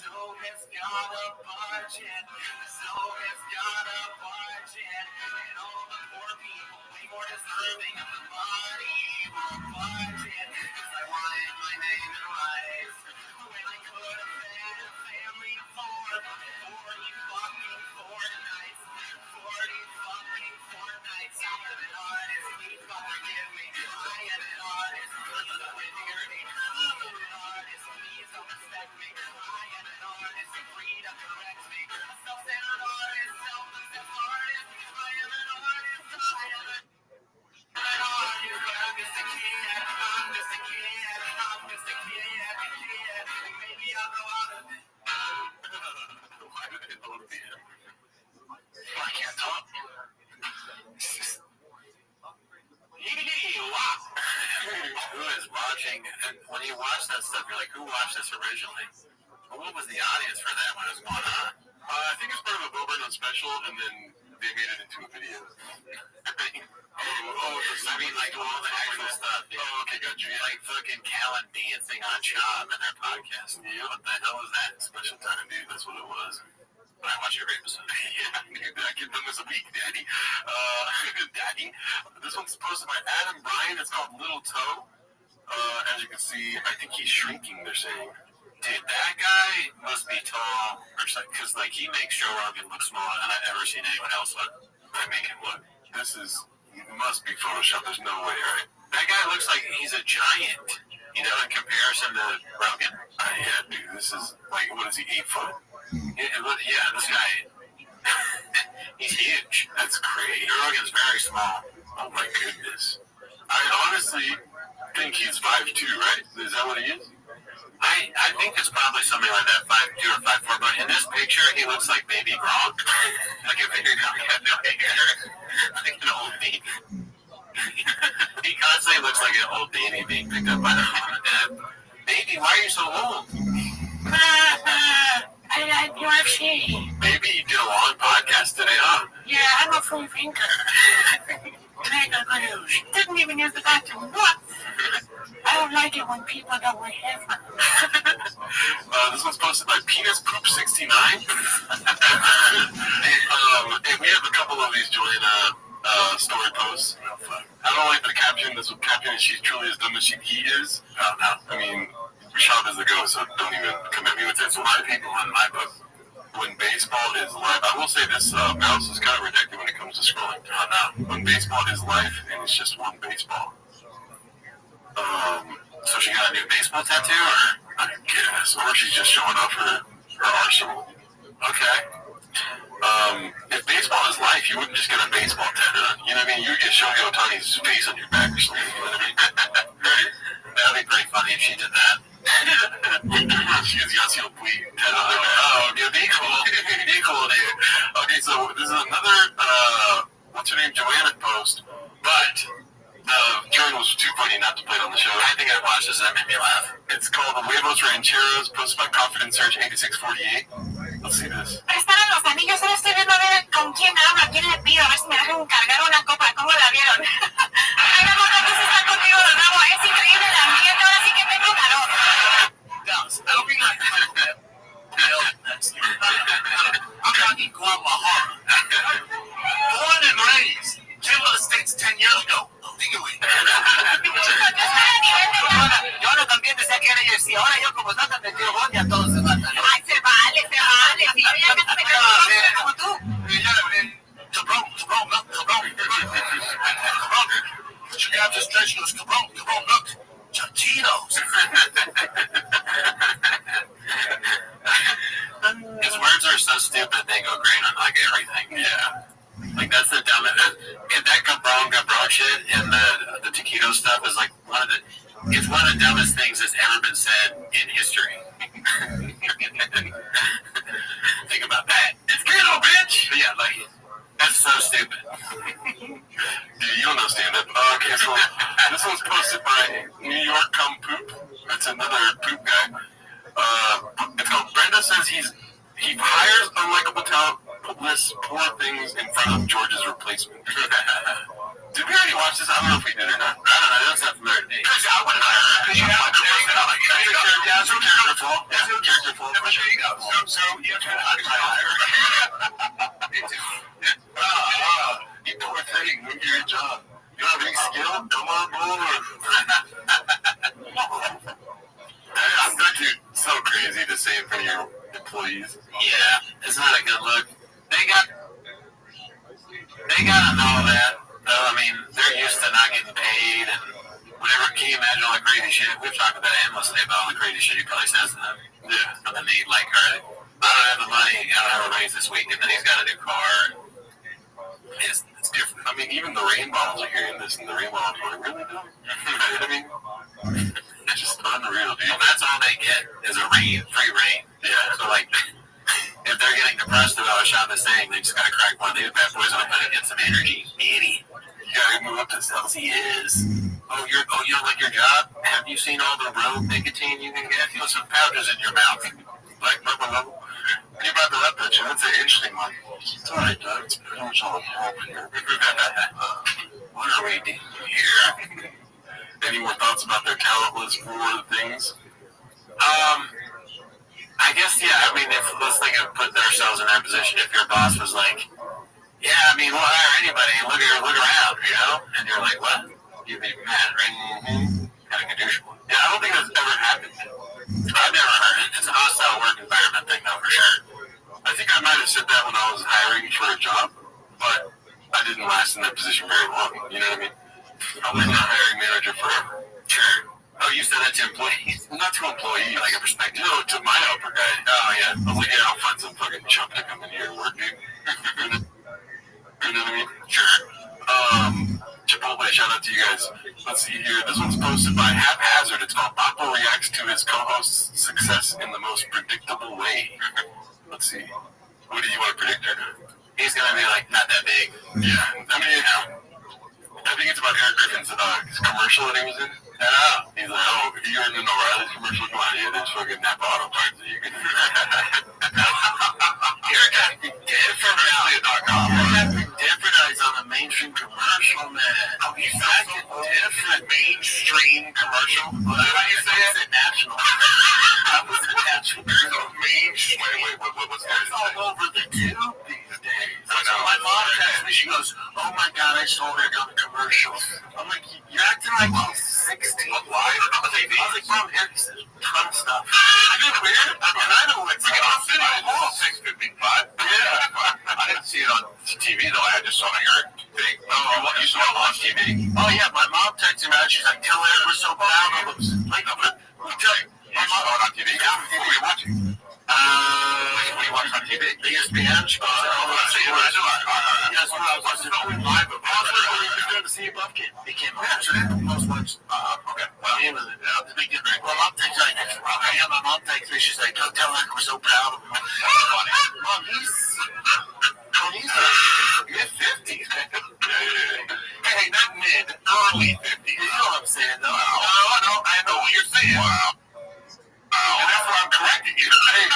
show has got a budget. And all the poor people way more deserving of the money won't budget. 'Cause I wanted my name in life when I could have had a family of 40 fucking fortnights. 40 fucking fortnights. I'm an artist, please don't forgive me. I am an artist, please don't hear me. I'm an artist, please don't respect me. I am an artist, free to correct me. A self-centered artist, self-obsessed artist. I am an artist, I am an artist. I'm just a kid, I'm just a kid, I'm just a kid. And maybe I'll go out of it. Why did it go to the end? I can't talk. Who is watching? And when you watch that stuff, you're like, who watched this originally? Well, what was the audience for that when it was going on? I think it's part of a Bo Burnham special, and then they made it into a video. I mean, like all the actual stuff. Dude. Oh, okay, got you. Like fucking Callan dancing on Chop in their podcast. Yeah. What the hell was that? Special time, dude. That's what it was. But I watch every episode. Yeah, dude, I give them this a week, Daddy. Daddy. This one's posted by Adam Bryan. It's called Little Toe. As you can see, I think he's shrinking, they're saying. Dude, that guy must be tall, or something, because like he makes Joe Rogan look smaller than I've ever seen anyone else look. I make him look. This must be Photoshop. There's no way, right? That guy looks like he's a giant. You know, in comparison to Rogan. Yeah, dude, this is like, what is he, 8 foot? Yeah, this guy, he's huge. That's crazy. Rogan's very small. Oh my goodness. I honestly think he's 5'2", right? Is that what he is? I think it's probably something like that, 5'2" or 5'4", but in this picture, he looks like baby Gronk. Like if he had no hair. Like an old baby. He constantly looks like an old baby being picked up by the mom. Baby, why are you so old? I like UFC. Maybe you did a long podcast today, huh? Yeah, I'm a free thinker. Mega news. Didn't even use the bathroom once. I don't like it when people don't wear headphones. This one's posted by Penis Poop 69. And we have a couple of these Joanna story posts. I don't like the caption. This caption is she's truly as dumb as he is. I mean, Rashad is the ghost, so don't even come at me with this. A lot of people in my book, when baseball is life, I will say this, mouse is kind of ridiculous when it comes to scrolling. When baseball is life and it's just one baseball. So she got a new baseball tattoo, or? I guess, or she's just showing off her arsenal. Okay. If baseball is life, you wouldn't just get a baseball tattoo. You know what I mean? You would get Shohei Ohtani's face on your back or something. You know what I mean? That'd be pretty funny if she did that. She has Yasiel Puig tattooed on her back. Oh, dude, be cool. Be cool, dude. Okay, so this is another, what's her name, Joanna post, but Karen was too funny not to play it on the show. I think I watched this and that made me laugh. It's called The Huevos Rancheros, posted by Confidence Search 8648. Let's see this. Estaban los anillos, solo estoy viendo a ver con quién hablo, a quién le pido, a ver si me dejan cargar una copa. ¿Cómo la vieron? Ay, no, que se está conmigo de nuevo. Es increíble el ambiente, ahora sí que tengo calor. That'll be like I'm talking Guadalajara. Born and raised. Came to the States 10 years ago. Legally. Yo no también decía que era UFC. Ahora yo como no me tiro gol, ya todos se matan. Ay, se vale. Si yo ya me estoy metiendo como tú. Cabrón. Put your calves in stretch. He goes, cabrón, look. Chachitos. His words are so stupid, they go great on like everything. Yeah. Like that's the dumbest. And that cabron shit and the taquito stuff is like it's one of the dumbest things that's ever been said in history. Think about that. It's keto, bitch. But yeah, like that's so stupid. Yeah, you don't understand it. Okay, so this one's posted by New York Come Poop. That's another poop guy. It's called Brenda says he hires unlikable talent, but lists poor things in front of George's replacement. Did we already watch this? I don't know if we did or not. I don't know. That's not familiar to me. Because I wouldn't hire her. Because you have to Yeah, it's character fault. That's no character fault. But there you go. So you have to hire her. Me too. You know what thing. Do your job. You have any skill? Come on board. I'm not too so crazy to say it for your employees. Yeah, it's not a good look. They gotta know that. I mean, they're used to not getting paid and whatever. Can you imagine all the crazy shit? We've talked about that endlessly about all the crazy shit he probably says to them. Yeah. And then they like, I don't have the money. I don't have a raise this week, and then he's got a new car. It's different. I mean, even the rainbows are hearing this, and the rainbows are going, really dumb. I mean, it's just unreal, dude. Well, that's all they get is a free rain. Yeah. So like, if they're getting depressed about what Shaba's saying, they just gotta crack one of these bad boys open and get some energy. Idiot. You gotta move up to cells. He is. Oh, you don't like your job? Have you seen all the road nicotine you can get? You know, some powders in your mouth. Like purple level. You brought that up, bitch. That's an interesting one. It's alright, Doug. It's pretty much all I have here. What are we doing here? Any more thoughts about their talent list for the things? I guess, yeah. I mean, let's think of putting ourselves in that position. If your boss was like, yeah, I mean, we'll hire anybody. Look around, you know? And you're like, what? You'd be mad, right? Mm-hmm. Kind of a douche. Yeah, I don't think that's ever happened. I've never heard it. It's a hostile work environment thing, though, for sure. I think I might have said that when I was hiring for a job, but I didn't last in that position very long. You know what I mean? I was a hiring manager forever. Sure. Oh, you said that to employees? Not to employees. Like a perspective. No, to my upper guy. Oh, yeah. I was like, yeah, I'll find some fucking chump to come in here and work, dude. You know what I mean? Sure. Chipotle, shout out to you guys. Let's see here. This one's posted by Haphazard. It's called Papo reacts to his co-host's success in the most predictable way. Let's see. What do you want to predict her? He's going to be like, not that big. Yeah. I mean, I think it's about Eric Griffin's commercial that he was in. He's like, oh, you're in an O'Reilly's commercial. Come on, yeah, there's fucking Napa Auto Parts that you can. Eric got to be different now. Eric got to be different now. He's on a mainstream commercial, man. Oh, he's acting different. Mainstream commercial? What did you say? I said national. That was a national. There's no mainstream. Wait, what's that? It's all over the tube these days. So my mom texts me, she goes, oh my God, I saw Eric on the commercial. I'm like, you're acting like he's 16. Why? I was like, Mom, Eric's a ton of stuff. I know weird. I know what's going on. 655. Yeah. I didn't see it on TV though. I just saw Eric thing. Oh, you saw it on TV? Oh yeah, my mom texted me out. She's like, tell Eric we're so proud of him. Like, let me tell you. My mom saw it on TV. Yeah, what were you watching? What do you watch on TV? ESPN. She goes, yes, when I was watching it live, but we're going to see a buff kid. He came on. Most watched. Okay. Well, he was the big difference. Well, Mom takes me. My mom takes me. She's like, don't tell Eric we're so proud of him. Mom, he's mid-50s. Hey, not mid, early 50s. You know what I'm saying, though? No, I know what you're saying. Wow. And that's why I'm correcting you. Hey,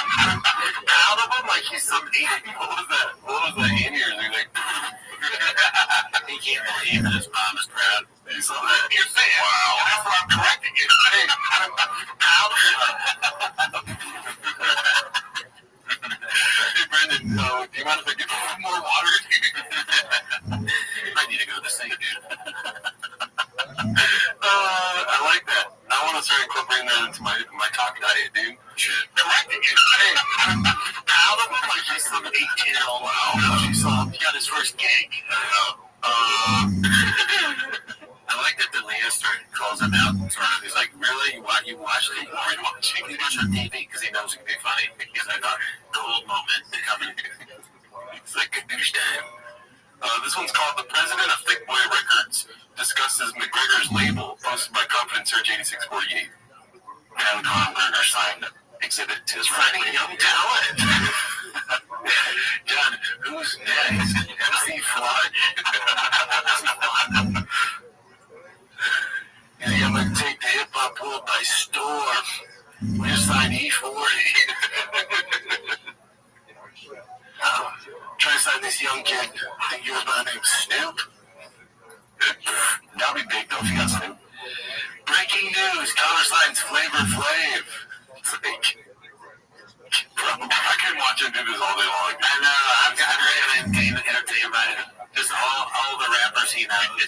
proud of him like he's some 80. What was that? In here? Like, he can't believe that his mom is proud. So you're saying, wow. And that's why I'm correcting you. Hey, proud of him. Hey, Brendan, do you mind if I get some more water? I need to go to the sink, dude. I like that. I want to start incorporating that into my talk diet, dude. Correcting you. Hey, proud of him like he's some 18-year-old. Wow. He got his first gig. I like that the Leah calls him out. He's like, really? You watch it? Or you watch on TV because he knows it can be funny. He's like, gold moment coming. It's like a douche time. This one's called The President of Thick Boy Records discusses McGregor's label, posted by Confident Search 8648. Dan Conberger signed exhibit to his friendly young talent. John, who's next? MC Flood? I'm going to take the hip-hop world by storm. We just signed E40. Try to sign this young kid. I think he goes by the name Snoop. That'll be big though if you got Snoop. Breaking news: Connor signs Flavor Flav. It's like, bro, I couldn't watch him do this all day long. I know. I'm really entertained by it. Just all the rappers he knows.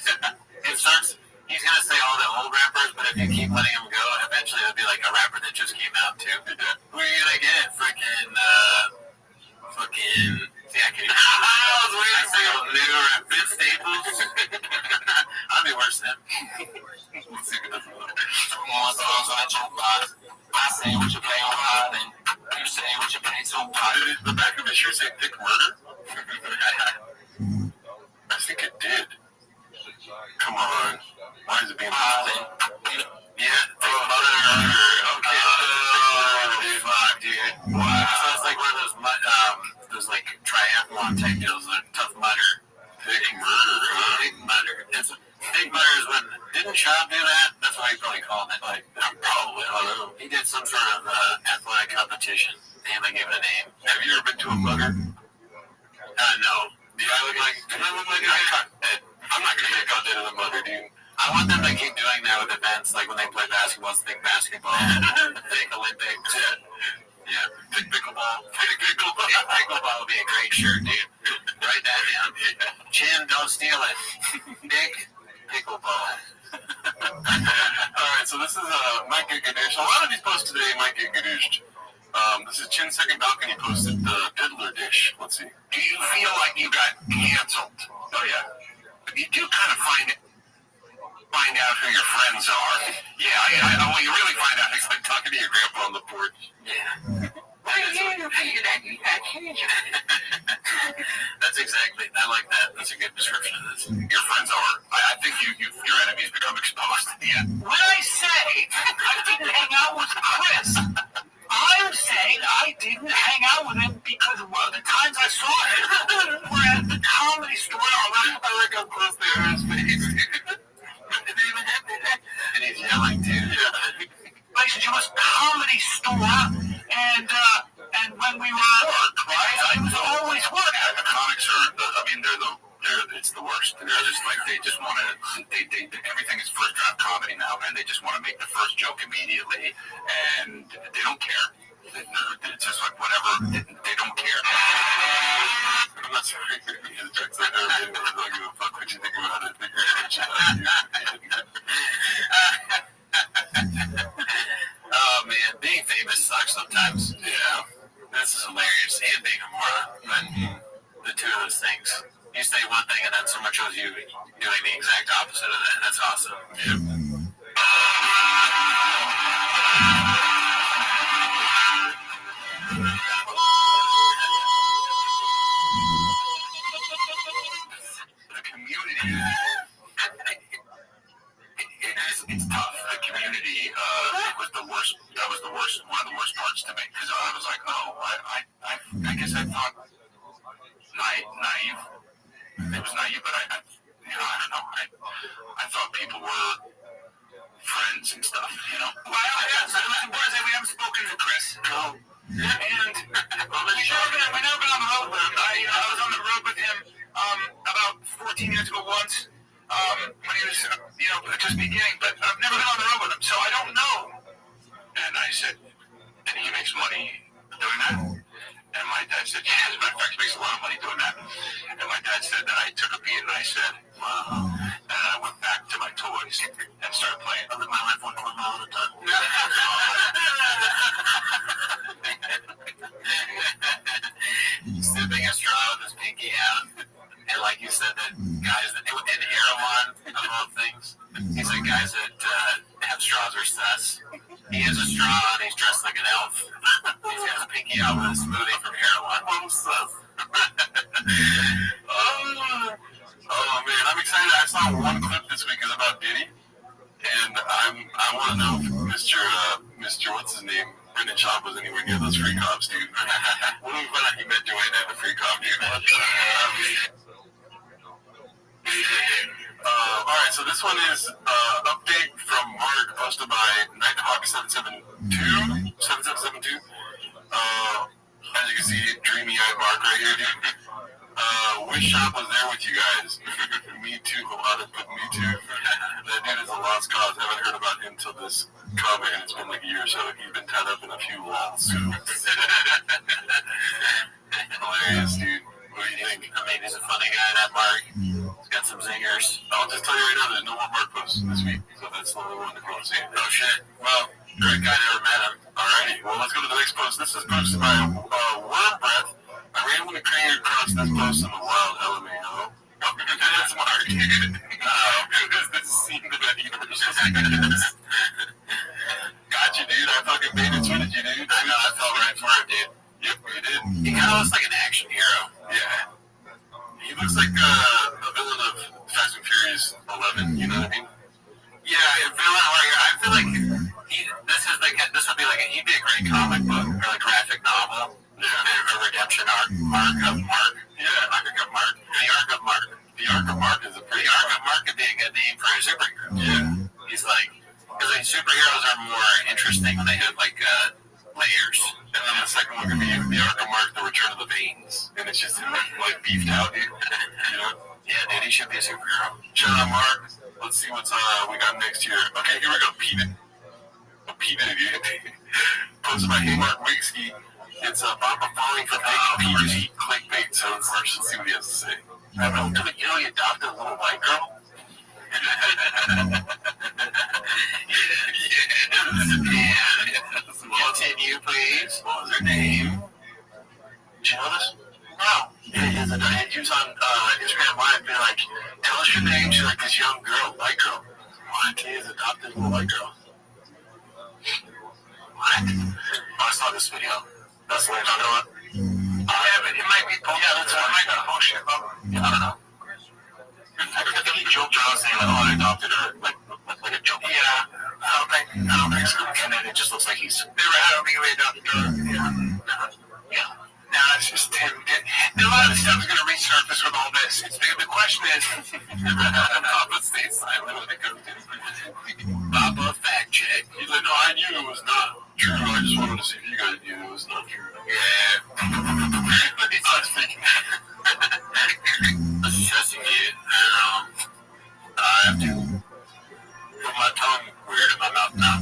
It starts. He's gonna say all the old rappers, but if you keep letting him go, eventually it'll be like a rapper that just came out too. Who are you gonna get? Fucking. See, I can't even. I was waiting to say Vince Staples. I'll be worse than him. Let's see what this is. I say what you play on hard, and you say what you play so hard. Did the back of his shirt say Thick Murder? I think it did. Come on. Why is it being violent? Yeah, Thick Murder. Okay. Dude. Wow. So it's like one of those like triathlon type deals, like Tough Mudder. Thick Murder. Thick Mudder. Thick Mudder is when, didn't Shab do that? That's what he probably called it. Like, probably, I don't know. He did some sort of athletic competition. Damn, I gave it a name. Have you ever been to a mudder? No. Do I look like I'm not going to get caught dead in the mudder, dude. I want them to keep doing that with events, like when they play basketball, thick basketball, thick Olympics. Yeah, thick pickleball. Pickleball would be a great shirt, dude. Write that down. Chin, don't steal it. Big pickleball. Alright, so this is Mike Get Gadoosh. A lot of these posts today might get Gadoosh. This is Chin's second balcony posted the diddler dish. Let's see. Do you feel like you got canceled? Oh yeah. You do kind of find it find out who your friends are. Yeah, when you really find out, it's like talking to your grandpa on the porch. Yeah. That's exactly. I like that. That's a good description of this. Your friends are. I think your enemies become exposed. Yeah. When I say I didn't hang out with Chris, I'm saying I didn't hang out with him because the times I saw him were at the Comedy Store. I like how close they are to his face. And he's yelling too. Yeah. Places you was Comedy Store, and when we were right, I was always working. Yeah, the comics are. I mean, it's the worst. They're just like they just want to. They everything is first draft comedy now, and they just want to make the first joke immediately, and they don't care. It's just like whatever. They don't care. I'm not sorry. The jokes I never made. I don't give a fuck what you think about it. Oh man, being famous sucks sometimes. Yeah, this is hilarious, and being a moron. But the two of those things. You say one thing, and then someone shows you doing the exact opposite of that. That's awesome. Yeah. The community. It's tough. The community was the worst. That was the worst. One of the worst parts to me because I was like, I guess I thought naive. It was naive, but I don't know. I thought people were friends and stuff. Well, yes, it was important that we haven't spoken to Chris. No. And we never been on the road with him. I was on the road with him about 14 years ago once. When he was, just beginning, but I've never been on the road with him, so I don't know. And I said, and he makes money doing that? And my dad said, yeah, as a matter of fact, he makes a lot of money doing that. And my dad said that I took a beat and I said, wow. And I went back to my toys and started playing. I live my life 1 mile at a time. Sipping a straw with his pinky out. And like you said, that guys that in Erewhon, of all things, he said guys that have straws are sus. He has a straw and he's dressed like an elf. He's got his pinky out with a smoothie from Erewhon. I'm sus. Oh man, I'm excited. I saw one clip this week about Diddy, and I want to know if Mr. What's his name? Brendan Schaub was anywhere near those free cops, dude. What do we find out he met Joanna at the free cop, dude? Alright, so this one is update from Mark posted by Nighthawk772. As you can see, dreamy-eyed Mark right here, dude. Wish Shop was there with you guys. Me too, a lot of me too. That dude is a lost cause. I haven't heard about him till this comment, and it's been like a year or so. He's been tied up in a few lawsuits. Hilarious, dude. What do you think? I mean, he's a funny guy, that Mark. He's got some zingers. I'll just tell you right now, there's no more Mark posts this week, so that's the only one that goes in. Oh shit. Well, great guy, never met him. Alrighty, well, let's go to the next post. This is posted by Worm Breath. I randomly created across this post in the wild LMAO. That's Mark, dude. This is scene of that universe. Gotcha, dude. I fucking baited tweeted you, dude. I know, I fell right for it, dude. Yep, you did. He kind of looks like an action hero. Yeah. He looks like a villain of Fast and Furious 11, you know what I mean? Yeah, a villain. I feel like this would be like he'd be a great comic book or a graphic novel. Yeah. A redemption arc of Mark. Yeah, arc of Mark. The arc of Mark. The arc of Mark is a pretty. The arc of Mark could be a good name for a superhero. Yeah. He's like, because like superheroes are more interesting when they have like layers. And then the second one could be the arc of Mark, the Return of the Veins, and it's just like beefed out, dude. You know? Yeah, dude, he should be a superhero. Shout out Mark. Let's see what's we got next here. Okay, here we go. Pete it. Pete it, dude. Posted by Hey Mark Wigsky. It's Baba falling for fake PG clickbait. So let's see what he has to say. I don't know. You know, he adopted a little white girl. Continue, please. What was her name? Did you know this? No. He was on Instagram Live being like, tell us your name. She's like, this young girl, white girl. my kid is adopted from a white girl. What? Oh, I saw this video. That's what you're talking about? Yeah, but it might be bullshit. Yeah, that's what it might be bullshit. I don't know. I think he joked around saying, like, oh, I adopted her. Like a joke. Yeah. I don't think so. And then it just looks like he's never had a legally adopted daughter. Yeah. No, it's just him. A lot of the stuff is going to resurface with all this. The question is, Papa stays silent when it comes to Papa fact check. He's like, no, I knew it was not true. I just wanted to see if you guys knew it was not true. Yeah. I was thinking I'm stressing it. I have to put my tongue weird in my mouth now.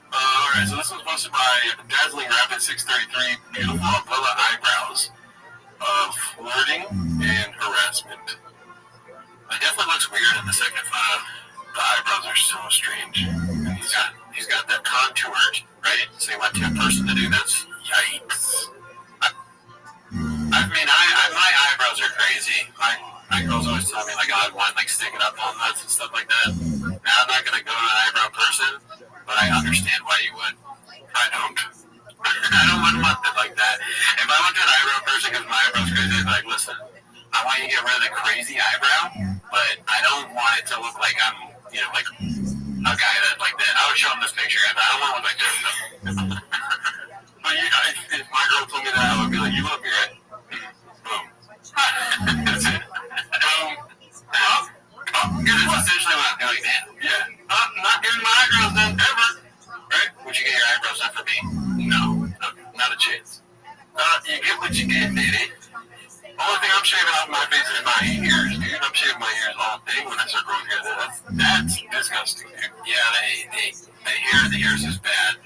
Alright, so this was posted by Dazzling Rabbit 633. Beautiful umbrella eyebrows of flirting and harassment. It definitely looks weird in the second photo. The eyebrows are so strange. And he's got that contoured, right? So you want a person to do this? Yikes. I mean, my eyebrows are crazy. My girls always tell me, like, I want, like, sticking up on nuts and stuff like that. Now, I'm not going to go to an eyebrow person, but I understand why you would. I don't. I don't want it like that. If I went to an eyebrow person because my eyebrow's crazy, I'd be like, listen, I want you to get rid of the crazy eyebrow, but I don't want it to look like I'm, you know, like a guy that, like that. I would show him this picture, and I don't want to look like this. But yeah, if my girl told me that, I would be like, you look good. Boom. That's it. Boom. That's essentially what I'm doing now. Yeah. I'm not getting my eyebrows done ever. Right? Would you get your eyebrows done for me? No. Not a chance. You get what you get, baby. Only thing I'm shaving off my face is my ears, dude. I'm shaving my ears all day when I start growing hair. That's disgusting, dude. Yeah, the ears is bad.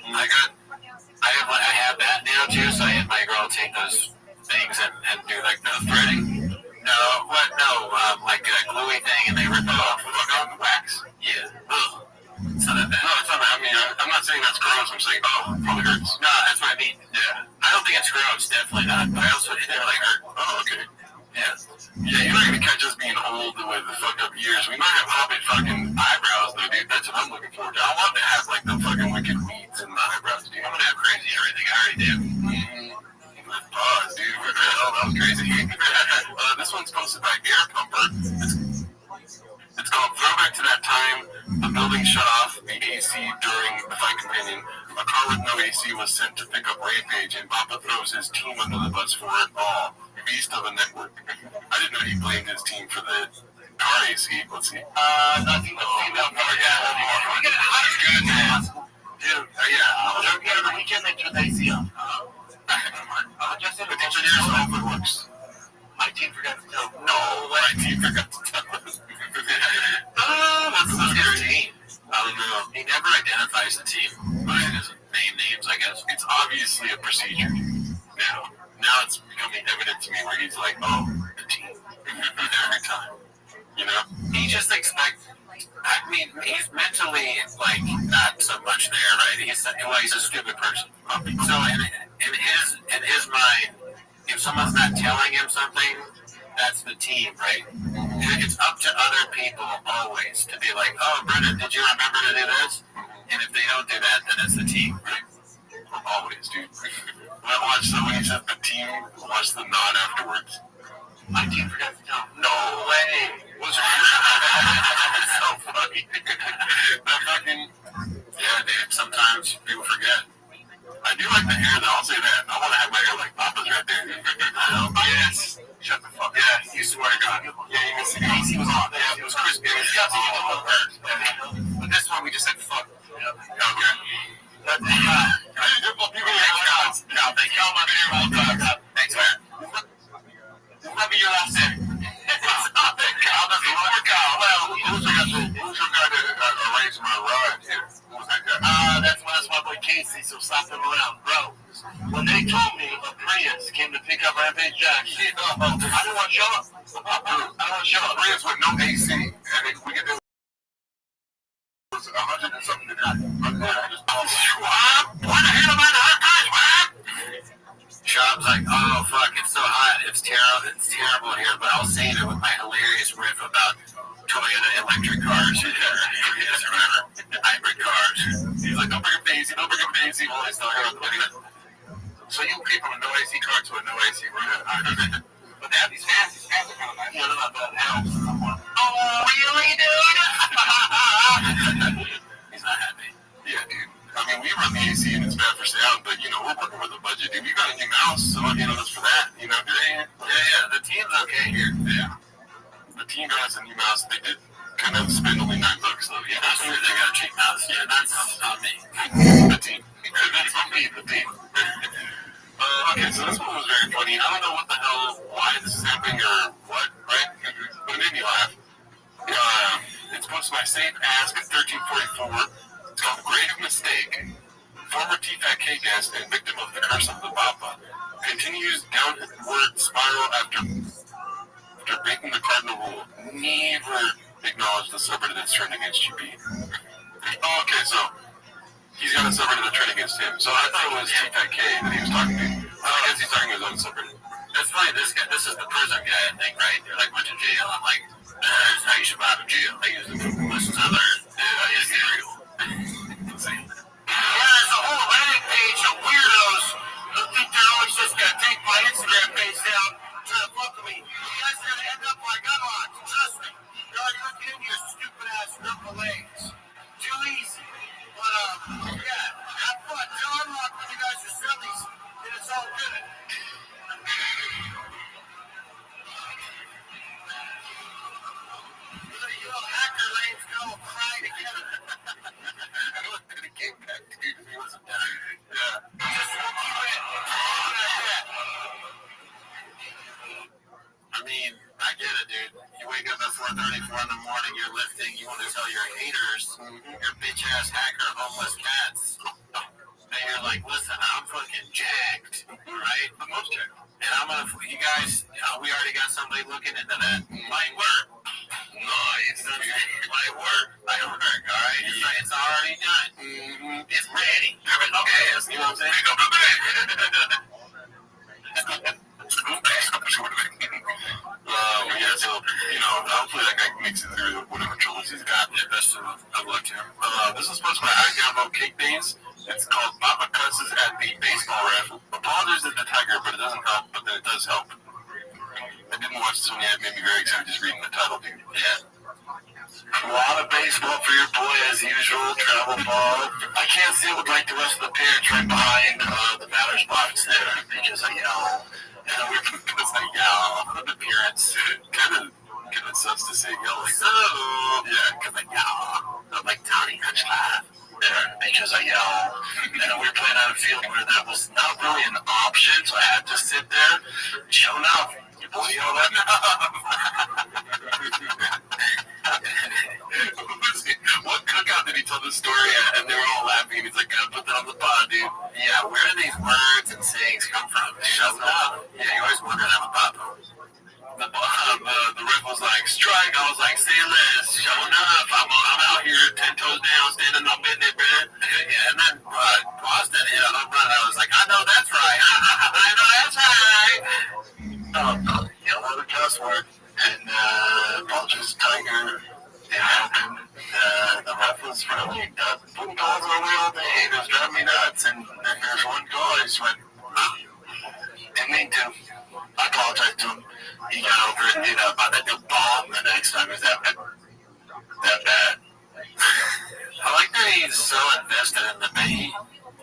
I have that now too, so I had my girl take those things and do like the threading. No, like a gluey thing, and they rip it off with like wax. Yeah. Ugh. It's not that bad. No, it's not bad. I mean, I'm not saying that's gross. I'm saying, oh, it probably hurts. No, that's what I mean. Yeah. I don't think it's gross. Definitely not. But I also it really hurt. Oh, okay. Yeah. Yeah, you're not gonna catch us being old with the fucked up ears. We might have hobbit fucking eyebrows, though, dude. That's what I'm looking forward to. I want to have like the fucking wicked weeds in my eyebrows, dude. I'm gonna have crazy everything. I already do. Pause, dude. What the hell? That was crazy. This one's posted by Air Pumper. It's called Throwback to That Time. A building shut off the AC during the fight companion. A car with no AC was sent to pick up Rampage, and Papa throws his team under the bus for it all. Beast of a network. I didn't know he blamed his team for the car AC. Let's see. Nothing but female power. Yeah, good, man. Dude, yeah. The weekend they turned the AC on. Just in the engineers hope it works. My team forgot to tell. No, my team forgot to tell us. What's his team? I don't know. He never identifies the team, but he doesn't name names, I guess. It's obviously a procedure. Now it's becoming evident to me where he's like, oh, the team. Every time. You know? He just expects. I mean, he's mentally, like, not so much there, right? He's a stupid person. So in his mind, if someone's not telling him something, that's the team, right? It's up to other people always to be like, oh, Brennan, did you remember to do this? And if they don't do that, then it's the team, right? Always, dude. Watch when he says the team, watch the nod afterwards. My team forgot to tell. No way. What's It's so funny. That fucking, yeah, dude, sometimes people forget. I do like the hair, though. I'll say that. I want to have my hair like Papa's right there. Yes. Shut the fuck up. Yeah, you swear to God. Yeah, you missed the AC was on. Yeah, it was crispy. It was just a little hurt. But this one, we just said fuck. Yeah. Okay. Thank you all my video all time. Thanks, man. This might be your last day. Well, who's the guy that arranged my ride here? Who's that guy? That's my boy Casey, so stop him around. Bro, when they told me a Prius came to pick up Rampage Jack, I didn't want to show up. Prius with no AC, and if we get this 100 and something to that. Why the hell am I in the hot guys, Shop's like, oh fuck, it's so hot, it's terrible here, but I'll save it with my hilarious riff about toy the electric cars. He doesn't remember. Hybrid cars. He's like, don't bring a fancy, don't bring a fancy. Well, I still hear it. So you people with no AC car to a no AC room. But they have these fans. These fans are kind of nice. Yeah, they're not bad. Oh, really, dude? He's not happy. Yeah, dude. I mean, we run the AC and it's bad for sound, but, you know, we're working with a budget, dude. We got a new mouse, so, you know, that's for that. You know, yeah, the team's okay here. Yeah. The team got us a new mouse. They did kind of spend only $9, though. Yeah, that's true. They got a cheap mouse. Yeah, that's not me. The team. That's not me, the team. Okay, so this one was very funny. I don't know what the hell, why this is happening or what, right? But it made me laugh. It's posted by Safe Ask 1344. It's called Grave Mistake. Former TFAK guest and victim of the curse of the Baba continues downward spiral after breaking the cardinal rule. Never acknowledge the subreddit that's turned against UB. Oh, okay, so he's got a subreddit that turned against him. So I thought it was TFAK that he was talking to. I guess he's talking to his own subreddit. That's funny. This is the prison guy, I think, right? They're like went to jail. I'm like, that's how you survive in jail. They use the lessons I learned. Yeah, it's real. There's a whole Reddit page of weirdos who think they're always just gonna take my Instagram page down, try to fuck with me. You guys are gonna end up like I'm on. Trust me. You're already looking into your stupid ass number legs. Too easy. But yeah, have fun. Tell Unlock when you guys are sillies, and it's all good. You know, hacker lanes go cry together. I looked at the game back, dude, if he wasn't done. Yeah. Just what you win. I mean, I get it, dude. You wake up at 4:34 in the morning, you're lifting, you want to tell your haters, your bitch-ass hacker, homeless cats, that you're like, listen, I'm fucking jacked, right? And I'm gonna, you guys, we already got somebody looking into that. Might work. Nice. Might work. All right? It's already done. It's ready. Okay, you know what I'm saying? Yeah, so, you know, hopefully that guy makes it through whatever troubles he's got. Yeah, best of luck to him. This is supposed to be I Gabo Cake Days. It's called Papa Cusses at the Baseball Raffle. Apologies at the Tiger, but it doesn't help, but then it does help. I didn't watch this one yet. It made me very excited just reading the title, dude. Yeah. A lot of baseball for your boy as usual. Travel ball. I can't see it with like the rest of the parents right behind the batter's box there because I yell. And we're because I yell. The parents kind of sucks to say yell like that. Yeah, because I yell. I'm like Tony Hutchlife. Because I yell. And we were playing on a field where that was not really an option, so I had to sit there. Show enough. Your boy yelled at What cookout did he tell this story at? And they were all laughing, and he's like, gotta put that on the pod, dude. Yeah, where do these words and sayings come from? Show enough. Yeah, you always wonder that with Papa. The ref was like, strike. I was like, say less. Show enough. I'm out here 10 toes down, standing up in there, man. Yeah, and then Boston hit a home run. I was like, I know that's right. I know that's right. Yell out a cuss word. And Bulger's Tiger. And the ref was really putting calls on me all day. It was driving me nuts. And then there's one guy who went, didn't mean to. I apologize to him. He got over it, you know, about that new bomb the next time. Is that bad? I like that he's so invested in the team.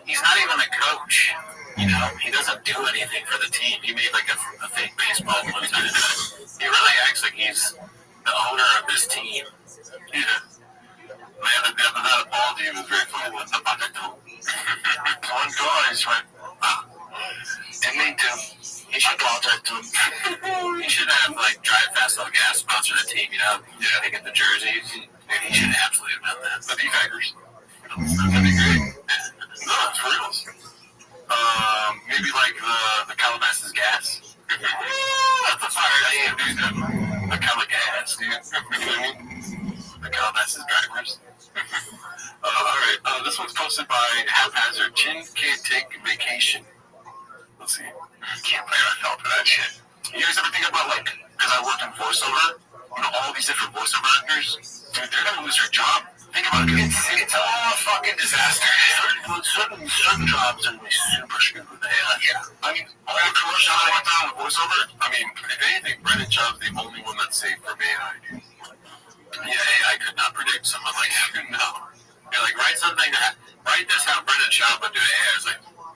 He's not even a coach. You know, he doesn't do anything for the team. He made like a fake baseball one time. He really acts like he's the owner of this team. Yeah. Man, that ball team is very funny. What's up on that one guy's went, didn't mean to. He should apologize to him. He should have, like, Drive Fast Little Gas sponsor the team, you know? Yeah. They get the jerseys. He should absolutely have done that. The D-Baggers. That'd be great. No, it's for reals. Maybe, like, the Calabasas Gas. That's a fire name, dude. The Calagas, dude. You know what I mean? The Calabasas Drivers. Alright, this one's posted by Haphazard. Chin Can't Take Vacation. Let's see. Can't play NFL for that shit. You guys ever think about, like, because I worked in voiceover, all these different voiceover actors, dude, they're gonna lose their job. Think about it. It's all a fucking disaster. Certain jobs are gonna be super screwed with AI. Yeah. I mean, all the commercials I went down with voiceover, I mean, if anything, Brennan Schaub's the only one that's safe from AI, dude. Yeah, AI could not predict someone like him. No. You're like, write this how Brennan Schaub would do AI. It's like, well,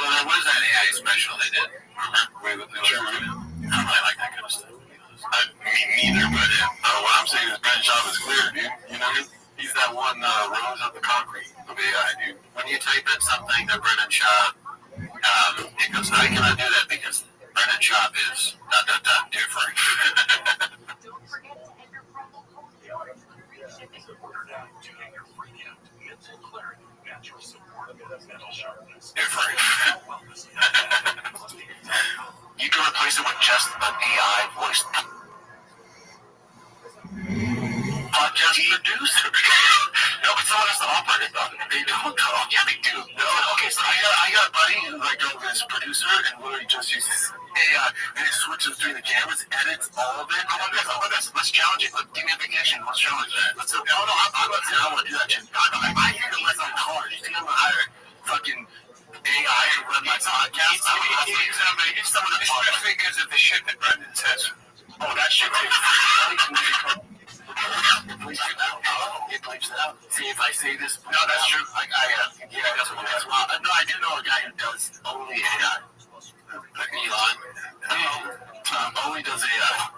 there was that AI special they did. Remember? I don't really like that kind of stuff. I mean, neither, but what I'm saying is Brennan Schaub is clear, dude. You know, he's that one rose of the concrete of AI, dude. When you type in something to Brennan Schaub, it goes, I cannot do that because Brennan Schaub is different. Different. You can replace it with just an AI voice. Podcast producer. No, but someone has to operate it though. They don't though. Yeah, they do. No, okay, so I got a buddy who like is a producer and literally just uses AI and he switches between the cameras, edits all of it. How about this? Let's challenge it. Give me a vacation. Let's challenge that. I'm not saying I want to do that shit. I hear the less on cars. You think I'm gonna hire fucking AI to run my podcast? Especially because of the shit that Brendan says. Oh, that shit. It bleeps it out. See if I say this. No, that's true. Like that's what it is. No, I do know a guy who does only AI. Elon. Only does AI.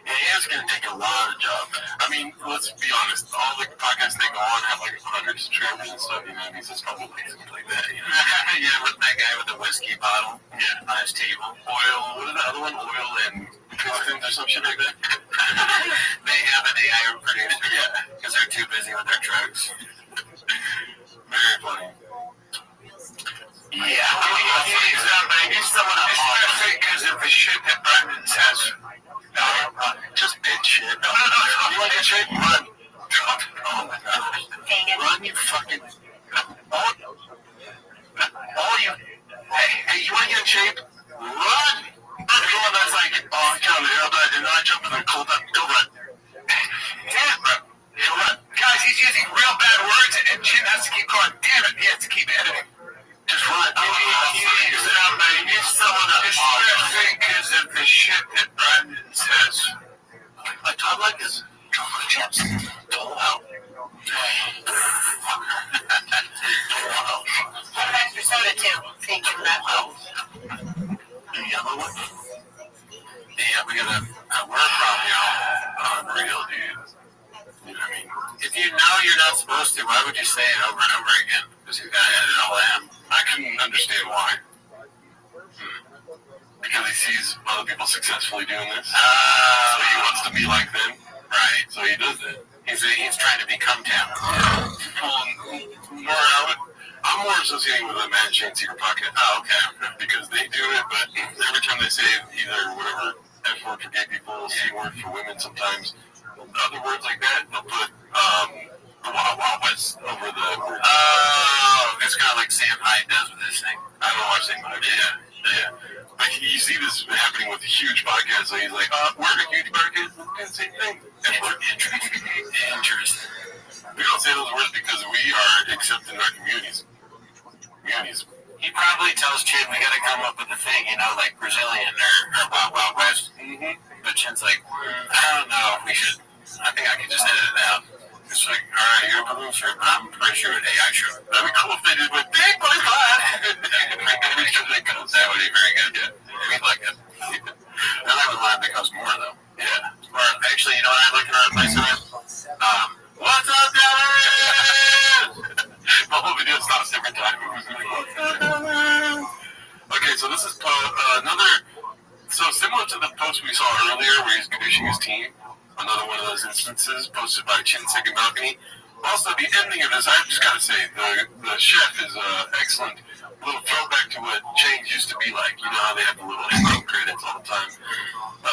AI is going to take a lot of jobs. I mean, let's be honest. All the podcasts they go on have like 100 subscribers and stuff. You know, he's just probably something like that. You know? Yeah, with that guy with the whiskey bottle. Yeah, on his table. Oil. What is the other one? Oil and Pistons or some shit like that. They have an AI producer. Yeah, because they're too busy with their drugs. Very funny. Yeah. Especially because of the shit that Brendan says. No, just bitch shit. No. You want to get straight? Run. Oh my gosh. Run, you fucking. All you. Hey, you want to get in shape? Run. Everyone that's like, oh, I can't and I jump in the cold up. Go run. Damn, bro. Go run. Guys, he's using real bad words and Jim has to keep going. Damn it, he has to keep editing. Just run. Especially because of the shit that Brandon says. I talk like this. Talk like chips. Told out. Have an extra soda too. Thinking that helps. The yellow one? Yeah, we got a word problem, y'all. Unreal, dude. You know what I mean? If you know you're not supposed to, why would you say it over and over again? Because you gotta edit all that. I couldn't understand why. Because he sees other people successfully doing this. So he wants to be like them. Right. So he does it. He's trying to become talented. I'm more associating with the Man Shane Secret Pocket. Oh, okay. Because they do it, but every time they say either whatever F word for gay people, C word for women sometimes, other words like that, they'll put the Wild Wild West over the word. Oh, it's kind of like Sam Hyde does with this thing. I don't watch Sam Hyde. Yeah. But you see this happening with huge podcasts, so he's like, we're a huge podcast, it's the same thing. Interesting. We don't say those words because we are accepting our communities. He probably tells Chin, we gotta come up with a thing, like Brazilian or Wild Wild West. Mm-hmm. But Chin's like, I don't know if we should. I think I can just edit it out. It's like, alright, you're a producer, but I'm pretty sure an AI show. That'd be cool if they did with Big Boy Pod. That would be very good, yeah. We'd like it. Then I would mind that costs more, though. Yeah. Or actually, you know what I'd like to replace it with? What's up, Dallas? My whole video stops every time. Okay, so this is so similar to the post we saw earlier where he's conditioning his team. Another one of those instances posted by Chin Second Balcony. Also, the ending of this, I just gotta say, the chef is excellent. A little throwback to what Chang's used to be like. You know how they have the little ending credits all the time.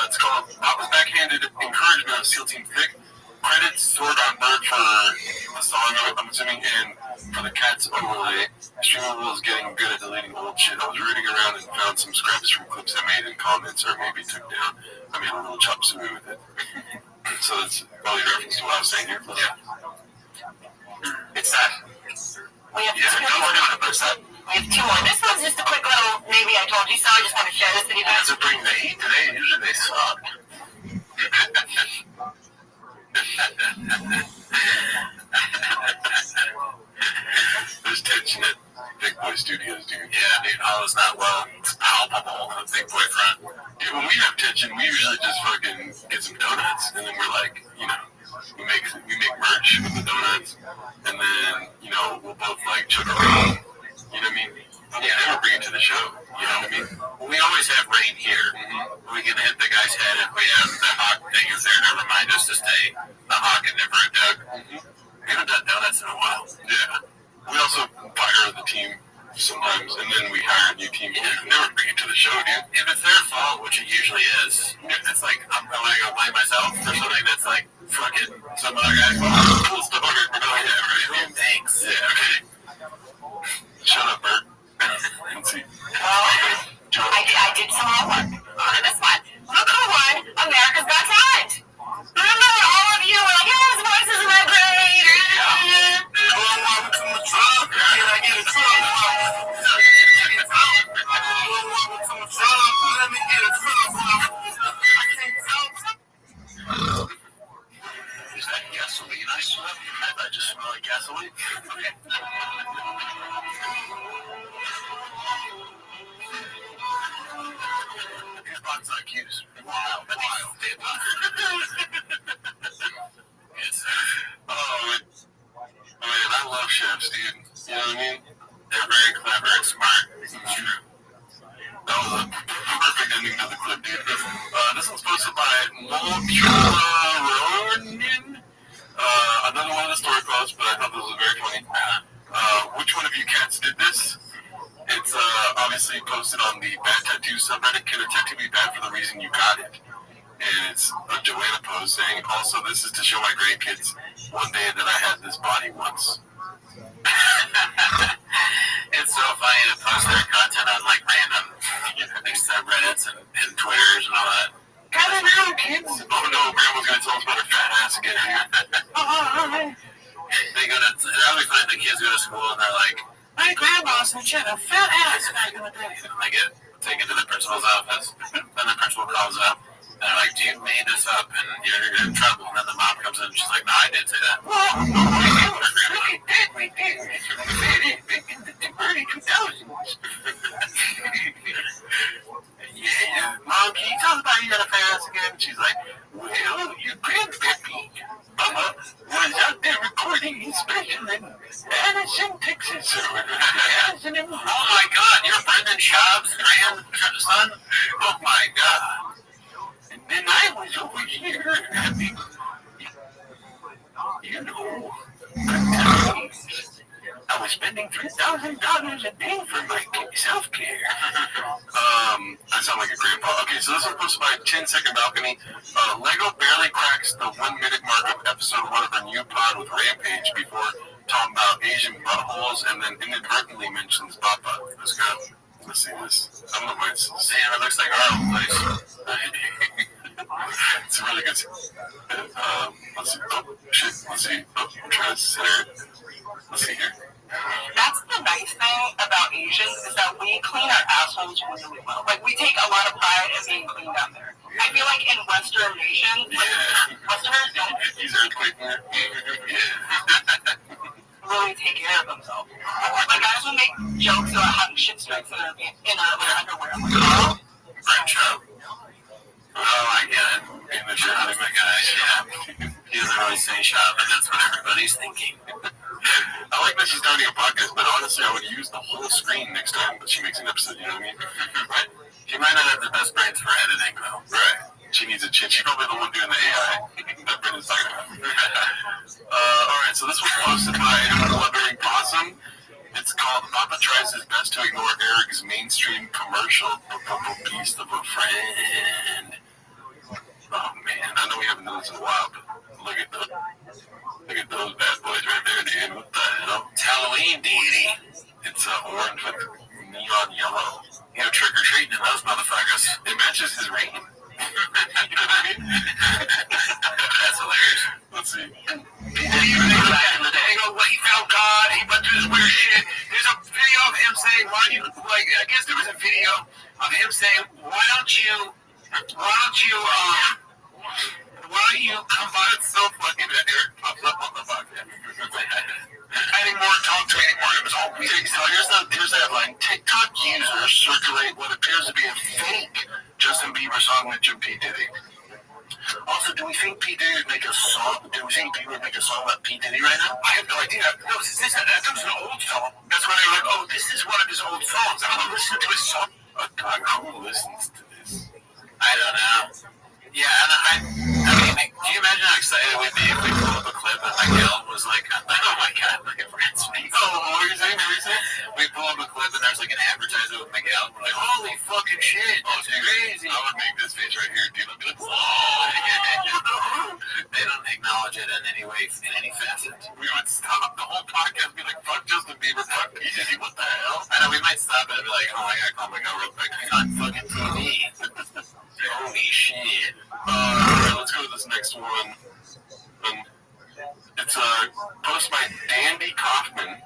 It's called Papa's Backhanded Encouragement of SEAL Team Thick. Credits Sword on Bird for the song, I'm assuming, and for the cat's overlay, Streamable is getting good at deleting old shit. I was rooting around and found some scraps from clips I made in comments or maybe took down. I made a little chop suey with it. So that's probably reference to what I was saying here. Yeah. It's that. We have Yeah, no, we're doing it, but it's that. We have two more. This one's just a quick little, maybe I told you so. I just want to share this with you guys. To bring the heat today, usually they suck. There's tension at Big Boy Studios, dude. Yeah, dude, all is not well. It's palpable on the Big Boy front. Dude, when we have tension, we usually just fucking get some donuts, and then we're like, you know, we make merch with the donuts, and then, you know, we'll both like chug around. You know what I mean? Yeah, never bring it to the show. You know what I mean? We always have rain here. Mm-hmm. We can hit the guy's head if we have the hawk thing is there to remind us to stay the hawk and never a duck. Mm-hmm. We haven't done donuts in a while. Yeah. We also fire the team sometimes, and then we hire a new team. Yeah. Never bring it to the show, dude. If it's their fault, which it usually is, if it's like, I'm going to blame myself for something that's like, fucking some other guy's fault. Cool stuff. Yeah, right. Thanks. Yeah, okay. Shut up, Bert. Let's see. Well, I did some homework on this one. Look who won America's Got Talent. Remember all of you were like, yeah, his voice isn't that great. Welcome to the truck. Can I get a truck? Let me get a truck. Is that gasoline I smell? I just smell like gasoline. Okay. These box IQs. Wild. Man, I love chefs, dude. You know what I mean? They're very clever and smart. It's true. That was a perfect ending to the clip, dude. This one's posted by Multistream. Another one of the story posts, but I thought this was very funny. Which one of you cats did this? It's obviously posted on the Bad Tattoo subreddit. Can a tattoo be bad for the reason you got it? And it's a Joanna post saying, also, this is to show my grandkids one day that I had this body once. It's so funny to post their content on like random subreddits and Twitters and all that. Got it now, kids. Oh no, Grandma's gonna tell us about her fat ass again. They go to, that'll be fun. The kids go to school and they're like, my grandma said she had a fat ass back in the day. And they get taken to the principal's office. Then the principal calls up. And they're like, you made this up and you're in trouble. And then the mom comes in and she's like, no, I didn't say that. We did. Back in the early 2000s. Yeah, Mom, can you tell us about you got a fat ass again? She's like, well, your grandpappy was out there recording his special in Addison, Texas. Oh my God, you're Brendan Schaub's grandson? Oh my God. And then I was over here having, you know, I was spending $3,000 a day for my self-care. I sound like a grandpa. Okay, so this is posted by 10-Second Balcony. Lego barely cracks the 1 minute mark of episode 1 of her new pod with Rampage before talking about Asian buttholes and then inadvertently mentions Papa. Let's go. Let's see this. I don't know why it's saying it looks like our own place. It's a really good scene. Let's see. Oh, shit. Let's see. Oh, I'm trying to center it. Let's see here. That's the nice thing about Asians is that we clean our assholes really well. Like, we take a lot of pride in being clean down there. I feel like in Western nations, Westerners don't really take care of themselves. Like, guys will make jokes about having shit strikes in their underwear. I'm like, oh, French show. Oh, I get it. In the shop, my guys, yeah. He doesn't really say shop, but that's what everybody's thinking. I like that she's starting a podcast, but honestly, I would use the whole screen next time that she makes an episode, you know what I mean? Right? She might not have the best brains for editing, though. Right. She needs a chin. She's probably the one doing the AI that Brendan's talking about. Alright, so this was posted by Blundering Possum. It's called Papa Tries His Best to Ignore Eric's Mainstream Commercial Beast of a Friend. Oh man, I know we haven't done this in a while, but look at those bad boys right there, dude. What the hell? It's Halloween rain deity. It's orange with neon yellow. You know, trick or treating in those motherfuckers. It matches his rain. You know what I mean? That's hilarious. Let's see. Back in the day, he found God. He went through this weird shit. There's a video of him saying, I guess there was a video of him saying, why don't you come by? It's so fucking Eric pops up on the podcast. I didn't want to talk to anymore. It was all weird. So here's the headline. TikTok users circulate what appears to be a fake Justin Bieber song with P. Diddy. Also, do we think P. Diddy would make a song? Do we think people would make a song about P. Diddy right now? I have no idea. No, that was an old song. That's why they were like, oh, this is one of his old songs. I'm going to listen to his song. Who listens to this? I don't know. Yeah, and I mean, can you imagine how excited we'd be if we pulled up a clip and Miguel was like, oh my god, look at Brent's face. Oh, what are you saying? We pull up a clip and there's like an advertisement with Miguel. We're like, holy fucking shit. Oh, it's crazy. I would make this face right here, dude. I'd be like, whoa. They don't acknowledge it in any way, in any facet. We would stop the whole podcast and be like, fuck Justin Bieber, fuck P. Diddy, what the hell? I know, we might stop it and be like, oh, I gotta call Miguel real quick. He's on fucking TV. Holy shit. Alright, let's go to this next one. It's post by Dandy Kaufman.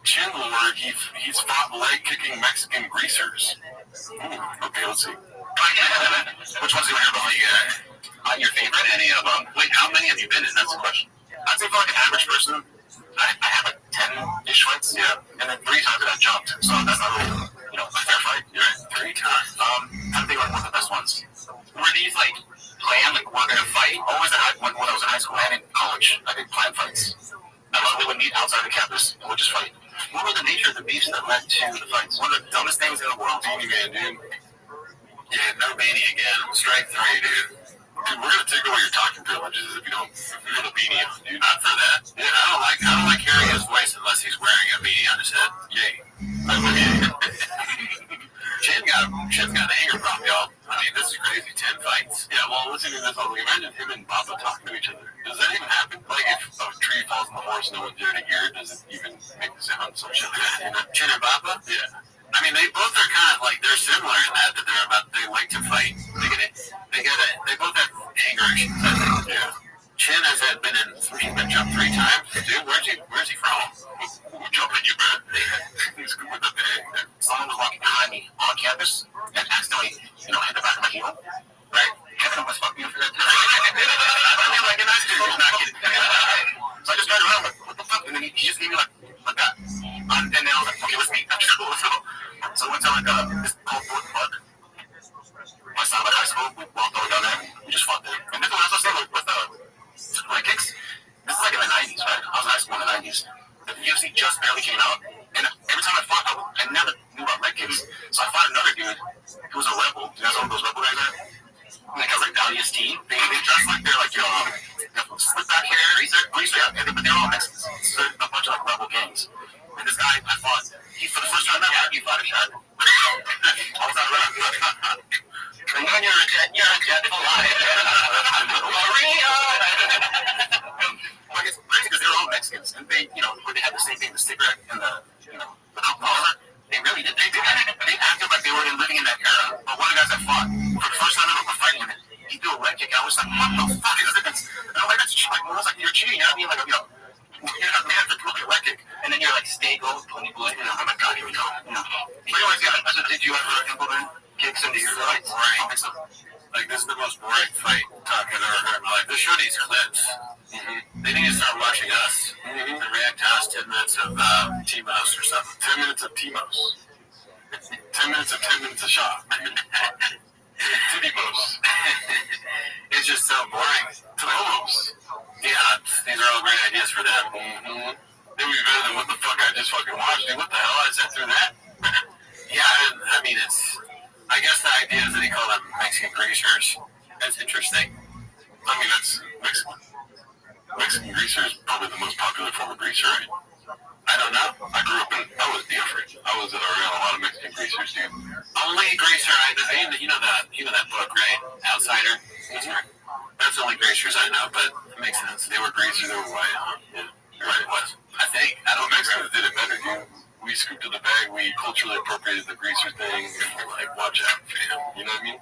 Chin lore, he's fought leg-kicking Mexican greasers. Okay, let's see. Which ones do you hear about? Your favorite? Any of them? Wait, how many have you been in? That's the question. I'd say for like an average person, I have like 10-ish fights, yeah. And then 3 times that I jumped. So that's not really, a fair fight. You're right. 3 times. I think like one of the best ones. Were these like planned, like we're gonna fight? Always when I was in high school and in college, I did planned fights. We would meet outside the campus and we'd just fight. What were the nature of the beefs that led to the fights? One of the dumbest things in the world. Beanie Man, dude. Yeah, no beanie again. Strike 3, dude. Dude, we're gonna take away your talking privileges if you don't put a beanie on, dude. Not for that. Yeah, I don't like hearing his voice unless he's wearing a beanie on his head. Yay. Chin's got an anger problem, y'all. I mean, this is crazy. 10 fights. Yeah, well, listening to this, imagine him and Baba talking to each other. Does that even happen? Like, if a tree falls on the horse, no one's there to hear it, does it even make the sound? Some shit like that. Chin and Baba? Yeah. I mean, they both are kind of like, they're similar in that they like to fight. They both have anger issues, I think. Yeah. Chin has been jumped 3 times. Dude, where's he from? Who jumping you, man? He's good with the bag. Someone was walking behind me on campus and accidentally, hit the back of my heel. Right? Kevin was fucking me for that. I mean, like, a nice dude. He's not kidding. So I just turned around, like, what the fuck? And then he just gave me, like that. And then I was like, okay, let's meet. Let's go. So we went to, this cold park. My son, high school, we walked all the way down there, and we just fought there. And this is what I was saying, with leg kicks. This is like in the 90s, right? I was in high school in the 90s. The UFC just barely came out, and every time I fought, I never knew about leg kicks. So I fought another dude who was a rebel. You guys know who those rebel guys are? Like, I was like, Dahlia's team. They dress like they're like, slip back hair, greaser, but they're all Mexicans. So a bunch of rebel gangs. And this guy I fought, for the first time ever, he fought a shot. I was out around. And when you're a jet for life. Maria! Like, it's crazy because they're all Mexicans, and they had the same thing, the cigarette and the collar. They really did. They acted like they were living in that era. But one of the guys I fought, for the first time ever, we're fighting him, he threw a leg kick. I was like, what the fuck is this? And I'm like, that's cheating. Like, I was like, you're cheating. I mean, like, you're not man for throwing a leg kick. And then you're like, stay gold, 20 blood. Oh my god, here we go. But anyways, yeah, I said, did you ever implement kicks into your fights? Right. Like, this is the most boring fight talk I've ever heard in my life. This show needs clips. They need to start watching us and react to us 10 minutes of T-Mouse or something. 10 minutes of T-Mouse. 10 minutes of 10 minutes of shot. T-Mouse. It's just so boring. T-Mouse. Yeah, these are all great ideas for them. They would be better than what the fuck I just fucking watched. Dude, what the hell? I sat through that? Yeah, I mean, I guess the idea is that he called them Mexican greasers. That's interesting. I mean, that's Mexican greaser is probably the most popular form of greaser, right? I don't know. I was different. I was around a lot of Mexican greasers, dude. Only greaser, you know that book, right? Outsider? That's the only greasers I know, but it makes sense. They were greasers, they were white, huh? Yeah. You're right, it was. I think. I don't know. Mexicans did it better. culturally appropriated the greaser thing. And we're like, watch out, fam. You know what I mean?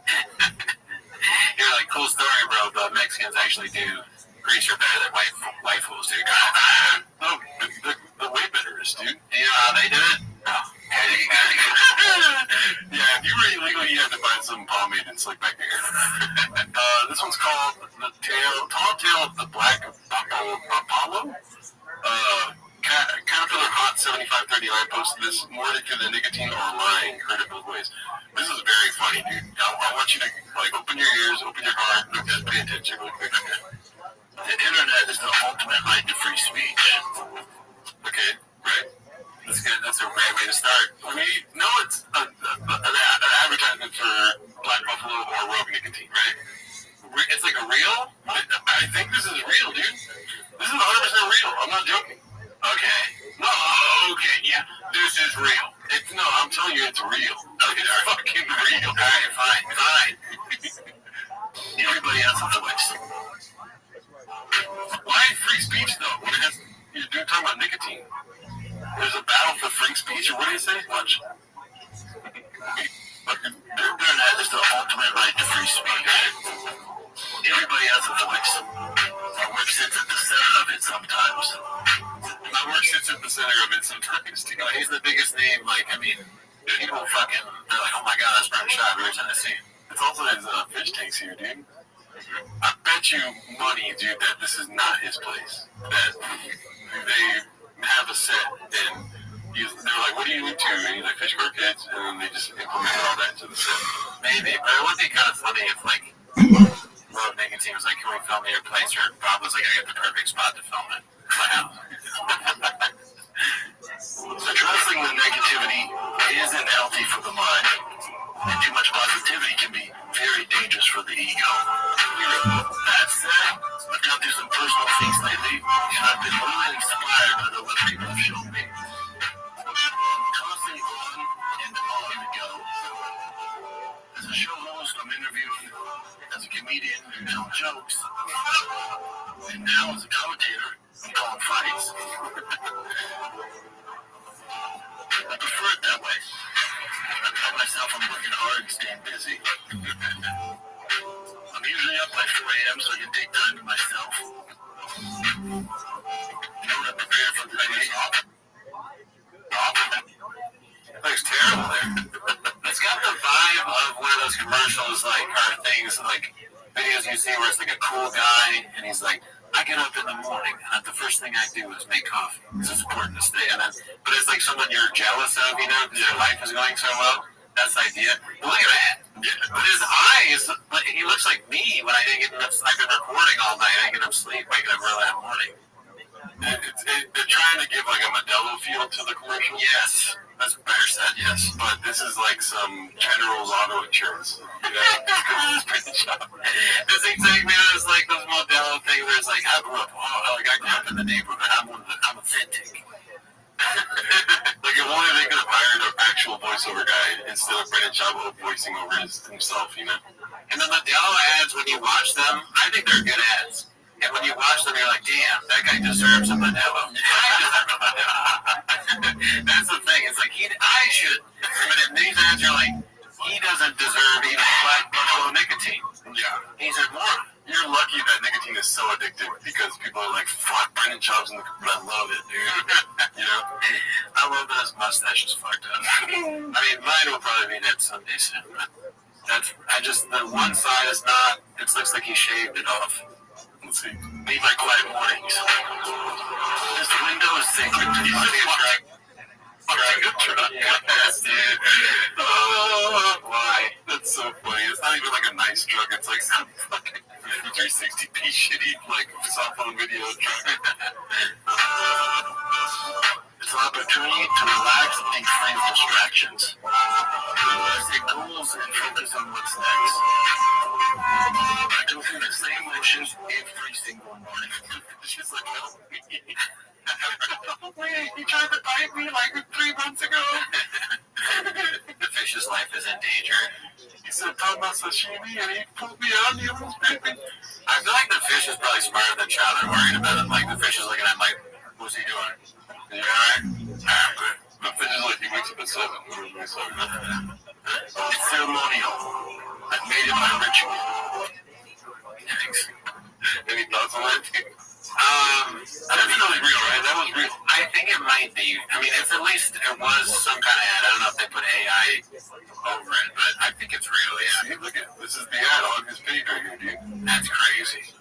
You're like, cool story, bro, but Mexicans actually do greaser better than white fools do. No, the way better is, dude. You know how they do it? Oh. Yeah, if you were illegal, you had to buy some pomade and slick back your hair. This one's called the tall tale of the black Apollo. Caterpillar Hot 7539 posted this. More to the nicotine or lying. Heard it both ways. This is very funny, dude. I want you to like open your ears, open your heart, and just pay attention real quick. The internet is the ultimate right to free speech. Okay, right? That's good. That's a great way to start. We know it's an advertisement for Black Buffalo or Rogue nicotine, right? It's like a real? I think this is real, dude. This is 100% real. I'm not joking. Okay. No, Okay, yeah. This is real. no, I'm telling you, it's real. It's fucking real. All right, fine. Everybody has a voice. Why free speech though? When it has, you're talking about nicotine. There's a battle for free speech, or what do you say? Watch. The internet is the ultimate right to free speech. Everybody has a voice. My work sits at the center of it sometimes. My work sits at the center of it sometimes. You know, he's the biggest name. Like, I mean, people fucking, they're like, oh my god, that's Brian Shot. We're trying to see. It's also his fish tanks here, dude. I bet you money, dude, that this is not his place. That they have a set and they're like, what do you need to? And he's like, fish croquettes, and then they just implement all that into the set. Maybe, but it would be kind of funny if, like, Rogue Nicotine was like, can we film at your place? Or Bob was like, I got the perfect spot to film it. Wow. Addressing the negativity isn't healthy for the mind, and too much positivity can be very dangerous for the ego. That said, I've gone through some personal things lately, and I've been really inspired by the love people have shown me. I'm constantly on the go. As a show host, I'm interviewing. As a comedian, I'm telling jokes. And now, as a commentator, I'm calling fights. I prefer it that way. I tell myself I'm working hard and staying busy. I'm usually up by 4 a.m. so I can take time to myself. In order to prepare for the day. Looks terrible there. It's got the vibe of one of those commercials, like, or things, like, videos you see where it's like a cool guy, and he's like, I get up in the morning, and the first thing I do is make coffee. It's important to stay. And then, but it's like someone you're jealous of, you know, because your life is going so well. That's the idea. But look at that. But his eyes, he looks like me when I didn't get enough. I've been recording all night. I didn't get enough sleep. Waking up early in the morning. They're trying to give like a Modelo feel to the commercial. Yes, that's better said. Yes, but this is like some General's Auto Insurance. You know, this exact man is like those Modelo things where it's like I grew up in the neighborhood. I'm authentic. Like if only they could have hired an actual voiceover guy instead of Brennan Chavo voicing over himself, you know. And the Modelo ads, when you watch them, I think they're good ads. And when you watch them, you're like, damn, that guy deserves a Modelo. That's the thing. It's like, I should. But in these ads, you're like, he doesn't deserve even Black Buffalo nicotine. Yeah. He's a moron. You're lucky that nicotine is so addictive because people are like, fuck, Brennan Chop's in the I love it, dude. You know? I love that his mustache is fucked up. I mean, mine will probably be that someday soon, but the one side is not, it looks like he shaved it off. Let's see. Need my quiet mornings. This window is sacred to my truck. Yes, dude. Oh, why? That's so funny. It's not even like a nice truck. It's like some fucking 360p shitty, like, cell phone video truck. It's an opportunity to relax and be free of distractions. Set goals and focus on what's next. I go through the same motions every single morning. She's like, help me. Help me. He tried to bite me like 3 months ago. The fish's life is in danger. He said, talk about sashimi, and he pulled me out and he almost bit me. I feel like the fish is probably smarter than Chowder and worried about him. Like, the fish is looking at him like, what's he doing? Yeah, alright? The fish is like, he wakes up at 7. Ceremonial. I made it my ritual. Thanks. Any thoughts on that? That's really real, right? That was real. I think it might be. I mean, if at least it was some kind of ad. I don't know if they put AI over it, but I think it's real, yeah. See, look at this is the ad on his page right here, dude. That's crazy.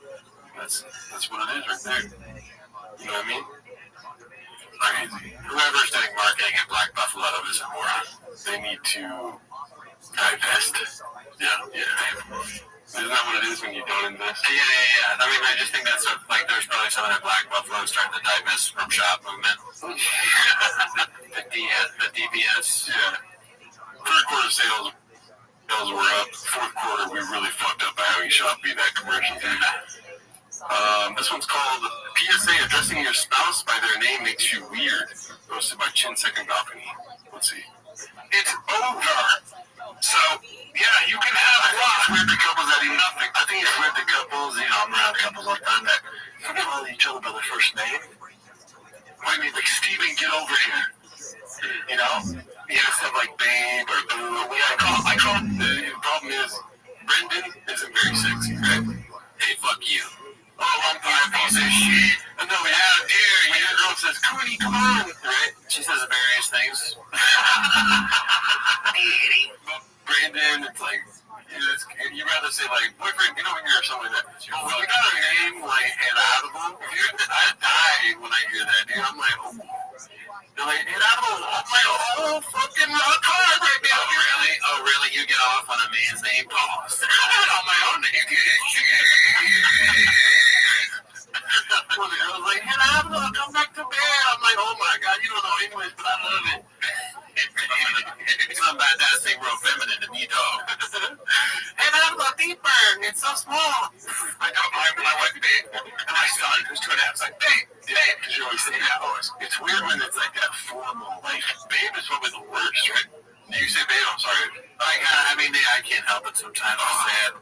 That's what it is right there. You know what I mean? Crazy. Whoever's doing marketing at Black Buffalo is a moron. They need to divest. Yeah. Isn't that what it is when you don't invest? Yeah. I mean, I just think that's there's probably someone at Black Buffalo starting the divest from shop movement. the DBS. Yeah. Third quarter sales were up. Fourth quarter, we really fucked up by having Shopee that commercial. This one's called PSA Addressing Your Spouse by Their Name Makes You Weird. Posted by Chin Second Balcony. Let's see. It's over. So, yeah, you can have fun. It's weird to couples that do nothing. I think it's weird to couples, I'm around couples like that call each other by their first name. What do you mean, like, Steven, get over here? You know? Yeah, stuff like babe or boo. I call the problem is, Brendan isn't very sexy, right? Hey, fuck you. Oh, I'm a piece of shit. And then we have here, your girl says, Cootie, come on, right? She says various things. Brandon, it's like, you'd rather say, like, boyfriend, when you're somebody that, well, we got a name, like, Inaudible. I die when I hear that, dude. I'm like, oh. They're like, Inaudible. I'm like, oh, fucking rock hard right now. Oh, really? You get off on a man's name? Pause. On my own name. Well, the girl's like, Inaudible, come back to bed. I'm like, oh my God, you don't know English, but I love it. Something about that thing real feminine to me, dog. And I'm a deeper. It's so small. I got my wife, babe, and my son, who's 2.5, is like, babe. Because you always say that always. It's weird when it's like that formal. Like, babe is probably the worst, right? You say babe, I'm sorry. I can't help it sometimes. I say it.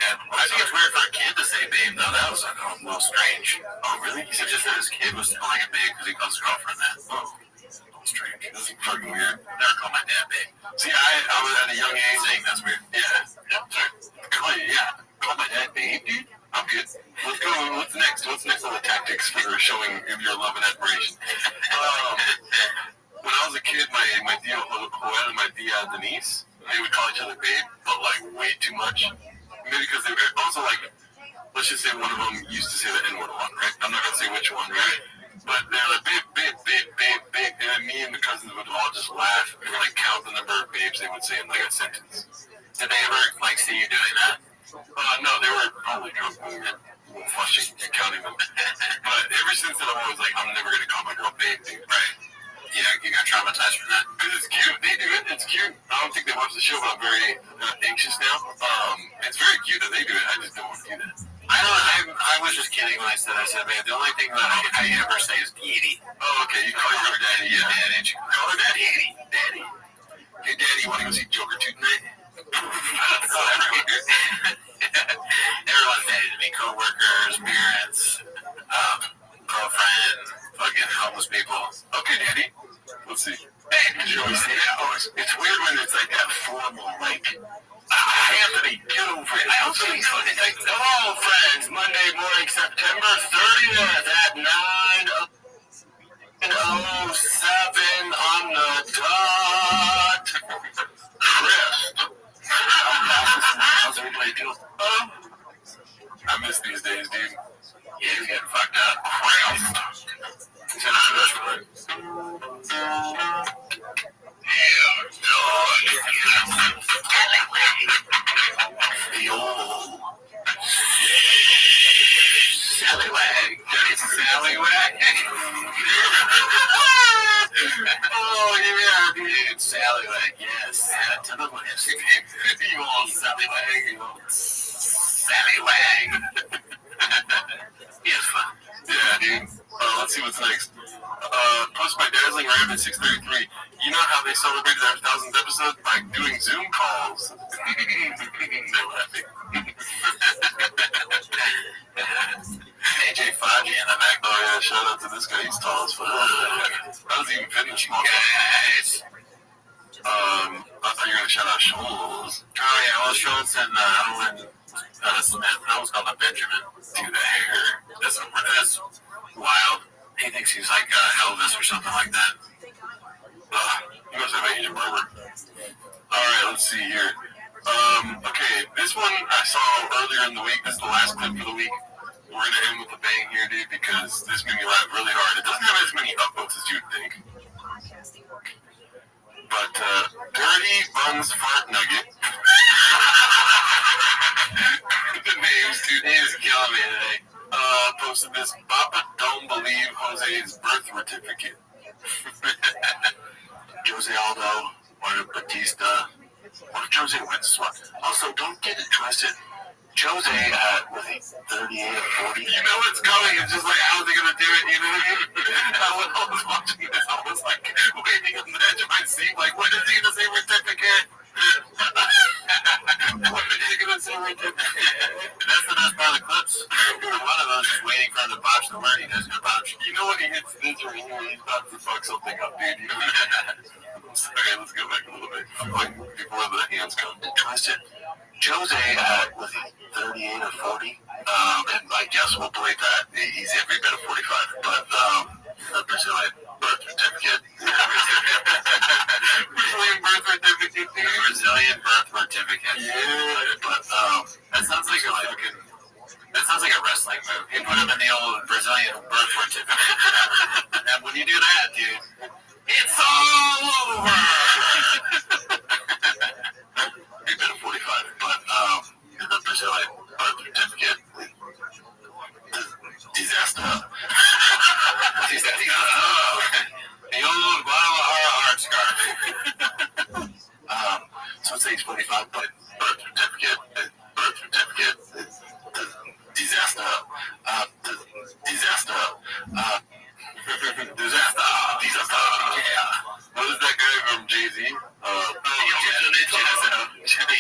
I think it's weird for a kid to say babe, though. That was a little strange. Oh, really? He just said his kid was calling him babe because he calls his girlfriend that. Oh. Strange. This is fucking weird. Never call my dad babe. See, I was at a young age saying that's weird. Yeah. Call my dad babe, dude. I'm good. Let's go. What's next? What's next on the tactics for showing your love and admiration? When I was a kid, my tia Joel and my tia Denise, they would call each other babe, but like way too much. Maybe because they were also like, let's just say one of them used to say the N-word a lot, right? I'm not gonna say which one, right? But they're like, babe, and then me and the cousins would all just laugh and like count the number of babes they would say in like a sentence. Did they ever see you doing that? No, they were probably drunk when we were flushing and counting them. But ever since then, I'm always like, I'm never gonna call my girl babe, dude. Right. Yeah, you got traumatized from that. Because it's cute. They do it. It's cute. I don't think they watch the show, but I'm very anxious now. It's very cute that they do it. I just don't want to do that. I was just kidding when I said, man, the only thing that I ever say is Daddy. Oh, okay. You call her daddy. Yeah, daddy. Call her daddy. Daddy. Hey, daddy, you want to go see Joker 2 tonight? Everyone's daddy to me. Co-workers, parents, girlfriend, fucking homeless people. Okay, daddy. Let's see. Hey, did you always say that? Oh, it's weird when it's like that formal, like, Anthony, get over it. I also think so. It's like, hello, friends. Monday morning, September 30th at 9:07 on the dot. Chris. How's everybody doing? I miss these days, dude. Yeah, he's getting fucked up. Chris. He's in a restaurant. The old Sallywag. It's Sallywag. Oh, yeah, dude. Sallywag, yes. To the list. You old Sallywag. You old Sallywag. He has fun. Yeah, dude. Let's see what's next. Post by Dazzling Rabbit 633. You know how they celebrated their 1000th episode? By doing Zoom calls. They're laughing. AJ Faji in the back. Oh, yeah, shout out to this guy. He's tall as fuck. I was even fitting small. Guys. I thought you were going to shout out Schultz. Oh, yeah, well, Schultz and Owen Smith. I almost called him Benjamin. Dude, the hair. That's wild. He thinks he's like Elvis or something like that. He must have Asian barber. Alright, let's see here. Okay, this one I saw earlier in the week. This is the last clip for the week. We're going to end with a bang here, dude, because this made me laugh really hard. It doesn't have as many upvotes as you'd think. But, Dirty Buns Fart Nugget. The names, dude. He is killing me today. Posted this. Papa don't believe Jose's birth certificate. Jose Aldo, Mario Batista. What if Jose wins this one? Also, don't get it twisted. Jose, was he 38 or 40? You know what's coming. It's just like, how is he going to do it? You know what I mean? When I was watching this, I was like, waiting on the edge of my seat, like, when is he going to say certificate? When is he going to say certificate? That's the best part of the clips. One of those is waiting for him to botch the word he doesn't botch. You know when he hits this or he's about to fuck something up, dude. You know? Okay, let's go back a little bit. Like, before the hands come. Twisted. Jose, was he 38 or 40? And I guess we'll believe that. He's every bit of 45. But, the Brazilian birth certificate. Brazilian birth certificate. Brazilian birth certificate. Yeah. But, that sounds like a fucking... That sounds like a wrestling move. You put him in the old Brazilian birth certificate. And when you do that, dude, it's all over! You've been 45, but the Brazilian birth certificate, disaster. The old Guadalajara heart scarf. So let's say he's 45, but birth certificate, disaster. Yeah. What is that guy from Jay-Z? He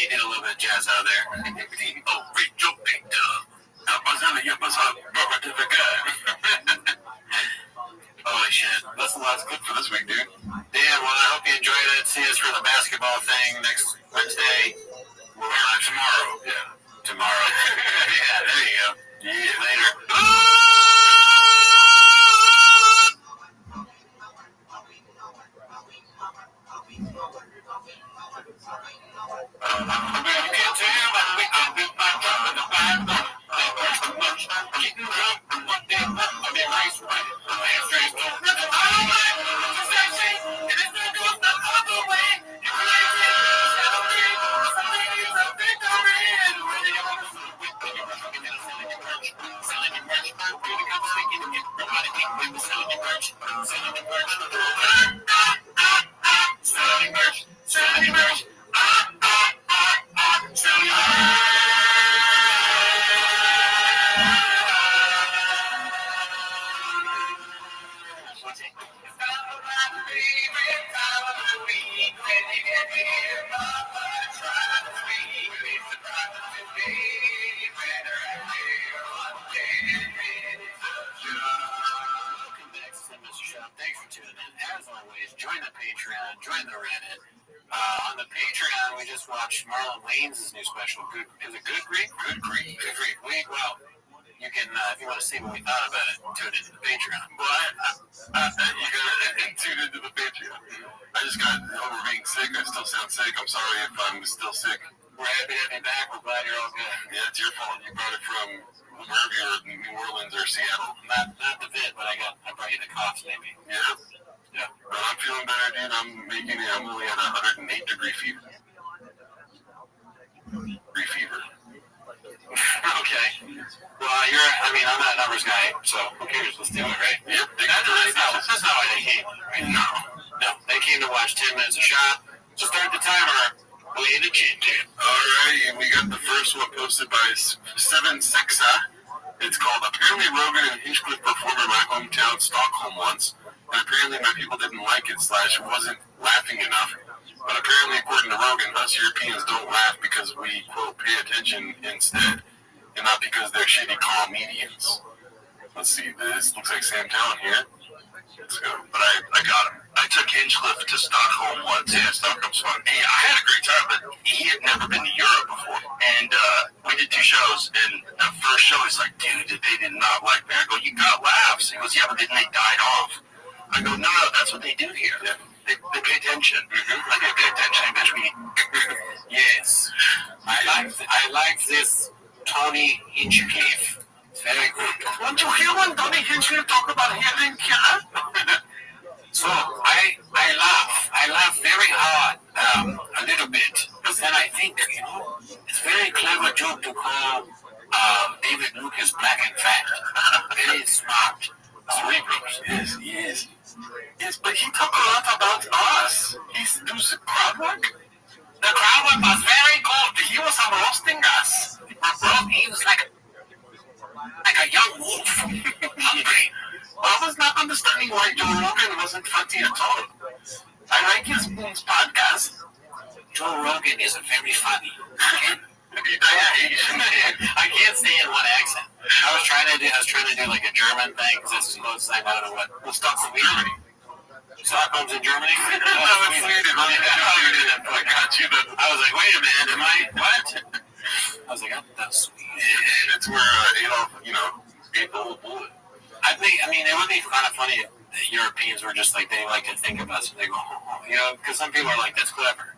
did a little bit of jazz out there. Holy shit. That's the last clip for this week, dude. Dan, well, I hope you enjoyed it. See us for the basketball thing next Wednesday. We'll be live tomorrow. Yeah. Tomorrow. Yeah, there you go. Yeah, later. Thanks for tuning in. As always, join the Patreon, join the Reddit. On the Patreon, we just watched Marlon Wayans' new special. Is it Good Greek? Good Greek. Good Greek. Well, you can, if you want to see what we thought about it, tune into the Patreon. Well, you gotta tune into the Patreon. I just got over being sick. I still sound sick. I'm sorry if I'm still sick. We're happy to have you back. We're glad you're all good. Yeah, it's your fault. You brought it from wherever you're, New Orleans or Seattle. Not the vid, but I brought you the cough, maybe. Yeah. Yeah. But I'm feeling better, dude. I'm only at 108-degree fever. Okay. Well, I'm not a numbers guy, so who cares? Let's do it, right? Yep. That's not why they came, right? No. They came to watch 10 minutes of shot. So start the timer. Way to chin, dude. Alright, and we got the first one posted by 7Sexa. It's called Apparently Rogan and Hinchcliffe performed in my hometown, Stockholm, once. And apparently my people didn't like it / wasn't laughing enough. But apparently, according to Rogan, us Europeans don't laugh because we, quote, pay attention instead. And not because they're shitty comedians. Let's see, this looks like Sam Town here. Let's go. But I got him. I took Hinchcliffe to Stockholm once. Yeah, Stockholm's fun. do here. Yeah. They pay attention. Like they pay attention, eventually. Yes. I like this Tony Hinchcliffe. It's very good. Won't you hear when Tony Hinchcliffe talk about healing killer? So I laugh very hard, a little bit. But then I think, it's a very clever joke to call David Lucas black and fat. Very smart. Cerebrals. Yes, he is. Yes, but he talked a lot about us. He does the crowd work. The crowd work was very good. He was roasting us. He was like a young wolf. Hungry. I was not understanding why Joe Rogan wasn't funny at all. I like his podcast. Joe Rogan is very funny. I can't stay in one accent. I was trying to do like a German thing because that's the closest I know to what. Well, Stockholm's in Germany. Stockholm's in Germany? I got you. I was like, wait a minute, am I what? I was like, that's Sweden. It's where Adolf, ate the whole bullet. I mean, it would be kind of funny if the Europeans were just like, they like to think of us and they go, because some people are like, that's clever.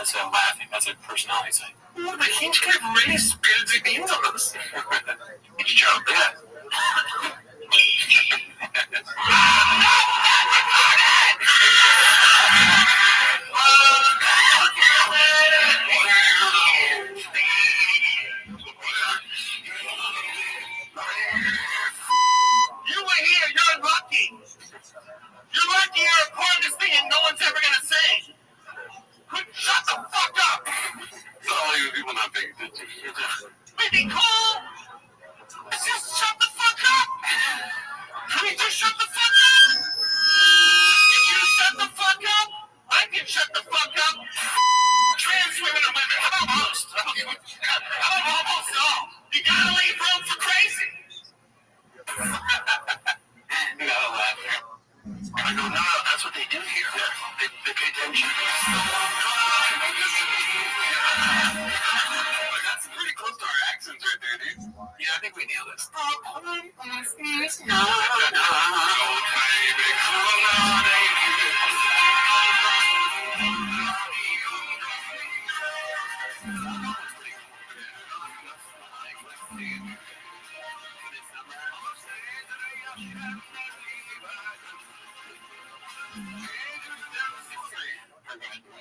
So laughing, that's a personality thing. Oh, the Hinchcliffe really spilled the beans on us. It's a joke, yeah. You were here, you're lucky. You're lucky you're a part of this thing and no one's ever gonna say. Shut the fuck up! All you people not paying attention. Maybe cool. Just shut the fuck up. Can we just shut the fuck up? If you shut the fuck up, I can shut the fuck up. Trans women are women. How about most? How about almost all? You gotta leave room for crazy. No, I go, no, that's what they do here. They pay attention. That's pretty close to our accents right there, dude. Yeah, I think we nailed it.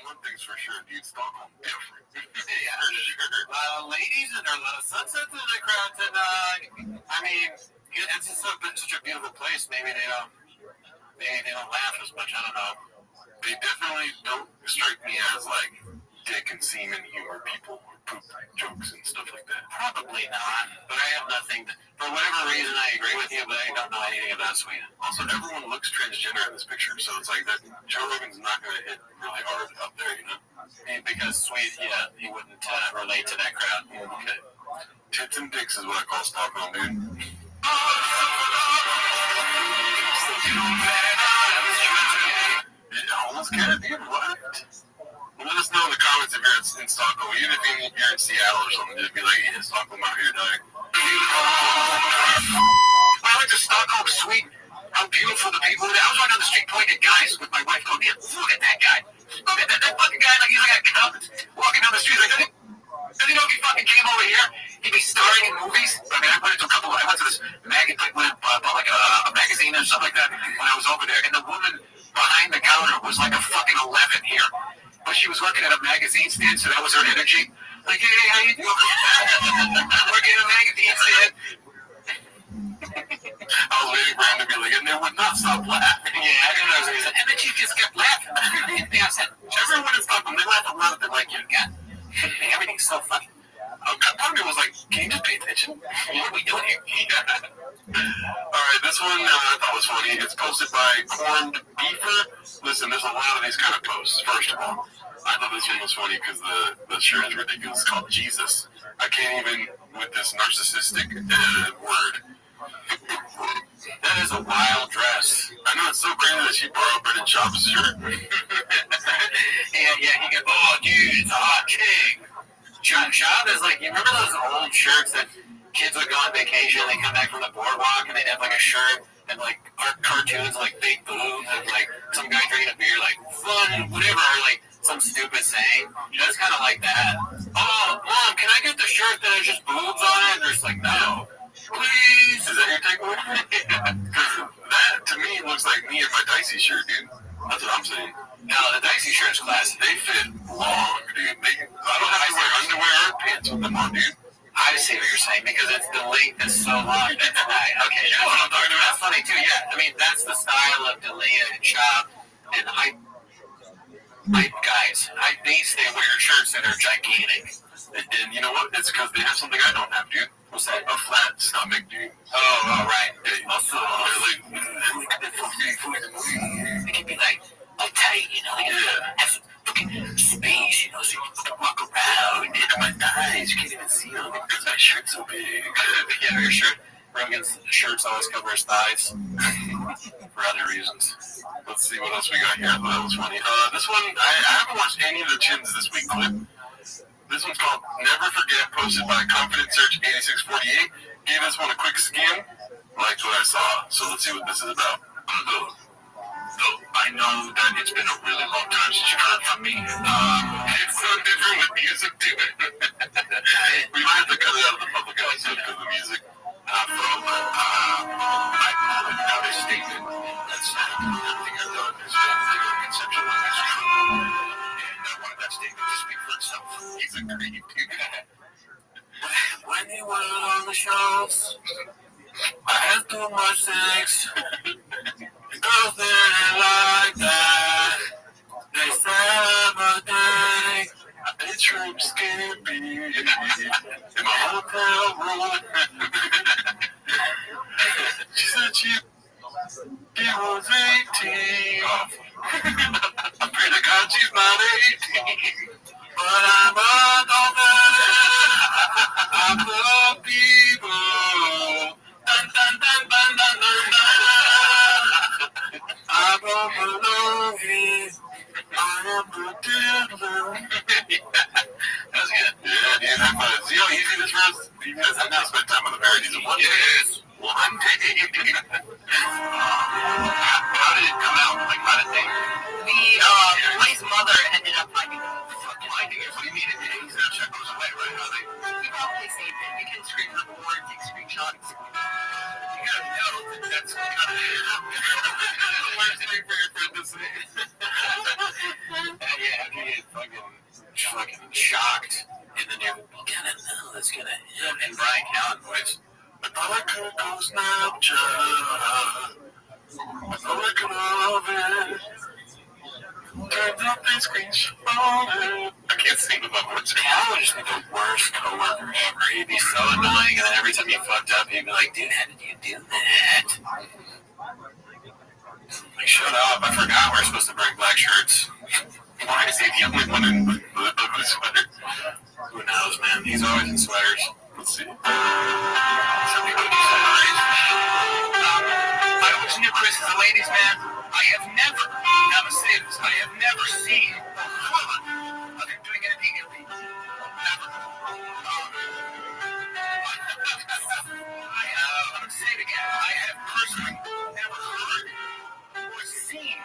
One thing's for sure, dude, Stockholm different. Yeah, for sure. A lot of ladies and there are a lot of sunsets in the crowd tonight. I mean, it's just such a beautiful place. Maybe they don't laugh as much. I don't know. They definitely don't strike me as like dick and semen humor people who poop jokes and stuff like that. Probably not. But I have nothing. For whatever reason, I agree with you, but I don't know anything about Sweden. Also, everyone looks transgender in this picture, so it's like that. Joe Rogan's not going to hit really hard out there, because Sweden, he wouldn't relate to that crowd. Okay. Tits and dicks is what I call Stockholm, dude. Almost get it, dude. What? Let us know in the comments if you're in Stockholm. Even if you're in Seattle or something, just be like, yeah, Stockholm out here dying. I went to Stockholm, Sweden. How beautiful the people there. I was running down the street pointing at guys with my wife going, look at that guy. Look at that fucking guy. Like, he's like a cop walking down the street. Like, does he know if he fucking came over here, he'd be starring in movies? I mean, I went to this magazine, like a magazine or something like that when I was over there. And the woman behind the counter was like a fucking 11 here. But she was working at a magazine stand, so that was her energy. Like, hey, how you doing? Working at a magazine stand. I was waiting for him to be like, and they would not stop laughing. Yeah, I didn't know. And then she just kept laughing. I said, everyone in Stockholm, they laugh a lot. They're like, God, everything's so funny. Part of me was like, can you just pay attention? What are we doing here? Alright, this one I thought was funny. It's posted by Corned Beefer. Listen, there's a lot of these kind of posts, first of all. I thought this one was funny because the shirt is ridiculous. It's called Jesus. I can't even with this narcissistic word. That is a wild dress. I know, it's so crazy that she borrowed Brendan Schaub's shirt. Yeah, he goes, oh, dude, it's a hot chick. Schaub is like, you remember those old shirts that kids would go on vacation, they come back from the boardwalk, and they'd have like a shirt and like art cartoons like fake boobs and like some guy drinking a beer like fun whatever or like some stupid saying. That's kind of like that. Oh, Mom, can I get the shirt that has just boobs on it? And they're just like, no, please. Is that your takeaway? That to me looks like me and my Dicey shirt, dude. That's what I'm saying. No, the Dicey shirt's classic. They fit long, dude. I don't have to wear underwear or pants with them on, dude. I see what you're saying because it's the length is so long. That's right. Okay, that's what I'm talking about. That's funny too. Yeah, I mean that's the style of D'Elia and Chop and hype guys. Hype beasts. They wear shirts that are gigantic. And you know what? It's because they have something I don't have, dude. What's that? A flat stomach, dude. Oh, right. Also, It can be like tight, you know. You have some fucking space, you know, so you can walk around. And my thighs, you can't even see them because my shirt's so big. Yeah, your shirt. Rogan's shirts always cover his thighs for other reasons. Let's see what else we got here. I thought that was funny. This one, I haven't watched any of the Chins this week clip. This one's called Never Forget, posted by Confident Search 8648. Gave this one a quick skim. Liked what I saw, so let's see what this is about. So I know that it's been a really long time since you've heard from me. It's so different with music, dude. We might have to cut it out of the public episode because of the music. I put out a statement that said everything I've done has been theory, conceptual, and it's true. And I wanted that statement to speak for itself. He's a creep, dude. When you were on the shows, I had too much sex. Girls didn't like that. They said everything. It's from Skippy in my hotel room. She said she was 18. I pray to God she's not 18. But I'm a confident. I'm the people. Dun, dun, dun, dun, dun, dun, dun. I don't belong here. I am the devil. That's good. Yeah, high five. See how easy this was? You guys have not spent time on the parodies of one day. Yes, one day. How did it come out? Like, how did they? His mother ended up finding it. Finding it? What do you mean? His Snapchat goes away, right? How they? He probably saved it. You can screen record, take screenshots. You gotta know that that's kind of the worst thing for your friend to say. Yeah, after you get fucking shocked, and then you're gonna know it's gonna hit. And Brian Callen voice, I thought I could go Snapchat. I thought I could love it. Turns out they screenshot it. I can't sing with my words. Callen would just be the worst coworker ever. He'd be so annoying, and then every time you fucked up, he'd be like, dude, how did you do that? Like, shut up. I forgot we're supposed to bring black shirts. Why is he the only one in the sweater? Who knows, man? He's always in sweaters. Let's see. Some people do sweaters. I always knew Chris is a ladies' man. I have never, now to say this, I have never seen a woman of him doing anything illegal. Never. I'm going to say it again. I have personally never heard or seen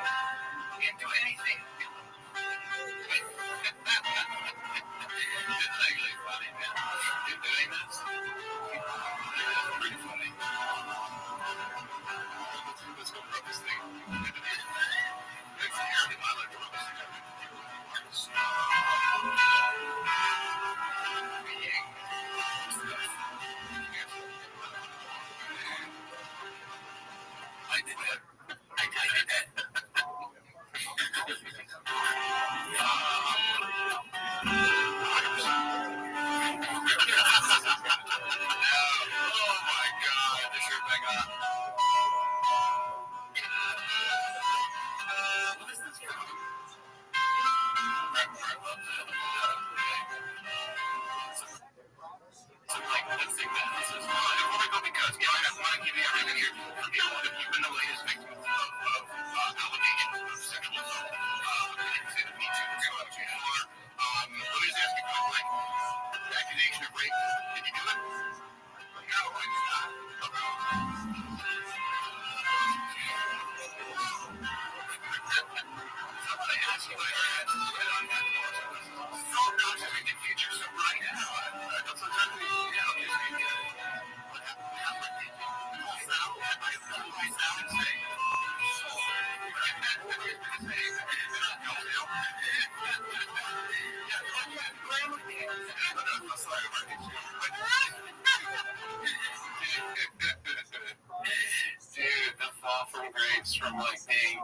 Dude, the fall from grace from like being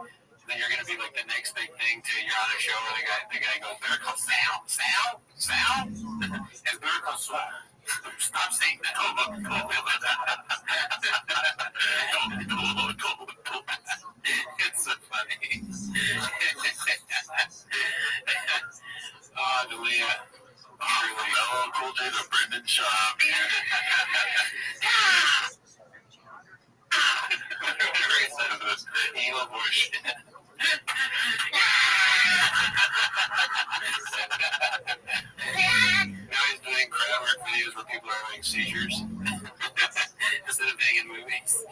that you're gonna be like the next big thing to you're on a show where the guy goes, Better Call Sal. It's Better Call Saul. Stop saying that. It's so funny. Oh, Delia. Really, LL Cool J to Brendan Schaub. Evil bullshit. Now he's doing crowd work videos where people are having seizures instead of being in movies.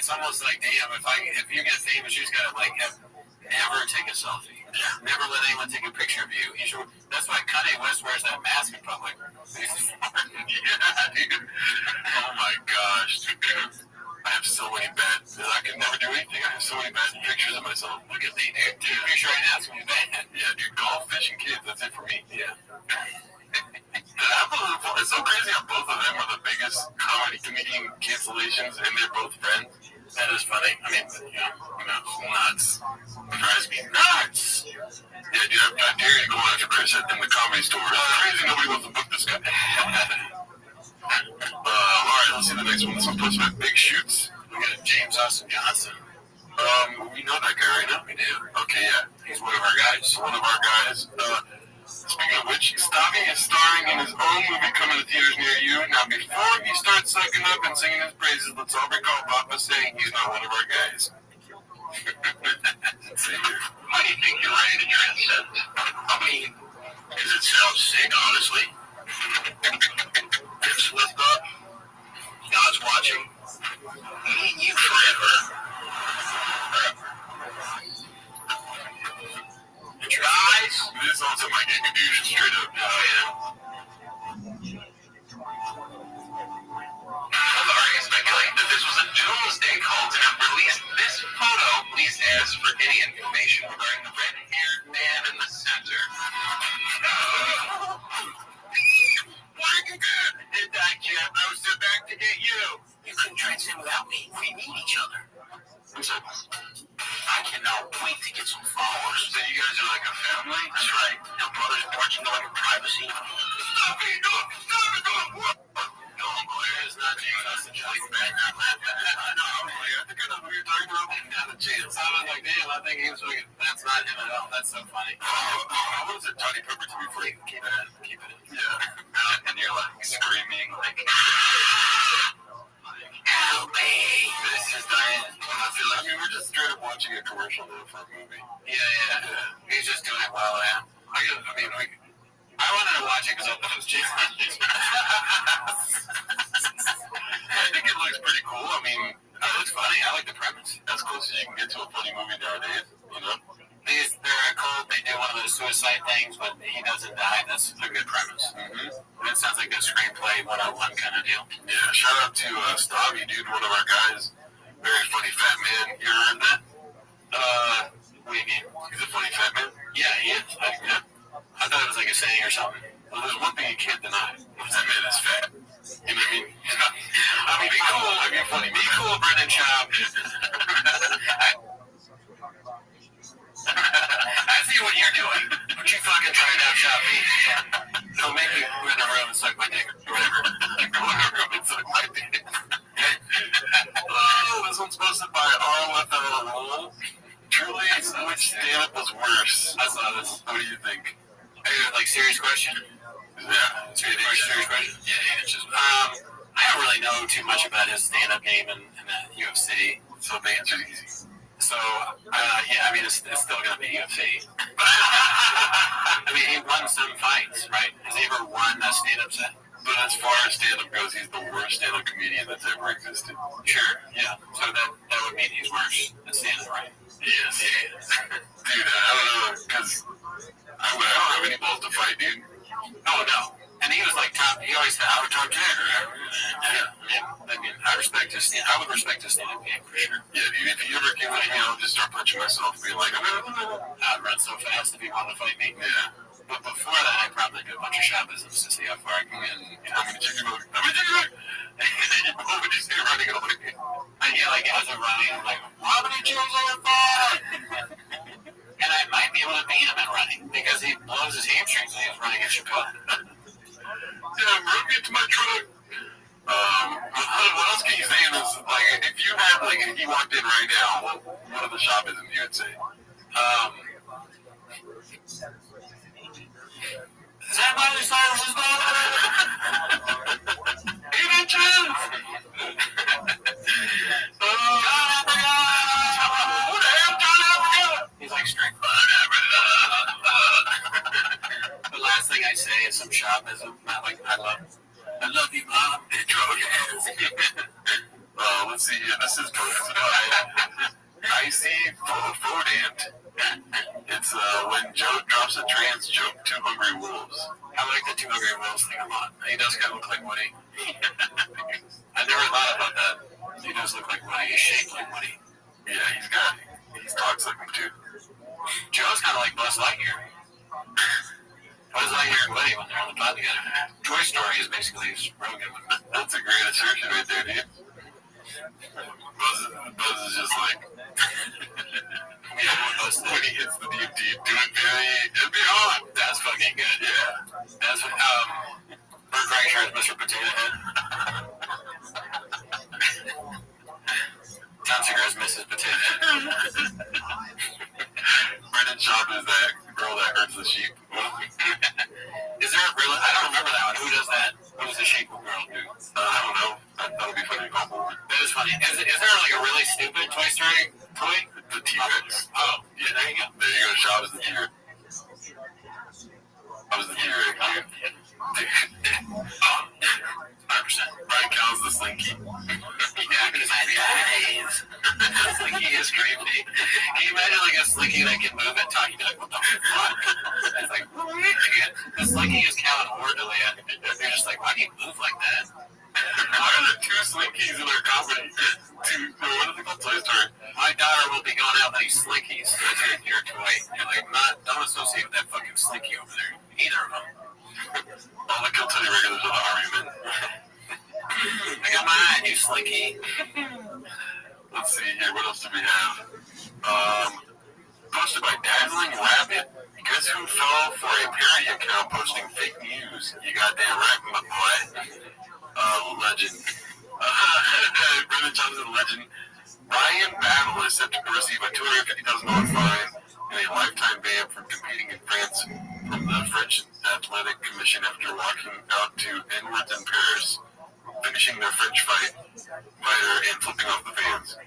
It's almost like, damn, if you get famous, you just gotta never take a selfie. Never let anyone take a picture of you. That's why Kanye West wears that mask in public. Yeah, dude. Oh my gosh, dude. I have so many bad. I can never do anything. I have so many bad pictures of myself. Look at me, dude. Take a picture right now. It's gonna be bad. Yeah, dude. Golf, fishing, kids. That's it for me. Yeah. It's so crazy how both of them are the biggest comedian cancellations, and they're both friends. That is funny. I mean, nuts. It drives me nuts. Yeah, dude, I dare you to go after Chris in the Comedy Store. It's crazy nobody wants to book this guy. Alright, let's see the next one. This one puts about big shoots. We got James Austin Johnson. We know that guy right now. We do. Okay, yeah. He's one of our guys. Speaking of which, Stavi is starring in his own movie coming to theaters near you. Now, before he starts sucking up and singing his praises, let's all recall Papa saying he's not one of our guys. Why do you think you're ready to transcend? I mean, because it sounds sick, honestly. Just lift up. God's watching. Me and you forever. Guys, this is also my gig, dude. Straight up. Oh, yeah. Authorities speculate that this was a doomsday cult and have released this photo, please ask for any information regarding the red-haired man in the center. What did you do? Did that, Jeff? I was so back to get you. You couldn't transcend without me. We need each other. I cannot wait to get some followers. So you guys are like a family? That's right. Now, brothers marching on your privacy. Stop it! No, it's not James Austin Johnson. I think I know who you're talking about. Not a chance. I was like, damn, I think he was like, that's not him at all. That's so funny. What was it, Tony Pepper to be free? Keep it in. Yeah. And you're like screaming, like, help me! This is Diane. I mean, we're just straight up watching a commercial now for a movie. Yeah. He's just doing it well, man. I gotta suicide things, but he doesn't die. That's a good premise. That sounds like a screenplay 101 kind of deal. Yeah, shout out to Stabby, dude, one of our guys. Very funny fat man. You ever heard that? What do you mean? He's a funny fat man? Yeah, he is. I thought it was like a saying or something. Well, there's one thing you can't deny. That man is fat. You know what I mean? I mean, be cool. I mean, funny. Be cool, Brendan Schaub. I see what you're doing. But you fucking try it out, Shop me. Don't make me go in the room and suck my dick or whatever. Go in the room and suck my dick. Oh, this one's posted by RLFL. Truly, which stand-up was worse? I saw this. What do you think? Like, serious question? Yeah. Serious question? Yeah, it's just, I don't really know too much about his stand-up game in the UFC. So the answer's easy. So, yeah, I mean, it's still going to be UFC. I mean, he won some fights, right? Has he ever won a stand-up set? But as far as stand-up goes, he's the worst stand-up comedian that's ever existed. Sure, yeah. So that would mean he's worse than stand-up, right? Yes. Dude, I don't know, because I don't have any balls to fight, dude. Oh, no. And he was like top, he always said, I would talk to him. I mean, I respect his stand, I would respect his stand-up game for sure. Yeah, dude, if you ever came out here, I'll just start punching myself, being like, I'd run so fast if you wanted to fight me. Yeah. But before that, I'd probably do a bunch of shoppisms to see how far I can get. How many did you go? What would you say running away? Yeah, like as a running, like, how many chairs are there for? And I might be able to beat him in running because he blows his hamstrings when he's running at Chicago. Yeah, run me to my truck. What else can you say in this? Like, if you had, like, if you walked in right now, what are the shoppisms you would say? Is that Miley Cyrus's daughter? Hey, bitches! He's like straight. The last thing I say is some shopism. Not like I love you, Mom. Let's see here. This is posted by Icy Fodant. It's when Joe drops a trans joke, Two Hungry Wolves. I like the Two Hungry Wolves thing a lot. He does kind of look like Woody. I never thought about that. He does look like Woody. He's shaped like Woody. Yeah, he talks like him too. Joe's kind of like Buzz Lightyear. Buzz Lightyear and Woody when they're on the pod together. Toy Story is basically Rogan. That's a great assertion right there, dude. Buzz is just like... when he hits the DMT, it'd be on. That's fucking good. Yeah. That's Bert Kreischer is Mr. Potato Head. Tom Segura is Mrs. Potato Head. Brendan Schaub is that girl that herds the sheep. Is there a real? I don't remember that one. Who does that? What does the sheep girl do? I don't know. That would be funny to call. That is funny. Is there like a really stupid Toy Story toy? The T-Rex. Oh, yeah, there you go. There you go. Schaub is the T-Rex. I was the T-Rex, dude. 100%. Brian Cow's the Slinky. Yeah, because Slinky is creepy. Can you imagine like a Slinky that can move and talk? You'd be like, what the fuck? It's like, the Slinky is Cal and Ordelia. They're just like, why do you move like that? Why are there two Slinkies in our comedy? What is it called? Toy Story. My daughter will be going out with these Slinkies. That's your toy. You're like, don't associate with that fucking Slinky over there. Either of them. All the Kill Tony regulars are the Army men. I got mine, you Slinky. Let's see here. What else do we have? Posted by Dazzling Rabbit. Guess who fell for a parody account posting fake news? You goddamn right, my boy. Legend. Brendan Johnson, legend. Ryan Battle is set to receive a $250,000 fine and a lifetime ban from competing in France from the French Athletic Commission after walking out to N-words in Paris, finishing their French fighter and flipping off the fans.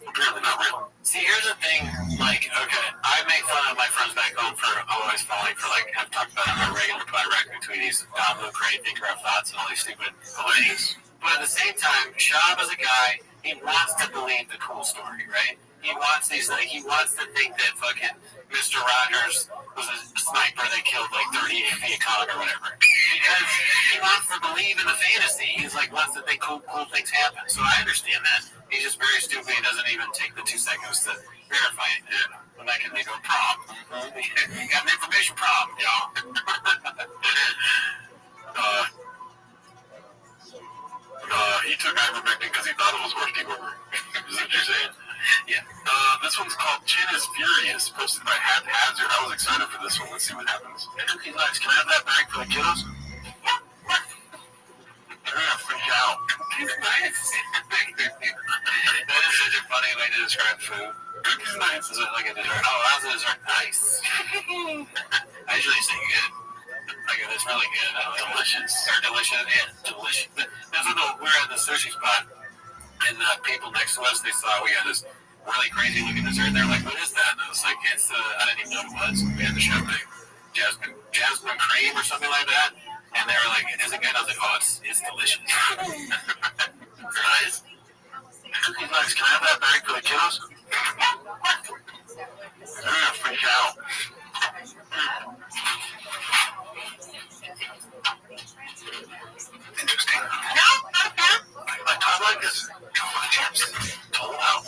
Apparently not real. See, here's the thing, like, okay, I make fun of my friends back home for always falling for, like, I've talked about in my regular pod rec between these Dom Luke, great thinker of thoughts and all these stupid things. But at the same time, Schaub is a guy, he wants to believe the cool story, right? He wants these, like, he wants to think that fucking Mr. Rogers was via comic or whatever. Because he wants to believe in the fantasy. He's like, wants to think cool things happen. So I understand that. He's just very stupid. He doesn't even take the 2 seconds to verify it. Yeah. And that can lead to a problem. You got an information problem, y'all. He took ivermectin because he thought it was working over. Is that what you're saying? Yeah. This one's called Chin is Furious, posted by Haphazard. I was excited for this one. Let's see what happens. He's nice. Can I have that bag for the kiddos? They're gonna freak out. He's nice. That is such a funny way to describe food. Cookie's nice. Is it like a dessert? Oh, how's a dessert? Nice. I usually say good. Like, it's really good. Delicious. Or delicious. Yeah, delicious. That's what we were at the sushi spot, and the people next to us, they saw we had this really crazy looking dessert, and they're like, what is that? And I was like, it's, I didn't even know what it was. We had to show me jasmine cream or something like that. And they were like, is it good? I was like, oh, it's delicious. Nice. Cookie's nice. Can I have that bag for the kiddos? They're gonna freak out. Interesting. I like this. Chips. Told out.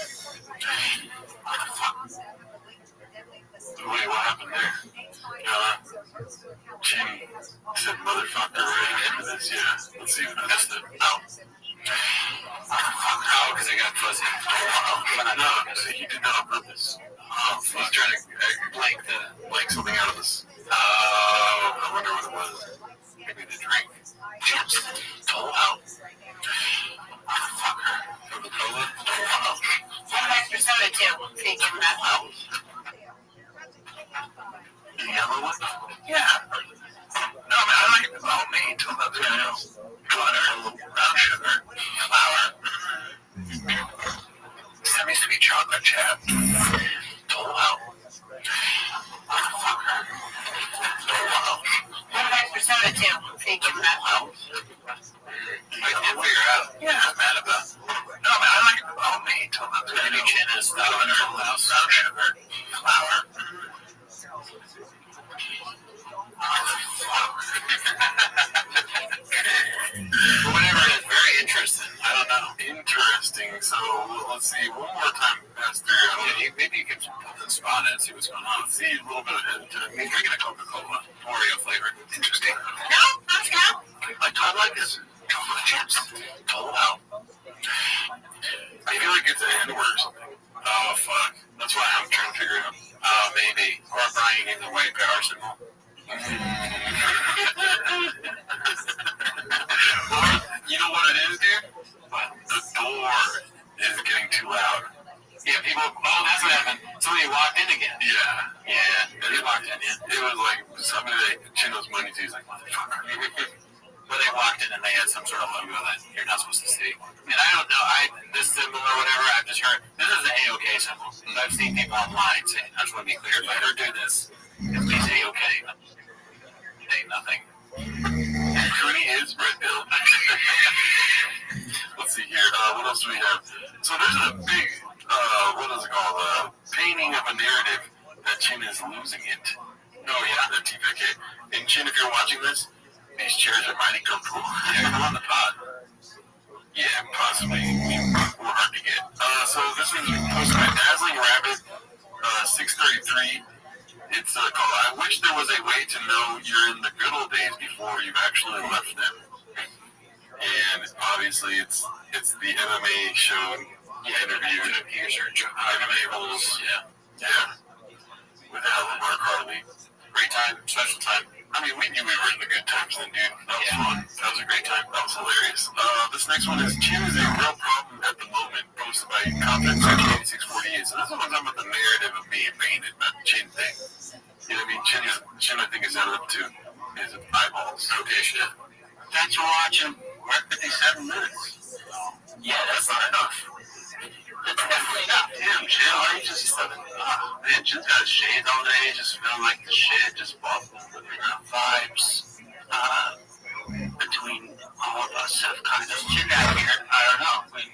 What the fuck? Wait, what happened there? Chin said motherfucker right after this, yeah. Let's see what that's the out. Oh, because it got fuzzy. No, he did that on purpose. Oh, he's trying to blank something out of this. Oh, I wonder what it was. Maybe the drink. Chips. Told out. Motherfucker. Coca-Cola. Told out. Extra soda too. Thank you for that. Out. The yellow one? Yeah. No, man, I like it without me until that's butter, brown sugar, flour, semi-sweet chocolate chip. Told out. Motherfucker. Told out. Extra soda too. Thank you for that. Out. I can't figure out what he's mad about. No, man, I like it without me until that's Maybe Chin is butter, brown sugar, flour. Whatever it is, very interesting. I don't know. Interesting. So let's see. One more time pass through. Maybe you can put the spot and see what's going on. Let's see a little bit ahead of time. He's drinking a Coca-Cola, Oreo flavor. Interesting. No, let's go. I like this. Chocolate chips. Told out. I feel like it's an N-word or something. Oh, fuck. That's why I'm trying to figure it out. Oh, maybe. Or Brian in the white power symbol. You know what it is, dude? The door is getting too loud. Yeah, people. Oh, that's what happened. Somebody walked in again. Yeah. Yeah, they walked in, yeah. It was like somebody that Chin was money to. He's like, motherfucker. But they walked in and they had some sort of logo that you're not supposed to see. And I don't know, this symbol or whatever, I've just heard, this is an A-OK symbol. I've seen people online say, I just want to be clear, if I heard do this, it's please A-OK. It ain't nothing. Cooney is red pill. Let's see here. What else do we have? So there's a big, what is it called? Painting of a narrative that Chin is losing it. Oh, yeah, the TPK. And Chin, if you're watching this, these chairs are mighty comfortable. Yeah, come on the pod. Yeah, possibly. We're hard to get. So this is posted by Dazzling Rabbit, 633. It's called I Wish There Was a Way to Know You're in the Good Old Days Before You've Actually Left Them. And obviously it's the MMA show interview. MMA rules. Yeah. With Alan Mark Harley. Great time, special time. I mean, we knew we were in the good times then, dude. That was fun. That was a great time. That was hilarious. This next one is Chin is a real problem at the moment, posted by Confidence 8648. So this one's about the narrative of being painted, not the Chin thing. You know what I mean? Chin I think, is out up to his eyeballs. Okay, shit. Thanks for watching. We're at 57 minutes. Yeah, that's not enough. That's definitely not. Damn, Chin, why are you just man, Chin's got a shade all day, just feeling like the shit, just bubbling with vibes. Between all of us have kind of Chin out here. I don't know.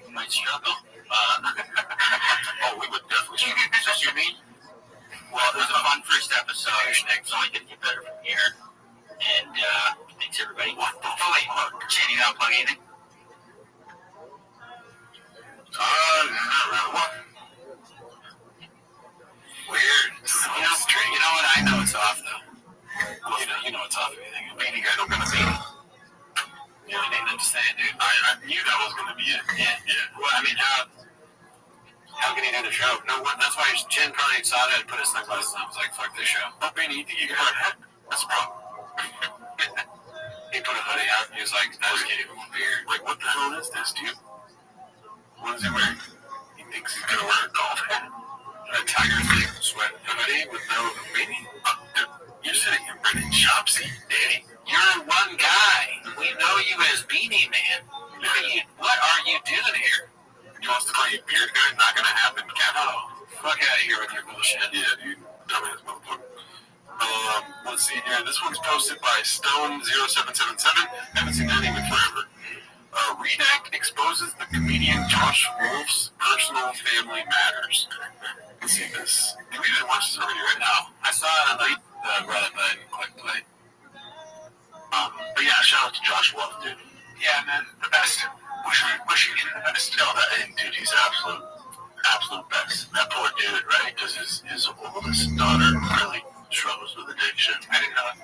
We might struggle. Oh, we would definitely struggle. Is this you mean? Well, it was a fun first episode. douche-neck. It's only going to get better from here. And thanks, everybody. Oh, wait. Shane, you not plug anything? No. What? Weird. You know what? I know it's off, though. You know it's off anything. Beanie guy don't got a beanie. You know what I mean? I'm just saying, dude. I knew that was going to be it. Yeah. Well, I mean, how can he do the show? No, that's why Jen probably saw that and put his sunglasses on. I was like, fuck this show. But Beanie, you think you got a hat? That's a problem. He put a hoodie on. He was like, I just can't even beer. Like, what the hell is this, dude? What is he wearing? He thinks he's going to wear a golf hat. A tiger thing sweat hoodie with no beanie. Dude, you're sitting in Brennan shop seat, Danny. You're one guy. We know you as Beanie Man. What are you doing here? He wants to call you beard guy? Not going to happen, Captain. Fuck out of here with your bullshit. Yeah, dude. Dumbass motherfucker. Let's see here. This one's posted by Stone0777. Haven't seen that name in forever. Redact exposes the comedian Josh Wolf's personal family matters. Let's see this. We didn't watch this already, right? No. I saw it on the Reddit, but I didn't click play. But yeah, shout out to Josh Wolf, dude. Yeah, man. The best. Wish you the best. No, dude, he's absolute best. That poor dude, right? Because his oldest daughter really struggles with addiction. I didn't know it.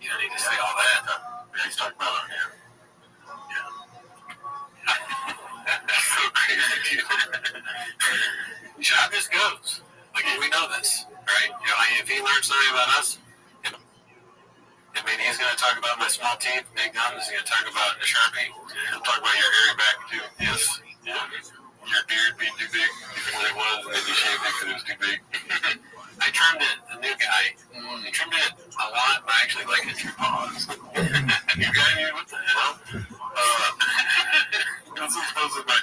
You don't need to say all that. Yeah, he's talking about it, yeah. That's so crazy, dude. Job just goes. Like, we know this, right? You know, if he learns something about us, I mean, he's going to talk about my small teeth, big gums. He's going to talk about the Sharpie. He'll talk about your hairy back, too. Yes. Yeah. Your beard being too big before it was, and then you shaved it because it was too big. I trimmed it, the new guy. He trimmed it a lot, but I actually like it. New guy, dude? What the hell? This is posted by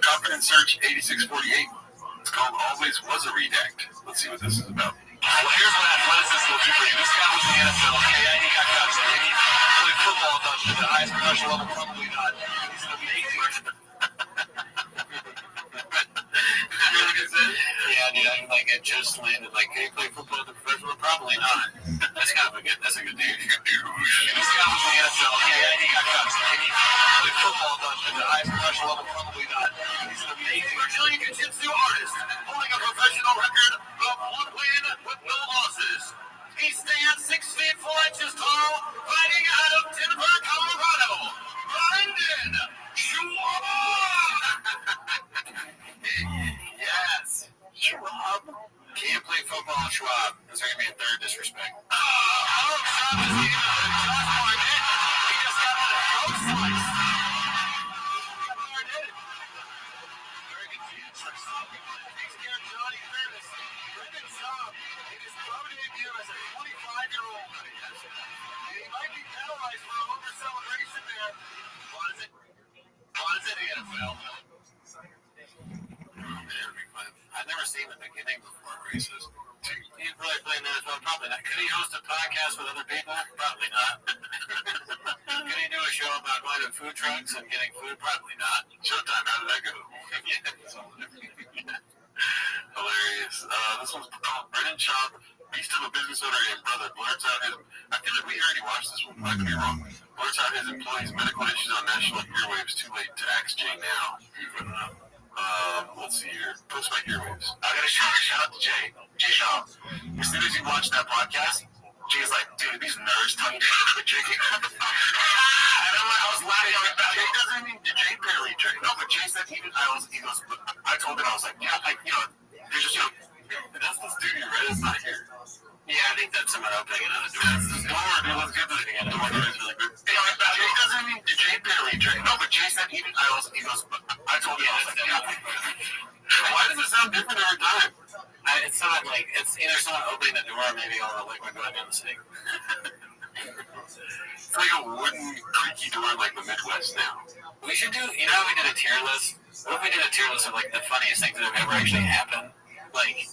Confidence Search 8648. It's called Always Was a Redact. Let's see what this is about. Well, here's what athleticism will do for you. This guy was in the NFL, okay? He got cuts. Did he play football at the highest professional level? Probably not. He's amazing. Yeah, dude, like it just landed. Like, can he play football at the professional level? Probably not. That's a good dude. This guy was in the NFL, okay? He got cuts. Did he play football at the highest professional level? Probably not. He's an amazing Brazilian jiu-jitsu artist, holding a professional record of 1 win with no losses. He stands 6 feet 4 inches tall, fighting out of Denver, Colorado. Brendan Schwab! Yes, Schwab. Can't play football, Schwab. Is there going to be a third disrespect? How Schwab is he? Josh Barnett. He just got the throat sliced. Very confused. Takes care of Johnny Curtis. Brendan Schwab in his pro debut as a 25-year-old. He might be penalized for a over celebration there. What is it? The NFL. I've never seen the beginning before races. He'd really play in the NFL? Probably not. Could he host a podcast with other people? Probably not. Could he do a show about going to food trucks and getting food? Probably not. Showtime, how did that go? Hilarious. This one's called Brendan Schaub, Beast of a Business Owner and Brother, blurts out his... I feel like we already watched this one, but I could be wrong. Blurts out his employees' medical issues on national airwaves. Too late to axe Jay now. Let's see here. Post my earwaves. I gotta shout out to Jay Schaub. As soon as he watched that podcast, Jay's like, dude, these nerds telling me to quit drinking. And I was laughing about it. Jay doesn't even, Jay barely drink. No, but Jay said he goes, I told him, I was like, yeah, like, you know, there's just, you know, that's the studio, right? It's not here. Yeah, I think that's someone opening another door. That's the door, dude. Let's get this again. The door is really good. You know, Jay doesn't even, Jay barely drink. No, but Jay said he goes, I told him, I was like, yeah. Why does it sound different every time? It's not like, it's either someone opening the door or maybe all the liquid going down the sink. It's like a wooden, creaky door like the Midwest now. We should do, you know how we did a tier list? What if we did a tier list of like the funniest things that have ever actually happened? Like,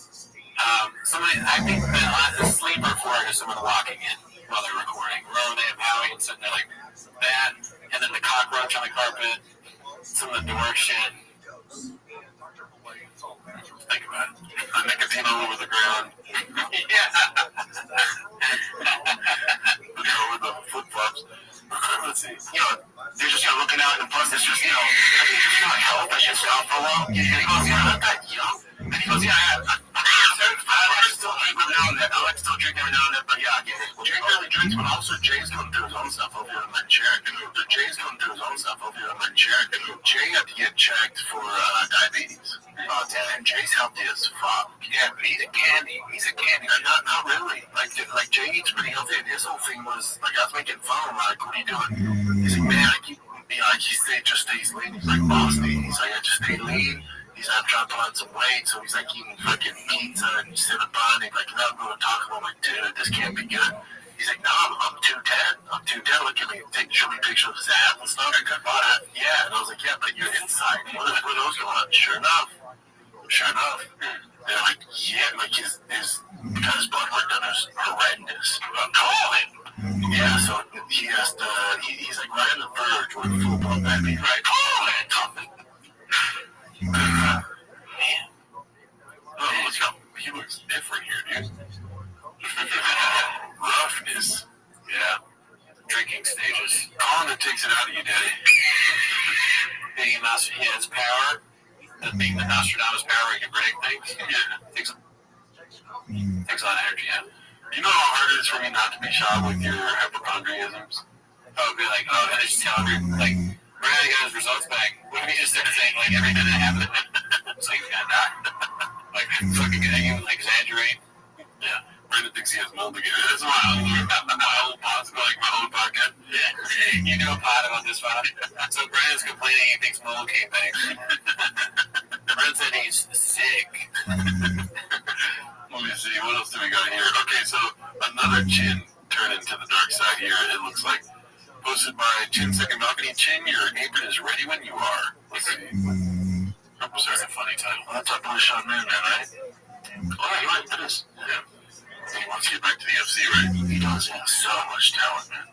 I think the sleeper for it is someone walking in while they're recording. Remember they have Howie and sitting there like that, and then the cockroach on the carpet, some of the door shit. Think about it. A nicotine all over the ground. I like to still drink every now and then, but yeah, I get it. Jay barely drinks, but also Jay's going through his own stuff over here in my chair. Jay's going through his own stuff over here in my chair. Jay had to get checked for diabetes. Oh, damn, Jay's healthy as fuck. Yeah, but he's a candy. Not really. Like Jay eats pretty healthy, and his whole thing was, like, I was making fun of him, like, what are you doing? He's like, man, he just stays lean. He's like, boss me. He's like, I just stay lean. He's like, I'm trying to put on some weight, so he's like eating fucking pizza and cinnamon. He's like, no, I'm going to talk about, I'm like, dude, this can't be good. He's like, no, I'm 210. I'm 210. Look at me. Show me a picture of his abs and stuff. Yeah, and I was like, yeah, but your inside, what are those going on? Sure enough. They're like, yeah, like his blood work done is horrendous. Call him. Yeah, so he has to, he's like right on the verge with full-blown diabetes. Right, call it. Man. Oh, let's go. He looks different here, dude. Roughness. Yeah. Drinking stages. Colin takes it out of you, Daddy. Being a master, he has power. Being the Nostradamus power, he can predict things. Yeah. Takes a lot of energy, yeah. You know how hard it is for me not to be shot with your hypochondriisms? I would be like, oh, I just tell him, like, Brad got his results back. What if he just started saying, like, everything that happened? It's like, he's gonna die. Like, fucking gonna you, like, exaggerate. Yeah. Brandon thinks he has mold again. That's my own podcast. Yeah. You do a pod about this pod. So Brandon's complaining he thinks mold came back. Brandon said he's sick. Let me see, what else do we got here? Okay, so another chin turned into the dark side here, it looks like. Posted by Chin Second Balcony. Chin, your apron is ready when you are. Let's see. Oh, sorry, that's a funny title. Well, that's our boy Sean Man, right? Oh, you like this? Yeah. He wants to get back to the UFC, right? He does, he has so much talent, man.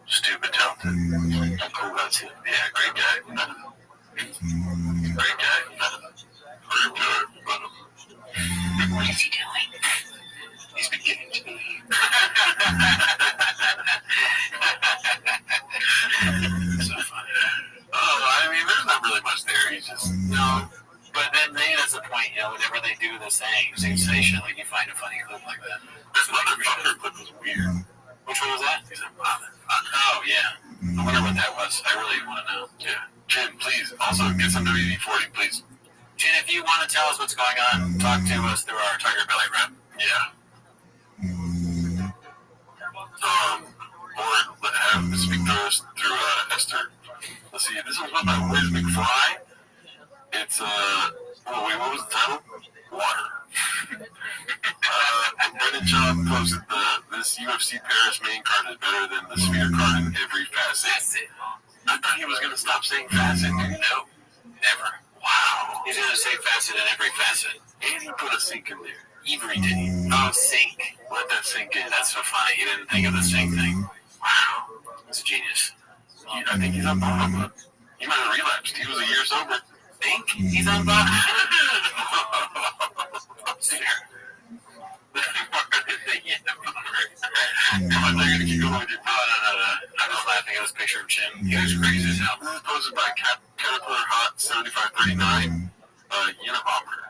Stupid talented. And cool guy, too. Yeah, great guy. Great guy. What is he doing? He's beginning to believe. So funny. Oh, I mean, there's not really much there. He's just, no. But then that's the point, whenever they do the sayings, they say shit like you find a funny clip like that. This motherfucker clip was weird. Which one was that? He said, oh, yeah. I wonder what that was. I really want to know. Yeah. Chin, please. Also, get some WD-40, please. Chin, if you want to tell us what's going on, talk to us through our Tiger Belly rep. Yeah. Or have speak to us through Esther. Let's see. This one's by Wiz McFly. It's what was the title? Water. Brendan John posted this UFC Paris main card is better than the Sphere card in every facet. That's it. I thought he was going to stop saying facet. No, never. Wow. He's going to say facet in every facet. And he put a sink in there. Avery did he? Oh, sink. Let that sink in. That's so funny. He didn't think of the sink thing. Wow. He's a genius. I think he's on bottom. He might have relapsed. He was a year sober. Think he's on bottom. No. I was laughing at this picture of Jim. He was crazy as hell. This is posted by Caterpillar Hot 7539 Unabomber.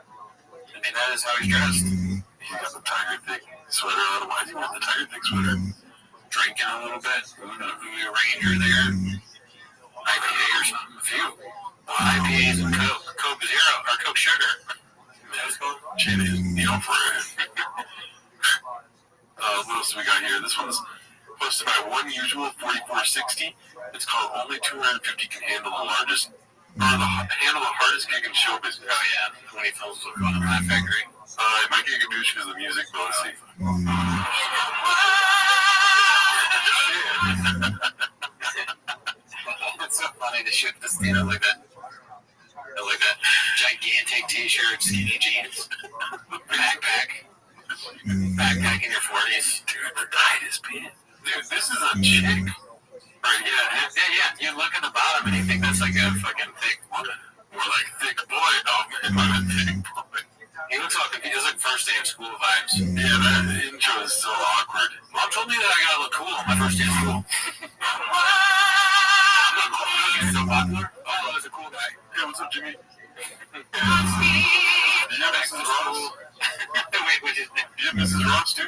I mean, that is how he's dressed. He got the Tiger Thick sweater on. Why is he wearing the Tiger Thick sweater? Drinking a little bit. Movie Ranger there. IPA or something. A few. IPAs and Coke. Coke Zero. Or Coke Sugar. That's cool. Chin is for it. What else do we got here? This one's posted by One Usual 4460. It's called Only 250 Can Handle the Largest, or handle the hardest gig in show business. Oh yeah, 20 films will go on in Laugh Factory. It might get a douche because of the music, but let's see. It's so funny to shoot the stand up like that. Like that gigantic t-shirt, skinny jeans, backpack in your 40s. Dude, the tightest pin. Dude, this is a chick. Right, yeah. You look at the bottom and you think that's like a fucking thick woman. More like thick boy. Oh, man, thick boy. He looks like first day of school vibes. Yeah, that intro is so awkward. Mom told me that I gotta look cool on my first day of school. He's so popular. Oh, he's a cool guy. Yeah, what's up, Jimmy? Wait, what's his name? Yeah, Mrs. Ross, too.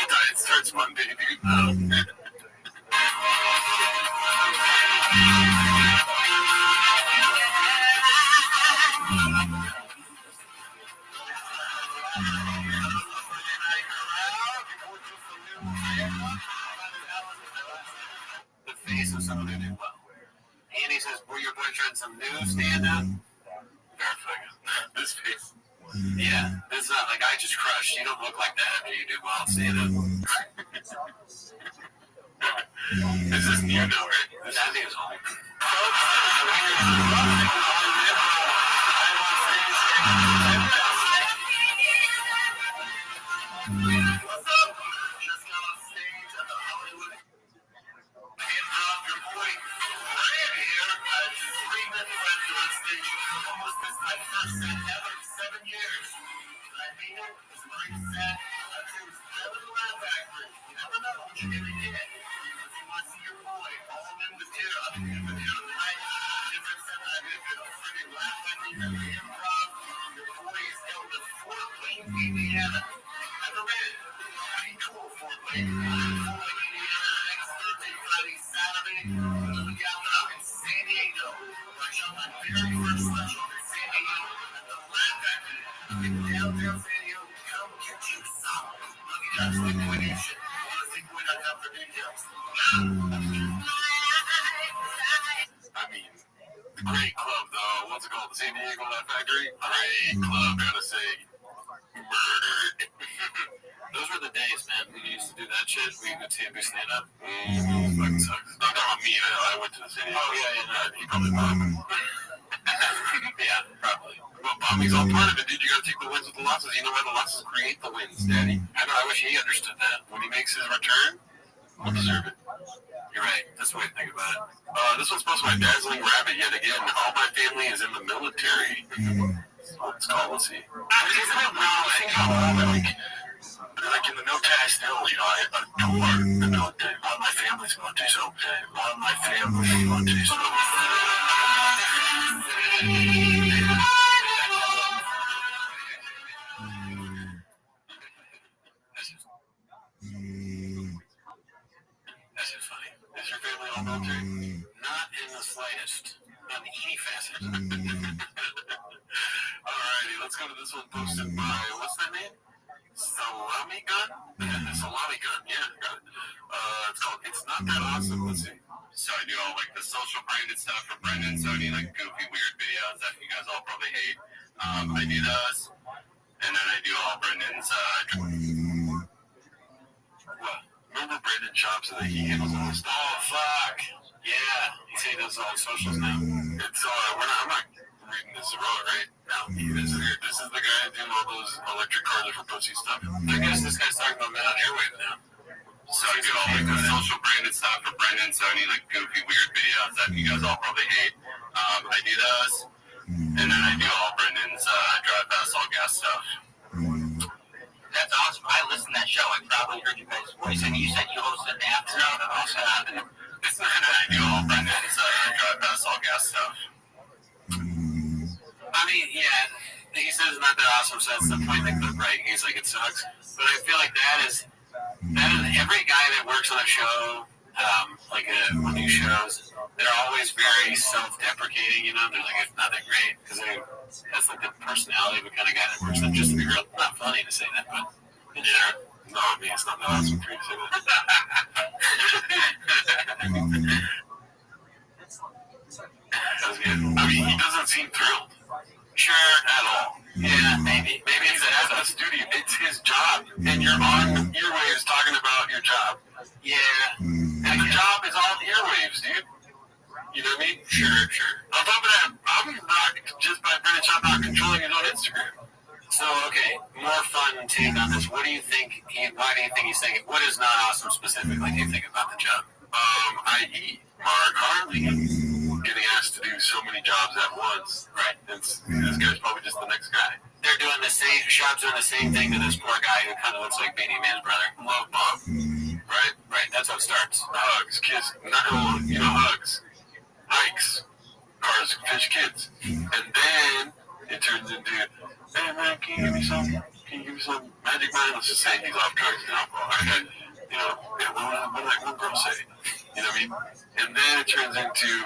Diet starts Monday, dude. The face of someone who did well. Andy says, were your boyfriend some new stand-up? This face. Yeah, this is not like I just crushed. You don't look like that after you do well stand-up. This is new, though, right? This I think is all. I mean, great club, though. What's it called? The San Diego Laugh Factory? Great club, gotta say. Murdered. Those were the days, man. We used to do that shit. We would stand up. Fucking sucks. Not on me. I went to the San Diego. Oh, yeah. He probably bombed. Yeah, probably. Well, bombing's all part of it, dude. You gotta take the wins with the losses. You know why the losses create the wins, Daddy. I know. I wish he understood that. When he makes his return, we'll deserve it. You're right. That's the way to think about it. This one's supposed to be my dazzling rabbit yet again. All my family is in the military. Let's call. Let's see. Isn't it weird? Like in the military, I still, I adore the military. A lot of my family's military, so a lot of my family's military, so. That's just funny. Is your family all military? Not in the slightest. Not in any facet. Alrighty, let's go to this one posted by, what's that name? Salami Gun? Salami Gun, yeah, got it. It's called It's Not That Awesome. Let's see. So I do all like the social branded stuff for Brendan and Sony, like goofy, weird videos that you guys all probably hate. I do those, and then I do all Brendan's. Remember Brendan Chops that he handles all this stuff? Oh, fuck. Yeah. He said he does all socials now. It's, I'm not reading this wrong, right? No. This is the guy doing all those electric cars for pussy stuff. I guess this guy's talking about Men on Airwave now. So I do all like the social branded stuff for Brendan and Sony, like goofy, weird videos that you guys all probably hate. I do those, and then I do all Brendan's drive past all gas stuff. That's awesome. I listened to that show. I probably heard you guys' voice. And you said you hosted the afternoon and also happened. And then I do all Brendan's drive past all gas stuff. I mean, yeah, he says it's not that awesome, so that's the point of the clip, right? He's like, it sucks. But I feel like that is every guy that works on a show, on these shows, they're always very self-deprecating, They're like, it's nothing great, because that's like the personality of the kind of guy that works on just to be real. Not funny to say that, but yeah. No, I mean, it's not that awesome for you to say that. I mean, he doesn't seem thrilled. sure, At all. yeah, maybe He's at a studio. It's his job. And you're on earwaves talking about your job. yeah, And the job is on earwaves, dude. You know what I mean? sure. On top of that, I'm rocked just by Brendan Chop not controlling his own Instagram. So, okay, more fun take on this. What do you think? Why do you think he's saying it? What is not awesome specifically? Do you think about the job? I.e., Mark Harley getting asked to do so many jobs at once. Right. This guy's probably just the next guy. They're doing the same. Shop's doing the same thing to this poor guy who kind of looks like Beanie Man's brother. Love bomb. Right? Right. That's how it starts. Hugs, kiss, hugs, hikes, cars, fish, kids. And then turns into, hey man, can you give me some magic man? Let's just say he's off drugs and alcohol. Okay. You know, what did that one girl say? You know what I mean? And then it turns into,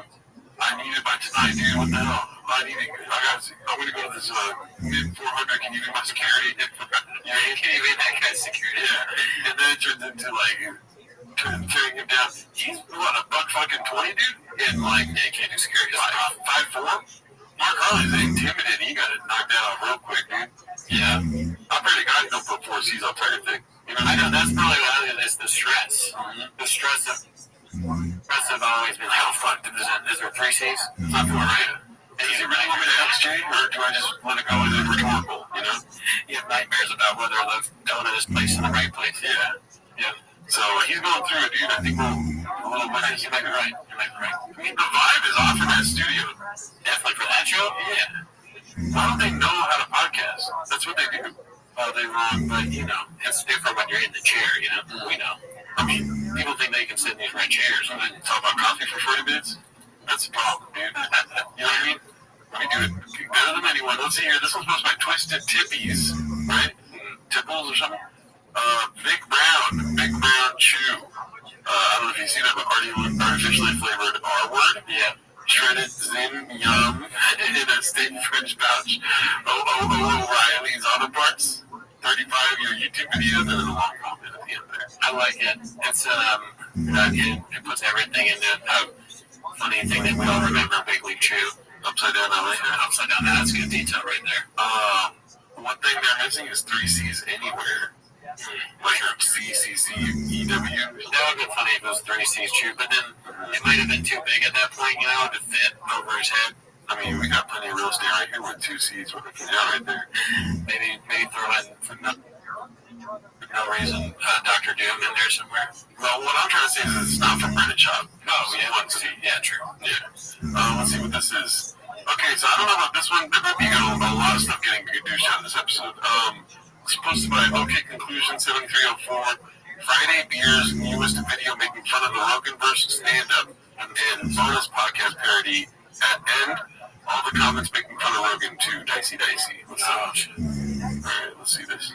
I need it by tonight, dude. What the hell? I'm gonna go to this mid 400. Can you be my security? You know, can you be that guy's security? Yeah. And then it turns into like carrying him down. He's what, $1.20, dude? And like, yeah, he can't do security. Like 5'4". Mark Harley's intimidating. You got it knocked out real quick, dude. Yeah. I'm pretty God you don't put 4 C's on type of thing. You know, I know that's probably what it is. The stress. The stress of always been like, oh fuck, is there 3 C's? It's not 4, right? Is it really want me to exchange, or do I just let it go as a rhetorical, you know? You have nightmares about whether the donut is placed in the right place. Yeah. So he's going through it, dude. I think we'll a little bit. You might be right. I mean, the vibe is off in that studio. Definitely for that show? Yeah. Why don't they know how to podcast? That's what they do. All day long, but, you know, it's different when you're in the chair, you know? We know. I mean, people think they can sit in these red chairs and then talk about coffee for 40 minutes. That's a problem, dude. You know what I mean? We do it better than anyone. Let's see here. This one's posted by Twisted Tippies, right? Tipples or something. Big Brown Chew. I don't know if you've seen that, but artificially flavored R-word. Yeah. Shredded Zin Yum in a steak French pouch. O'Reilly's Auto Parts. 35 your YouTube video, and then a long comment at the end there. I like it. It's it puts everything into a funny thing that we all remember. Big League Chew. Upside down. Upside down. That's good detail right there. One thing they're missing is 3 C's anywhere. Like CCCEW. That would have been funny if it was 3 C's Chew, but then it might have been too big at that point, you know, to fit over his head. I mean, we got plenty of real estate right here with 2 C's with a canal right there. Maybe throw in for no reason Dr. Doom in there somewhere. Well, what I'm trying to say is it's not from Brennan Shop. Oh, yeah. 1 C. Yeah, true. Yeah. Let's see what this is. Okay, so I don't know about this one. There might be a lot of stuff getting good douche out in this episode. It's posted by OK Conclusion 7304. Friday Beer's newest video making fun of the Rogan versus stand-up and bonus podcast parody at end. All the comments making fun of Rogan too. Dicey. Let's see. Alright, let's see this.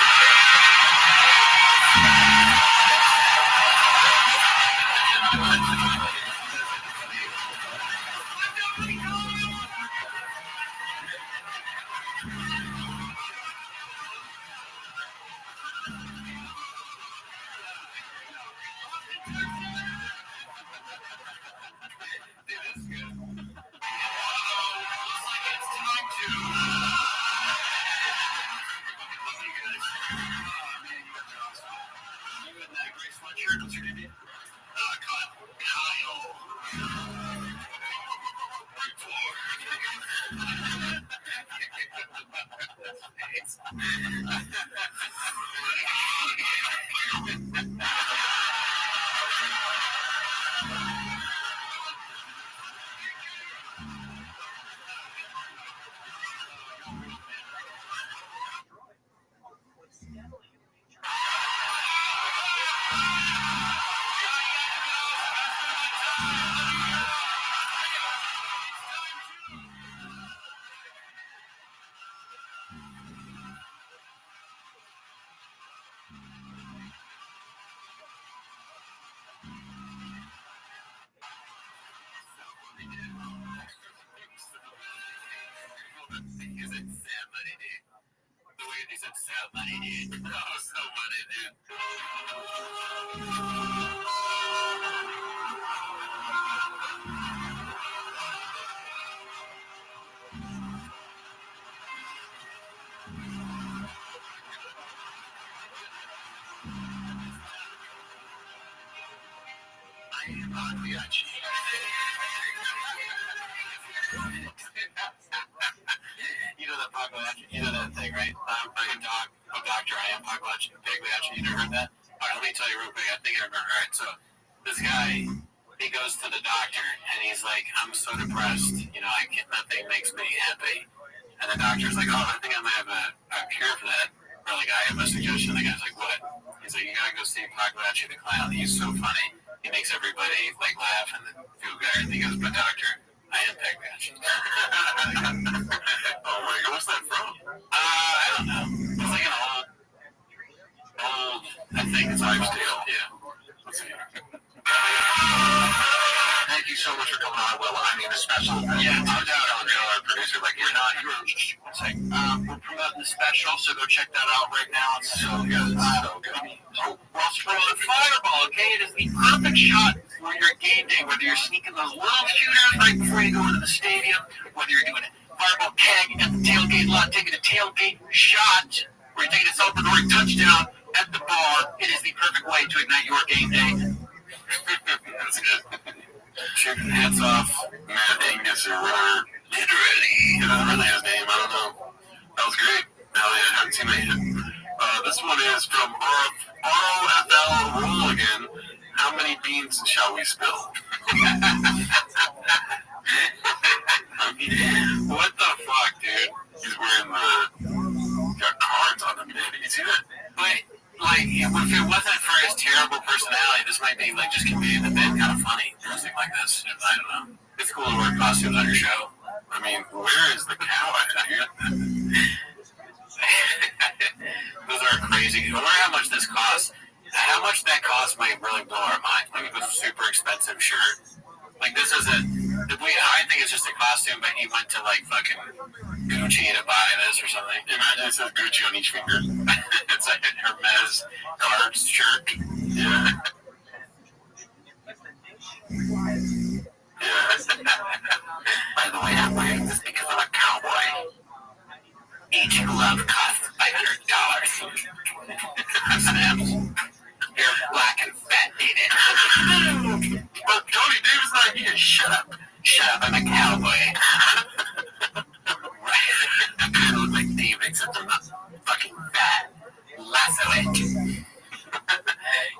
You know that thing, right? Doctor, I am Pagliacci. You never heard that? All right, let me tell you real quick. I think I remember. All right, so this guy, he goes to the doctor, and he's like, I'm so depressed. You know, nothing makes me happy. And the doctor's like, oh, I think I might have a cure for that. Or like, I have a suggestion. The guy's like, what? He's like, you gotta go see Pagliacci the clown. He's so funny. He makes everybody like laugh and then feel good. And he goes, but doctor, I am Pagliacci. Oh my God, what's that from? Ives tail. Yeah. Let's see. Thank you so much for coming on, Will. I mean, a special. Yeah, no doubt. Our producer, like you're not. You're one sec. We're promoting the special, so go check that out right now. It's so good. So good. Well, promoting Fireball. Okay, it is the perfect shot for your game day. Whether you're sneaking those little shooters right before you go into the stadium, whether you're doing a Fireball keg at the tailgate lot, taking a tailgate shot, or you're taking a celebratory touchdown at the bar, it is the perfect way to ignite your game day. That's good. Shooting hats off, Matt Angus or whatever. Literally. That's really his name. I don't know. That was great. Hell yeah, I haven't seen that yet. This one is from ROFL Roll again. How many beans shall we spill? What the fuck, dude? He's wearing got cards on him, man. Did you see that? But, like, if it wasn't for his terrible personality, this might be, like, just conveying the bit kind of funny. Something like this. I don't know. It's cool to wear costumes on your show. I mean, where is the cow at here? Those are crazy. I wonder how much this costs. How much that costs might really blow our mind. Like, a super expensive shirt. Like, this isn't... I think it's just a costume, but he went to, like, fucking Gucci to buy this or something. Imagine it says Gucci on each finger. It's like a Hermes cards shirt. Yeah. By the way, I'm wearing this because I'm a cowboy. Each glove costs $500. Snaps. You're black and fat, David. But Tony Davis not here. Shut up. Shut up, I'm a cowboy. I kind of look like David, except I'm not fucking fat. Lasso it.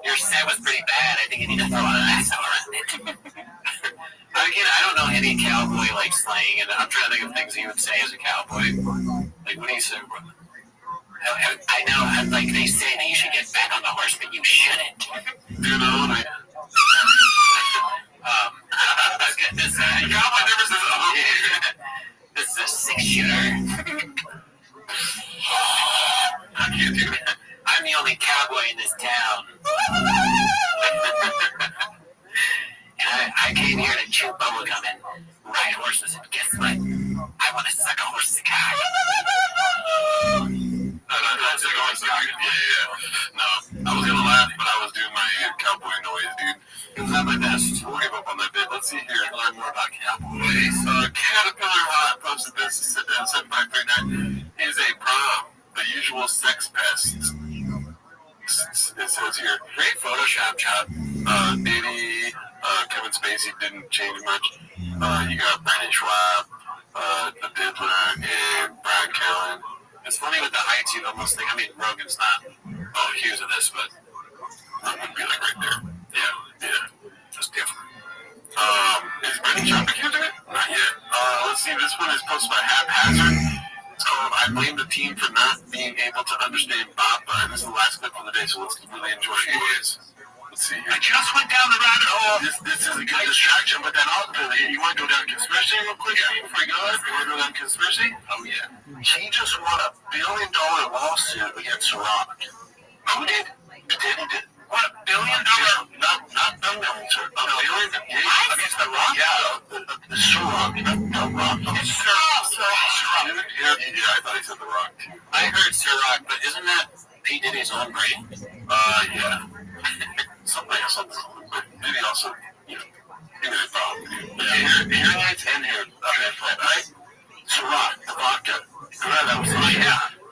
Your set was pretty bad. I think you need to throw a lasso around it. Again, I don't know any cowboy like slang, and I'm trying to think of things he would say as a cowboy. Like, what do you say? I know, like they say that you should get back on the horse, but you shouldn't. You know, like, this cowboy never says, oh, this is a 6-shooter. I can't do that. I'm the only cowboy in this town. And I came here to chew bubblegum and ride horses, and guess what? I want to suck a horse's cock. That's No, I was gonna laugh, but I was doing my cowboy noise, dude. It was not my best. We'll give up on that bit. Let's see here. Learn more about cowboys. Caterpillar Hot posted this at 7539. Is a prom the usual sex pest? It says here. Great Photoshop job. Diddy, Kevin Spacey didn't change much. You got Brandon Schwab, the Diddler, and Brian Callen. It's funny with the heights, you almost think, I mean, Rogan's not accused of this, but That would be like right there. Yeah. Just different. Is Brandon Schwab accused of it? Not yet. Let's see, this one is posted by Haphazard. It's called I Blame the Team for Not Being Able to Understand Bob. And this is the last clip for the day, so let's really enjoy it. Let's see here. I just went down the rabbit hole. This is a good distraction, but then ultimately, you want to go down conspiracy real quick, Steve, before you go ahead? You want to go down conspiracy? Oh, yeah. He just won a $1 billion lawsuit against Rock. Who did? Diddy did. What, $1 billion? Not million, sir. $1 billion? What? Against the Rock? Yeah, the Ciroc, not Rock. It's Ciroc. Yeah, I thought he said The Rock, too. I heard Ciroc, but isn't that P. Diddy's own brand? Yeah. Something. But Diddy also, he was a problem. Hearing aids and hair. Okay, right? Ciroc, the vodka. That was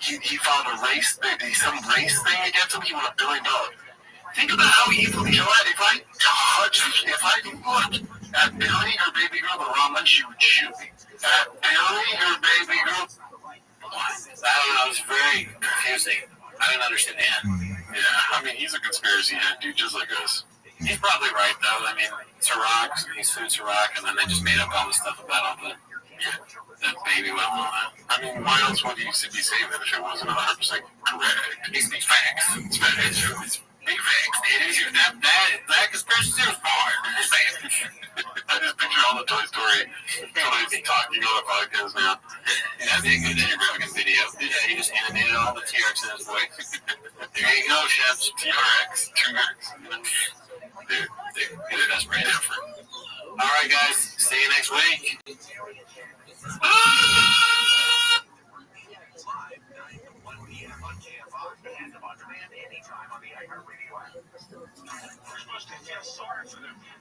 he filed a race, some race thing against him. He won $1 billion. Think about how evil he was. If I looked at Billy, her baby girl, the wrong one, she would shoot me. At Billy, her baby girl. I don't know. It was very confusing. I didn't understand that. Yeah, I mean, he's a conspiracy head, dude, just like us. He's probably right, though. I mean, Ciroc, he sued Ciroc, and then they just made up all the stuff about all the baby well and all that. I mean, why else would he be saying that if it wasn't 100% correct? It's facts. It's facts. Big facts. That conspiracy is hard. I just picture all the Toy Story toys talking on the podcast now. That'd be a good fucking video. Yeah, he just animated all the T-Rex in his voice. There you go, chefs. TRX, 2X. Dude, that's pretty different. All right, guys. See you next week.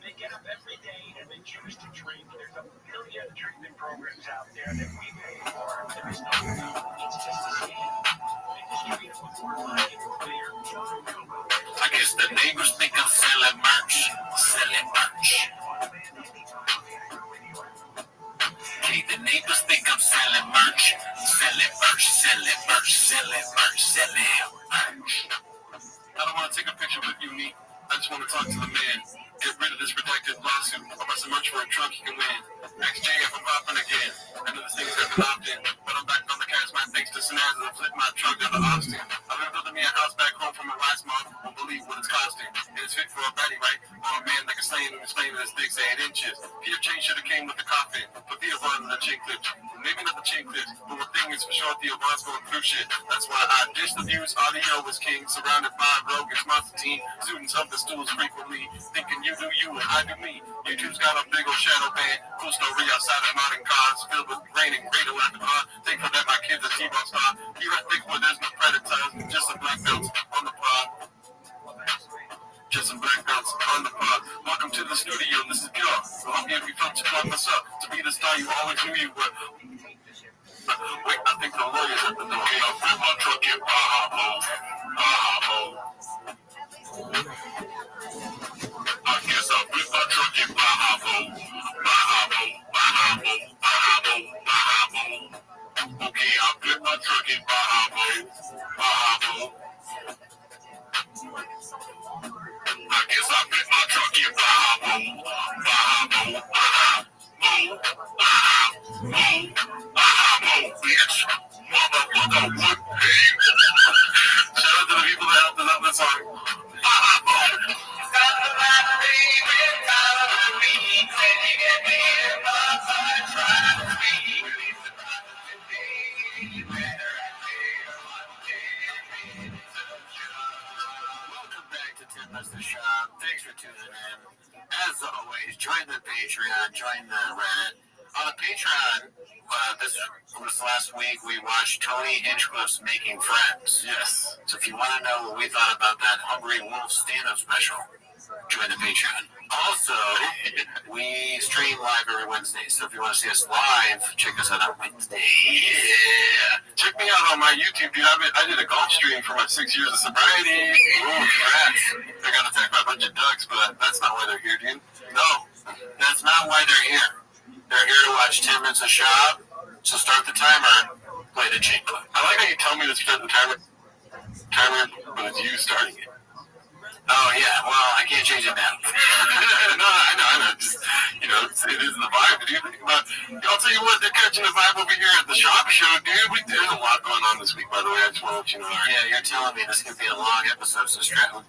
They get up every day and they choose to drink. There's a million treatment programs out there that we pay for. There is no it's just a scam. I guess the neighbors think I'm selling merch. Selling merch. Okay, the neighbors think I'm selling merch. Selling merch, selling merch, selling merch, selling merch. I don't want to take a picture with you, Neat. I just want to talk to the man. Get rid of this redacted lawsuit. I'll buy some merch for a truck you can win. XJF, I'm popping again. I know this thing's got been opted, but I'm back on the cash man thanks to Sinaz and I flipped my truck down to Austin. I've been building me a house back home from my last month. Won't believe what it's costing. And it's fit for a baddie, right? I'm a man like a slaying and explaining his dick's 8 inches. Peter Chain should have came with the coffin. Put Theo Von in the chain clips. Maybe not the chain clips, but one thing is for sure, Theo Von's going through shit. That's why I dish the views. Audio was king. Surrounded by rogues, monster team. Students of the stools frequently. Thinking you do you and I do me. YouTube's got a big old shadow band. Cool story outside of modern cars. Filled with rain and great electric on. Thankful that my kids are T-Bone star. Here I think where there's no predators. Just some black belts on the pod. Just some black belts on the pod. Welcome to the studio. This is Pure. So I'm here if you felt to plug us up. To be the star you always knew you were. Wait, I think the lawyer's at the door. Okay, I'll flip my truck in Baja-Mo. I guess I'll flip my truck in Baja-Mo. Okay, I'll flip my truck in Baja-Mo. I guess I'll flip my truck in Baja-Mo. Bitch. Motherfucker, what? Shout out to the people that helped us out this song. Welcome back to 10 Minutes to Shop. Thanks for tuning in. As always, join the Patreon, join the Reddit. On the Patreon, this was last week, we watched Tony Hinchcliffe's Making Friends. Yes. So if you want to know what we thought about that Hungry Wolf stand-up special, join the Patreon. Also, we stream live every Wednesday. So if you want to see us live, check us out on Wednesday. Yeah. Check me out on my YouTube, dude. I did a golf stream for my 6 years of sobriety. Ooh, congrats. I got attacked by a bunch of ducks, but that's not why they're here, dude. No, that's not why they're here. They're here to watch 10 Minutes of Shop. So start the timer, play the chain clip. I like how you tell me to start the timer, but it's you starting it. Oh, yeah, well, I can't change it now. No, I know. Just, it is the vibe, dude. But I'll tell you what, they're catching the vibe over here at the shop show, dude. There's a lot going on this week, by the way. I just want to let you know. Yeah, you're telling me this could be a long episode, so stretch the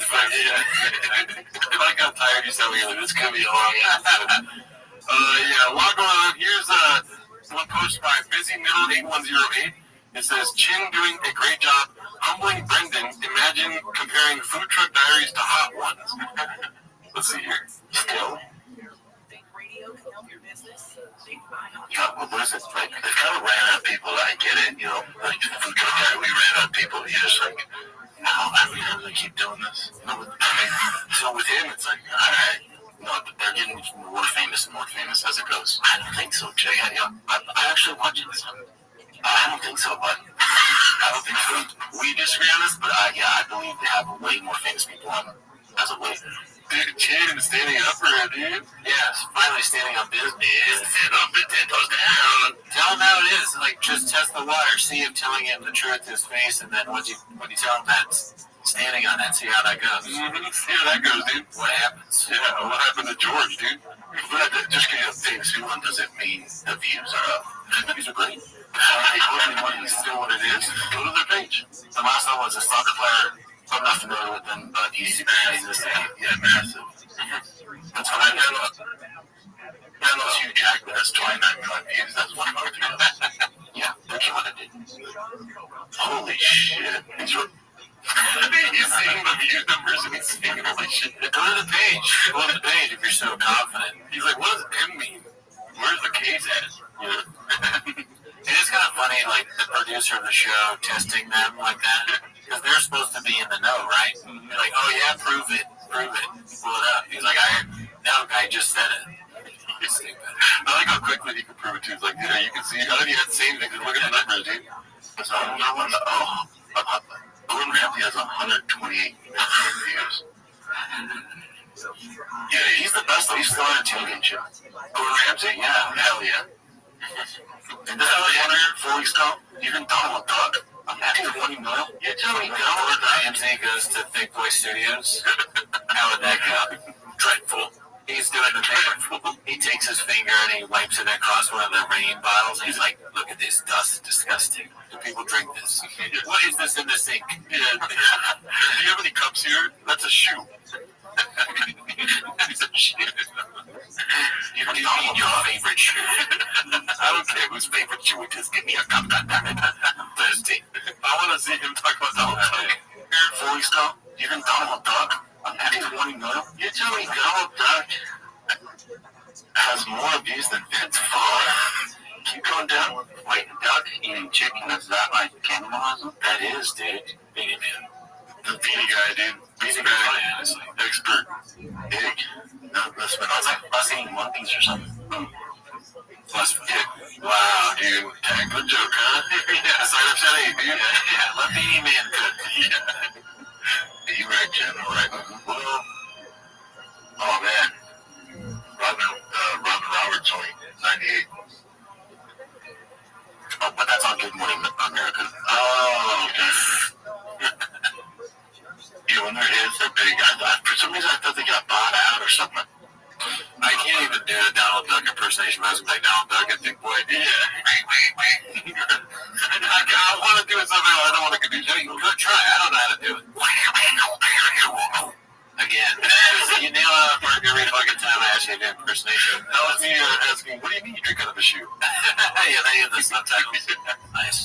vibe. Yeah. If I got tired, you tell me this could be a long episode. Yeah, a lot going on. Here's one post by Busy Middle 8108. It says, Chin doing a great job humbling Brendan. Imagine comparing Food Truck Diaries to Hot Ones. Let's see here. Still? What is it? Like, they kind of ran out of people. I get it, like Food Truck Diaries, we ran out of people. You're just like, how do they keep doing this? So with him, it's like, all right. No, they're getting more famous and more famous as it goes. I don't think so, Jay. I actually watch this. I don't think so, but I don't think so. We disagree on this, but I believe they have way more famous people on as of late. Dude, Chin standing up for it, dude. Yes, finally standing up business. Stand up and 10 toes down. Tell him how it is. Like, just test the water. See him telling him the truth to his face, and then when you tell him that, standing on that, see how that goes. Mm-hmm. See how that goes, dude. What happens? Yeah, what happened to George, dude? Just because you have famous people doesn't mean the views are up. The views are great. Still what it is. Go to their page. The last one was a soccer player. I'm not familiar with them, but he's massive. Yeah, massive. That's what I know. That was Hugh Jackman. That's 29 million views. That's one of the Yeah, that's what it did. Holy shit. He's seeing the view numbers and he's seeing holy shit. Go to the page. Go to the page if you're so confident. He's like, what does M mean? Where's the K's at? You know? It is kind of funny, like the producer of the show testing them like that, because they're supposed to be in the know, right? They're like, oh yeah, prove it, pull it up. He's like, I just said it. He's stupid. I like how quickly he can prove it too. It's like, yeah, you can see. I don't even have to say anything. Look at the numbers, dude. So Gordon Ramsay has 128 views. Yeah, he's the best. He's still on a championship. Gordon Ramsay? Yeah, hell yeah. And this other winner 4 weeks ago, even Donald Duck. I'm happy with $20 million. Yeah, Tony, Gordon Ramsay goes to Thick Boy Studios. How would that go? Dreadful. He's doing the thing. He takes his finger and he wipes it across one of the rain bottles. And he's like, look at this dust. Disgusting. Do people drink this? What is this in the sink? Yeah. Do you have any cups here? That's a shoe. It's a shoe. You need your favorite shoe. I don't care whose favorite shoe it is. Give me a cup, goddammit. I'm thirsty. I want to see him talk about Donald Duck. 4 weeks ago, even Donald Duck. I'm happy with $20 million. You tell me Donald Duck has more views than Vince Vaughn? Keep going down. Wait, duck eating chicken, is that like cannibalism? That is, dude. Beanie Man. The beanie guy, dude. Beanie guy, honestly. Expert. Big. No, that's been awesome. Us eating one piece or something. Plus, wow, dude. Yeah, good joke, huh? Yeah, sign up today, dude. yeah, let Beanie Man cook. Yeah. E-Rag channel, right? Well, oh man. Robin Roberts only 98. Oh, but that's on Good Morning America. Oh, okay. Yeah, when they're hits, they're big. For some reason, I thought they got bought out or something. I can't even do a Donald Duck impersonation. I was like, Donald Duck and Thick Boy. Yeah. I want to do it somehow. I don't want to do it. Go try. I don't know how to do it. Again, you nail it every fucking time I ask you to do impersonation. That was me asking, what do you mean you drink out of a shoe? Yeah, they have the subtitles. Nice.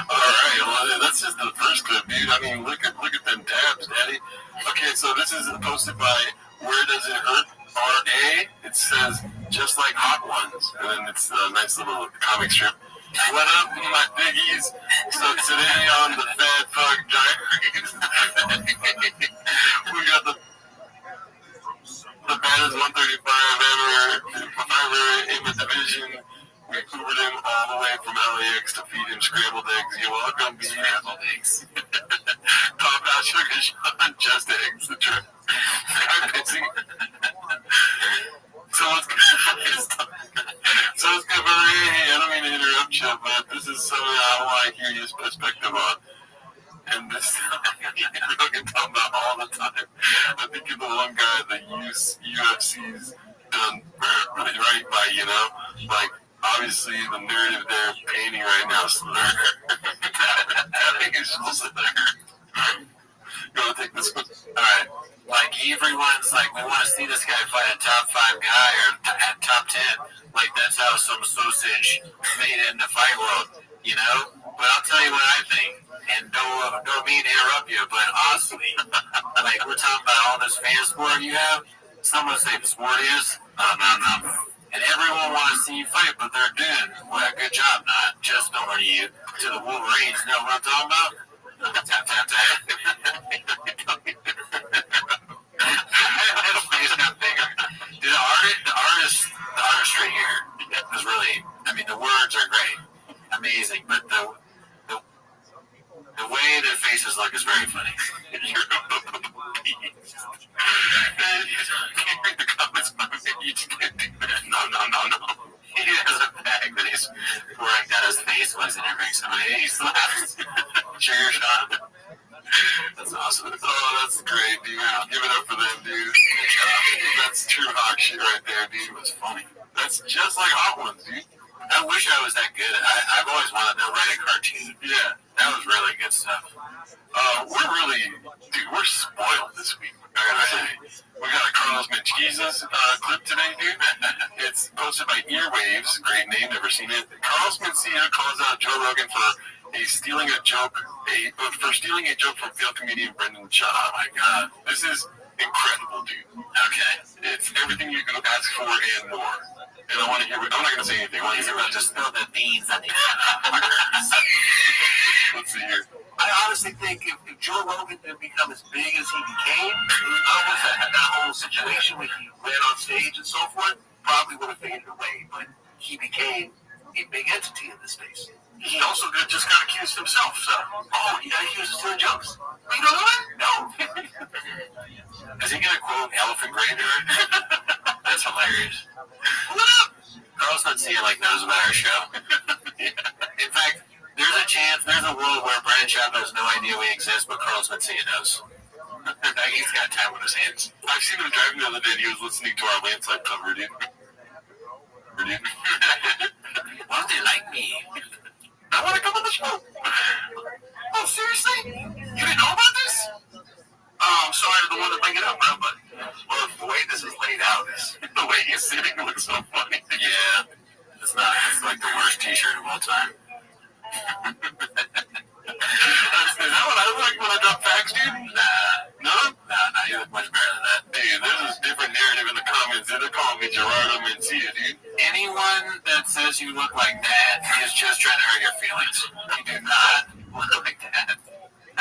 Alright, well, that's just the first clip, dude. I mean, look at them dabs, daddy. Okay, so this is posted by Where Does It Hurt? R.A. It says, just like Hot Ones. And then it's a nice little comic strip. What up, my biggies? So today on the Fat Fuck Diaries, we got the baddest 135 ever in the division. We Ubered him all the way from LAX to feed him scrambled eggs. You're welcome, B. Scrambled eggs. Top out sugar Sean, just eggs. The trip. I'm pissing. So it's good, but hey, I don't mean to interrupt you, but this is something I want to hear your perspective on. And this, I can talk about all the time. I think you're the one guy that UFC's done really right by, you know? Like, obviously, the narrative they're painting right now is slur. I think it's just slur. You want to take this one? All right. Like, everyone's like, we want to see this guy fight a top 5 guy or at top 10. Like, that's how some sausage made it in the fight world, you know? But I'll tell you what I think. And don't mean to interrupt you, but honestly, like, we're talking about all this fan sport you have. Some would say the sport is. No. And everyone wants to see you fight, but they're doing a good job not just over you to the Wolverines. You know what I'm talking about? Tap, tap, tap. The artistry here is really, I mean, the words are great, amazing, but the way their faces look is very funny. You're a beast. Can't read the comments, you just can't do that. No. He has a bag that he's wearing down his face was and everything. Somebody he slaps. Sugar shot. That's awesome. Oh, that's great, dude. Give it up for them, dude. That's true hawk shit right there, dude. It was funny. That's just like Hot Ones, dude. I wish I was that good. I've always wanted to write a cartoon. Yeah. That was really good stuff. We're spoiled this week, I gotta say. We got a Carlos Menciza's clip today, dude. It's posted by Earwaves. Great name, never seen it. Carlos Menciza calls out Joe Rogan for stealing a joke from failed comedian Brendan Shaw. Oh my God, this is incredible, dude. Okay, it's everything you could ask for and more. And I want to hear. I'm not going to say anything. I want to hear about just spill the beans on the. Let's see here. I honestly think if Joe Rogan didn't become as big as he became, that whole situation when he ran on stage and so forth probably would have faded away. But he became a big entity in this space. He also just got accused himself. So, he got accused of stealing jokes. But you know what? No. Is he going to quote Elephant Grader? That's hilarious. What up? Carlos Mencia knows about our show. In fact, there's a world where Brian Chap has no idea we exist, but Carlos Mencia knows. He's got time on his hands. I've seen him driving the other day and he was listening to our landslide cover, dude. Why don't they like me? I want to come on the show. Oh, seriously? You didn't know about this? I'm sorry to the one to bring it up, bro, but the way this is laid out is the way he's sitting looks so funny. Yeah. It's like the worst t-shirt of all time. Is that what I look like when I drop facts, dude? No, you look much better than that. Dude, there's a different narrative in the comments. They're calling me Gerardo Mencia, dude. Anyone that says you look like that is just trying to hurt your feelings. You do not look like that.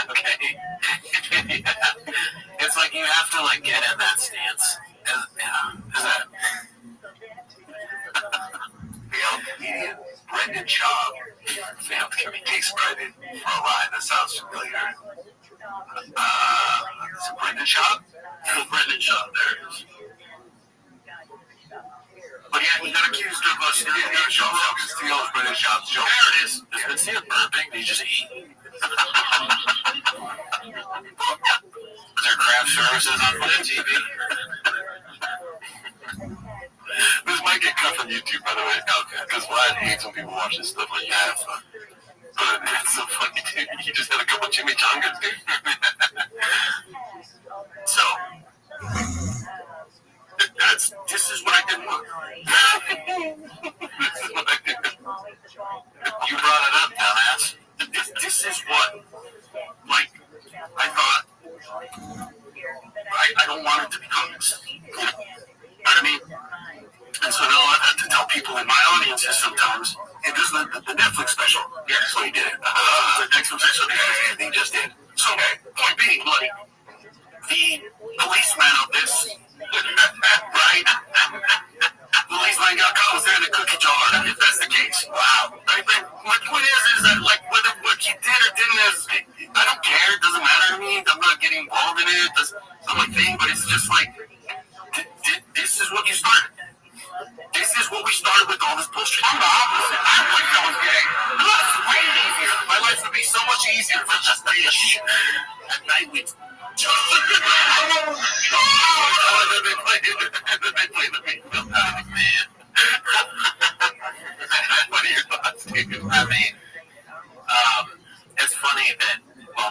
Okay? Yeah. It's like you have to, get in that stance. Is that... Failed comedian Brendan Shaw takes credit for a line that sounds familiar. Is it Brendan Shaw? Brendan Shaw, there it is. But yeah, he got accused of stealing Brendan Shaw's joke. There it is. Has been seeing burping. Did you just eat? Is there craft services on the TV? This might get cut from YouTube, by the way. Okay. Because Vlad hates when people watch this stuff like that. But it's so funny, dude. He just had a couple chimichangas, dude. So, this is what I didn't want. This is what I did. You brought it up, dumbass. This is what, I thought, I don't want it to become this. You know what I mean? And so now I've had to tell people in my audiences sometimes, hey, this is the Netflix special. Yeah, so he did it. The next special, he just did. So, point being, the policeman of this, right? Policeman got caught was there in the cookie jar, if that's the case. Wow. Right? But my point is that, whether what you did or didn't, I don't care. It doesn't matter to me. I'm not getting involved in it. That's not my thing, but it's just this is what you started. This is what we started with all this bullshit. I'm the opposite. I wish I was gay. It's way easier. My life would be so much easier if I just did shit. At night we just... And then they play the beat. Oh, man. What are your thoughts, dude? I mean, it's funny that,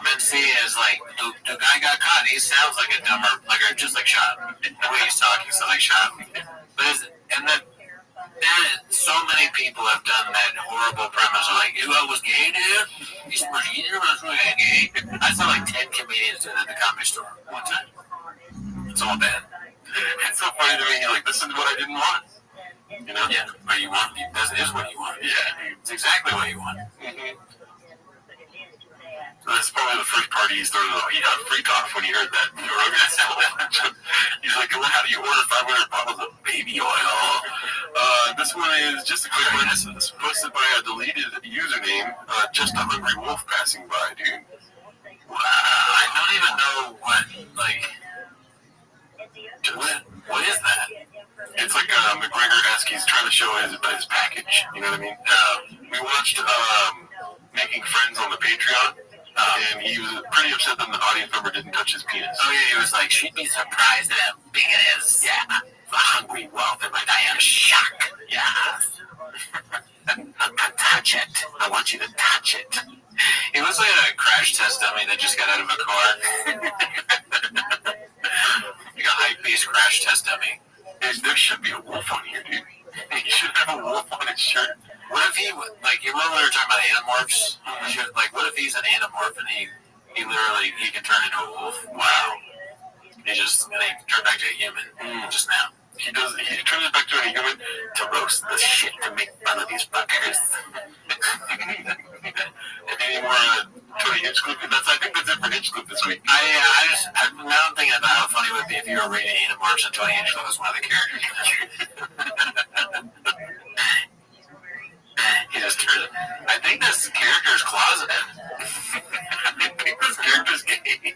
Mencia is the guy got caught. He sounds like a dumber, just like Sean. The way he's talking sounds like Sean. But so many people have done that horrible premise of I was gay, dude. He's really gay. I saw 10 comedians do that at the Comedy Store one time. It's all bad. It's so funny to me. This is what I didn't want. You know? Yeah. What you want. That is what you want. Yeah. It's exactly what you want. Mm-hmm. That's probably the first party he started. He got a freak off when he heard that. He's like, well, how do you order 500 bottles of baby oil? This one is just a quick one. It's posted by a deleted username. Just a hungry wolf passing by, dude. Wow. I don't even know what is that? It's like McGregor-esque. He's trying to show his package. You know what I mean? We watched Making Friends on the Patreon. And he was pretty upset that the audience member didn't touch his penis. Oh, yeah, he was like, she'd be surprised at how big it is. Yeah. The hungry wolf. And I am shocked. Yes. Touch it. I want you to touch it. He was like a crash test dummy that just got out of a car. Like a hype-beast crash test dummy. There should be a wolf on here, dude. He should have a wolf on his shirt. What What if he, like, you remember we were talking about anamorphs? Like, what if he's an anamorph and he literally, he can turn into a wolf? Wow. He turned back to a human just now. He turns back to a human to roast the shit, to make fun of these fuckers. Any more Tony Hinchcliffe? I think that's it for Hinchcliffe this week. I'm now thinking about how funny it would be if you were reading Anamorphs and Tony Hinchcliffe was one of the characters. He just turned it. I think this character's closeted. I think this character's gay.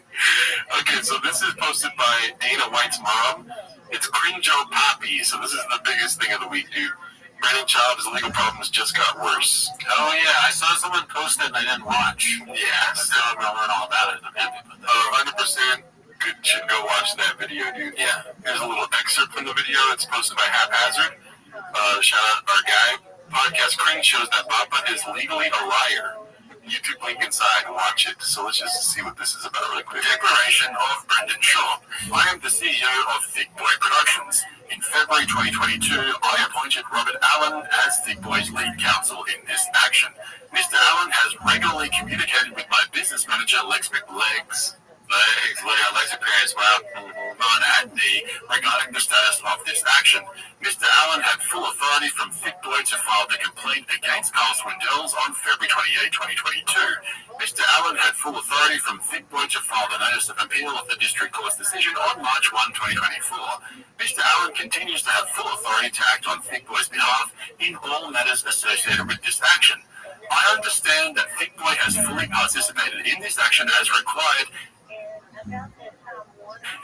Okay, so this is posted by Dana White's mom. It's Cream Joe Poppy, so this is the biggest thing of the week, dude. Brennan Schaub's legal problems just got worse. Oh, yeah, I saw someone post it and I didn't watch. Yeah, so now I'm going to learn all about it. I'm happy about that. 100% should go watch that video, dude. Yeah. Here's a little excerpt from the video. It's posted by Haphazard. Shout out our guy. Podcast Cream shows that Papa is legally a liar. YouTube link inside, watch it. So let's just see what this is about really quick. Declaration of Brendan Schaub. I am the CEO of Thick Boy Productions. In February 2022, I appointed Robert Allen as Thick Boy's lead counsel in this action. Mr. Allen has regularly communicated with my business manager, Lex appearance on at me regarding the status of this action. Mr. Allen had full authority from Thick Boy to file the complaint against Carl Swindells on February 28, 2022. Mr. Allen had full authority from Thick Boy to file the notice of appeal of the district court's decision on March 1, 2024. Mr. Allen continues to have full authority to act on Thick Boy's behalf in all matters associated with this action. I understand that Thick Boy has fully participated in this action as required,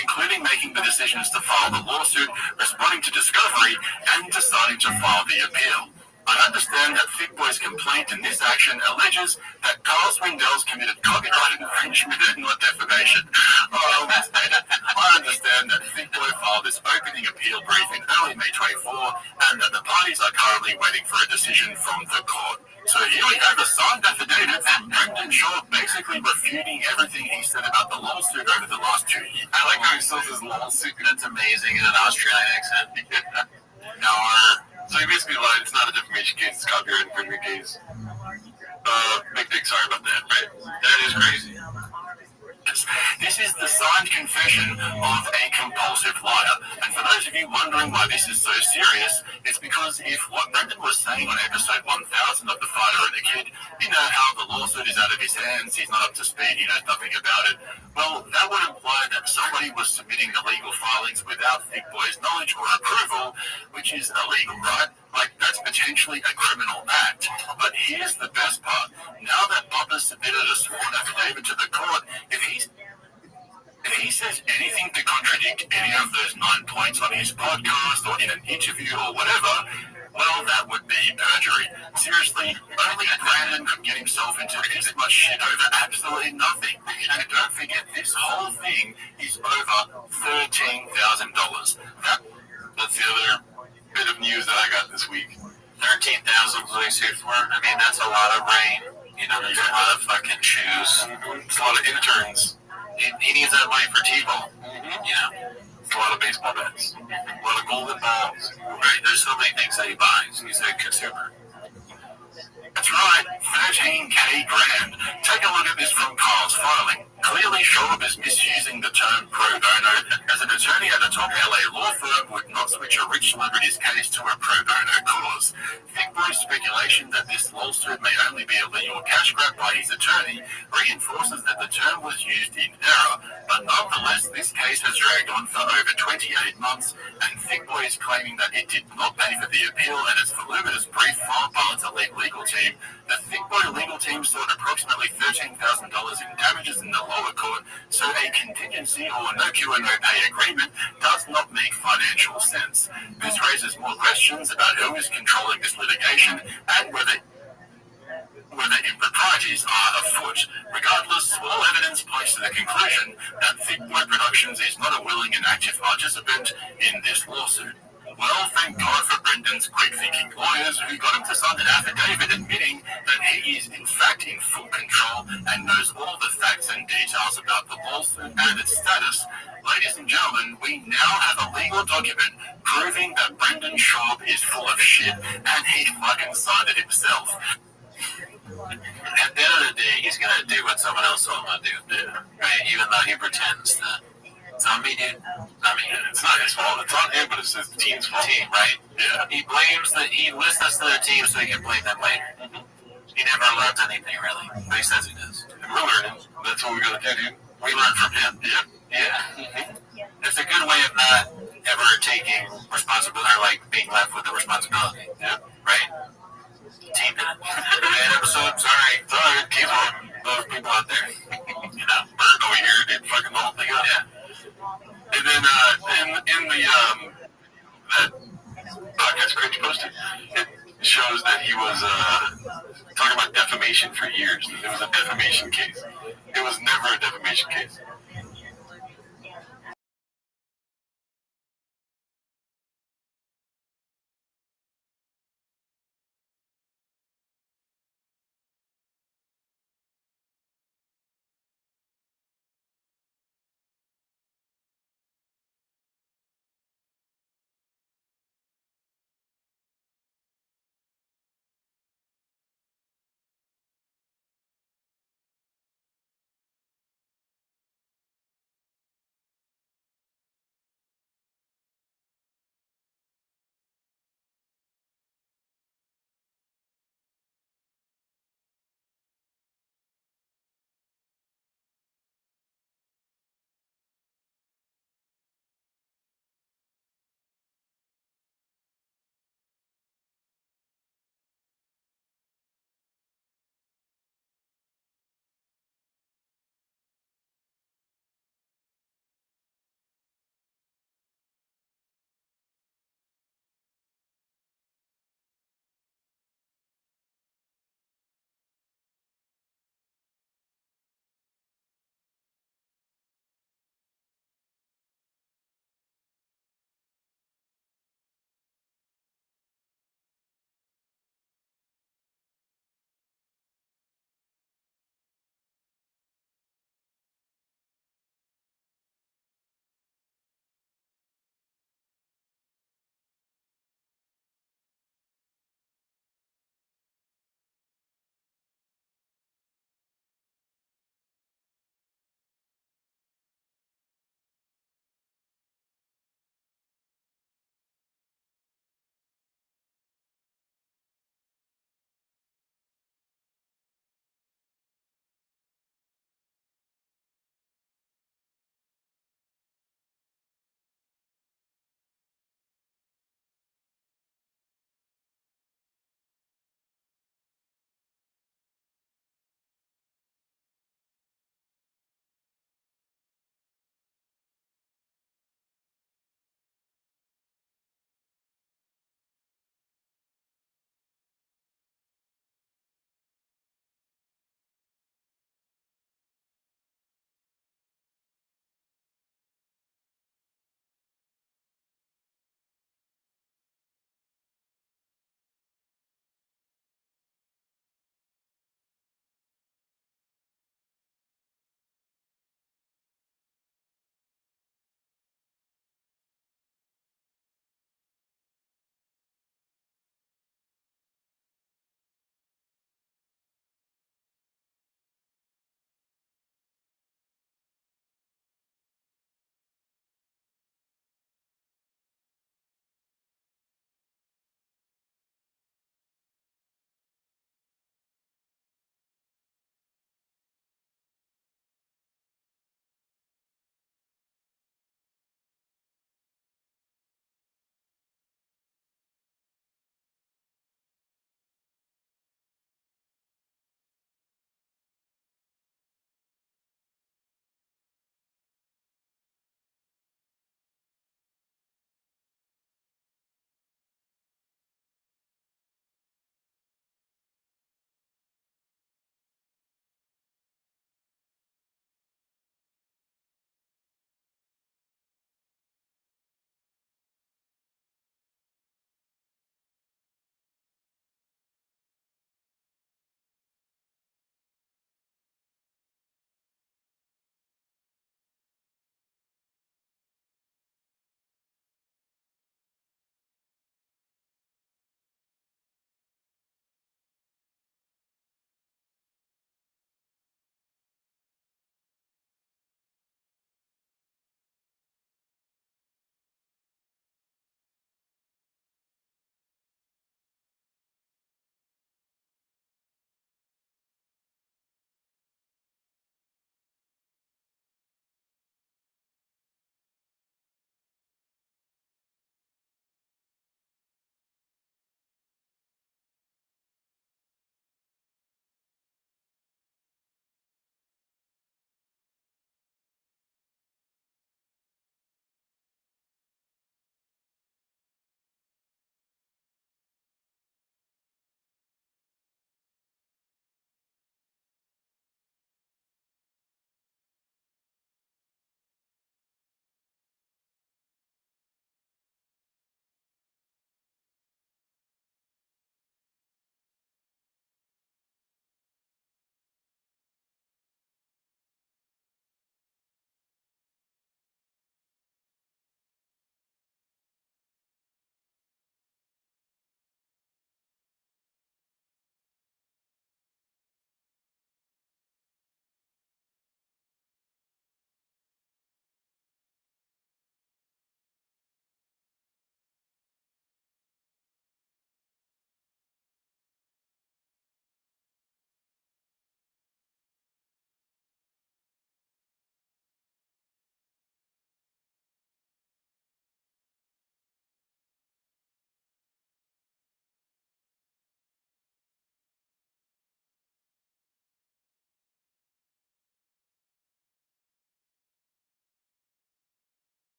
including making the decisions to file the lawsuit, responding to discovery, and deciding to file the appeal. I understand that Thick Boy's complaint in this action alleges that Carl Swindells committed copyright infringement and not defamation. I understand that Thick Boy filed this opening appeal brief in early May 24, and that the parties are currently waiting for a decision from the court. So here we have a signed affidavit from Brendan Schaub basically refuting everything he said about the lawsuit over the last 2 years. I like how he sells his lawsuit. That's amazing in an Australian accent. So he basically lied. It's not a defamation case. It's copyright infringement case. Big dick, sorry about that, right? That is crazy. This is the signed confession of a compulsive liar. And for those of you wondering why this is so serious, it's because if what Brendan was saying on episode 1000 of The Fighter and the Kid, you know how the lawsuit is out of his hands, he's not up to speed, he knows nothing about it, well, that would imply that somebody was submitting the legal filings without Thick Boy's knowledge or approval, which is illegal, right? Like, that's potentially a criminal act. But here's the best part. Now that Papa submitted a sworn affidavit to the court, if he says anything to contradict any of those 9 points on his podcast or in an interview or whatever, well, that would be perjury. Seriously, only Brandon could get himself into this much shit over absolutely nothing. And don't forget, this whole thing is over $13,000. That's the other bit of news that I got this week. 13,000 was what he sued for. I mean, that's a lot of rain. You know, there's a lot of fucking shoes. It's a lot of interns. He needs that money for T-ball. You know, it's a lot of baseball bats. A lot of golden balls. Right? There's so many things that he buys. He's a consumer. That's right, 13K grand. Take a look at this from Carl's filing. Clearly, Schaub is misusing the term pro bono, as an attorney at a top LA law firm would not switch a rich celebrity's case to a pro bono cause. Thick Boy's speculation that this lawsuit may only be a legal cash grab by his attorney reinforces that the term was used in error. But nonetheless, this case has dragged on for over 28 months, and Thick Boy is claiming that it did not pay for the appeal, and its voluminous brief filed by its elite legal team. The Thick Boy legal team sought approximately $13,000 in damages in the lower court, so a contingency or no cure no pay agreement does not make financial sense. This raises more questions about who is controlling this litigation and whether improprieties are afoot. Regardless, all evidence points to the conclusion that Thick Boy Productions is not a willing and active participant in this lawsuit. Well, thank God for Brendan's quick-thinking lawyers who got him to sign an affidavit admitting that he is in fact in full control and knows all the facts and details about the lawsuit and its status. Ladies and gentlemen, we now have a legal document proving that Brendan Schaub is full of shit and he fucking signed it himself. At the end of the day, he's gonna do what someone else told him to do, right? Even though he pretends that it's on me, dude. I mean, it's not his fault. It's on him, but it's his team's fault. Team, right? Yeah. He lists us to the team so he can blame them later. Mm-hmm. He never learns anything, really. But he says he does. And we're learning. That's what we gotta do, dude. We learn from him. Yeah. Mm-hmm. It's a good way of not ever taking responsibility, or like being left with the responsibility. Yeah. Right? Team did it. Bad episode. Sorry. Keep on those people out there. Bird over here did fucking the whole thing up. Yeah. And then in the that podcast Cringe posted, it shows that he was talking about defamation for years. It was a defamation case. It was never a defamation case.